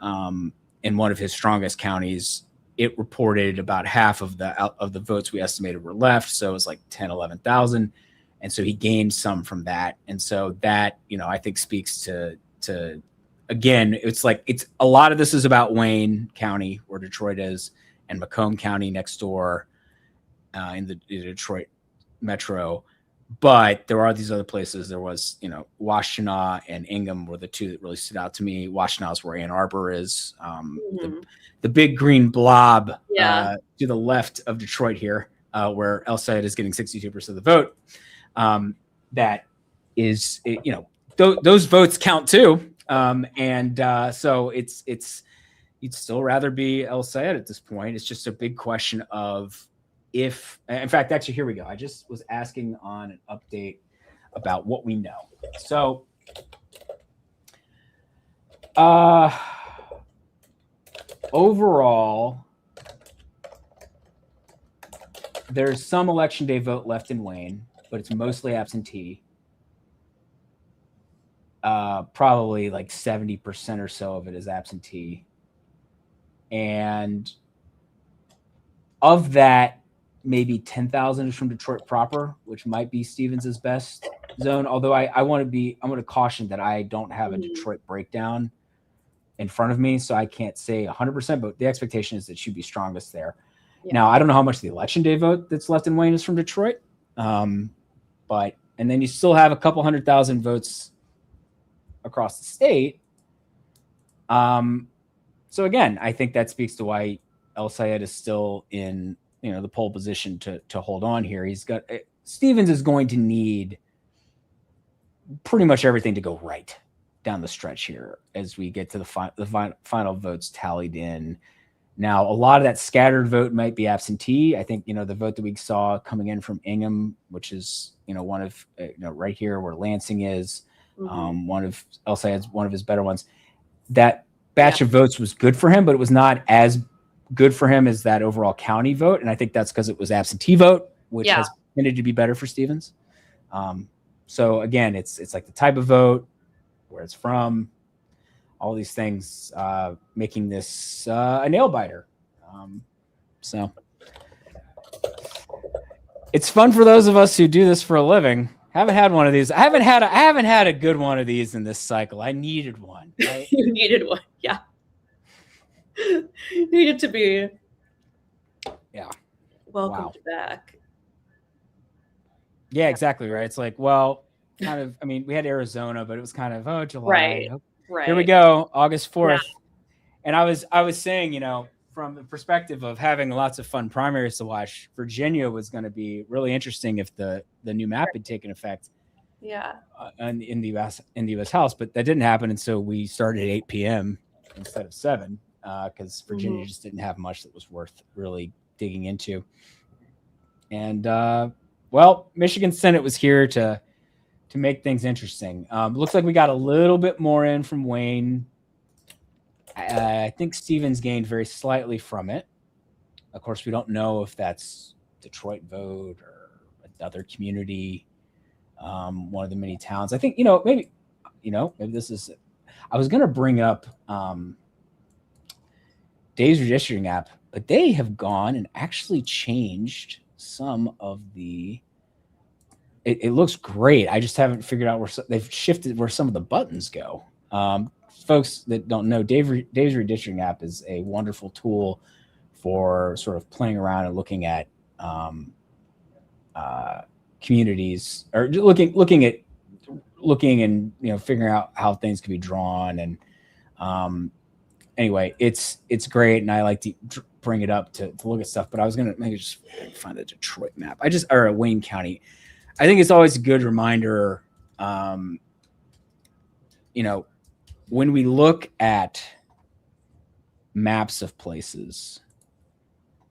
in one of his strongest counties, it reported about half of the votes we estimated were left. So it was like 10, 11,000. And so he gained some from that. And so that, I think speaks to again, it's a lot of this is about Wayne County, where Detroit is, and Macomb County next door in the Detroit metro. But there are these other places. There was, Washtenaw and Ingham were the two that really stood out to me. Washtenaw is where Ann Arbor is. The big green blob to the left of Detroit here, where El Sayed is getting 62% of the vote. That is, those votes count too. So it's you'd still rather be El Sayed at this point. It's just a big question of if, in fact, actually, here we go. I just was asking on an update about what we know. So, overall, there's some election day vote left in Wayne, but it's mostly absentee. Probably like 70% or so of it is absentee. And of that, maybe 10,000 is from Detroit proper, which might be Stevens's best zone. Although I want to caution that I don't have a Detroit breakdown in front of me, so I can't say 100%, but the expectation is that she'd be strongest there. Yeah. Now, I don't know how much the election day vote that's left in Wayne is from Detroit. And then you still have a couple 100,000 votes across the state. So again, I think that speaks to why El Sayed is still in, the pole position to hold on here. Stevens is going to need pretty much everything to go right down the stretch here as we get to the final votes tallied in. Now, a lot of that scattered vote might be absentee. I think, the vote that we saw coming in from Ingham, which is, one of, right here where Lansing is, one of El Sayed's, one of his better ones. That batch of votes was good for him, but it was not as good for him as that overall county vote. And I think that's because it was absentee vote, which has tended to be better for Stevens. So again, it's like the type of vote, where it's from, all these things, making this a nail biter. So it's fun for those of us who do this for a living. Haven't had one of these. I haven't had a good one of these in this cycle. I needed one. Right? You needed one. Yeah. Needed to be. Yeah. Welcomed back. Yeah, exactly. Right. It's like, well, kind of, we had Arizona, but it was kind of, July. Right. Here we go. August 4th. Yeah. And I was saying, from the perspective of having lots of fun primaries to watch, Virginia was going to be really interesting if the new map had taken effect. Yeah. In the U.S. House, but that didn't happen, and so we started at 8 p.m. instead of 7 because Virginia just didn't have much that was worth really digging into. And Michigan Senate was here to make things interesting. Looks like we got a little bit more in from Wayne. I think Stevens gained very slightly from it. Of course, we don't know if that's Detroit vote or another community, one of the many towns. I think, maybe this is, I was going to bring up Dave's redistricting app, but they have gone and actually changed some of the, it looks great. I just haven't figured out where they've shifted where some of the buttons go. Folks that don't know, Dave's redistricting app is a wonderful tool for sort of playing around and looking at communities, or looking and figuring out how things can be drawn. And anyway, it's great, and I like to bring it up to look at stuff. But I was gonna maybe just find the Detroit map. Or Wayne County. I think it's always a good reminder. When we look at maps of places,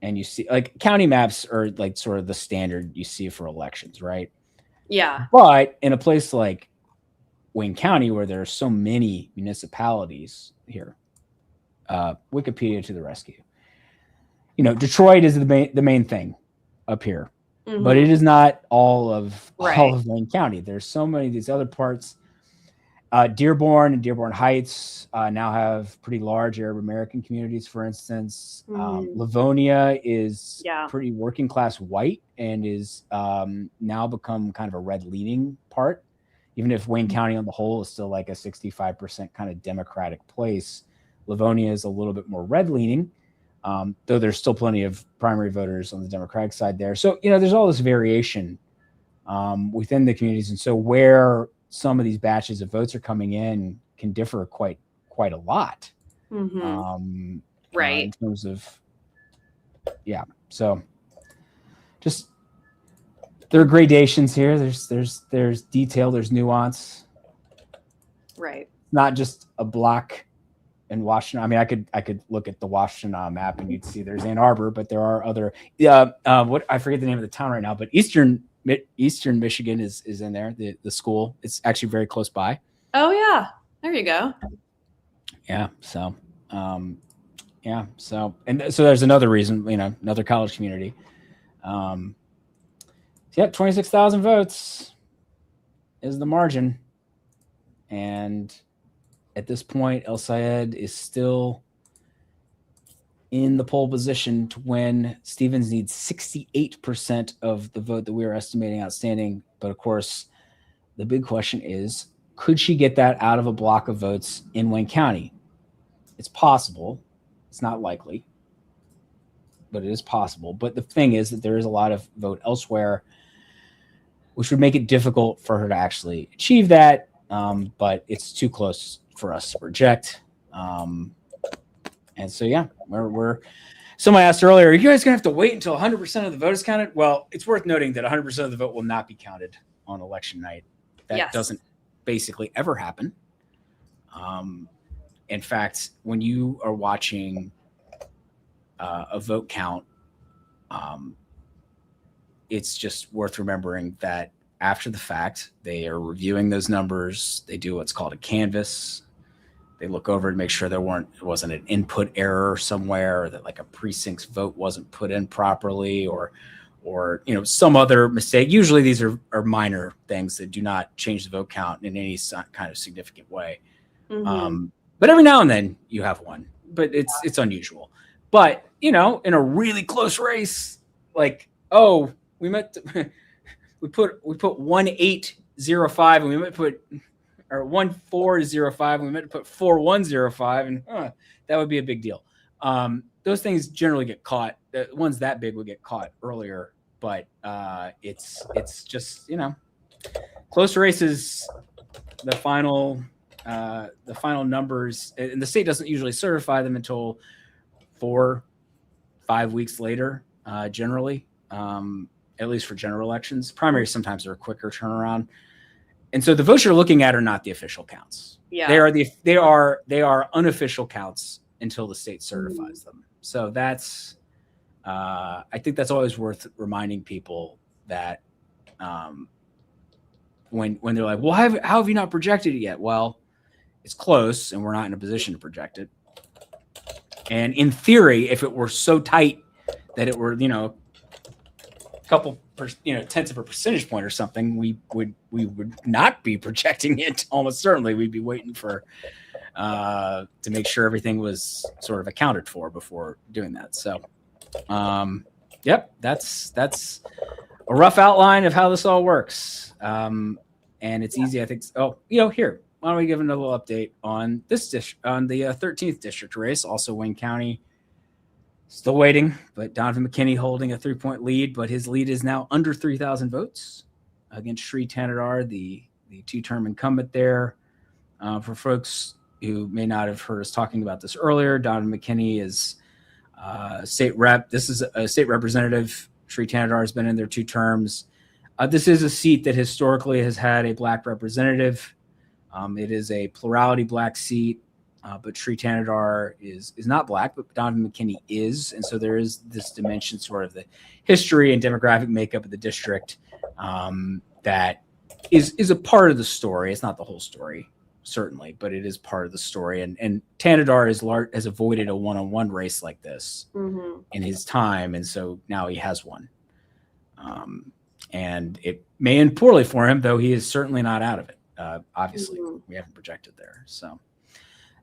and you see, like, county maps are like sort of the standard you see for elections, right? Yeah. But in a place like Wayne County, where there are so many municipalities here, Wikipedia to the rescue. Detroit is the main thing up here, but it is not all of Wayne County. There's so many of these other parts. Dearborn and Dearborn Heights now have pretty large Arab American communities, for instance. Livonia is pretty working class white and is now become kind of a red leaning part. Even if Wayne County on the whole is still like a 65% kind of Democratic place, Livonia is a little bit more red leaning, though there's still plenty of primary voters on the Democratic side there. So, there's all this variation within the communities. And so where some of these batches of votes are coming in can differ quite a lot. Right. In terms of, so just, there are gradations here. There's detail, there's nuance. Right. Not just a block in Washington. I mean, I could look at the Washington map and you'd see there's Ann Arbor, but there are other, what I forget the name of the town right now, but Eastern Michigan is in there, the school. It's actually very close by. Oh yeah, there you go. Yeah. So, So there's another reason, another college community. 26,000 votes is the margin. And at this point, El Sayed is still in the pole position to win. Stevens needs 68% of the vote that we are estimating outstanding. But of course, the big question is, could she get that out of a block of votes in Wayne County? It's possible. It's not likely, but it is possible. But the thing is that there is a lot of vote elsewhere, which would make it difficult for her to actually achieve that. But it's too close for us to project. And so, we're somebody asked earlier, are you guys going to have to wait until 100% of the vote is counted? Well, it's worth noting that 100% of the vote will not be counted on election night. That doesn't basically ever happen. In fact, when you are watching a vote count, it's just worth remembering that after the fact, they are reviewing those numbers. They do what's called a canvass. They look over and make sure there wasn't an input error somewhere, or that like a precinct's vote wasn't put in properly, or some other mistake. Usually these are minor things that do not change the vote count in any kind of significant way. But every now and then you have one, but it's unusual. But in a really close race, like we put 1805 and we might put. Or 1405, and we meant to put 4105, and that would be a big deal. Those things generally get caught. The ones that big would get caught earlier, but it's just close races. The final numbers, and the state doesn't usually certify them until 4-5 weeks later. Generally, at least for general elections, primaries sometimes are a quicker turnaround. And so the votes you're looking at are not the official counts. Yeah. They are unofficial counts until the state certifies them. So that's I think that's always worth reminding people that when they're like, well, how have you not projected it yet? Well, it's close and we're not in a position to project it. And in theory, if it were so tight that it were, a couple tenths of a percentage point or something, we would not be projecting it. Almost certainly we'd be waiting for to make sure everything was sort of accounted for before doing that. So that's a rough outline of how this all works. And it's easy, I think. Here, why don't we give another little update on this on the 13th district race, also Wayne County. Still waiting, but Donovan McKinney holding a 3-point lead, but his lead is now under 3,000 votes against Sri Tanadar, the two-term incumbent there. For folks who may not have heard us talking about this earlier, Donovan McKinney is state rep. This is a state representative. Sri Tanadar has been in there 2 terms. This is a seat that historically has had a black representative. It is a plurality black seat. But Sri Tanadar is not black, but Donovan McKinney is. And so there is this dimension, sort of the history and demographic makeup of the district that is a part of the story. It's not the whole story, certainly, but it is part of the story. And Tanadar has avoided a one-on-one race like this in his time. And so now he has one. And it may end poorly for him, though he is certainly not out of it. obviously we haven't projected there. So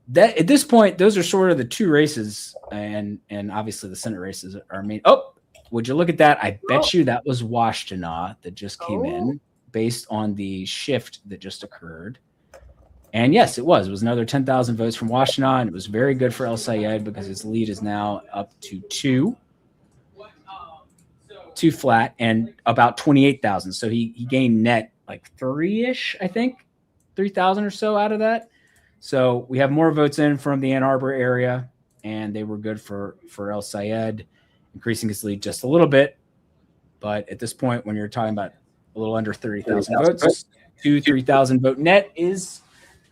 that at this point, those are sort of the two races, and obviously the Senate races are main. Oh, would you look at that? I bet you that was Washtenaw that just came in based on the shift that just occurred. And yes, it was. It was another 10,000 votes from Washtenaw, and it was very good for El Sayed because his lead is now up to two flat and about 28,000. So he gained net like 3,000 or so out of that. So we have more votes in from the Ann Arbor area, and they were good for El Sayed, increasing his lead just a little bit. But at this point, when you're talking about a little under 30,000 votes, 3,000 vote net is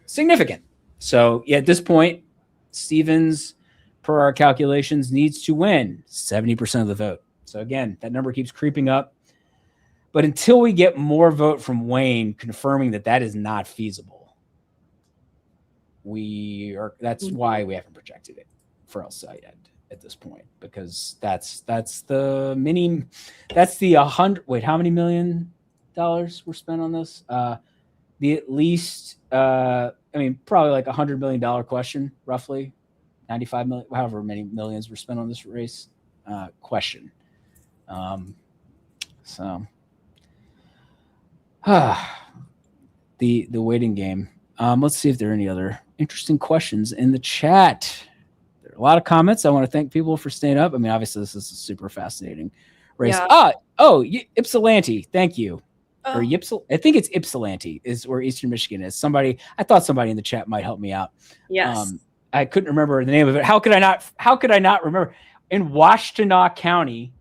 significant. So yeah, at this point, Stevens, per our calculations, needs to win 70% of the vote. So again, that number keeps creeping up. But until we get more vote from Wayne confirming that that is not feasible, that's why we haven't projected it for El Sayed at this point, because that's the 100. Wait, how many $1 million were spent on this? The at least, probably like $100 million question, roughly 95 million, however many millions were spent on this race question. The waiting game. Let's see if there are any other interesting questions in the chat. There are a lot of comments. I want to thank people for staying up. I mean, obviously, this is a super fascinating race. Yeah. Ypsilanti. Thank you. Or I think it's Ypsilanti is where Eastern Michigan is. I thought somebody in the chat might help me out. Yes. I couldn't remember the name of it. How could I not remember? In Washtenaw County,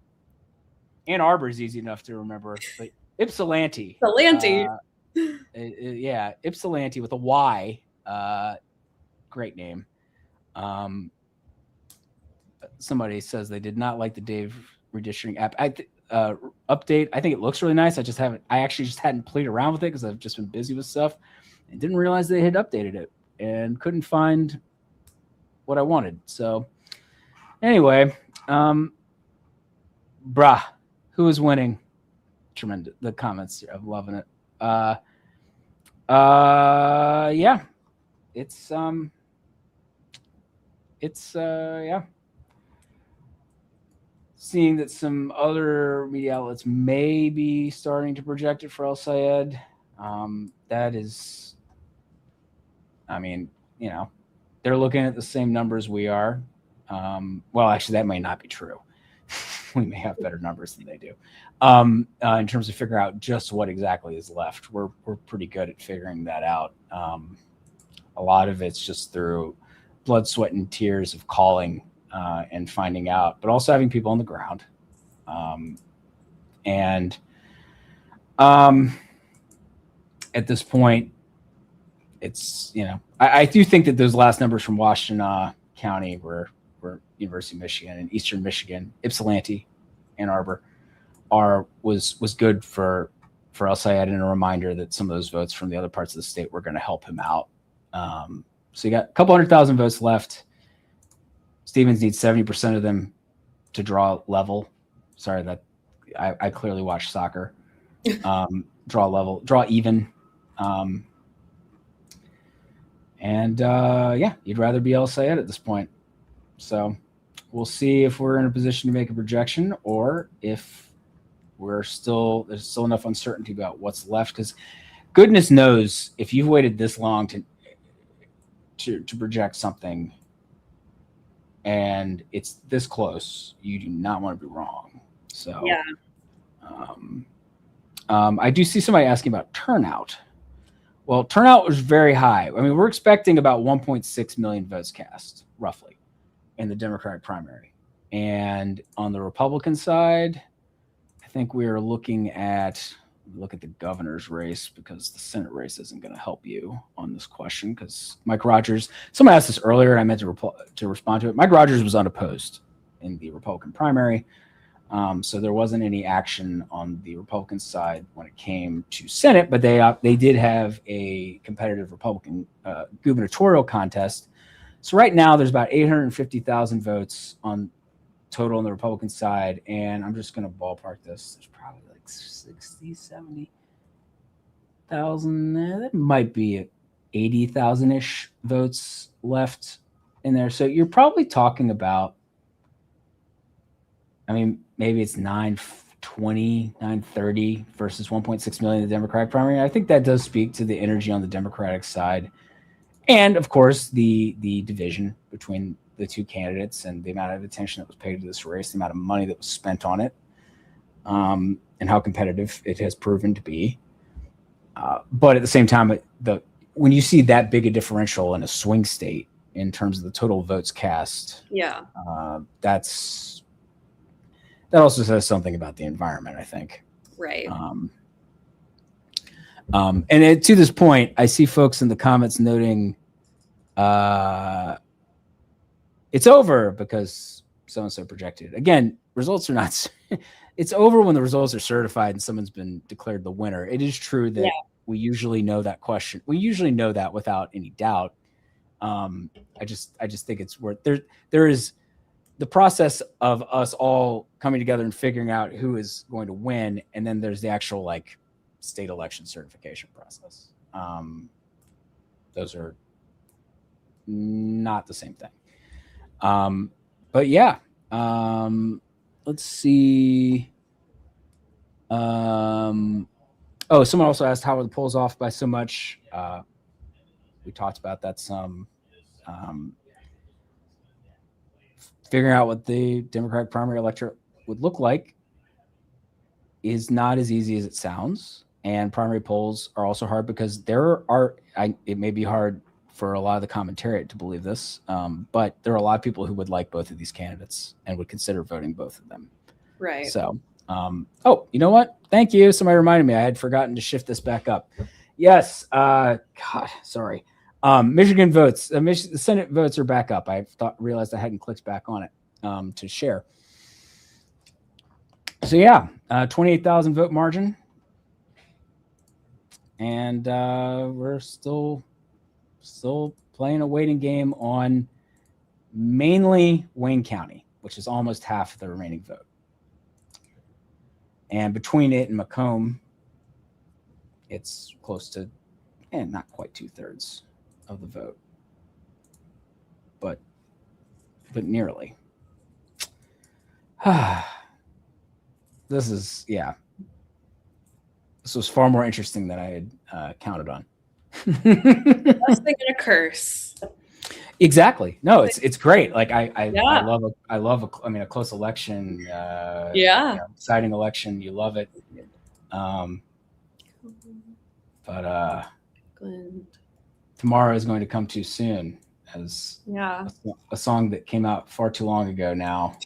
Ann Arbor is easy enough to remember, but Ypsilanti. Ypsilanti with a Y. Great name. Somebody says they did not like the Dave redistricting app update. I think it looks really nice. I actually just hadn't played around with it because I've just been busy with stuff and didn't realize they had updated it and couldn't find what I wanted. So anyway, who is winning? Tremendous. The comments, I'm loving it. Yeah, it's seeing that some other media outlets may be starting to project it for El Sayed. That is, they're looking at the same numbers we are. Well, actually, that may not be true. We may have better numbers than they do. In terms of figuring out just what exactly is left, we're pretty good at figuring that out. A lot of it's just through blood, sweat, and tears of calling and finding out, but also having people on the ground. At this point, it's, I do think that those last numbers from Washtenaw County were University of Michigan and Eastern Michigan, Ypsilanti, Ann Arbor, was good for El Sayed, and a reminder that some of those votes from the other parts of the state were going to help him out. So you got a couple 100,000 votes left. Stevens needs 70% of them to draw level. Sorry, that I clearly watch soccer. Draw even. You'd rather be El Sayed at this point. So we'll see if we're in a position to make a projection, or if there's still enough uncertainty about what's left. Because goodness knows, if you've waited this long to project something and it's this close, you do not want to be wrong. So yeah. I do see somebody asking about turnout. Well, turnout was very high. I mean, we're expecting about 1.6 million votes cast, roughly, in the Democratic primary. And on the Republican side, I think we are looking at the governor's race, because the Senate race isn't going to help you on this question, because Mike Rogers, someone asked this earlier and I meant to respond to it. Mike Rogers was unopposed in the Republican primary. So there wasn't any action on the Republican side when it came to Senate, but they did have a competitive Republican gubernatorial contest. So right now there's about 850,000 votes on total on the Republican side, and I'm just going to ballpark this. There's probably like 60, 70. thousand. That might be 80,000 ish votes left in there. So you're probably talking about, I mean, maybe it's 920, 930 versus 1.6 million in the Democratic primary. I think that does speak to the energy on the Democratic side. And of course, the division between the two candidates and the amount of attention that was paid to this race, the amount of money that was spent on it, and how competitive it has proven to be. But at the same time, when you see that big a differential in a swing state in terms of the total votes cast, that also says something about the environment, I think. Right. And to this point, I see folks in the comments noting it's over because so-and-so projected. Again, results are not... It's over when the results are certified and someone's been declared the winner. It is true that we usually know that question. We usually know that without any doubt. I just think it's worth... There is the process of us all coming together and figuring out who is going to win, and then there's the actual like state election certification process. Those are not the same thing. But yeah, let's see. Someone also asked how are the polls off by so much. We talked about that some. Figuring out what the Democratic primary electorate would look like is not as easy as it sounds. And primary polls are also hard because it may be hard for a lot of the commentariat to believe this, but there are a lot of people who would like both of these candidates and would consider voting both of them. Right. So, you know what? Thank you. Somebody reminded me. I had forgotten to shift this back up. Yes. God, sorry. Michigan votes. The Senate votes are back up. I realized I hadn't clicked back on it to share. So yeah, 28,000 vote margin, and we're still playing a waiting game on mainly Wayne County, which is almost half the remaining vote. And between it and Macomb, it's close to, not quite 2/3 of the vote, but nearly. This was far more interesting than I had counted on. Less than a curse. Exactly. No, it's great. Like I love a close election. Exciting election. You love it. But tomorrow is going to come too soon, as a song that came out far too long ago now.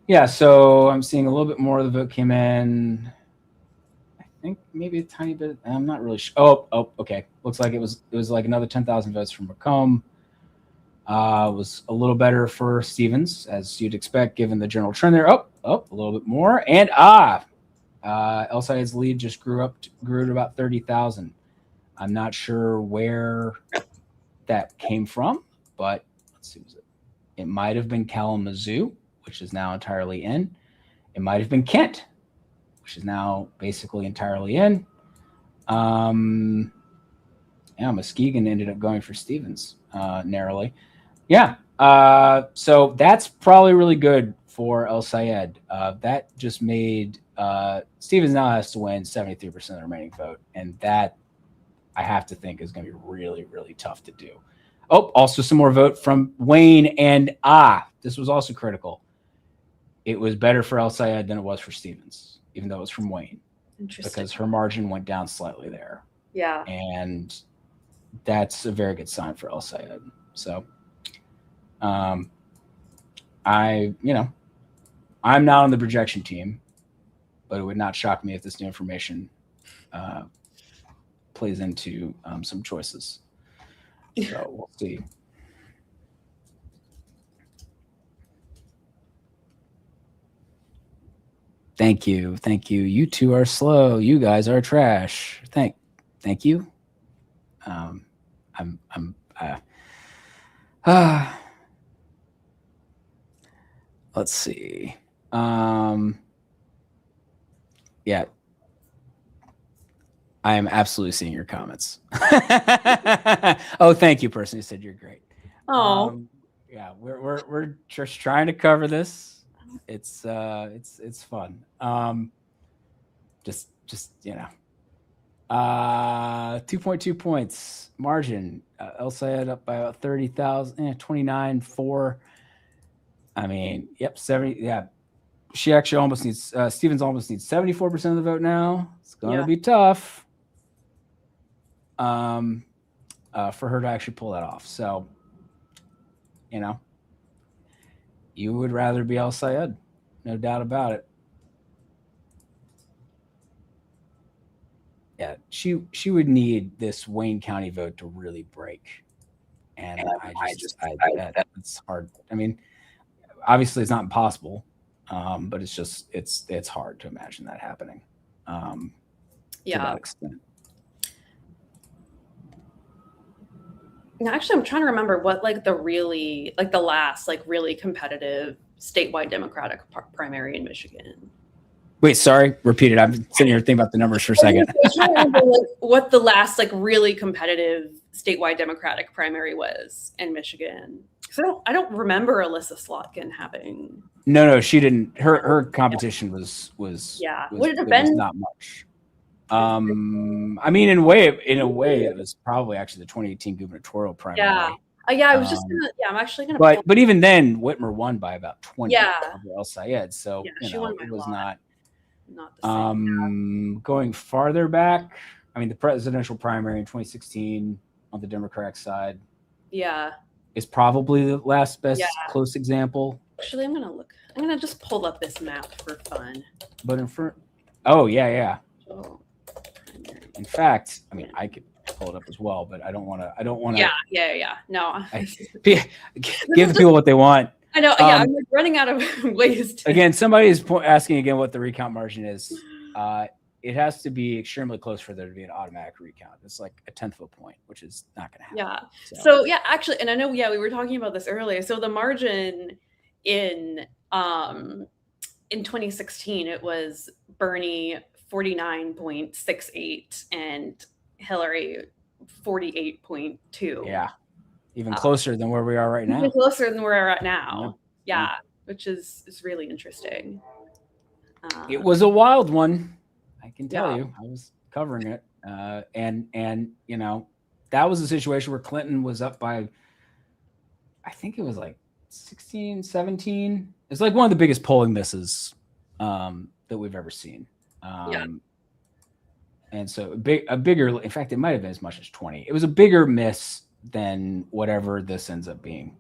Yeah, so I'm seeing a little bit more of the vote came in. I think maybe a tiny bit. I'm not really sure. Oh, okay. Looks like it was like another 10,000 votes from Macomb. It was a little better for Stevens, as you'd expect, given the general trend there. A little bit more. And El Sayed's lead just grew to about 30,000. I'm not sure where that came from, but let's see. It might have been Kalamazoo, which is now entirely in. It might have been Kent, which is now basically entirely in. Muskegon ended up going for Stevens narrowly. Yeah. So that's probably really good for El Sayed. That just made Stevens now has to win 73% of the remaining vote. And that I have to think is going to be really, really tough to do. Also some more vote from Wayne. And this was also critical. It was better for El Sayed than it was for Stevens, even though it was from Wayne. Interesting. Because her margin went down slightly there. Yeah. And that's a very good sign for El Sayed. So I'm not on the projection team, but it would not shock me if this new information plays into some choices. So we'll see. Thank you. You two are slow. You guys are trash. Thank you. Let's see. Yeah. I am absolutely seeing your comments. Oh, thank you, person who said you're great. Oh, Yeah, we're just trying to cover this. It's fun. Just 2.2 points margin. El Sayed up by about 30,000, 29.4. I mean, yep, 70. Yeah, she actually almost needs. Stevens almost needs 74% of the vote now. It's gonna be tough. For her to actually pull that off. So, you would rather be El Sayed, no doubt about it. Yeah, she would need this Wayne County vote to really break, and it's hard. I mean, obviously it's not impossible, but it's hard to imagine that happening. To that extent. Now, actually, I'm trying to remember what the last really competitive statewide Democratic primary in Michigan. Wait, sorry, repeat it. I'm sitting here thinking about the numbers for a second. I'm trying to remember what the last really competitive statewide Democratic primary was in Michigan. So I don't remember Alyssa Slotkin having. No, she didn't. Her competition was would it have been not much. I mean, in a way, it was probably actually the 2018 gubernatorial primary. I was just gonna. Yeah, I'm actually gonna. But even then, Whitmer won by about 20 over El Sayed. So she won by it was a lot. not the same. Going farther back, I mean, the presidential primary in 2016 on the Democratic side, is probably the last best close example. Actually, I'm gonna just pull up this map for fun. But yeah. In fact, I mean, I could pull it up as well, but I don't want to. Yeah. No. Give the people what they want. I know. I'm running out of ways to. Again, somebody is asking again what the recount margin is. It has to be extremely close for there to be an automatic recount. It's like a 1/10 of a point, which is not going to happen. Yeah. So actually, and I know, we were talking about this earlier. So the margin in 2016, it was Bernie 49.68 and Hillary 48.2. Yeah. Even closer than where we are right now. Even closer than where we're at now. Yeah. Which is really interesting. It was a wild one. I can tell you. I was covering it. And that was a situation where Clinton was up by, I think it was like 16, 17. It's like one of the biggest polling misses that we've ever seen. And so a bigger, in fact, it might have been as much as 20. It was a bigger miss than whatever this ends up being.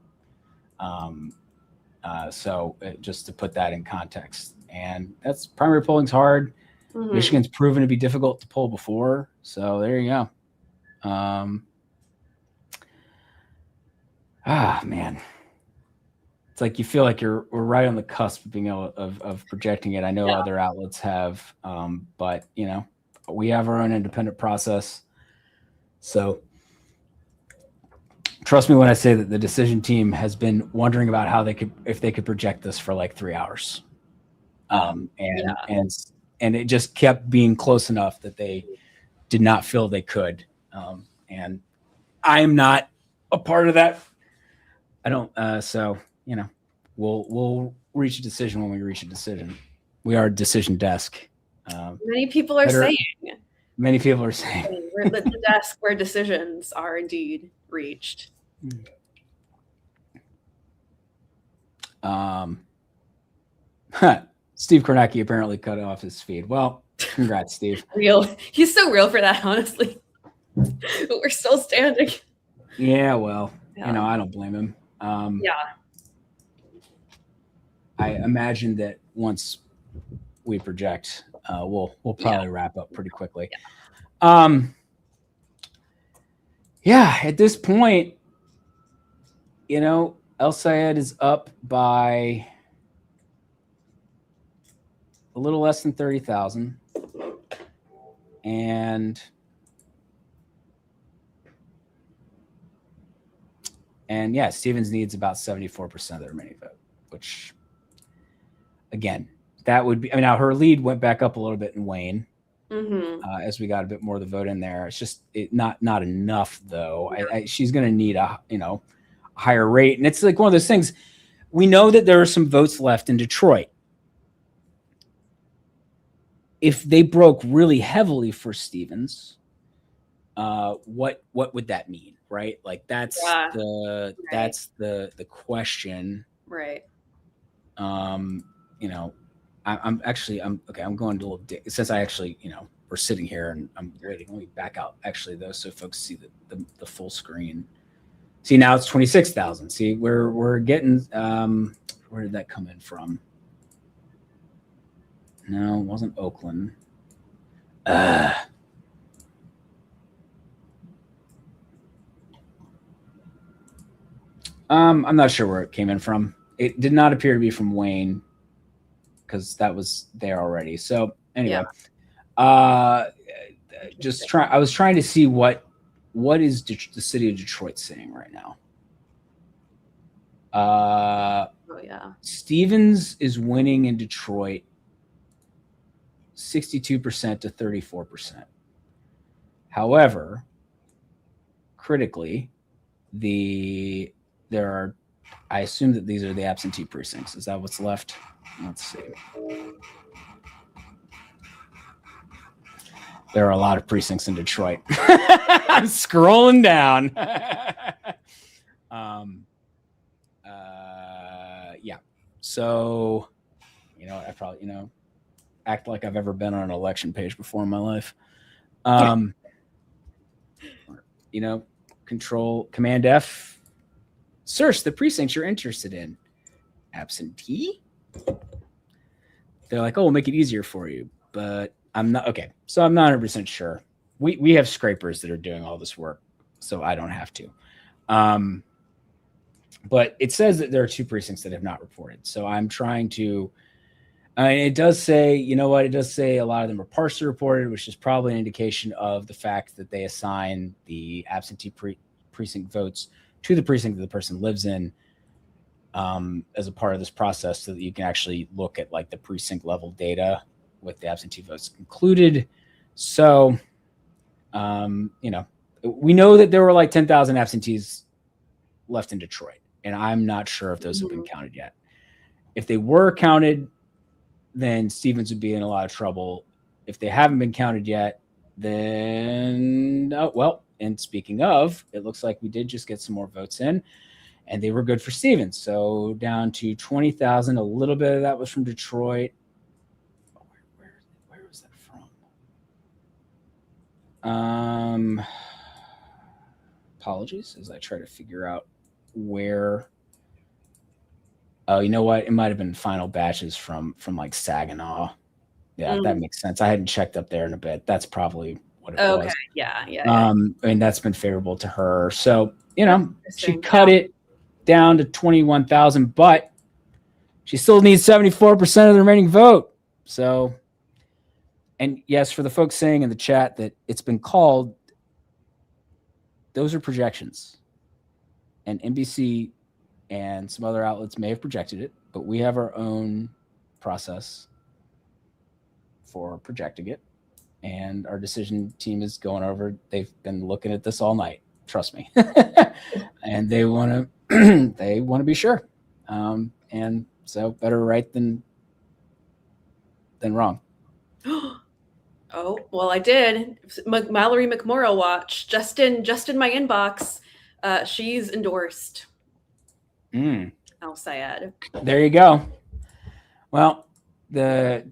So just to put that in context, and that's primary polling's hard. Mm-hmm. Michigan's proven to be difficult to poll before. So there you go. Man. It's like you feel like we're right on the cusp of being able of projecting it. I know other outlets have, but we have our own independent process. So trust me when I say that the decision team has been wondering about if they could project this for like 3 hours. And it just kept being close enough that they did not feel they could. And I am not a part of that. I don't, we'll reach a decision when we reach a decision. We are a decision desk. Many people are saying. Many people are saying. We're the desk where decisions are indeed reached. Steve Kornacki apparently cut off his feed. Well, congrats, Steve. He's so real for that, honestly. But we're still standing. Yeah, well, I don't blame him. I imagine that once we project, we'll probably wrap up pretty quickly. At this point, El Sayed is up by a little less than 30,000. And Stevens needs about 74% of the remaining vote, which again, that would be. I mean, now her lead went back up a little bit in Wayne as we got a bit more of the vote in there. It's just not enough though. She's going to need a higher rate, and it's like one of those things. We know that there are some votes left in Detroit. If they broke really heavily for Stevens, what would that mean, right? Like that's the question, right? I'm going to a little since I actually we're sitting here and I'm waiting. Let me back out actually though, so folks see the full screen. See, now it's 26,000. See, we're getting where did that come in from? No, it wasn't Oakland. I'm not sure where it came in from. It did not appear to be from Wayne because that was there already. So anyway, I was trying to see what is the city of Detroit saying right now. Stevens is winning in Detroit 62% to 34%. However, critically, I assume that these are the absentee precincts. Is that what's left? Let's see. There are a lot of precincts in Detroit. I'm scrolling down. Yeah. So, I probably, act like I've ever been on an election page before in my life. Control Command F. Search the precincts you're interested in. Absentee? They're like, oh, we'll make it easier for you. But I'm not. Okay. So I'm not 100% sure. We have scrapers that are doing all this work, so I don't have to. But it says that there are 2 precincts that have not reported. So I'm trying to. It does say, it does say a lot of them are partially reported, which is probably an indication of the fact that they assign the absentee precinct votes to the precinct that the person lives in as a part of this process so that you can actually look at like the precinct level data with the absentee votes included. So, we know that there were like 10,000 absentees left in Detroit, and I'm not sure if those have been counted yet. If they were counted, then Stevens would be in a lot of trouble. If they haven't been counted yet, then, and speaking of, it looks like we did just get some more votes in, and they were good for Stevens. So down to 20,000, a little bit of that was from Detroit. Where was that from? Apologies as I try to figure out where. Oh, you know what? It might have been final batches from like Saginaw. Yeah, that makes sense. I hadn't checked up there in a bit. That's probably what it was. Okay. Yeah. And that's been favorable to her. So, she cut it down to 21,000, but she still needs 74% of the remaining vote. So, and yes, for the folks saying in the chat that it's been called, those are projections. And NBC and some other outlets may have projected it, but we have our own process for projecting it. And our decision team is going over. They've been looking at this all night. Trust me. And they want to be sure. And so better right than wrong. Oh, well, I did. Mallory McMorrow watch just in my inbox. She's endorsed. Al Sayed. There you go. Well, the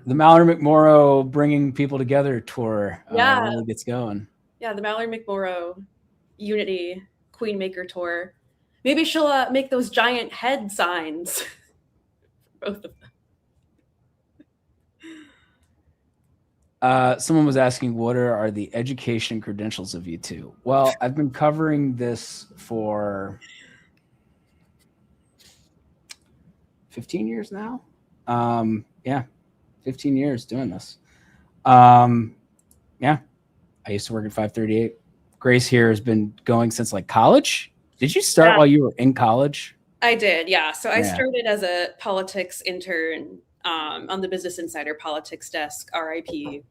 Mallory McMorrow bringing people together tour really gets going. Yeah, the Mallory McMorrow Unity Queenmaker tour. Maybe she'll make those giant head signs. Both of them. Someone was asking, what are the education credentials of you two? Well, I've been covering this for 15 years now. 15 years doing this. I used to work at 538. Grace here has been going since like college. Did you start while you were in college? I did, yeah. So I Yeah. started as a politics intern on the Business Insider politics desk, RIP,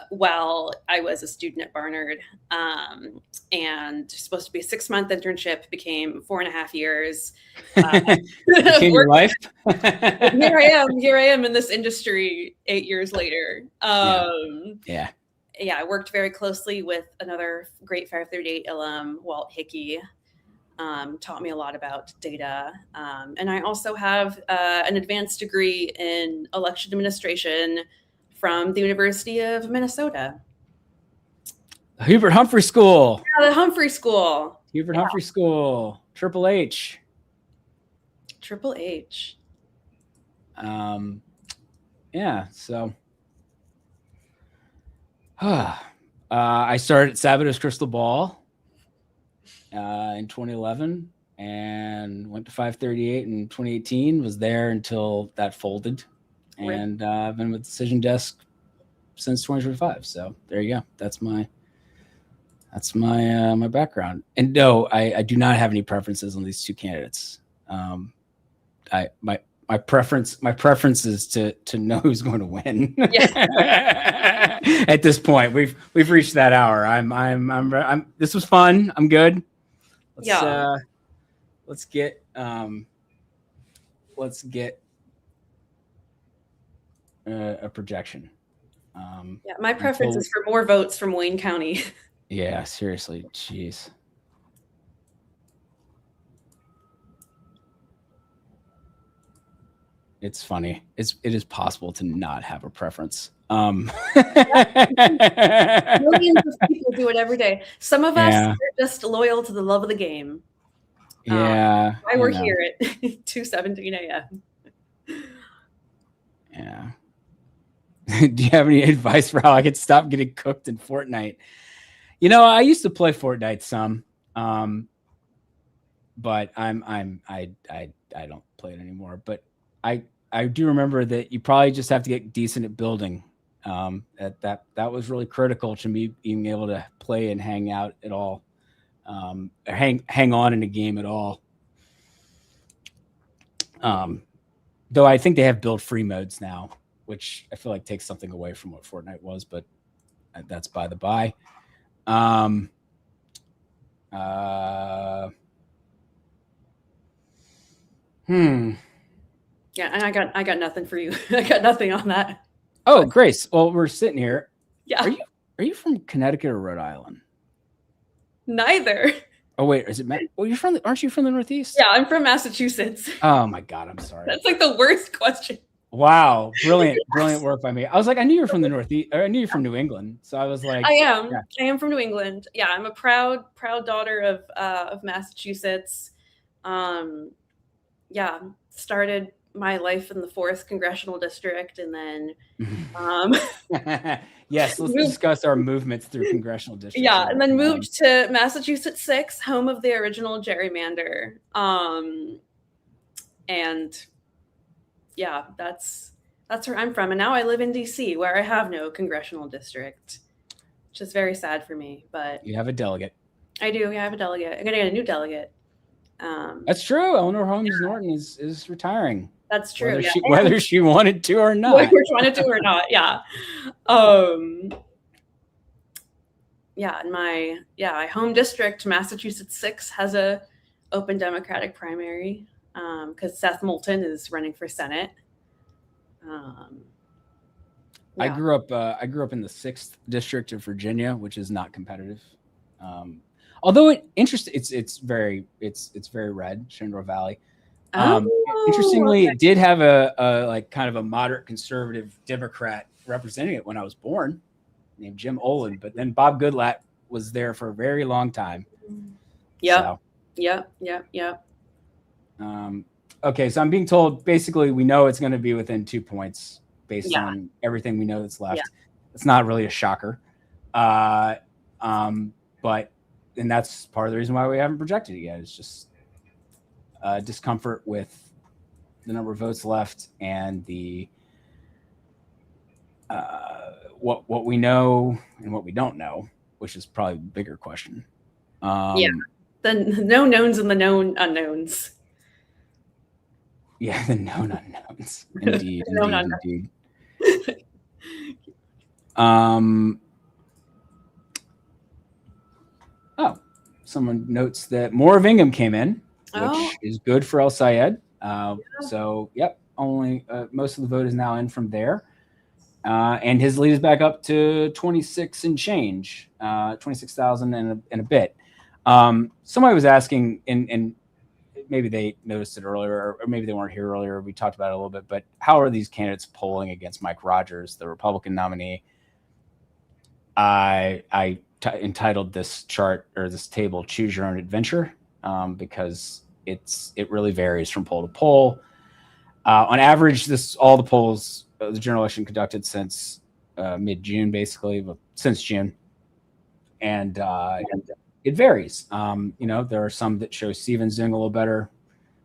while I was a student at Barnard. And supposed to be a 6-month internship, became 4.5 years. Became your life? Here I am in this industry 8 years later. Yeah. Yeah, I worked very closely with another great 538 alum, Walt Hickey. Taught me a lot about data. And I also have an advanced degree in election administration from the University of Minnesota. Hubert Humphrey School. Yeah, the Humphrey School. Hubert Humphrey School. Triple H. Triple H. Yeah, so I started at Sabados Crystal Ball in 2011 and went to 538 in 2018. Was there until that folded, and I've been with Decision Desk since 2025. So there you go. That's my my background. And no, I do not have any preferences on these two candidates. My preference is to know who's going to win. At this point, we've reached that hour. I'm this was fun. I'm good. Let's get a projection. My preference is for more votes from Wayne County. Yeah, seriously, jeez. It's funny. It is possible to not have a preference. Millions of people do it every day. Some of us are just loyal to the love of the game. Yeah. Why we're here at 2:17 a.m. Yeah. Do you have any advice for how I could stop getting cooked in Fortnite? You know, I used to play Fortnite some, but I don't play it anymore. But I do remember that you probably just have to get decent at building. That was really critical to me being able to play and hang out at all, hang on in a game at all. Though I think they have build free modes now, which I feel like takes something away from what Fortnite was, but that's by the by. Yeah, and I got nothing for you. I got nothing on that. Oh, Grace. Well, we're sitting here. Yeah. Are you from Connecticut or Rhode Island? Neither. Oh wait, is it? Well, aren't you from the Northeast? Yeah, I'm from Massachusetts. Oh my God, I'm sorry. That's like the worst question. Wow, brilliant work by me. I was like, I knew you were from the Northeast, or I knew you're from New England, so I was like, I am. Yeah. I am from New England. Yeah, I'm a proud daughter of Massachusetts. Yeah, started my life in the 4th congressional district, and then yes, let's discuss our movements through congressional districts. Yeah, and then moved to Massachusetts 6, home of the original gerrymander. And yeah, that's where I'm from. And now I live in DC, where I have no congressional district, which is very sad for me. But you have a delegate. I do. Yeah, I have a delegate. I'm gonna get a new delegate. That's true. Eleanor Holmes Norton is retiring. That's true. Whether she wanted to or not. Whether she wanted to or not. Yeah. Yeah. And my home district, Massachusetts 6, has a open Democratic primary because Seth Moulton is running for Senate. I grew up in the 6th district of Virginia, which is not competitive. Although it's very red, Shenandoah Valley. Interestingly, it did have a like kind of a moderate conservative Democrat representing it when I was born, named Jim Olin. But then Bob Goodlatte was there for a very long time. Yeah. So. Yep. Okay, so I'm being told basically we know it's going to be within 2 points based on everything we know that's left. Yeah. It's not really a shocker, but and that's part of the reason why we haven't projected it yet. It's just discomfort with the number of votes left and the what we know and what we don't know, which is probably the bigger question. The known knowns and the known unknowns. Yeah, the known unknowns. Indeed, Known indeed, unknowns. indeed. Oh, someone notes that more of Ingham came in, which is good for El Sayed. So, yep, only most of the vote is now in from there. And his lead is back up to 26 and change, 26,000 and a bit. Somebody was asking, and maybe they noticed it earlier, or maybe they weren't here earlier. We talked about it a little bit, but how are these candidates polling against Mike Rogers, the Republican nominee? I entitled this chart or this table "Choose Your Own Adventure" because it really varies from poll to poll. On average, all the polls, the general election conducted since mid-June, basically, since June, and it varies. There are some that show Stevens doing a little better,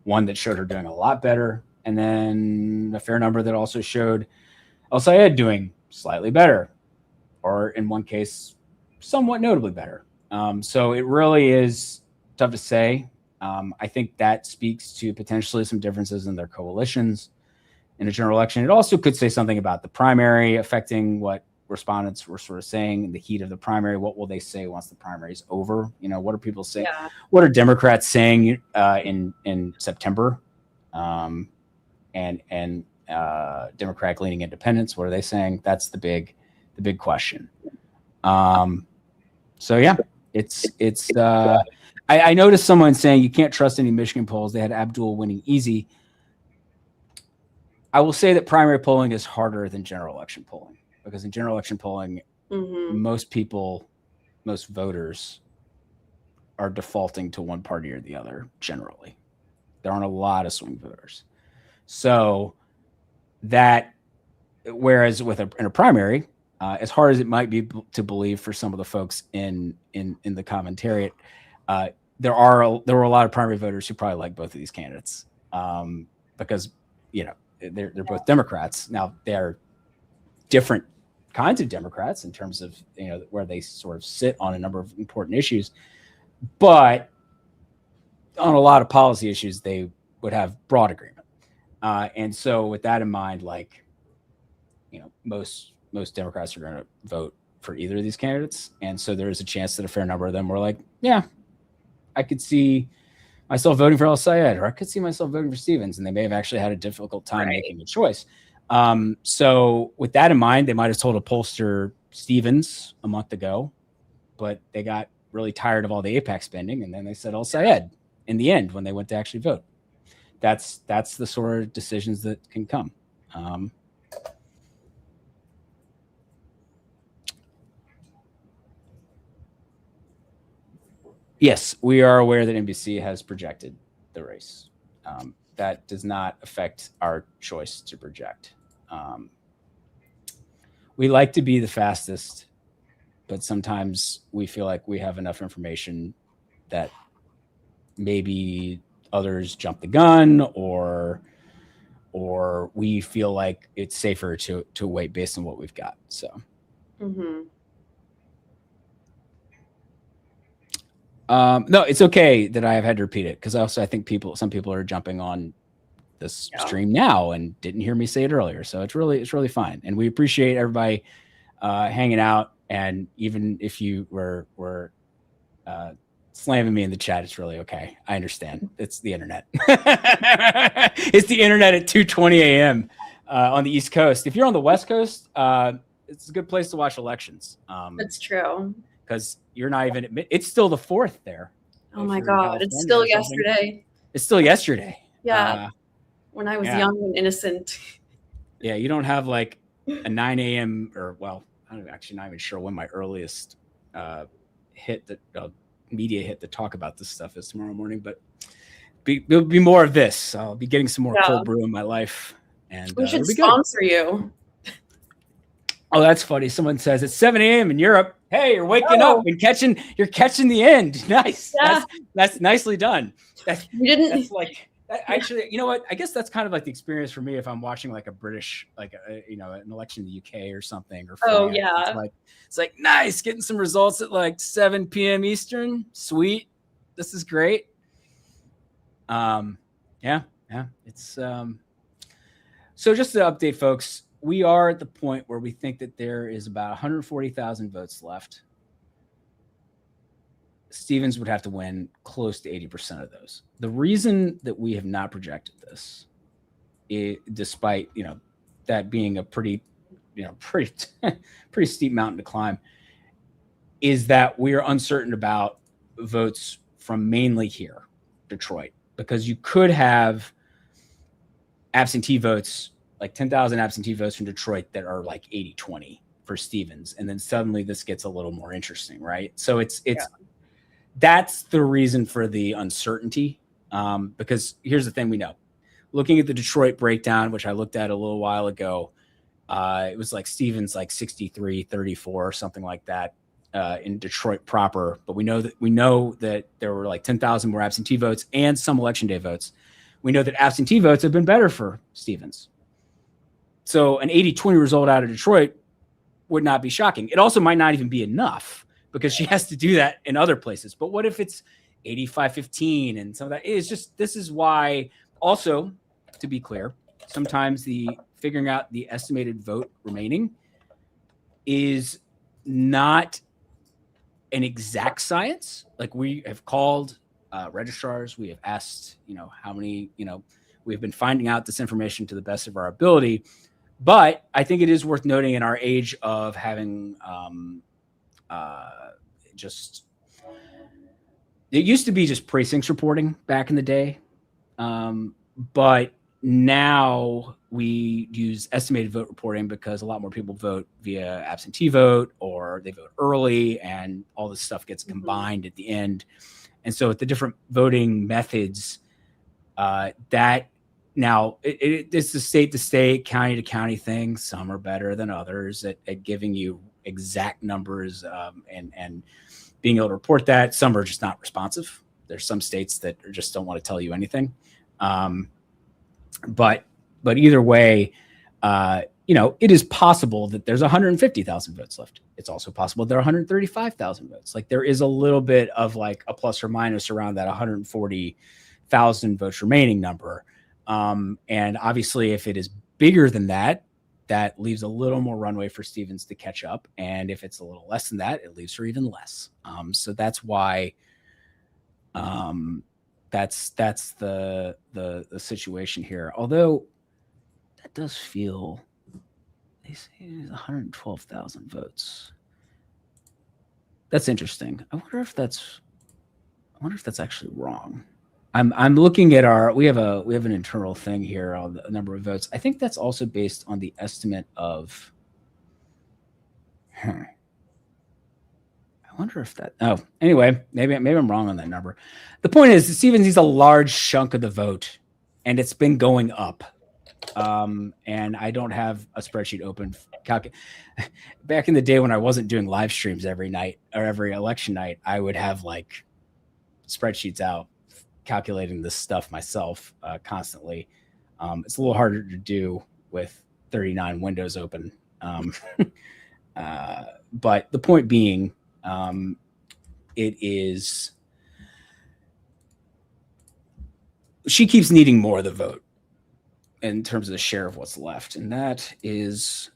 one that showed her doing a lot better, and then a fair number that also showed El Sayed doing slightly better, or in one case, somewhat notably better. So it really is tough to say. I think that speaks to potentially some differences in their coalitions in a general election. It also could say something about the primary affecting what respondents were sort of saying in the heat of the primary. What will they say once the primary is over? What are people saying? Yeah. What are Democrats saying in September? And Democratic leaning independents, what are they saying? That's the big question. So yeah, it's I noticed someone saying you can't trust any Michigan polls. They had Abdul winning easy. I will say that primary polling is harder than general election polling, because in general election polling, most voters are defaulting to one party or the other. Generally, there aren't a lot of swing voters. So that, whereas in a primary, as hard as it might be to believe for some of the folks in the commentariat, there were a lot of primary voters who probably like both of these candidates, because they're both Democrats. Now they're different kinds of Democrats in terms of where they sort of sit on a number of important issues, but on a lot of policy issues they would have broad agreement. And so with that in mind, most Democrats are going to vote for either of these candidates. And so there is a chance that a fair number of them were like, yeah, I could see myself voting for El Sayed, or I could see myself voting for Stevens. And they may have actually had a difficult time making a choice. So with that in mind, they might have told a pollster Stevens a month ago, but they got really tired of all the AIPAC spending. And then they said El Sayed in the end, when they went to actually vote. That's the sort of decisions that can come. Yes, we are aware that NBC has projected the race. That does not affect our choice to project. We like to be the fastest, but sometimes we feel like we have enough information that maybe others jump the gun, or we feel like it's safer to wait based on what we've got. So. No, it's okay that I have had to repeat it, because also I think some people are jumping on this stream now and didn't hear me say it earlier. So it's really fine, and we appreciate everybody hanging out. And even if you were slamming me in the chat, it's really okay. I understand. It's the internet. It's the internet at 2:20 a.m. On the East Coast. If you're on the West Coast, it's a good place to watch elections. That's true. Because you're not even it's still the 4th there. Oh my God. It's still yesterday. It's still yesterday. Yeah. When I was young and innocent. Yeah. You don't have like a 9 a.m. or, well, I'm actually not even sure when my earliest media hit to talk about this stuff is tomorrow morning, but there'll be more of this. I'll be getting some more cold brew in my life. And we should sponsor you. Oh, that's funny. Someone says it's 7 a.m. in Europe. Hey, you're waking up and you're catching the end. Nice. Yeah. That's nicely done. That's like, actually, you know what? I guess that's kind of like the experience for me if I'm watching like a British, like an election in the UK or something. Or France. Yeah. It's like nice, getting some results at like 7 p.m. Eastern. Sweet. This is great. Yeah. Yeah, it's so just to update folks, we are at the point where we think that there is about 140,000 votes left. Stevens would have to win close to 80% of those. The reason that we have not projected this, despite that being a pretty steep mountain to climb, is that we are uncertain about votes from mainly here, Detroit, because you could have absentee votes, like 10,000 absentee votes from Detroit that are like 80-20 for Stevens. And then suddenly this gets a little more interesting, right? So that's the reason for the uncertainty. Because here's the thing we know. Looking at the Detroit breakdown, which I looked at a little while ago, it was like Stevens like 63-34 or something like that in Detroit proper. But we know that there were like 10,000 more absentee votes and some election day votes. We know that absentee votes have been better for Stevens. So an 80-20 result out of Detroit would not be shocking. It also might not even be enough because she has to do that in other places. But what if it's 85-15 and some of that? This is why also, to be clear, sometimes figuring out the estimated vote remaining is not an exact science. Like we have called registrars, we have asked, how many, we've been finding out this information to the best of our ability. But I think it is worth noting in our age of having it used to be just precincts reporting back in the day. But now we use estimated vote reporting because a lot more people vote via absentee vote or they vote early and all this stuff gets combined at the end. And so with the different voting methods, that now it's a state to state, county to county thing. Some are better than others at giving you exact numbers and being able to report that. Some are just not responsive. There's some states that just don't want to tell you anything. But either way, it is possible that there's 150,000 votes left. It's also possible there are 135,000 votes. Like there is a little bit of like a plus or minus around that 140,000 votes remaining number. And obviously if it is bigger than that, that leaves a little more runway for Stevens to catch up. And if it's a little less than that, it leaves her even less. So that's why, that's the situation here. Although that does feel, they say it's 112,000 votes. That's interesting. I wonder if that's actually wrong. I'm looking at we have an internal thing here on the number of votes. I think that's also based on the estimate of. I wonder if that. Oh, anyway, maybe I'm wrong on that number. The point is, Stevens needs a large chunk of the vote, and it's been going up. And I don't have a spreadsheet open. Back in the day when I wasn't doing live streams every night or every election night, I would have like spreadsheets out calculating this stuff myself constantly. It's a little harder to do with 39 windows open. But the point being, it is, she keeps needing more of the vote in terms of the share of what's left. And that is,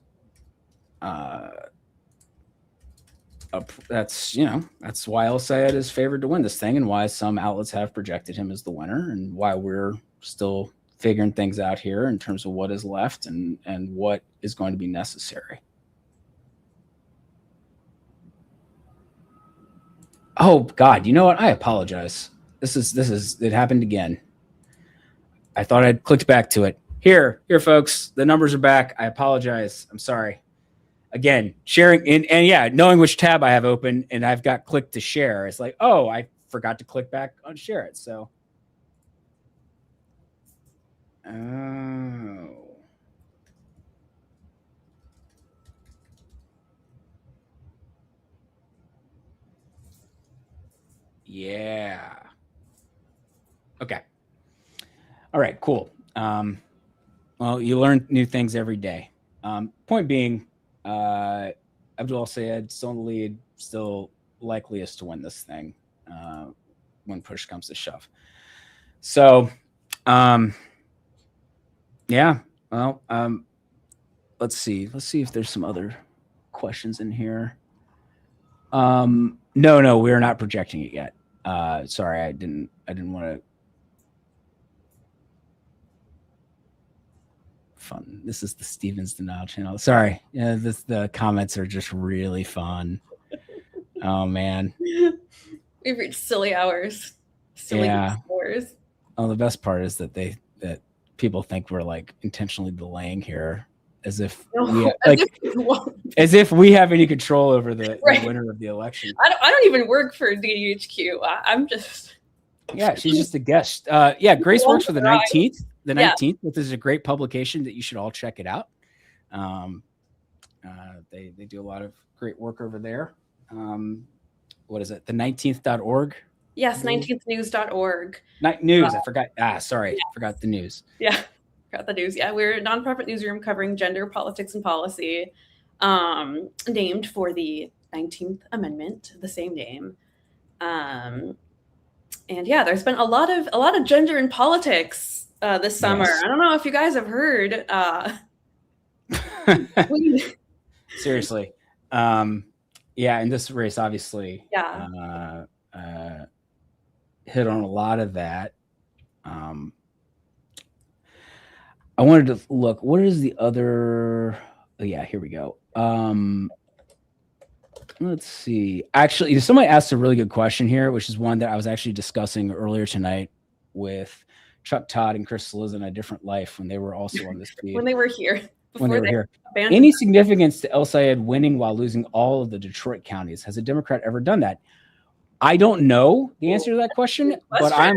that's why El-Sayed is favored to win this thing and why some outlets have projected him as the winner and why we're still figuring things out here in terms of what is left and what is going to be necessary. Oh God, you know what? I apologize. It happened again. I thought I'd clicked back to it. Here, folks, the numbers are back. I apologize. I'm sorry. Again, sharing and yeah, knowing which tab I have open and I've got click to share. It's like, oh, I forgot to click back on share it. So, oh. Yeah. Okay. All right, cool. Well, you learn new things every day. Point being, Abdul Sayed still in the lead, still likeliest to win this thing when push comes to shove. So Yeah. Well, let's see if there's some other questions in here. No, we're not projecting it yet. Sorry, I didn't want to. Fun. This is the Stevens Denial channel. Sorry. Yeah, the comments are just really fun. Oh man. We've reached silly hours. Silly hours. Oh, the best part is that that people think we're like intentionally delaying here, as if as if we have any control over the winner of the election. I don't even work for DHQ. I'm just. Yeah, she's just a guest. Grace works for the 19th. The 19th, which is a great publication that you should all check it out. They do a lot of great work over there. What is it? The 19th.org? Yes, 19thnews.org. News. I forgot. Sorry. Yeah. Forgot the news. Yeah, forgot the news. Yeah, we're a nonprofit newsroom covering gender, politics, and policy, named for the 19th Amendment, the same name. And yeah, there's been a lot of gender and politics this summer. Yes. I don't know if you guys have heard. Seriously. Yeah, in this race, obviously, hit on a lot of that. I wanted to look. What is the other? Oh, yeah, here we go. Let's see. Actually, somebody asked a really good question here, which is one that I was actually discussing earlier tonight with Chuck Todd and Chris Cillizza in a different life when they were also on this feed. When they were here. Any significance to El Sayed winning while losing all of the Detroit counties? Has a Democrat ever done that? I don't know the answer to that question, but I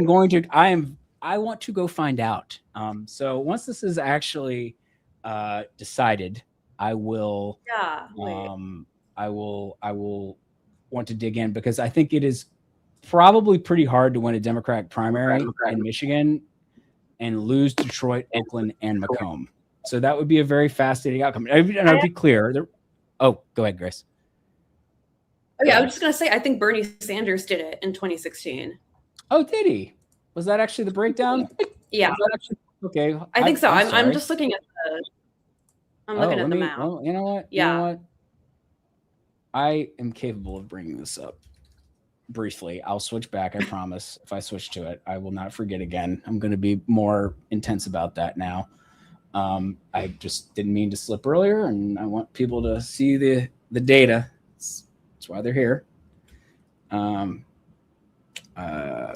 want to go find out. So once this is actually decided, I will want to dig in, because I think it is probably pretty hard to win a Democratic primary in Michigan and lose Detroit, Oakland, and Macomb. So that would be a very fascinating outcome. And I'll be clear. Go ahead, Grace. Oh, yeah, I was just going to say, I think Bernie Sanders did it in 2016. Oh, did he? Was that actually the breakdown? Yeah. Okay. I think so. I'm just looking at the map. Well, you know what? Yeah. You know what? I am capable of bringing this up briefly. I'll switch back. I promise. If I switch to it, I will not forget again. I'm going to be more intense about that now. I just didn't mean to slip earlier, and I want people to see the data. That's why they're here.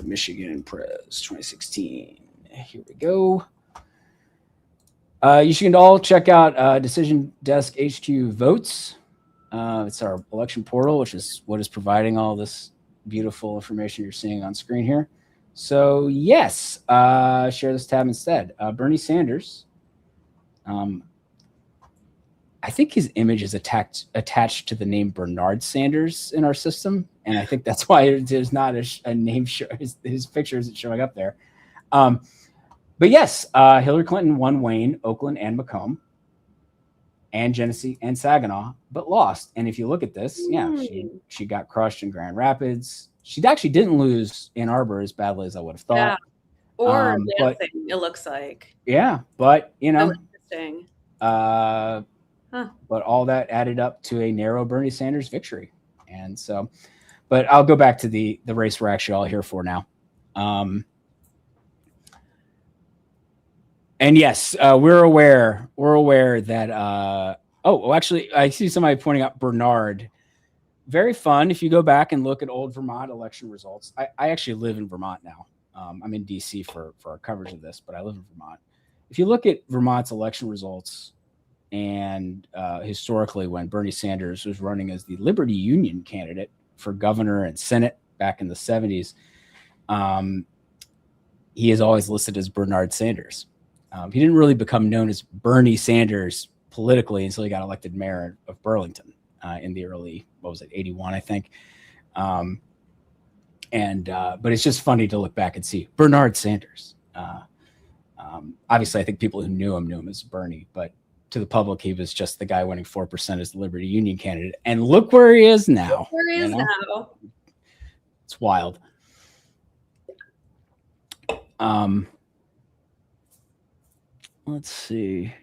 Michigan Press 2016. Here we go. You should all check out Decision Desk HQ Votes. It's our election portal, which is what is providing all this beautiful information you're seeing on screen here. So yes, share this tab instead. Bernie Sanders. I think his image is attached to the name Bernard Sanders in our system, and I think that's why there's not a name. His picture isn't showing up there. But yes, Hillary Clinton won Wayne, Oakland, and Macomb, and Genesee and Saginaw, but lost. And if you look at this, she got crushed in Grand Rapids. She actually didn't lose Ann Arbor as badly as I would have thought. Yeah. Or Lansing, it looks like. Yeah, but interesting. But all that added up to a narrow Bernie Sanders victory. And so, but I'll go back to the race we're actually all here for now. And yes, we're aware that, actually, I see somebody pointing out Bernard. Very fun. If you go back and look at old Vermont election results, I actually live in Vermont now. I'm in DC for our coverage of this, but I live in Vermont. If you look at Vermont's election results, and historically when Bernie Sanders was running as the Liberty Union candidate for governor and Senate back in the 70s, he is always listed as Bernard Sanders. He didn't really become known as Bernie Sanders politically until he got elected mayor of Burlington in the early, 81, I think. But it's just funny to look back and see Bernard Sanders. Obviously, I think people who knew him as Bernie, but to the public, he was just the guy winning 4% as the Liberty Union candidate. And look where he is now. Now. It's wild. Let's see.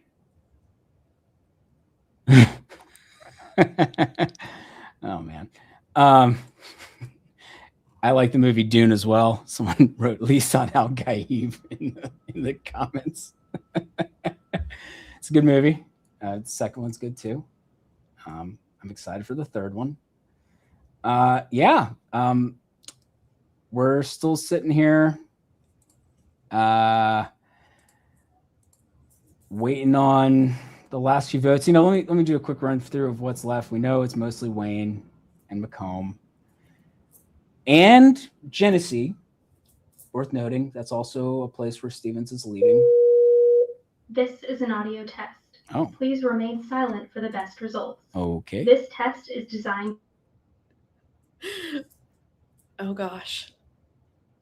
Oh man. I like the movie Dune as well. Someone wrote Lisan Al Gaib in the comments. It's a good movie. The second one's good too. I'm excited for the third one. We're still sitting here waiting on the last few votes. Let me do a quick run through of what's left. We know it's mostly Wayne and Macomb and Genesee. Worth noting, that's also a place where Stevens is leading. This is an audio test. Oh. Please remain silent for the best results. Okay. This test is designed. Oh gosh.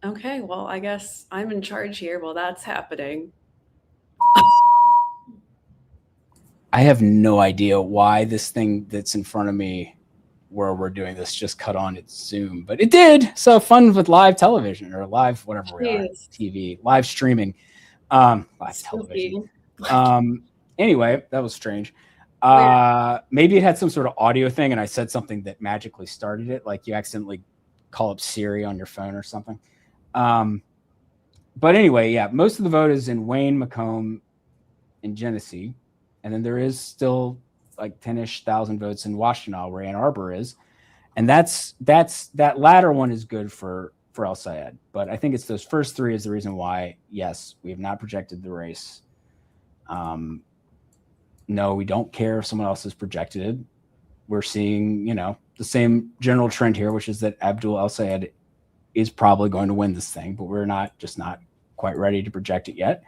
Okay, well, I guess I'm in charge here while that's happening. I have no idea why this thing that's in front of me where we're doing this just cut on its Zoom, but it did. So fun with live television or live, whatever we are, TV, live streaming, live television. Anyway, that was strange. Maybe it had some sort of audio thing and I said something that magically started it. Like you accidentally call up Siri on your phone or something. But anyway, yeah, most of the vote is in Wayne, Macomb, and Genesee. And then there is still like 10-ish thousand votes in Washtenaw where Ann Arbor is. And that latter one is good for El Sayed. But I think it's those first three is the reason why, yes, we have not projected the race. No, we don't care if someone else has projected it. We're seeing, the same general trend here, which is that Abdul El Sayed is probably going to win this thing, but we're not quite ready to project it yet.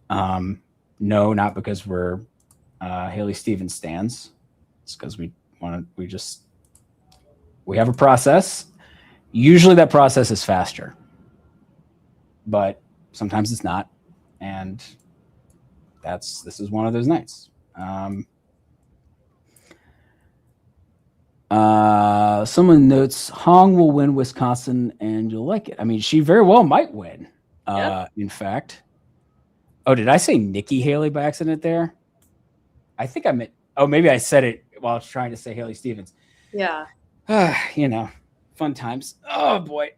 No, not because we're Haley Stevens stands. It's because we have a process. Usually that process is faster, but sometimes it's not. And this is one of those nights. Someone notes Hong will win Wisconsin and you'll like it. I mean, she very well might win. In fact. Oh, did I say Nikki Haley by accident there? I think I meant, maybe I said it while I was trying to say Haley Stevens. Yeah. Fun times. Oh boy.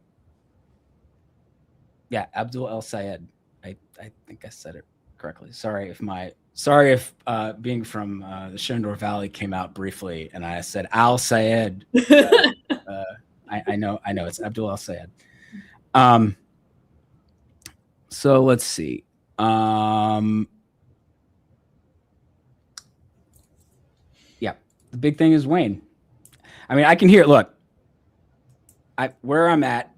Yeah, Abdul El Sayed. I think I said it correctly. Sorry if being from the Shenandoah Valley came out briefly and I said Al Sayed. I know it's Abdul El Sayed. So let's see. Yeah, the big thing is Wayne. I mean, I can hear. Look, where I'm at,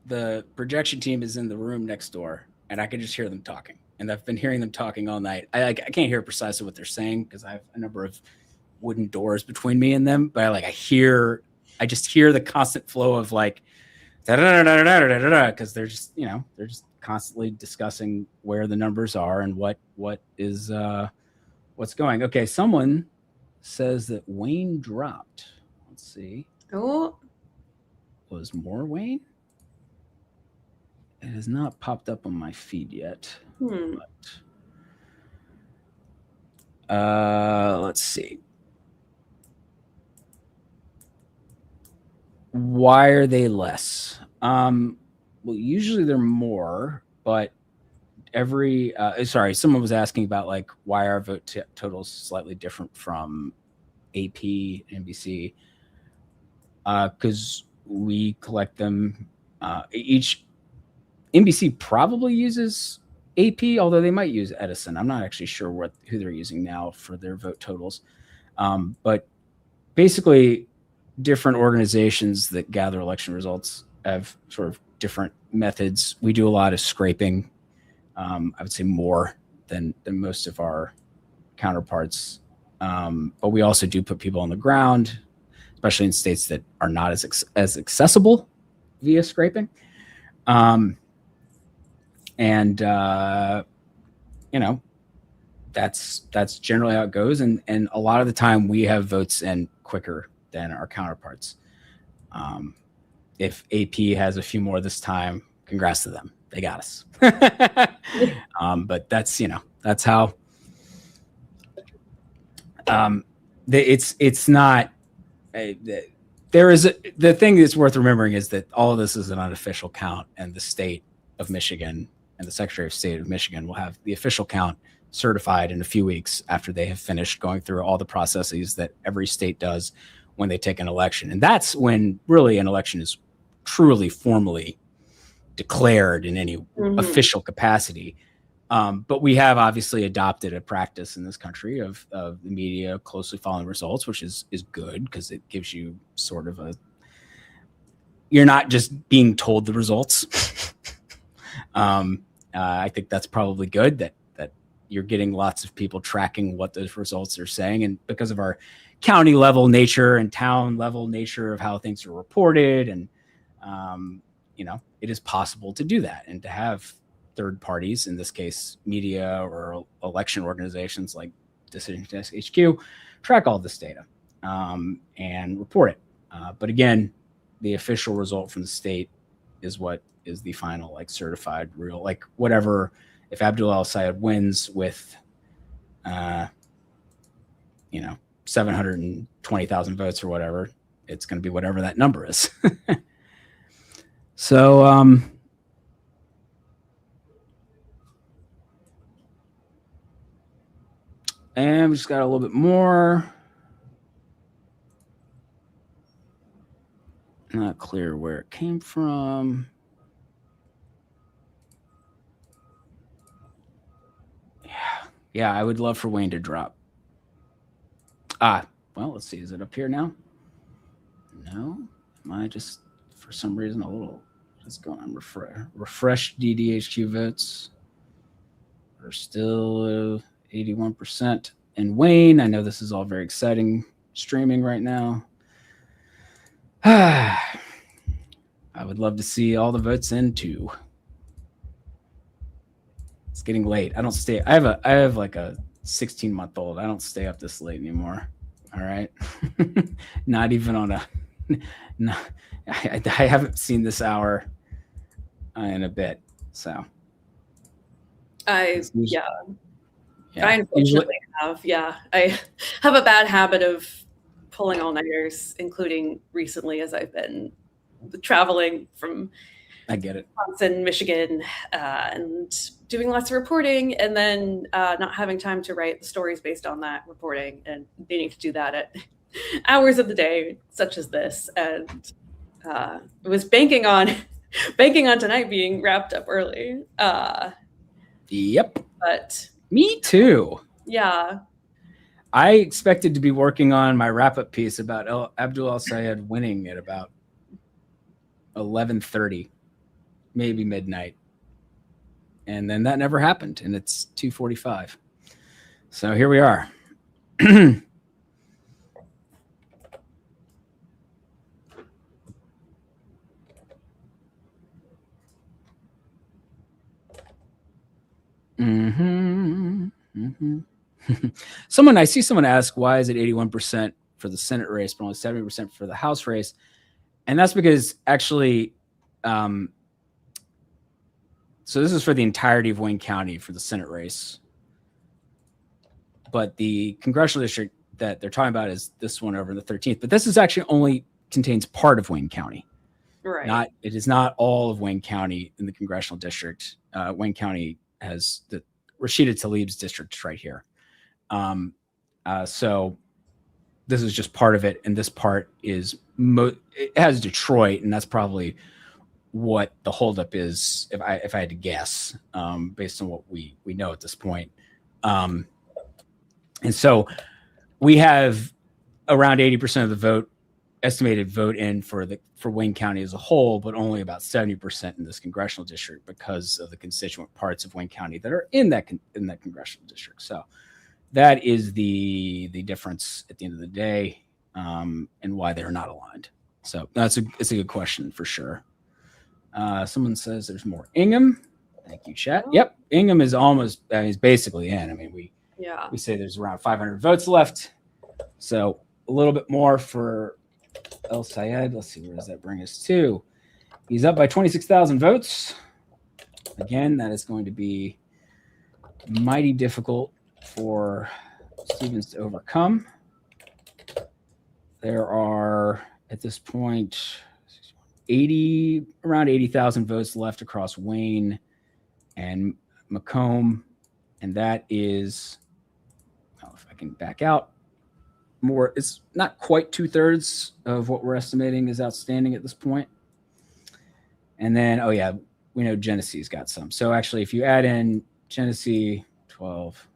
the projection team is in the room next door, and I can just hear them talking. And I've been hearing them talking all night. I can't hear precisely what they're saying because I have a number of wooden doors between me and them. But I just hear the constant flow of like, because they're just constantly discussing where the numbers are and what is what's going. Okay, someone says that Wayne dropped. Let's see. Oh, was more Wayne? It has not popped up on my feed yet. But, let's see. Why are they less? Well, usually they're more, but someone was asking about like why our vote totals slightly different from AP, NBC, because we collect them. Each NBC probably uses AP, although they might use Edison. I'm not actually sure who they're using now for their vote totals. But basically, different organizations that gather election results have sort of different methods. We do a lot of scraping. I would say more than most of our counterparts. But we also do put people on the ground, especially in states that are not as accessible via scraping. That's generally how it goes. And a lot of the time we have votes in quicker than our counterparts. If AP has a few more this time, congrats to them. they got us. But that's, that's how it's not. There is the thing that's worth remembering is that all of this is an unofficial count, and the state of Michigan and the Secretary of State of Michigan will have the official count certified in a few weeks after they have finished going through all the processes that every state does when they take an election. And that's when really an election is truly formally declared in any official capacity. But we have obviously adopted a practice in this country of the media closely following results, which is good because it gives you sort of you're not just being told the results. I think that's probably good that you're getting lots of people tracking what those results are saying. And because of our county level nature and town level nature of how things are reported, and, it is possible to do that and to have third parties, in this case, media or election organizations like Decision Desk HQ, track all this data and report it. But again, the official result from the state is what is the final, certified real, whatever. If Abdul El-Sayed wins with, 720,000 votes or whatever, it's going to be whatever that number is. So, and we just got a little bit more. Not clear where it came from. Yeah, I would love for Wayne to drop. Well, let's see. Is it up here now? No. Am I just, for some reason, a little, what's going on? Refresh DDHQ votes. We're still 81%. And Wayne, I know this is all very exciting streaming right now. I would love to see all the votes in too. It's getting late. I don't stay. I have like a 16-month-old. I don't stay up this late anymore. All right. Not even on a, no, I haven't seen this hour in a bit. So. I unfortunately have. Yeah. I have a bad habit of pulling all-nighters, including recently as I've been traveling from Wisconsin, Michigan, and doing lots of reporting, and then not having time to write the stories based on that reporting, and needing to do that at hours of the day, such as this. And it was banking on tonight being wrapped up early. Yep. But me too. Yeah. I expected to be working on my wrap-up piece about Abdul El-Sayed winning at about 11:30, maybe midnight. And then that never happened, and it's 2:45. So here we are. I see someone ask, why is it 81% for the Senate race, but only 70% for the House race? And that's because actually, so this is for the entirety of Wayne County for the Senate race. But the congressional district that they're talking about is this one over the 13th. But this is actually only contains part of Wayne County. Right. It is not all of Wayne County in the congressional district. Wayne County has the Rashida Tlaib's district right here. So this is just part of it, and this part is it has Detroit, and that's probably what the holdup is, if I had to guess, based on what we know at this point. And so we have around 80% of the estimated vote in for Wayne County as a whole, but only about 70% in this congressional district because of the constituent parts of Wayne County that are in that congressional district. So that is the difference at the end of the day, and why they're not aligned. So it's a good question for sure. Someone says there's more Ingham. Thank you, chat. Yep, Ingham is almost. He's basically in. I mean, we say there's around 500 votes left, so a little bit more for El-Sayed. Let's see, where does that bring us to? He's up by 26,000 votes. Again, that is going to be mighty difficult for Stevens to overcome. There are, at this point, around 80,000 votes left across Wayne and Macomb. And that is, if I can back out, more, it's not quite 2/3 of what we're estimating is outstanding at this point. And then, oh yeah, we know Genesee's got some. So actually, if you add in Genesee, 12,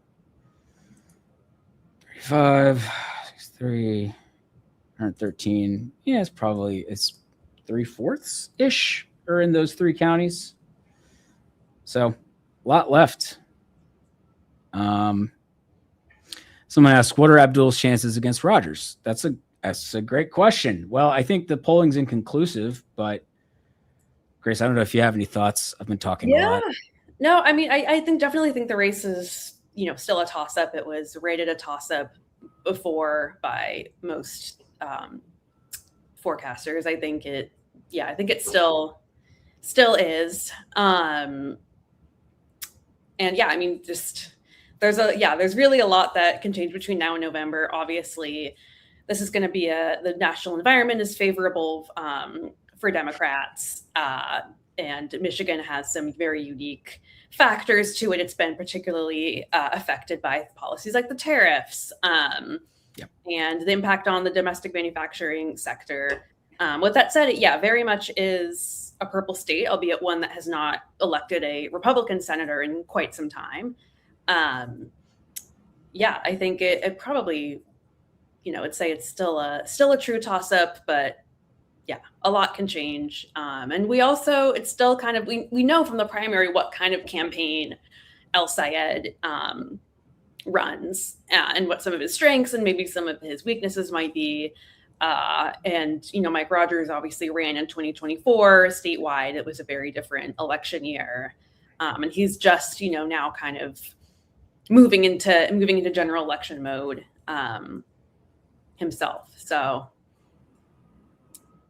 35, 63, 113, yeah, it's 3/4 ish are in those three counties. So a lot left. Someone asked, what are Abdul's chances against Rogers? That's a great question. Well, I think the polling's inconclusive, but Grace, I don't know if you have any thoughts. I've been talking a lot. No, I mean, I definitely think the race is, still a toss-up. It was rated a toss-up before by most forecasters. I think it still is. And yeah, I mean, just there's really a lot that can change between now and November. Obviously, this is going to be the national environment is favorable for Democrats, and Michigan has some very unique factors to it. It's been particularly affected by policies like the tariffs and the impact on the domestic manufacturing sector. With that said, it very much is a purple state, albeit one that has not elected a Republican senator in quite some time. I think it probably, I'd say it's still a true toss-up, but yeah, a lot can change. And we also, it's still kind of, we know from the primary what kind of campaign El Sayed runs and what some of his strengths and maybe some of his weaknesses might be. And Mike Rogers obviously ran in 2024 statewide. It was a very different election year. And he's just, now kind of moving into general election mode himself. So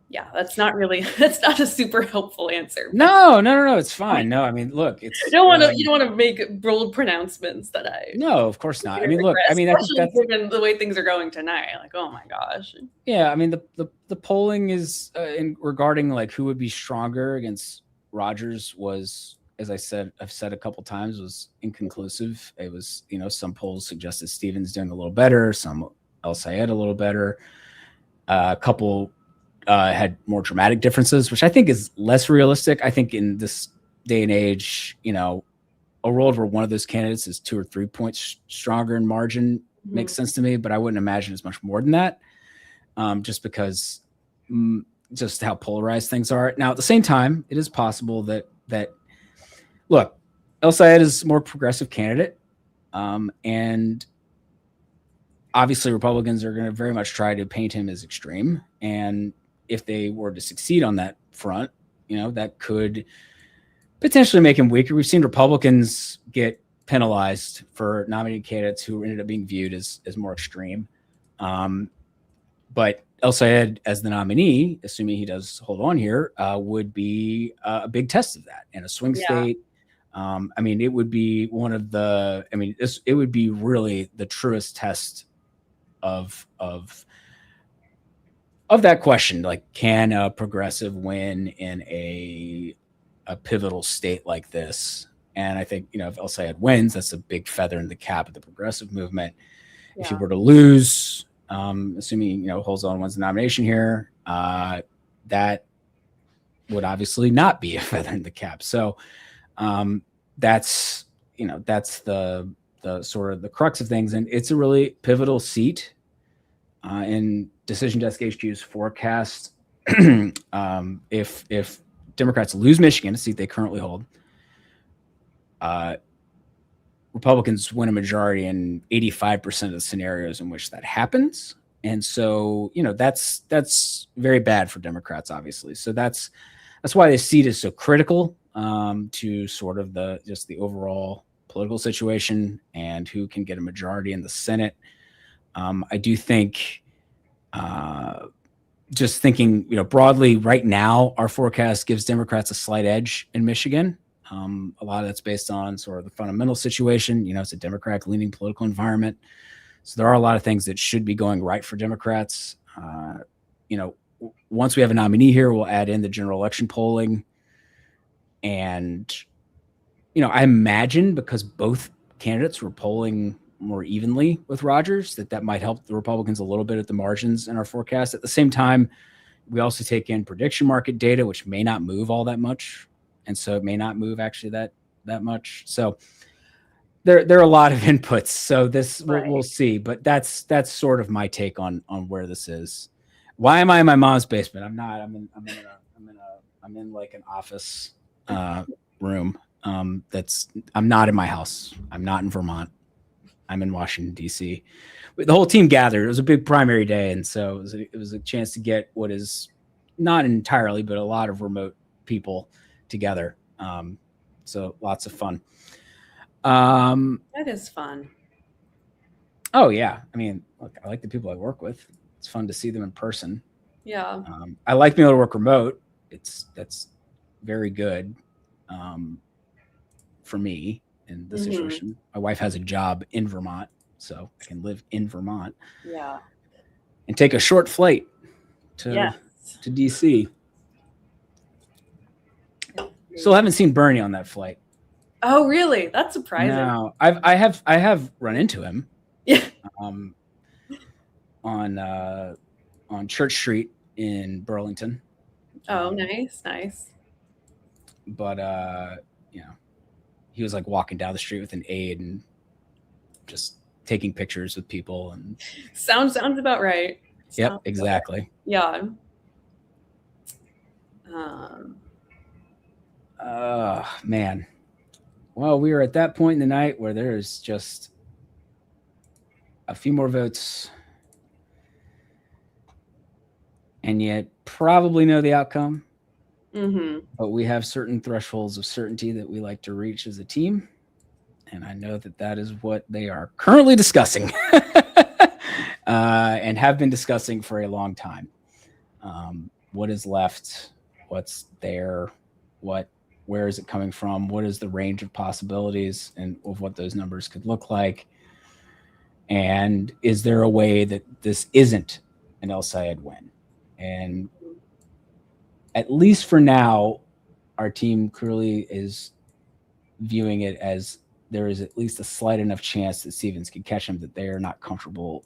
yeah, that's not a super helpful answer. No, it's fine. No, I mean, look, it's you don't want to make bold pronouncements that no, of course not. I mean, look, I mean, especially given the way things are going tonight, like, oh my gosh. Yeah, I mean, the polling is regarding like who would be stronger against Rogers was, as I've said a couple times, was inconclusive. It was, some polls suggested Stevens doing a little better, some El Sayed a little better. A couple had more dramatic differences, which I think is less realistic. I think in this day and age, a world where one of those candidates is 2 or 3 points stronger in margin makes sense to me, but I wouldn't imagine it's much more than that, just because just how polarized things are. Now, at the same time, it is possible that look, El Sayed is a more progressive candidate, and obviously Republicans are going to very much try to paint him as extreme. And if they were to succeed on that front, that could potentially make him weaker. We've seen Republicans get penalized for nominating candidates who ended up being viewed as more extreme. But El Sayed as the nominee, assuming he does hold on here, would be a big test of that in a swing state. I mean, it would be it would be really the truest test of that question. Like, can a progressive win in a pivotal state like this? And I think, if El Sayed wins, that's a big feather in the cap of the progressive movement. If he were to lose, assuming, holds on, wins the nomination here, that would obviously not be a feather in the cap. So that's the sort of the crux of things. And it's a really pivotal seat in Decision Desk HQ's forecast. If Democrats lose Michigan, a seat they currently hold, Republicans win a majority in 85% of the scenarios in which that happens. And so, that's very bad for Democrats, obviously. So that's why this seat is so critical to sort of the overall political situation and who can get a majority in the Senate. I do think, just thinking, broadly right now, our forecast gives Democrats a slight edge in Michigan. A lot of that's based on sort of the fundamental situation. It's a Democratic-leaning political environment. So there are a lot of things that should be going right for Democrats. Once we have a nominee here, we'll add in the general election polling. And, I imagine because both candidates were polling more evenly with Rogers, that might help the Republicans a little bit at the margins in our forecast. At the same time, we also take in prediction market data, which may not move all that much. And so it may not move actually that much. So there are a lot of inputs. So this we'll see, but that's sort of my take on where this is. Why am I in my mom's basement? I'm not. I'm in like an office room. I'm not in my house. I'm not in Vermont. I'm in Washington D.C. The whole team gathered. It was a big primary day, and so it was a chance to get what is not entirely, but a lot of remote people together. So lots of fun. That is fun. Oh yeah. I mean, look, I like the people I work with. It's fun to see them in person. Yeah. I like being able to work remote. That's very good for me in this situation. My wife has a job in Vermont, so I can live in Vermont. Yeah. And take a short flight to DC. Still haven't seen Bernie on that flight. Oh, really? That's surprising. No, I have run into him. Yeah. On Church Street in Burlington. Oh, nice. But he was like walking down the street with an aide and just taking pictures with people and sounds about right. Yep, exactly. Yeah. Man. Well, we are at that point in the night where there's just a few more votes and yet probably know the outcome. But we have certain thresholds of certainty that we like to reach as a team. And I know that is what they are currently discussing and have been discussing for a long time. What is left? What's there? Where is it coming from? What is the range of possibilities and of what those numbers could look like? And is there a way that this isn't an El Sayed win? And at least for now, our team clearly is viewing it as there is at least a slight enough chance that Stevens can catch him that they are not comfortable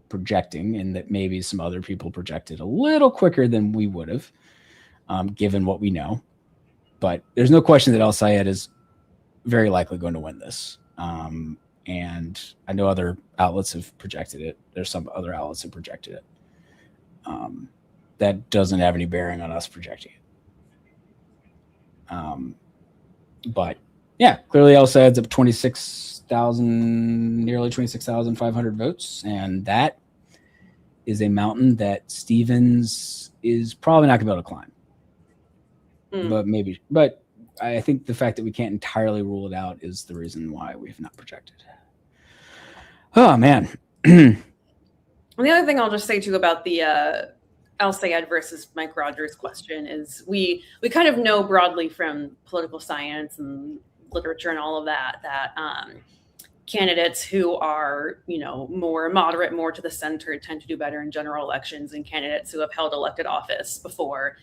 projecting, and that maybe some other people projected a little quicker than we would have, given what we know. But there's no question that El Sayed is very likely going to win this. And I know other outlets have projected it. There's some other outlets have projected it. That doesn't have any bearing on us projecting it. But yeah, clearly El Sayed's up 26,000, nearly 26,500 votes. And that is a mountain that Stevens is probably not going to be able to climb. But I think the fact that we can't entirely rule it out is the reason why we have not projected. Oh man. And the other thing I'll just say too about the El Sayed versus Mike Rogers question is we kind of know broadly from political science and literature and all of that candidates who are, more moderate, more to the center tend to do better in general elections, and candidates who have held elected office before,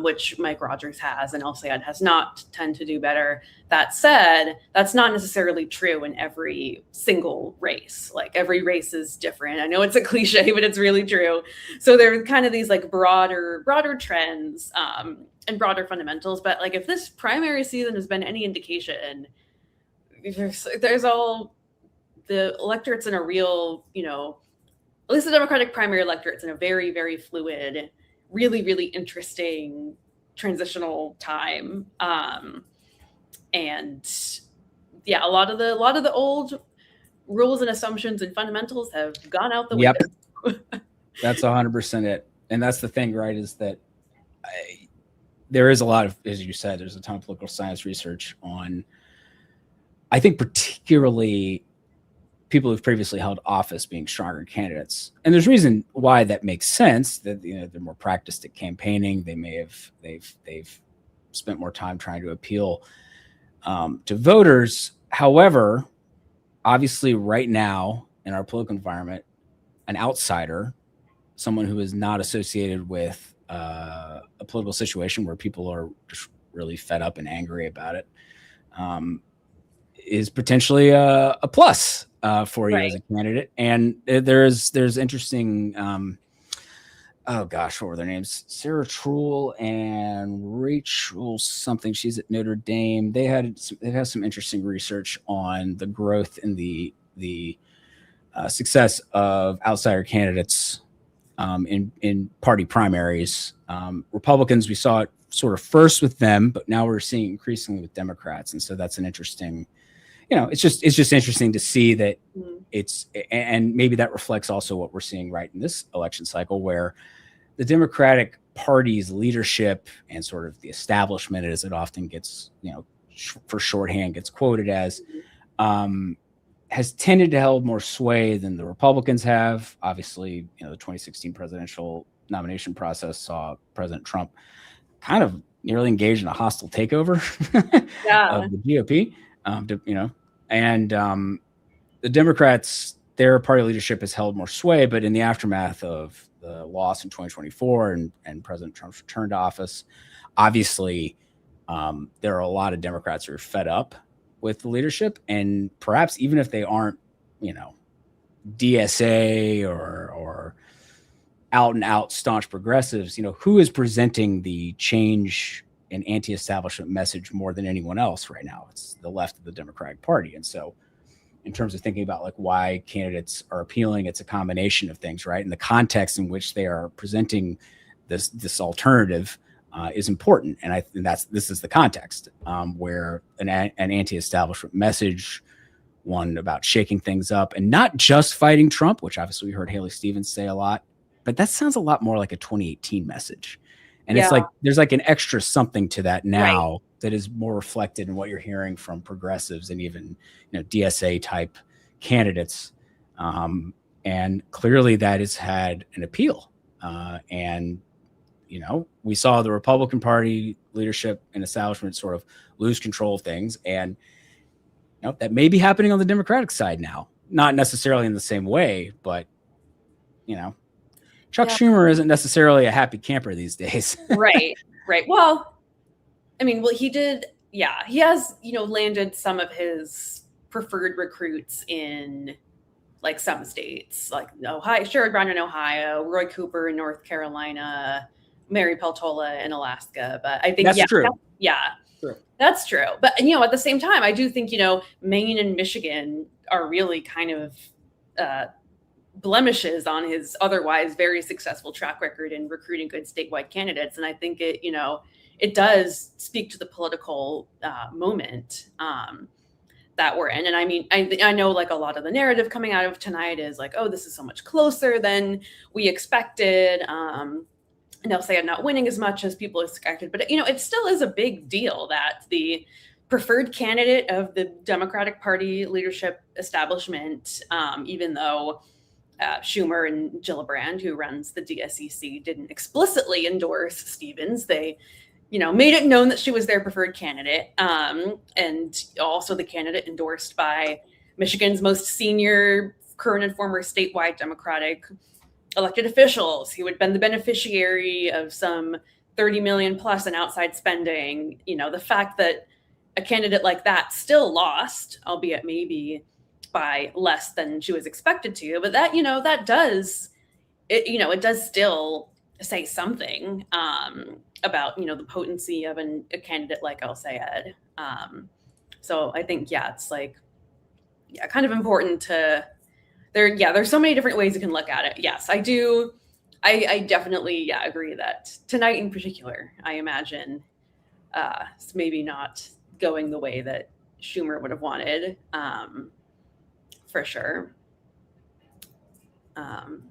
which Mike Rogers has and El Sayed has not, tend to do better. That said, that's not necessarily true in every single race. Like every race is different. I know it's a cliche, but it's really true. So there are kind of these like broader trends and broader fundamentals. But like if this primary season has been any indication, there's all the electorates in a real, at least the Democratic primary electorate's in a very, very fluid, really, really interesting transitional time. And yeah, a lot of the old rules and assumptions and fundamentals have gone out the window. That's 100% it. And that's the thing, right? Is that there is a lot of, as you said, there's a ton of political science research on, I think particularly people who've previously held office being stronger candidates. And there's reason why that makes sense, that they're more practiced at campaigning. They may have they've spent more time trying to appeal to voters. However, obviously right now in our political environment, an outsider, someone who is not associated with a political situation where people are just really fed up and angry about it, is potentially a plus for you as a candidate. And there's interesting, oh gosh, what were their names? Sarah Truell and Rachel something. She's at Notre Dame. They've had some interesting research on the growth in the success of outsider candidates in party primaries. Republicans, we saw it sort of first with them, but now we're seeing increasingly with Democrats. And so that's an interesting, it's just interesting to see that and maybe that reflects also what we're seeing right in this election cycle, where the Democratic Party's leadership and sort of the establishment, as it often gets, for shorthand gets quoted as, has tended to hold more sway than the Republicans have. Obviously, the 2016 presidential nomination process saw President Trump kind of nearly engaged in a hostile takeover of the GOP, and the Democrats, their party leadership has held more sway, but in the aftermath of the loss in 2024 and President Trump's return to office, obviously there are a lot of Democrats who are fed up with the leadership, and perhaps even if they aren't, DSA or out and out staunch progressives, who is presenting the change and anti-establishment message more than anyone else right now? It's the left of the Democratic Party. And so in terms of thinking about like why candidates are appealing, it's a combination of things, right? And the context in which they are presenting this alternative is important. And this is the context where an anti-establishment message, one about shaking things up and not just fighting Trump, which obviously we heard Haley Stevens say a lot, but that sounds a lot more like a 2018 message. And it's like, there's like an extra something to that now that is more reflected in what you're hearing from progressives and even, DSA type candidates. And clearly that has had an appeal. And we saw the Republican Party leadership and establishment sort of lose control of things. And that may be happening on the Democratic side now, not necessarily in the same way, but, Chuck Schumer isn't necessarily a happy camper these days. Right. Well, he did. Yeah, he has, landed some of his preferred recruits in like some states, like Ohio, Sherrod Brown in Ohio, Roy Cooper in North Carolina, Mary Peltola in Alaska. But I think that's true. True. That's true. But at the same time, I do think Maine and Michigan are really kind of blemishes on his otherwise very successful track record in recruiting good statewide candidates. And I think it does speak to the political moment that we're in. And I know like a lot of the narrative coming out of tonight is like, oh, this is so much closer than we expected. And they'll say I'm not winning as much as people expected, but it still is a big deal that the preferred candidate of the Democratic Party leadership establishment, even though Schumer and Gillibrand, who runs the DSCC, didn't explicitly endorse Stevens. They, made it known that she was their preferred candidate, and also the candidate endorsed by Michigan's most senior current and former statewide Democratic elected officials who had been the beneficiary of some 30 million plus in outside spending. The fact that a candidate like that still lost, albeit maybe by less than she was expected to, but that, that does, it does still say something about, the potency of a candidate like El-Sayed. So I think, it's like, kind of important to there's so many different ways you can look at it. Yes, I do. I definitely, agree that tonight in particular, I imagine it's maybe not going the way that Schumer would have wanted, for sure. And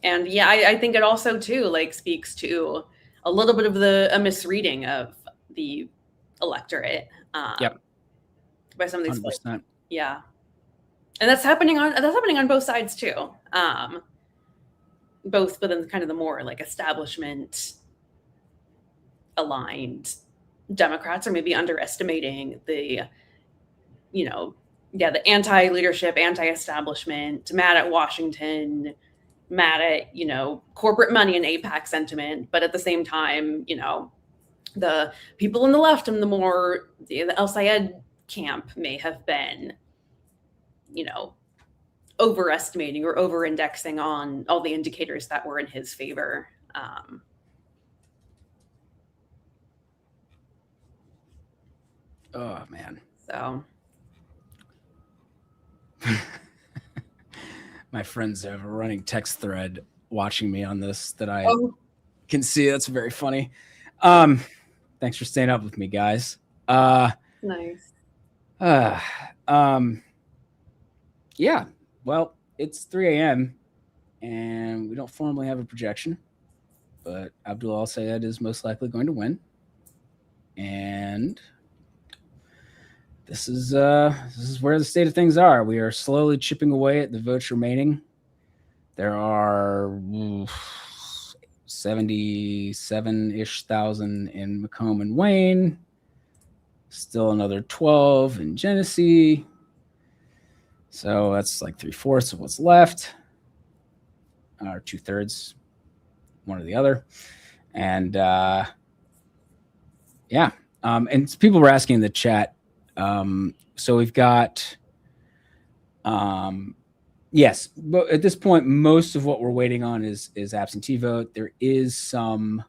I think it also too, like, speaks to a little bit of a misreading of the electorate. By some of these folks. Yeah. And that's happening on both sides too. Both within kind of the more like establishment aligned Democrats are maybe underestimating the, the anti-leadership, anti-establishment, mad at Washington, mad at, corporate money and AIPAC sentiment. But at the same time, the people on the left and the El Sayed camp may have been, overestimating or over-indexing on all the indicators that were in his favor. Oh man. So my friends have a running text thread watching me on this that I can see. That's very funny. Thanks for staying up with me, guys. Nice. Yeah. Well, it's 3 a.m. and we don't formally have a projection, but Abdul Al-Sayed is most likely going to win. And this is where the state of things are. We are slowly chipping away at the votes remaining. There are 77-ish thousand in Macomb and Wayne. Still another 12 in Genesee. So that's like 3/4 of what's left, or 2/3, one or the other. And and people were asking in the chat. So we've got, yes, but at this point, most of what we're waiting on is absentee vote. There is some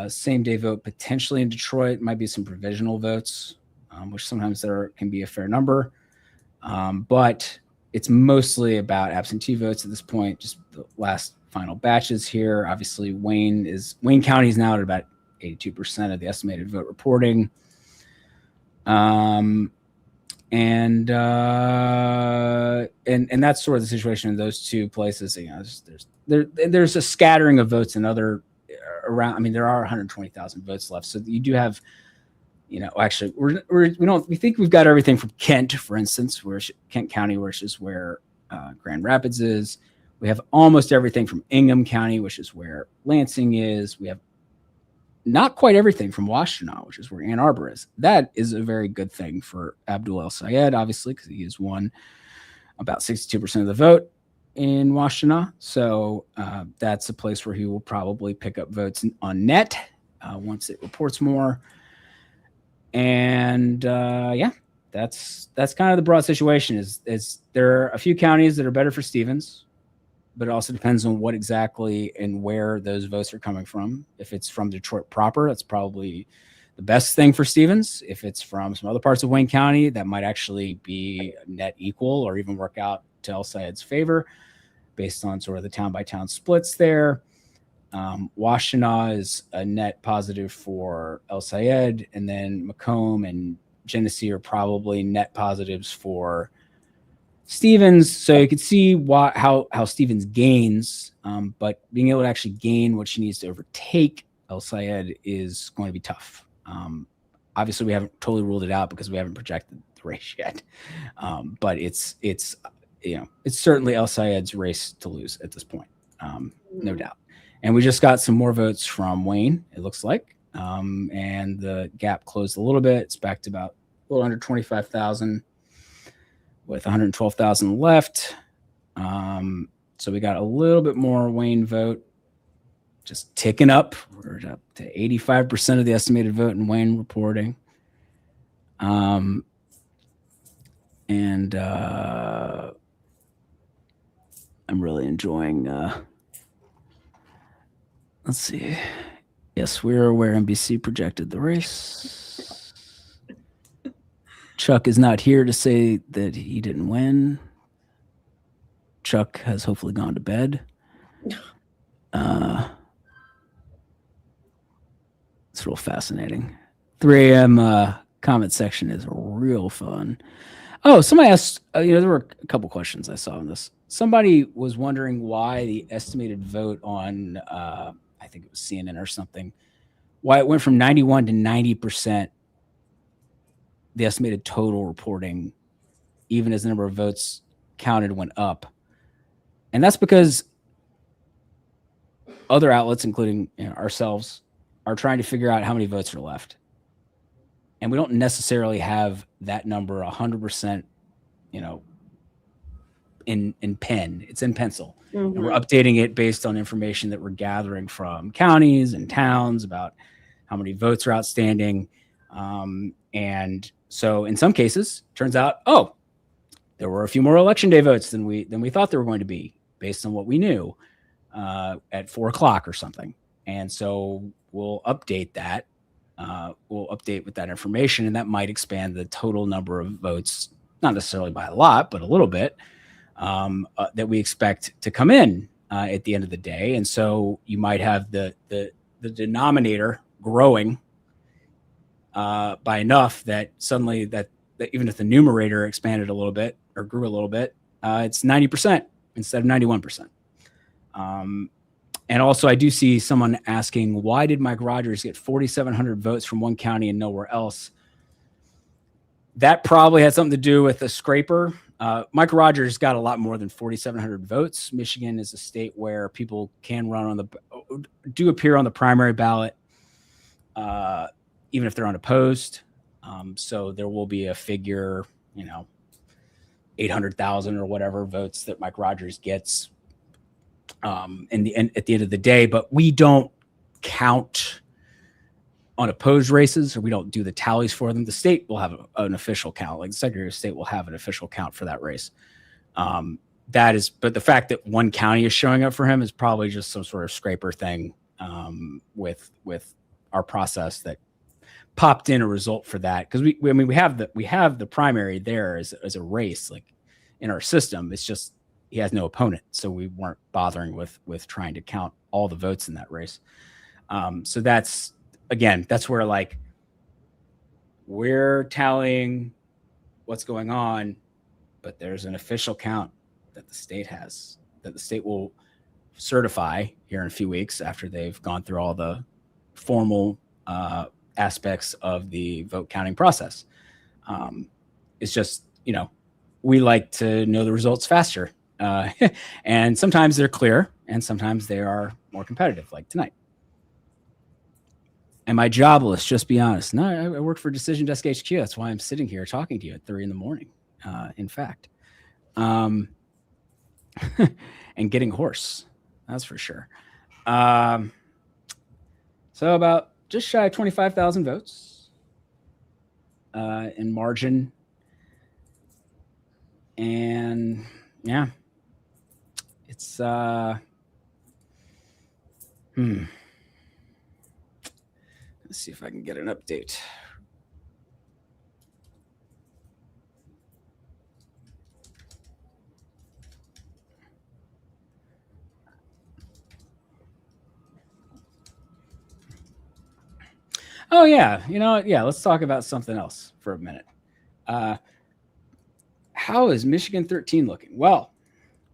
same day vote potentially in Detroit. Might be some provisional votes, which sometimes there can be a fair number. But it's mostly about absentee votes at this point, just the last final batches here. Obviously, Wayne County is now at about 82% of the estimated vote reporting. And that's sort of the situation in those two places. There's a scattering of votes in other around. I mean, there are 120,000 votes left, so you do have. Actually, we think we've got everything from Kent, for instance, where Kent County, which is where Grand Rapids is. We have almost everything from Ingham County, which is where Lansing is. We have not quite everything from Washtenaw, which is where Ann Arbor is. That is a very good thing for Abdul El-Sayed, obviously, because he has won about 62% of the vote in Washtenaw. So that's a place where he will probably pick up votes on net once it reports more. And that's kind of the broad situation. Is there are a few counties that are better for Stevens, but it also depends on what exactly and where those votes are coming from. If it's from Detroit proper, that's probably the best thing for Stevens. If it's from some other parts of Wayne County, that might actually be net equal or even work out to El-Sayed's favor based on sort of the town by town splits there. Washtenaw is a net positive for El-Sayed, and then Macomb and Genesee are probably net positives for Stevens. So you can see how Stevens gains, but being able to actually gain what she needs to overtake El-Sayed is going to be tough. Obviously, we haven't totally ruled it out because we haven't projected the race yet, but it's certainly El-Sayed's race to lose at this point, no doubt. And we just got some more votes from Wayne, it looks like. And the gap closed a little bit. It's back to about a little under 25,000 with 112,000 left. So we got a little bit more Wayne vote just ticking up. We're up to 85% of the estimated vote in Wayne reporting. I'm really enjoying let's see. Yes, we're aware NBC projected the race. Chuck is not here to say that he didn't win. Chuck has hopefully gone to bed. It's real fascinating. 3 a.m. Comment section is real fun. Oh, somebody asked, there were a couple questions I saw on this. Somebody was wondering why the estimated vote on I think it was CNN or something, why it went from 91 to 90%, the estimated total reporting, even as the number of votes counted went up. And that's because other outlets, including ourselves, are trying to figure out how many votes are left. And we don't necessarily have that number 100%, in pen. It's in pencil. And we're updating it based on information that we're gathering from counties and towns about how many votes are outstanding. And so in some cases, turns out, there were a few more election day votes than we thought there were going to be based on what we knew at 4:00 or something. And so we'll update that. We'll update with that information, and that might expand the total number of votes, not necessarily by a lot, but a little bit, that we expect to come in at the end of the day. And so you might have the denominator growing by enough that suddenly that even if the numerator expanded a little bit or grew a little bit, it's 90% instead of 91%. And also, I do see someone asking, why did Mike Rogers get 4,700 votes from one county and nowhere else? That probably had something to do with the scraper. Mike Rogers got a lot more than 4,700 votes. Michigan is a state where people can do appear on the primary ballot, even if they're unopposed. So there will be a figure, 800,000 or whatever votes that Mike Rogers gets at the end of the day. But we don't count unopposed races, or we don't do the tallies for them. The state will have an official count, like the Secretary of State will have an official count for that race. But the fact that one county is showing up for him is probably just some sort of scraper thing with our process that popped in a result for that. Because we have the primary there as a race, like in our system. It's just he has no opponent, so we weren't bothering with trying to count all the votes in that race. So that's where we're tallying what's going on, but there's an official count that the state has, that the state will certify here in a few weeks after they've gone through all the formal aspects of the vote counting process. It's just, we like to know the results faster. And sometimes they're clear and sometimes they are more competitive, like tonight. Am I jobless? Just be honest. No, I work for Decision Desk HQ. That's why I'm sitting here talking to you at 3 a.m. In fact, and getting hoarse. That's for sure. So about just shy of 25,000 votes in margin. And yeah, it's let's see if I can get an update. Oh yeah, let's talk about something else for a minute. How is Michigan 13 looking? Well,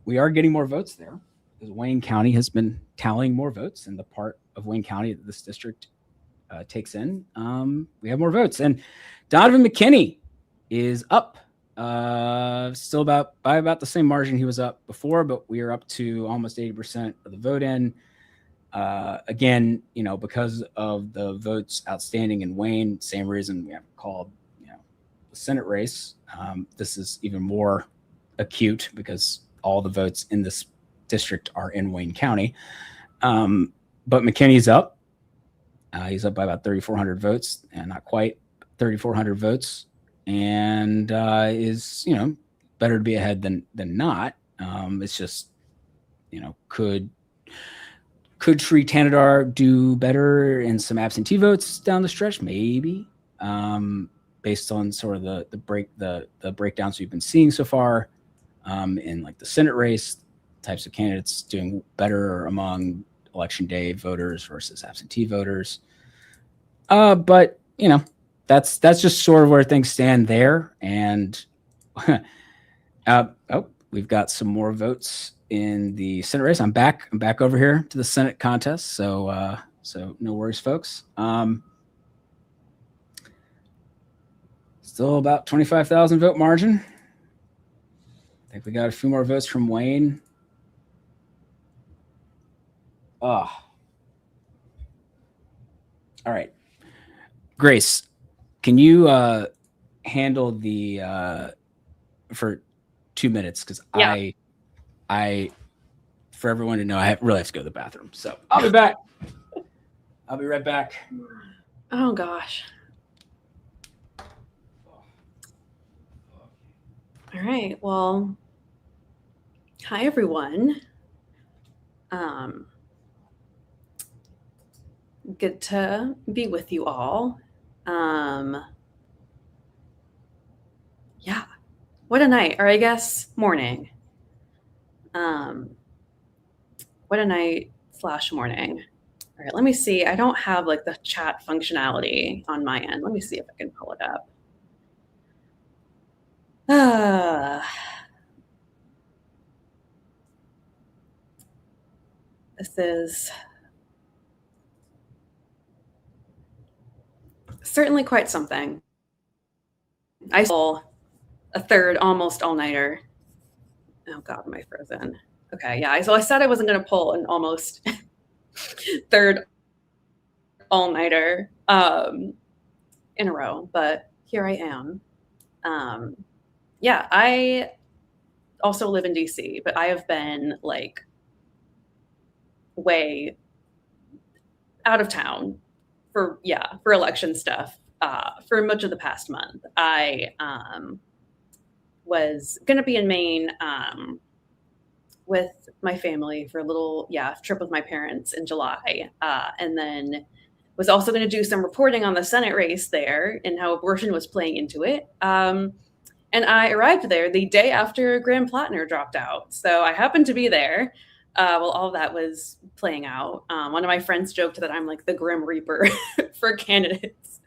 we are getting more votes there because Wayne County has been tallying more votes, and the part of Wayne County that this district takes in, we have more votes. And Donovan McKinney is up, still by about the same margin he was up before, but we are up to almost 80% of the vote in. Again, because of the votes outstanding in Wayne, same reason we haven't called, the Senate race. This is even more acute because all the votes in this district are in Wayne County. But McKinney's up. He's up by about 3,400 votes, and not quite 3,400 votes, and is better to be ahead than not. It's just could Sri Tanadar do better in some absentee votes down the stretch? Maybe, based on sort of the breakdowns we've been seeing so far in like the Senate race, types of candidates doing better among election day voters versus absentee voters. But that's just sort of where things stand there. And we've got some more votes in the Senate race. I'm back over here to the Senate contest. So no worries, folks. Still about 25,000 vote margin. I think we got a few more votes from Wayne. All right. Grace, can you handle the for 2 minutes? Because Yeah. I for everyone to know, I really have to go to the bathroom. So I'll be back. I'll be right back. Oh gosh. All right. Well, hi everyone. Good to be with you all. Yeah. What a night, or I guess morning. What a night / morning. All right, let me see. I don't have like the chat functionality on my end. Let me see if I can pull it up. This is certainly quite something. I saw a third almost all-nighter. Oh God, am I frozen? Okay, yeah. So I said I wasn't going to pull an almost third all-nighter in a row, but here I am. Yeah, I also live in DC, but I have been like way out of town for election stuff for much of the past month. I was gonna be in Maine with my family for a little trip with my parents in July, and then was also going to do some reporting on the Senate race there and how abortion was playing into it. And I arrived there the day after Graham Plattner dropped out. So I happened to be there while all of that was playing out. One of my friends joked that I'm like the Grim Reaper for candidates.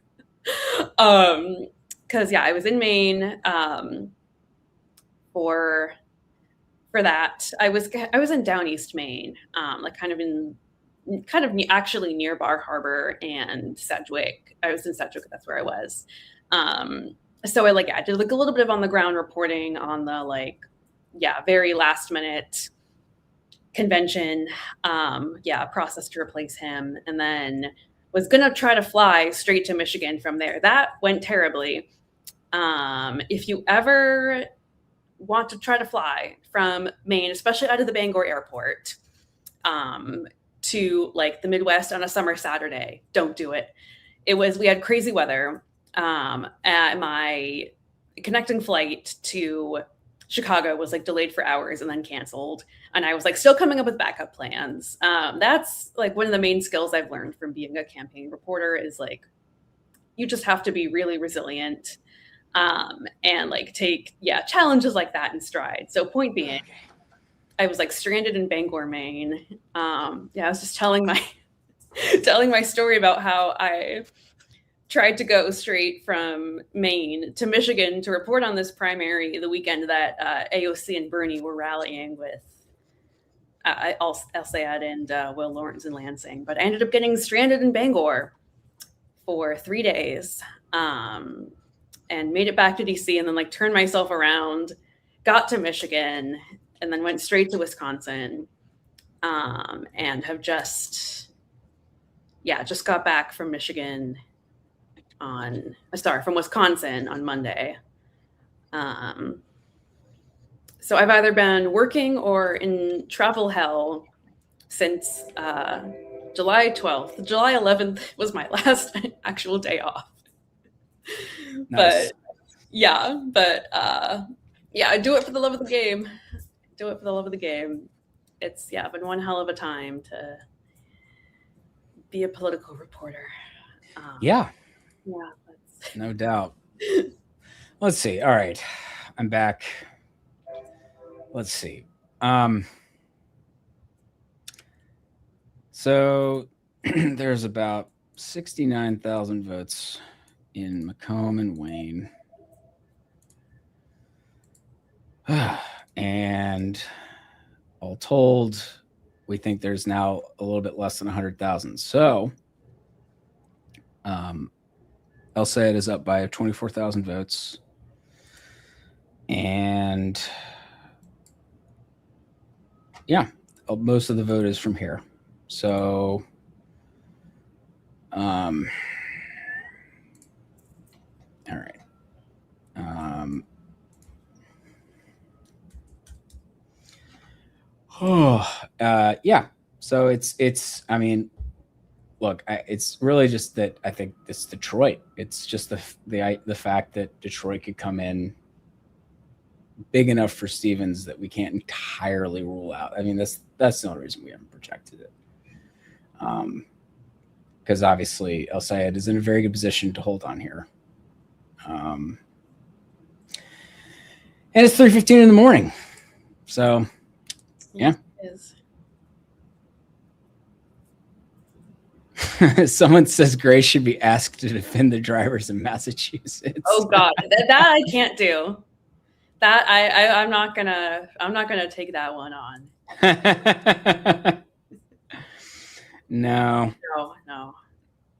Because I was in Maine for that. I was in Down East Maine, like kind of actually near Bar Harbor and Sedgwick. I was in Sedgwick. That's where I was. So I did like a little bit of on the ground reporting on the very last minute convention process to replace him, and then was gonna try to fly straight to Michigan from there. That went terribly. If you ever want to try to fly from Maine, especially out of the Bangor airport, to like the Midwest on a summer Saturday, don't do it. We had crazy weather. My connecting flight to Chicago was like delayed for hours and then canceled. And I was like still coming up with backup plans. That's like one of the main skills I've learned from being a campaign reporter is like, you just have to be really resilient and like take challenges like that in stride. So point being, I was like stranded in Bangor, Maine. I was just telling my story about how I tried to go straight from Maine to Michigan to report on this primary the weekend that AOC and Bernie were rallying with El-Sayed and Will Lawrence in Lansing. But I ended up getting stranded in Bangor for 3 days and made it back to DC and then like turned myself around, got to Michigan, and then went straight to Wisconsin and have just got back from Michigan from Wisconsin on Monday. So I've either been working or in travel hell since July 12th. July 11th was my last actual day off. Nice. I do it for the love of the game. Do it for the love of the game. It's been one hell of a time to be a political reporter. No doubt. Let's see. All right, I'm back. Let's see. So there's about 69,000 votes in Macomb and Wayne. And all told, we think there's now a little bit less than 100,000. So El-Sayed is up by 24,000 votes. And most of the vote is from here. So All right. Yeah. So it's. I mean, look, it's really just that I think it's Detroit. It's just the fact that Detroit could come in big enough for Stevens that we can't entirely rule out. I mean, that's the only reason we haven't projected it. Because obviously El Sayed is in a very good position to hold on here. And it's 3:15 in the morning. So, yeah. It is. Someone says Grace should be asked to defend the drivers in Massachusetts. Oh God, that I can't do. That I'm not gonna take that one on. No.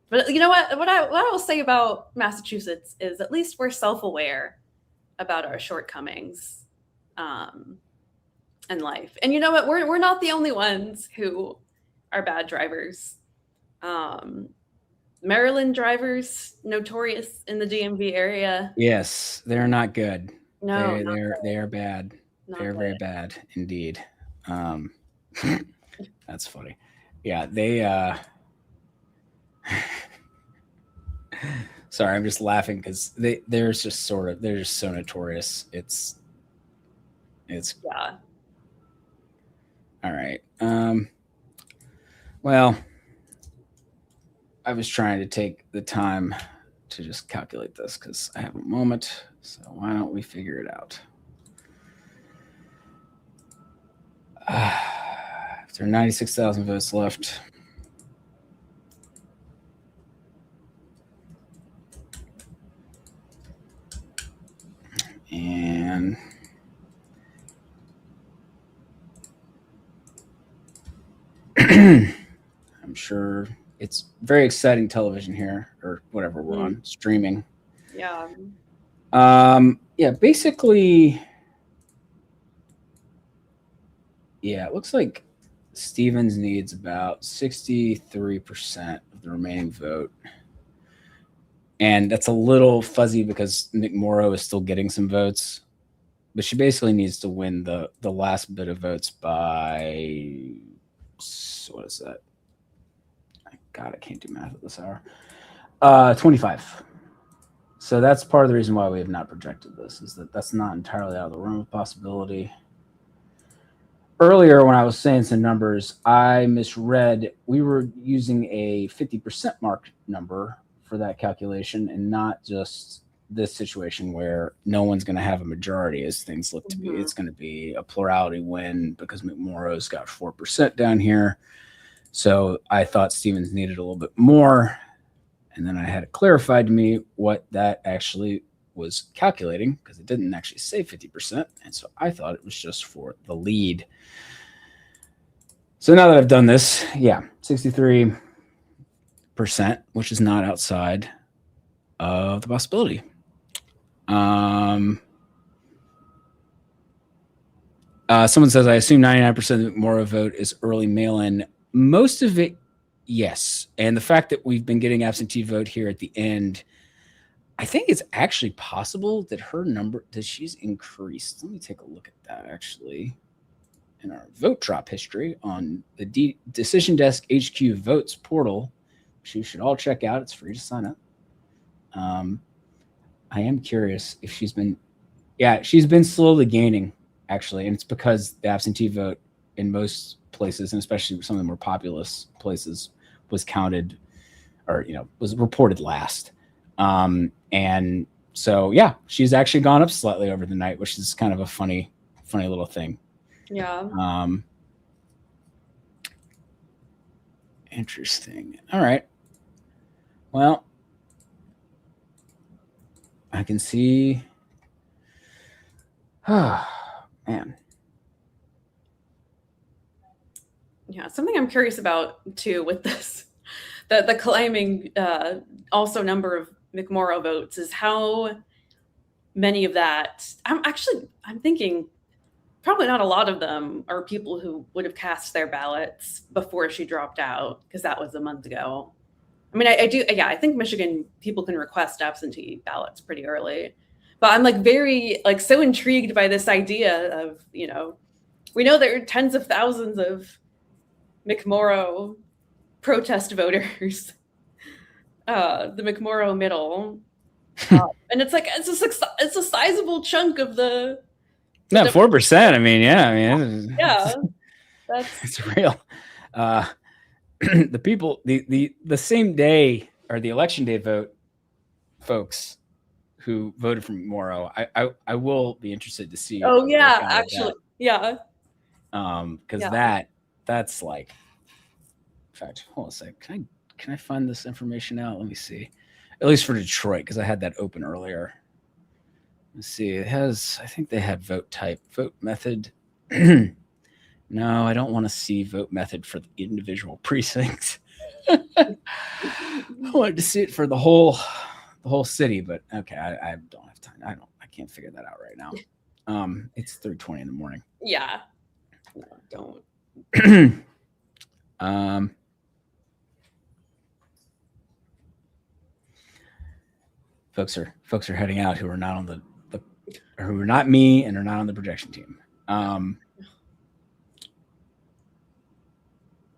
But you know what? What I will say about Massachusetts is at least we're self-aware about our shortcomings in life. And you know what? We're not the only ones who are bad drivers. Maryland drivers notorious in the DMV area. Yes, they're not good. No, they are bad. They're very bad indeed. That's funny. Yeah, they sorry, I'm just laughing because they're just so notorious. It's yeah. All right. Well, I was trying to take the time to just calculate this because I have a moment. So why don't we figure it out? If there are 96,000 votes left. And I'm sure it's very exciting television here, or whatever we're on, streaming. Yeah. Yeah, basically, yeah, it looks like Stevens needs about 63% of the remaining vote. And that's a little fuzzy because McMorrow is still getting some votes. But she basically needs to win the last bit of votes by, what is that? God, I can't do math at this hour. 25. So that's part of the reason why we have not projected this, is that that's not entirely out of the realm of possibility. Earlier, when I was saying some numbers, I misread. We were using a 50% mark number for that calculation and not just this situation where no one's going to have a majority as things look to be. It's going to be a plurality win because McMorrow's got 4% down here. So I thought Stevens needed a little bit more. And then I had it clarified to me what that actually was calculating because it didn't actually say 50%. And so I thought it was just for the lead. So now that I've done this, yeah, 63%, which is not outside of the possibility. Someone says, I assume 99% of the McMorrow vote is early mail-in. Most of it, yes. And the fact that we've been getting absentee vote here at the end, I think it's actually possible that her number, that she's increased. Let me take a look at that actually. In our vote drop history on the Decision Desk HQ Votes portal, which you should all check out. It's free to sign up. I am curious if she's been slowly gaining actually. And it's because the absentee vote in most places, and especially some of the more populous places, was counted or, was reported last. And so, yeah, she's actually gone up slightly over the night, which is kind of a funny little thing. Yeah. Interesting. All right. Well, I can see. Man. Yeah, something I'm curious about too with this, the climbing also number of McMorrow votes is how many of that. I'm thinking probably not a lot of them are people who would have cast their ballots before she dropped out because that was a month ago. I mean, I do. Yeah, I think Michigan people can request absentee ballots pretty early, but I'm like very like so intrigued by this idea of, you know, we know there are tens of thousands of McMorrow protest voters, the McMorrow middle, and it's like it's a sizable chunk of the. No, 4%. I mean, yeah, I mean, Yeah, that's it's real. The people, the same day or the election day vote, folks who voted for Morrow, I will be interested to see. Oh yeah, actually, yeah. Because that's like, in fact, hold on a sec. Can I find this information out? Let me see. At least for Detroit, because I had that open earlier. Let's see. It has. I think they had vote type, vote method. No, I don't want to see vote method for the individual precincts. I wanted to see it for the whole city, but okay, I don't have time. I can't figure that out right now. It's 3:20 in the morning. Yeah. No, don't. Folks are heading out who are not on who are not me and are not on the projection team.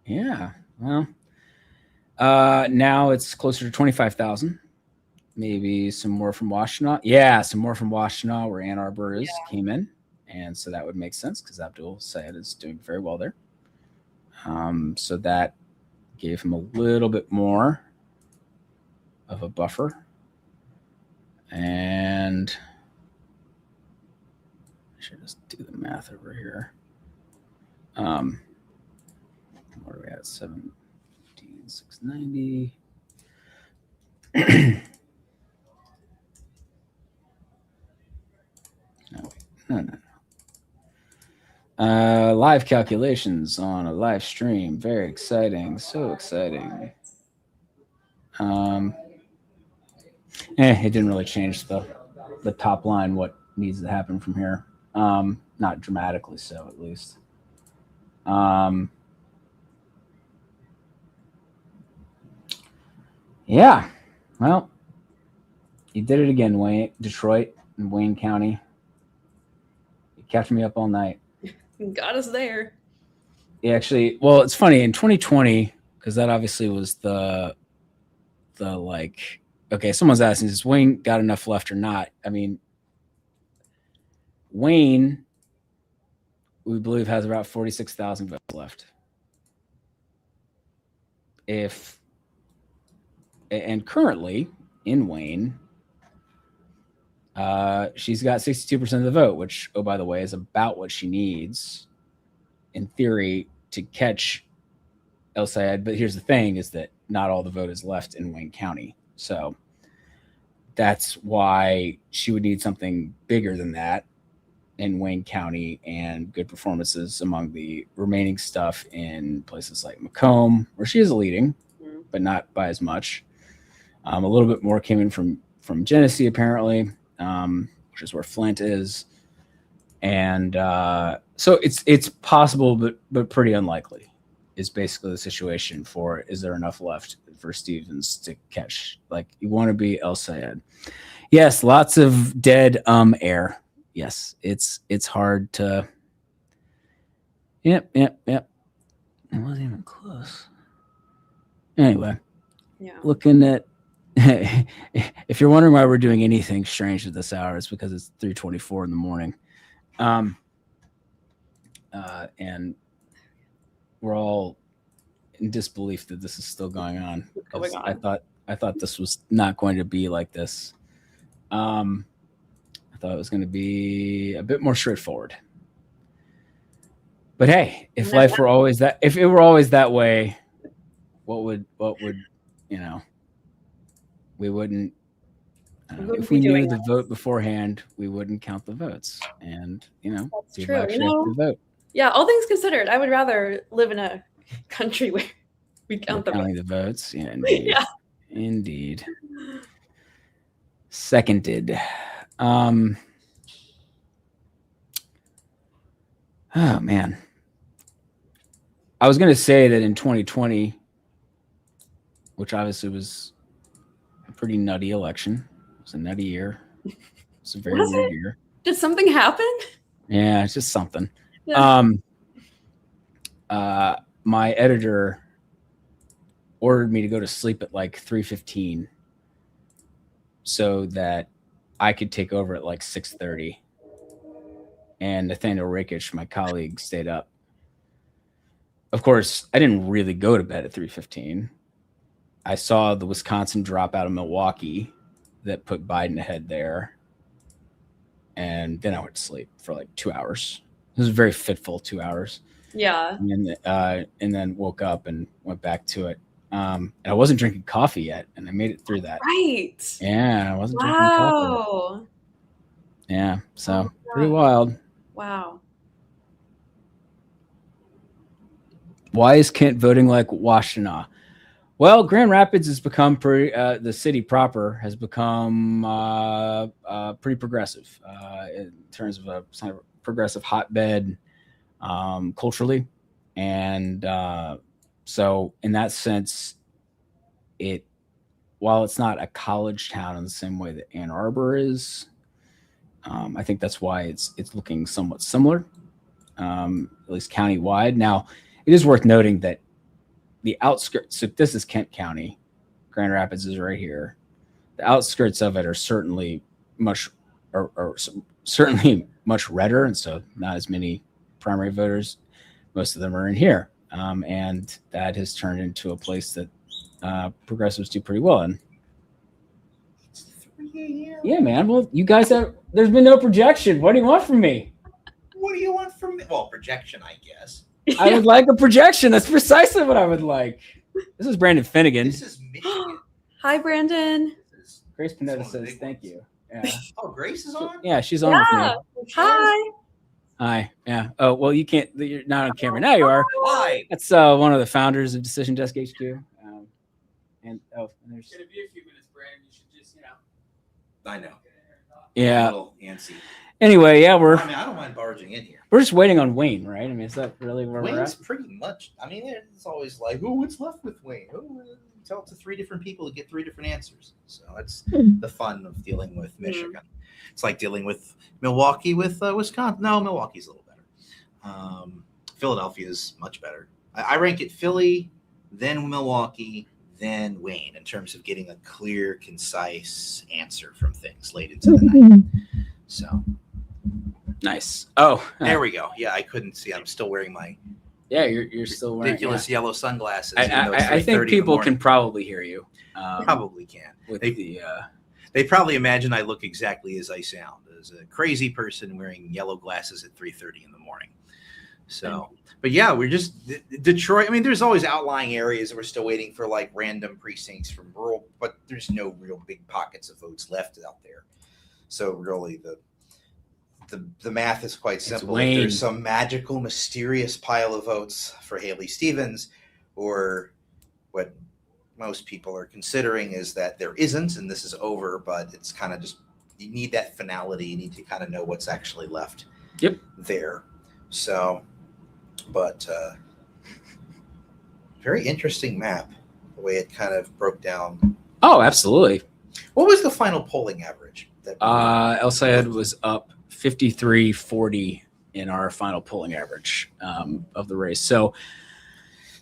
Yeah, well, now it's closer to 25,000. Maybe some more from Washtenaw. Yeah, some more from Washtenaw, where Ann Arbor came in, and so that would make sense because Abdul Sayed is doing very well there. So that gave him a little bit more of a buffer, and I should just do the math over here. What are we at? 17,690. No. Live calculations on a live stream. Very exciting. So exciting. It didn't really change the top line, what needs to happen from here. Not dramatically so, at least. Yeah, well, you did it again, Wayne, Detroit and Wayne County. You kept me up all night. Got us there. Yeah, actually, well, it's funny in 2020 because that obviously was the like. Okay, someone's asking, is Wayne got enough left or not? I mean, Wayne, we believe, has about 46,000 votes left. And currently in Wayne, she's got 62% of the vote, which, oh, by the way, is about what she needs in theory to catch El Sayed. But here's the thing is that not all the vote is left in Wayne County. So that's why she would need something bigger than that in Wayne County and good performances among the remaining stuff in places like Macomb, where she is leading, but not by as much. A little bit more came in from Genesee, apparently, which is where Flint is. And so it's possible, but pretty unlikely is basically the situation for, is there enough left for Stevens to catch? Like, you want to be El Sayed. Yes, lots of dead air. Yes, it's hard to. Yep. It wasn't even close. Anyway, yeah. Looking at, if you're wondering why we're doing anything strange at this hour, it's because it's 3:24 in the morning, and we're all in disbelief that this is still going on. I thought this was not going to be like this. I thought it was going to be a bit more straightforward. But hey, if life were always that, if it were always that way, what would we wouldn't. If we knew the vote beforehand, we wouldn't count the votes, and that's people true. actually have to vote. Yeah, all things considered, I would rather live in a country where we count counting the votes. Yeah, indeed. Yeah. Indeed. Seconded. Oh man. I was going to say that in 2020, which obviously was a pretty nutty election. It was a nutty year. It's a very weird year. Did something happen? Yeah, it's just something. Yeah. My editor ordered me to go to sleep at like 3:15 so that I could take over at like 6:30. And Nathaniel Rakic, my colleague, stayed up. Of course, I didn't really go to bed at 3:15. I saw the Wisconsin drop out of Milwaukee that put Biden ahead there. And then I went to sleep for like 2 hours. It was a very fitful 2 hours. Yeah. And then woke up and went back to it. And I wasn't drinking coffee yet, and I made it through that. Right. Yeah, I wasn't drinking coffee Wow. yet. Yeah, so pretty wild. Wow. Why is Kent voting like Washtenaw? Well, Grand Rapids has become pretty. The city proper has become pretty progressive in terms of a kind of progressive hotbed culturally, and so in that sense, while it's not a college town in the same way that Ann Arbor is, I think that's why it's looking somewhat similar, at least countywide. Now, it is worth noting that the outskirts, so this is Kent County, Grand Rapids is right here. The outskirts of it are certainly much redder, and so not as many primary voters. Most of them are in here, and that has turned into a place that progressives do pretty well in. Yeah, man. Well, you guys there's been no projection. What do you want from me? What do you want from me? Well, projection, I guess. I would like a projection. That's precisely what I would like. This is Brandon Finnegan. This is Michigan. Hi, Brandon. Grace Panetta says thank you. Yeah. Oh, Grace is on? Yeah, she's on with me. Hi. Hi. Yeah. Oh, well, you're not on camera. Now you are. Why? That's one of the founders of Decision Desk HQ. And there's. In a few minutes, Brandon. You should just, I know. Yeah. A little antsy. Anyway, yeah, I don't mind barging in here. we're just waiting on Wayne, right? I mean, is that really where we're Wayne's at? pretty much. I mean, it's always like, oh, what's left with Wayne? Oh, tell it to 3 different people to get 3 different answers. So that's the fun of dealing with Michigan. It's like dealing with Milwaukee with Wisconsin. No, Milwaukee's a little better. Philadelphia is much better. I rank it Philly, then Milwaukee, then Wayne in terms of getting a clear, concise answer from things late into the night. So nice. Oh, there we go. Yeah, I couldn't see. I'm still wearing my you're still wearing ridiculous yellow sunglasses. I think people can probably hear you. Probably can. They probably imagine I look exactly as I sound, as a crazy person wearing yellow glasses at 3:30 in the morning. So, but yeah, we're just Detroit. I mean, there's always outlying areas that we're still waiting for, like random precincts from rural, but there's no real big pockets of votes left out there. So really, the math is quite simple. If there's some magical, mysterious pile of votes for Haley Stevens, or what most people are considering is that there isn't, and this is over, but it's kind of just, you need that finality. You need to kind of know what's actually left there. So, but very interesting map, the way it kind of broke down. Oh, absolutely. What was the final polling average? El Sayed was up 53-40 in our final polling average of the race. So,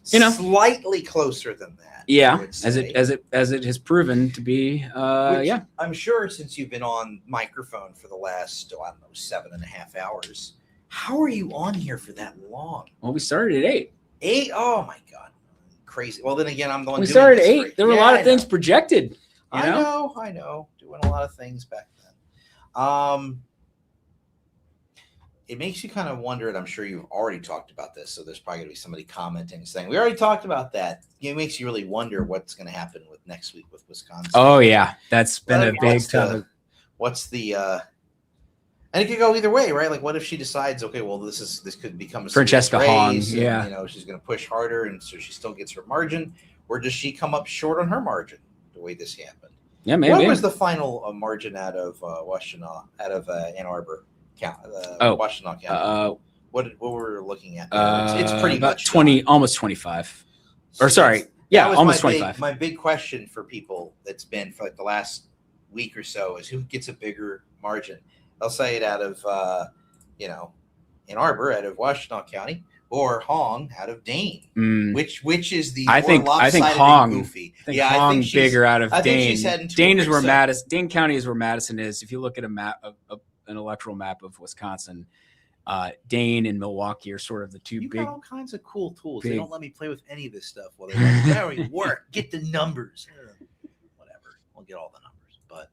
slightly closer than that. Yeah, as it has proven to be. Which I'm sure, since you've been on microphone for the last 7.5 hours. How are you on here for that long? Well, we started at 8. 8? Oh my God, crazy. Well, then again, I'm the one. We started at 8. There were a lot of things projected. I know, doing a lot of things back then. It makes you kind of wonder, and I'm sure you've already talked about this, so there's probably going to be somebody commenting saying, we already talked about that. It makes you really wonder what's going to happen with next week with Wisconsin. Oh, yeah. That's been a big topic. What's the and it could go either way, right? Like, what if she decides, okay, well, this could become a Francesca Hahn, yeah. She's going to push harder, and so she still gets her margin, or does she come up short on her margin the way this happened? Yeah, maybe. What was the final margin out of Washtenaw, out of Ann Arbor County? Washtenaw County. What were we looking at? It's pretty about much 20, almost 25. Or sorry, That was almost my 25. my big question for people that's been for like the last week or so is who gets a bigger margin. I'll say it out of Ann Arbor, out of Washtenaw County, or Hong out of Dane. Which is the I think Hong. goofy? I think Hong she's bigger out of I think Dane. she's heading to Dane a is where big Madison. Dane County is where Madison is. If you look at a map of an electoral map of Wisconsin, Dane and Milwaukee are sort of the two You big. got all kinds of cool tools. big- They don't let me play with any of this stuff. Well, they're like, Barry, work, get the numbers. Whatever. We'll get all the numbers. But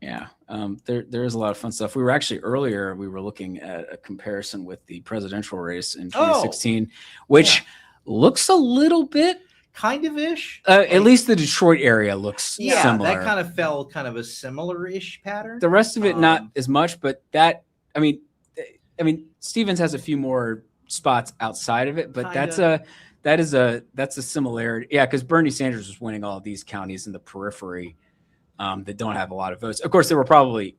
Yeah, there is a lot of fun stuff. We were actually earlier. We were looking at a comparison with the presidential race in 2016, which looks a little bit kind of ish. At least the Detroit area looks similar. that kind of fell kind of a similar-ish pattern. The rest of it not as much, but that I mean, Stevens has a few more spots outside of it, but that's a similarity. Yeah, because Bernie Sanders was winning all of these counties in the periphery that don't have a lot of votes. Of course, there were probably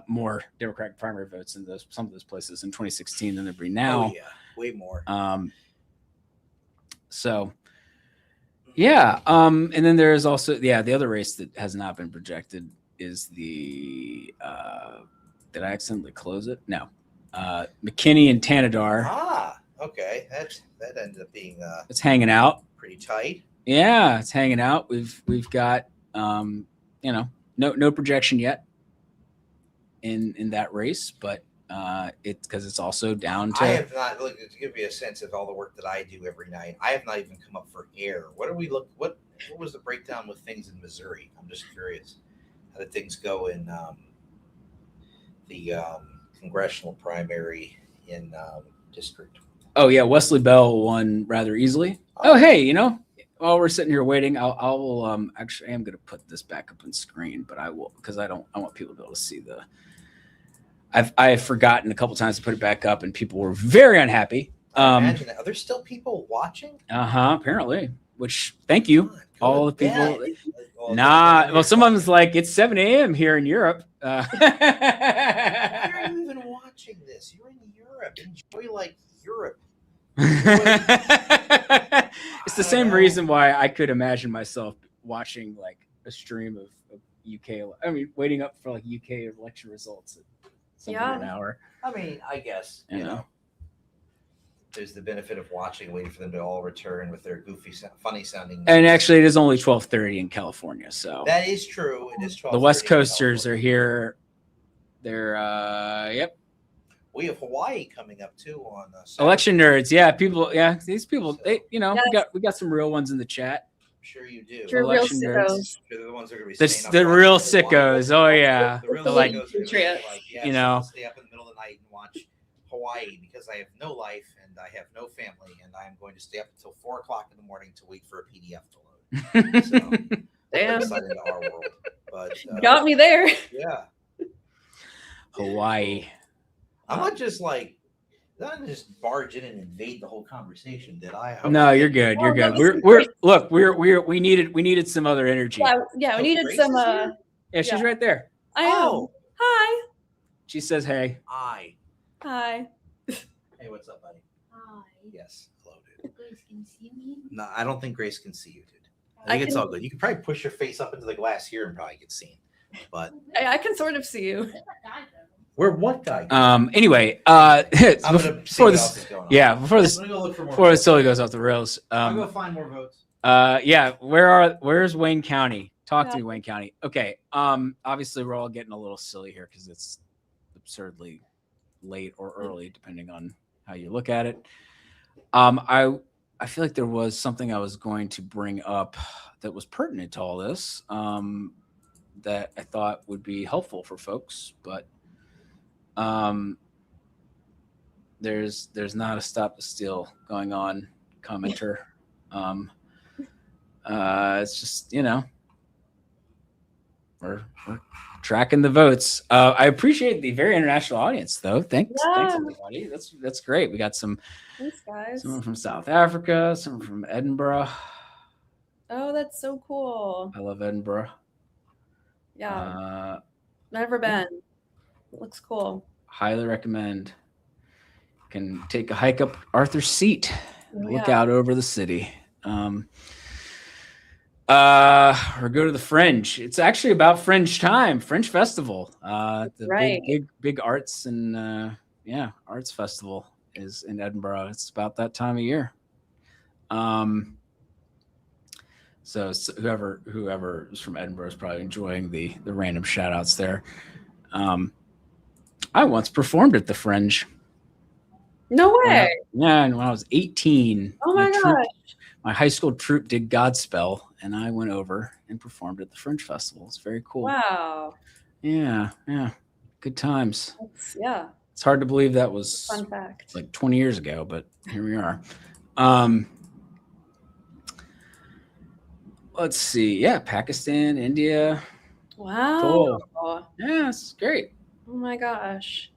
more Democratic primary votes in some of those places in 2016 than there be now. Oh yeah, way more. So yeah, and then there is also the other race that has not been projected is the did I accidentally close it? No. McKinney and Tanadar. Okay. That ended up being It's hanging out. pretty tight. Yeah, it's hanging out. We've got no projection yet in that race, but it's because it's also down to I have not look to give you a sense of all the work that I do every night. I have not even come up for air. What was the breakdown with things in Missouri? I'm just curious. How did things go in the congressional primary in district? Oh yeah, Wesley Bell won rather easily. Oh hey, while we're sitting here waiting, I'll actually I am going to put this back up on screen, but I will because I want people to be able to see the. I have forgotten a couple times to put it back up, and people were very unhappy. Imagine that. Are there still people watching? Apparently. Which thank you, all the people. Well, some of them's like it's 7 a.m. here in Europe. Why are you even watching this? You're in Europe. Enjoy like Europe. It's the same reason why I could imagine myself watching like a stream of UK. I mean, waiting up for like UK election results at an hour. I mean, I guess you know. There's the benefit of watching, waiting for them to all return with their goofy, funny sounding. And actually, it is only 12:30 in California, so that is true. It is 12:30. The West Coasters are here. They're yep. We have Hawaii coming up too on election nerds. Yeah, people. Yeah, these people. They, we got some real ones in the chat. I'm sure you do. True real sickos. They're the ones that are going to be the real sickos. Oh yeah, the real like patriots. Stay up in the middle of the night and watch Hawaii because I have no life and I have no family and I am going to stay up until 4:00 in the morning to wait for a PDF to load. So, damn, excited into our world, but got me there. Yeah, Hawaii. I'm not just barge in and invade the whole conversation, did I? No, you're good. You're good. We needed some other energy. Yeah, we needed some. Yeah, she's right there. I am. Hi. She says, "Hey." Hi. Hi. Hey, what's up, buddy? Hi. Yes. Hello, dude. Grace can see me. No, I don't think Grace can see you, dude. I think it's all good. You can probably push your face up into the glass here and probably get seen. But I can sort of see you. Where what guy? Anyway, before this silly goes off the rails. I'll go find more votes. Yeah, where's Wayne County? Talk to me, Wayne County. Okay. Obviously we're all getting a little silly here because it's absurdly late or early, depending on how you look at it. I feel like there was something I was going to bring up that was pertinent to all this, that I thought would be helpful for folks, but there's not a stop the steal going on commenter. It's just we're tracking the votes. I appreciate the very international audience though. Thanks everybody. That's great. We got some Thanks, guys. someone from South Africa, someone from Edinburgh. Oh, that's so cool. I love Edinburgh. Yeah. Never been. It looks cool. Highly recommend. Can take a hike up Arthur's Seat and look Yeah. out over the city. Or go to the Fringe. It's actually about Fringe time, Fringe Festival. The Right. big arts and arts festival is in Edinburgh. It's about that time of year. So whoever is from Edinburgh is probably enjoying the random shout outs there. I once performed at the Fringe. No way. Yeah, and when I was 18, Oh my gosh. my high school troupe did Godspell, and I went over and performed at the Fringe Festival. It's very cool. Wow. Yeah. Good times. Yeah. It's hard to believe that was Fun fact. like 20 years ago, but here we are. Let's see. Yeah, Pakistan, India. Wow. Cool. Yeah, it's great. Oh my gosh.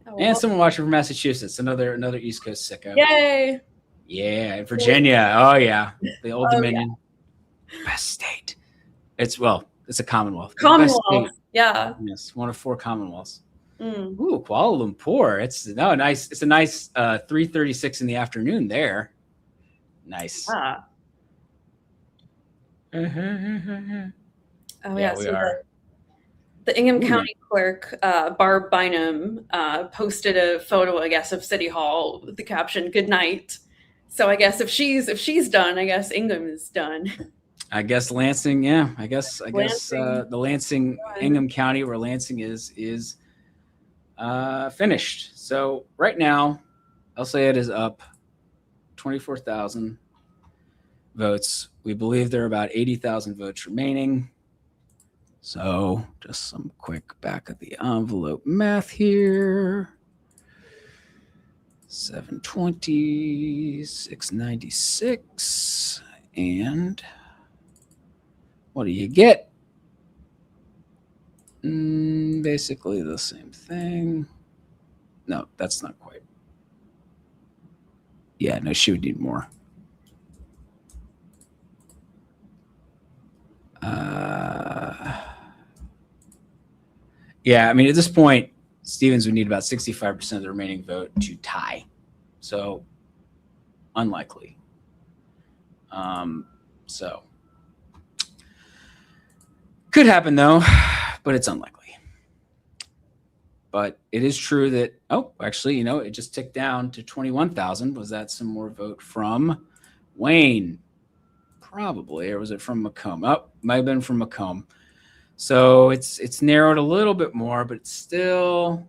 Oh, And someone watching from Massachusetts, another East Coast sicko. Yay. Yeah, Virginia. Oh yeah, the Old Oh, Dominion, best state. It's a Commonwealth. Best Commonwealth. state. Yeah. Yes, one of 4 Commonwealths. Mm. Ooh, Kuala Lumpur. It's a nice 3:36 in the afternoon there. Nice. Ah. Oh Yeah, yeah. we So are. the Ingham County clerk, Barb Bynum, posted a photo, I guess, of City Hall with the caption "Good night." So I guess if she's done, I guess Ingham is done. I guess Lansing. Yeah, I guess Lansing. the Lansing Ingham County where Lansing is finished. So right now, I'll say it is up 24,000 votes. We believe there are about 80,000 votes remaining. So just some quick back of the envelope math here. 720, 696, and what do you get? Basically the same thing. No, that's not quite. Yeah, no, she would need more. Yeah, I mean, at this point, Stevens would need about 65% of the remaining vote to tie. So, unlikely. So, could happen though, but it's unlikely. But it is true that, actually, it just ticked down to 21,000. Was that some more vote from Wayne? Probably. Or was it from Macomb? Might have been from Macomb. So it's narrowed a little bit more, but it's still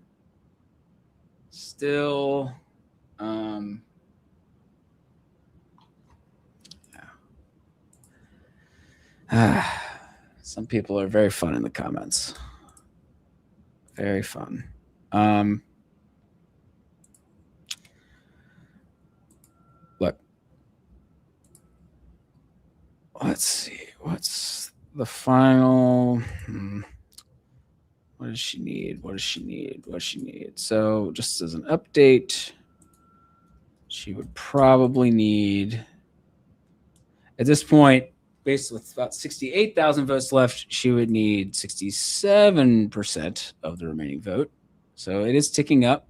some people are very fun in the comments. Very fun. Look. Let's see. What's the final? What does she need? So just as an update, she would probably need, at this point, based with about 68,000 votes left, she would need 67% of the remaining vote. So it is ticking up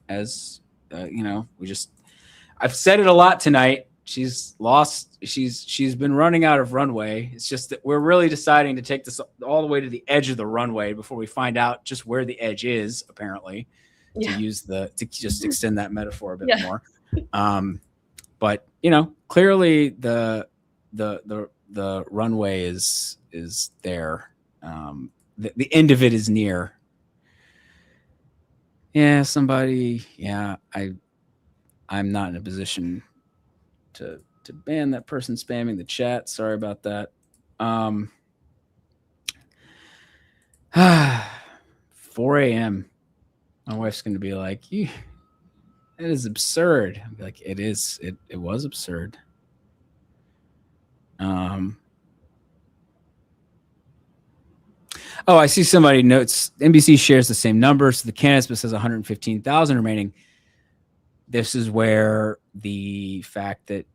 as, I've said it a lot tonight. She's lost. She's been running out of runway. It's just that we're really deciding to take this all the way to the edge of the runway before we find out just where the edge is, apparently, to just extend that metaphor a bit more. But clearly the runway is there. The end of it is near. Yeah, somebody. Yeah, I'm not in a position to ban that person spamming the chat. Sorry about that. 4 a.m. My wife's going to be like, that is absurd. I'll be like, it is. It was absurd. I see somebody notes NBC shares the same numbers. So the candidates, but says 115,000 remaining. This is where the fact that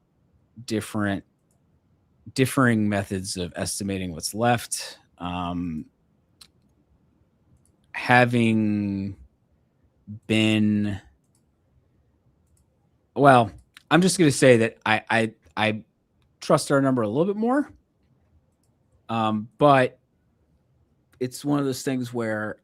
differing methods of estimating what's left, having been, I'm just going to say that I trust our number a little bit more. But it's one of those things where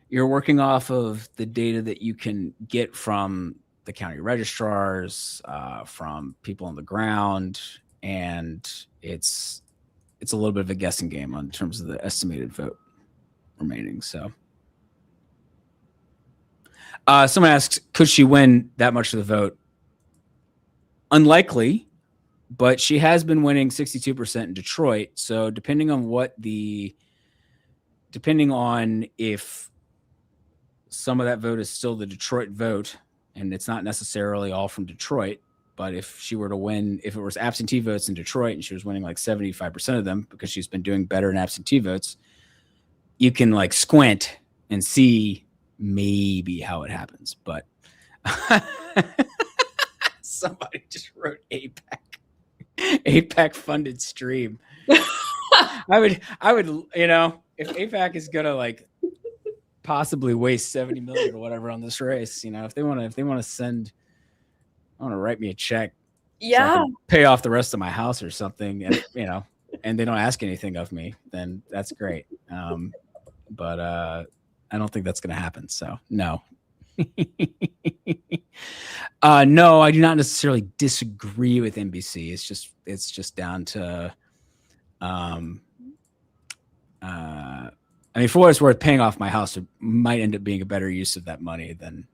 you're working off of the data that you can get from the county registrars, from people on the ground, and it's a little bit of a guessing game in terms of the estimated vote remaining. So someone asks, could she win that much of the vote? Unlikely, but she has been winning 62% in Detroit. So depending on if some of that vote is still the Detroit vote, and it's not necessarily all from Detroit, but if she were to win, if it was absentee votes in Detroit and she was winning like 75% of them because she's been doing better in absentee votes, you can like squint and see maybe how it happens. But somebody just wrote APAC funded stream. I would, if APAC is gonna like possibly waste 70 million or whatever on this race, if they want to write me a check, so I can pay off the rest of my house or something, and and they don't ask anything of me, then that's great. But I don't think that's gonna happen. So no. No, I do not necessarily disagree with NBC. It's just down to for what it's worth, paying off my house might end up being a better use of that money than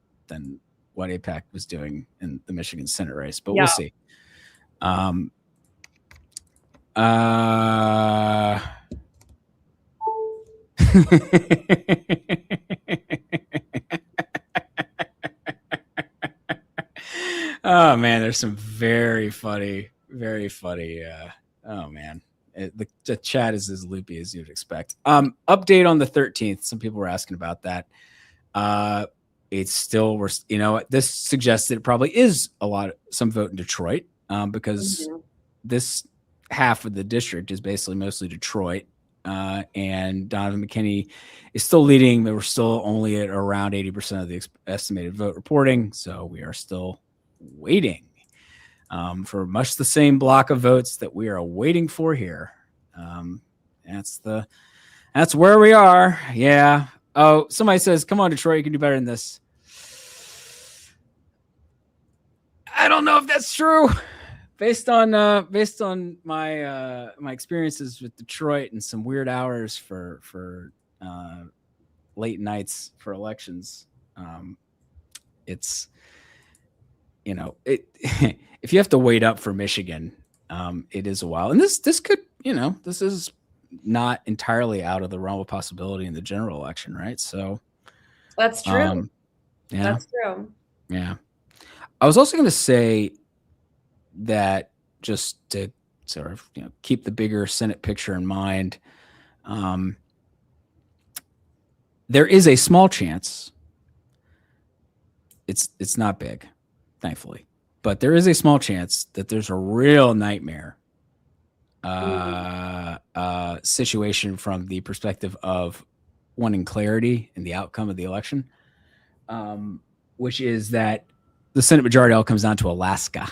what APAC was doing in the Michigan Senate race, but we'll see. Oh man, there's some very funny. Oh man, the chat is as loopy as you'd expect. Update on the 13th. Some people were asking about that. It's still, this suggests that it probably is some vote in Detroit, because this half of the district is basically mostly Detroit. And Donovan McKinney is still leading, but we're still only at around 80% of the estimated vote reporting. So we are still waiting for much the same block of votes that we are waiting for here. That's where we are. Yeah. Oh, somebody says, come on, Detroit, you can do better than this. I don't know if that's true. Based on my my experiences with Detroit and some weird hours for late nights for elections, it's if you have to wait up for Michigan, it is a while. And this could this is not entirely out of the realm of possibility in the general election, right? So that's true. Yeah, that's true. Yeah, I was also going to say that, just to sort of keep the bigger Senate picture in mind, there is a small chance. It's not big, thankfully, but there is a small chance that there's a real nightmare situation from the perspective of wanting clarity in the outcome of the election, which is that the Senate majority all comes down to Alaska.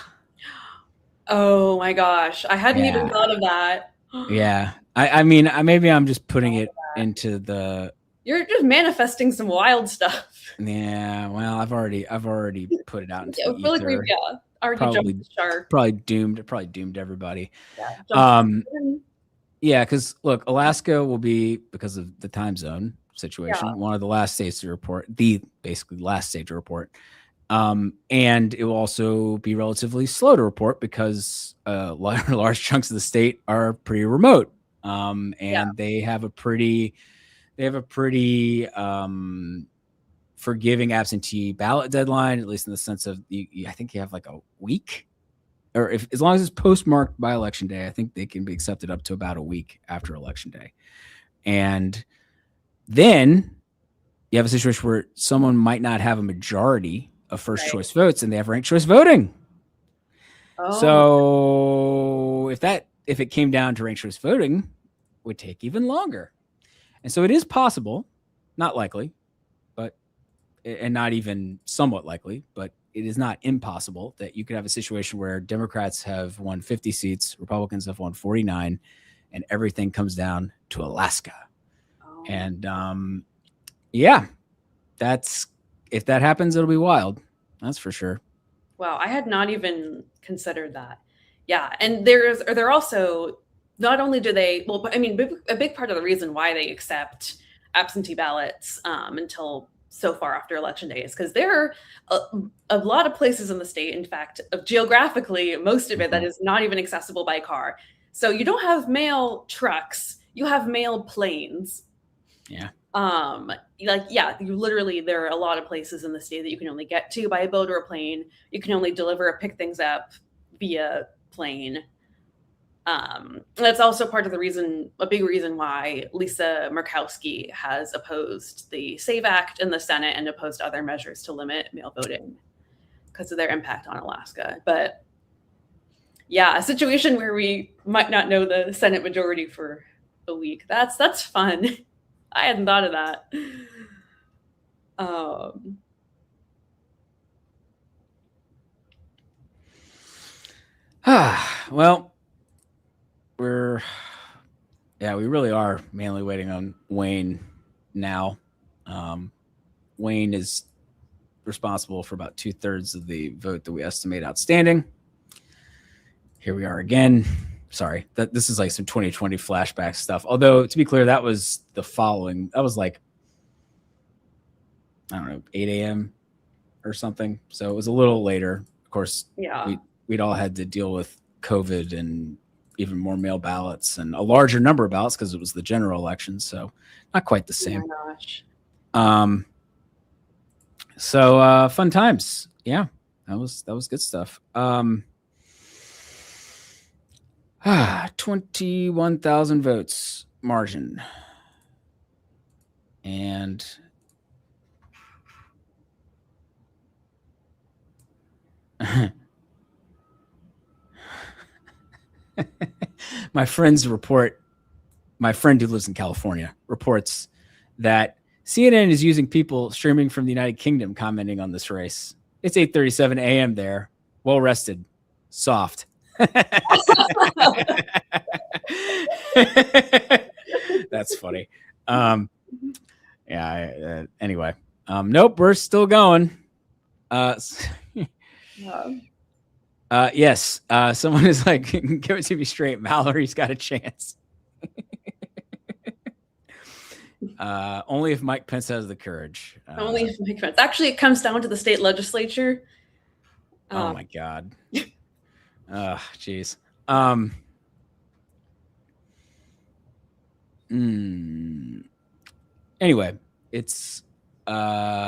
Oh my gosh, I hadn't even thought of that. Yeah, I mean, maybe I'm just putting it into the. You're just manifesting some wild stuff. Yeah, well, I've already put it out into the really ether. Already jumped the shark. Probably doomed everybody. Yeah, because look, Alaska will be, because of the time zone situation, one of the last states to report, basically last state to report. And it will also be relatively slow to report because large chunks of the state are pretty remote. And they have a pretty forgiving absentee ballot deadline, at least in the sense of I think you have like a week, or as long as it's postmarked by election day, I think they can be accepted up to about a week after election day. And then you have a situation where someone might not have a majority of first choice votes and they have ranked choice voting. So if it came down to ranked choice voting, it would take even longer. And so it is possible, not likely, and not even somewhat likely, but it is not impossible that you could have a situation where Democrats have won 50 seats, Republicans have won 49, and everything comes down to Alaska. Oh. And yeah, if that happens, it'll be wild. That's for sure. Wow, I had not even considered that. Yeah, and they're also, not only do they, well, I mean, a big part of the reason why they accept absentee ballots until so far after election day is because there are a lot of places in the state, in fact, geographically, most of it that is not even accessible by car. So you don't have mail trucks, you have mail planes. Yeah. You literally, there are a lot of places in the state that you can only get to by a boat or a plane. You can only deliver or pick things up via plane. That's also part of the reason, a big reason why Lisa Murkowski has opposed the SAVE Act in the Senate and opposed other measures to limit mail voting because of their impact on Alaska. But yeah, a situation where we might not know the Senate majority for a week. That's fun. I hadn't thought of that. Well, we really are mainly waiting on Wayne now. Wayne is responsible for about 2/3 of the vote that we estimate outstanding. Here we are again. Sorry, this is like some 2020 flashback stuff. Although, to be clear, that was like, I don't know, 8 a.m. or something. So it was a little later. Of course, yeah, we'd all had to deal with COVID and even more mail ballots and a larger number of ballots because it was the general election. So not quite the same. Oh my gosh. So fun times. Yeah, that was good stuff. 21,000 votes margin. And my friend who lives in California reports that CNN is using people streaming from the United Kingdom commenting on this race. It's 8:37 a.m. there. Well rested. Soft. That's funny. Anyway. Nope, we're still going. Yes. Someone is like, give it to me straight. Mallory's got a chance. Only if Mike Pence has the courage. Only if Mike Pence. Actually, it comes down to the state legislature. Oh my God. Geez. Anyway, it's we're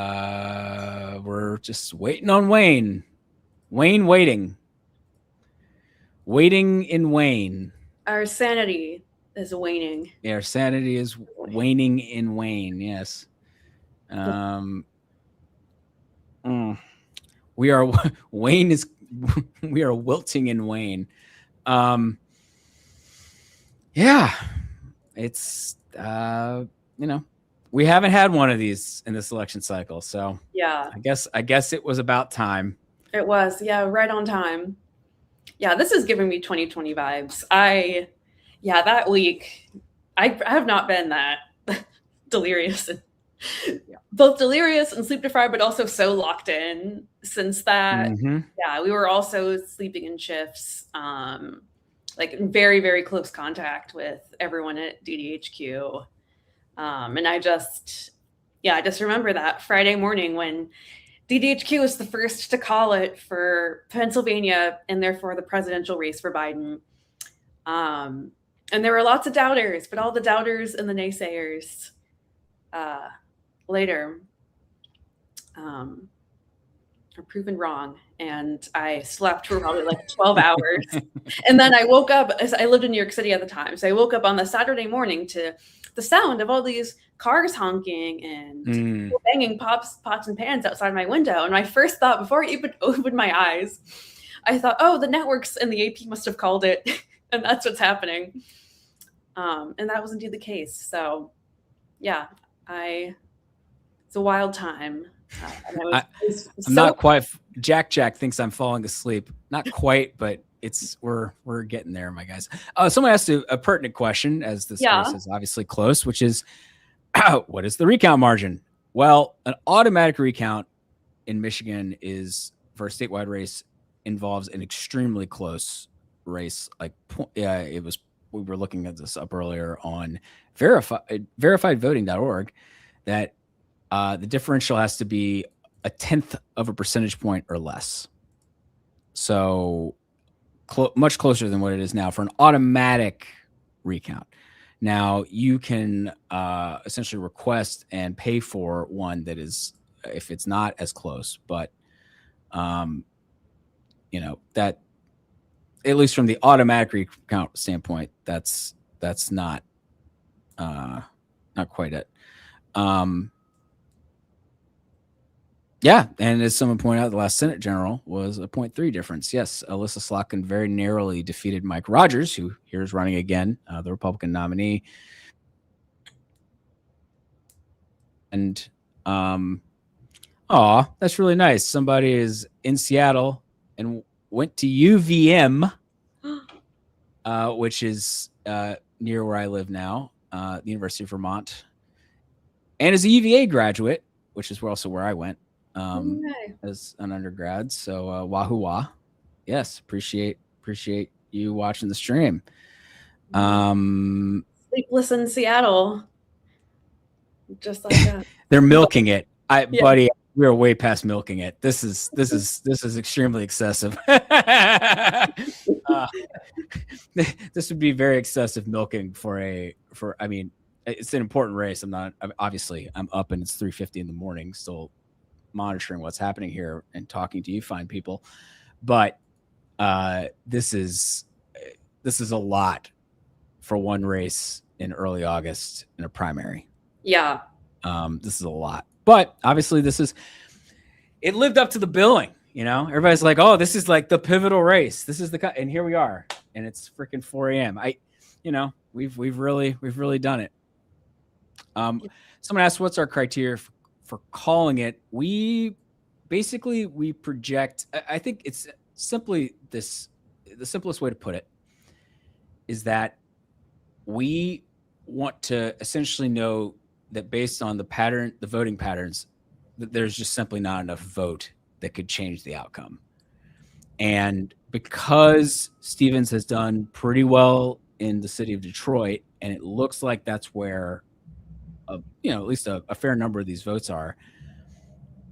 just waiting on Wayne. Waiting in Wayne. Our sanity is waning. Yeah, our sanity is waning in Wayne. Yes. We are wilting in Wayne. Yeah, it's we haven't had one of these in this election cycle, so yeah, I guess it was about time. It was, yeah, right on time. Yeah, this is giving me 2020 vibes. That week, I have not been that delirious, both delirious and sleep deprived, but also so locked in since that. Mm-hmm. Yeah, we were also sleeping in shifts, like in very, very close contact with everyone at DDHQ. And I just remember that Friday morning when DDHQ was the first to call it for Pennsylvania and therefore the presidential race for Biden. And there were lots of doubters, but all the doubters and the naysayers later are proven wrong. And I slept for probably like 12 hours. And then I woke up, as I lived in New York City at the time. So I woke up on the Saturday morning to the sound of all these cars honking and people banging pots and pans outside my window. And my first thought, before I even opened my eyes, I thought, oh, the networks and the AP must have called it. And that's what's happening. And that was indeed the case. So yeah, it's a wild time. I'm not quite Jack thinks I'm falling asleep. Not quite, but we're getting there, my guys. Someone asked a pertinent question, as this race is obviously close, which is, what is the recount margin? Well, an automatic recount in Michigan for a statewide race involves an extremely close race. Like, we were looking at this up earlier on verifiedvoting.org, that the differential has to be 1/10 of a percentage point or less. So much closer than what it is now for an automatic recount. Now you can essentially request and pay for one that is, if it's not as close, but that, at least from the automatic recount standpoint, that's not quite it. Yeah, and as someone pointed out, the last Senate general was a 0.3 difference. Yes, Alyssa Slotkin very narrowly defeated Mike Rogers, who here is running again, the Republican nominee. And, that's really nice. Somebody is in Seattle and went to UVM, which is near where I live now, the University of Vermont, and is a UVA graduate, which is also where I went. As an undergrad. So wahoo wah. Yes, appreciate you watching the stream. Sleepless in Seattle. Just like that. They're milking it. Buddy, we're way past milking it. This is extremely excessive. This would be very excessive milking I mean, it's an important race. I'm up and it's 3:50 in the morning, still monitoring what's happening here and talking to you fine people, but this is a lot for one race in early August in a primary. Yeah. This is a lot, but obviously it lived up to the billing. Everybody's like, oh, this is like the pivotal race. This is and here we are, and it's freaking 4 a.m. We've really done it. Someone asked, what's our criteria for calling it? We project, I think it's simply this, the simplest way to put it is that we want to essentially know that based on the voting patterns, that there's just simply not enough vote that could change the outcome. And because Stevens has done pretty well in the city of Detroit, and it looks like that's where at least a fair number of these votes are,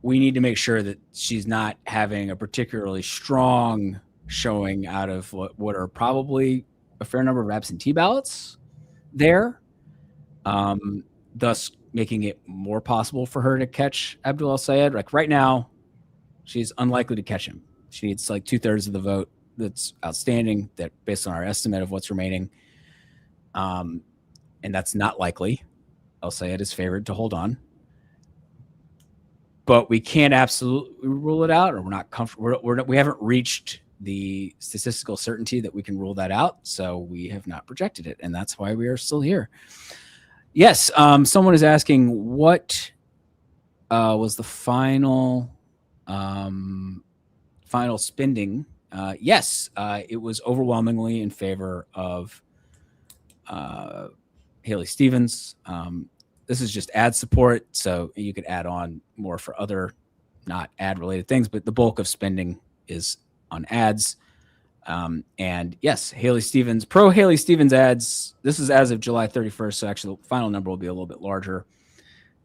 we need to make sure that she's not having a particularly strong showing out of what are probably a fair number of absentee ballots there, thus making it more possible for her to catch Abdul El-Sayed. Like right now, she's unlikely to catch him. She needs like 2/3 of the vote that's outstanding, that based on our estimate of what's remaining. And that's not likely. El-Sayed is favored to hold on, but we can't absolutely rule it out, or we're not comfortable. We haven't reached the statistical certainty that we can rule that out, so we have not projected it, and that's why we are still here. Yes, someone is asking what was the final spending. Yes, it was overwhelmingly in favor of Haley Stevens. This is just ad support, so you could add on more for other not ad related things, but the bulk of spending is on ads. And yes, Haley Stevens, pro Haley Stevens ads. This is as of July 31st. So actually the final number will be a little bit larger.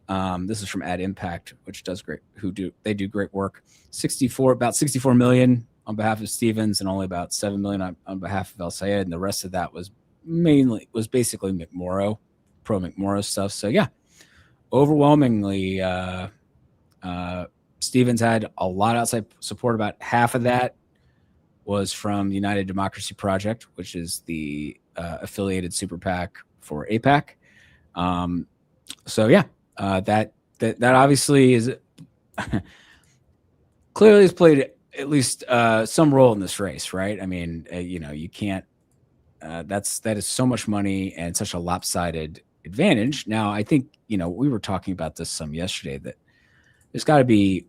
This is from Ad Impact, which does great, they do great work. About 64 million on behalf of Stevens, and only about 7 million on behalf of El-Sayed. And the rest of that was basically McMorrow, pro McMorrow stuff. So yeah, overwhelmingly, Stevens had a lot of outside support. About half of that was from the United Democracy Project, which is the affiliated super PAC for AIPAC. So yeah, that obviously is clearly has played at least some role in this race, right? I mean, you can't. That is so much money and such a lopsided advantage. Now, I think we were talking about this some yesterday, that there's got to be,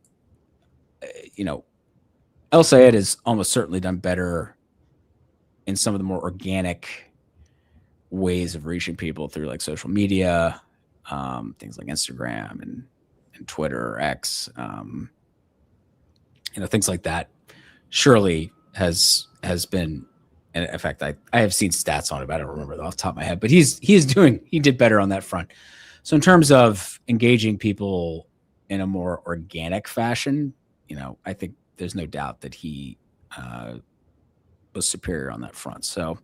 El Sayed has almost certainly done better in some of the more organic ways of reaching people through like social media, things like Instagram and Twitter or X, things like that. Surely has been, and in fact, I have seen stats on it, but I don't remember off the top of my head, but he did better on that front. So in terms of engaging people in a more organic fashion, I think there's no doubt that he was superior on that front. So,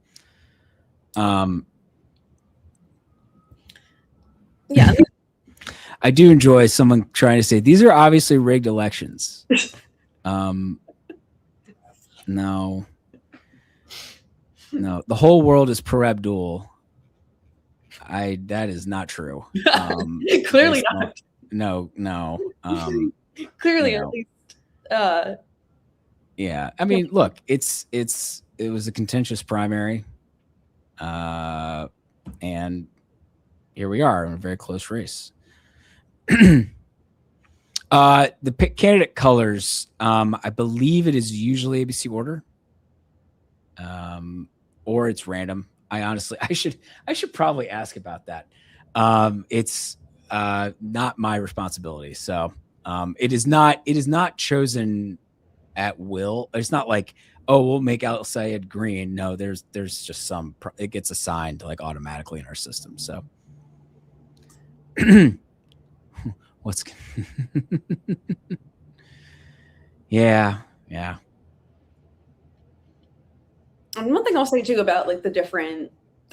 yeah, I do enjoy someone trying to say these are obviously rigged elections. No, the whole world is per Abdul. That is not true. Clearly not. No. Clearly, you know. at least. Yeah, I mean, look, it was a contentious primary, and here we are in a very close race. The candidate colors, I believe it is usually ABC order, or it's random. I should probably ask about that. It's not my responsibility. So it is not chosen at will. It's not like, oh, we'll make Al Sayed green. No, there's just it gets assigned like automatically in our system. So what's yeah. And one thing I'll say too about like the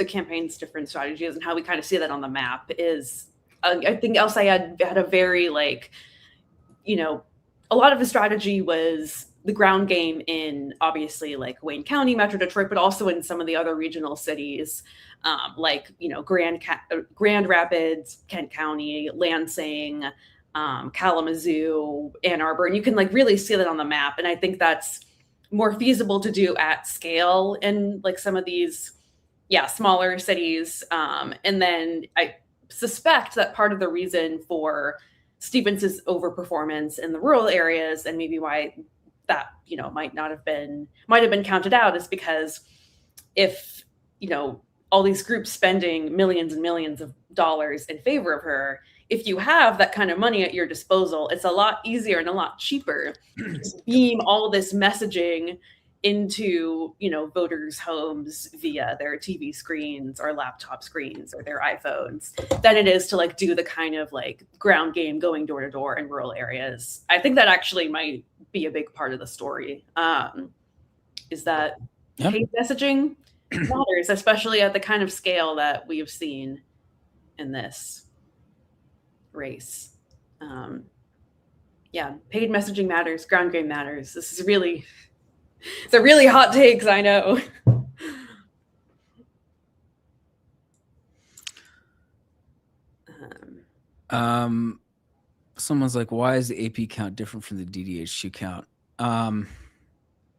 campaign's different strategies and how we kind of see that on the map is, I think El Sayed had a very like, a lot of his strategy was the ground game in obviously like Wayne County, Metro Detroit, but also in some of the other regional cities, like Grand Rapids, Kent County, Lansing, Kalamazoo, Ann Arbor, and you can like really see that on the map. And I think that's more feasible to do at scale in like some of these, smaller cities. And then I suspect that part of the reason for Stevens' overperformance in the rural areas and maybe why that, might have been counted out is because if, all these groups spending millions and millions of dollars in favor of her, if you have that kind of money at your disposal, it's a lot easier and a lot cheaper to beam all this messaging into, voters' homes via their TV screens or laptop screens or their iPhones than it is to like do the kind of like ground game going door to door in rural areas. I think that actually might be a big part of the story. Is that paid messaging matters, especially at the kind of scale that we have seen in this race. Paid messaging matters, ground game matters. It's a really hot takes, I know. Someone's like, why is the AP count different from the DDH2 count?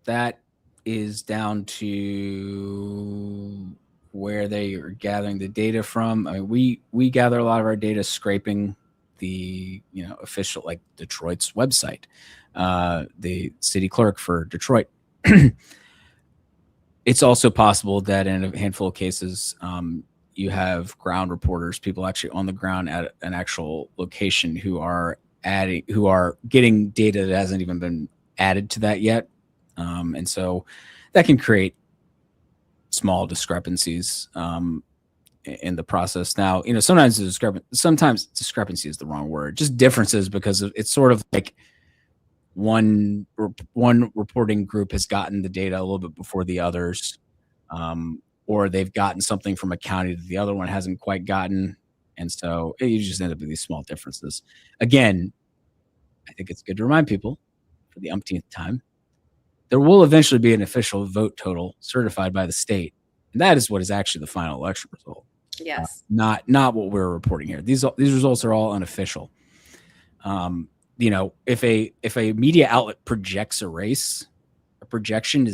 That is down to where they are gathering the data from. I mean, we gather a lot of our data scraping the official like Detroit's website, the city clerk for Detroit. It's also possible that in a handful of cases, you have ground reporters, people actually on the ground at an actual location who are getting data that hasn't even been added to that yet. And so that can create small discrepancies in the process. Now, sometimes discrepancy is the wrong word, just differences, because it's sort of like one reporting group has gotten the data a little bit before the others, or they've gotten something from a county that the other one hasn't quite gotten. And so you just end up with these small differences. Again, I think it's good to remind people for the umpteenth time, there will eventually be an official vote total certified by the state. And that is what is actually the final election result. Yes. Not what we're reporting here. These results are all unofficial. If a media outlet projects a race, a projection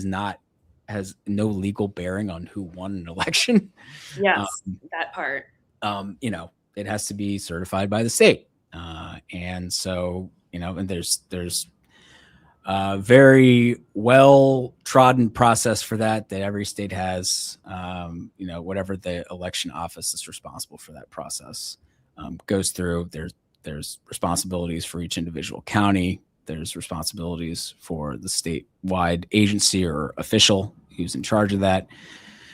has no legal bearing on who won an election. Yes, that part. It has to be certified by the state. And so, and there's very well trodden process for that every state has. Whatever the election office is responsible for that process goes through. There's responsibilities for each individual county. There's responsibilities for the statewide agency or official who's in charge of that.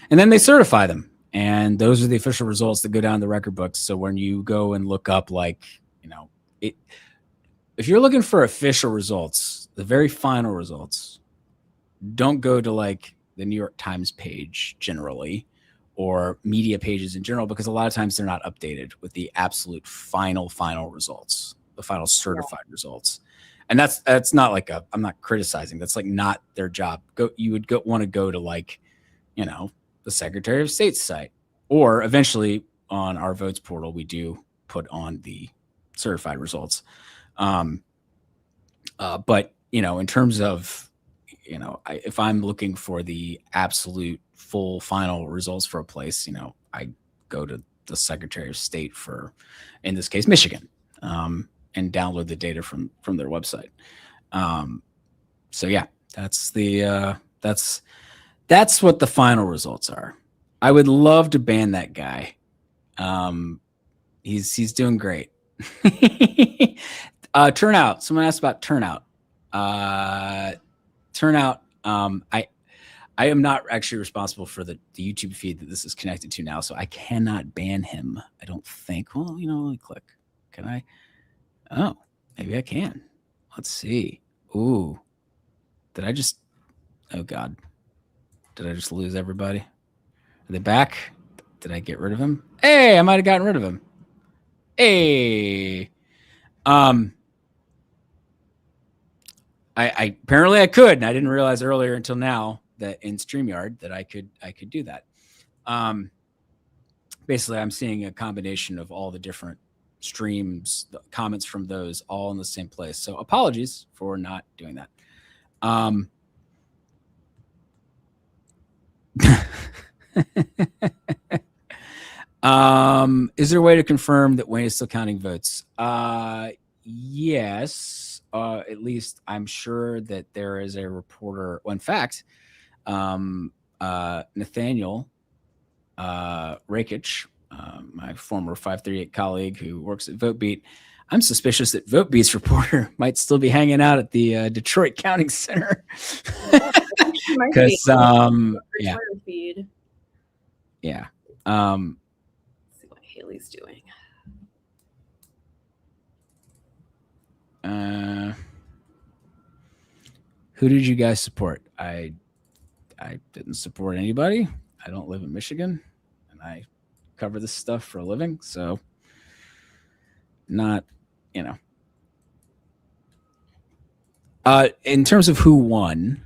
And then they certify them. And those are the official results that go down the record books. So when you go and look up, if you're looking for official results, the very final results, don't go to the New York Times page generally or media pages in general, because a lot of times they're not updated with the absolute final results, the final certified results. And that's not I'm not criticizing. That's not their job. You would want to go to the Secretary of State's site, or eventually on our votes portal, we do put on the certified results. But in terms of, if I'm looking for the absolute full final results for a place, I go to the Secretary of State for, in this case, Michigan, and download the data from their website. So yeah, that's what the final results are. I would love to ban that guy. He's doing great. Turnout. Someone asked about turnout. Turnout. I am not actually responsible for the YouTube feed that this is connected to now, so I cannot ban him. I don't think. Well, let me click. Can I? Oh, maybe I can. Let's see. Ooh, did I just? Oh God, did I just lose everybody? Are they back? Did I get rid of him? Hey, I might have gotten rid of him. Hey. I apparently I could, and I didn't realize earlier until now that in StreamYard that I could do that. Basically, I'm seeing a combination of all the different streams, the comments from those all in the same place. So apologies for not doing that. Is there a way to confirm that Wayne is still counting votes? Yes. At least I'm sure that there is a reporter. Well, in fact, Nathaniel Rakich, my former 538 colleague who works at VoteBeat, I'm suspicious that VoteBeat's reporter might still be hanging out at the Detroit Counting Center. Because yeah. Feed. Yeah. Let's see what Haley's doing. Who did you guys support? I didn't support anybody. I don't live in Michigan, and I cover this stuff for a living, so not, in terms of who won,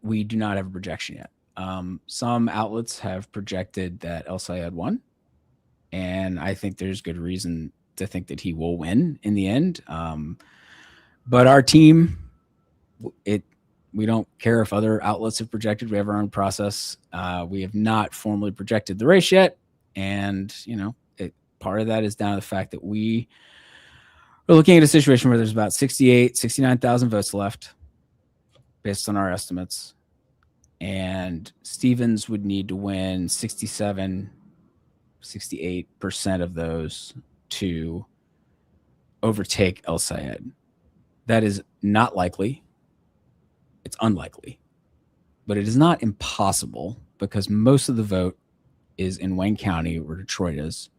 we do not have a projection yet. Some outlets have projected that El Sayed won, and I think there's good reason to think that he will win in the end. But our team, we don't care if other outlets have projected. We have our own process. We have not formally projected the race yet. And, part of that is down to the fact that we are looking at a situation where there's about 69,000 votes left based on our estimates. And Stevens would need to win 68% of those to overtake El Sayed. That is not likely. It's unlikely, but it is not impossible because most of the vote is in Wayne County where Detroit is.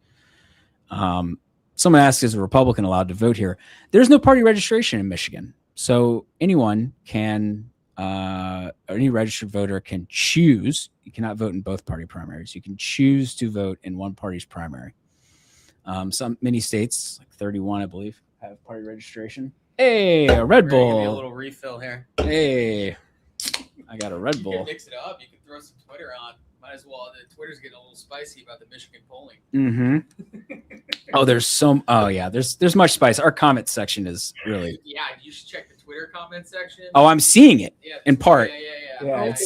Someone asked, is a Republican allowed to vote here? There's no party registration in Michigan. So anyone can, any registered voter can choose. You cannot vote in both party primaries. You can choose to vote in one party's primary. Many states, like 31, I believe, have party registration. Hey, a Red Bull. Give me a little refill here. Hey, I got a Red Bull. You can mix it up. You can throw some Twitter on. Might as well. The Twitter's getting a little spicy about the Michigan polling. Mm-hmm. Oh, there's there's much spice. Our comment section is really. Yeah, you should check the Twitter comment section. Oh, I'm seeing it in part. Yeah. It's,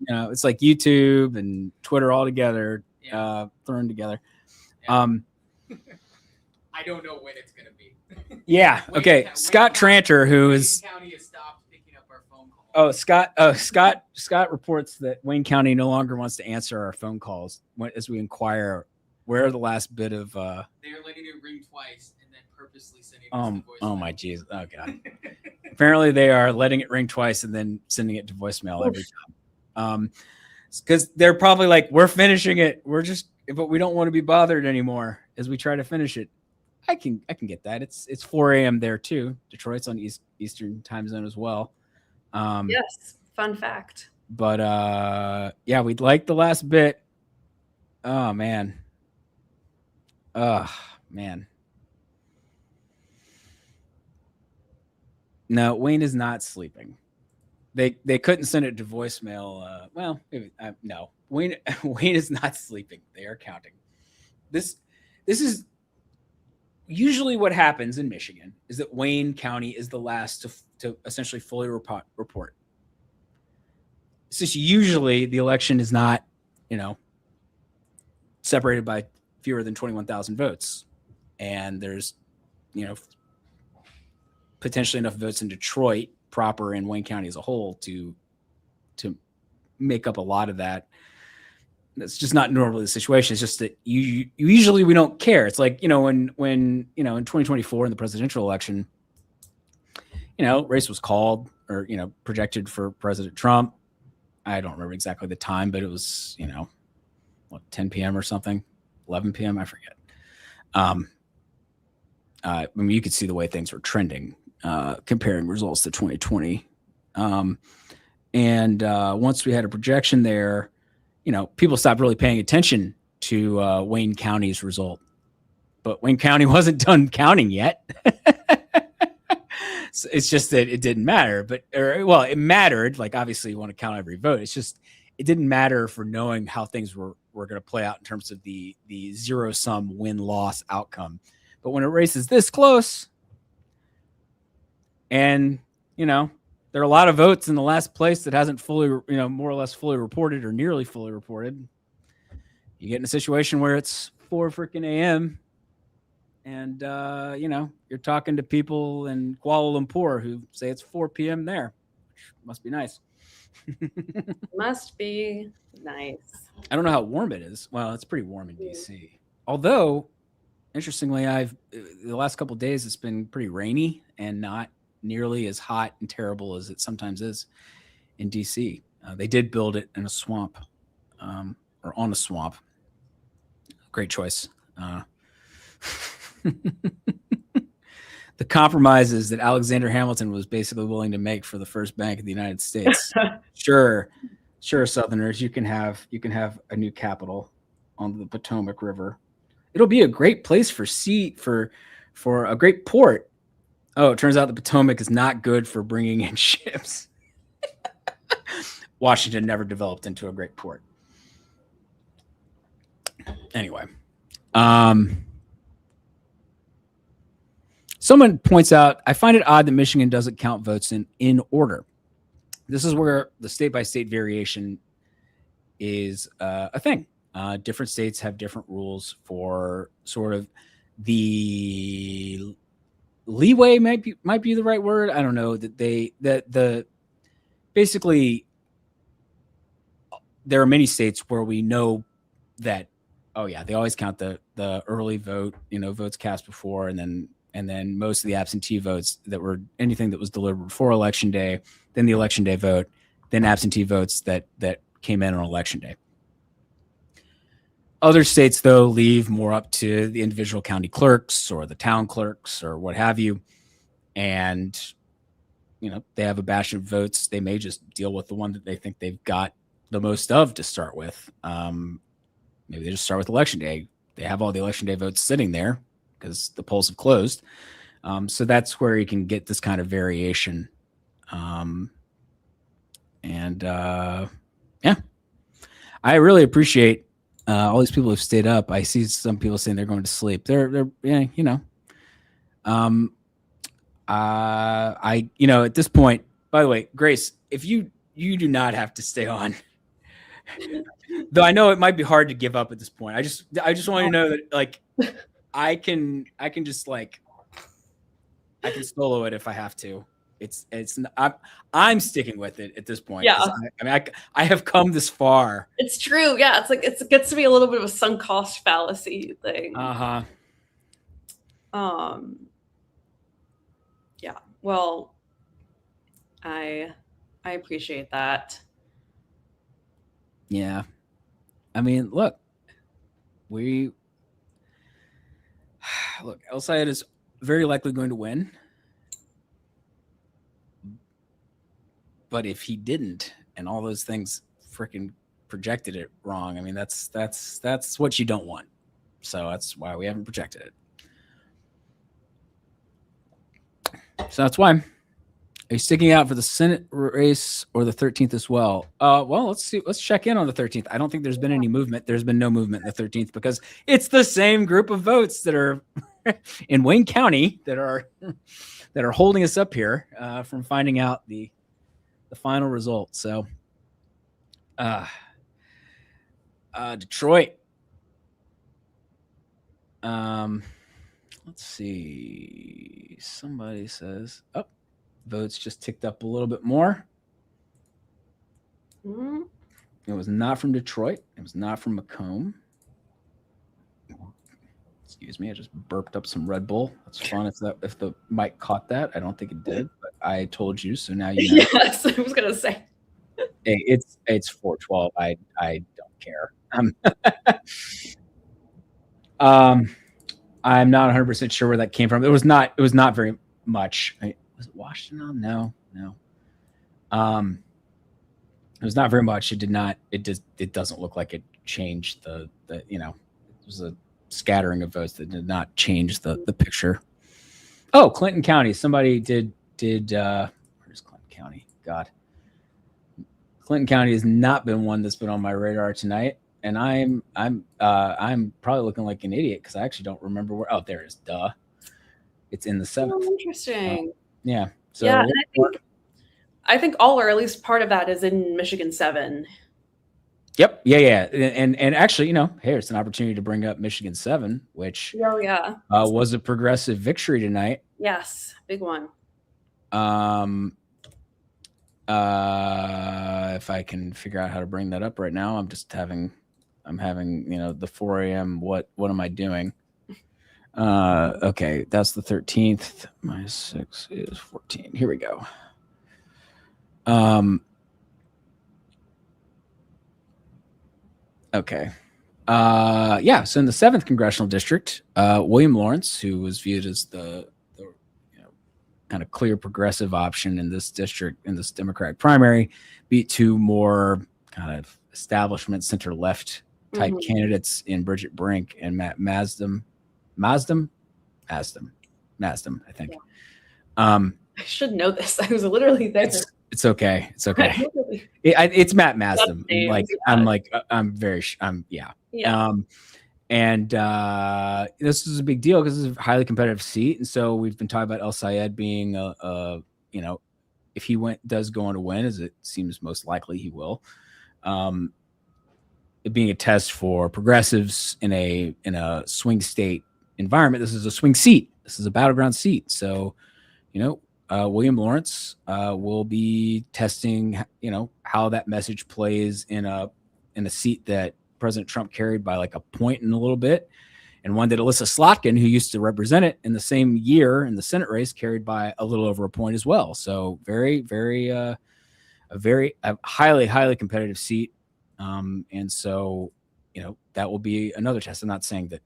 it's like YouTube and Twitter all together, thrown together. I don't know when it's gonna be. Yeah. Okay. Scott Tranter, who is Scott reports that Wayne County no longer wants to answer our phone calls as we inquire where the last bit of. They are letting it ring twice and then purposely sending. Us to Oh my jeez. Oh god. Apparently they are letting it ring twice and then sending it to voicemail every time. Because they're probably like, we're finishing it. But we don't want to be bothered anymore as we try to finish it. I can get that. It's 4 a.m. there too. Detroit's on Eastern time zone as well. Yes, fun fact. But yeah, we'd like the last bit. Oh man. No, Wayne is not sleeping. They couldn't send it to voicemail. Well, maybe, no. Wayne is not sleeping. They are counting. This is usually what happens in Michigan is that Wayne County is the last to essentially fully report. It's just usually the election is not, separated by fewer than 21,000 votes. And there's, potentially enough votes in Detroit proper and Wayne County as a whole to make up a lot of that. That's just not normally the situation. It's just that usually we don't care. It's like, when in 2024 in the presidential election, race was called or, projected for President Trump. I don't remember exactly the time, but it was, 10 p.m. or something, 11 p.m. I forget. I mean, you could see the way things were trending, comparing results to 2020. And once we had a projection there, people stopped really paying attention to Wayne County's result. But Wayne County wasn't done counting yet. So it's just that it didn't matter. It mattered. Like, obviously, you want to count every vote. It's just it didn't matter for knowing how things were going to play out in terms of the zero-sum win-loss outcome. But when a race is this close, and there are a lot of votes in the last place that hasn't fully, more or less fully reported or nearly fully reported, you get in a situation where it's 4 freaking a.m. and you're talking to people in Kuala Lumpur who say it's 4 p.m. there, which must be nice. Must be nice. I don't know how warm it is. Well, it's pretty warm in DC. Although, interestingly, the last couple of days it's been pretty rainy and not nearly as hot and terrible as it sometimes is in DC. They did build it in a swamp, or on a swamp. Great choice. The compromises that Alexander Hamilton was basically willing to make for the first bank of the United States. Sure, Southerners, you can have a new capital on the Potomac River. It'll be a great place for a great port. Oh, it turns out the Potomac is not good for bringing in ships. Washington never developed into a great port. Anyway, someone points out, I find it odd that Michigan doesn't count votes in order. This is where the state-by-state variation is a thing. Different states have different rules for sort of the leeway might be the right word. I don't know basically there are many states where we know that, oh yeah, they always count the early vote, votes cast before, and then most of the absentee votes that were anything that was delivered before election day, then the election day vote, then absentee votes that came in on election day. Other states, though, leave more up to the individual county clerks or the town clerks or what have you. And, they have a batch of votes. They may just deal with the one that they think they've got the most of to start with. Maybe they just start with election day. They have all the election day votes sitting there because the polls have closed. So that's where you can get this kind of variation. Yeah, I really appreciate all these people who've stayed up. I see some people saying they're going to sleep. They're at this point, by the way, Grace, if you do not have to stay on, though I know it might be hard to give up at this point. I just want you to know that, like, I can just, like, I can solo it if I have to. I'm sticking with it at this point. Yeah. I have come this far. It's true. Yeah, it's like it gets to be a little bit of a sunk cost fallacy thing. Yeah. Well, I appreciate that. Yeah. I mean, look, El Sayed is very likely going to win. But if he didn't, and all those things freaking projected it wrong, I mean, that's what you don't want. So that's why we haven't projected it. So that's why. Are you sticking out for the Senate race or the 13th as well? Well, let's see. Let's check in on the 13th. I don't think there's been any movement. There's been no movement in the 13th because it's the same group of votes that are in Wayne County that are holding us up here from finding out the final result. So Detroit. Let's see. Somebody says, votes just ticked up a little bit more. It was not from Detroit. It was not from Macomb. Excuse me, I just burped up some Red Bull. That's fun. If the mic caught that, I don't think it did, but I told you, so now you know. Yes, I was gonna say. Hey, it's 4:12. I don't care. I'm not 100% sure where that came from. It was not very much. Was it Washington? No. It was not very much. It did not. It doesn't look like it changed the it was a scattering of votes that did not change the picture. Oh, Clinton County. Somebody did where's Clinton County? God. Clinton County has not been one that's been on my radar tonight. And I'm probably looking like an idiot because I actually don't remember where. Oh, there it is. Duh. It's in the 7th. Oh, interesting. Yeah. So yeah, and I think all or at least part of that is in Michigan 7. Yep. Yeah. And actually, hey, it's an opportunity to bring up Michigan 7, which was a progressive victory tonight. Yes, big one. If I can figure out how to bring that up right now, I'm having the 4 a.m. What am I doing? Okay, that's the 13th. Minus 6 is 14. Here we go. Okay. Yeah, so in the 7th congressional district, William Lawrence, who was viewed as the kind of clear progressive option in this district, in this Democratic primary, beat two more kind of establishment center left type candidates in Bridget Brink and Matt Masdam, I think. Yeah. I should know this. I was literally there. It's okay. It's okay. It's Matt Masdam. Yeah. And this is a big deal because it's a highly competitive seat. And so we've been talking about El Sayed being if he does go on to win, as it seems most likely he will, it being a test for progressives in a swing state environment. This is a swing seat. This is a battleground seat. So, William Lawrence will be testing, how that message plays in a seat that President Trump carried by like a point and a little bit, and one that Alyssa Slotkin, who used to represent it in the same year in the Senate race, carried by a little over a point as well. So very, very, a highly, highly competitive seat. And so, that will be another test. I'm not saying that,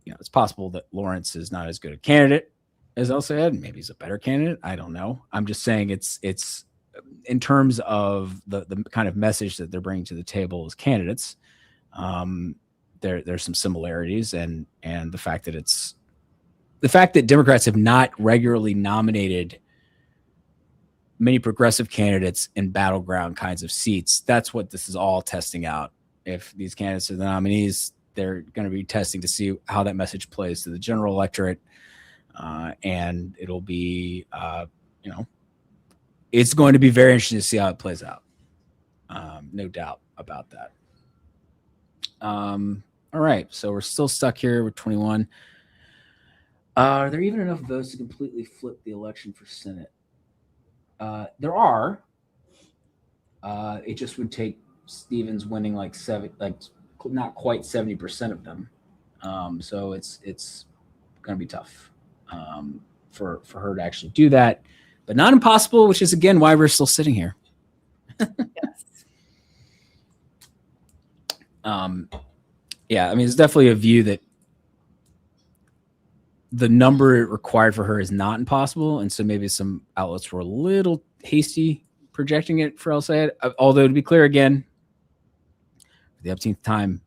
it's possible that Lawrence is not as good a candidate as El Sayed. Maybe he's a better candidate. I don't know. I'm just saying it's in terms of the kind of message that they're bringing to the table as candidates. There's some similarities, and the fact that Democrats have not regularly nominated many progressive candidates in battleground kinds of seats. That's what this is all testing out. If these candidates are the nominees, they're going to be testing to see how that message plays to the general electorate. And it'll be, it's going to be very interesting to see how it plays out. No doubt about that. All right. So we're still stuck here with 21. Are there even enough votes to completely flip the election for Senate? There are. It just would take Stevens winning like not quite 70% of them. So it's going to be tough for her to actually do that, but not impossible, which is again why we're still sitting here. Yes. Yeah, I mean, it's definitely a view that the number required for her is not impossible, and so maybe some outlets were a little hasty projecting it for El Sayed. Although, to be clear again, for the upteenth time,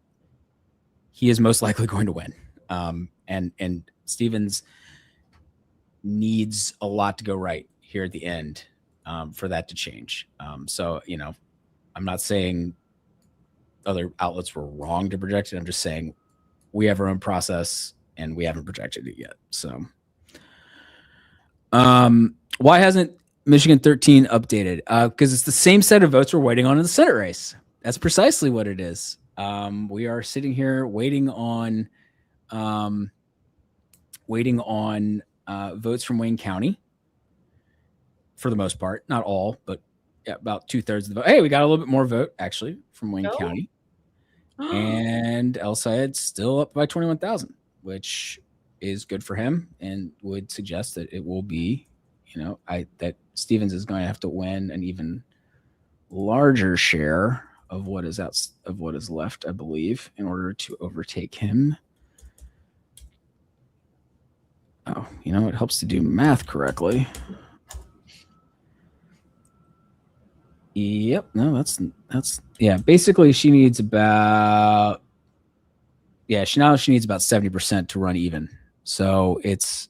he is most likely going to win. And Stevens needs a lot to go right here at the end for that to change. So, you know, I'm not saying other outlets were wrong to project it. I'm just saying we have our own process and we haven't projected it yet. So why hasn't Michigan 13 updated? Because it's the same set of votes we're waiting on in the Senate race. That's precisely what it is. We are sitting here waiting on votes from Wayne County for the most part, not all, but yeah, about 2/3 of the vote. Hey, we got a little bit more vote actually from Wayne County, and El Sayed's still up by 21,000, which is good for him and would suggest that it will be, you know, that Stevens is going to have to win an even larger share of what is left, I believe, in order to overtake him. Oh, you know, it helps to do math correctly. Yep. No, that's yeah. Basically, she needs about she needs about 70% to run even. So it's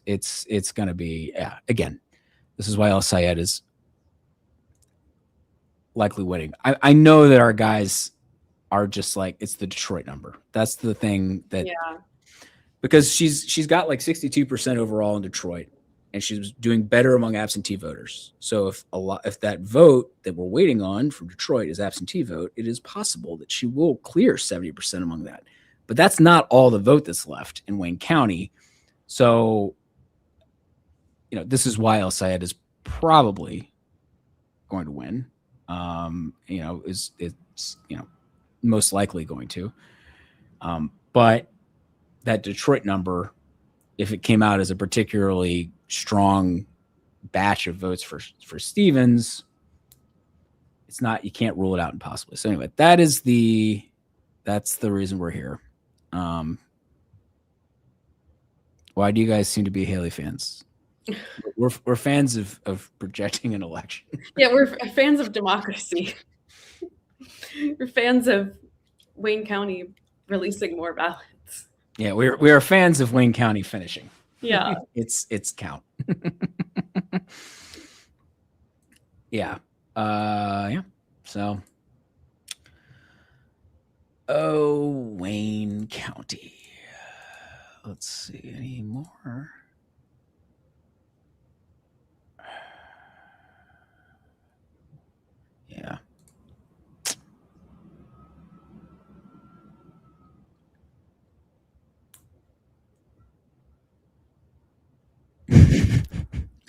going to be Again, this is why El Sayed is likely winning. I know that our guys are just like, it's the Detroit number. That's the thing that because she's got like 62% overall in Detroit, and she's doing better among absentee voters. So if that vote that we're waiting on from Detroit is absentee vote, it is possible that she will clear 70% among that. But that's not all the vote that's left in Wayne County. So, you know, this is why El Sayed is probably going to win. You know, it's most likely going to. But that Detroit number, if it came out as a particularly strong batch of votes for Stevens, it's not, you can't rule it out impossibly. So anyway, that's the reason we're here. Why do you guys seem to be Haley fans? We're fans of projecting an election. Yeah, we're fans of democracy. We're fans of Wayne County releasing more ballots. Yeah, we are fans of Wayne County finishing. Yeah. it's count. Yeah. So Wayne County. Let's see any more. Yeah.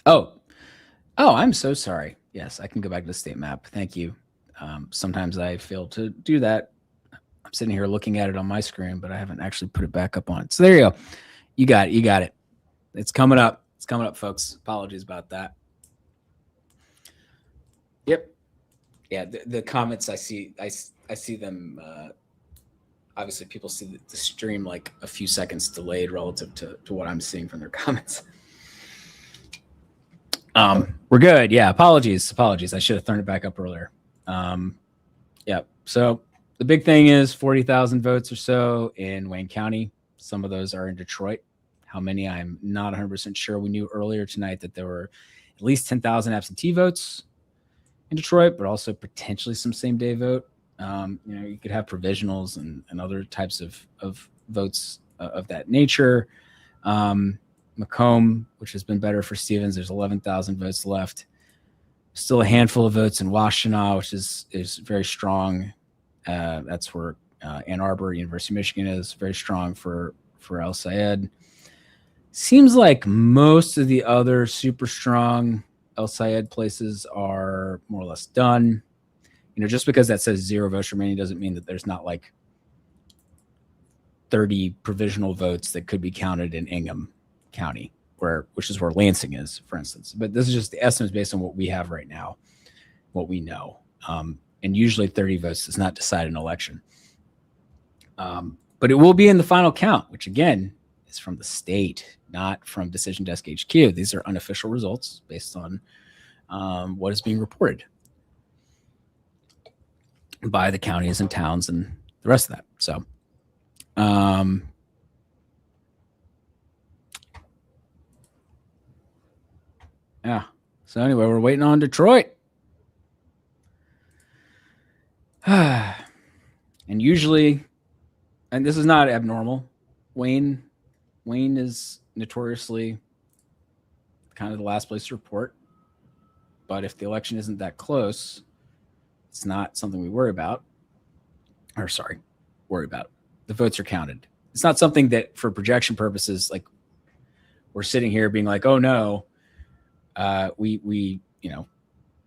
Oh, I'm so sorry. Yes, I can go back to the state map. Thank you. Sometimes I fail to do that. I'm sitting here looking at it on my screen, but I haven't actually put it back up on it. So there you go. You got it. It's coming up. It's coming up, folks. Apologies about that. Yep. Yeah, the comments I see them. Obviously, people see the stream like a few seconds delayed relative to what I'm seeing from their comments. We're good. Yeah. Apologies. I should have thrown it back up earlier. Yeah. So the big thing is 40,000 votes or so in Wayne County. Some of those are in Detroit. How many? I'm not 100% sure. We knew earlier tonight that there were at least 10,000 absentee votes in Detroit, but also potentially some same day vote. You could have provisionals and other types of votes of that nature. Macomb, which has been better for Stevens, there's 11,000 votes left. Still a handful of votes in Washtenaw, which is very strong. That's where Ann Arbor, University of Michigan is very strong for El Sayed. Seems like most of the other super strong El Sayed places are more or less done. Just because that says 0 votes remaining doesn't mean that there's not like 30 provisional votes that could be counted in Ingham County, which is where Lansing is, for instance. But this is just the estimates based on what we have right now, what we know. And usually 30 votes does not decide an election. But it will be in the final count, which again is from the state, not from Decision Desk HQ. These are unofficial results based on what is being reported by the counties and towns and the rest of that. So, yeah. So anyway, we're waiting on Detroit. And usually, and this is not abnormal, Wayne is notoriously kind of the last place to report. But if the election isn't that close, it's not something we worry about. Worry about. The votes are counted. It's not something that for projection purposes, like we're sitting here being like, oh no, we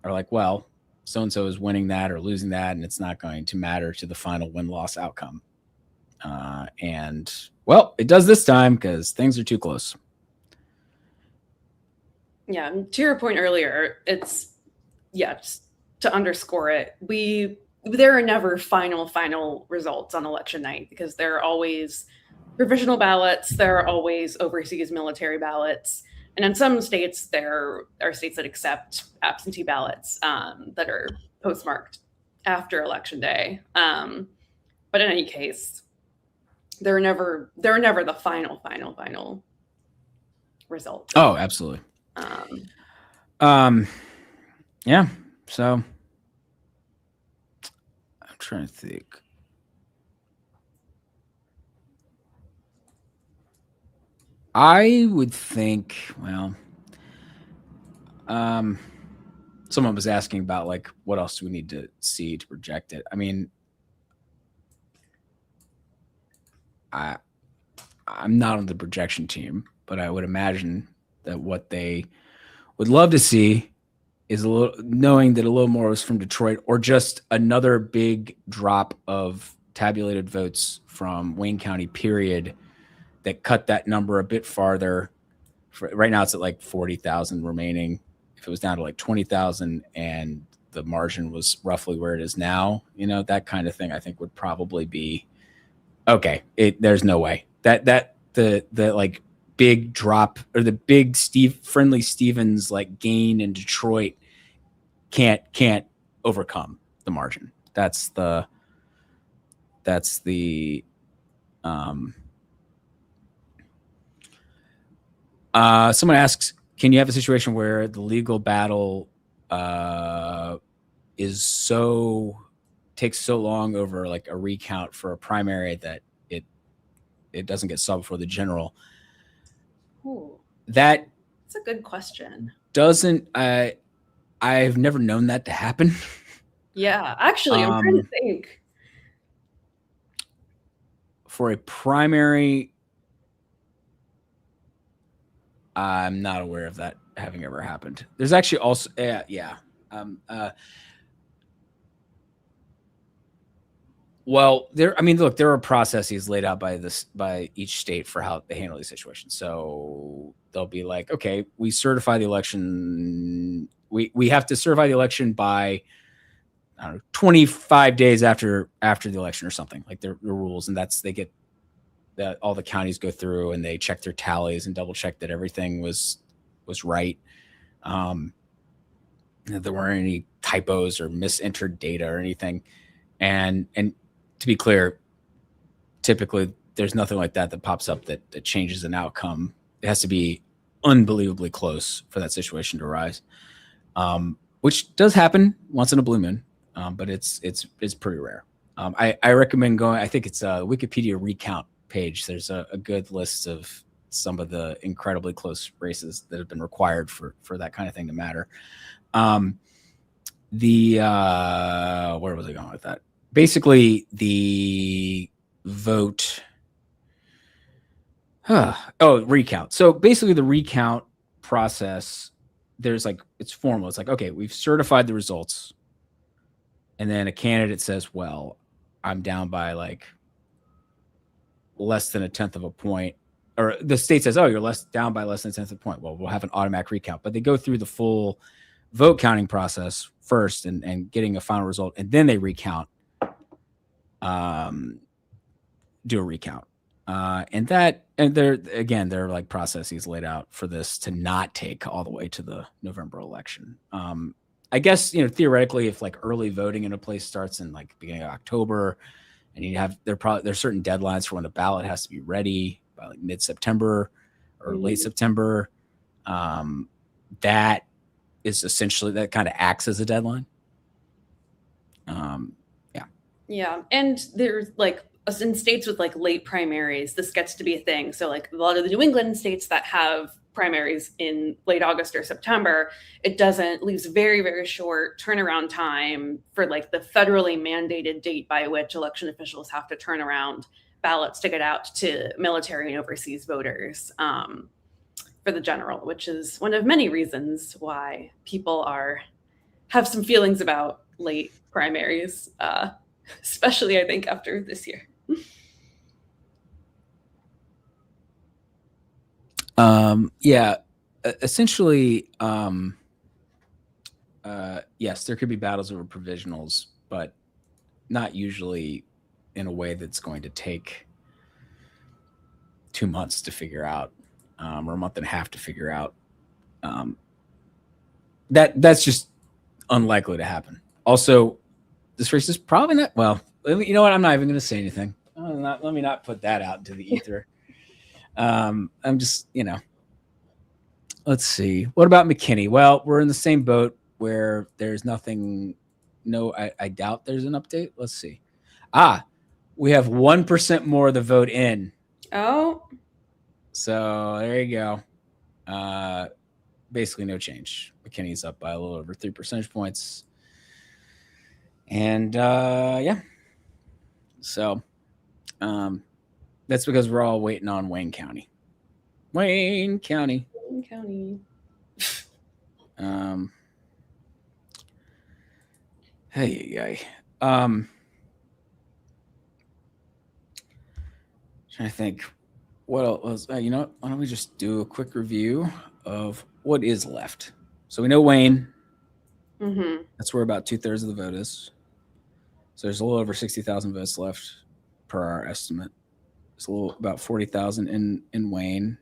are like, well, so-and-so is winning that or losing that, and it's not going to matter to the final win-loss outcome. And well, it does this time because things are too close. Yeah, to your point earlier, just to underscore it, there are never final results on election night because there are always provisional ballots, there are always overseas military ballots, and in some states there are states that accept absentee ballots that are postmarked after election day. But in any case, they're never the final result. Oh, absolutely. Yeah. So I'm trying to think. I would think, well, someone was asking about like what else do we need to see to project it. I mean, I'm not on the projection team, but I would imagine that what they would love to see is knowing that a little more was from Detroit, or just another big drop of tabulated votes from Wayne County, period, that cut that number a bit farther. Right now it's at like 40,000 remaining. If it was down to like 20,000 and the margin was roughly where it is now, that kind of thing I think would probably be okay. There's no way that the like big drop or the big Friendly Stevens like gain in Detroit can't overcome the margin. That's the someone asks, can you have a situation where the legal battle takes so long over like a recount for a primary that it doesn't get solved before the general? Ooh, that's a good question. I've never known that to happen. Yeah, actually, I'm trying to think. For a primary, I'm not aware of that having ever happened. There's actually also, well, there are processes laid out by each state for how they handle these situations. So they'll be like, okay, we certify the election. We have to certify the election by 25 days after the election or something, like the rules. And they get that all the counties go through and they check their tallies and double check that everything was right. That there weren't any typos or misentered data or anything. And to be clear, typically there's nothing like that pops up that changes an outcome. It has to be unbelievably close for that situation to arise, which does happen once in a blue moon, but it's pretty rare. I recommend going. I think it's a Wikipedia recount page. There's a good list of some of the incredibly close races that have been required for that kind of thing to matter. Where was I going with that? Basically, the vote Recount. So basically the recount process, there's like, it's formal. It's like, okay, we've certified the results. And then a candidate says, well, I'm down by like less than a tenth of a point. Or the state says, oh, you're down by less than a tenth of a point. Well, we'll have an automatic recount. But they go through the full vote counting process first and getting a final result. And then they recount, do a recount. And there are like processes laid out for this to not take all the way to the November election. I guess, theoretically, if like early voting in a place starts in like beginning of October, and there's certain deadlines for when the ballot has to be ready by like mid-September or late September. That is essentially, that kind of acts as a deadline. Yeah. And there's like in states with like late primaries, this gets to be a thing. So like a lot of the New England states that have primaries in late August or September, leaves very, very short turnaround time for like the federally mandated date by which election officials have to turn around ballots to get out to military and overseas voters for the general, which is one of many reasons why people have some feelings about late primaries, especially I think after this year. Essentially, yes, there could be battles over provisionals, but not usually in a way that's going to take 2 months to figure out, or a month and a half to figure out. That's just unlikely to happen. Also, this race is probably not, well, you know what? I'm not even going to say anything. Let me not put that out into the ether. I'm just, let's see. What about McKinney? Well, we're in the same boat where there's nothing. No, I doubt there's an update. Let's see. We have 1% more of the vote in. Oh. So there you go. Basically no change. McKinney's up by a little over 3 percentage points. And so that's because we're all waiting on Wayne County. Wayne County. Hey, trying to think what else was, why don't we just do a quick review of what is left? So we know Wayne. Mm-hmm. That's where about 2/3 of the vote is. So there's a little over 60,000 votes left per our estimate. It's a little about 40,000 in Wayne.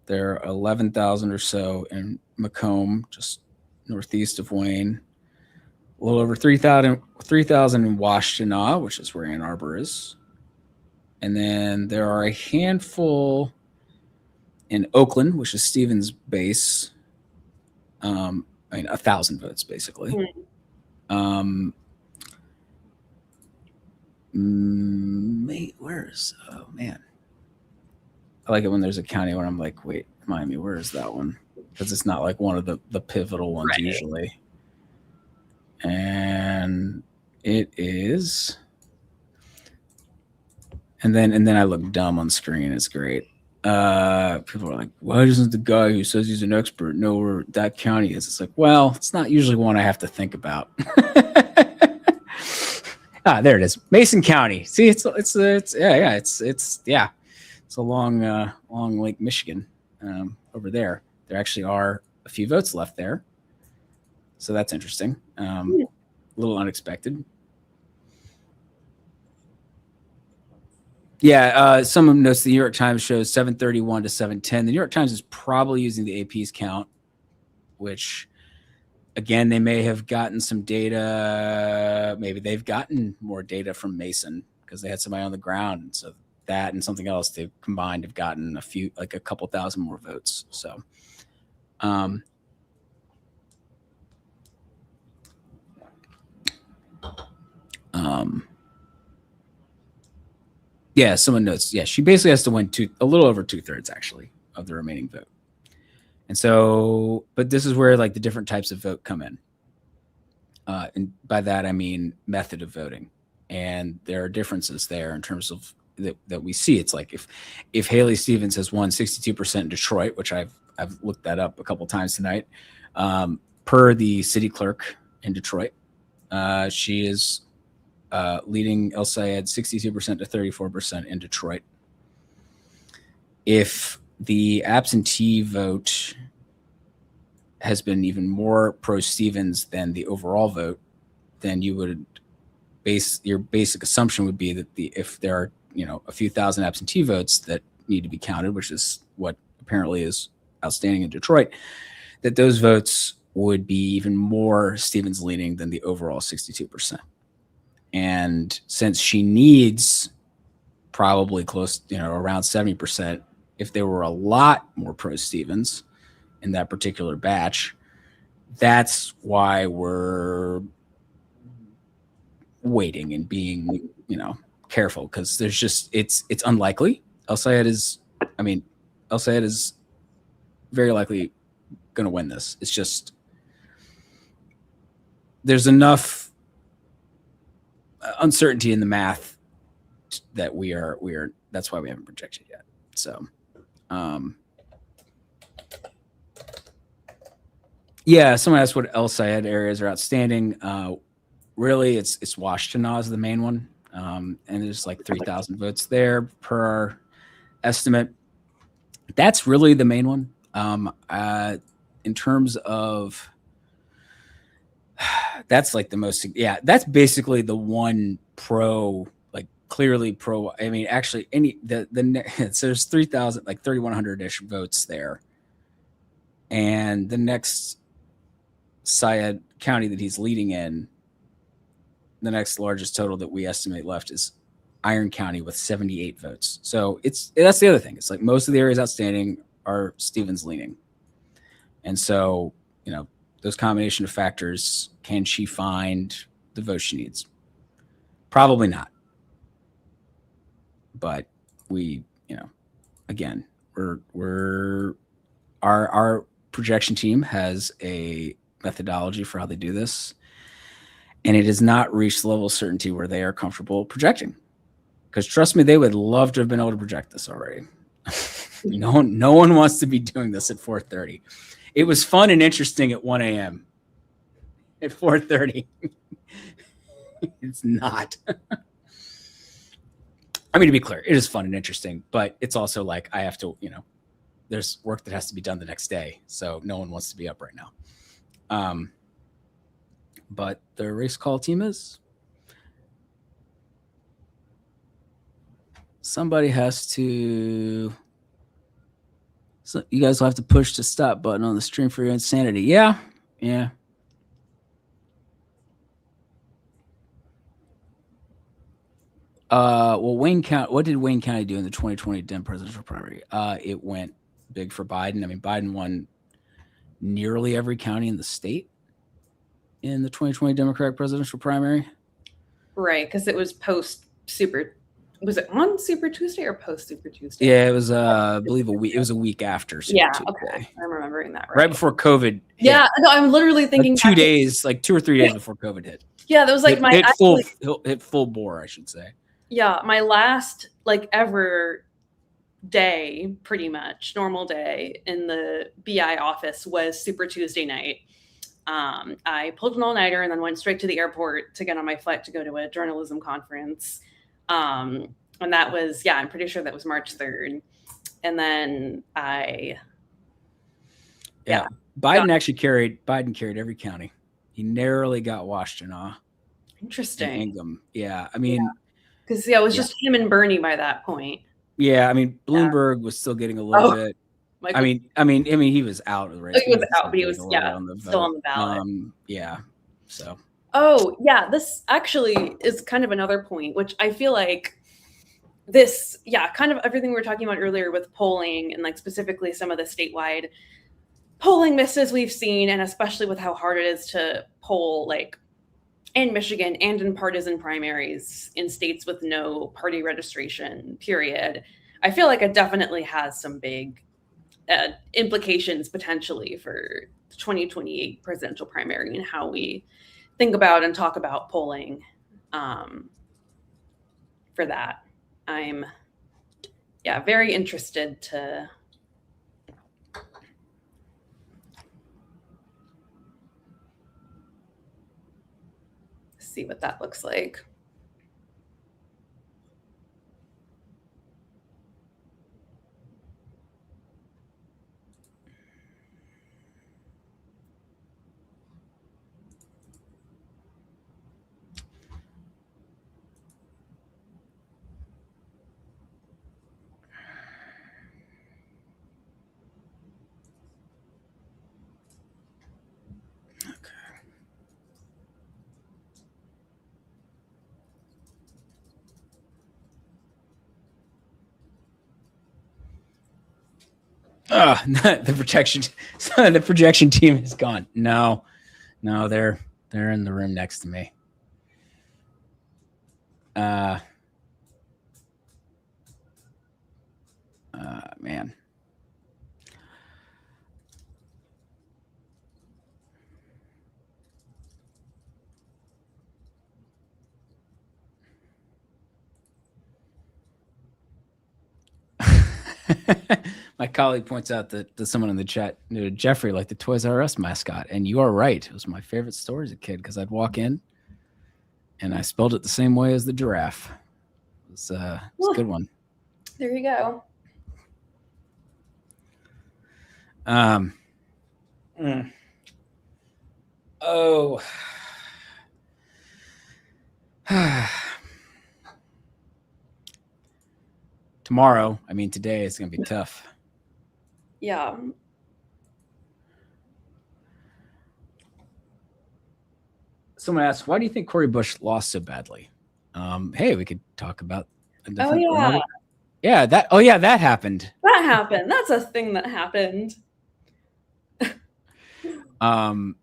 There are 11,000 or so in Macomb, just northeast of Wayne. A little over 3,000 in Washtenaw, which is where Ann Arbor is. And then there are a handful in Oakland, which is Stevens' base. 1,000 votes, basically. Oh man, I like it when there's a county where I'm like, wait, remind me, where is that one? Because it's not like one of the pivotal ones usually. And it is. And then I look dumb on screen. It's great. People are like, why doesn't the guy who says he's an expert know where that county is? It's like, well, it's not usually one I have to think about. There it is, Mason County. See, it's along Lake Michigan over there. There actually are a few votes left there, so that's interesting. A little unexpected. Someone notes the New York Times shows 731 to 710. The New York Times is probably using the AP's count, which, again, they may have gotten some data. Maybe they've gotten more data from Mason because they had somebody on the ground. And so that and something else they've combined have gotten a couple thousand more votes. So, someone notes. Yeah, she basically has to win a little over 2/3 actually of the remaining vote. And so, but this is where like the different types of vote come in. And by that, I mean method of voting. And there are differences there in terms of that we see. It's like if Haley Stevens has won 62% in Detroit, which I've looked that up a couple times tonight, per the city clerk in Detroit, she is leading El Sayed 62% to 34% in Detroit. If the absentee vote has been even more pro-Stevens than the overall vote, then you would your basic assumption would be that if there are, a few thousand absentee votes that need to be counted, which is what apparently is outstanding in Detroit, that those votes would be even more Stevens leaning than the overall 62%. And since she needs probably close, around 70%, if there were a lot more pro-Stevens in that particular batch, that's why we're waiting and being, careful, because there's just it's unlikely. El Sayed is very likely going to win this. It's just there's enough uncertainty in the math that we are that's why we haven't projected yet. So someone asked what El Sayed areas are outstanding. Really it's Washtenaw is the main one. And there's like 3,000 votes there per our estimate. That's really the main one. In terms of, that's like the most, that's basically the one clearly pro. I mean, actually so there's 3,000, like 3,100-ish votes there. And the next Sayed county that he's leading in, the next largest total that we estimate left is Iron County with 78 votes. So that's the other thing. It's like most of the areas outstanding are Stevens leaning. And so, those combination of factors, can she find the vote she needs? Probably not. But we, again, our projection team has a methodology for how they do this. And it has not reached the level of certainty where they are comfortable projecting. Because trust me, they would love to have been able to project this already. No one wants to be doing this at 4:30. It was fun and interesting at 1 a.m. At 4:30. It's not. I mean, to be clear, it is fun and interesting, but it's also like I have to, there's work that has to be done the next day. So no one wants to be up right now. But the race call team is. Somebody has to. So you guys will have to push the stop button on the stream for your insanity. Yeah. Well, Wayne County. What did Wayne County do in the 2020 Dem presidential primary? It went big for Biden. I mean, Biden won nearly every county in the state in the 2020 Democratic presidential primary. Right, because it was post-Super. Was it on Super Tuesday or post-Super Tuesday? Yeah, it was, I believe, a week. It was a week after Super Tuesday. Okay. I'm remembering that right before COVID hit. Yeah, no, I'm literally thinking like 2 days, like 2 or 3 days before COVID hit. Yeah, that was like hit full bore, I should say. Yeah, my last ever day, pretty much normal day in the BI office was Super Tuesday night. I pulled an all-nighter and then went straight to the airport to get on my flight to go to a journalism conference. And that was, I'm pretty sure that was March 3rd. And then Biden carried every county. He narrowly got Washtenaw. Interesting. Ingham. Yeah. I mean, because it was just him and Bernie by that point. Yeah. I mean, Bloomberg was still getting a little bit. I mean, he was out of the race. He was out, but he was still on the ballot. So. Oh yeah, this actually is kind of another point, which I feel like this, kind of everything we were talking about earlier with polling and like specifically some of the statewide polling misses we've seen, and especially with how hard it is to poll like in Michigan and in partisan primaries in states with no party registration period. I feel like it definitely has some big implications potentially for the 2028 presidential primary and how we think about and talk about polling for that. I'm, very interested to see what that looks like. The projection team is gone. No, they're in the room next to me. Man. My colleague points out that someone in the chat knew Jeffrey like the Toys R Us mascot, and you are right. It was my favorite store as a kid because I'd walk in and I spelled it the same way as the giraffe. It's a good one. There you go. Tomorrow, today is going to be tough. Yeah. Someone asked, why do you think Cori Bush lost so badly? Hey, we could talk about a different that happened. That happened. That's a thing that happened. Let me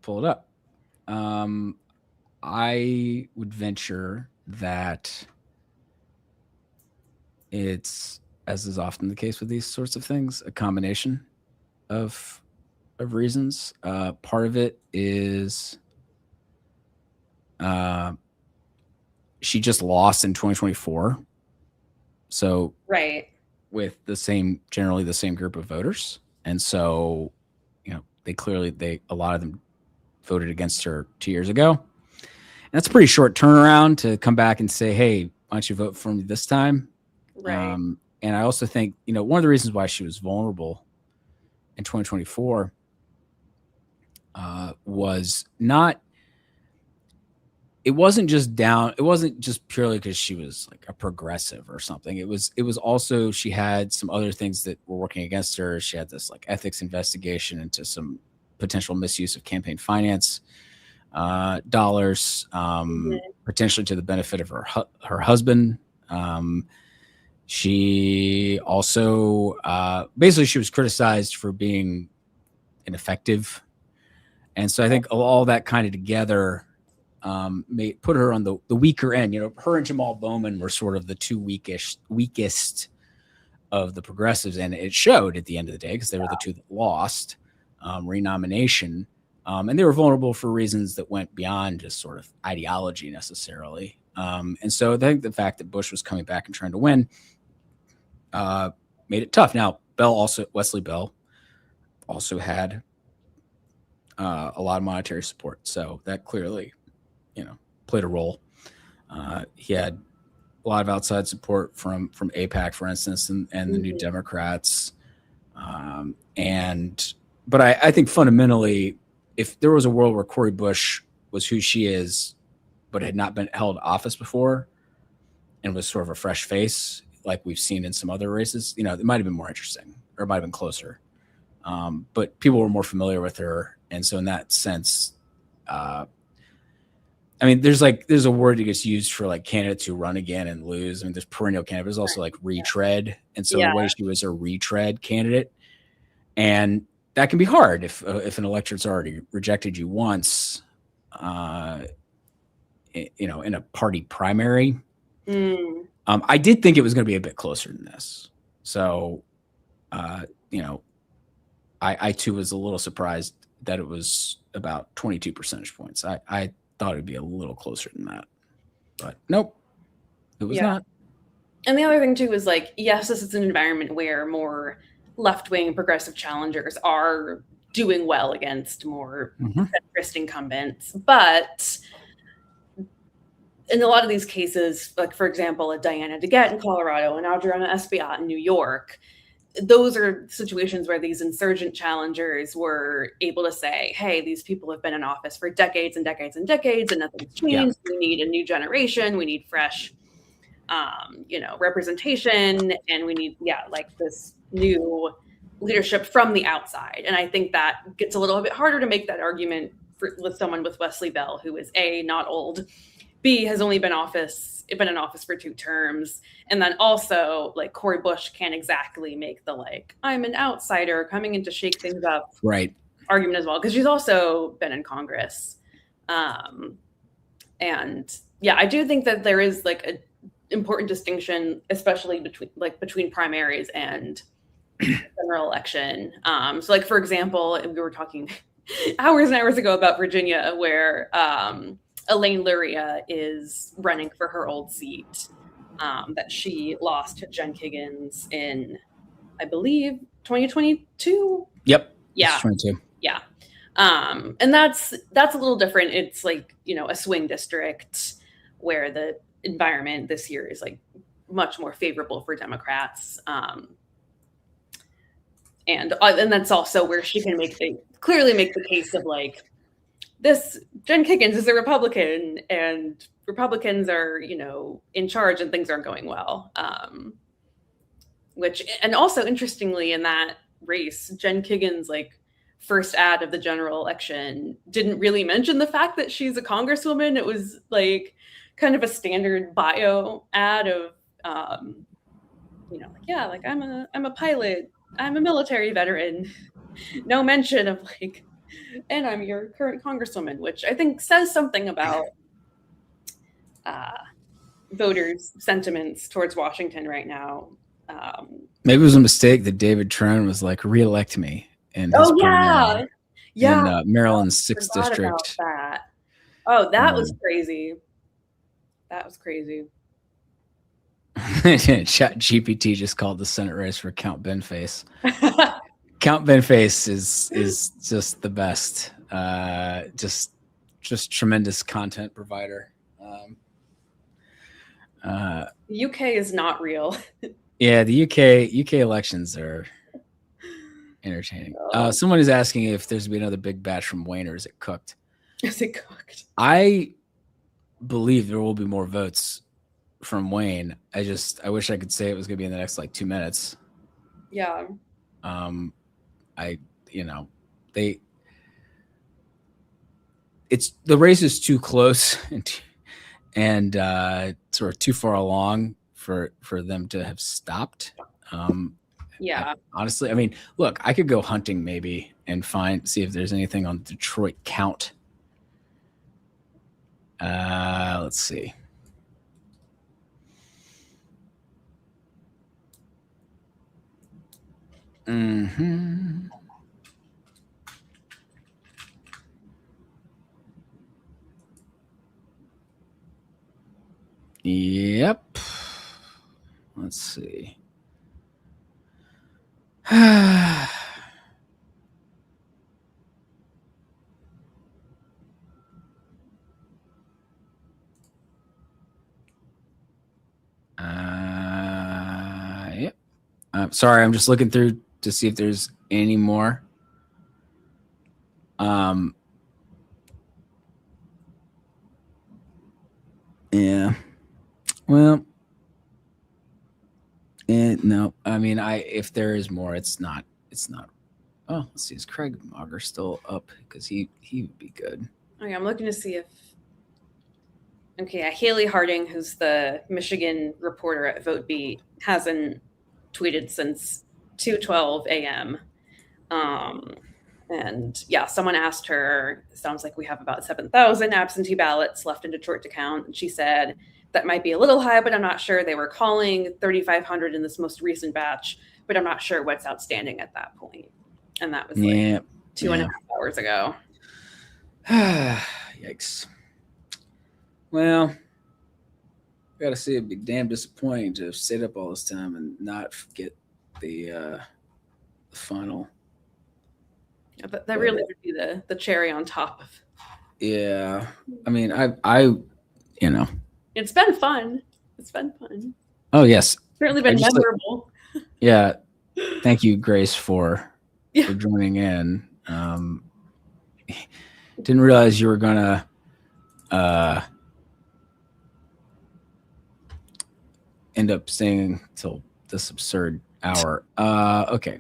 pull it up. I would venture that it's, as is often the case with these sorts of things, a combination of reasons. Part of it is she just lost in 2024. So right, with generally the same group of voters. And so, a lot of them voted against her 2 years ago. And that's a pretty short turnaround to come back and say, hey, why don't you vote for me this time? Right. And I also think, one of the reasons why she was vulnerable in 2024 was not, it wasn't just purely because she was like a progressive or something. It was also, she had some other things that were working against her. She had this like ethics investigation into some potential misuse of campaign finance dollars, potentially to the benefit of her husband. She also, basically she was criticized for being ineffective. And so I think all that kind of together may put her on the weaker end. Her and Jamal Bowman were sort of the two weakest of the progressives. And it showed at the end of the day because they were the two that lost renomination. And they were vulnerable for reasons that went beyond just sort of ideology necessarily. And so I think the fact that Bush was coming back and trying to win made it tough. Now, Wesley Bell also had a lot of monetary support. So that clearly, played a role. He had a lot of outside support from AIPAC, for instance, and the New Democrats. But I think fundamentally, if there was a world where Cori Bush was who she is, but had not been held office before and was sort of a fresh face, like we've seen in some other races, it might have been more interesting or it might have been closer. But people were more familiar with her. And so in that sense, there's a word that gets used for like candidates who run again and lose. There's perennial candidate, there's also like retread. And so in a way she was a retread candidate. And that can be hard if an electorate's already rejected you once, in a party primary. I did think it was going to be a bit closer than this. So, I too was a little surprised that it was about 22 percentage points. I thought it'd be a little closer than that, but nope. It was not. And the other thing too is like, yes, this is an environment where more left-wing progressive challengers are doing well against more centrist incumbents, but in a lot of these cases, like for example, a Diana DeGette in Colorado and Adriana Espaillat in New York, those are situations where these insurgent challengers were able to say, hey, these people have been in office for decades and decades and decades and nothing's changed. We need a new generation. We need fresh, representation. And we need, like this new leadership from the outside. And I think that gets a little bit harder to make that argument with someone with Wesley Bell, who is A, not old, B, has only been in office for 2 terms. And then also like Cori Bush can't exactly make the like, I'm an outsider coming in to shake things up argument as well, because she's also been in Congress. And I do think that there is like an important distinction, especially between primaries and general election. So like, for example, we were talking hours and hours ago about Virginia, where Elaine Luria is running for her old seat that she lost to Jen Kiggins in, I believe, 2022. Yep. Yeah. 22. Yeah. And that's a little different. It's like, a swing district where the environment this year is like much more favorable for Democrats. And that's also where she can clearly make the case of like, this Jen Kiggins is a Republican and Republicans are, in charge and things aren't going well. And also interestingly in that race, Jen Kiggins, like first ad of the general election didn't really mention the fact that she's a congresswoman. It was like kind of a standard bio ad of, I'm a pilot, I'm a military veteran. No mention of like, and I'm your current congresswoman, which I think says something about voters' sentiments towards Washington right now. Maybe it was a mistake that David Trone was like, reelect me in his primary in Maryland's 6th district. That. Oh, that was crazy. That was crazy. Chat GPT just called the Senate race for Count Benface. Count Benface is just the best. Just tremendous content provider. The UK is not real. Yeah, the UK elections are entertaining. Someone is asking if there's gonna be another big batch from Wayne, or is it cooked? Is it cooked? I believe there will be more votes from Wayne. I wish I could say it was gonna be in the next like 2 minutes. Yeah. The race is too close and sort of too far along for them to have stopped. Honestly, I mean, look, I could go hunting maybe and see if there's anything on Detroit count. Let's see. Yep. Let's see. Yep. Sorry, I'm just looking through to see if there's any more. Yeah. Well, no. I mean, if there is more, it's not. Oh, let's see. Is Craig Mauger still up? Because he would be good. Okay, I'm looking to see if. Okay, Haley Harding, who's the Michigan reporter at VoteBeat, hasn't tweeted since 2:12 a.m. And yeah, someone asked her, it sounds like we have about 7,000 absentee ballots left in Detroit to count. And she said, that might be a little high, but I'm not sure. They were calling 3,500 in this most recent batch, but I'm not sure what's outstanding at that point. And that was like 2.5 hours ago. Yikes. Well, gotta say it'd be damn disappointing to sit up all this time and not get the final. Yeah, that really would be the cherry on top of. Yeah, I mean, I you know. It's been fun. It's been fun. Oh yes, Certainly been memorable. Yeah, thank you, Grace, for joining in. Didn't realize you were gonna end up staying till this absurd hour. Okay.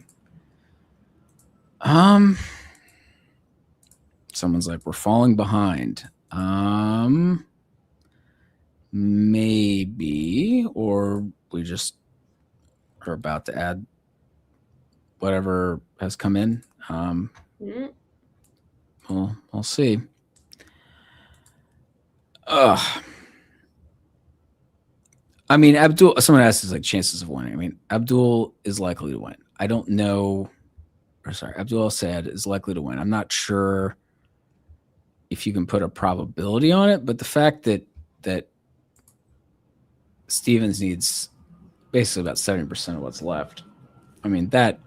Someone's like, we're falling behind. Maybe, or we just are about to add whatever has come in. We'll see. I mean, Abdul, someone asked his like chances of winning. I mean, Abdul is likely to win. I don't know. Or sorry, Abdul said is likely to win. I'm not sure if you can put a probability on it, but the fact that Stevens needs basically about 70% of what's left. I mean, that's,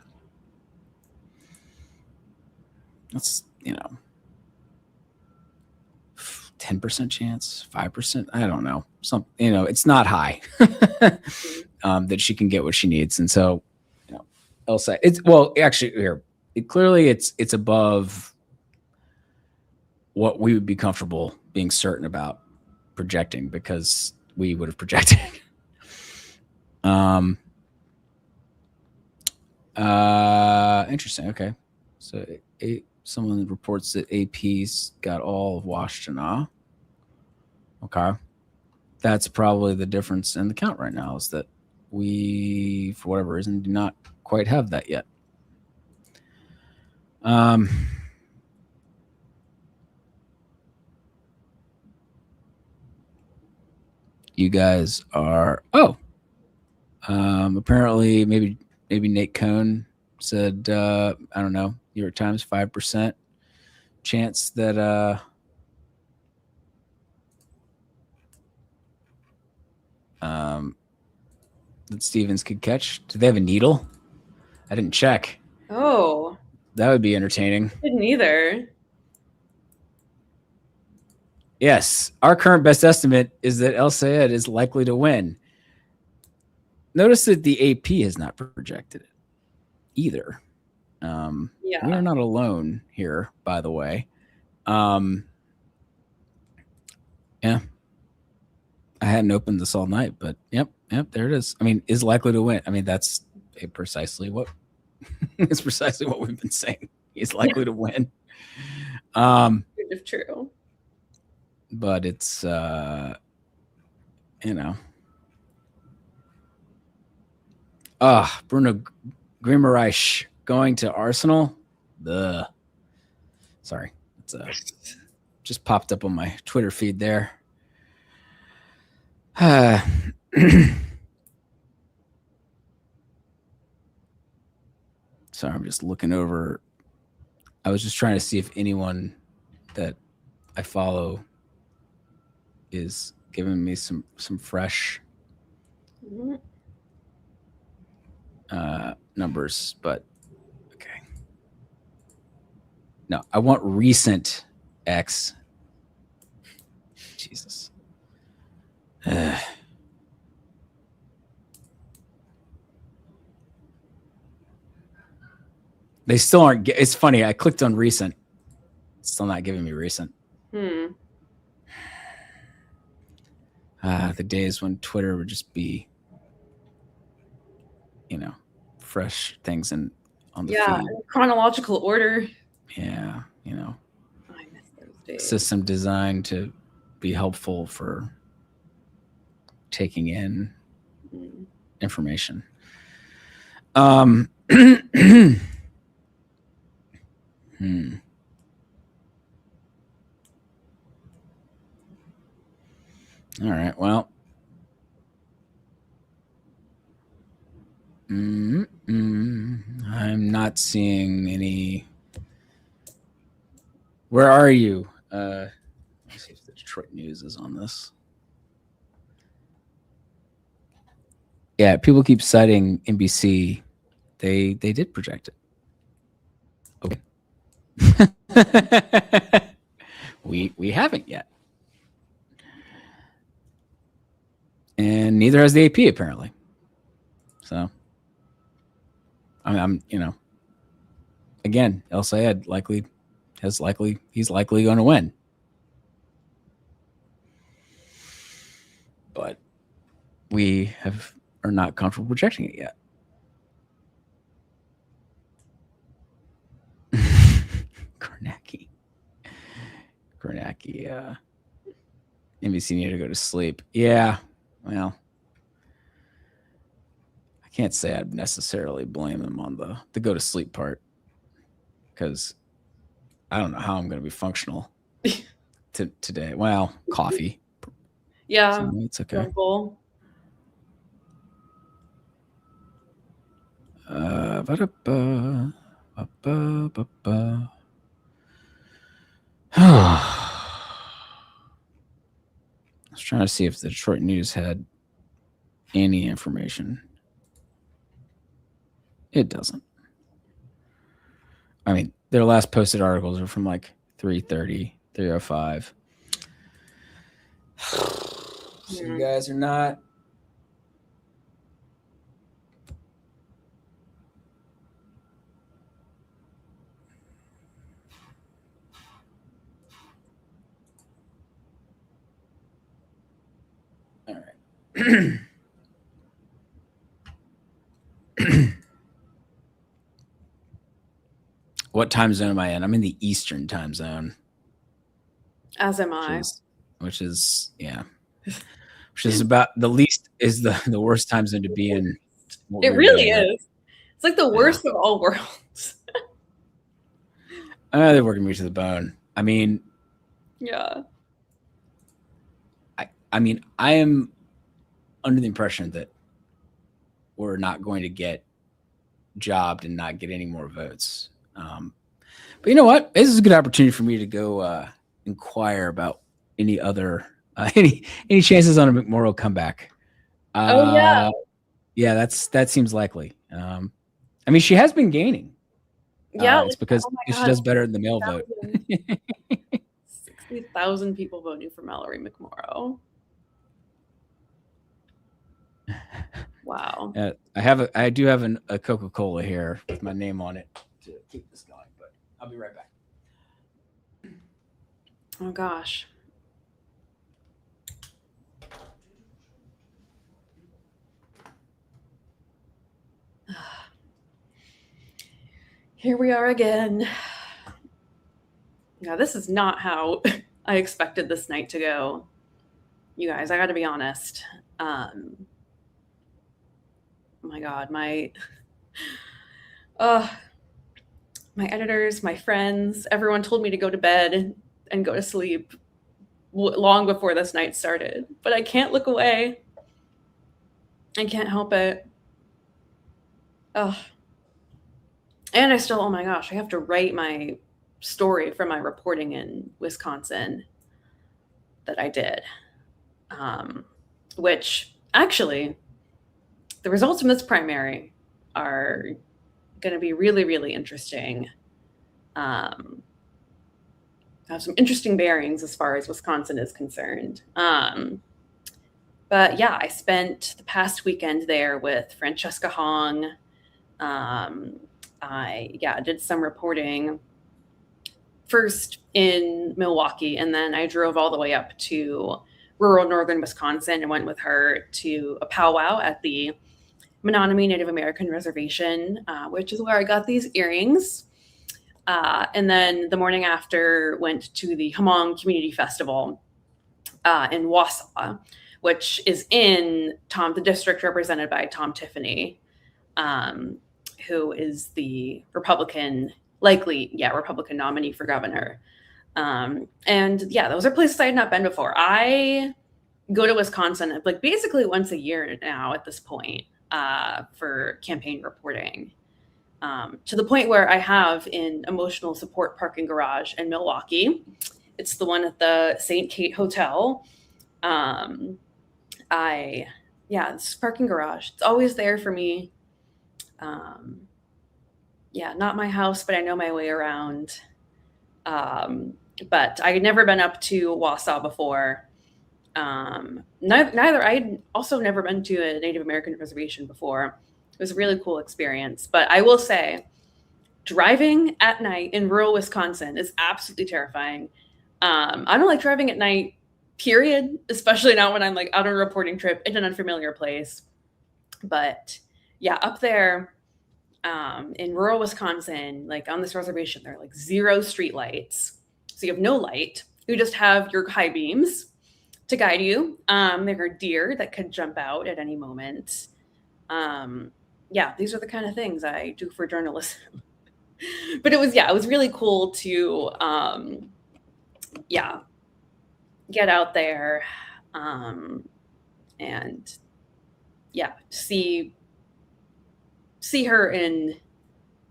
10% chance, 5%. I don't know. It's not high that she can get what she needs. And so, Elsa, it's above what we would be comfortable being certain about projecting, because we would have projected. Interesting. Okay. So someone reports that AP's got all of Washtenaw. Okay. That's probably the difference in the count right now, is that we, for whatever reason, do not quite have that yet. You guys are apparently maybe Nate Cohn said I don't know, New York Times 5% chance that that Stevens could catch. Do they have a needle? I didn't check. Oh, that would be entertaining. Didn't either. Yes, our current best estimate is that El Sayed is likely to win. Notice that the AP has not projected it either. We are not alone here, by the way. Yeah. I hadn't opened this all night, but yep, there it is. I mean, is likely to win. I mean, that's precisely what it's precisely what we've been saying. He's likely to win. If true. But it's Bruno Guimaraes going to Arsenal. Sorry, it's just popped up on my Twitter feed there. Sorry, I'm just looking over. I was just trying to see if anyone that I follow is giving me some fresh numbers, but okay. No, I want recent X. Jesus. They still aren't. It's funny. I clicked on recent. It's still not giving me recent. The days when Twitter would just be, fresh things on the feed. Chronological order. Yeah, I miss those days. System designed to be helpful for taking in information. All right. Well, I'm not seeing any. Where are you? Let's see if the Detroit News is on this. Yeah, people keep citing NBC. They did project it. Okay. we haven't yet. And neither has the AP apparently. So I'm again, El Sayed he's likely going to win. But we are not comfortable projecting it yet. Kornacki, NBC needed to go to sleep. Yeah, well, I can't say I'd necessarily blame them on the go to sleep part, because I don't know how I'm going to be functional today. Well, coffee. Yeah, So it's okay. Simple. I was trying to see if the Detroit News had any information. It doesn't. I mean, their last posted articles are from like 3:30, 3:05. So you guys are not. All right. What time zone am I in? I'm in the Eastern time zone. As am I. Which is about the least is the worst time zone to be in. It really is. It's like the worst of all worlds. They're working me to the bone. I mean, yeah. I mean, I am under the impression that we're not going to get jobbed and not get any more votes. But you know what? This is a good opportunity for me to go inquire about any other any chances on a McMorrow comeback. Yeah. Yeah, that seems likely. I mean, she has been gaining. Yeah, it's because she does better in the mail vote. 60,000 people voting for Mallory McMorrow. Wow. I do have a Coca-Cola here with my name on it to keep this going, but I'll be right back. Oh gosh. Here we are again. Now, this is not how I expected this night to go. You guys, I got to be honest. Oh my God, my editors, my friends, everyone told me to go to bed and go to sleep long before this night started. But I can't look away. I can't help it. Ugh. And I still, oh my gosh, I have to write my story for my reporting in Wisconsin that I did. Which actually, the results from this primary are going to be really, really interesting. Have some interesting bearings as far as Wisconsin is concerned. But yeah, I spent the past weekend there with Francesca Hong. I did some reporting first in Milwaukee, and then I drove all the way up to rural northern Wisconsin and went with her to a powwow at the Menominee Native American Reservation, which is where I got these earrings. And then the morning after, went to the Hmong Community Festival in Wausau, which is in the district represented by Tom Tiffany, who is the Republican nominee for governor. And yeah, those are places I had not been before. I go to Wisconsin like basically once a year now at this point for campaign reporting, to the point where I have an emotional support parking garage in Milwaukee. It's the one at the St. Kate Hotel. I Yeah, it's parking garage. It's always there for me. Yeah, not my house, but I know my way around. But I had never been up to Wausau before. Neither. I'd also never been to a Native American reservation before. It was a really cool experience. But I will say, driving at night in rural Wisconsin is absolutely terrifying. I don't like driving at night, period, especially not when I'm like out on a reporting trip in an unfamiliar place. But yeah, up there in rural Wisconsin, like on this reservation, there are like 0 street lights. So you have no light. You just have your high beams to guide you. There are deer that could jump out at any moment. Yeah, these are the kind of things I do for journalism. But it was really cool to get out there and see her in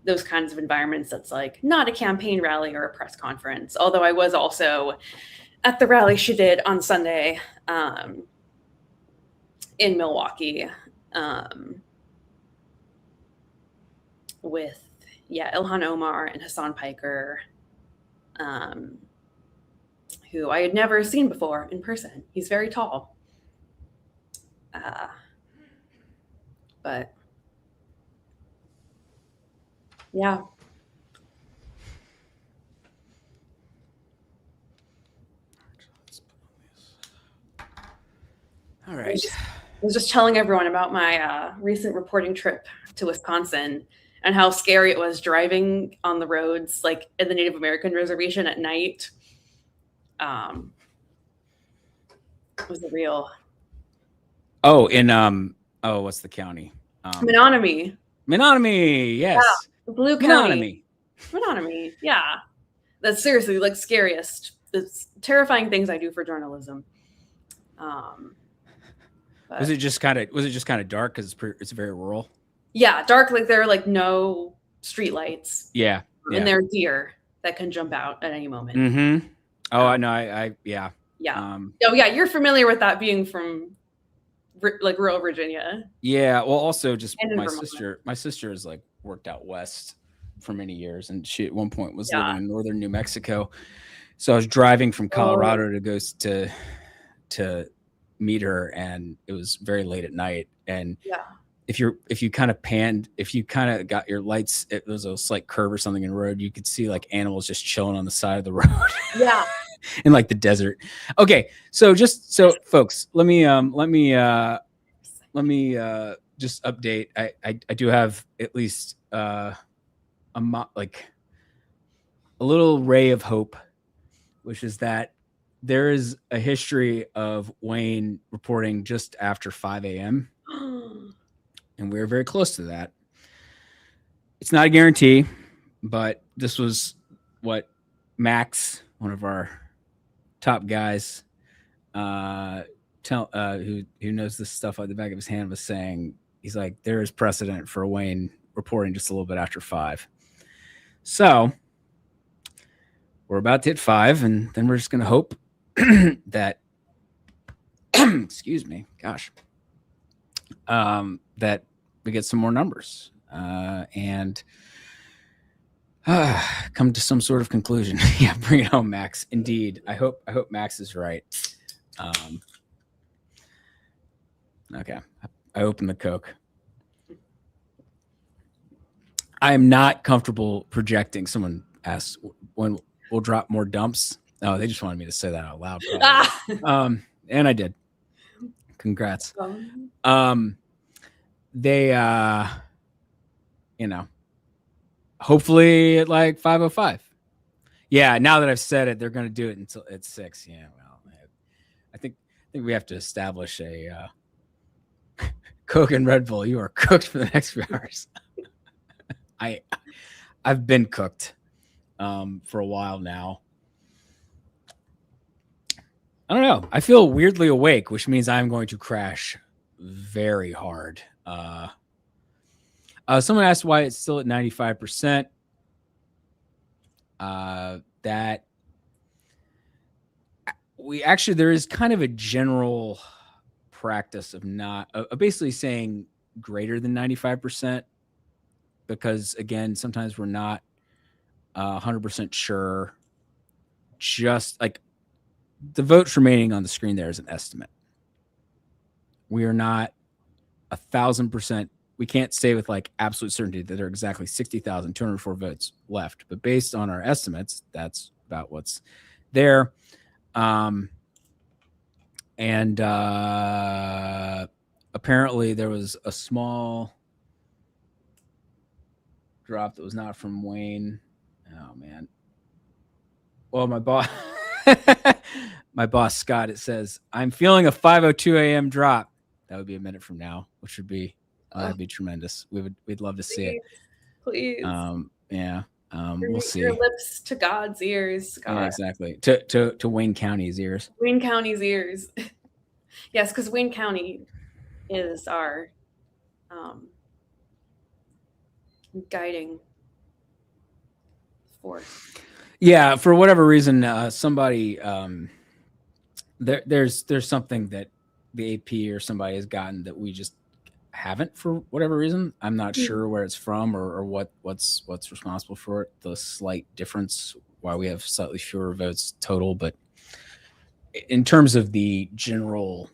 those kinds of environments. That's like not a campaign rally or a press conference, although I was also at the rally she did on Sunday in Milwaukee with Ilhan Omar and Hassan Piker, who I had never seen before in person. He's very tall. But yeah. All right. I was just telling everyone about my recent reporting trip to Wisconsin and how scary it was driving on the roads, like in the Native American reservation at night. It was real. Oh, in what's the county? Menominee. Menominee, yes. Yeah, Blue County. Menominee, yeah. That's seriously like scariest. It's terrifying things I do for journalism. Was it just kind of dark because it's very rural? Yeah, dark. Like there are like no street lights. Yeah. And there are deer that can jump out at any moment. Mm-hmm. Oh, I know. Yeah. Yeah. You're familiar with that being from like rural Virginia. Yeah. Well, also just Vermont. my sister has like worked out west for many years, and she at one point was living in northern New Mexico. So I was driving from Colorado to go to meet her, and it was very late at night. And if you kind of got your lights, it was a slight curve or something in the road, you could see like animals just chilling on the side of the road. Yeah. In like the desert. Okay, so folks, let me just update. I do have at least a little ray of hope, which is that there is a history of Wayne reporting just after 5 a.m. and we're very close to that. It's not a guarantee, but this was what Max, one of our top guys, who knows this stuff at the back of his hand, was saying. He's like, there is precedent for Wayne reporting just a little bit after 5. So we're about to hit 5, and then we're just going to hope that, excuse me, gosh, that we get some more numbers and come to some sort of conclusion. Yeah, bring it home, Max. Indeed, I hope Max is right. Okay, I opened the Coke. I am not comfortable projecting. Someone asked when we'll drop more dumps. Oh, they just wanted me to say that out loud. And I did. Congrats. They, hopefully at like 5:05. Yeah. Now that I've said it, they're going to do it until it's 6. Yeah. Well, I think we have to establish a Coke and Red Bull. You are cooked for the next few hours. I've been cooked for a while now. I don't know. I feel weirdly awake, which means I'm going to crash very hard. Someone asked why it's still at 95%. That there is kind of a general practice of not basically saying greater than 95%, because again, sometimes we're not 100% sure. Just like the votes remaining on the screen there is an estimate. We are not 1,000%. We can't say with like absolute certainty that there are exactly 60,204 votes left, but based on our estimates, that's about what's there. And apparently there was a small drop that was not from Wayne. Oh man. Well, my boss, Scott, it says, I'm feeling a 5:02 a.m. drop. That would be a minute from now, which would be, that'd be tremendous. We'd love to see it. Please. Yeah. We'll see. Your lips to God's ears. God. Yeah, exactly. To Wayne County's ears. Wayne County's ears. Yes, because Wayne County is our guiding force. Yeah, for whatever reason, somebody there's something that the AP or somebody has gotten that we just haven't for whatever reason. I'm not sure where it's from or what's responsible for it. The slight difference why we have slightly fewer votes total, but in terms of the general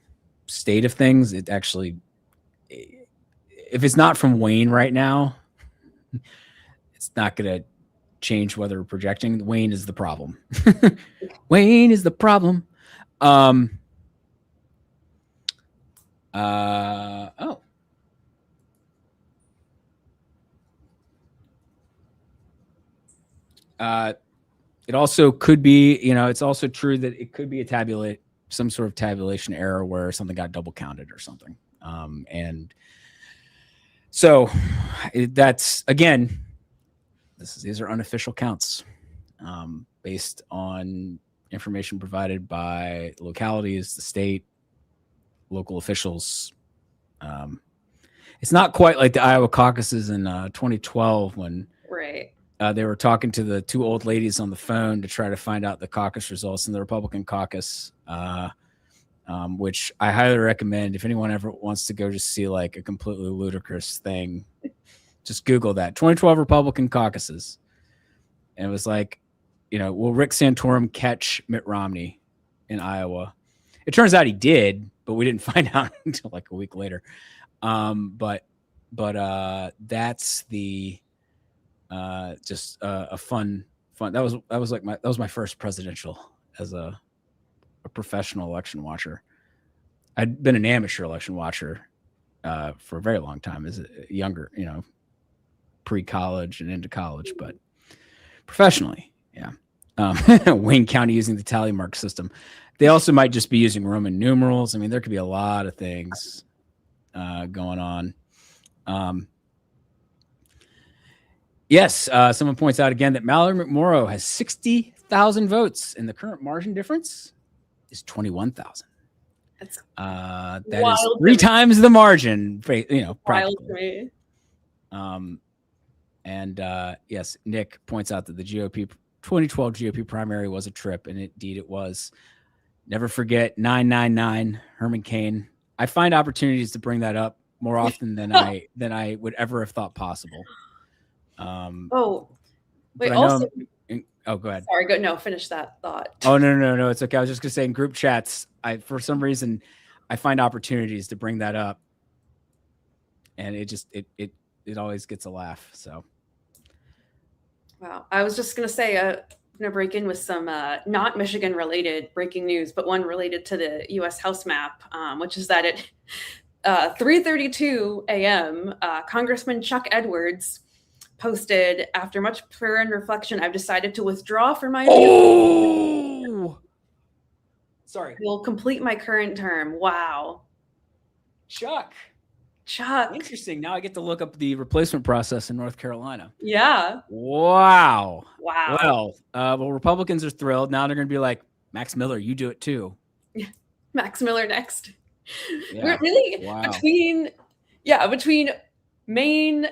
state of things, it actually, if it's not from Wayne right now, it's not going to change whether we're projecting. Wayne is the problem. Wayne is the problem. It also could be, it's also true that it could be some sort of tabulation error where something got double counted or something. And so that's, again, these are unofficial counts based on information provided by localities, the state, local officials. It's not quite like the Iowa caucuses in 2012 when right. They were talking to the two old ladies on the phone to try to find out the caucus results in the Republican caucus, which I highly recommend. If anyone ever wants to go just see like a completely ludicrous thing, just Google that 2012 Republican caucuses. And it was like, will Rick Santorum catch Mitt Romney in Iowa? It turns out he did, but we didn't find out until like a week later. But that's the just a fun. That was my first presidential as a professional election watcher. I'd been an amateur election watcher for a very long time as a younger, pre-college and into college, but professionally, yeah. Wayne County using the tally mark system. They also might just be using Roman numerals. I mean, there could be a lot of things going on. Yes, someone points out again that Mallory McMorrow has 60,000 votes, and the current margin difference is 21,000. That is 3 times the margin, Wild to me. And yes, Nick points out that the 2012 GOP primary was a trip, and indeed it was. Never forget 999 Herman Cain. I find opportunities to bring that up more often than I would ever have thought possible. Wait, also, go ahead. Sorry, go. No, finish that thought. Oh, no. It's okay. I was just going to say in group chats, for some reason, I find opportunities to bring that up. And it always gets a laugh. So. Wow. I was just going to say, I'm going to break in with some not Michigan related breaking news, but one related to the U.S. House map, which is that at 3:32 a.m., Congressman Chuck Edwards posted, after much prayer and reflection, I've decided to withdraw from my Sorry. Will complete my current term. Wow. Chuck. Interesting. Now I get to look up the replacement process in North Carolina. Yeah. Wow. Well, Republicans are thrilled. Now they're going to be like, Max Miller, you do it too. Max Miller next. Yeah. We're really between Maine,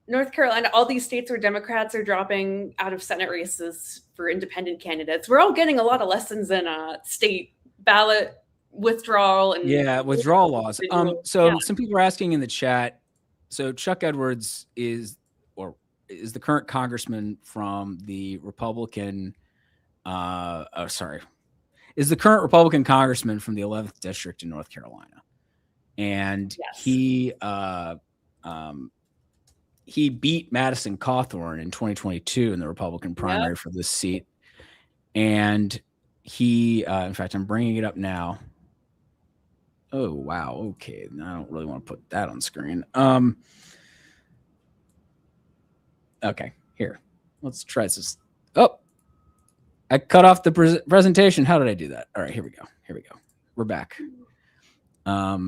North Carolina, all these states where Democrats are dropping out of Senate races for independent candidates. We're all getting a lot of lessons in state ballot withdrawal and withdrawal laws. So Yeah. some people are asking in the chat. So Chuck Edwards is the current congressman from the Republican. Is the current Republican congressman from the 11th district in North Carolina, and he beat Madison Cawthorn in 2022 in the Republican primary for this seat, and he, in fact, I'm bringing it up now. Oh, wow. Okay. I don't really want to put that on screen. Okay, here. Let's try this. Oh, I cut off the presentation. How did I do that? All right, here we go. We're back. I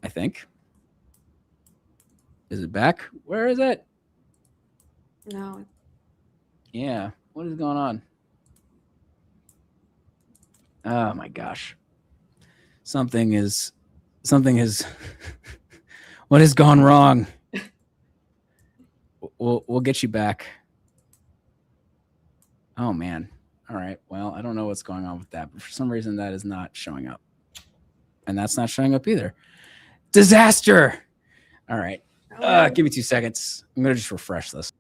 think. Is it back? Where is it? No. Yeah. What is going on? Oh my gosh. Something is what has gone wrong? We'll get you back. Oh man. All right. Well, I don't know what's going on with that, but for some reason that is not showing up. And that's not showing up either. Disaster. All right. Give me 2 seconds. I'm going to just refresh this.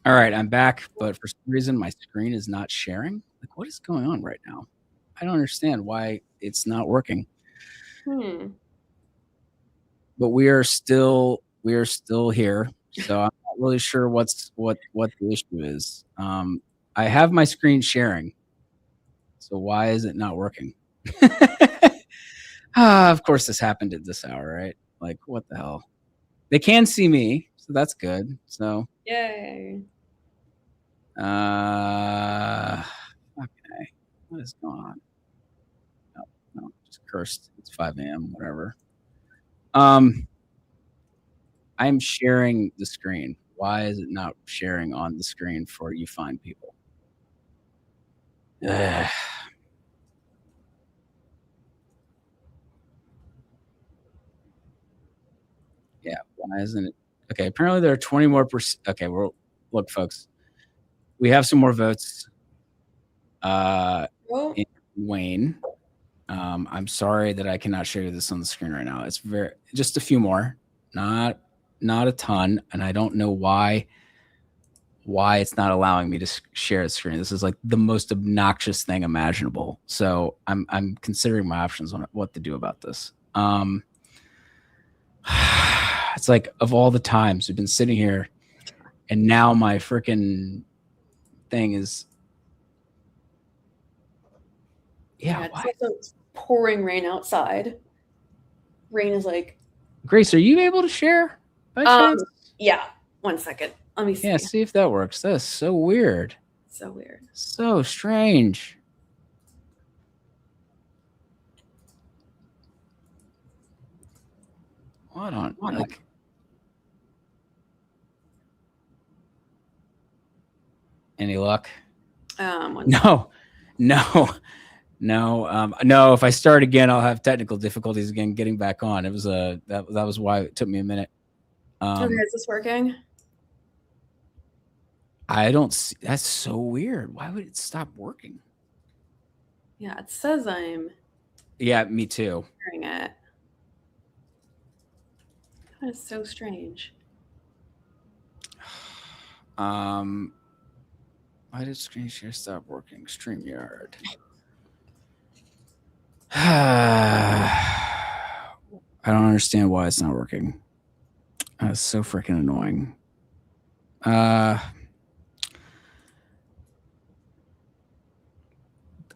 All right, I'm back, but for some reason my screen is not sharing. Like, what is going on right now? I don't understand why it's not working. But we are still here, so I'm not really sure what the issue is. I have my screen sharing, so why is it not working? Of course, this happened at this hour, right? Like, what the hell? They can see me, so that's good. So. Yay. Okay. What is going on? No, just cursed. It's 5 a.m. Whatever. I'm sharing the screen. Why is it not sharing on the screen for you fine people? Yeah. Why isn't it? Okay. Apparently there are 20 more percent. Okay. Look, folks. We have some more votes. In Wayne. I'm sorry that I cannot show you this on the screen right now. It's just a few more, not a ton, and I don't know why it's not allowing me to share the screen. This is like the most obnoxious thing imaginable. So I'm considering my options on what to do about this. it's like of all the times we've been sitting here, and now my freaking thing is. Yeah, it's also pouring rain outside. Rain is like. Grace, are you able to share by chance? Yeah. 1 second. Let me see. Yeah, see if that works. That's so weird. So weird. So strange. What on like? Any luck? No. If I start again, I'll have technical difficulties again getting back on. It was that was why it took me a minute. Okay, is this working? I don't see. That's so weird. Why would it stop working? Yeah, it says I'm. Yeah, me too. Hearing it. That is so strange. Why did screen share stop working? StreamYard. I don't understand why it's not working. That's so freaking annoying.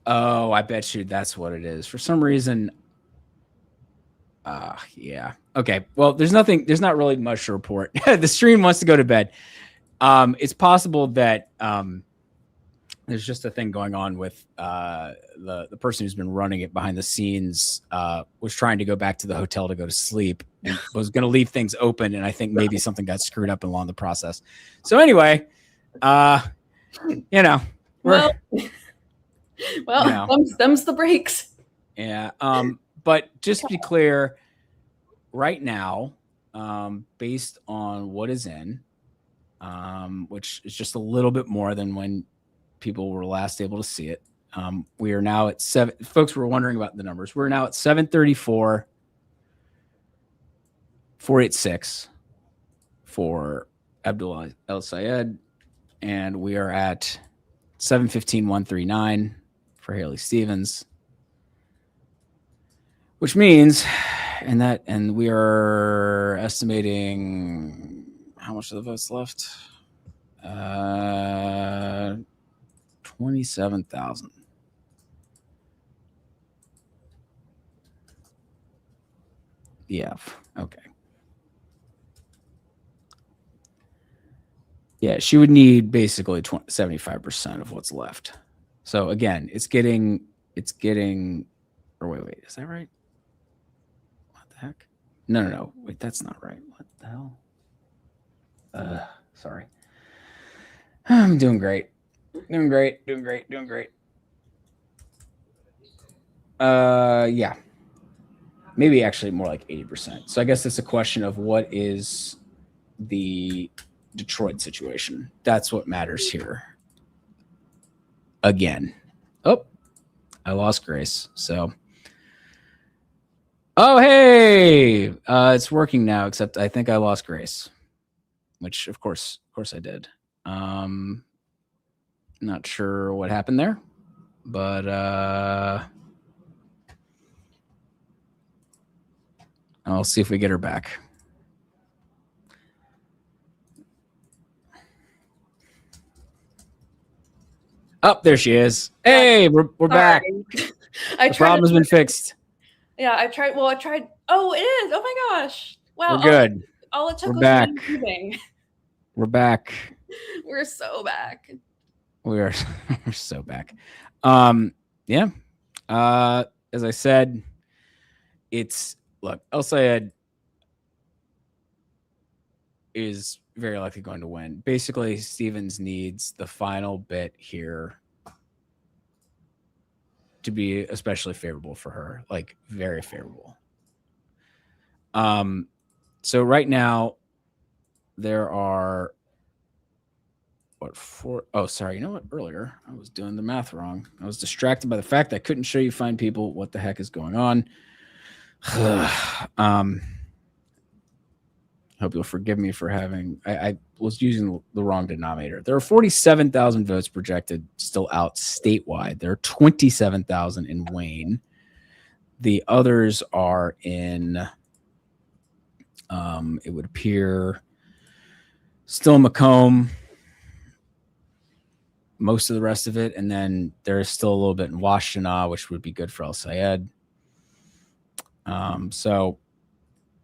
Oh, I bet you that's what it is. For some reason. Yeah. Okay. Well, there's not really much to report. The stream wants to go to bed. It's possible that there's just a thing going on with the person who's been running it behind the scenes was trying to go back to the hotel to go to sleep and was going to leave things open. And I think maybe something got screwed up along the process. So anyway, them's the breaks. Yeah. But just to be clear, right now, based on what is in, which is just a little bit more than when people were last able to see it. We are now at 7. Folks were wondering about the numbers. We're now at 734, 486 for Abdul El Sayed, and we are at 715, 139 for Haley Stevens, which means, and we are estimating how much of the votes left. 27,000. Yeah. Okay. Yeah, she would need basically 75% of what's left. So again, it's getting, or wait, is that right? What the heck? No. Wait, that's not right. What the hell? Sorry. I'm doing great. Yeah. Maybe actually more like 80%. So I guess it's a question of what is the Detroit situation. That's what matters here. Again. Oh, I lost Grace. So. Oh, hey. It's working now, except I think I lost Grace. Which of course I did. Not sure what happened there, but I'll see if we get her back. Oh, there she is. Hey, we're back. The problem has been fixed. Yeah, I tried. Oh, it is. Oh my gosh. Wow. We're good. All it took We're was back. moving. We're back. We're so back. We're so back. Yeah. As I said, look, El Sayed is very likely going to win. Basically, Stevens needs the final bit here to be especially favorable for her, like very favorable. So right now there are sorry. You know what? Earlier I was doing the math wrong. I was distracted by the fact that I couldn't show you fine people what the heck is going on. Hope you'll forgive me for I was using the wrong denominator. There are 47,000 votes projected still out statewide. There are 27,000 in Wayne. The others are in It would appear still Macomb, most of the rest of it, and then there's still a little bit in Washtenaw, which would be good for El Sayed. So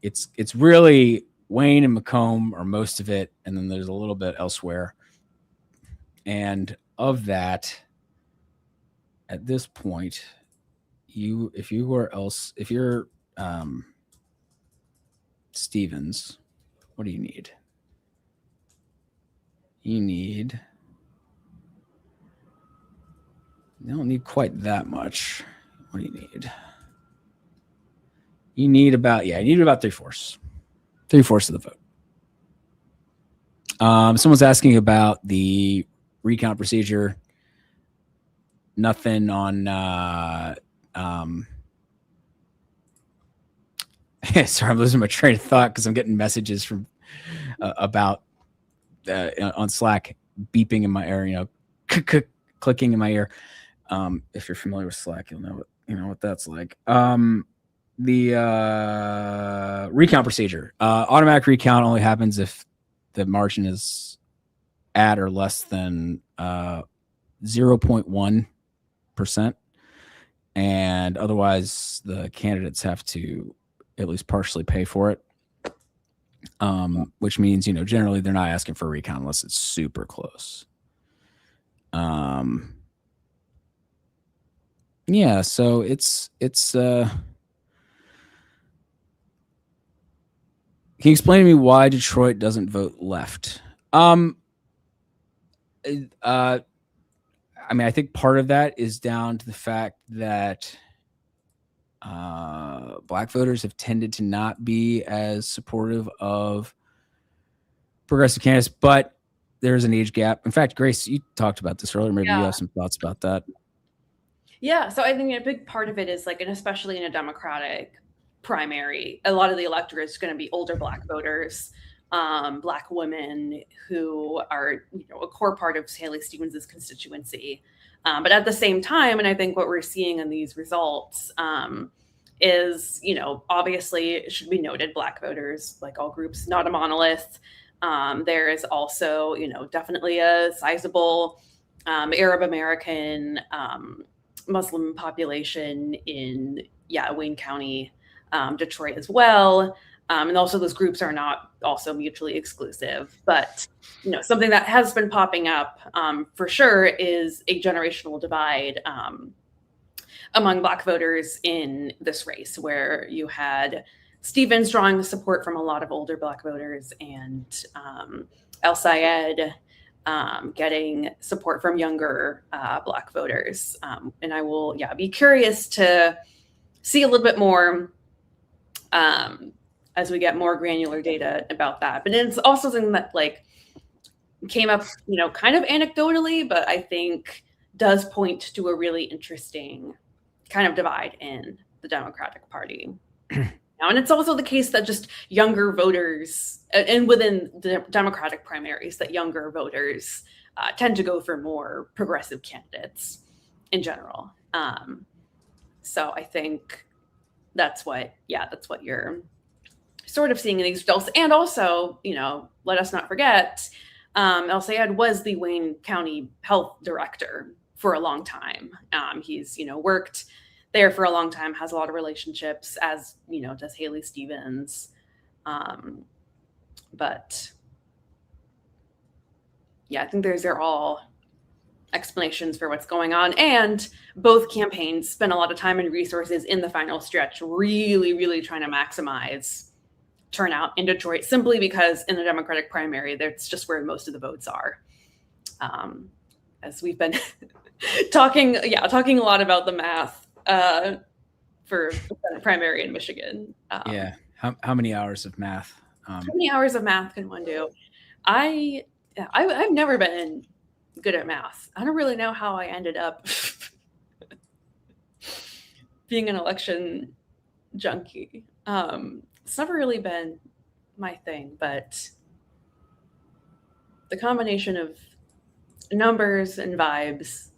it's really Wayne and Macomb are most of it, and then there's a little bit elsewhere. And of that, at this point, if you're Stevens, what do you need? You don't need quite that much. What do you need? You need about 3/4 of the vote. Someone's asking about the recount procedure. Nothing on sorry, I'm losing my train of thought because I'm getting messages from about on Slack beeping in my ear, clicking in my ear. If you're familiar with Slack, you'll know what that's like. The recount procedure. Automatic recount only happens if the margin is at or less than 0.1%, and otherwise the candidates have to at least partially pay for it. Which means, generally they're not asking for a recount unless it's super close. Yeah, so it's can you explain to me why Detroit doesn't vote left? I think part of that is down to the fact that Black voters have tended to not be as supportive of progressive candidates, but there's an age gap. In fact, Grace, you talked about this earlier. Maybe you have some thoughts about that. Yeah, so I think a big part of it is and especially in a Democratic primary, a lot of the electorate is going to be older Black voters, Black women who are a core part of Haley Stevens's constituency. But at the same time, and I think what we're seeing in these results is, obviously it should be noted, Black voters, like all groups, not a monolith. There is also, definitely a sizable Arab American Muslim population in Wayne County, Detroit as well. And also those groups are not also mutually exclusive, but something that has been popping up for sure is a generational divide among Black voters in this race, where you had Stevens drawing support from a lot of older Black voters and El Sayed getting support from younger Black voters. And I will be curious to see a little bit more as we get more granular data about that. But it's also something that came up, kind of anecdotally, but I think does point to a really interesting kind of divide in the Democratic Party. Now, and it's also the case that just younger voters, and within the Democratic primaries, that younger voters tend to go for more progressive candidates in general. So I think that's what you're sort of seeing in these results. And also, let us not forget, El Sayed was the Wayne County Health Director for a long time. He's, worked there for a long time, has a lot of relationships, as, does Haley Stevens. But yeah, I think they're all explanations for what's going on. And both campaigns spent a lot of time and resources in the final stretch, really, really trying to maximize turnout in Detroit, simply because in the Democratic primary, that's just where most of the votes are. As we've been talking a lot about the math for the Senate primary in Michigan. How many hours of math? How many hours of math can one do? I've never been good at math. I don't really know how I ended up being an election junkie. It's never really been my thing, but the combination of numbers and vibes.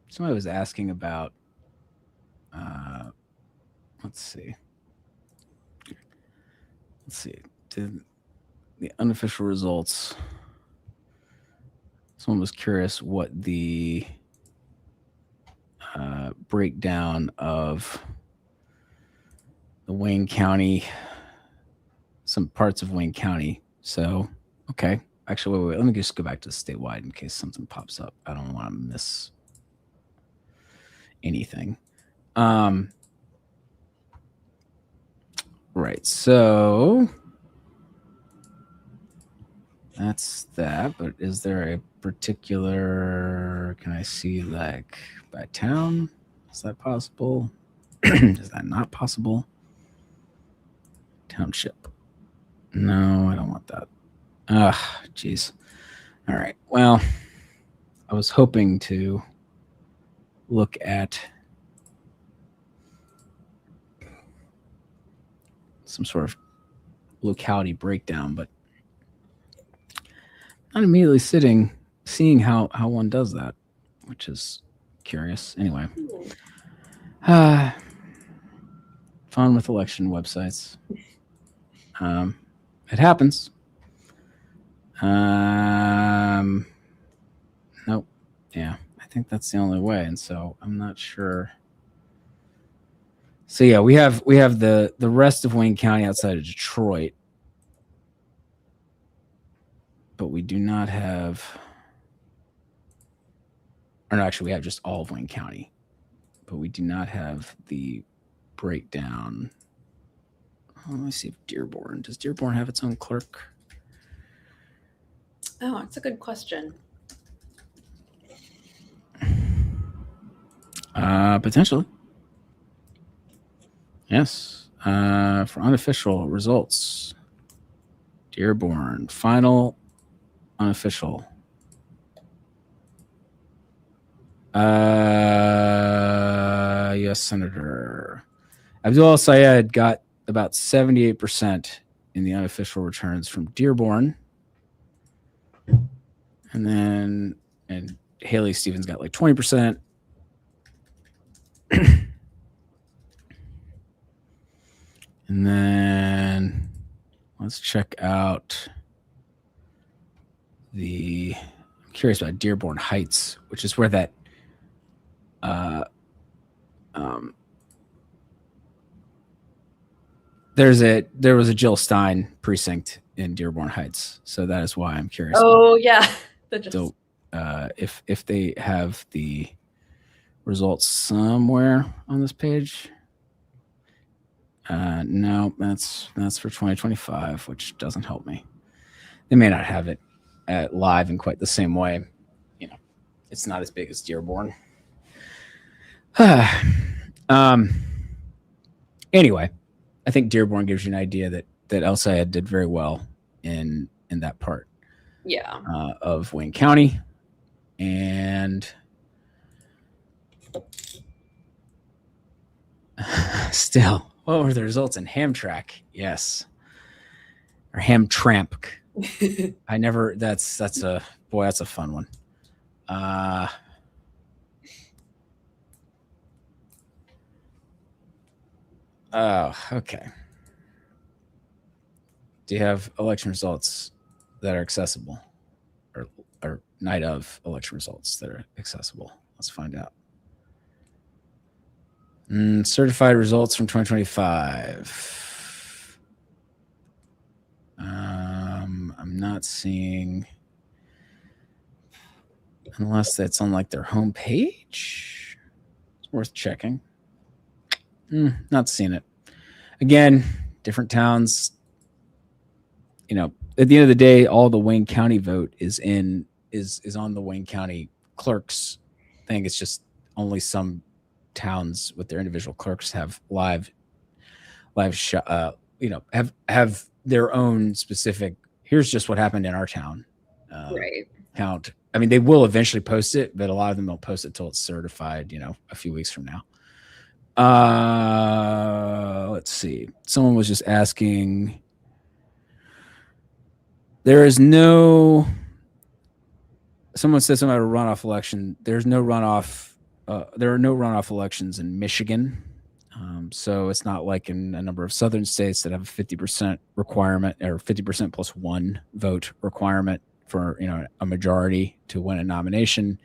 Somebody was asking about Let's see. Did the unofficial results? Someone was curious what the breakdown of the Wayne County, some parts of Wayne County. So, okay. Actually, wait. Let me just go back to the statewide in case something pops up. I don't want to miss anything. Right. So that's that. But is there a particular, can I see like by town? Is that possible? Is that not possible? Township. No, I don't want that. Geez. All right. Well, I was hoping to look at some sort of locality breakdown, but not immediately seeing how one does that, which is curious. Anyway, fun with election websites. It happens. Nope. Yeah, I think that's the only way, and so I'm not sure. So yeah, we have the rest of Wayne County outside of Detroit, but we do not have. Or no, actually, we have just all of Wayne County, but we do not have the breakdown. Let me see if Dearborn, does Dearborn have its own clerk? Oh, that's a good question. Potentially. Yes. For unofficial results, Dearborn, final unofficial. U.S. Senator Abdul El-Sayed got about 78% in the unofficial returns from Dearborn. And Haley Stevens got like 20%. And then let's check out I'm curious about Dearborn Heights, which is where that there was a Jill Stein precinct in Dearborn Heights, so that is why I'm curious. Oh yeah. So if they have the results somewhere on this page. No, that's for 2025, which doesn't help me. They may not have it live in quite the same way. You know, it's not as big as Dearborn. Anyway, I think Dearborn gives you an idea that El-Sayed did very well in that part. Yeah. Of Wayne County. And still, what were the results in Hamtramck? Yes. Or Hamtramck. That's a fun one. Oh, okay. Do you have election results that are accessible, or night of election results that are accessible? Let's find out. Certified results from 2025. I'm not seeing, unless that's on like their homepage. It's worth checking. Not seeing it. Again, different towns. You know, at the end of the day, all the Wayne County vote is on the Wayne County clerks thing. It's just only some towns with their individual clerks have have their own specific. Here's just what happened in our town. Right. Count. I mean, they will eventually post it, but a lot of them don't post it till it's certified. You know, a few weeks from now. Let's see. Someone was just asking. Someone said something about a runoff election. There's no runoff there are no runoff elections in Michigan. So it's not like in a number of southern states that have a 50% requirement or 50% plus one vote requirement for, a majority to win a nomination.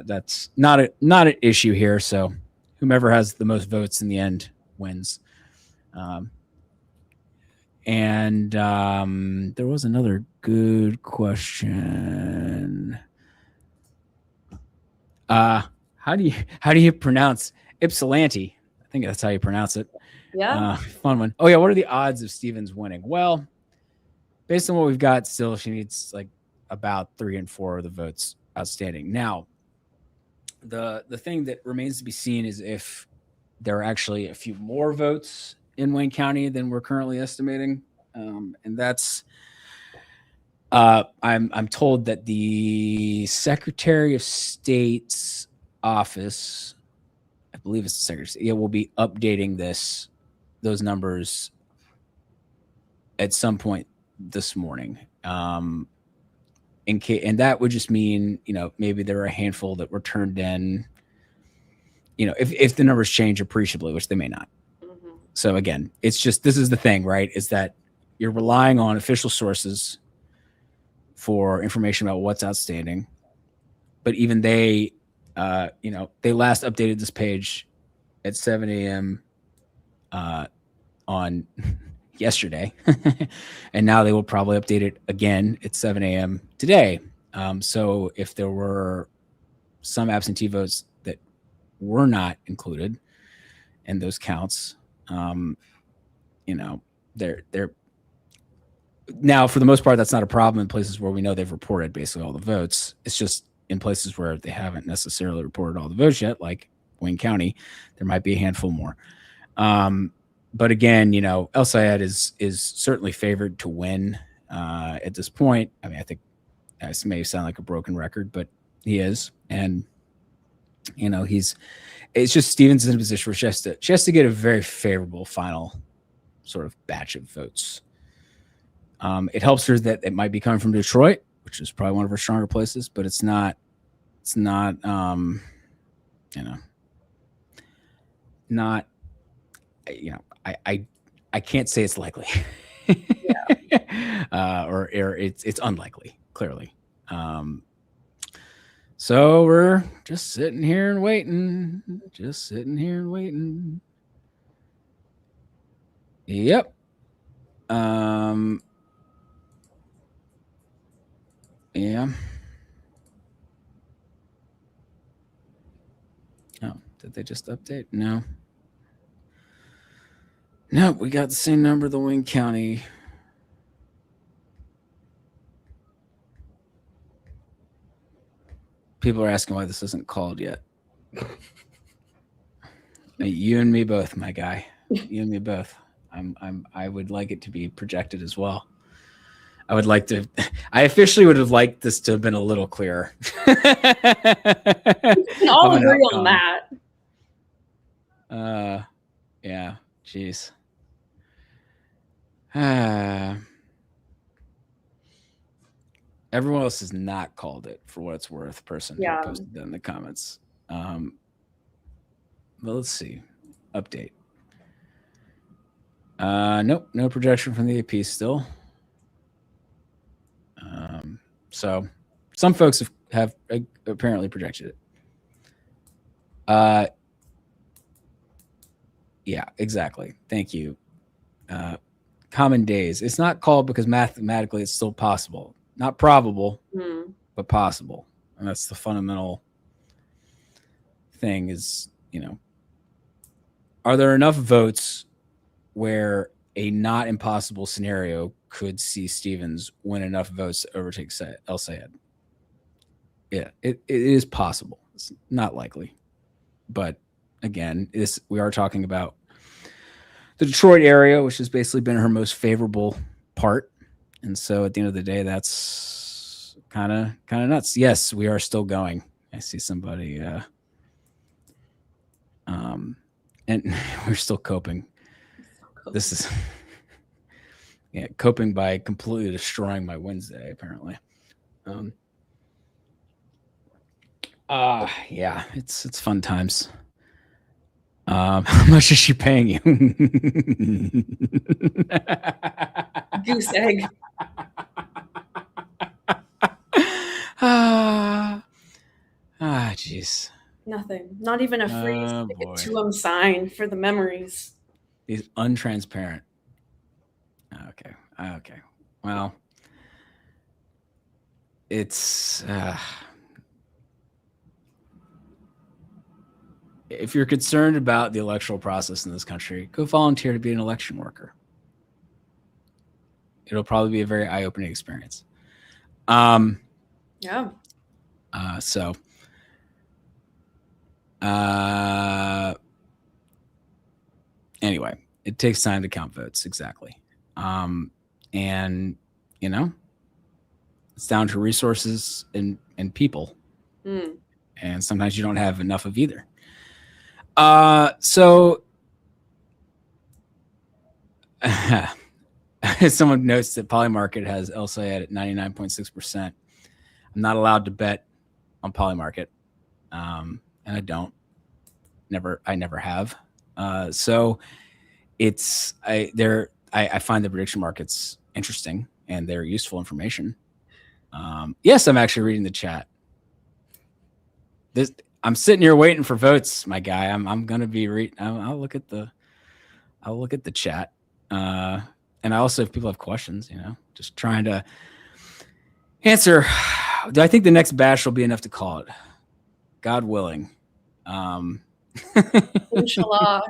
That's not an issue here. So whomever has the most votes in the end wins. And there was another good question. How do you pronounce Ypsilanti? I think that's how you pronounce it. Yeah. Fun one. Oh yeah. What are the odds of Stevens winning? Well, based on what we've got, still she needs like about 3 and 4 of the votes outstanding. Now, the thing that remains to be seen is if there are actually a few more votes in Wayne County than we're currently estimating, and that's I'm told that the Secretary of State's office, I believe it's the Secretary of State, will be updating those numbers at some point this morning. And that would just mean, maybe there are a handful that were turned in, if the numbers change appreciably, which they may not. So again, it's just, this is the thing, right? Is that you're relying on official sources for information about what's outstanding. But even they, they last updated this page at 7 a.m. On yesterday. And now they will probably update it again at 7 a.m. today. So if there were some absentee votes that were not included in those counts, they're now, for the most part, that's not a problem in places where we know they've reported basically all the votes. It's just in places where they haven't necessarily reported all the votes yet, like Wayne County, there might be a handful more. But again, El Sayed is certainly favored to win at this point. I mean, I think this may sound like a broken record, but he is. And, it's just Stevens in a position where she has to get a very favorable final sort of batch of votes. It helps her that it might be coming from Detroit, which is probably one of her stronger places, but it's not, I can't say it's likely. Or it's unlikely, clearly. So we're just sitting here and waiting. Yep. Yeah. Oh, did they just update? No. No, we got the same number, the Wayne County. People are asking why this isn't called yet. You and me both, my guy. You and me both. I would like it to be projected as well. I officially would have liked this to have been a little clearer. We can all agree on that. Yeah, jeez. Everyone else has not called it, for what it's worth. Person who posted that in the comments. But let's see. Update. Nope, no projection from the AP still. So some folks have apparently projected it. Yeah, exactly. Thank you. Common days. It's not called because mathematically it's still possible. Not probable, but possible. And that's the fundamental thing is, are there enough votes where a not impossible scenario could see Stevens win enough votes to overtake El Sayed? Yeah, it is possible. It's not likely. But again, we are talking about the Detroit area, which has basically been her most favorable part. And so at the end of the day, that's kind of nuts. Yes, we are still going. I see somebody, and we're still coping. This is, coping by completely destroying my Wednesday, apparently. Yeah, it's fun times. How much is she paying you? Goose egg. Jeez. Nothing. Not even a free Oh, ticket boy. to sign for the memories. These untransparent. Okay. Well, it's if you're concerned about the electoral process in this country, go volunteer to be an election worker. It'll probably be a very eye-opening experience. Yeah. Anyway, it takes time to count votes. Exactly. And it's down to resources and people. Mm. And sometimes you don't have enough of either. So someone notes that Polymarket has El Sayed at 99.6%. I'm not allowed to bet on Polymarket. And I don't. I never have. So it's I find the prediction markets interesting and they're useful information. Yes, I'm actually reading the chat. I'm sitting here waiting for votes, my guy. I'm gonna be I'll look at the chat. And I also, if people have questions, just trying to answer. Do I think the next bash will be enough to call it? God willing. Inshallah.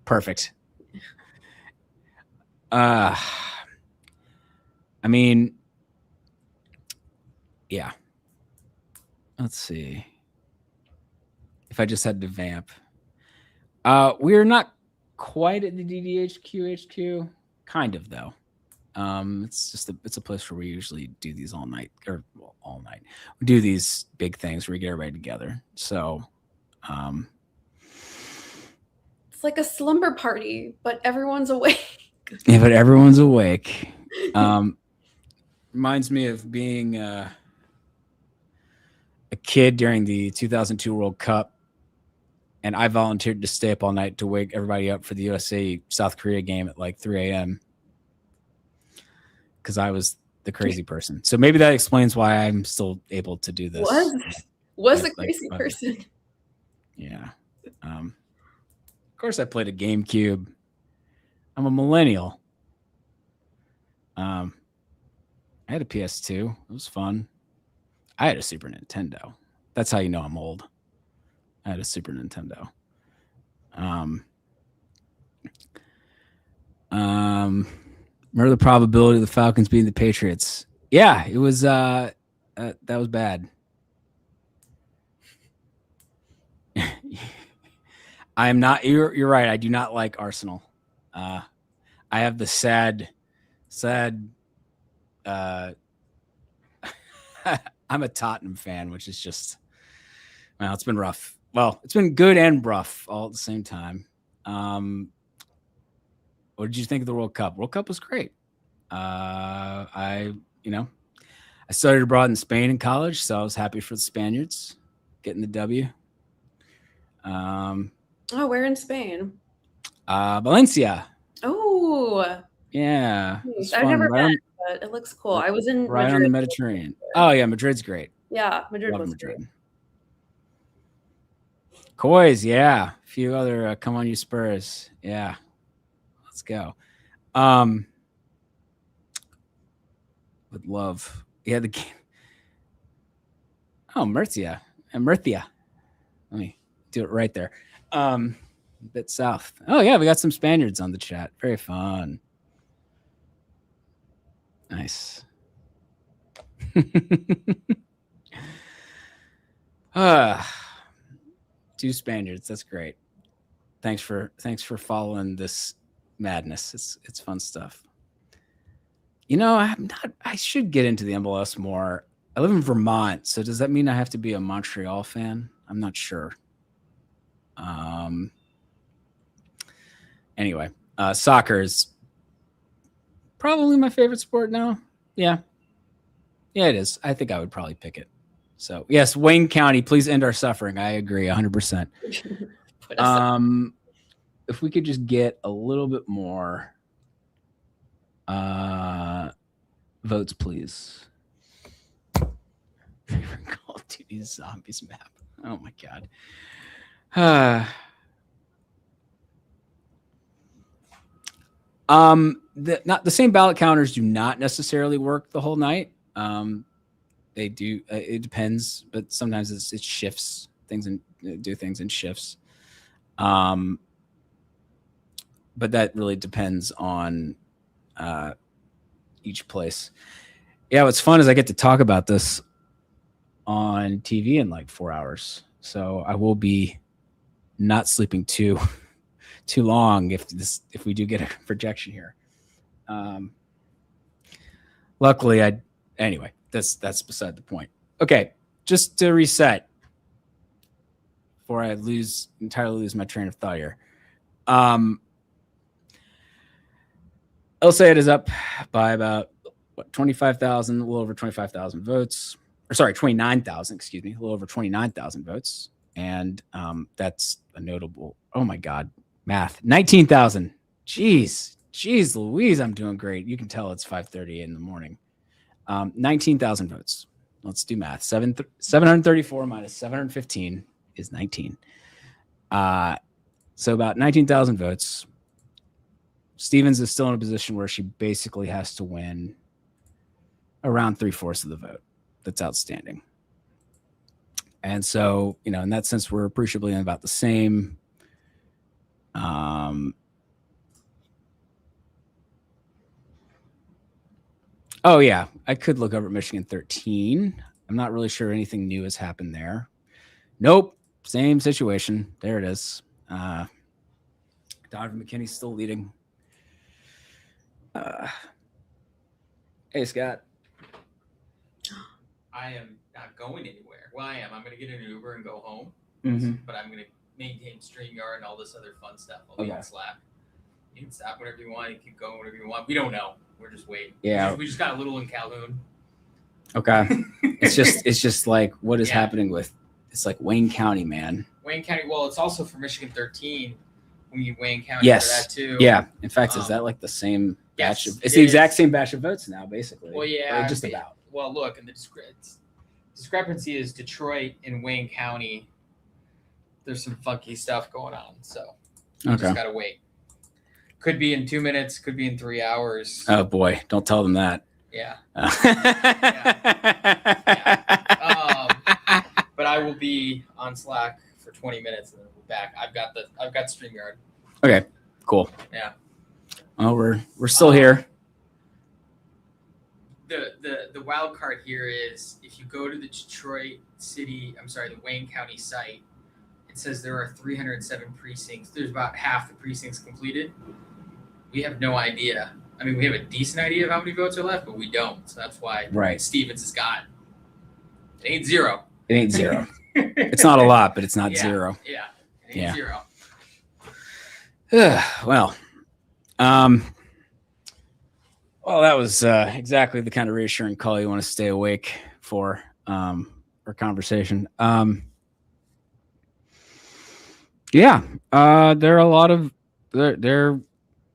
Perfect. I mean, yeah. Let's see. If I just had to vamp. We're not quite at the DDHQ HQ. Kind of, though. It's a place where we usually do these all night. We do these big things where we get everybody together. So It's like a slumber party, but everyone's awake. Yeah, but everyone's awake. Reminds me of being a kid during the 2002 World Cup, and I volunteered to stay up all night to wake everybody up for the USA South Korea game at like 3 a.m. because I was the crazy person. So maybe that explains why I'm still able to do this. Was a crazy person. Yeah. Of course, I played a GameCube. I'm a millennial. I had a PS2. It was fun. I had a Super Nintendo. That's how you know I'm old. I had a Super Nintendo. Remember the probability of the Falcons beating the Patriots? Yeah, it was. That was bad. I am not. You're right. I do not like Arsenal. I have the sad. I'm a Tottenham fan, which is just. Well, it's been rough. Well, it's been good and rough all at the same time. What did you think of the World Cup? World Cup was great. I studied abroad in Spain in college, so I was happy for the Spaniards getting the W. Oh, where in Spain? Valencia. Oh, Yeah. I've never been, but it looks cool. I was in right Madrid. on the Mediterranean. Oh yeah, Madrid's great. Yeah, Madrid Love was Madrid. great. Coys, yeah. A few other come on you Spurs. Yeah. Let's go. Would love. Yeah, the game. Oh, Murcia. And Murcia. Let me do it right there. A bit south. Oh yeah, we got some Spaniards on the chat. Very fun. Nice. Two Spaniards. That's great. Thanks for following this madness. It's fun stuff. I should get into the MLS more. I live in Vermont, so does that mean I have to be a Montreal fan? I'm not sure. Anyway, soccer is probably my favorite sport now. Yeah, it is. I think I would probably pick it. So yes, Wayne County, please end our suffering. I agree 100%. If we could just get a little bit more votes, please. Favorite Call of Duty Zombies map. Oh my god. The same ballot counters do not necessarily work the whole night. They do. It depends, but sometimes it shifts things and do things in shifts. But that really depends on each place. Yeah, what's fun is I get to talk about this on TV in like 4 hours, so I will be not sleeping too long if we do get a projection here. Luckily, anyway. That's beside the point. Okay, just to reset before I entirely lose my train of thought here. I'll say it is up by about 25,000, a little over 25,000 votes. Or sorry, 29,000, excuse me, a little over 29,000 votes. And that's a notable, oh my God, math. 19,000. Jeez Louise, I'm doing great. You can tell it's 5:30 in the morning. 19,000 votes. Let's do math. 734 minus 715 is 19. So about 19,000 votes. Stevens is still in a position where she basically has to win around 3/4 of the vote. That's outstanding. And so, in that sense, we're appreciably in about the same. Oh, yeah. I could look over at Michigan 13. I'm not really sure anything new has happened there. Nope. Same situation. There it is. Donovan McKinney's still leading. Hey, Scott. I am not going anywhere. Well, I am. I'm going to get an Uber and go home. Mhm. But I'm going to maintain StreamYard and all this other fun stuff. I'll be on Slack. You can stop whenever you want. You can go whenever you want. We don't know. We're just waiting. Yeah. We just got a little in Calhoun. Okay. It's just like what is happening with it's like Wayne County, man. Wayne County. Well, it's also for Michigan 13. We need Wayne County Yes. for that too. Yeah. In fact, is that like the same batch yes, of it's it the exact is. same batch of votes now, basically. Well, yeah. Or just about. Well, look, and the discrepancy is Detroit and Wayne County. There's some funky stuff going on, so you just gotta wait. Could be in 2 minutes, could be in 3 hours. Oh boy, don't tell them that. Yeah. But I will be on Slack for 20 minutes and then we'll be back. I've got StreamYard. Okay, cool. Yeah. Well, we're still here. The wild card here is if you go to the the Wayne County site, it says there are 307 precincts. There's about half the precincts completed. We have no idea. I mean, we have a decent idea of how many votes are left, but we don't. So that's why Stevens has got. It ain't zero. It ain't zero. It's not a lot, but it's not zero. Yeah. It ain't zero. Well, that was exactly the kind of reassuring call you want to stay awake for our conversation. There are a lot of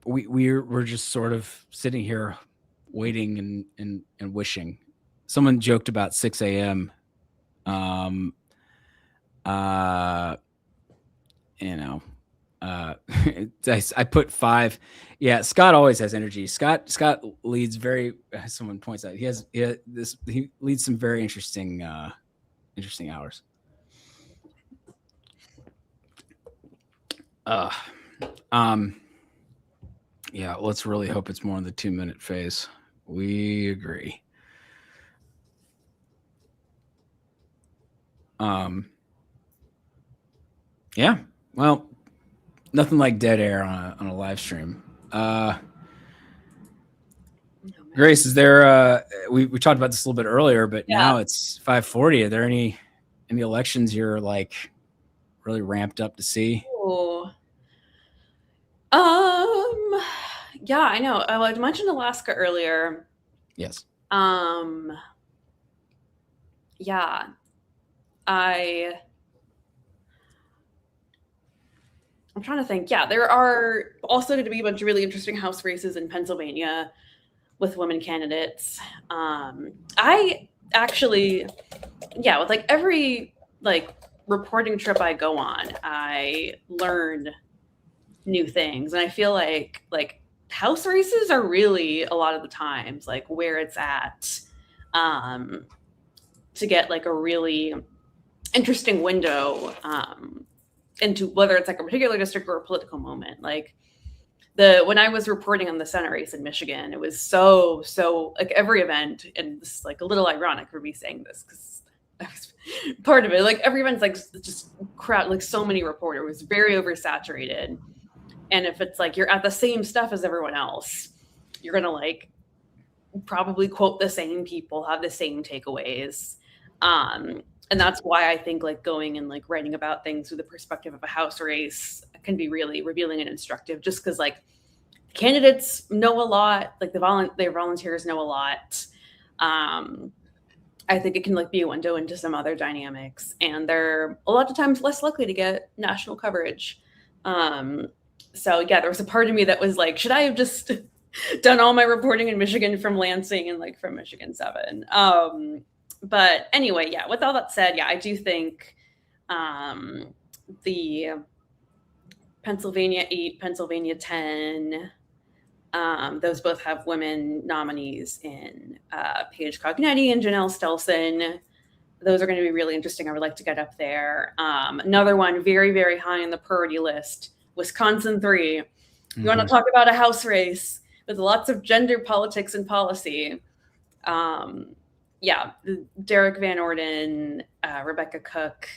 we're just sort of sitting here waiting and wishing. Someone joked about 6 a.m. I put 5. Yeah, Scott always has energy. Scott leads someone points out he leads some very interesting hours. Yeah, let's really hope it's more in the 2-minute phase. We agree. Yeah, well, nothing like dead air on a live stream. Grace, is there we talked about this a little bit earlier, but now it's 5:40. Are there any elections you're like really ramped up to see? Oh. Yeah, I know. I mentioned Alaska earlier. Yes. Yeah, I'm trying to think. Yeah, there are also going to be a bunch of really interesting House races in Pennsylvania with women candidates. I actually, yeah, with like every like reporting trip I go on, I learn new things, and I feel like House races are really a lot of the times like where it's at, to get like a really interesting window into whether it's like a particular district or a political moment. Like when I was reporting on the Senate race in Michigan, it was so like every event, and this is like a little ironic for me saying this because I was part of it. Like every event's like just crowd, like so many reporters. It was very oversaturated, and if it's like you're at the same stuff as everyone else, you're gonna like probably quote the same people, have the same takeaways. And that's why I think like going and like writing about things through the perspective of a House race can be really revealing and instructive, just because like candidates know a lot, like their volunteers know a lot. I think it can like be a window into some other dynamics, and they're a lot of times less likely to get national coverage. So yeah, there was a part of me that was like, should I have just done all my reporting in Michigan from Lansing and like from Michigan 7? But anyway, yeah, with all that said, yeah, I do think the Pennsylvania 8, Pennsylvania 10, those both have women nominees in Paige Cognetti and Janelle Stelson. Those are going to be really interesting. I would like to get up there. Another one very, very high on the priority list, Wisconsin 3. You want to talk about a House race with lots of gender politics and policy. Yeah, Derek Van Orden, Rebecca Cook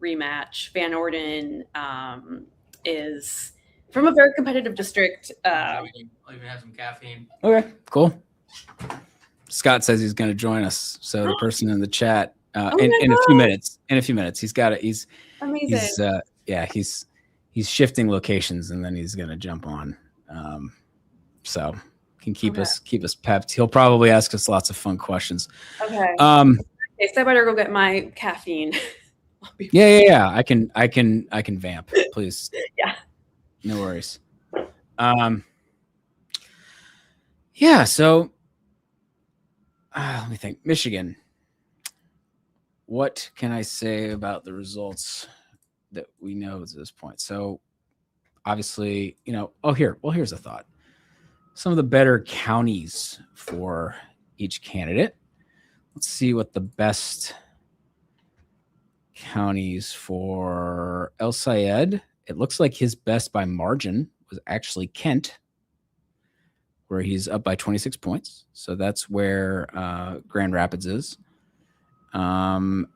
rematch. Van Orden is from a very competitive district. I'll even have some caffeine. Okay, cool. Scott says he's going to join us. So the person in the chat in a few minutes. In a few minutes, he's got it. He's amazing. He's shifting locations, and then he's going to jump on. So can keep us pepped. He'll probably ask us lots of fun questions. Okay. Okay, so I better go get my caffeine. Yeah. I can vamp, please. Yeah. No worries. Yeah. So let me think. Michigan. What can I say about the results that we know at this point? So obviously, here's a thought. Some of the better counties for each candidate. Let's see what the best counties for El Sayed. It looks like his best by margin was actually Kent, where he's up by 26 points. So that's where Grand Rapids is. And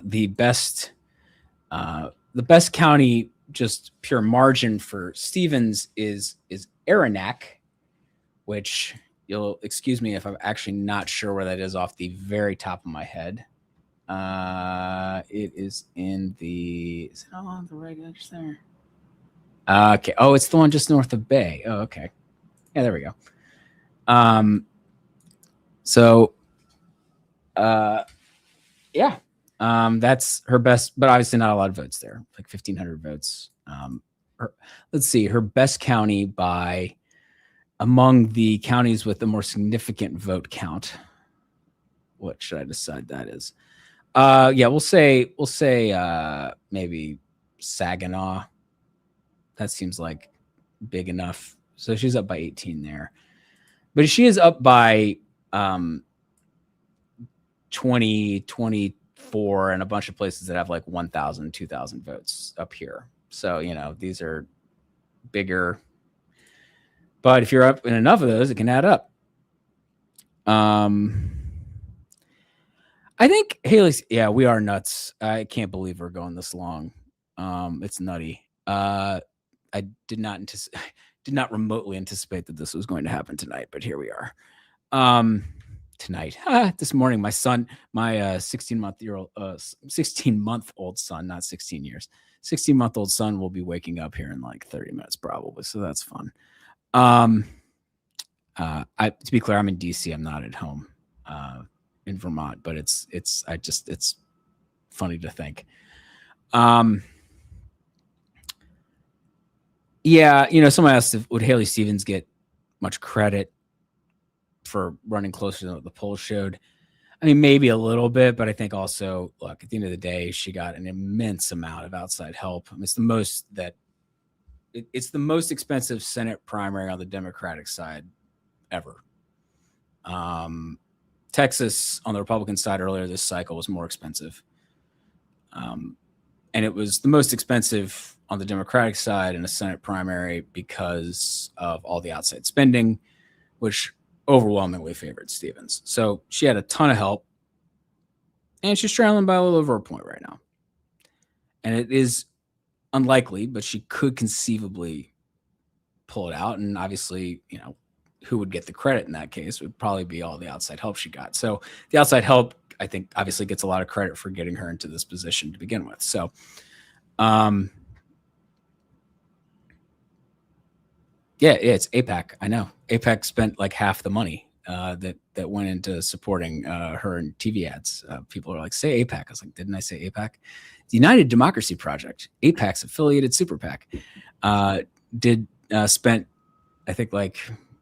the best county, just pure margin for Stevens is Aranac, which you'll excuse me if I'm actually not sure where that is off the very top of my head. It is in the, is it on the right edge there? Okay. Oh, it's the one just north of Bay. Oh, okay. Yeah, there we go. That's her best, but obviously not a lot of votes there, like 1,500 votes. Let's see, her best county by among the counties with the more significant vote count. What should I decide that is? We'll say maybe Saginaw. That seems like big enough. So she's up by 18 there, but she is up by 20, 24, and a bunch of places that have like 1,000, 2,000 votes up here. So, these are bigger, but if you're up in enough of those, it can add up. I think Haley's, we are nuts. I can't believe we're going this long. It's nutty. I did not remotely anticipate that this was going to happen tonight, but here we are. tonight. This morning, my 16-month-old son, not 16 years, 16-month-old son will be waking up here in like 30 minutes probably. So that's fun. To be clear, I'm in DC. I'm not at home in Vermont, but it's funny to think. Yeah, someone asked would Haley Stevens get much credit for running closer than what the polls showed. I mean, maybe a little bit, but I think also, look, at the end of the day, she got an immense amount of outside help. I mean, it's the most expensive Senate primary on the Democratic side ever. Texas on the Republican side earlier this cycle was more expensive. And it was the most expensive on the Democratic side in a Senate primary because of all the outside spending, which overwhelmingly favored Stevens. So she had a ton of help, and she's trailing by a little over a point right now. And it is unlikely, but she could conceivably pull it out. And obviously, who would get the credit in that case would probably be all the outside help she got. So the outside help, I think, obviously gets a lot of credit for getting her into this position to begin with. So, yeah, it's AIPAC. I know AIPAC spent like half the money that went into supporting her in TV ads. People are like, say AIPAC. I was like, didn't I say AIPAC? The United Democracy Project, AIPAC's affiliated super PAC, spent, I think, like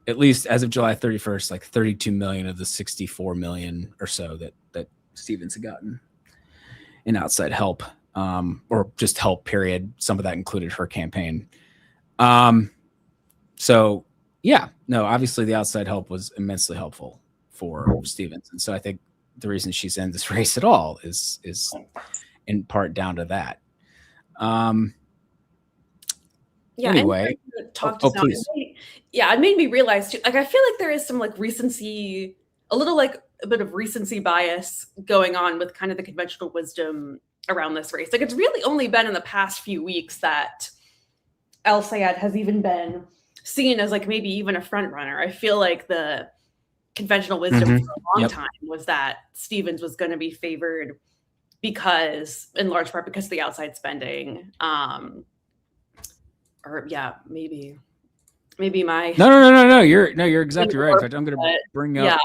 at least as of July 31st, like 32 million of the 64 million or so that Stevens had gotten in outside help, or just help, period. Some of that included her campaign. So yeah, no, obviously the outside help was immensely helpful for Stevens. And so I think the reason she's in this race at all is in part down to that. Anyway, please. It made me realize too, like, I feel like there is some like recency, a bit of recency bias going on with kind of the conventional wisdom around this race. Like, it's really only been in the past few weeks that El Sayed has even been seen as like maybe even a front runner. I feel like the conventional wisdom for a long time was that Stevens was going to be favored because, in large part, because of the outside spending. Maybe my no. You're exactly right. In fact, I'm going to bring up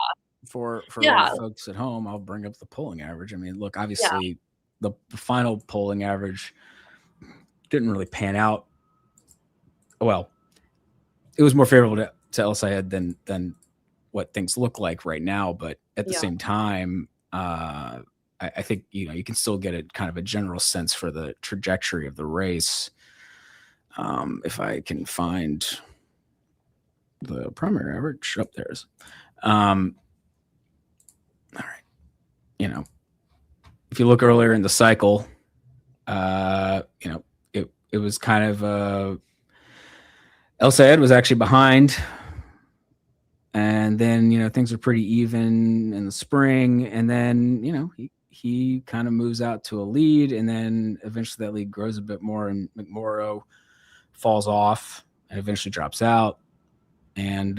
for folks at home. I'll bring up the polling average. I mean, look, obviously the final polling average didn't really pan out. Well, it was more favorable to El Sayed than what things look like right now. But at the same time, I think you can still get a kind of a general sense for the trajectory of the race. If I can find the primary average up there. All right. If you look earlier in the cycle, it was kind of El Sayed was actually behind, and then things are pretty even in the spring, and then he kind of moves out to a lead, and then eventually that lead grows a bit more, and McMorrow falls off and eventually drops out. And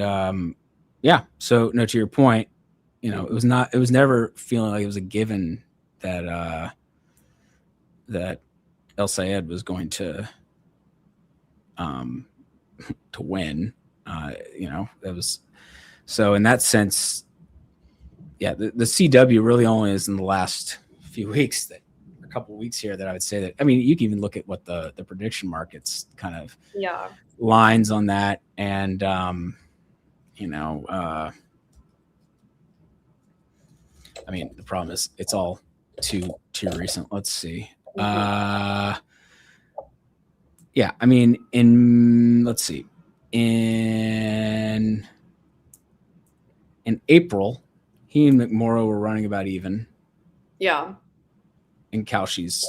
so no, to your point, it was never feeling like it was a given that that El Sayed was going to win. That was so in that sense, the CW really only is in the last few weeks, that a couple of weeks here, that I would say that, I mean, you can even look at what the prediction markets kind of lines on that. And, I mean, the problem is it's all too recent. Let's see. I mean, in April, he and McMorrow were running about even. Yeah. In Cauchy's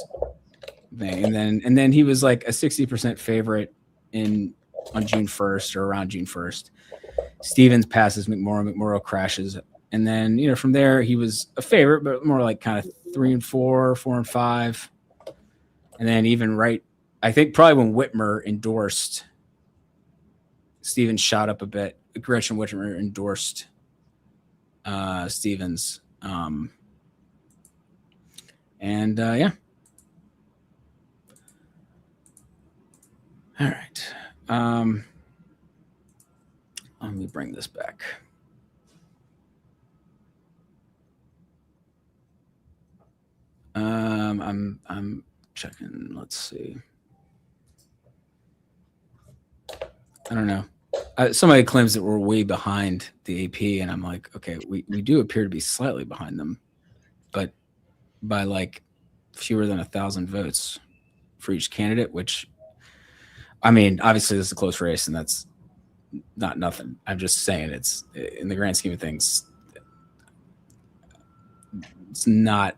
thing. And then he was like a 60% favorite on June 1st or around June 1st. Stevens passes McMorrow crashes. And then, from there he was a favorite, but more like kind of 3 and 4, 4 and 5. And then even I think probably when Whitmer endorsed, Stevens shot up a bit. Gretchen Whitmer endorsed Stevens. Yeah. All right. Let me bring this back. I'm checking. Let's see. I don't know. Somebody claims that we're way behind the AP, and I'm like, okay, we do appear to be slightly behind them, but by like fewer than 1,000 votes for each candidate, which, I mean, obviously this is a close race, and that's not nothing. I'm just saying it's, in the grand scheme of things, it's not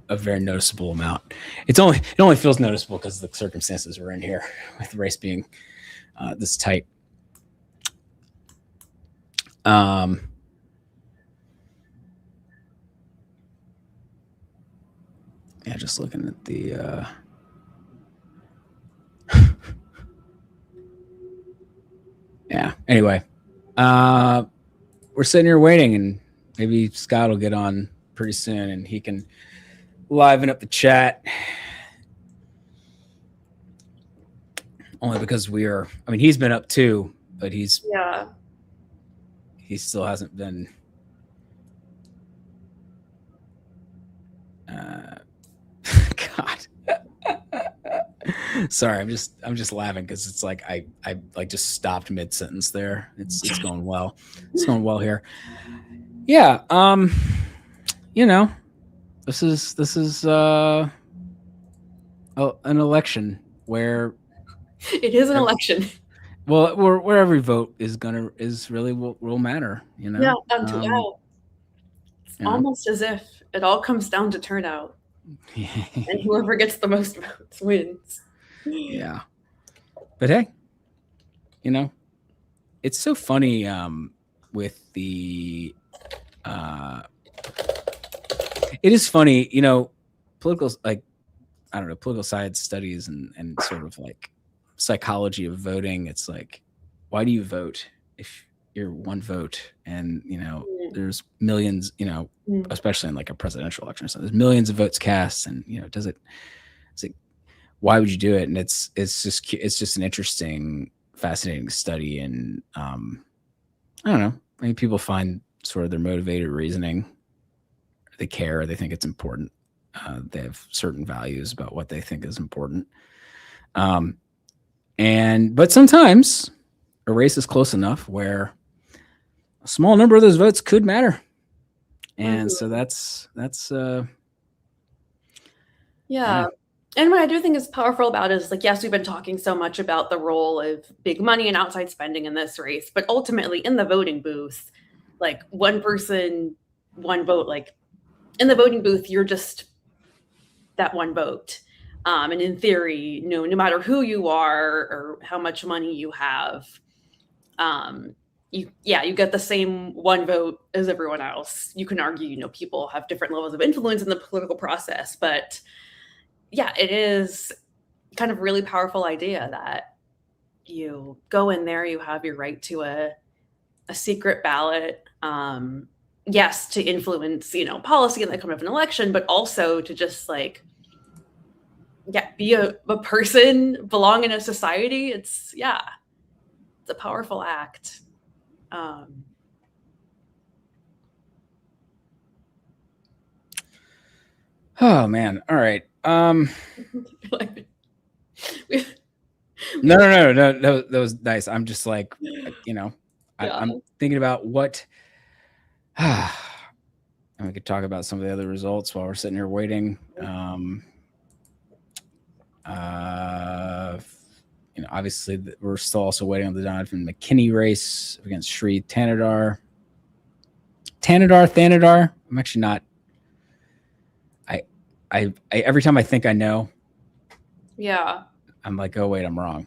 a very noticeable amount. It only feels noticeable because of the circumstances we're in here, with the race being this tight. Yeah, just looking at the yeah. Anyway, we're sitting here waiting, and maybe Scott will get on pretty soon, and he can liven up the chat. Only because we are. I mean, he's been up too, but he still hasn't been. God. Sorry, I'm just laughing because it's like I like just stopped mid sentence there. It's going well. It's going well here. Yeah. You know, this is an election where it is an election. Well, where every vote is really will matter. You know. Yeah. It's almost as if it all comes down to turnout. And whoever gets the most votes wins. Yeah. But hey, you know, it's so funny with the it is funny, you know, political science studies and sort of like psychology of voting. It's like, why do you vote if you're one vote? And, you know, there's millions, you know, especially in like a presidential election. So there's millions of votes cast, and, you know, it's like, why would you do it? And it's just an interesting, fascinating study. And I don't know, I mean, people find sort of their motivated reasoning. They care, they think it's important. They have certain values about what they think is important. But sometimes a race is close enough where a small number of those votes could matter. And so that's yeah. And what I do think is powerful about it is, like, yes, we've been talking so much about the role of big money and outside spending in this race, but ultimately in the voting booth, like, one person, one vote, like, in the voting booth, you're just that one vote. And in theory, no matter who you are or how much money you have, you get the same one vote as everyone else. You can argue, you know, people have different levels of influence in the political process, but yeah, it is kind of a really powerful idea that you go in there, you have your right to a secret ballot. Yes, to influence, you know, policy in the outcome of an election, but also to just like, be a person, belong in a society. It's a powerful act. Oh man. All right. No, that was nice. I'm just like, you know, I'm thinking about what and we could talk about some of the other results while we're sitting here waiting. You know, obviously we're still also waiting on the Donovan McKinney race against Sri Thanedar. I'm actually not. I every time I think I know, I'm like, oh wait, I'm wrong.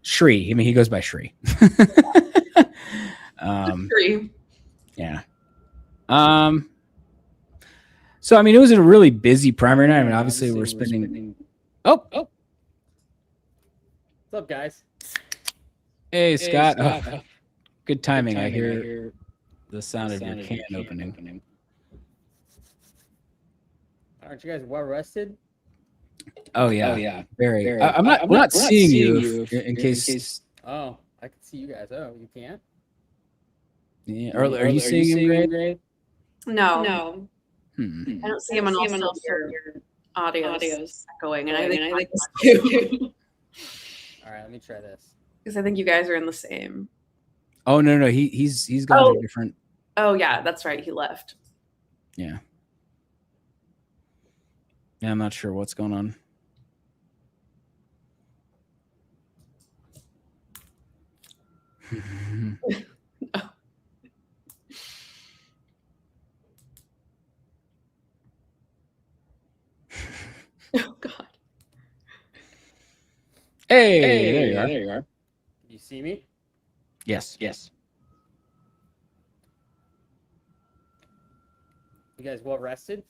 Sri. I mean, he goes by Sri. Sri. Yeah. So I mean, it was a really busy primary night. I mean, obviously we're spending. Oh. What's up, guys? Hey, Scott. Oh, Good timing. I hear the sound of your can opening. Aren't you guys well rested? Oh yeah. Very. I'm not. We're not seeing you. In case. Oh, I can see you guys. Oh, you can't. Yeah. Are you seeing him, Gray? No. Hmm. I don't see him, and also your audio's going, and I think it's too. All right, let me try this. Because I think you guys are in the same. Oh no, he's gone to different. Oh yeah, that's right. He left. Yeah. Yeah, I'm not sure what's going on. Oh God. Hey, there you are. You see me? Yes. You guys well rested?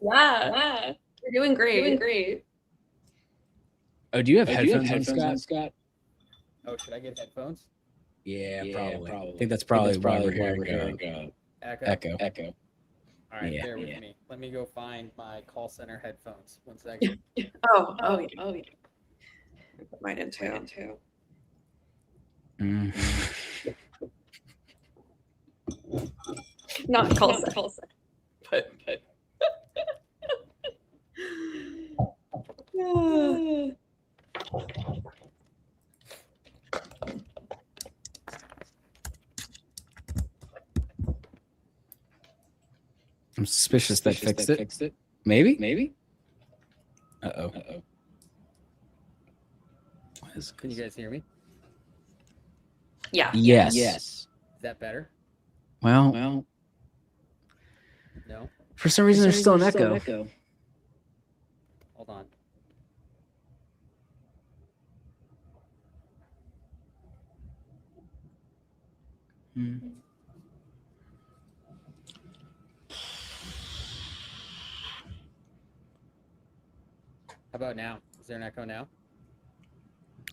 Yeah. You're doing great. Oh, do you have headphones on, Scott? Oh, should I get headphones? Yeah, probably. I think that's probably why we're hearing echo. All right, Yeah. bear with me. Let me go find my call center headphones. 1 second. Oh yeah. Put mine in too. Not call center. But. I'm suspicious that fixed it. Maybe. Uh-oh. Can you guys hear me? Yeah. Yes. Is that better? Well. No. For some reason, there's still an echo. Hold on. How about now? Is there an echo now?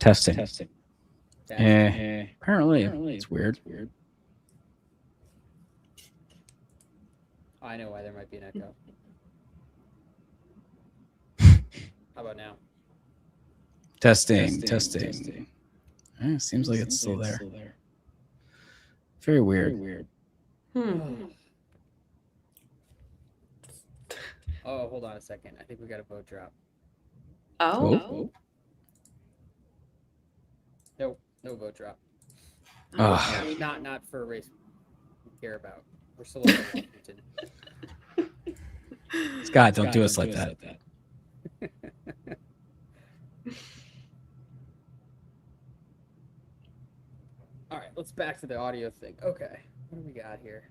Testing. Apparently, it's weird. I know why there might be an echo. How about now? Testing. Seems like it's still there. Very weird. Oh, hold on a second. I think we got a vote drop. Oh. No vote drop. Oh. I mean, not for a race we care about. We're still in Washington. Scott, don't do us like that. All right, let's back to the audio thing. Okay, what do we got here?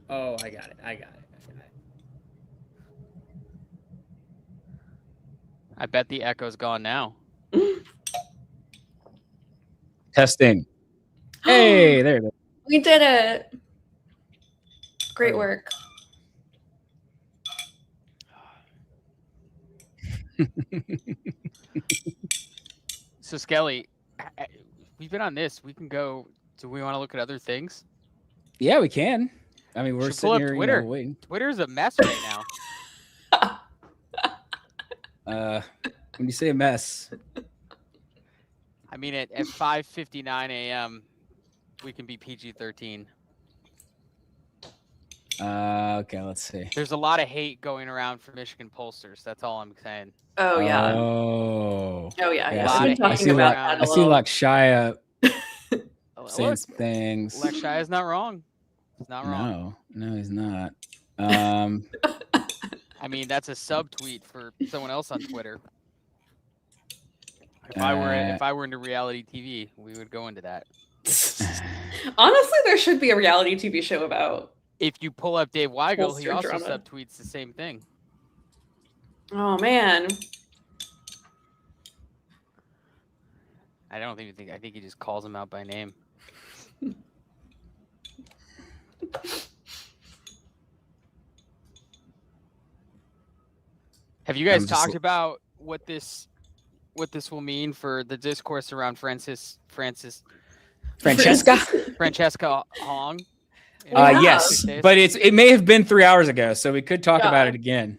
Oh, I got it. I bet the echo's gone now. Testing. Hey, there it is. We did it. Great work. So Skelly, we've been on this. We can go. Do we want to look at other things? Yeah, we can. I mean, we're Should pull sitting up here, Twitter. waiting. Twitter's a mess right now. When you say a mess, I mean, at 5:59 a.m., we can be PG-13. okay, let's see. There's a lot of hate going around for Michigan pollsters. That's all I'm saying. Oh yeah. Oh yeah. I've been talking about that I see Lakshaya saying Look, things. Lakshaya is not wrong. He's not wrong. No, he's not. I mean, that's a subtweet for someone else on Twitter. If I were into reality TV, we would go into that. Honestly, there should be a reality TV show about. If you pull up Dave Weigel, he Pollster also drama. subtweets the same thing. Oh man. I don't even think. I think he just calls him out by name. Have you guys talked about what this will mean for the discourse around Francesca Hong? Yes, but it may have been 3 hours ago, so we could talk about it again.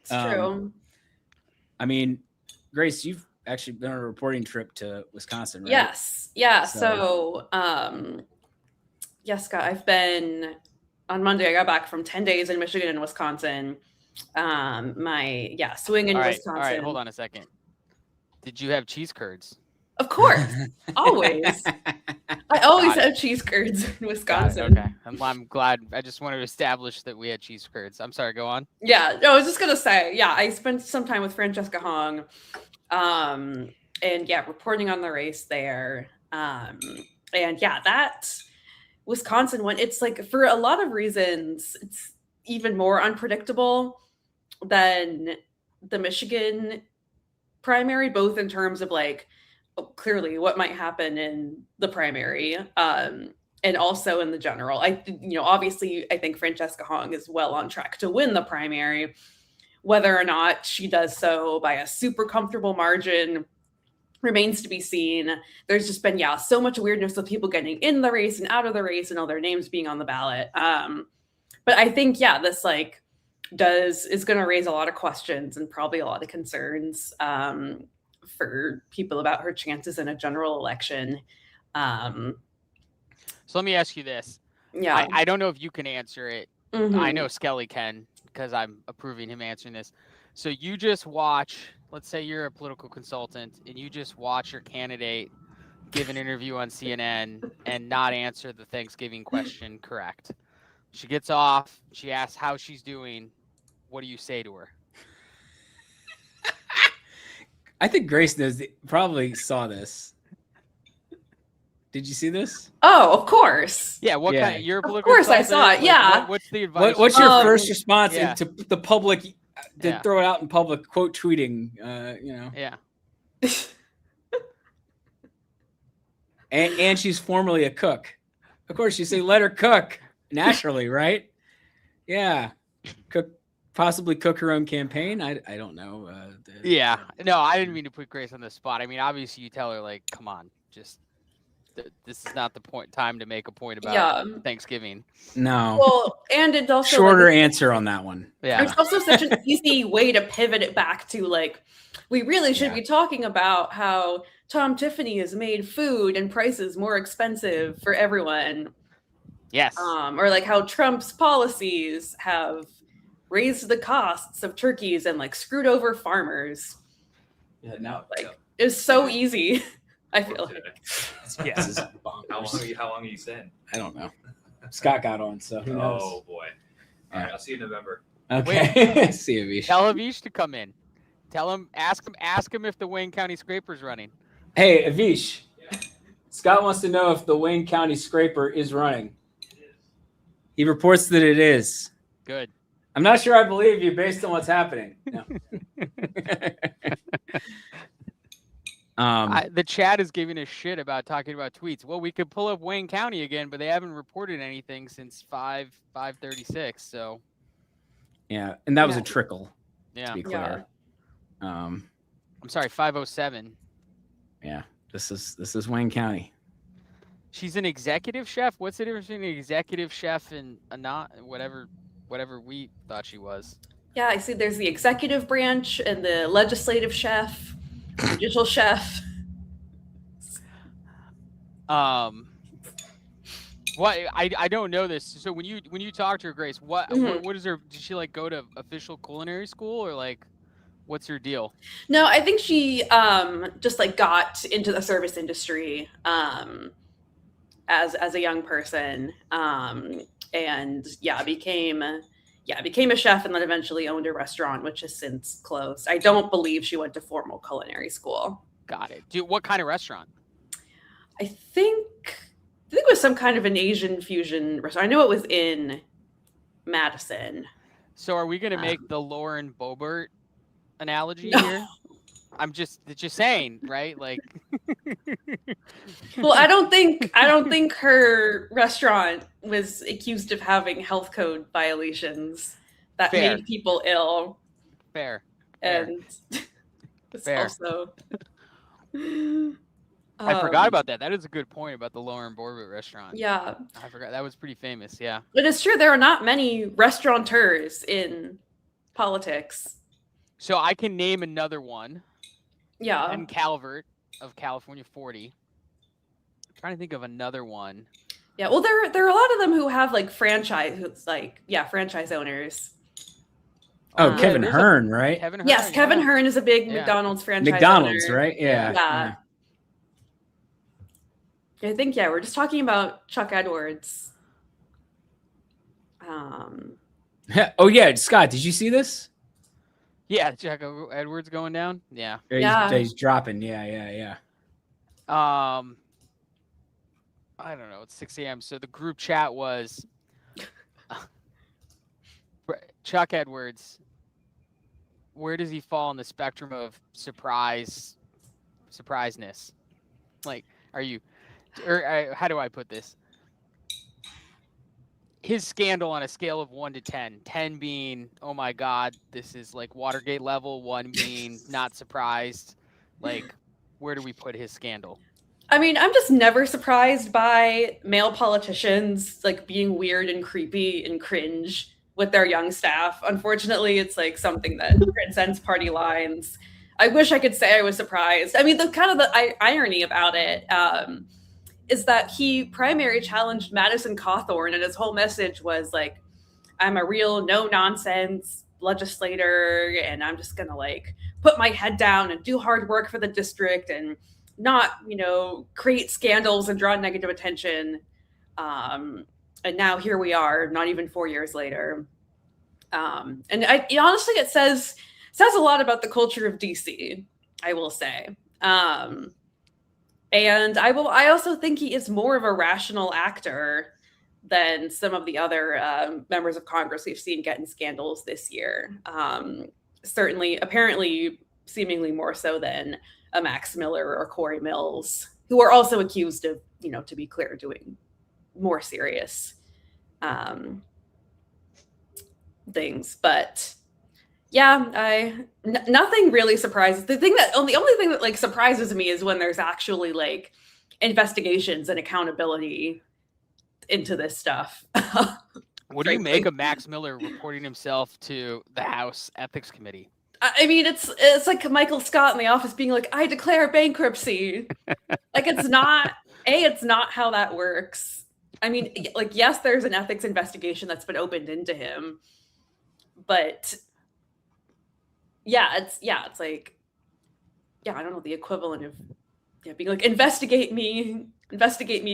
It's true. I mean, Grace, you've actually been on a reporting trip to Wisconsin, right? Yes. Yeah. So yes, Scott, I've been on Monday. I got back from 10 days in Michigan and Wisconsin. My swing in Wisconsin. All right, hold on a second. Did you have cheese curds? Of course, always. I always have cheese curds in Wisconsin. Okay, I'm glad. I just wanted to establish that we had cheese curds. I'm sorry. Go on. Yeah, no, I was just gonna say, I spent some time with Francesca Hong, and reporting on the race there. That Wisconsin one, it's like for a lot of reasons, it's even more unpredictable than the Michigan primary, both in terms of like clearly what might happen in the primary, and also in the general. Obviously, I think Francesca Hong is well on track to win the primary. Whether or not she does so by a super comfortable margin remains to be seen. There's just been, so much weirdness with people getting in the race and out of the race and all their names being on the ballot. But I think, this is going to raise a lot of questions and probably a lot of concerns for people about her chances in a general election. So let me ask you this. Yeah. I don't know if you can answer it. Mhm. I know Skelly can, because I'm approving him answering this. So you just watch, let's say you're a political consultant, and you just watch your candidate give an interview on CNN and not answer the Thanksgiving question correct. She gets off, she asks how she's doing. What do you say to her? I think Grace probably saw this. Did you see this? Oh, of course. Yeah, what kind of, you're a Of political course I consultant? saw it, yeah. What's the advice? What's your first response yeah. to the public? To Yeah. throw it out in public, quote tweeting, Yeah. and she's formerly a cook. Of course, you say let her cook naturally, right? Yeah, possibly cook her own campaign. I don't know. Yeah. No, I didn't mean to put Grace on the spot. I mean, obviously you tell her like, come on, just this is not the time to make a point about Thanksgiving. No. Well, and it's also shorter answer on that one. Yeah. It's also such an easy way to pivot it back to like, we really should be talking about how Tom Tiffany has made food and prices more expensive for everyone. Yes. Or like how Trump's policies have raised the costs of turkeys and like screwed over farmers. Yeah, now it was so easy. I feel like. Yes. How long are you saying? I don't know. Scott got on, so who knows? Oh boy. All right, I'll see you in November. Okay. See you, Avish. Tell Avish to come in. Tell him, ask him if the Wayne County Scraper's running. Hey, Avish. Scott wants to know if the Wayne County Scraper is running. He reports that it is. Good. I'm not sure I believe you based on what's happening. No. The chat is giving a shit about talking about tweets. Well, we could pull up Wayne County again, but they haven't reported anything since 5:36. So, yeah, and that was a trickle. Yeah, to be clear. I'm sorry, 5:07. Yeah, this is Wayne County. She's an executive chef. What's the difference between an executive chef and a not whatever we thought she was? Yeah, I see. There's the executive branch and the legislative chef. Digital chef. What I don't know this. So when you talk to her, Grace, what is her? Did she like go to official culinary school or like what's her deal? No, I think she just like got into the service industry as a young person, and became a chef and then eventually owned a restaurant, which has since closed. I don't believe she went to formal culinary school. Got it. What kind of restaurant? I think it was some kind of an Asian fusion restaurant. I know it was in Madison. So are we going to make the Lauren Boebert analogy here? I'm just saying, right? Like, well, I don't think her restaurant was accused of having health code violations that Fair. made people ill. Fair. and it's Fair. also. I forgot about that. That is a good point about the Lauren Borbett restaurant. Yeah. I forgot. That was pretty famous. Yeah. But it's true. There are not many restaurateurs in politics. So I can name another one. Yeah. Ben Calvert of California 40. I'm trying to think of another one. Yeah. Well, there are a lot of them who have like franchise owners. Oh, Kevin Hearn, right? Kevin Hearn, Yes, Kevin yeah. Hearn is a big Yeah. McDonald's franchise McDonald's, owner. right? Yeah. Yeah. I think, we're just talking about Chuck Edwards. Oh yeah, Scott, did you see this? Yeah, Chuck Edwards going down. Yeah. He's dropping. Yeah. I don't know. It's 6 a.m. So the group chat was Chuck Edwards. Where does he fall on the spectrum of surpriseness? Like, how do I put this? His scandal on a scale of 1 to 10, 10 being, oh my God, this is like Watergate level, 1 being not surprised. Like, where do we put his scandal? I mean, I'm just never surprised by male politicians like being weird and creepy and cringe with their young staff. Unfortunately, it's like something that transcends party lines. I wish I could say I was surprised. I mean, the irony about it is that he primary challenged Madison Cawthorn, and his whole message was like, I'm a real no-nonsense legislator, and I'm just gonna like put my head down and do hard work for the district and not, create scandals and draw negative attention. And now here we are, not even 4 years later. And honestly, it says a lot about the culture of DC, I will say. And I also think he is more of a rational actor than some of the other members of Congress we've seen get in scandals this year. Certainly, apparently, seemingly more so than a Max Miller or Corey Mills, who are also accused of, to be clear, doing more serious things. But yeah, nothing really surprises. The only thing that like surprises me is when there's actually like investigations and accountability into this stuff. What do you make of Max Miller reporting himself to the House Ethics Committee? I mean, it's like Michael Scott in The Office being like, I declare bankruptcy. Like, it's not how that works. I mean, like, yes, there's an ethics investigation that's been opened into him, but it's like, I don't know, the equivalent of being like, investigate me,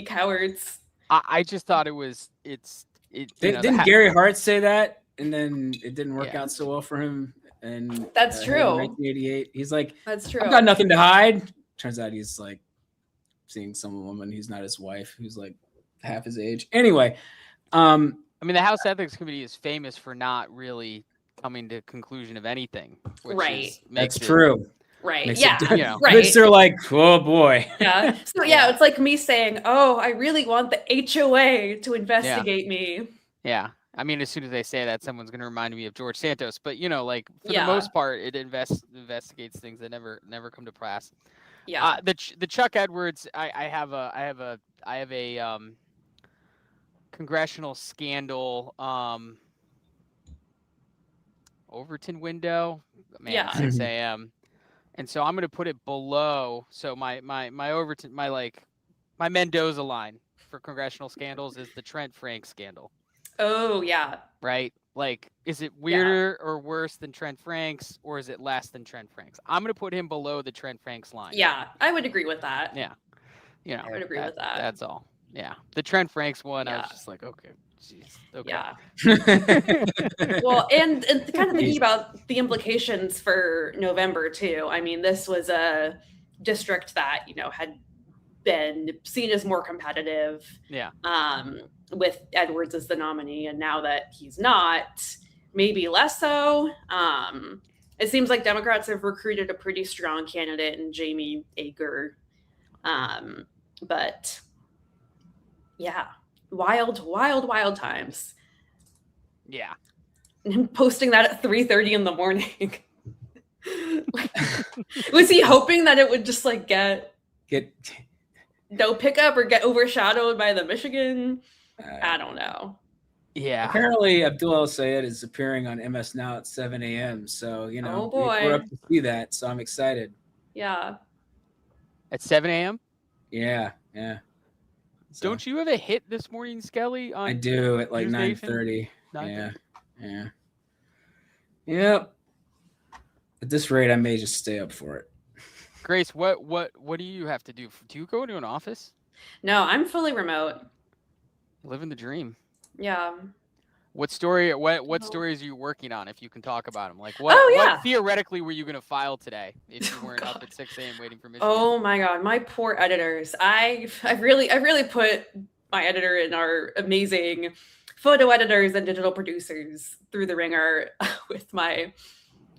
cowards. I just thought Didn't Gary Hart say that, and then it didn't work out so well for him? And that's true. In 1988, he's like, that's true. I've got nothing to hide. Turns out he's like seeing some woman who's not his wife, who's like half his age. Anyway, I mean, the House Ethics Committee is famous for not really coming to conclusion of anything. Right. That's true. Right. Right. They're like, oh boy. Yeah. So it's like me saying, oh, I really want the HOA to investigate me. Yeah. I mean, as soon as they say that, someone's going to remind me of George Santos. But like for the most part, it investigates things that never come to pass. Yeah. The Chuck Edwards, I have a congressional scandal Overton window. Man, 6 a.m. And so I'm going to put it below. So my Overton, my Mendoza line for congressional scandals is the Trent Frank scandal. Oh, yeah. Right? Like, is it weirder or worse than Trent Frank's, or is it less than Trent Frank's? I'm going to put him below the Trent Frank's line. Yeah, I would agree with that. Yeah. I would agree with that. That's all. Yeah. The Trent Frank's one, I was just like, okay. Jeez. Okay. Yeah. Well, and kind of thinking about the implications for November, too. I mean, this was a district that, had been seen as more competitive. Yeah. With Edwards as the nominee, and now that he's not, maybe less so. It seems like Democrats have recruited a pretty strong candidate in Jamie Ager. But yeah, wild times. Yeah. And posting that at 3:30 in the morning. Was he hoping that it would just like get no pickup or get overshadowed by the Michigan? I don't know. Yeah. Apparently, Abdul El Sayed is appearing on MS Now at 7 a.m. So, Oh, boy. we're up to see that. So I'm excited. Yeah. At 7 a.m.? Yeah. Don't you have a hit this morning, Skelly? I do at like News Nation? 9:30. 9:30. Yeah. Yep. At this rate, I may just stay up for it. Grace, what do you have to do? Do you go to an office? No, I'm fully remote. Living the dream. Yeah. What stories are you working on, if you can talk about them? Like what theoretically were you going to file today if you weren't up at 6 a.m. waiting for Michigan? Oh my God, my poor editors. I've really put my editor and our amazing photo editors and digital producers through the ringer with my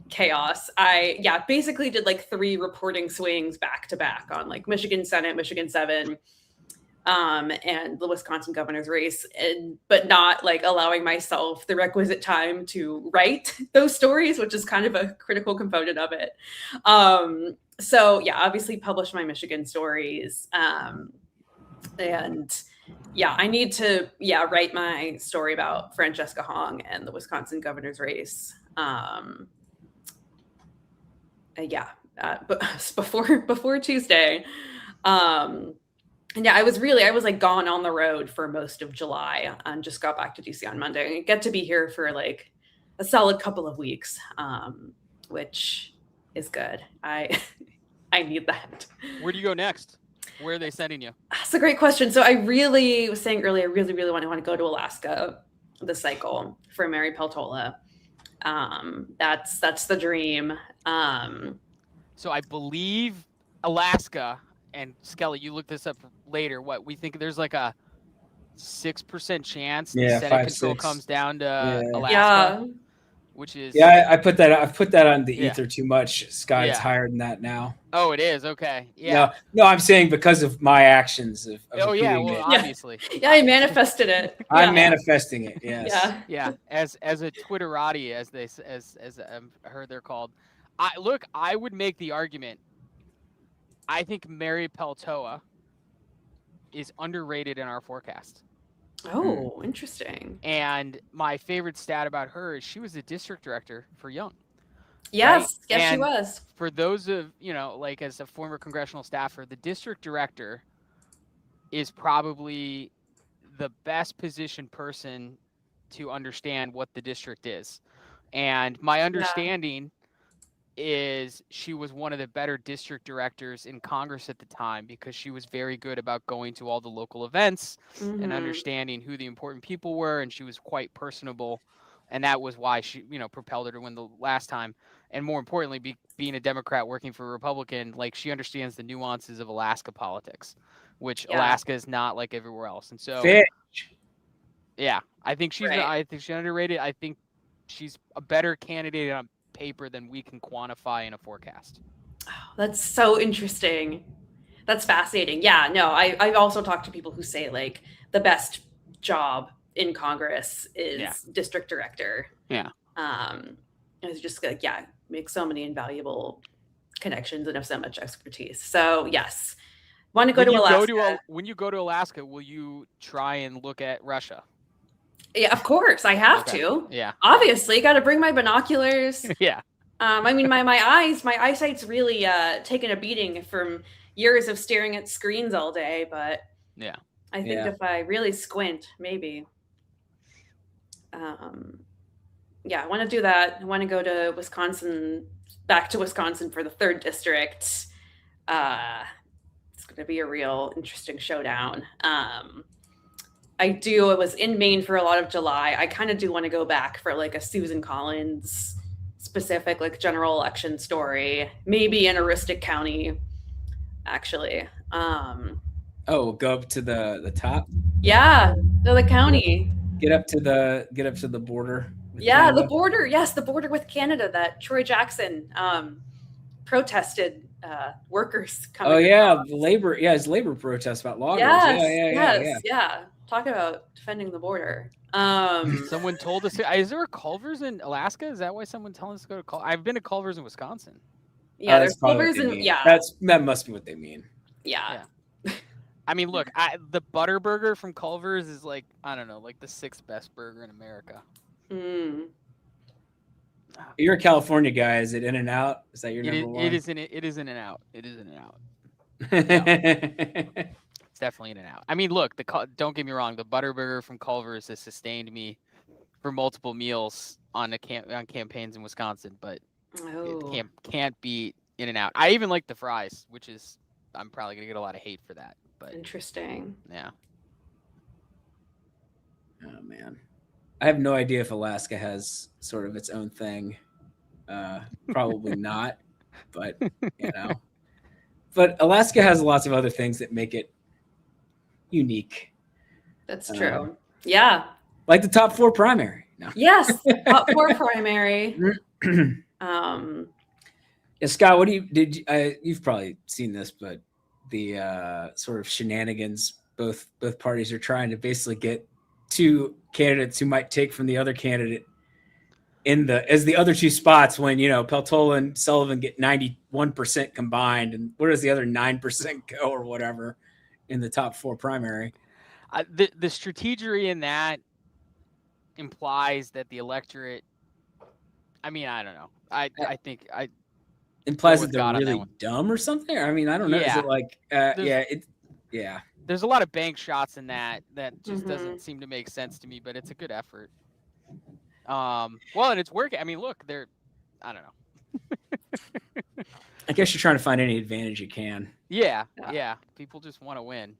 chaos. I basically did like 3 reporting swings back to back on like Michigan Senate, Michigan 7, and the Wisconsin governor's race, but not like allowing myself the requisite time to write those stories, which is kind of a critical component of it. So yeah, obviously published my Michigan stories. And yeah, I need to write my story about Francesca Hong and the Wisconsin governor's race. But before Tuesday. And yeah, I was like gone on the road for most of July and just got back to DC on Monday. I get to be here for like a solid couple of weeks, which is good. I need that. Where do you go next? Where are they sending you? That's a great question. So I really was saying earlier, I really want to go to Alaska this cycle for Mary Peltola. That's the dream. So I believe Alaska, and Skelly, you look this up later. What we think there's like a 6% chance the Senate control comes down to Alaska, which is I put that on the ether too much. Scott, it's higher than that now. Oh, it is. Okay. Yeah. No, I'm saying because of my actions of obviously. Yeah, I manifested it. I'm manifesting it. Yes. Yeah. As a Twitterati, as heard they're called. I would make the argument. I think Mary Peltola is underrated in our forecast. Oh, interesting. And my favorite stat about her is she was the district director for Young. Yes, right? Yes, she was. For those of, like as a former congressional staffer, the district director is probably the best positioned person to understand what the district is. And my understanding is she was one of the better district directors in Congress at the time because she was very good about going to all the local events and understanding who the important people were, and she was quite personable, and that was why she propelled her to win the last time. And more importantly, being a Democrat working for a Republican, like she understands the nuances of Alaska politics, which Alaska is not like everywhere else. And so I think she's underrated. I think she's a better candidate on paper than we can quantify in a forecast. Oh, that's so interesting. That's fascinating. Yeah, no, I've also talked to people who say like the best job in Congress is district director. Yeah. It's just like, make so many invaluable connections and have so much expertise. So yes, want to go to Alaska. When you go to Alaska, will you try and look at Russia? Yeah, of course I have to. Yeah. Obviously, got to bring my binoculars. Yeah. I mean, my eyesight's really taken a beating from years of staring at screens all day, but I think if I really squint, maybe. I want to do that. I want to go to Wisconsin, back to Wisconsin for the 3rd district. It's going to be a real interesting showdown. I was in Maine for a lot of July. I kind of do want to go back for like a Susan Collins specific, like general election story, maybe in Aroostook County, actually. Go up to the top. Yeah, the county. Get up to the border. The border. Yes, the border with Canada that Troy Jackson protested. Workers coming. His labor protest about loggers. Yes. Talk about defending the border. Someone told us. Is there a Culver's in Alaska? Is that why someone telling us to go to Culver's? I've been to Culver's in Wisconsin. Yeah, that's there's probably what Culver's they and mean. yeah. That must be what they mean. Yeah. I mean, look, the butter burger from Culver's is like, I don't know, like the 6th best burger in America. Mm. You're a California guy. Is it In-N-Out? Is that your number one? It is In-N-Out. It is In-N-Out. It's definitely In-N-Out. I mean, look, don't get me wrong. The butter burger from Culver's has sustained me for multiple meals on campaigns in Wisconsin, but it can't beat In-N-Out. I even like the fries, which is I'm probably gonna get a lot of hate for that. But interesting. Yeah. Oh man, I have no idea if Alaska has sort of its own thing. Probably not, but you know. But Alaska has lots of other things that make it unique. That's true. Yeah. Like the top 4 primary. No. Yes. Top 4 primary. Yeah, Scott, what do you've probably seen this, but the sort of shenanigans both parties are trying to basically get 2 candidates who might take from the other candidate as the other 2 spots when, you know, Peltola and Sullivan get 91% combined, and where does the other 9% go or whatever in the top 4 primary? The strategery in that implies that the electorate, I mean, I don't know. I think implies that they're really dumb or something. I mean, I don't know. Yeah. Is it like yeah. There's a lot of bank shots in that just doesn't seem to make sense to me, but it's a good effort. Well, and it's working. I mean, look, I don't know. I guess you're trying to find any advantage you can. Yeah. People just want to win.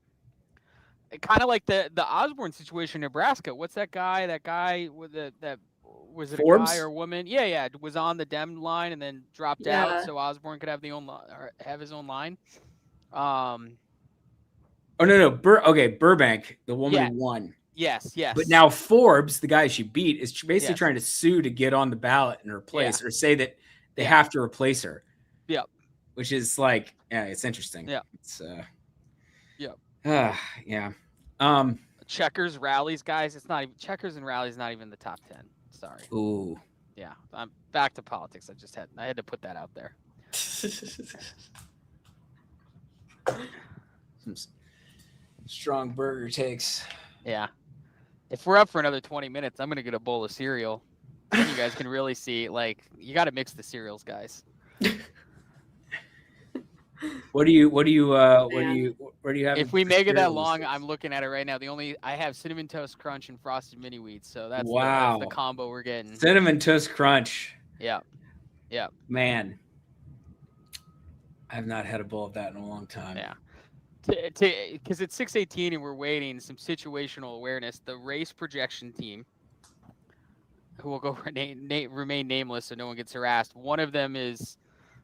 Kind of like the Osborne situation in Nebraska. What's that guy? That guy with that was it Forbes? a guy or a woman? Yeah. Was on the Dem line and then dropped out so Osborne could have have his own line. Oh no. Burbank, the woman who won. Yes. But now Forbes, the guy she beat, is basically trying to sue to get on the ballot and replace or say that they have to replace her. Yep. Which is like, it's interesting. Yeah. It's yeah. Checkers, rallies, guys. It's not even Checkers and rallies. Not even the top 10. Sorry. Ooh. Yeah. I'm back to politics. I had to put that out there. Some strong burger takes. Yeah. If we're up for another 20 minutes, I'm gonna get a bowl of cereal. Then you guys can really see, like, you got to mix the cereals, guys. What do you have? If we make it that long, I'm looking at it right now. I have Cinnamon Toast Crunch and Frosted Mini Wheats, so that's the combo we're getting. Cinnamon Toast Crunch. Yeah. Man, I've not had a bowl of that in a long time. Yeah. Because it's 6:18 and we're waiting. Some situational awareness. The race projection team, who will go remain nameless so no one gets harassed. One of them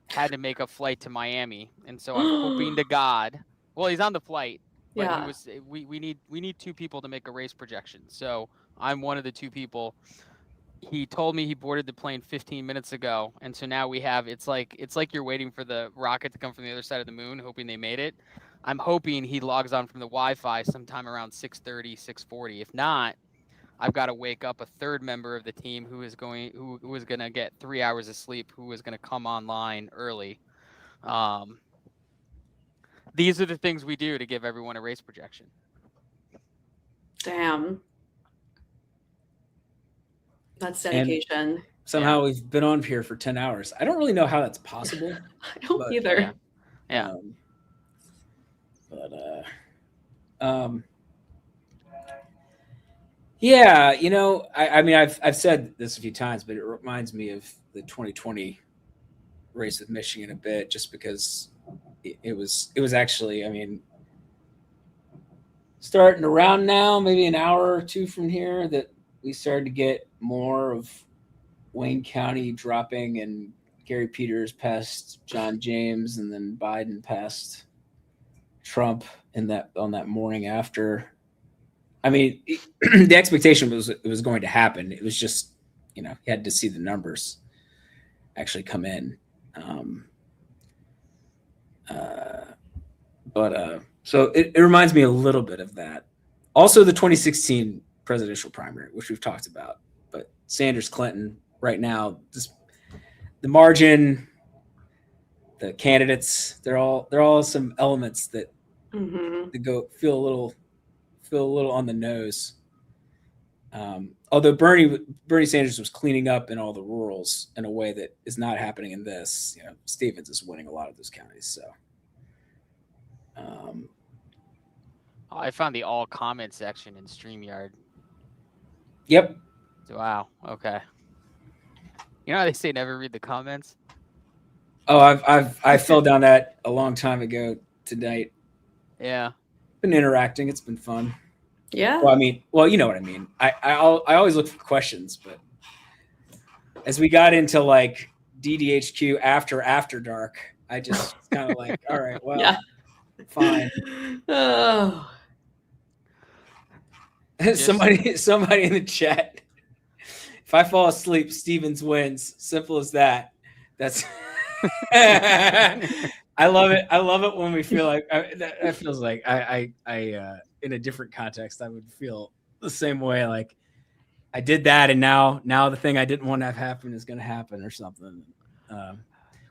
had to make a flight to Miami, and so I'm hoping to God. Well, he's on the flight, but we need 2 people to make a race projection. So I'm one of the 2 people. He told me he boarded the plane 15 minutes ago, and so now we have. It's like you're waiting for the rocket to come from the other side of the moon, hoping they made it. I'm hoping he logs on from the Wi-Fi sometime around 6:30, 6:40. If not, I've got to wake up a 3rd member of the team who is going to get 3 hours of sleep, who is going to come online early. These are the things we do to give everyone a race projection. Damn. That's dedication. And somehow we've been on here for 10 hours. I don't really know how that's possible. I don't either. Yeah. Yeah, you know, I mean, I've said this a few times, but it reminds me of the 2020 race with Michigan a bit, just because it was actually, I mean, starting around now, maybe an hour or 2 from here, that we started to get more of Wayne County dropping, and Gary Peters passed John James, and then Biden passed Trump on that morning after. I mean, the expectation was it was going to happen. It was just, you know, you had to see the numbers actually come in. So it reminds me a little bit of that. Also, the 2016 presidential primary, which we've talked about, but Sanders Clinton right now, the margin the candidates. They're all some elements that Mm-hmm. that feel a little on the nose. Although Bernie Sanders was cleaning up in all the rurals in a way that is not happening in this. You know, Stevens is winning a lot of those counties. So, I found the all comment section in StreamYard. Yep. Wow. Okay. You know how they say never read the comments? Oh, I fell down that a long time ago tonight. Yeah. Been interacting. It's been fun. Yeah. Well, I mean, you know what I mean. I always look for questions, but as we got into like DDHQ after dark, I just kind of like, all right, well, Yeah. fine. Oh. Somebody in the chat. If I fall asleep, Stevens wins. Simple as that. That's. I love it. I love it when we feel like that feels like I in a different context I would feel the same way. Like I did that, and now the thing I didn't want to have happen is going to happen or something.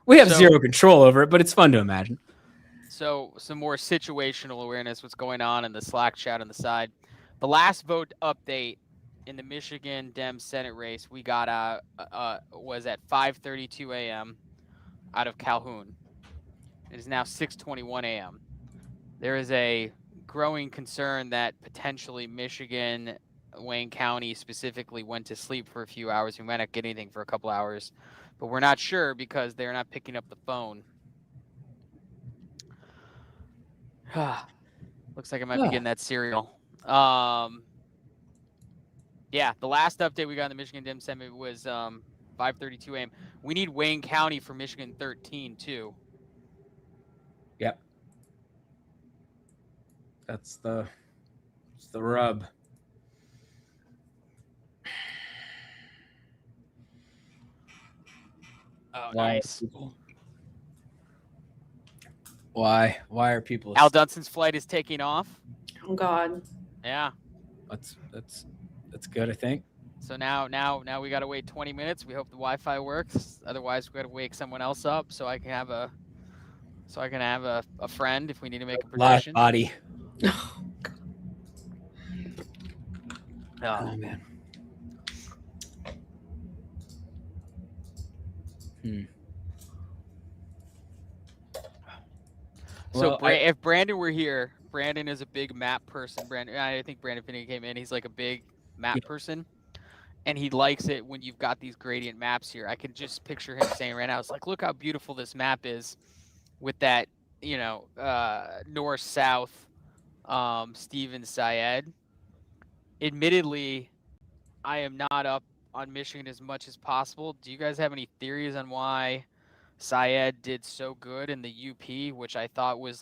We have zero control over it, but it's fun to imagine. So some more situational awareness, what's going on in the Slack chat on the side. The last vote update in the Michigan Dem Senate race we got was at 5:32 a.m. out of Calhoun. It is now 6:21 a.m. There is a growing concern that potentially Michigan, Wayne County specifically, went to sleep for a few hours. We might not get anything for a couple hours, but we're not sure because they're not picking up the phone. Looks like I might be getting that cereal. Yeah, the last update we got in the Michigan Dem Senate was 5:32 a.m. We need Wayne County for Michigan 13 too. Yep. That's the rub. Oh, nice. Why are people? Al Dunson's flight is taking off. Oh God. Yeah. That's good, I think. So now we gotta wait 20 minutes. We hope the Wi-Fi works. Otherwise, we gotta wake someone else up so I can have a friend if we need to make a prediction. Live body. Oh man. So if Brandon were here, Brandon is a big map person. I think Brandon Finney came in. He's like a big map person, and he likes it when you've got these gradient maps here. I can just picture him saying right now, "It's like, look how beautiful this map is, with that, north south, Stevens Syed." Admittedly, I am not up on Michigan as much as possible. Do you guys have any theories on why Syed did so good in the UP, which I thought was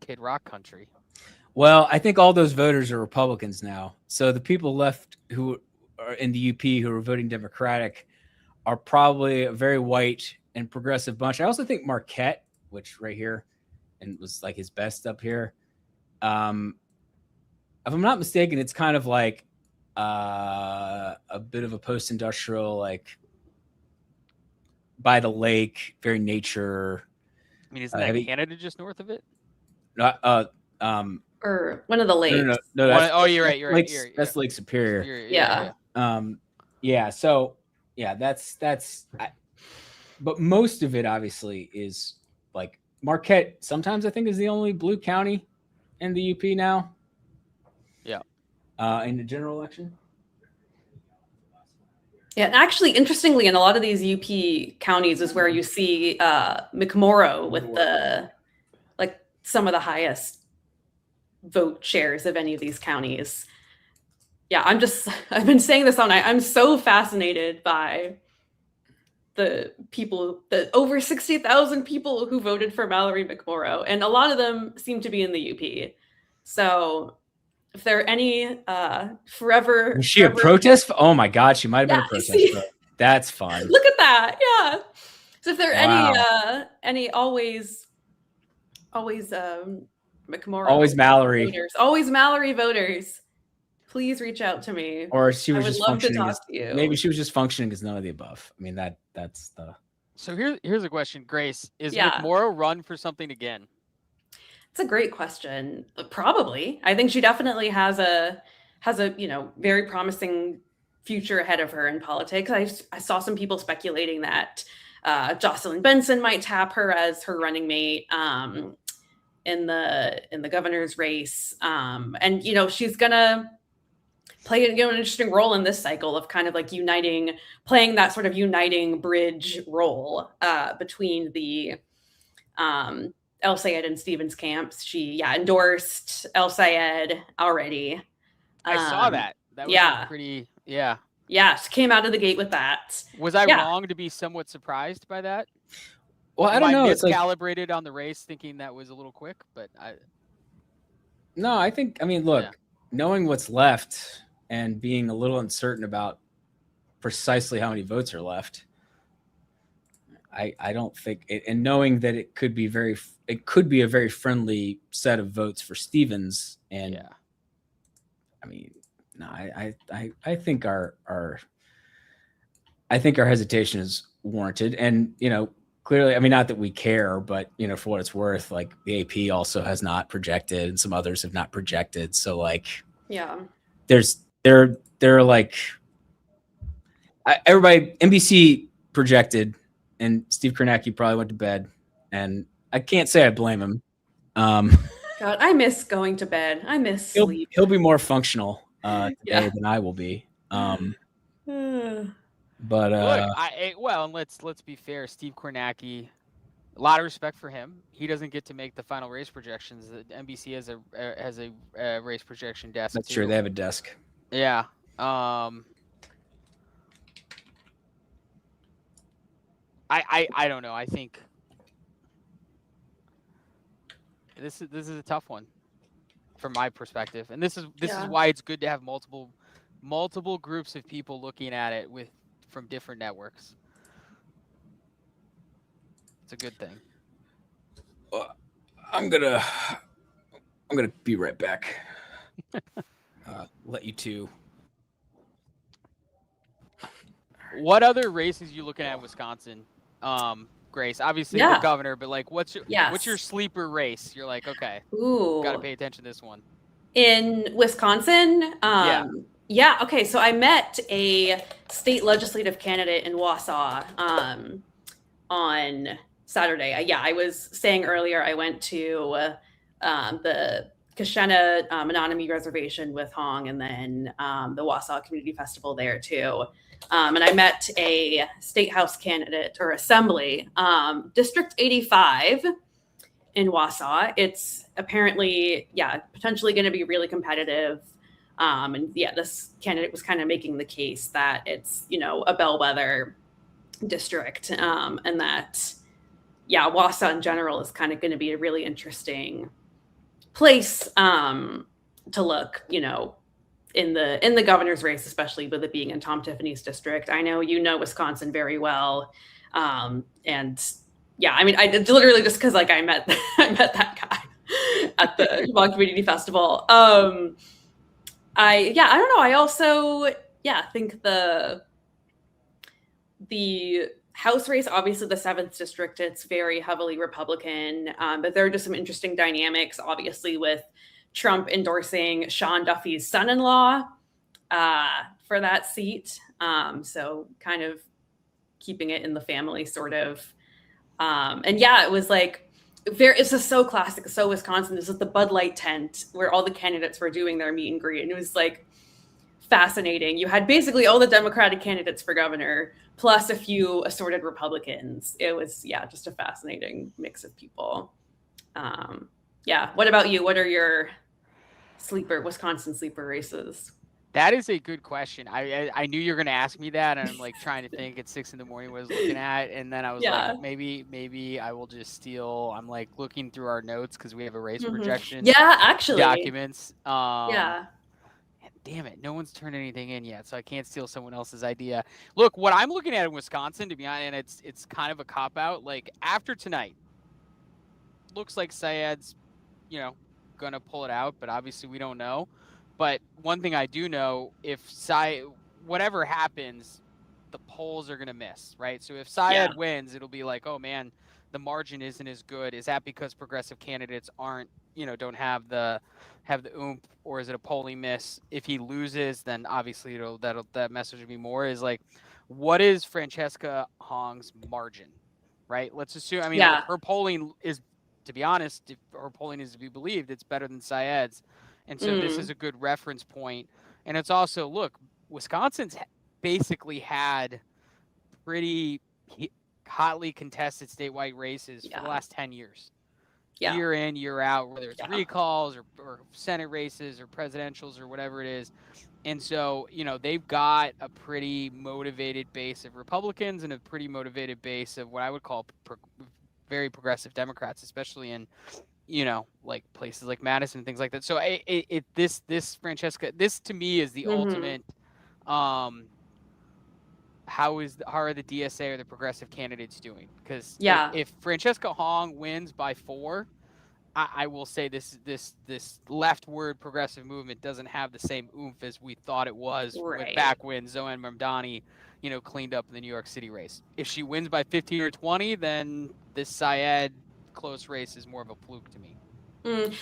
Kid Rock country? Well, I think all those voters are Republicans now. So the people left who are in the UP who are voting Democratic are probably a very white and progressive bunch. I also think Marquette, which right here and was like his best up here. If I'm not mistaken, it's kind of like a bit of a post-industrial, like by the lake, very nature. I mean, isn't that Canada just north of it? Or one of the lakes. No, you're right. That's Lake Superior. Yeah. So that's. But most of it obviously is like Marquette. Sometimes I think is the only blue county in the UP now. Yeah. In the general election. Yeah, and actually, interestingly, in a lot of these UP counties is where you see McMorrow with some of the highest vote shares of any of these counties. Yeah, I've been saying this all night. I'm so fascinated by the over 60,000 people who voted for Mallory McMorrow, and a lot of them seem to be in the UP. So if there are any forever... Was she a protest? Oh my God, she might have been a protest. That's fun. Look at that, yeah. So if there are any always McMorrow... Always Mallory. Voters, always Mallory voters, please reach out to me. Or she was just love to functioning talk to you. Maybe she was just functioning as none of the above. I mean, that's the So here's a question, Grace. Is Yeah. McMorrow run for something again? It's a great question. Probably. I think she definitely has a very promising future ahead of her in politics. I saw some people speculating that Jocelyn Benson might tap her as her running mate in the governor's race. And she's gonna play an interesting role in this cycle of kind of like playing that sort of uniting bridge role between the El Sayed and Stevens camps. She endorsed El Sayed already. I saw that. That was pretty. Yeah. Yeah, she came out of the gate with that. Was I wrong to be somewhat surprised by that? Well, I don't know. It's miscalibrated on the race, thinking that was a little quick, but No, I mean, look, knowing what's left and being a little uncertain about precisely how many votes are left, I don't think it, and knowing that it could be a very friendly set of votes for Stevens. And I mean, no, I think our hesitation is warranted. And, clearly, I mean, not that we care, but, for what it's worth, like the AP also has not projected and some others have not projected. So like, they're like, everybody, NBC projected and Steve Kornacki probably went to bed, and I can't say I blame him. God, I miss going to bed. I miss sleep. He'll be more functional today than I will be. But look, and let's be fair. Steve Kornacki, a lot of respect for him. He doesn't get to make the final race projections. The NBC has a race projection desk. That's true. They have a desk. Yeah. I don't know. I think this is a tough one from my perspective, and this is why it's good to have multiple groups of people looking at it from different networks. It's a good thing. I'm gonna be right back. Let you two. What other races you looking at in Wisconsin? Grace, obviously the governor, but like what's your sleeper race? You're like, okay, got to pay attention to this one. In Wisconsin? Okay, so I met a state legislative candidate in Wausau on Saturday. I was saying earlier I went to the Kashena Menominee Reservation with Hong, and then the Wausau Community Festival there too. And I met a state house candidate or assembly, District 85 in Wausau. It's apparently, potentially going to be really competitive. And this candidate was kind of making the case that it's, a bellwether district, and that, Wausau in general is kind of going to be a really interesting place to look, in the governor's race, especially with it being in Tom Tiffany's district. I know Wisconsin very well, and I mean, I literally just because I met that guy at the Vermont Community Festival. I don't know. I also think the House race, obviously the 7th district, it's very heavily Republican, but there are just some interesting dynamics, obviously, with Trump endorsing Sean Duffy's son-in-law for that seat. So kind of keeping it in the family, sort of. It was like, it's just so classic, so Wisconsin. This is the Bud Light tent where all the candidates were doing their meet and greet. And it was like fascinating. You had basically all the Democratic candidates for governor, plus a few assorted Republicans. It was, just a fascinating mix of people. What about you? What are your Wisconsin sleeper races? That is a good question. I knew you were going to ask me that, and I'm like trying to think at 6 a.m. what I was looking at, and then I was like, maybe I will just steal. I'm like looking through our notes because we have a race projection. Actually, documents. Damn it, no one's turned anything in yet, so I can't steal someone else's idea. Look, what I'm looking at in Wisconsin, to be honest, and it's kind of a cop out. Like after tonight, looks like Syed's, gonna pull it out, but obviously we don't know. But one thing I do know, if whatever happens, the polls are going to miss, right? So if Syed wins, it'll be like, oh man, the margin isn't as good. Is that because progressive candidates aren't, don't have the oomph, or is it a polling miss? If he loses, then obviously that message will be more is like, what is Francesca Hong's margin, right? Let's assume, look, her polling is, to be honest, if her polling is to be believed, it's better than Syed's. And so this is a good reference point. And it's also, look, Wisconsin's basically had pretty hotly contested statewide races for the last 10 years. Year in, year out, whether it's recalls or Senate races or presidentials or whatever it is. And so, they've got a pretty motivated base of Republicans and a pretty motivated base of what I would call very progressive Democrats, especially in, like places like Madison and things like that. So this Francesca, this to me is the ultimate, how are the DSA or the progressive candidates doing? Because if Francesca Hong wins by 4, I will say this leftward progressive movement doesn't have the same oomph as we thought it was back when Zohan Mamdani, cleaned up in the New York City race. If she wins by 15 or 20, then this Syed close race is more of a fluke to me.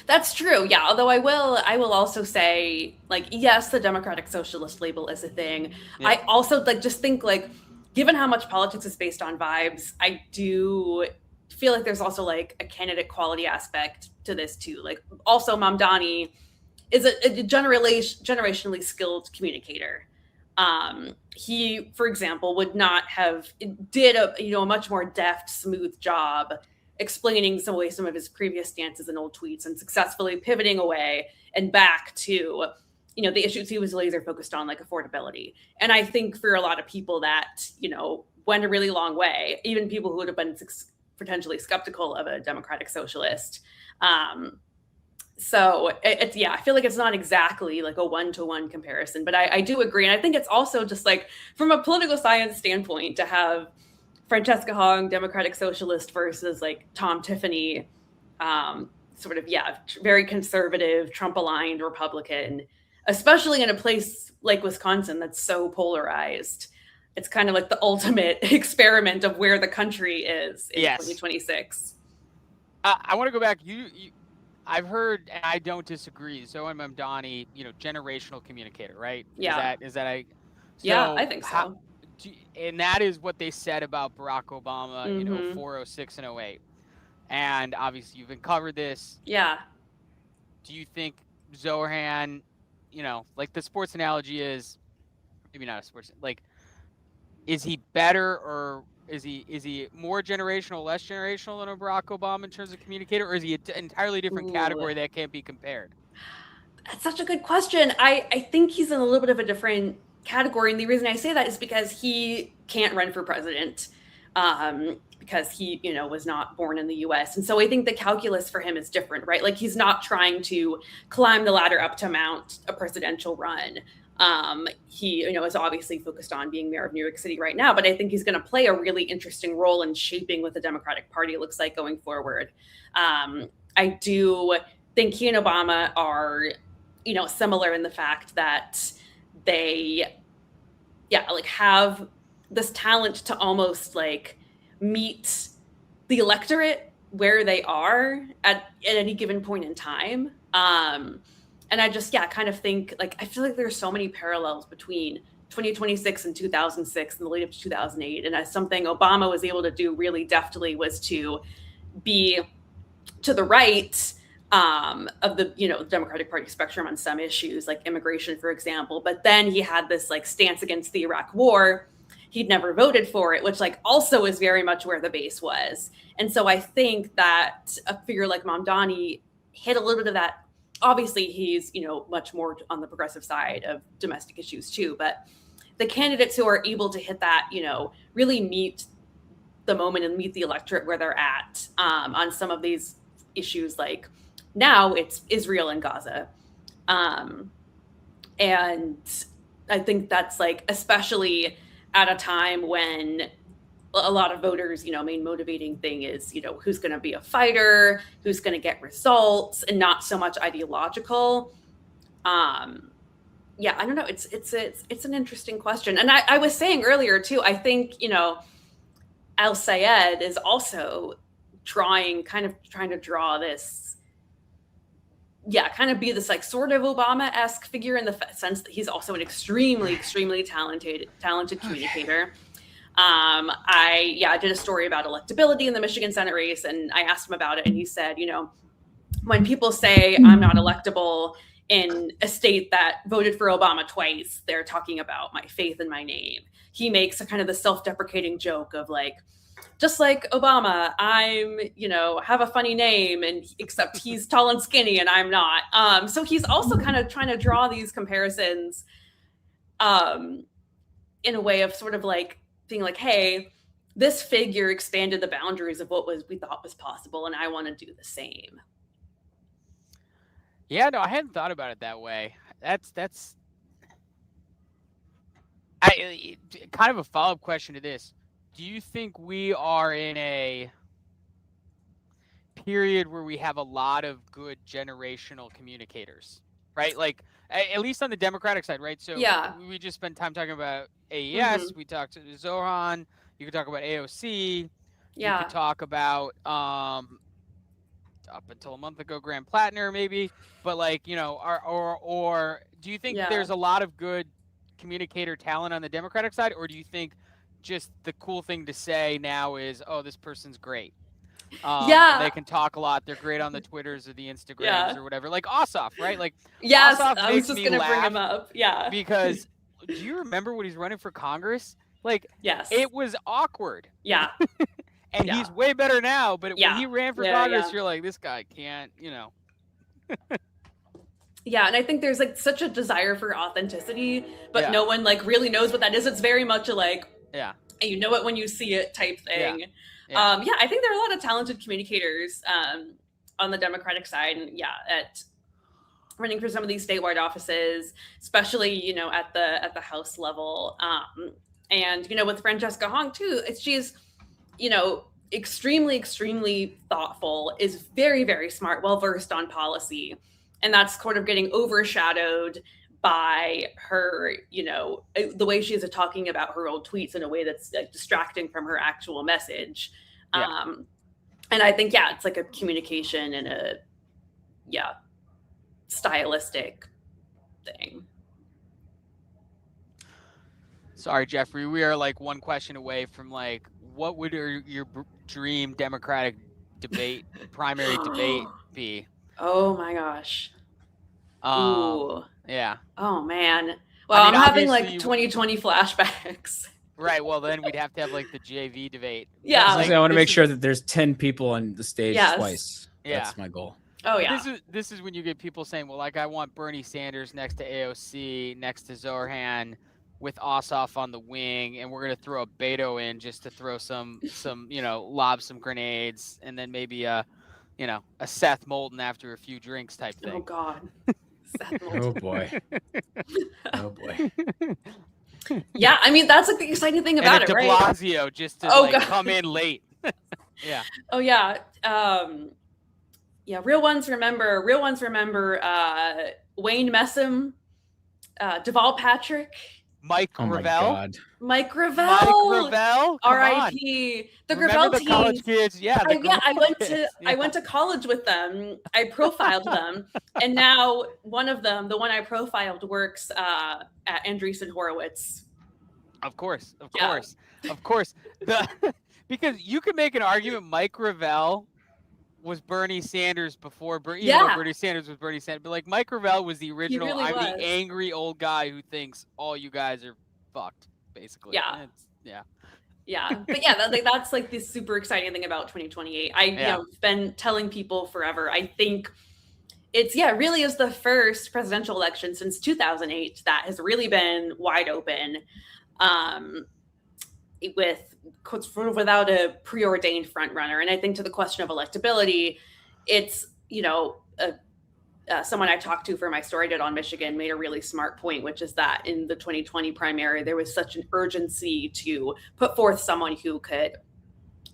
That's true. Yeah. Although I will also say, like, yes, the Democratic Socialist label is a thing. Yeah. I also just think, like, given how much politics is based on vibes, I do feel like there's also like a candidate quality aspect to this too. Like, also Mamdani is a generationally skilled communicator. He, for example, would not have did a much more deft, smooth job explaining some of his previous stances and old tweets and successfully pivoting away and back to, the issues he was laser focused on, like affordability. And I think for a lot of people that, went a really long way, even people who would have been potentially skeptical of a Democratic Socialist. So it's, I feel like it's not exactly like a one-to-one comparison, but I do agree. And I think it's also just like from a political science standpoint to have Francesca Hong, Democratic Socialist, versus like Tom Tiffany, very conservative, Trump-aligned Republican, especially in a place like Wisconsin that's so polarized. It's kind of like the ultimate experiment of where the country is in 2026. I want to go back. I've heard, and I don't disagree, Zohan Mamdani, generational communicator, right? Yeah. I think so. And that is what they said about Barack Obama in 04, 06, and 08. And obviously you've uncovered this. Yeah. Do you think Zohan, like the sports analogy is, maybe not a sports, like, is he better, or is he more generational, less generational than a Barack Obama in terms of communicator, or is he an entirely different category that can't be compared? That's such a good question. I think he's in a little bit of a different category. And the reason I say that is because he can't run for president because he, was not born in the US. And so I think the calculus for him is different, right? Like, he's not trying to climb the ladder up to mount a presidential run. He, is obviously focused on being mayor of New York City right now, but I think he's going to play a really interesting role in shaping what the Democratic Party looks like going forward. I do think he and Obama are, similar in the fact that they, have this talent to almost like meet the electorate where they are at any given point in time. And I just, kind of think, like, I feel like there's so many parallels between 2026 and 2006 and the lead up to 2008. And as something Obama was able to do really deftly was to be to the right of the, Democratic Party spectrum on some issues like immigration, for example. But then he had this like stance against the Iraq war. He'd never voted for it, which like also is very much where the base was. And so I think that a figure like Mamdani hit a little bit of that. Obviously, he's, much more on the progressive side of domestic issues too. But the candidates who are able to hit that, really meet the moment and meet the electorate where they're at on some of these issues, like now it's Israel and Gaza. And I think that's like, especially at a time when a lot of voters, main motivating thing is, who's going to be a fighter, who's going to get results, and not so much ideological. yeah, I don't know. It's an interesting question. And I was saying earlier too, I think, Al Sayed is also trying to draw this, kind of be this like sort of Obama-esque figure in the sense that he's also an extremely, extremely talented communicator. I did a story about electability in the Michigan Senate race, and I asked him about it, and he said, when people say I'm not electable in a state that voted for Obama twice, they're talking about my faith in my name. He makes a kind of the self-deprecating joke of like, just like Obama, I'm, have a funny name, and except he's tall and skinny and I'm not. So he's also kind of trying to draw these comparisons in a way of sort of like being like, hey, this figure expanded the boundaries of what we thought was possible, and I want to do the same. Yeah, no, I hadn't thought about it that way. That's kind of a follow-up question to this. Do you think we are in a period where we have a lot of good generational communicators, right? Like, at least on the Democratic side, right? So we just spent time talking about AES. We talked to Zoran. You could talk about AOC. You could talk about up until a month ago, Graham Plattner, maybe. But like, or do you think there's a lot of good communicator talent on the Democratic side, or do you think just the cool thing to say now is, oh, this person's great? They can talk a lot. They're great on the Twitters or the Instagrams or whatever. Like Ossoff, right? Like, Ossoff I was just gonna bring him up. Yeah, because do you remember when he's running for Congress? Like, it was awkward. Yeah. And he's way better now, but when he ran for Congress, you're like, this guy can't, Yeah, and I think there's like such a desire for authenticity, but no one like really knows what that is. It's very much a like, and you know it when you see it type thing. I think there are a lot of talented communicators on the Democratic side, and at running for some of these statewide offices, especially at the House level, and with Francesca Hong too. She's extremely, extremely thoughtful, is very, very smart, well-versed on policy. And that's sort of getting overshadowed by her, the way she is talking about her old tweets in a way that's like, distracting from her actual message. And I think, it's like a communication and a, stylistic thing. Sorry, Jeffrey, we are like one question away from like, what would your dream Democratic primary debate be? Oh my gosh. Yeah. Oh man. Well, I'm having like 2020 flashbacks. Right. Well, then we'd have to have like the JV debate. Yeah. Like, I want to make sure that there's 10 people on the stage twice. Yeah. That's my goal. Oh yeah. This is when you get people saying, well, like I want Bernie Sanders next to AOC, next to Zoran, with Ossoff on the wing, and we're gonna throw a Beto in just to throw some lob some grenades, and then maybe a Seth Moulton after a few drinks type thing. Oh God. Seth Moulton. Oh boy. Oh boy. Yeah, I mean that's like the exciting thing about it, right? De Blasio just to come in late. Yeah. Oh yeah. Real ones remember Wayne Messam, Deval Patrick. Mike Gravel. Mike Gravel. R.I.P. The Gravel team. College kids. Yeah. I went to college with them. I profiled them, and now one of them, the one I profiled, works at Andreessen Horowitz. Of course. Because you could make an argument Mike Gravel was Bernie Sanders before Bernie Sanders was Bernie Sanders. But like Mike Gravel was the original, really was. The angry old guy who thinks all you guys are fucked, basically. Yeah. But that's like the super exciting thing about 2028. I've been telling people forever. I think it's really is the first presidential election since 2008 that has really been wide open, without a preordained front runner. And I think to the question of electability, it's someone I talked to for my story I did on Michigan made a really smart point, which is that in the 2020 primary, there was such an urgency to put forth someone who could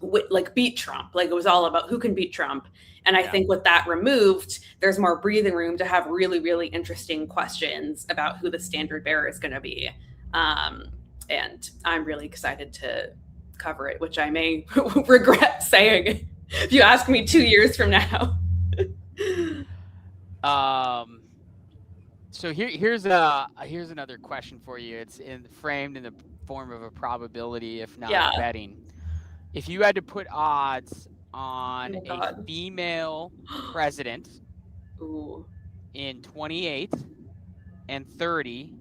like beat Trump. Like it was all about who can beat Trump. And I think with that removed, there's more breathing room to have really, really interesting questions about who the standard bearer is going to be. And I'm really excited to cover it, which I may regret saying if you ask me 2 years from now. So here's another question for you. It's framed in the form of a probability, if not betting. If you had to put odds on a female president in 28 and 30,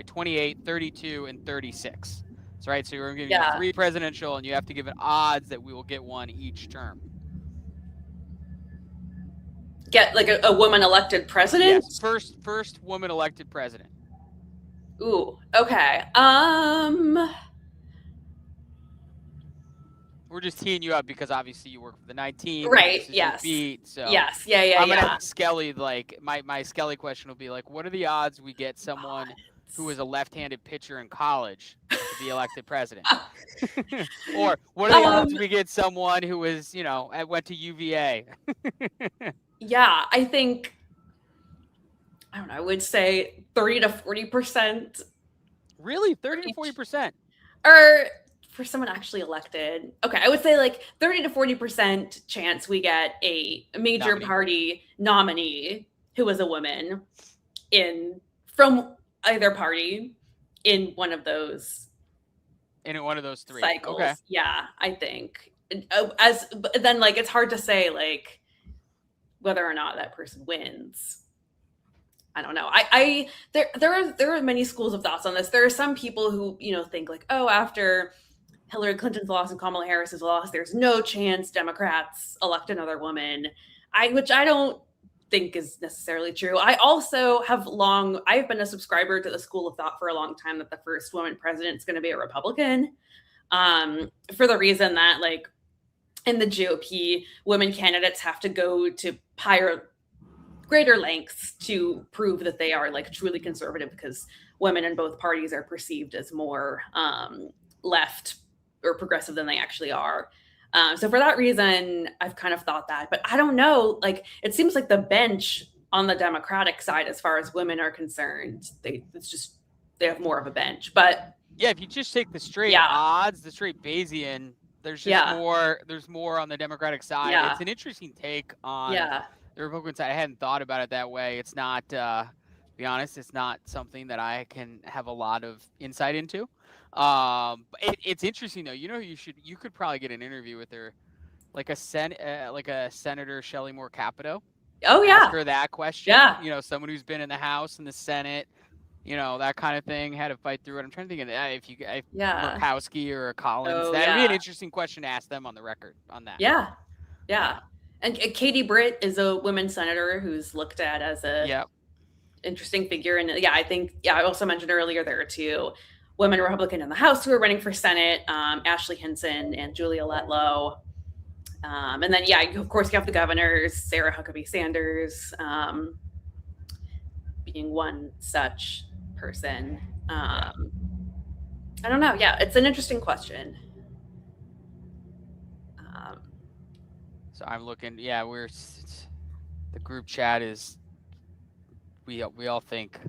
28, 32, and 36. That's right. So you're going to give you 3 presidential, and you have to give it odds that we will get one each term. Get like a woman elected president? Yes, first woman elected president. Ooh, okay. We're just teeing you up because obviously you work for the 19. Right, yes. Beat, so yes, yeah. I'm gonna ask Skelly, like my Skelly question will be like, what are the odds we get someone who was a left-handed pitcher in college to be elected president? Or what are the odds we get someone who was, went to UVA? Yeah, I think, I don't know, I would say 30 to 40%. Really? 30 to 40%? Or for someone actually elected. Okay, I would say like 30 to 40% chance we get a major party nominee who is a woman from either party in one of those. In one of those 3 cycles. Okay. Yeah, I think. But then like it's hard to say like whether or not that person wins. I don't know. There are many schools of thoughts on this. There are some people who, think like, oh, after Hillary Clinton's loss and Kamala Harris's loss, there's no chance Democrats elect another woman. Which I don't think is necessarily true. I also I've been a subscriber to the school of thought for a long time that the first woman president is going to be a Republican. For the reason that like in the GOP, women candidates have to go to greater lengths to prove that they are like truly conservative because women in both parties are perceived as more left or progressive than they actually are. So for that reason, I've kind of thought that, but I don't know. Like it seems like the bench on the Democratic side, as far as women are concerned, they have more of a bench. But yeah, if you just take the straight odds, the straight Bayesian, there's just more. There's more on the Democratic side. Yeah. It's an interesting take on the Republican side. I hadn't thought about it that way. It's not, to be honest, it's not something that I can have a lot of insight into. But it's interesting though. You could probably get an interview with her, like a Senator Shelley Moore Capito. Oh yeah. Ask her that question. Yeah. Someone who's been in the House and the Senate. That kind of thing, had to fight through it. I'm trying to think of if Murkowski or Collins, that'd be an interesting question to ask them on the record on that. Yeah. And Katie Britt is a women senator who's looked at as a interesting figure. And I think, I also mentioned earlier, there are 2 women Republican in the House who are running for Senate, Ashley Hinson and Julia Letlow. And then, of course, you have the governors, Sarah Huckabee Sanders, being one such person. I don't know. Yeah, it's an interesting question. So I'm looking. Yeah, the group chat is. We all think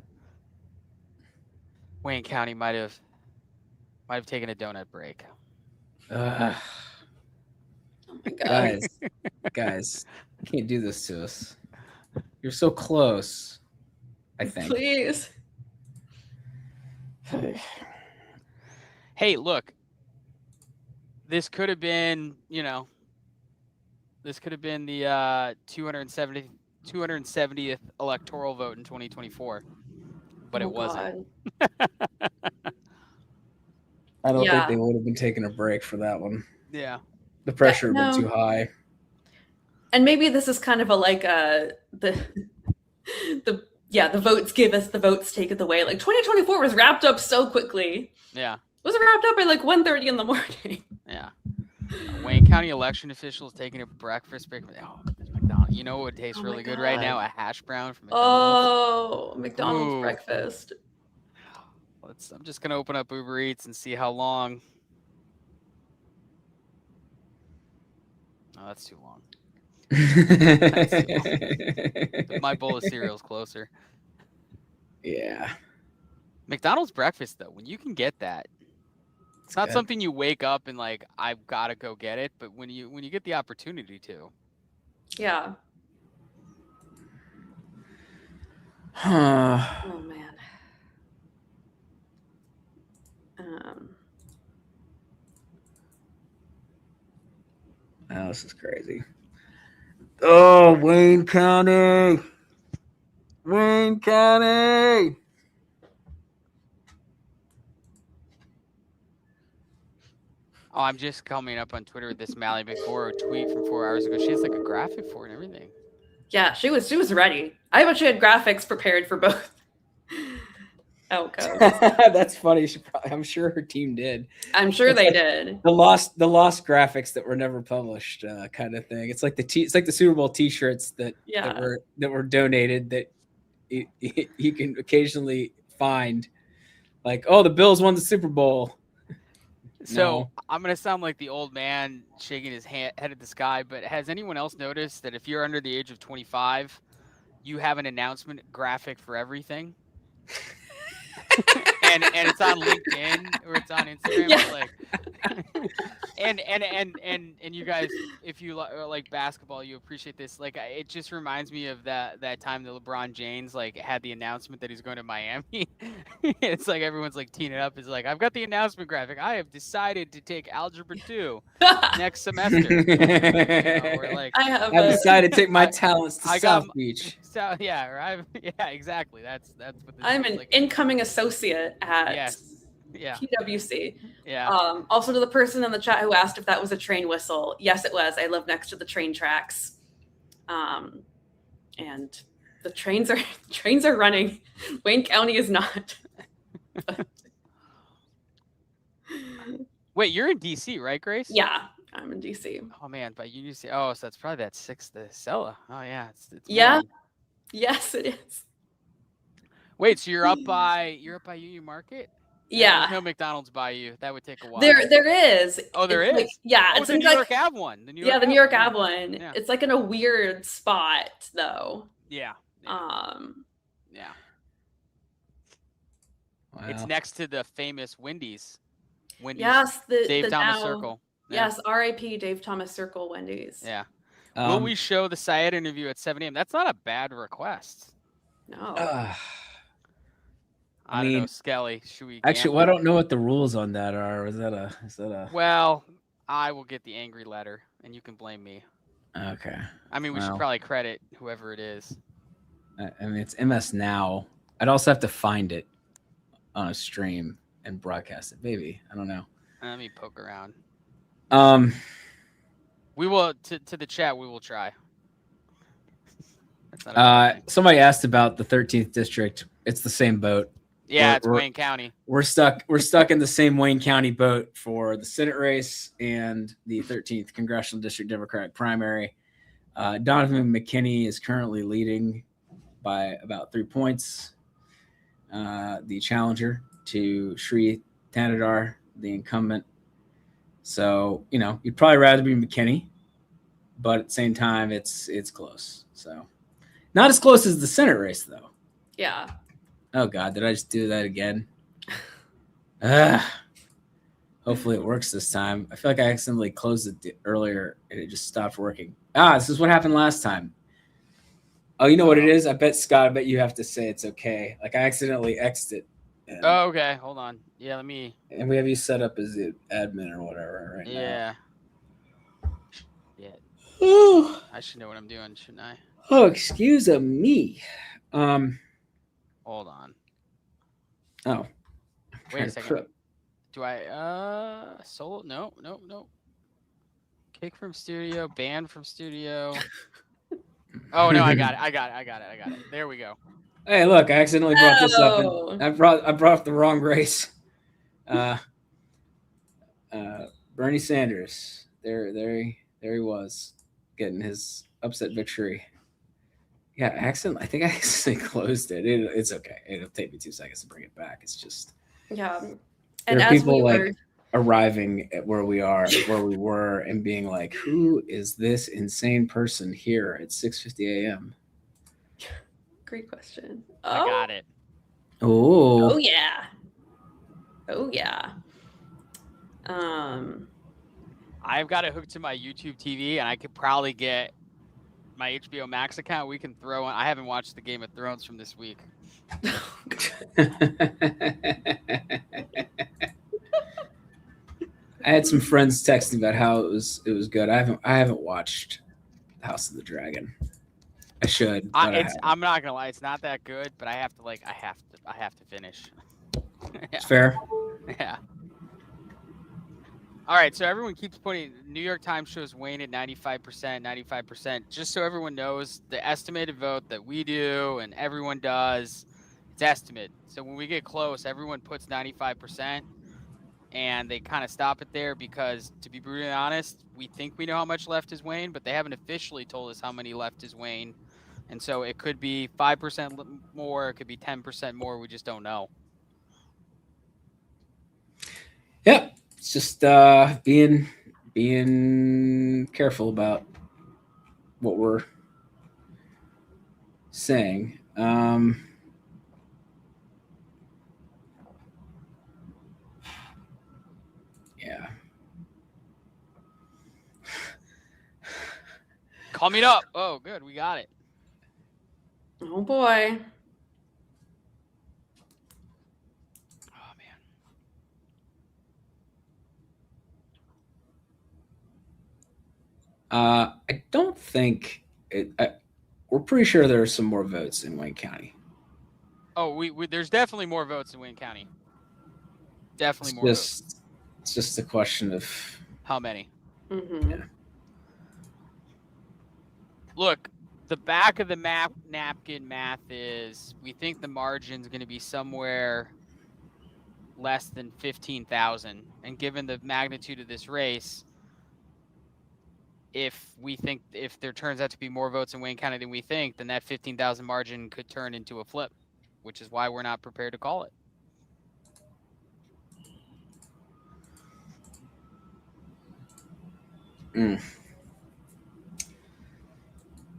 Wayne County might have taken a donut break. Oh my God, guys, you can't do this to us. You're so close. I think. Please. Hey, look. This could have been, the 270th electoral vote in 2024, but it wasn't. I don't think they would have been taking a break for that one. Yeah. The pressure would have been too high. And maybe this is kind of the votes give us, the votes take it away. Like 2024 was wrapped up so quickly. Yeah. It was wrapped up by like 1:30 in the morning. Yeah. Wayne County election officials taking a breakfast break. Oh, McDonald's. You know what would taste really good right now? A hash brown from McDonald's. Oh, McDonald's breakfast. I'm just going to open up Uber Eats and see how long. Oh, that's too long. That's too long. My bowl of cereal is closer. Yeah. McDonald's breakfast though, when you can get that, it's not good. something you wake up and like I've got to go get it, but when you get the opportunity to. Yeah. Huh. Oh man. Oh, this is crazy. Oh, Wayne County. Wayne County. Oh, I'm just coming up on Twitter with this Mally McFord tweet from 4 hours ago. She has like a graphic for it and everything. Yeah, she was ready. I bet she had graphics prepared for both outcomes. That's funny. I'm sure her team did. I'm sure It's they like did. The lost graphics that were never published, kind of thing. It's like it's like the Super Bowl T-shirts that were donated that you can occasionally find. Like, oh, the Bills won the Super Bowl. So No. I'm going to sound like the old man shaking his head at the sky, but has anyone else noticed that if you're under the age of 25, you have an announcement graphic for everything? and it's on LinkedIn or it's on Instagram. Yeah. It's like, and you guys, if you like basketball, you appreciate this. Like, it just reminds me of that time that LeBron James like had the announcement that he's going to Miami. It's like everyone's like teeing it up. It's like, I've got the announcement graphic. I have decided to take Algebra 2 next semester. Or like, I've decided to take my talents to South Beach. So yeah, or yeah, exactly. That's what this I'm is an like. incoming associate at Yeah. PwC. Yeah. Also to the person in the chat who asked if that was a train whistle. Yes, it was. I live next to the train tracks. And the trains are running. Wayne County is not. Wait, you're in DC, right, Grace? Yeah, I'm in DC. Oh man, but you see, so that's probably that 6th Acela. Oh yeah, it's Yeah. morning. Yes, it is. Wait, so you're up by Union Market? Yeah. There's no McDonald's by you. That would take a while. There is. Oh, there It's is. like- yeah, Oh, it's the in New like- York Ave one. The New the New York Ave Ave one. Yeah. It's like in a weird spot though. Yeah. Yeah. It's Wow. next to the famous Wendy's. Yes, the Dave the Thomas now- Circle. Yeah. Yes, R.I.P. Dave Thomas Circle Wendy's. Yeah. Will we show the Syed interview at 7 a.m.? That's not a bad request. No. I don't know, Skelly. Should we Actually, gamble? well, I don't know what the rules on that are. Is that a? Well, I will get the angry letter, and you can blame me. Okay. I mean, we should Well. probably credit whoever it is. I mean, it's MS Now. I'd also have to find it on a stream and broadcast it. Maybe, I don't know. Let me poke around. We will to the chat. We will try. That's not a bad thing. Somebody asked about the 13th district. It's the same boat. Yeah, it's Wayne County. We're stuck in the same Wayne County boat for the Senate race and the 13th congressional district Democratic primary. Donovan McKinney is currently leading by about 3 points. The challenger to Sri Thanadar, the incumbent. So, you'd probably rather be McKinney, but at the same time, it's close. So, not as close as the Senate race, though. Yeah. Oh, God, did I just do that again? Hopefully it works this time. I feel like I accidentally closed it earlier and it just stopped working. This is what happened last time. Oh, you know what it is? I bet you have to say it's okay. Like I accidentally X'd it. Oh, okay. Hold on. Yeah, let me. And we have you set up as the admin or whatever right now. Yeah. I should know what I'm doing, shouldn't I? Oh, excuse me. Hold on. Oh. Wait a second. Do I solo? No. Kick from studio, ban from studio. Oh no, I got it. There we go. Hey, look, I accidentally brought this up and I brought up the wrong race. Bernie Sanders. There he was, getting his upset victory. Yeah, I think I accidentally closed it. It's okay. It'll take me 2 seconds to bring it back. It's just Yeah. there And are as people we like were arriving at where we were, and being like, who is this insane person here at 6:50 a.m.? Great question. I got it. Oh yeah. I've got it hooked to my YouTube TV, and I could probably get my HBO Max account. We can throw on. I haven't watched the Game of Thrones from this week. I had some friends texting about how it was good. I haven't watched House of the Dragon. I should. But I'm not gonna lie, it's not that good, but I have to finish. It's fair. Yeah. All right, so everyone keeps putting New York Times shows Wayne at 95%. Just so everyone knows, the estimated vote that we do and everyone does, it's estimate. So when we get close, everyone puts 95%, and they kind of stop it there because, to be brutally honest, we think we know how much left is Wayne, but they haven't officially told us how many left is Wayne. And so it could be 5% more, it could be 10% more. We just don't know. Yep. It's just being careful about what we're saying. Yeah. Coming up. Oh, good. We got it. Oh boy. I don't think we're pretty sure there are some more votes in Wayne County. Oh, there's definitely more votes in Wayne County. Definitely more votes. It's just a question of how many. Mm-hmm. Yeah. Look, the back of the napkin math is we think the margin's going to be somewhere less than 15,000. And given the magnitude of this race, if there turns out to be more votes in Wayne County than we think, then that 15,000 margin could turn into a flip, which is why we're not prepared to call it.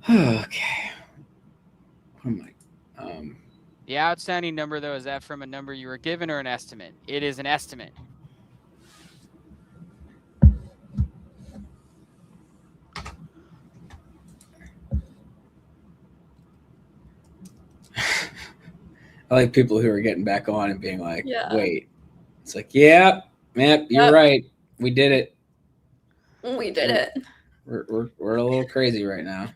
Okay. What am I? The outstanding number, though, is that from a number you were given or an estimate? It is an estimate. I like people who are getting back on and being like, Yeah. wait. It's like, yeah, man, you're right. We did it. We did it. We're a little crazy right now.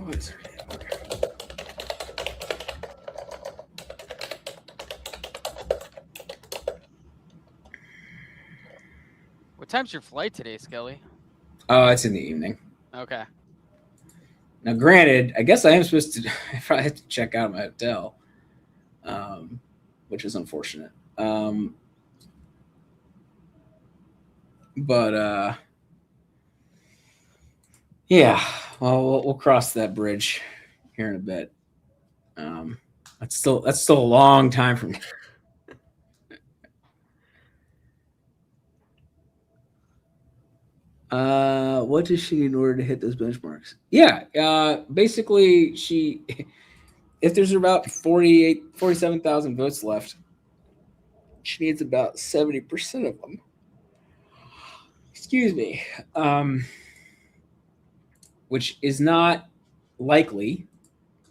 What is it? Okay. What time's your flight today, Skelly? Oh, it's in the evening. Okay. Now, granted, I guess I am supposed to. I probably have to check out my hotel, which is unfortunate. But yeah. Well, we'll cross that bridge here in a bit. That's still a long time from now. What does she need in order to hit those benchmarks? Yeah, basically if there's about 47,000 votes left, she needs about 70% of them. Excuse me. Which is not likely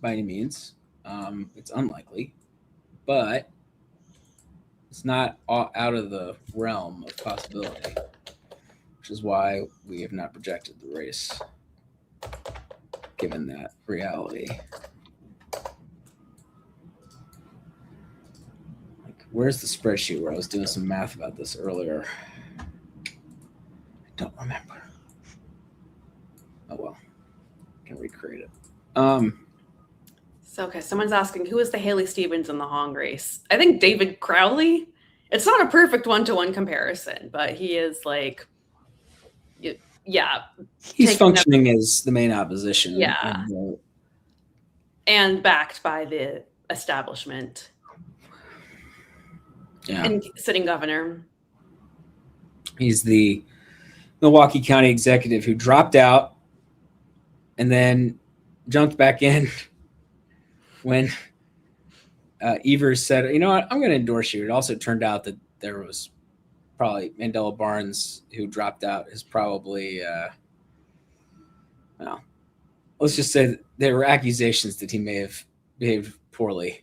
by any means. It's unlikely, but it's not out of the realm of possibility, which is why we have not projected the race, given that reality. Like, where's the spreadsheet where I was doing some math about this earlier? I don't remember. Oh well, I can recreate it. So, okay, someone's asking, who is the Haley Stevens in the Hong race? I think David Crowley. It's not a perfect one-to-one comparison, but he is like, yeah. He's functioning as the main opposition. Yeah. And backed by establishment. Yeah. And sitting governor. He's the Milwaukee County executive who dropped out and then jumped back in when Evers said, you know what, I'm going to endorse you. It also turned out that there was probably Mandela Barnes, who dropped out, is probably, well, let's just say that there were accusations that he may have behaved poorly.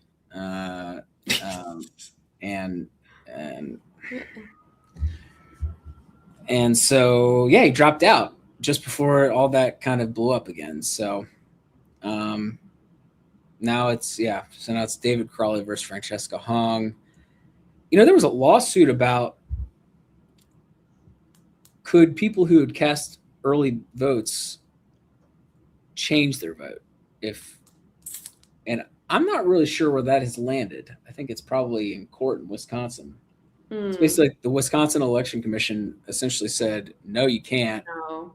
And so, yeah, he dropped out just before all that kind of blew up again. So now it's David Crawley versus Francesca Hong. You know, there was a lawsuit about could people who had cast early votes change their vote and I'm not really sure where that has landed. I think it's probably in court in Wisconsin. It's basically the Wisconsin Election Commission essentially said, no, you can't. No.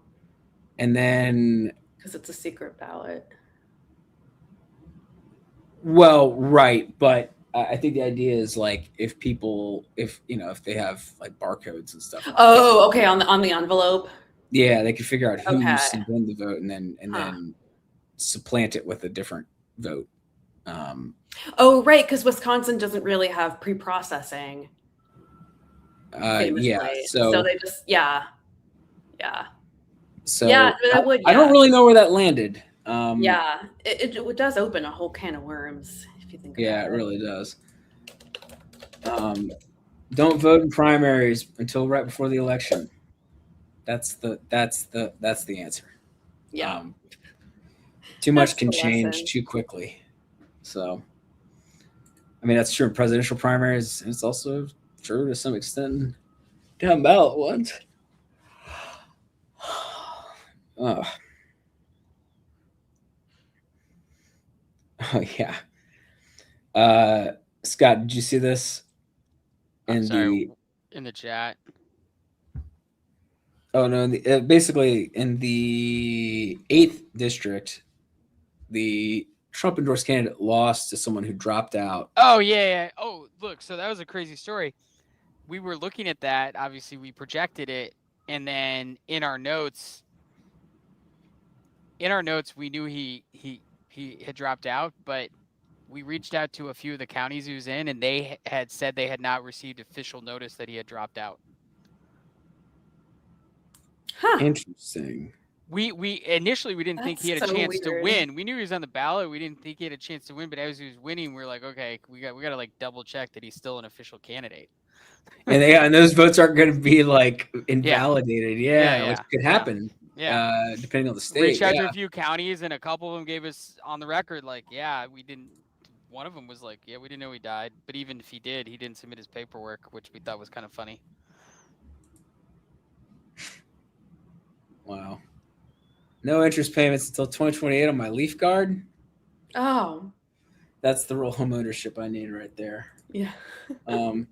And then, because it's a secret ballot. Well, right, but I think the idea is like if they have like barcodes and stuff. Oh, okay, on the envelope. Yeah, they could figure out who Okay. sent in the vote and then supplant it with a different vote. Oh, right, because Wisconsin doesn't really have pre-processing. Yeah, so they just So yeah, that would, I don't really know where that landed. It does open a whole can of worms if you think. Yeah, about it really does. Don't vote in primaries until right before the election. That's the answer. Yeah. Too much That's can the change lesson. too quickly. So, I mean, that's true in presidential primaries, and it's also true to some extent in down ballot ones. Oh yeah. Scott, did you see this? I'm sorry, in the chat. Oh no! Basically, in the 8th district, the Trump endorsed candidate lost to someone who dropped out. Oh yeah. Oh, look, so that was a crazy story. We were looking at that. Obviously, we projected it, and then in our notes, we knew he had dropped out, but we reached out to a few of the counties he was in, and they had said they had not received official notice that he had dropped out. Interesting. We initially we didn't think he had a That's so chance to weird. win. We knew he was on the ballot. We didn't think he had a chance to win, but as he was winning, we were like, okay, we got to like double check that he's still an official candidate. And those votes aren't going to be like invalidated. Yeah, which could happen. Yeah. Depending on the state. Reached out to a few counties, and a couple of them gave us on the record like, we didn't. One of them was like, we didn't know he died, but even if he did, he didn't submit his paperwork, which we thought was kind of funny. Wow. No interest payments until 2028 on my Leaf Guard. Oh. That's the real home ownership I need right there. Yeah. Oh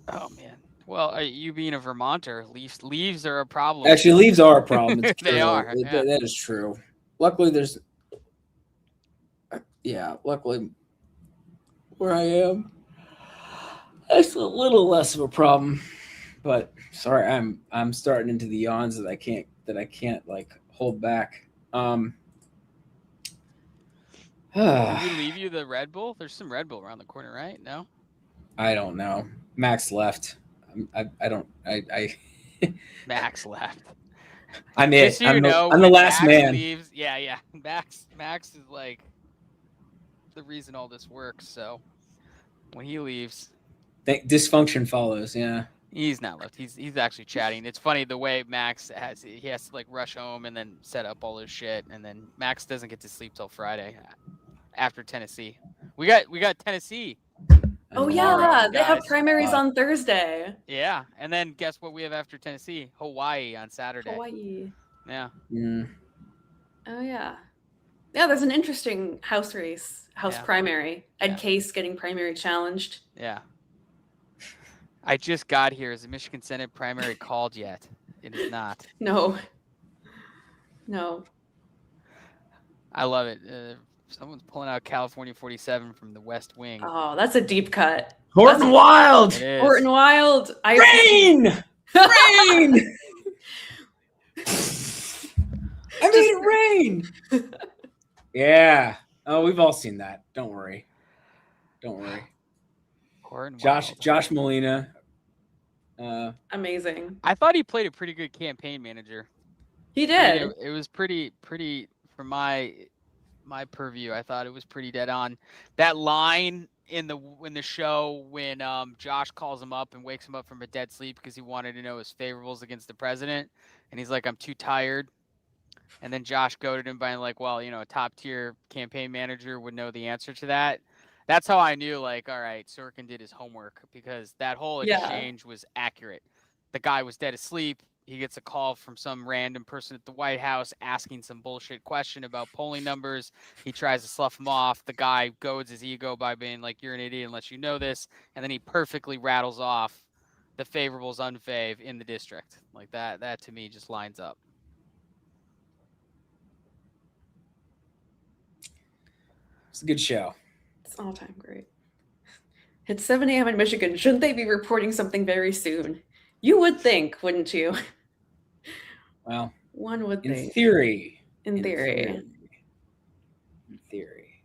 man. Well, you being a Vermonter, leaves are a problem. Actually, leaves are a problem. It's They true. are. Yeah. That is true. Luckily, luckily where I am, that's a little less of a problem. But sorry, I'm starting into the yawns that I can't like hold back. Did we leave you the Red Bull? There's some Red Bull around the corner, right? No? I don't know. Max left. Max left. I'm Just it. so you I'm know, the when last Max man. Leaves, yeah. Max is like the reason all this works. So when he leaves, Dysfunction follows. Yeah. he's not left. He's actually chatting. It's funny the way Max has to like rush home and then set up all his shit, and then Max doesn't get to sleep till Friday after Tennessee. We got Tennessee. Oh tomorrow, yeah, they have guys. primaries on Thursday. Yeah, and then guess what we have after Tennessee? Hawaii on Saturday. Hawaii. Yeah. Oh yeah. Yeah, there's an interesting House primary. Ed Case getting primary challenged. Yeah. I just got here. Is the Michigan Senate primary called yet? It is not. No. I love it. Someone's pulling out California 47 from the West Wing. Oh, that's a deep cut. Horton Wild. It is. Horton Wild. Rain. Rain. I made it rain. Yeah. Oh, we've all seen that. Don't worry. Don't worry. Horton Josh Wild. Josh Molina. Amazing. I thought he played a pretty good campaign manager. He I mean, did. it was pretty from my purview. I thought it was pretty dead on. That line in the show when Josh calls him up and wakes him up from a dead sleep because he wanted to know his favorables against the president, and he's like, "I'm too tired." And then Josh goaded him by like, "Well, a top tier campaign manager would know the answer to that." That's how I knew, like, all right, Sorkin did his homework, because that whole exchange was accurate. The guy was dead asleep. He gets a call from some random person at the White House asking some bullshit question about polling numbers. He tries to slough him off. The guy goads his ego by being like, "You're an idiot unless you know this." And then he perfectly rattles off the favorables unfave in the district. Like that to me just lines up. It's a good show. It's all time great. It's 7 a.m. in Michigan. Shouldn't they be reporting something very soon? You would think, wouldn't you? Well, One would in think. theory. In theory. In theory.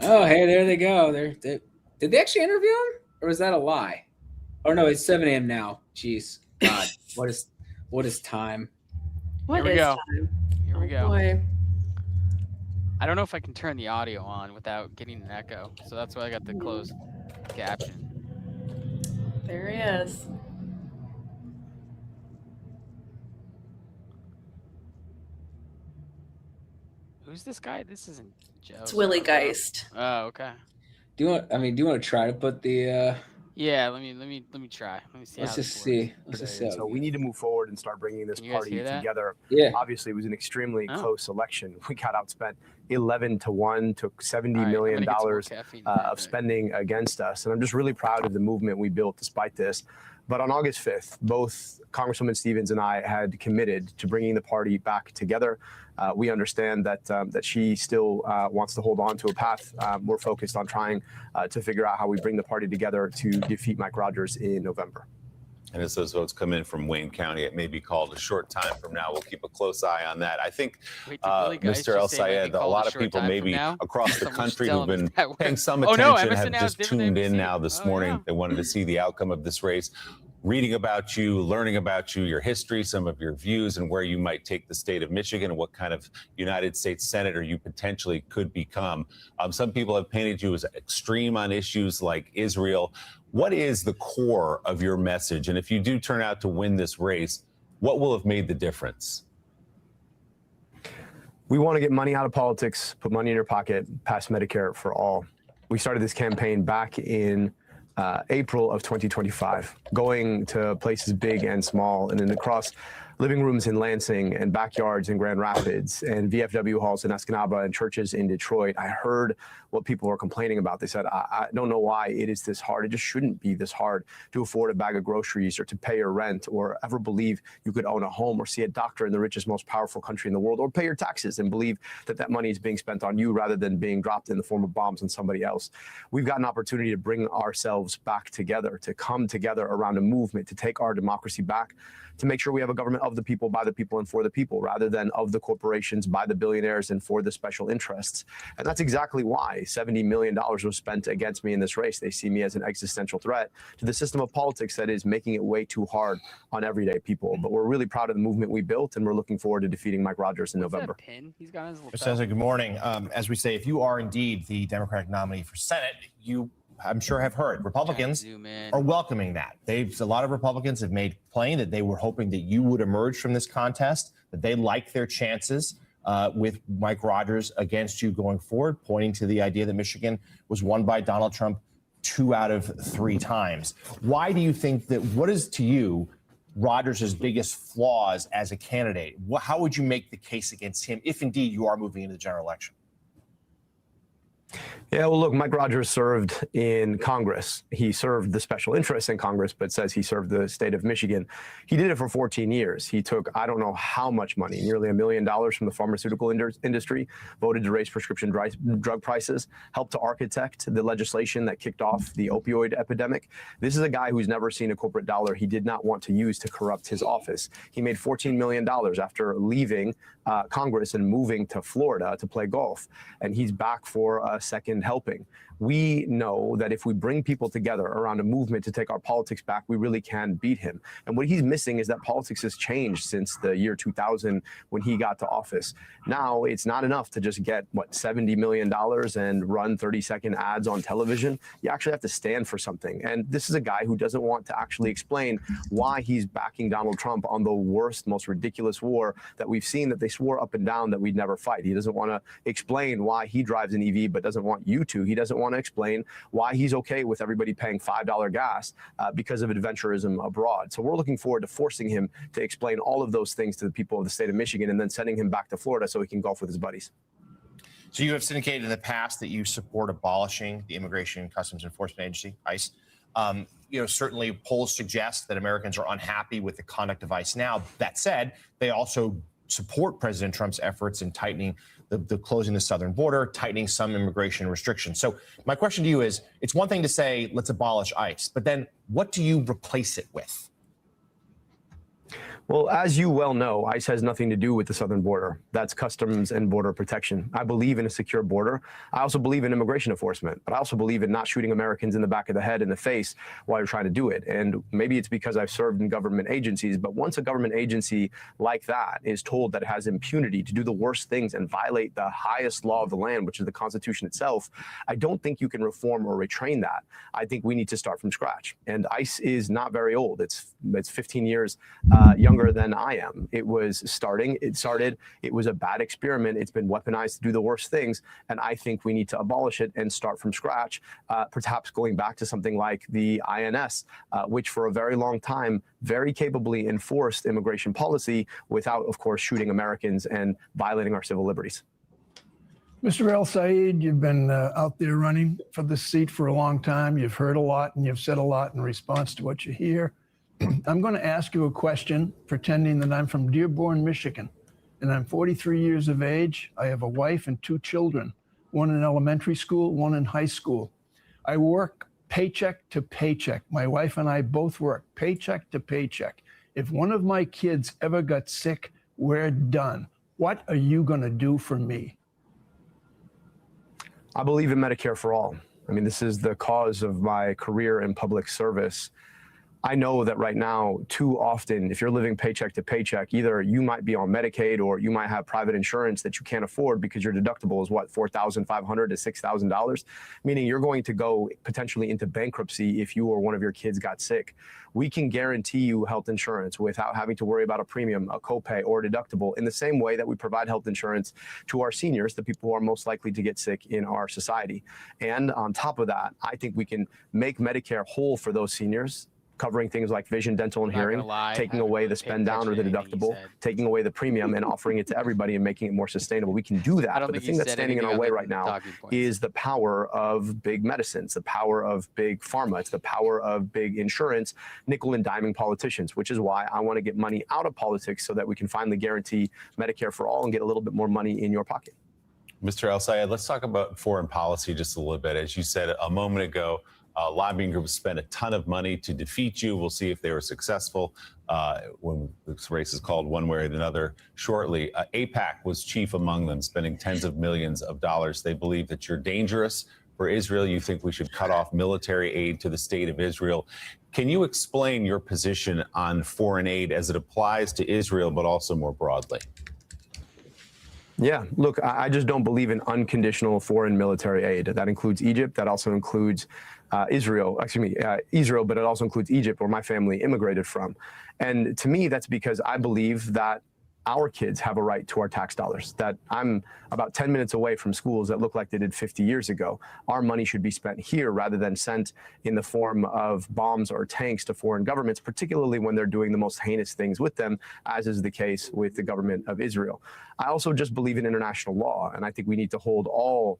Oh, hey, there they go. Did they actually interview him, or was that a lie? Oh no, it's 7 a.m. now. Jeez, God, what is time? What Here we is go. time? Here we go. Boy. I don't know if I can turn the audio on without getting an echo, so that's why I got the closed caption. There he is. Who's this guy? This isn't Joe. It's Willie Geist. Oh, okay. Do you want to try to put the? Yeah, let me try. Let me see. Let's how just this see. works. Let's just see. So we need to move forward and start bringing this Can you guys party hear that? together. Yeah. Obviously, it was an extremely Oh. close election. We got outspent 11-1, took $70 All right, I'm million gonna get some more caffeine in a of minute. spending against us. And I'm just really proud of the movement we built despite this. But on August 5th, both Congresswoman Stevens and I had committed to bringing the party back together. We understand that she still wants to hold on to a path. We're focused on trying to figure out how we bring the party together to defeat Mike Rogers in November. And as those votes come in from Wayne County, it may be called a short time from now. We'll keep a close eye on that. I think, Wait, did Willie Geist Mr. El just say it might be Sayed, a called lot a of short people time from maybe now? across the Someone country tell who've him been that way. paying some Oh, no, attention MSN have now is just different tuned than in ABC. now this Oh, morning. yeah. They wanted to see the outcome of this race, reading about you, learning about you, your history, some of your views, and where you might take the state of Michigan and what kind of United States Senator you potentially could become. Some people have painted you as extreme on issues like Israel. What is the core of your message? And if you do turn out to win this race, what will have made the difference? We want to get money out of politics, put money in your pocket, pass Medicare for all. We started this campaign back in April of 2025, going to places big and small, and then across living rooms in Lansing and backyards in Grand Rapids and VFW halls in Escanaba and churches in Detroit. I heard what people were complaining about. They said, I don't know why it is this hard. It just shouldn't be this hard to afford a bag of groceries or to pay your rent or ever believe you could own a home or see a doctor in the richest, most powerful country in the world or pay your taxes and believe that that money is being spent on you rather than being dropped in the form of bombs on somebody else. We've got an opportunity to bring ourselves back together, to come together around a movement, to take our democracy back, to make sure we have a government of the people, by the people, and for the people, rather than of the corporations, by the billionaires, and for the special interests. And that's exactly why $70 million was spent against me in this race. They see me as an existential threat to the system of politics that is making it way too hard on everyday people. But we're really proud of the movement we built, and we're looking forward to defeating Mike Rogers in November. Pin? He's got his little Mr. Cillizza, good morning. As we say, if you are indeed the Democratic nominee for Senate, you, I'm sure, have heard Republicans are welcoming that. A lot of Republicans have made plain that they were hoping that you would emerge from this contest, that they like their chances with Mike Rogers against you going forward, pointing to the idea that Michigan was won by Donald Trump 2 out of 3 times. Why do you think that? What is to you Rogers' biggest flaws as a candidate? How would you make the case against him if indeed you are moving into the general election? Yeah, well, look, Mike Rogers served in Congress. He served the special interests in Congress, but says he served the state of Michigan. He did it for 14 years. He took, I don't know how much money, nearly $1 million from the pharmaceutical industry, voted to raise prescription drug prices, helped to architect the legislation that kicked off the opioid epidemic. This is a guy who's never seen a corporate dollar he did not want to use to corrupt his office. He made $14 million after leaving Congress and moving to Florida to play golf. And he's back for a second helping. We know that if we bring people together around a movement to take our politics back, we really can beat him. And what he's missing is that politics has changed since the year 2000 when he got to office. Now it's not enough to just get, $70 million and run 30-second ads on television. You actually have to stand for something. And this is a guy who doesn't want to actually explain why he's backing Donald Trump on the worst, most ridiculous war that we've seen, that they swore up and down that we'd never fight. He doesn't want to explain why he drives an EV but doesn't want you to. He doesn't want to explain why he's okay with everybody paying $5 gas because of adventurism abroad. So we're looking forward to forcing him to explain all of those things to the people of the state of Michigan and then sending him back to Florida so he can golf with his buddies. So you have syndicated in the past that you support abolishing the Immigration and Customs Enforcement Agency, ICE. Certainly polls suggest that Americans are unhappy with the conduct of ICE now. That said, they also support President Trump's efforts in tightening the closing the southern border, tightening some immigration restrictions. So my question to you is, it's one thing to say, let's abolish ICE, but then what do you replace it with? Well, as you well know, ICE has nothing to do with the southern border. That's Customs and Border Protection. I believe in a secure border. I also believe in immigration enforcement, but I also believe in not shooting Americans in the back of the head and the face while you're trying to do it. And maybe it's because I've served in government agencies, but once a government agency like that is told that it has impunity to do the worst things and violate the highest law of the land, which is the Constitution itself, I don't think you can reform or retrain that. I think we need to start from scratch. And ICE is not very old. It's 15 years younger than I am. It was it was a bad experiment. It's been weaponized to do the worst things. And I think we need to abolish it and start from scratch, perhaps going back to something like the INS, which for a very long time, very capably enforced immigration policy without, of course, shooting Americans and violating our civil liberties. Mr. El Sayed, you've been out there running for this seat for a long time. You've heard a lot and you've said a lot in response to what you hear. I'm going to ask you a question, pretending that I'm from Dearborn, Michigan, and I'm 43 years of age. I have a wife and 2 children, one in elementary school, one in high school. I work paycheck to paycheck. My wife and I both work paycheck to paycheck. If one of my kids ever got sick, we're done. What are you going to do for me? I believe in Medicare for all. I mean, this is the cause of my career in public service. I know that right now, too often, if you're living paycheck to paycheck, either you might be on Medicaid or you might have private insurance that you can't afford because your deductible is what, $4,500 to $6,000, meaning you're going to go potentially into bankruptcy if you or one of your kids got sick. We can guarantee you health insurance without having to worry about a premium, a copay, or a deductible in the same way that we provide health insurance to our seniors, the people who are most likely to get sick in our society. And on top of that, I think we can make Medicare whole for those seniors, covering things like vision, dental, and hearing, taking away the spend down or the deductible, taking away the premium and offering it to everybody and making it more sustainable. We can do that. But the thing that's standing in our way right now is the power of big medicines, the power of big pharma, it's the power of big insurance, nickel and diming politicians, which is why I want to get money out of politics so that we can finally guarantee Medicare for all and get a little bit more money in your pocket. Mr. El Sayed, let's talk about foreign policy just a little bit. As you said a moment ago, lobbying groups spent a ton of money to defeat you. We'll see if they were successful when this race is called one way or another shortly. AIPAC was chief among them, spending tens of millions of dollars. They believe that you're dangerous for Israel. You think we should cut off military aid to the state of Israel. Can you explain your position on foreign aid as it applies to Israel, but also more broadly? Yeah, look, I just don't believe in unconditional foreign military aid. That includes Egypt. That also includes Israel, but it also includes Egypt, where my family immigrated from. And to me, that's because I believe that our kids have a right to our tax dollars, that I'm about 10 minutes away from schools that look like they did 50 years ago. Our money should be spent here rather than sent in the form of bombs or tanks to foreign governments, particularly when they're doing the most heinous things with them, as is the case with the government of Israel. I also just believe in international law, and I think we need to hold all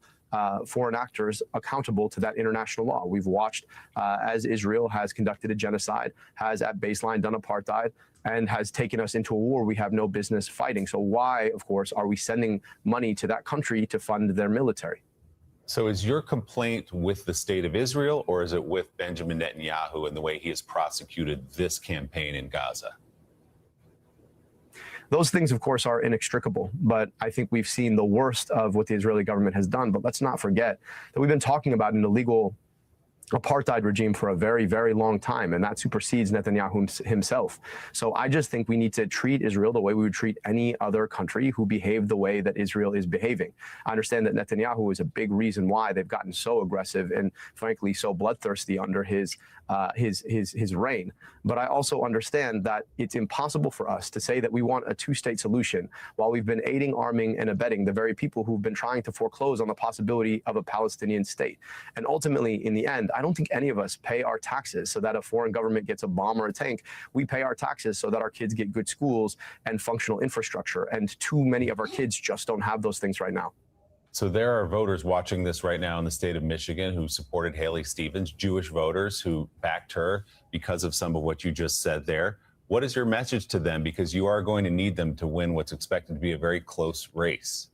foreign actors accountable to that international law. We've watched as Israel has conducted a genocide, has at baseline done apartheid, and has taken us into a war we have no business fighting. So why, of course, are we sending money to that country to fund their military? So is your complaint with the state of Israel, or is it with Benjamin Netanyahu and the way he has prosecuted this campaign in Gaza? Those things, of course, are inextricable, but I think we've seen the worst of what the Israeli government has done. But let's not forget that we've been talking about an illegal apartheid regime for a very, very long time, and that supersedes Netanyahu himself. So I just think we need to treat Israel the way we would treat any other country who behaved the way that Israel is behaving. I understand that Netanyahu is a big reason why they've gotten so aggressive and, frankly, so bloodthirsty under his reign. But I also understand that it's impossible for us to say that we want a two-state solution while we've been aiding, arming, and abetting the very people who've been trying to foreclose on the possibility of a Palestinian state. And ultimately, in the end, I don't think any of us pay our taxes so that a foreign government gets a bomb or a tank. We pay our taxes so that our kids get good schools and functional infrastructure. And too many of our kids just don't have those things right now. So there are voters watching this right now in the state of Michigan who supported Haley Stevens, Jewish voters who backed her because of some of what you just said there. What is your message to them? Because you are going to need them to win what's expected to be a very close race.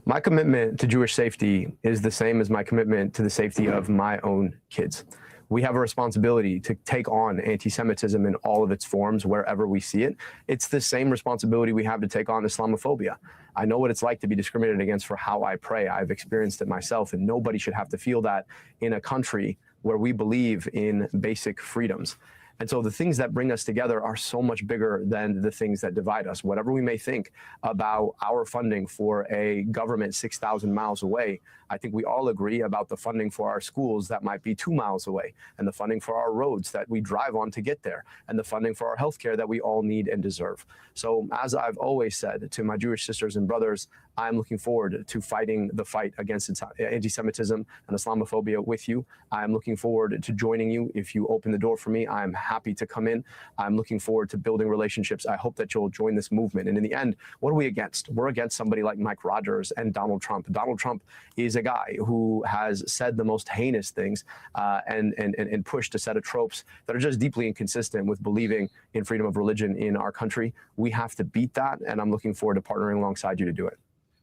My commitment to Jewish safety is the same as my commitment to the safety of my own kids. We have a responsibility to take on anti-Semitism in all of its forms wherever we see it. It's the same responsibility we have to take on Islamophobia. I know what it's like to be discriminated against for how I pray. I've experienced it myself, and nobody should have to feel that in a country where we believe in basic freedoms. And so the things that bring us together are so much bigger than the things that divide us. Whatever we may think about our funding for a government 6,000 miles away, I think we all agree about the funding for our schools that might be 2 miles away, and the funding for our roads that we drive on to get there, and the funding for our healthcare that we all need and deserve. So as I've always said to my Jewish sisters and brothers, I'm looking forward to fighting the fight against anti-Semitism and Islamophobia with you. I'm looking forward to joining you. If you open the door for me, I'm happy to come in. I'm looking forward to building relationships. I hope that you'll join this movement. And in the end, what are we against? We're against somebody like Mike Rogers and Donald Trump. Donald Trump is a guy who has said the most heinous things and pushed a set of tropes that are just deeply inconsistent with believing in freedom of religion in our country. We have to beat that, and I'm looking forward to partnering alongside you to do it.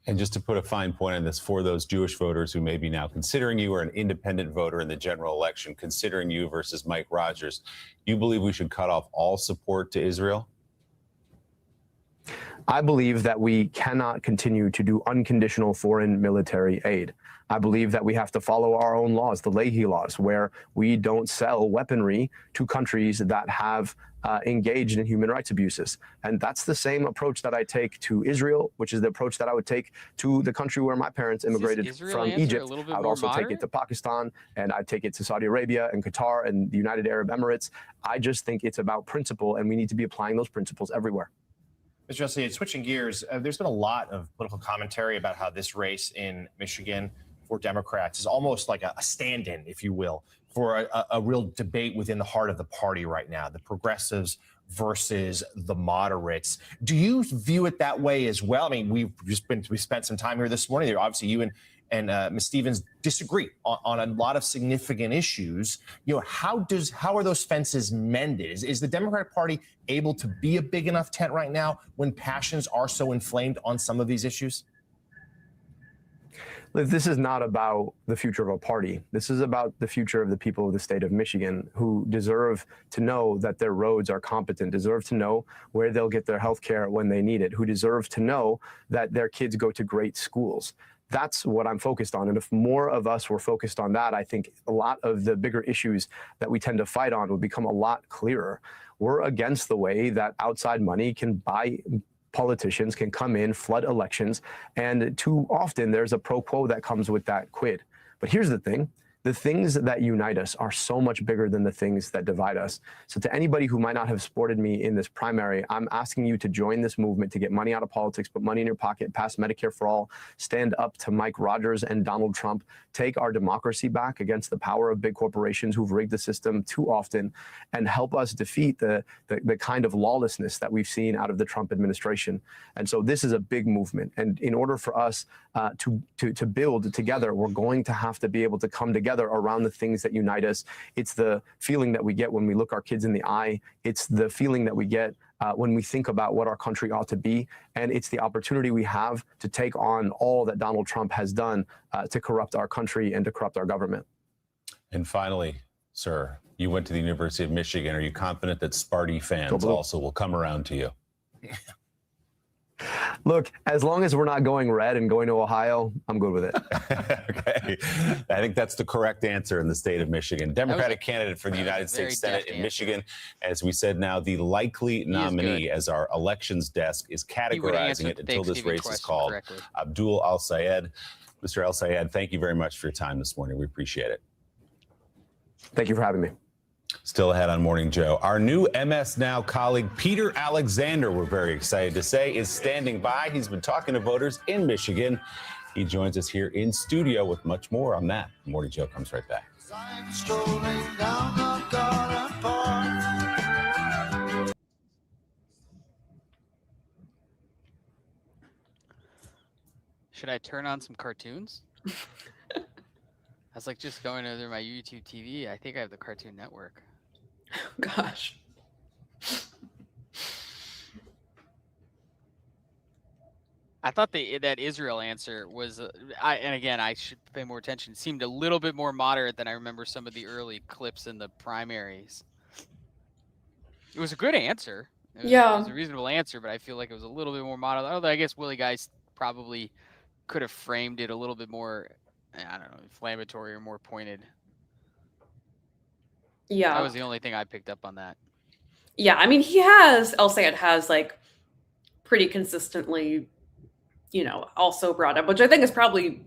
And just to put a fine point on this, for those Jewish voters who may be now considering you or an independent voter in the general election, considering you versus Mike Rogers, you believe we should cut off all support to Israel? I believe that we cannot continue to do unconditional foreign military aid. I believe that we have to follow our own laws, the Leahy laws, where we don't sell weaponry to countries that have engaged in human rights abuses. And that's the same approach that I take to Israel, which is the approach that I would take to the country where my parents immigrated from Egypt. I would also take it to Pakistan, and I'd take it to Saudi Arabia and Qatar and the United Arab Emirates. I just think it's about principle, and we need to be applying those principles everywhere. Mr. Elsaid, switching gears, there's been a lot of political commentary about how this race in Michigan for Democrats is almost like a stand-in, if you will, for a real debate within the heart of the party right now, the progressives versus the moderates. Do you view it that way as well? I mean, we spent some time here this morning. Obviously, you and Ms. Stevens disagree on a lot of significant issues. You know, how are those fences mended? Is the Democratic Party able to be a big enough tent right now when passions are so inflamed on some of these issues? This is not about the future of a party. This is about the future of the people of the state of Michigan, who deserve to know that their roads are competent, deserve to know where they'll get their health care when they need it, who deserve to know that their kids go to great schools. That's what I'm focused on. And if more of us were focused on that, I think a lot of the bigger issues that we tend to fight on would become a lot clearer. We're against the way that outside money can buy politicians, can come in, flood elections, and too often there's a pro quo that comes with that quid. But here's the thing. the things that unite us are so much bigger than the things that divide us. So to anybody who might not have supported me in this primary, I'm asking you to join this movement, to get money out of politics, put money in your pocket, pass Medicare for all, stand up to Mike Rogers and Donald Trump, take our democracy back against the power of big corporations who've rigged the system too often, and help us defeat the kind of lawlessness that we've seen out of the Trump administration. And so this is a big movement. And in order for us to build together, we're going to have to be able to come together around the things that unite us. It's the feeling that we get when we look our kids in the eye. It's the feeling that we get when we think about what our country ought to be. And it's the opportunity we have to take on all that Donald Trump has done to corrupt our country and to corrupt our government. And finally, sir, you went to the University of Michigan. Are you confident that Sparty fans also will come around to you? Look, as long as we're not going red and going to Ohio, I'm good with it. Okay. I think that's the correct answer in the state of Michigan. Democratic candidate for the United States Senate in Michigan. As we said, now the likely nominee, as our elections desk is categorizing it until this race is called, Abdul Al-Sayed. Mr. Al-Sayed, thank you very much for your time this morning. We appreciate it. Thank you for having me. Still ahead on Morning Joe, our new MS Now colleague, Peter Alexander, we're very excited to say, is standing by. He's been talking to voters in Michigan. He joins us here in studio with much more on that. Morning Joe comes right back. Should I turn on some cartoons? I was like just going over my YouTube TV. I think I have the Cartoon Network. Gosh. I thought that Israel answer was, and again, I should pay more attention. It seemed a little bit more moderate than I remember some of the early clips in the primaries. It was a good answer. It was a reasonable answer, but I feel like it was a little bit more moderate. Although I guess Willie Geist probably could have framed it a little bit more, I don't know, inflammatory or more pointed. Yeah. That was the only thing I picked up on that. Yeah, I mean, El-Sayed has like pretty consistently, also brought up, which I think is probably,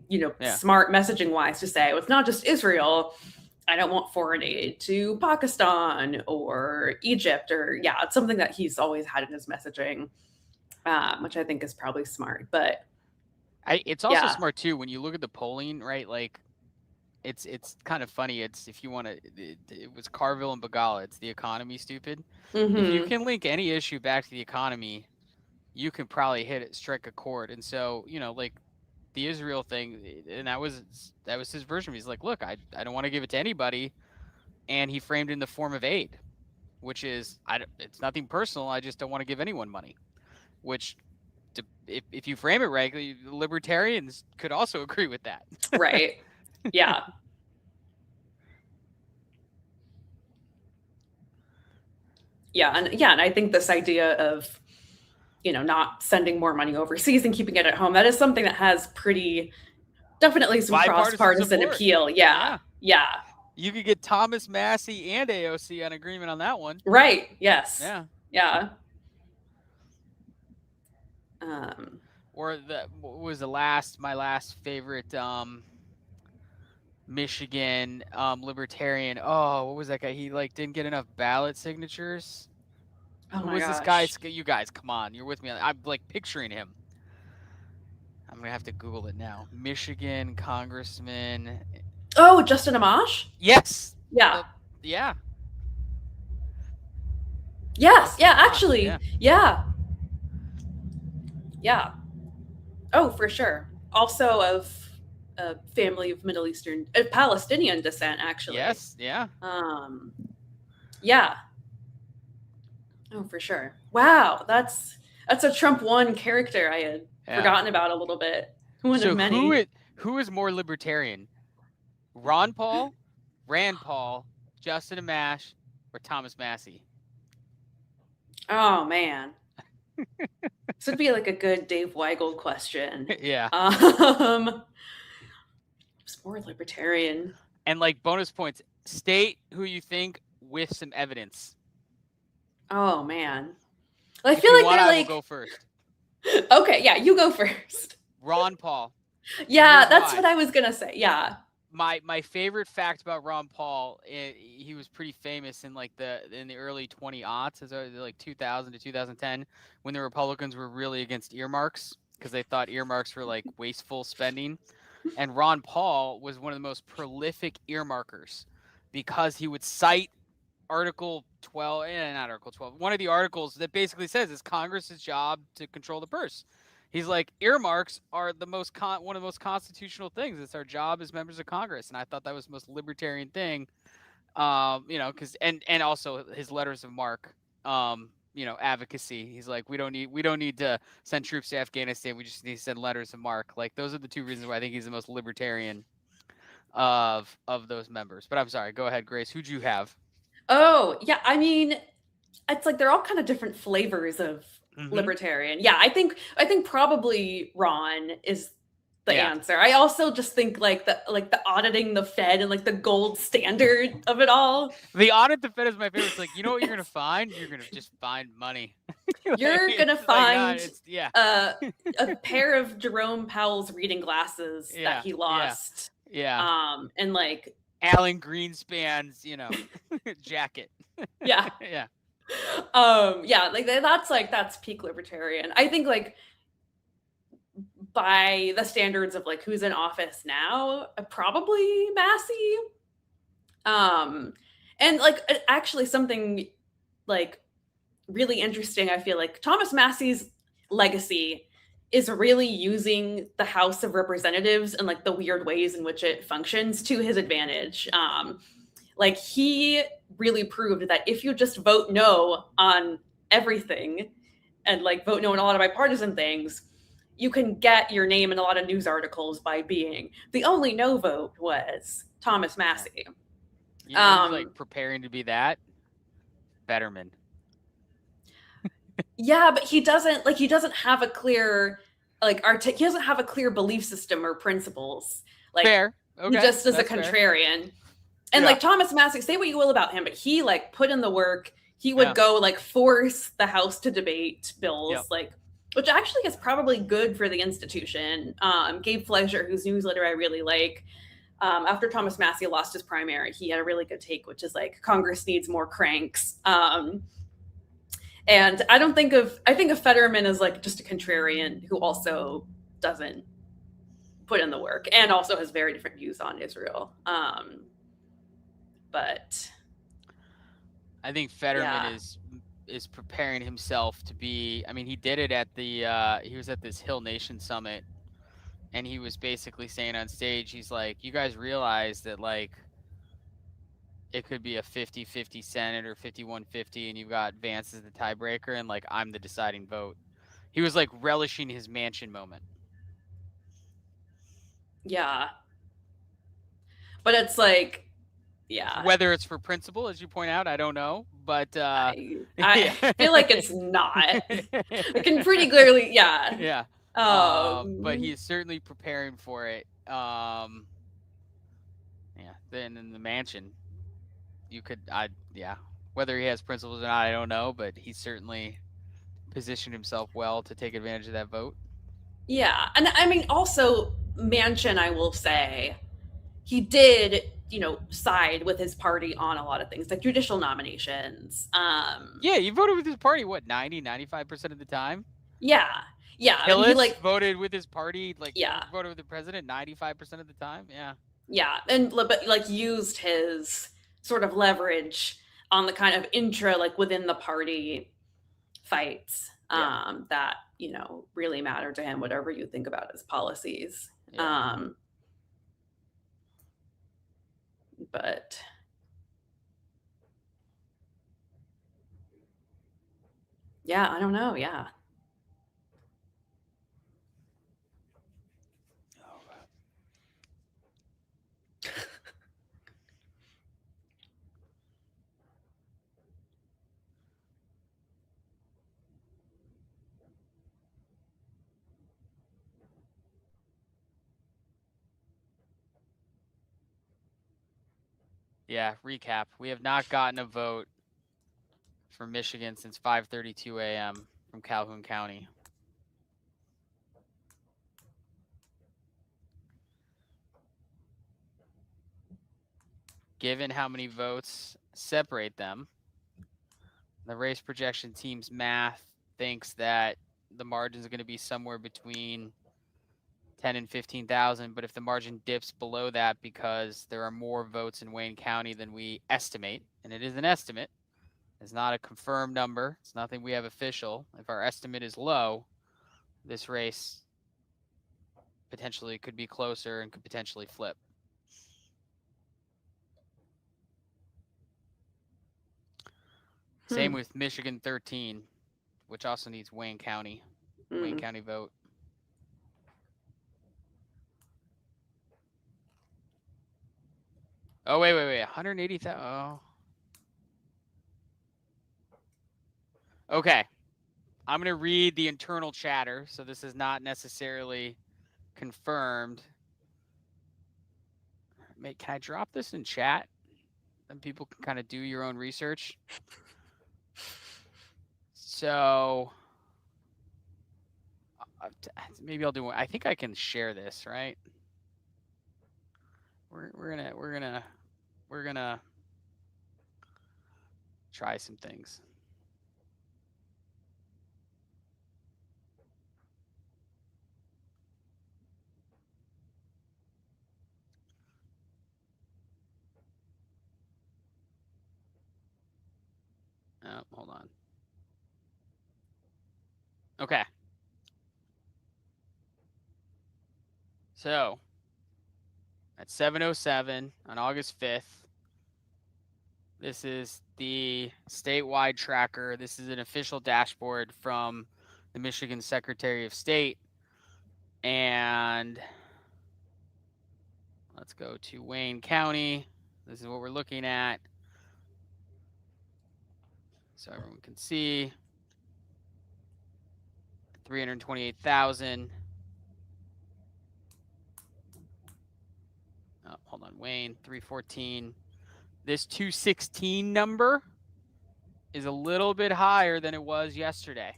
smart messaging wise to say, well, it's not just Israel. I don't want foreign aid to Pakistan or Egypt it's something that he's always had in his messaging, which I think is probably smart. But it's also smart too, when you look at the polling, right? Like, it's kind of funny. It's, if you want to, it was Carville and Begala. It's the economy, stupid. Mm-hmm. If you can link any issue back to the economy, you can probably strike a chord. And so, like the Israel thing, and that was his version. He's like, look, I don't want to give it to anybody, and he framed it in the form of aid, which is, it's nothing personal. I just don't want to give anyone money. Which, if you frame it right, libertarians could also agree with that. Right. Yeah. And I think this idea of, not sending more money overseas and keeping it at home, that is something that has definitely some cross-partisan appeal. Yeah. You could get Thomas Massey and AOC on agreement on that one. Right. Yes. Yeah. Or what was my last favorite Michigan libertarian. Oh, what was that guy? He didn't get enough ballot signatures. Who was this guy? You guys, come on, you're with me. I'm picturing him. I'm gonna have to Google it now. Michigan Congressman. Oh, Justin Amash? Yes. Yeah. Yeah. Yes. Yeah. Actually. Yeah. Oh, for sure. Also of a family of Middle Eastern, Palestinian descent, actually. Yes. Yeah. Yeah. Oh, for sure. Wow, that's a Trump 1 character I had forgotten about a little bit. One of many. Who is more libertarian? Ron Paul, Rand Paul, Justin Amash, or Thomas Massey? Oh man. This would be like a good Dave Weigel question. Yeah. Who's more libertarian? And bonus points, state who you think with some evidence. Oh man. Well, I feel like they're I will go first. Okay, yeah, you go first. Ron Paul. Yeah, that's what I was gonna say. Yeah. my favorite fact about Ron Paul, he was pretty famous in like in the early 2000s, like 2000 to 2010, when the Republicans were really against earmarks because they thought earmarks were like wasteful spending. And Ron Paul was one of the most prolific earmarkers because he would cite Article 12, not Article 12, one of the articles that basically says it's Congress's job to control the purse. He's like, earmarks are the most one of the most constitutional things. It's our job as members of Congress, and I thought that was the most libertarian thing. Because and also his letters of marque, advocacy. He's like, we don't need to send troops to Afghanistan. We just need to send letters of marque. Like those are the two reasons why I think he's the most libertarian of those members. But I'm sorry. Go ahead, Grace. Who'd you have? Oh, yeah. I mean, it's like they're all kind of different flavors of libertarian. Yeah, I think probably Ron is the answer. I also just think like the auditing the Fed and like the gold standard of it all. The audit the Fed is my favorite. It's like, you know what you're gonna find? You're gonna just find money. You're gonna find a pair of Jerome Powell's reading glasses that he lost. Yeah. And like Alan Greenspan's, jacket. Yeah. Yeah. That's peak libertarian. I think like by the standards of like who's in office now, probably Massey. And like actually something like really interesting, I feel like Thomas Massey's legacy is really using the House of Representatives and like the weird ways in which it functions to his advantage. Like he really proved that if you just vote no on everything and like vote no on a lot of bipartisan things, you can get your name in a lot of news articles by being the only no vote was Thomas Massey. He's like preparing to be that Fetterman. Yeah, but he doesn't have a clear he doesn't have a clear belief system or principles. Like fair. Okay. He just is a contrarian. Fair. And like Thomas Massey, say what you will about him, but he like put in the work. He would go like force the House to debate bills, which actually is probably good for the institution. Gabe Fleischer, whose newsletter I really like, after Thomas Massey lost his primary, he had a really good take, which is like Congress needs more cranks. And I think of Fetterman as like just a contrarian who also doesn't put in the work and also has very different views on Israel. But I think Fetterman is preparing himself to be. I mean, he did it at the. He was at this Hill Nation summit, and he was basically saying on stage, he's like, "You guys realize that like it could be a 50-50 Senate or 51-50, and you've got Vance as the tiebreaker, and like I'm the deciding vote." He was like relishing his Manchin moment. Yeah, but it's like. Yeah. Whether it's for principle, as you point out, I don't know, but I feel like it's not. I can pretty clearly, yeah. Yeah. But he is certainly preparing for it. Then in the Manchin, you could, whether he has principles or not, I don't know, but he certainly positioned himself well to take advantage of that vote. Yeah, and I mean, also Manchin, I will say, he did. Side with his party on a lot of things, like judicial nominations. Yeah, you voted with his party, what, 95% of the time? Yeah. Hillis he voted with his party, voted with the president 95% of the time. Yeah. Yeah, but used his sort of leverage on the kind of within the party fights that, really matter to him, whatever you think about his policies. Yeah. But yeah, I don't know. Yeah. Yeah, recap. We have not gotten a vote for Michigan since 5:32 a.m. from Calhoun County. given how many votes separate them, the race projection team's math thinks that the margin is going to be somewhere between 10 and 15,000. But if the margin dips below that because there are more votes in Wayne County than we estimate, and it is an estimate, it's not a confirmed number, it's nothing we have official. If our estimate is low, this race potentially could be closer and could potentially flip. Same with Michigan 13, which also needs Wayne County vote. Oh, wait. 180,000. Oh. Okay. I'm going to read the internal chatter. So this is not necessarily confirmed. Can I drop this in chat? Then people can kind of do your own research. So maybe I'll do one. I think I can share this, right? We're gonna try some things. Oh, hold on. Okay. So at 7:07 on August 5th, this is the statewide tracker. This is an official dashboard from the Michigan Secretary of State. And let's go to Wayne County. This is what we're looking at. So everyone can see 328,000. Oh, hold on, Wayne, 314. This 216 number is a little bit higher than it was yesterday.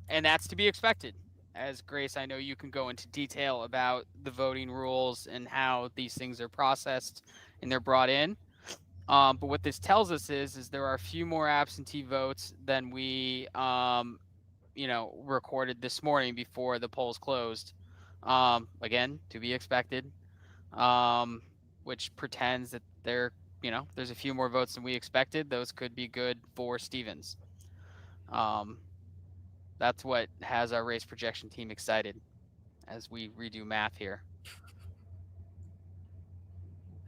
And that's to be expected. As Grace, I know you can go into detail about the voting rules and how these things are processed and they're brought in. But what this tells us is there are a few more absentee votes than we, recorded this morning before the polls closed. Again, to be expected, which pretends that there's a few more votes than we expected. Those could be good for Stevens. That's what has our race projection team excited as we redo math here.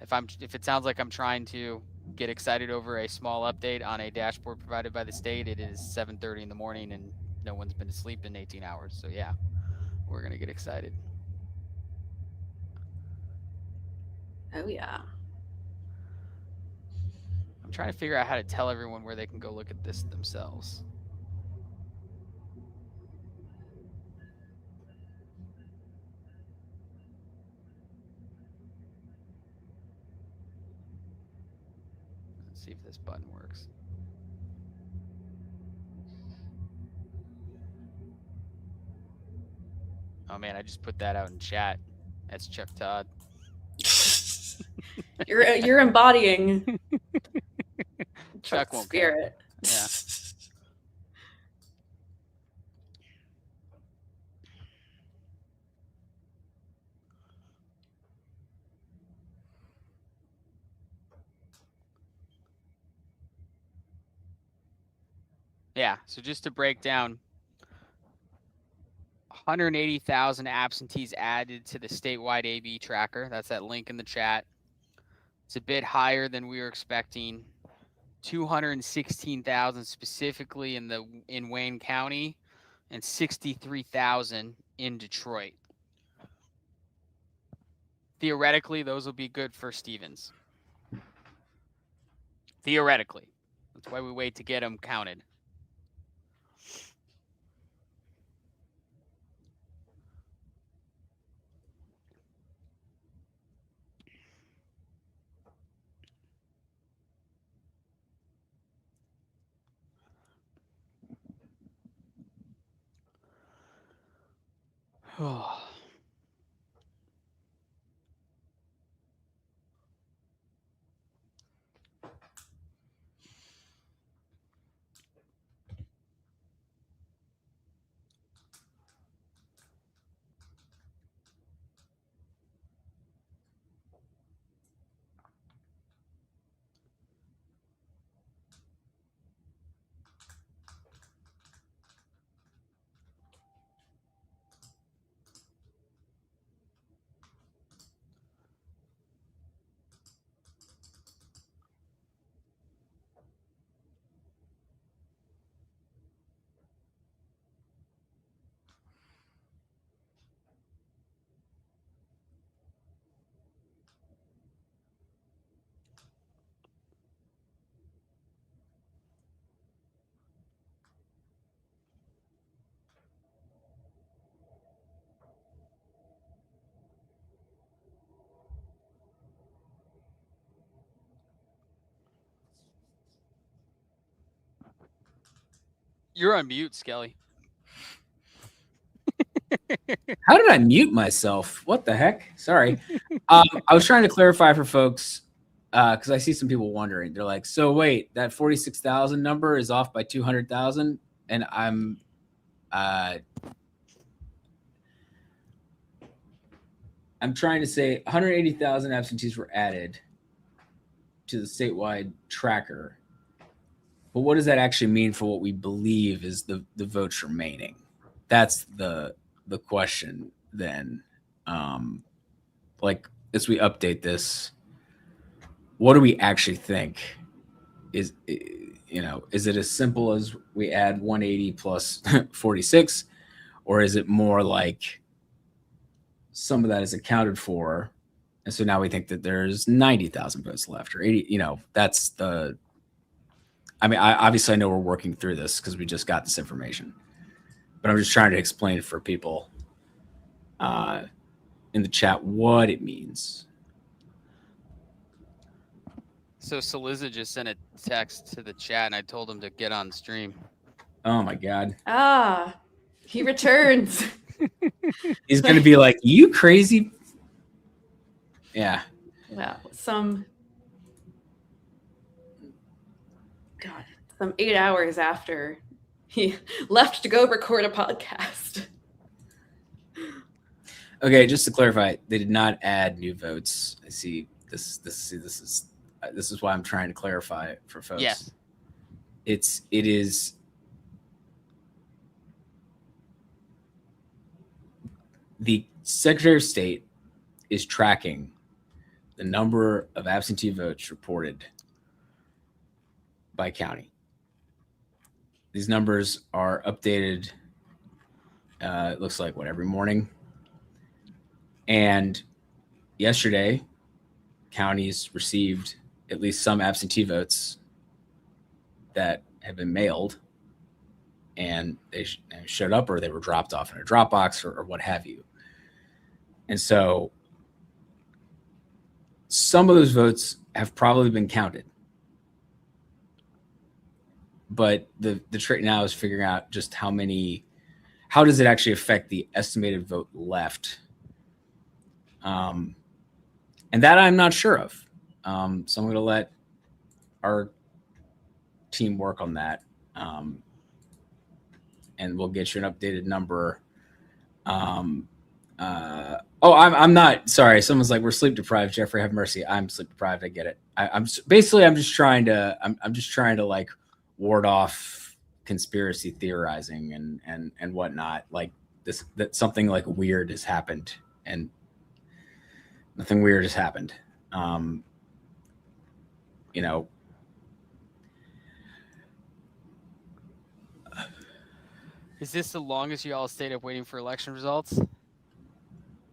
If it sounds like I'm trying to get excited over a small update on a dashboard provided by the state, it is 7:30 in the morning and no one's been asleep in 18 hours. So yeah, we're going to get excited. Oh yeah. I'm trying to figure out how to tell everyone where they can go look at this themselves. Let's see if this button works. Oh man, I just put that out in chat. That's Chuck Todd. You're embodying Chuck won't spirit. Yeah. Yeah, so just to break down, 180,000 absentees added to the statewide AB tracker. That's that link in the chat. It's a bit higher than we were expecting. 216,000 specifically in Wayne County and 63,000 in Detroit. Theoretically, those will be good for Stevens. Theoretically. That's why we wait to get them counted. You're on mute, Skelly. How did I mute myself? What the heck? Sorry. I was trying to clarify for folks because I see some people wondering. They're like, so wait, that 46,000 number is off by 200,000? And I'm trying to say 180,000 absentees were added to the statewide tracker. But what does that actually mean for what we believe is the votes remaining? That's the question then. Like, as we update this, what do we actually think is it as simple as we add 180 plus 46, or is it more like some of that is accounted for, and so now we think that there's 90,000 votes left, or 80? That's the. I mean, obviously I know we're working through this because we just got this information, but I'm just trying to explain it for people in the chat what it means. So Cillizza just sent a text to the chat, and I told him to get on stream. Oh my God. He returns. He's going to be like, you crazy. Yeah. Wow. Some 8 hours after he left to go record a podcast. Okay, just to clarify, they did not add new votes. I see this. This is why I'm trying to clarify for folks. Yes. It is the Secretary of State is tracking the number of absentee votes reported by county. These numbers are updated, it looks like, every morning. And yesterday, counties received at least some absentee votes that have been mailed, and they showed up, or they were dropped off in a Dropbox, or what have you. And so some of those votes have probably been counted. But the trick now is figuring out just how does it actually affect the estimated vote left? And that I'm not sure of. So I'm going to let our team work on that. And we'll get you an updated number. I'm not sorry. Someone's like, we're sleep deprived. Jeffrey, have mercy. I'm sleep deprived. I get it. I'm just trying to like ward off conspiracy theorizing and whatnot. Like that something like weird has happened, and nothing weird has happened. Is this the longest you all stayed up waiting for election results?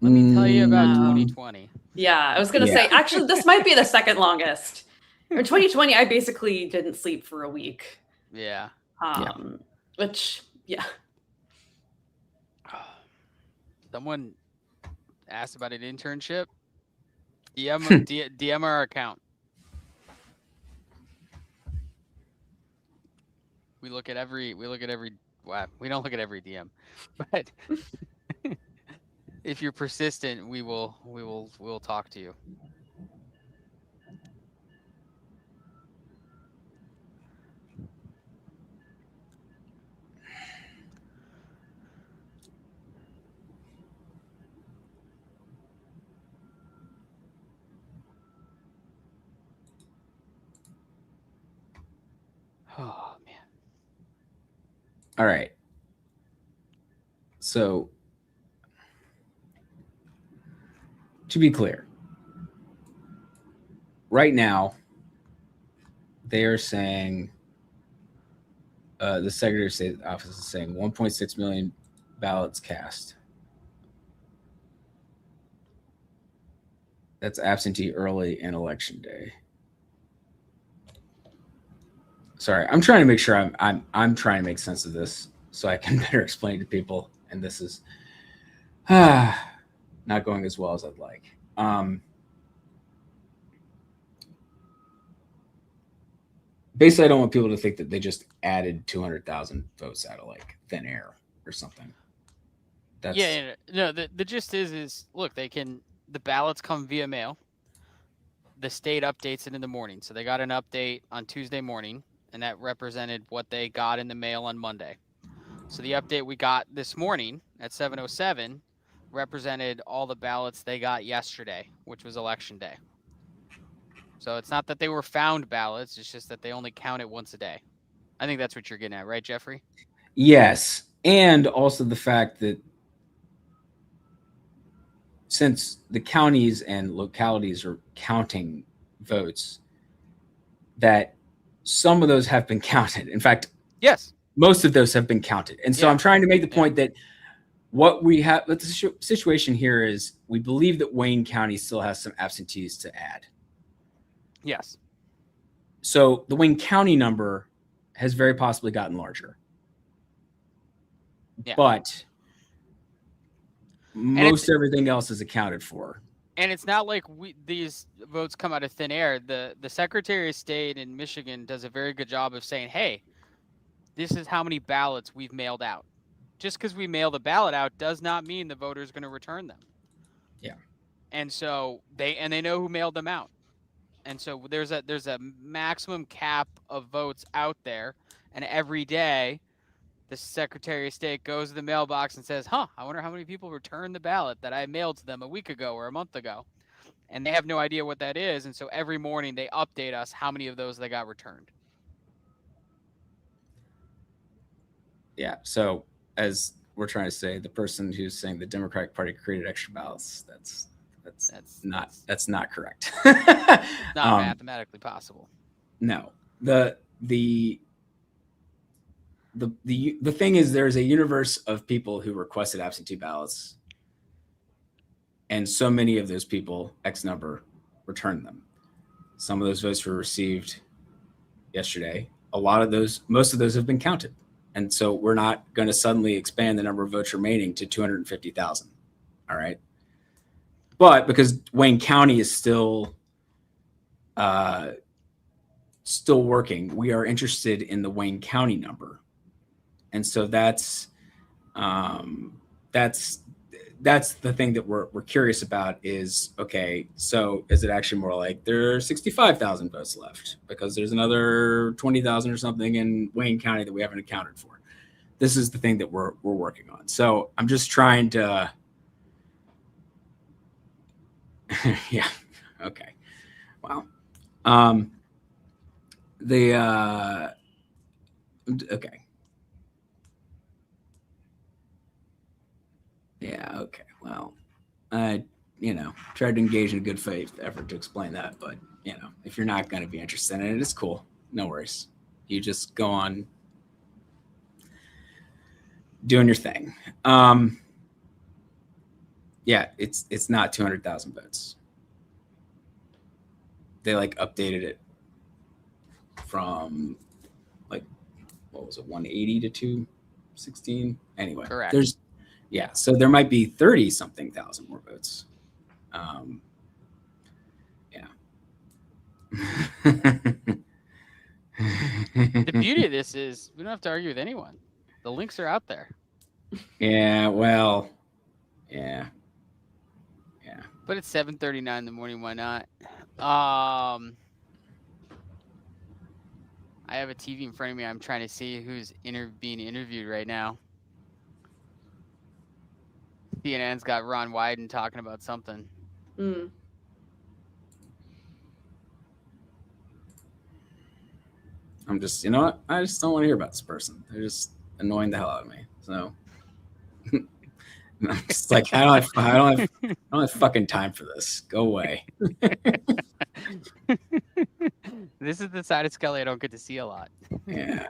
Let me tell you about 2020. Yeah, I was going to say, actually, this might be the second longest. In 2020, I basically didn't sleep for a week. Yeah. Which, yeah. Someone asked about an internship. DM our account. We look at every. Wow, we don't look at every DM, but if you're persistent, we'll talk to you. Oh man. All right. So, to be clear, right now, they are saying, the Secretary of State office is saying 1.6 million ballots cast. That's absentee early and election day. Sorry, I'm trying to make sure I'm trying to make sense of this so I can better explain to people. And this is not going as well as I'd like. basically, I don't want people to think that they just added 200,000 votes out of like thin air or something. No, the gist is look, the ballots come via mail. The state updates it in the morning. So they got an update on Tuesday morning, and that represented what they got in the mail on Monday. So the update we got this morning at 7:07 represented all the ballots they got yesterday, which was election day. So it's not that they were found ballots, it's just that they only count it once a day. I think that's what you're getting at, right, Jeffrey? Yes. And also the fact that since the counties and localities are counting votes, that some of those have been counted. In fact, yes, most of those have been counted. And so I'm trying to make the point that what we have, the situation here is we believe that Wayne County still has some absentees to add. Yes. So the Wayne County number has very possibly gotten larger. Yeah. But most everything else is accounted for. And it's not like these votes come out of thin air. The Secretary of State in Michigan does a very good job of saying, hey, this is how many ballots we've mailed out. Just because we mail the ballot out does not mean the voter is going to return them. Yeah. And so they know who mailed them out. And so there's a maximum cap of votes out there, and every day the Secretary of State goes to the mailbox and says, I wonder how many people returned the ballot that I mailed to them a week ago or a month ago. And they have no idea what that is. And so every morning they update us how many of those they got returned. Yeah. So as we're trying to say, the person who's saying the Democratic Party created extra ballots, that's not correct. Not mathematically possible. No. The thing is, there's a universe of people who requested absentee ballots, and so many of those people, X number, returned them. Some of those votes were received yesterday. Most of those have been counted. And so we're not going to suddenly expand the number of votes remaining to 250,000. All right. But because Wayne County is still working, we are interested in the Wayne County number. And so that's the thing that we're curious about is, okay, so is it actually more like there are 65,000 votes left because there's another 20,000 or something in Wayne County that we haven't accounted for? This is the thing that we're working on. So I'm just trying to, yeah. Okay. Wow. Okay. Yeah. Okay. Well, I, tried to engage in a good faith effort to explain that, but if you're not going to be interested in it, it's cool. No worries. You just go on doing your thing. Yeah, it's not 200,000 votes. They updated it from what was it, 180 to 216? Anyway, correct. So there might be 30 something thousand more votes. Yeah. The beauty of this is we don't have to argue with anyone. The links are out there. Yeah, well, yeah. But it's 7:39 in the morning. Why not? I have a TV in front of me. I'm trying to see who's being interviewed right now. CNN's got Ron Wyden talking about something. Mm. I'm just, you know what? I just don't want to hear about this person. They're just annoying the hell out of me. So I'm just like, I don't have fucking time for this. Go away. This is the side of Scully I don't get to see a lot. Yeah.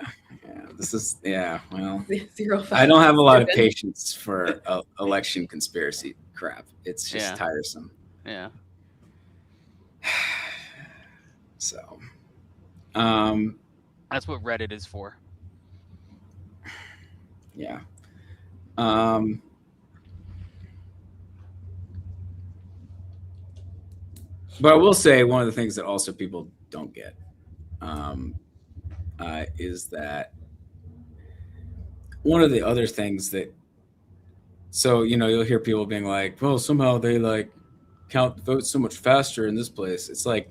This is, well, 0 I don't have a lot of patience for election conspiracy crap. It's just tiresome. Yeah. So, that's what Reddit is for. Yeah. But I will say one of the things that also people don't get is that one of the other things that, so, you'll hear people being like, well, somehow they like count the votes so much faster in this place. It's like,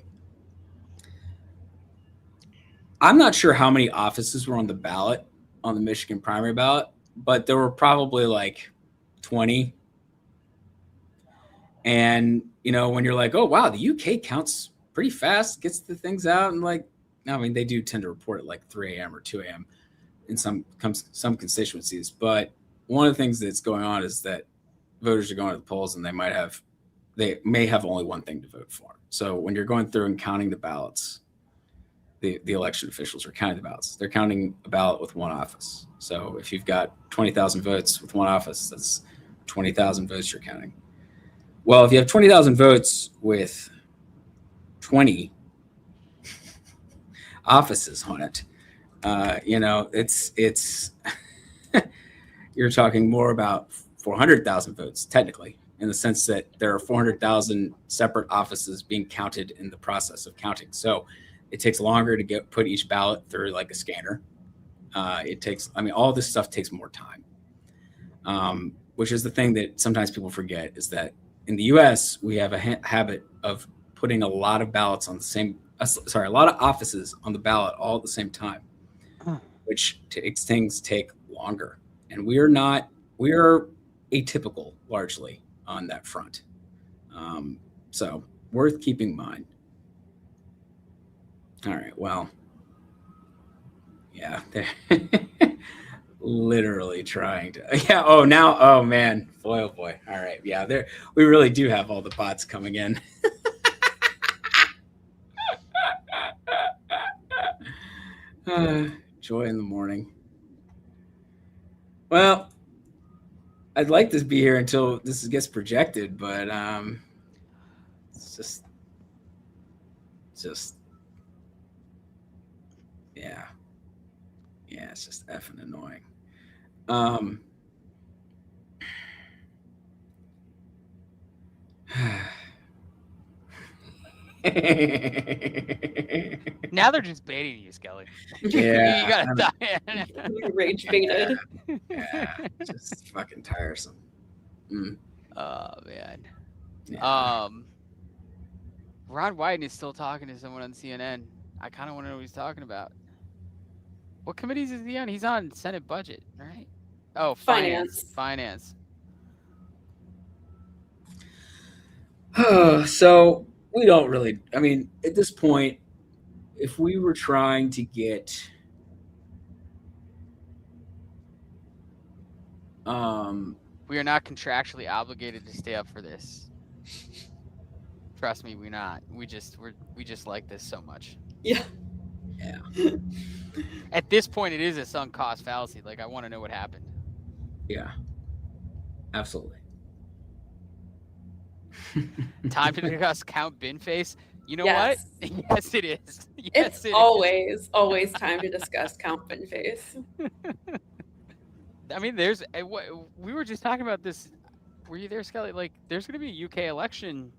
I'm not sure how many offices were on the ballot, on the Michigan primary ballot, but there were probably like 20. And, when you're like, oh, wow, the UK counts pretty fast, gets the things out. And like, I mean, they do tend to report at like 3 a.m. or 2 a.m. in some constituencies. But one of the things that's going on is that voters are going to the polls and they may have only one thing to vote for. So when you're going through and counting the ballots, the election officials are counting the ballots. They're counting a ballot with one office. So if you've got 20,000 votes with one office, that's 20,000 votes you're counting. Well, if you have 20,000 votes with 20 offices on it, it's you're talking more about 400,000 votes technically, in the sense that there are 400,000 separate offices being counted in the process of counting. So it takes longer to put each ballot through like a scanner. All this stuff takes more time, which is the thing that sometimes people forget, is that in the US, we have a habit of putting a lot of ballots on a lot of offices on the ballot all at the same time, which things take longer. And we are atypical largely on that front. So worth keeping in mind. All right, well, yeah, they're literally trying to, oh man, boy, oh boy. All right, yeah, we really do have all the bots coming in. Joy in the morning. Well, I'd like to be here until this gets projected, but it's just yeah, it's just effing annoying. Now they're just baiting you, Skelly. Yeah, you gotta die. Rage baited. Yeah, just fucking tiresome. Oh man. Yeah. Ron Wyden is still talking to someone on CNN. I kind of want to know what he's talking about. What committees is he on? He's on Senate budget, right? Oh, finance. So we don't really, at this point, if we were trying to get we are not contractually obligated to stay up for this. Trust me, we're not. We just like this so much. Yeah. At this point, it is a sunk cost fallacy. Like, I want to know what happened. Yeah. Absolutely. Time to discuss Count Binface. You know Yes. what? Yes, it is. Yes, It's it is. always time to discuss Count Binface. I mean, we were just talking about this. Were you there, Skelly? Like, there's going to be a UK election,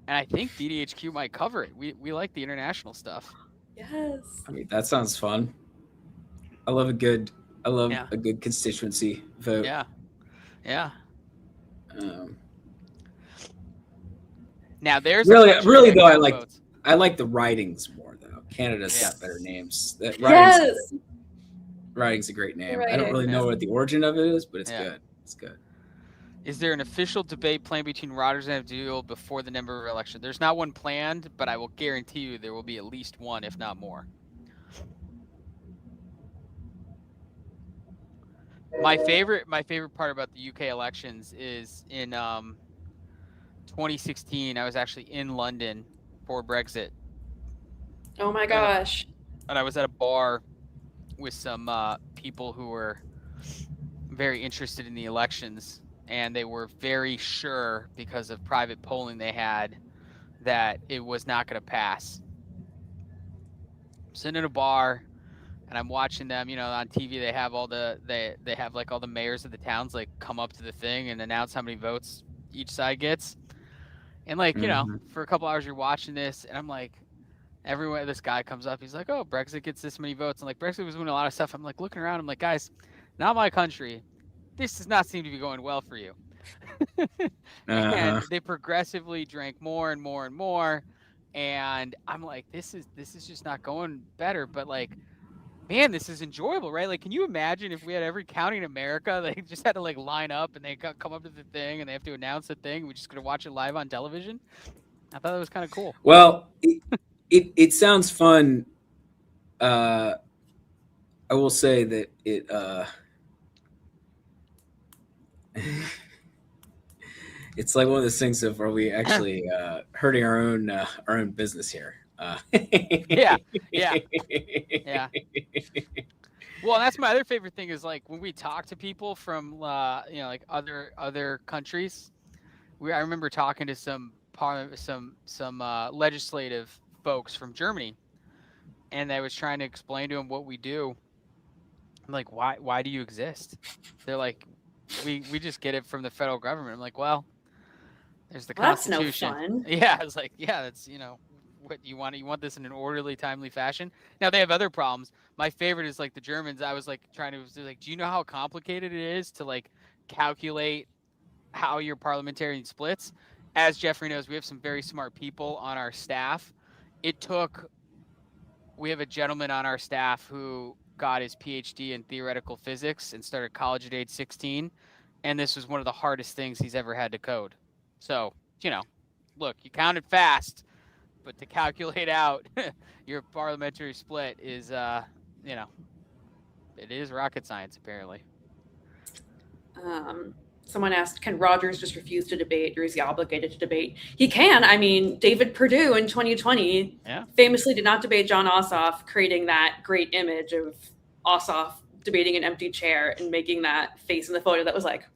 and I think DDHQ might cover it. We like the international stuff. Yes. That sounds fun. I love a good constituency vote. Yeah. Now there's really though, I like the writings more though. Canada's got better names. Writing's a great name. I don't really know what the origin of it is, but it's good. It's good. Is there an official debate planned between Rodgers and Abdul before the November election? There's not one planned, but I will guarantee you there will be at least one, if not more. My favorite part about the UK elections is in 2016. I was actually in London for Brexit. Oh my gosh. And I was at a bar with some people who were very interested in the elections. And they were very sure, because of private polling they had, that it was not going to pass. I'm sitting in a bar, and I'm watching them. On TV they have they have like all the mayors of the towns like come up to the thing and announce how many votes each side gets. And for a couple hours you're watching this, and I'm like, everyone, this guy comes up, he's like, "Oh, Brexit gets this many votes." And like, Brexit was winning a lot of stuff. I'm like looking around, I'm like, guys, not my country. This does not seem to be going well for you. And they progressively drank more and more and more. And I'm like, this is just not going better. But like, man, this is enjoyable, right? Like, can you imagine if we had every county in America, they just had to like line up and they come up to the thing and they have to announce the thing. We just gonna watch it live on television. I thought that was kind of cool. Well, it sounds fun. I will say that it it's like one of those things of, are we actually hurting our own business here? Yeah. Well, that's my other favorite thing is like when we talk to people from like other countries. I remember talking to some legislative folks from Germany, and I was trying to explain to them what we do. I'm like, why do you exist? They're like, we just get it from the federal government. I'm like, well, there's the Constitution. That's no fun. Yeah, I was like, yeah, that's what you want. You want this in an orderly, timely fashion. Now they have other problems. My favorite is like the Germans. I was like trying to like, do you know how complicated it is to like calculate how your parliamentarian splits? As Jeffrey knows, we have some very smart people on our staff. We have a gentleman on our staff who got his PhD in theoretical physics and started college at age 16. And this was one of the hardest things he's ever had to code. So, look, you counted fast, but to calculate out your parliamentary split is, it is rocket science, apparently. Someone asked, can Rogers just refuse to debate, or is he obligated to debate? He can. I mean, David Perdue in 2020 famously did not debate John Ossoff, creating that great image of Ossoff debating an empty chair and making that face in the photo that was like,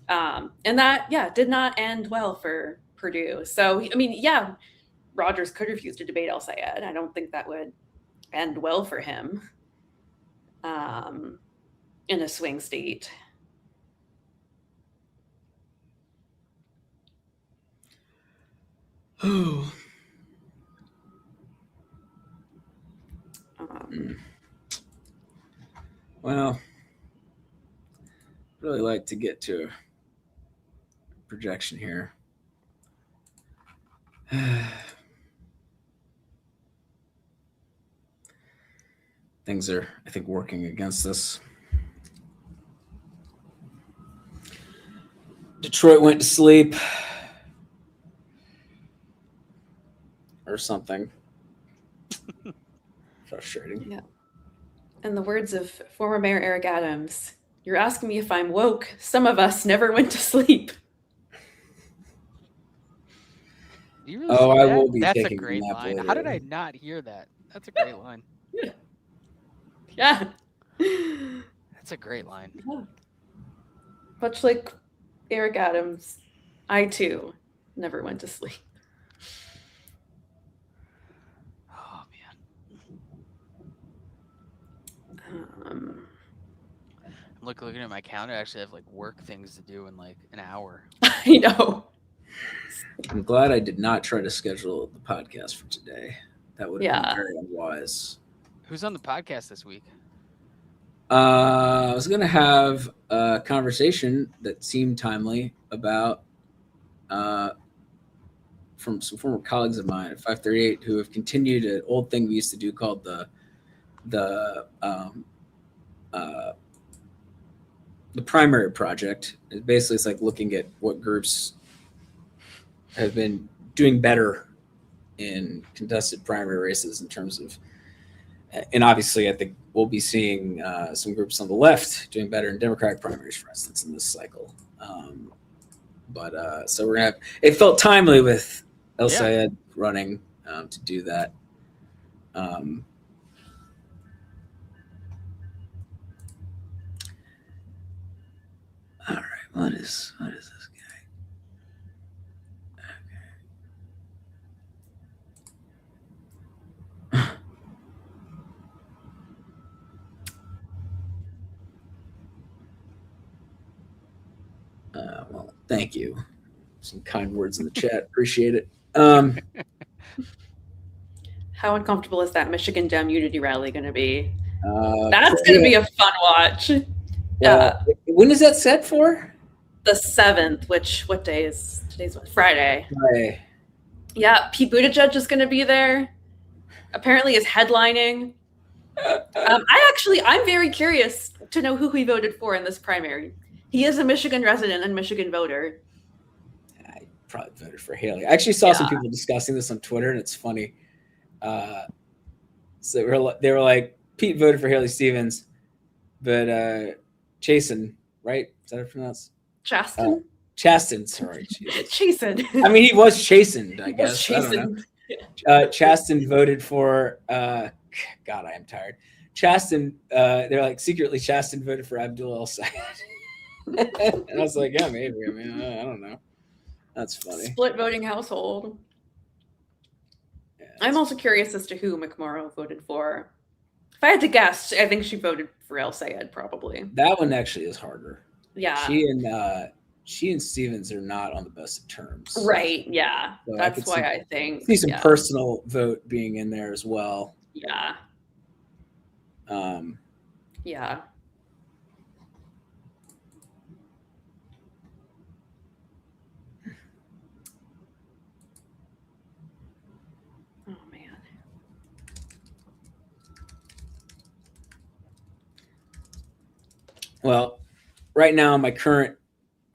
and that, did not end well for Perdue. So, I mean, Rogers could refuse to debate El Sayed. I don't think that would end well for him in a swing state. Oh. Well, I'd really like to get to a projection here. Things are, I think, working against us. Detroit went to sleep. Or something. Frustrating. Yeah. In the words of former Mayor Eric Adams, you're asking me if I'm woke. Some of us never went to sleep. You really I that? will be That's a taking great a nap line. later. How did I not hear that? That's a great line. Yeah. That's a great line. Yeah. Much like Eric Adams, I too never went to sleep. Oh man. Um, I'm looking at my calendar. I actually have like work things to do in like an hour. I know. I'm glad I did not try to schedule the podcast for today. That would have been very unwise. Who's on the podcast this week? I was going to have a conversation that seemed timely about from some former colleagues of mine at 538 who have continued an old thing we used to do called the primary project. Basically, it's like looking at what groups have been doing better in contested primary races in terms of, and obviously I think we'll be seeing some groups on the left doing better in Democratic primaries, for instance, in this cycle. So we're gonna have, it felt timely with El Sayed running to do that. All right, what is this guy? Well, thank you. Some kind words in the chat. Appreciate it. How uncomfortable is that Michigan Dem Unity rally going to be? That's going to be a fun watch. When is that set for? The 7th, what day is today's Friday? Friday. Yeah, Pete Buttigieg is going to be there. Apparently is headlining. I'm very curious to know who he voted for in this primary. He is a Michigan resident and Michigan voter. I probably voted for Haley. I actually saw some people discussing this on Twitter, and it's funny. So they were like, Pete voted for Haley Stevens, but Chasten, right? Is that how it's pronounced? Chasten? Chasten, sorry. Chasten. I mean, he was chastened, I guess. Chastened. I don't know. Chasten voted for, God, I am tired. Chasten, they're like, secretly Chasten voted for Abdul El-Sayed. And I was like, yeah, maybe. I mean, I don't know. That's funny. Split voting household. Yeah, I'm also curious as to who McMorrow voted for. If I had to guess, I think she voted for El-Sayed, probably. That one actually is harder. Yeah. She and Stevens are not on the best of terms. Right. Yeah. So that's why I think. See some personal vote being in there as well. Yeah. Yeah. Oh man. Well, right now my current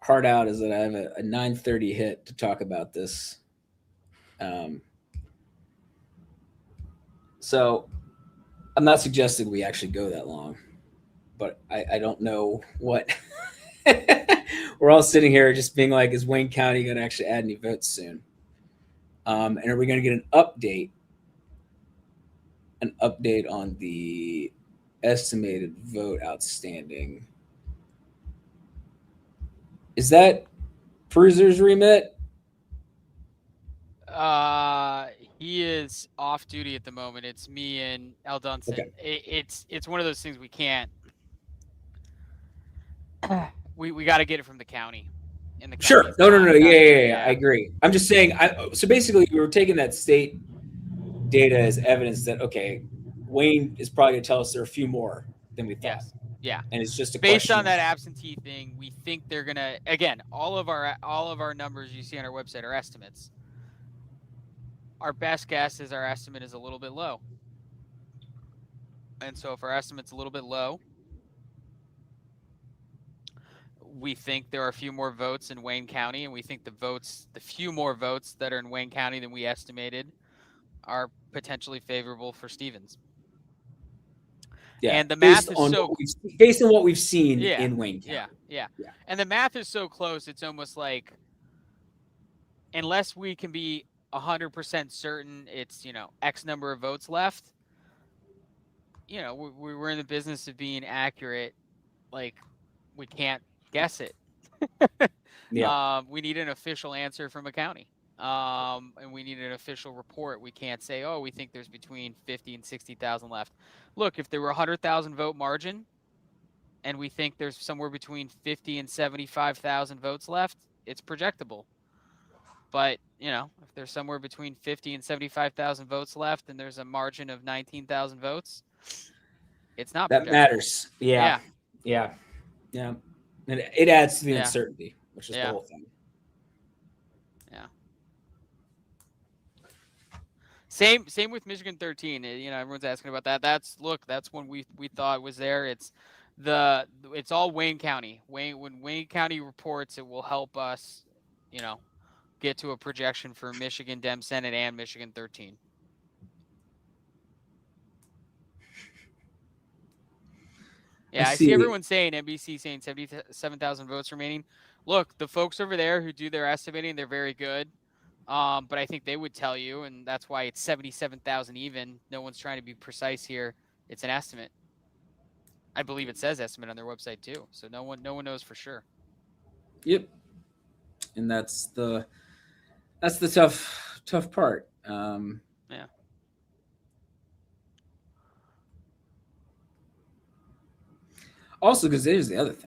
hard out is that I have a 9:30 hit to talk about this. So I'm not suggesting we actually go that long, but I don't know what we're all sitting here just being like, is Wayne County going to actually add any votes soon? And are we going to get an update on the estimated vote outstanding? Is that Peruser's remit? He is off duty at the moment. It's me and Al Dunson. Okay. It's one of those things we can't. We got to get it from the county. In the Sure. county. No. Yeah. I agree. I'm just saying. So basically, we were taking that state data as evidence that Wayne is probably going to tell us there are a few more than we thought. Yes. Yeah. And it's just based on that absentee thing. We think they're gonna all of our numbers you see on our website are estimates. Our best guess is our estimate is a little bit low. And so if our estimate's a little bit low, we think there are a few more votes in Wayne County, and we think the few more votes that are in Wayne County than we estimated are potentially favorable for Stevens. Yeah. And the math is based on what we've seen in Wayne County. Yeah. And the math is so close, it's almost like unless we can be 100% certain it's, X number of votes left, we're in the business of being accurate. Like, we can't guess it. We need an official answer from a county. And we need an official report. We can't say, we think there's between 50 and 60,000 left. Look, if there were 100,000 vote margin and we think there's somewhere between 50 and 75,000 votes left, it's projectable. But, if there's somewhere between 50 and 75,000 votes left and there's a margin of 19,000 votes, it's not that matters. Yeah. And it adds to the uncertainty, which is the whole thing. Yeah. Same with Michigan 13. Everyone's asking about that. That's when we thought was there. It's all Wayne County. When Wayne County reports, it will help us, get to a projection for Michigan Dem Senate and Michigan 13. Yeah, I see everyone saying, NBC saying 77,000 votes remaining. Look, the folks over there who do their estimating, they're very good. But I think they would tell you, and that's why it's 77,000 even. No one's trying to be precise here. It's an estimate. I believe it says estimate on their website too. So no one knows for sure. Yep. And that's the tough part. Yeah. Also, because there's the other thing.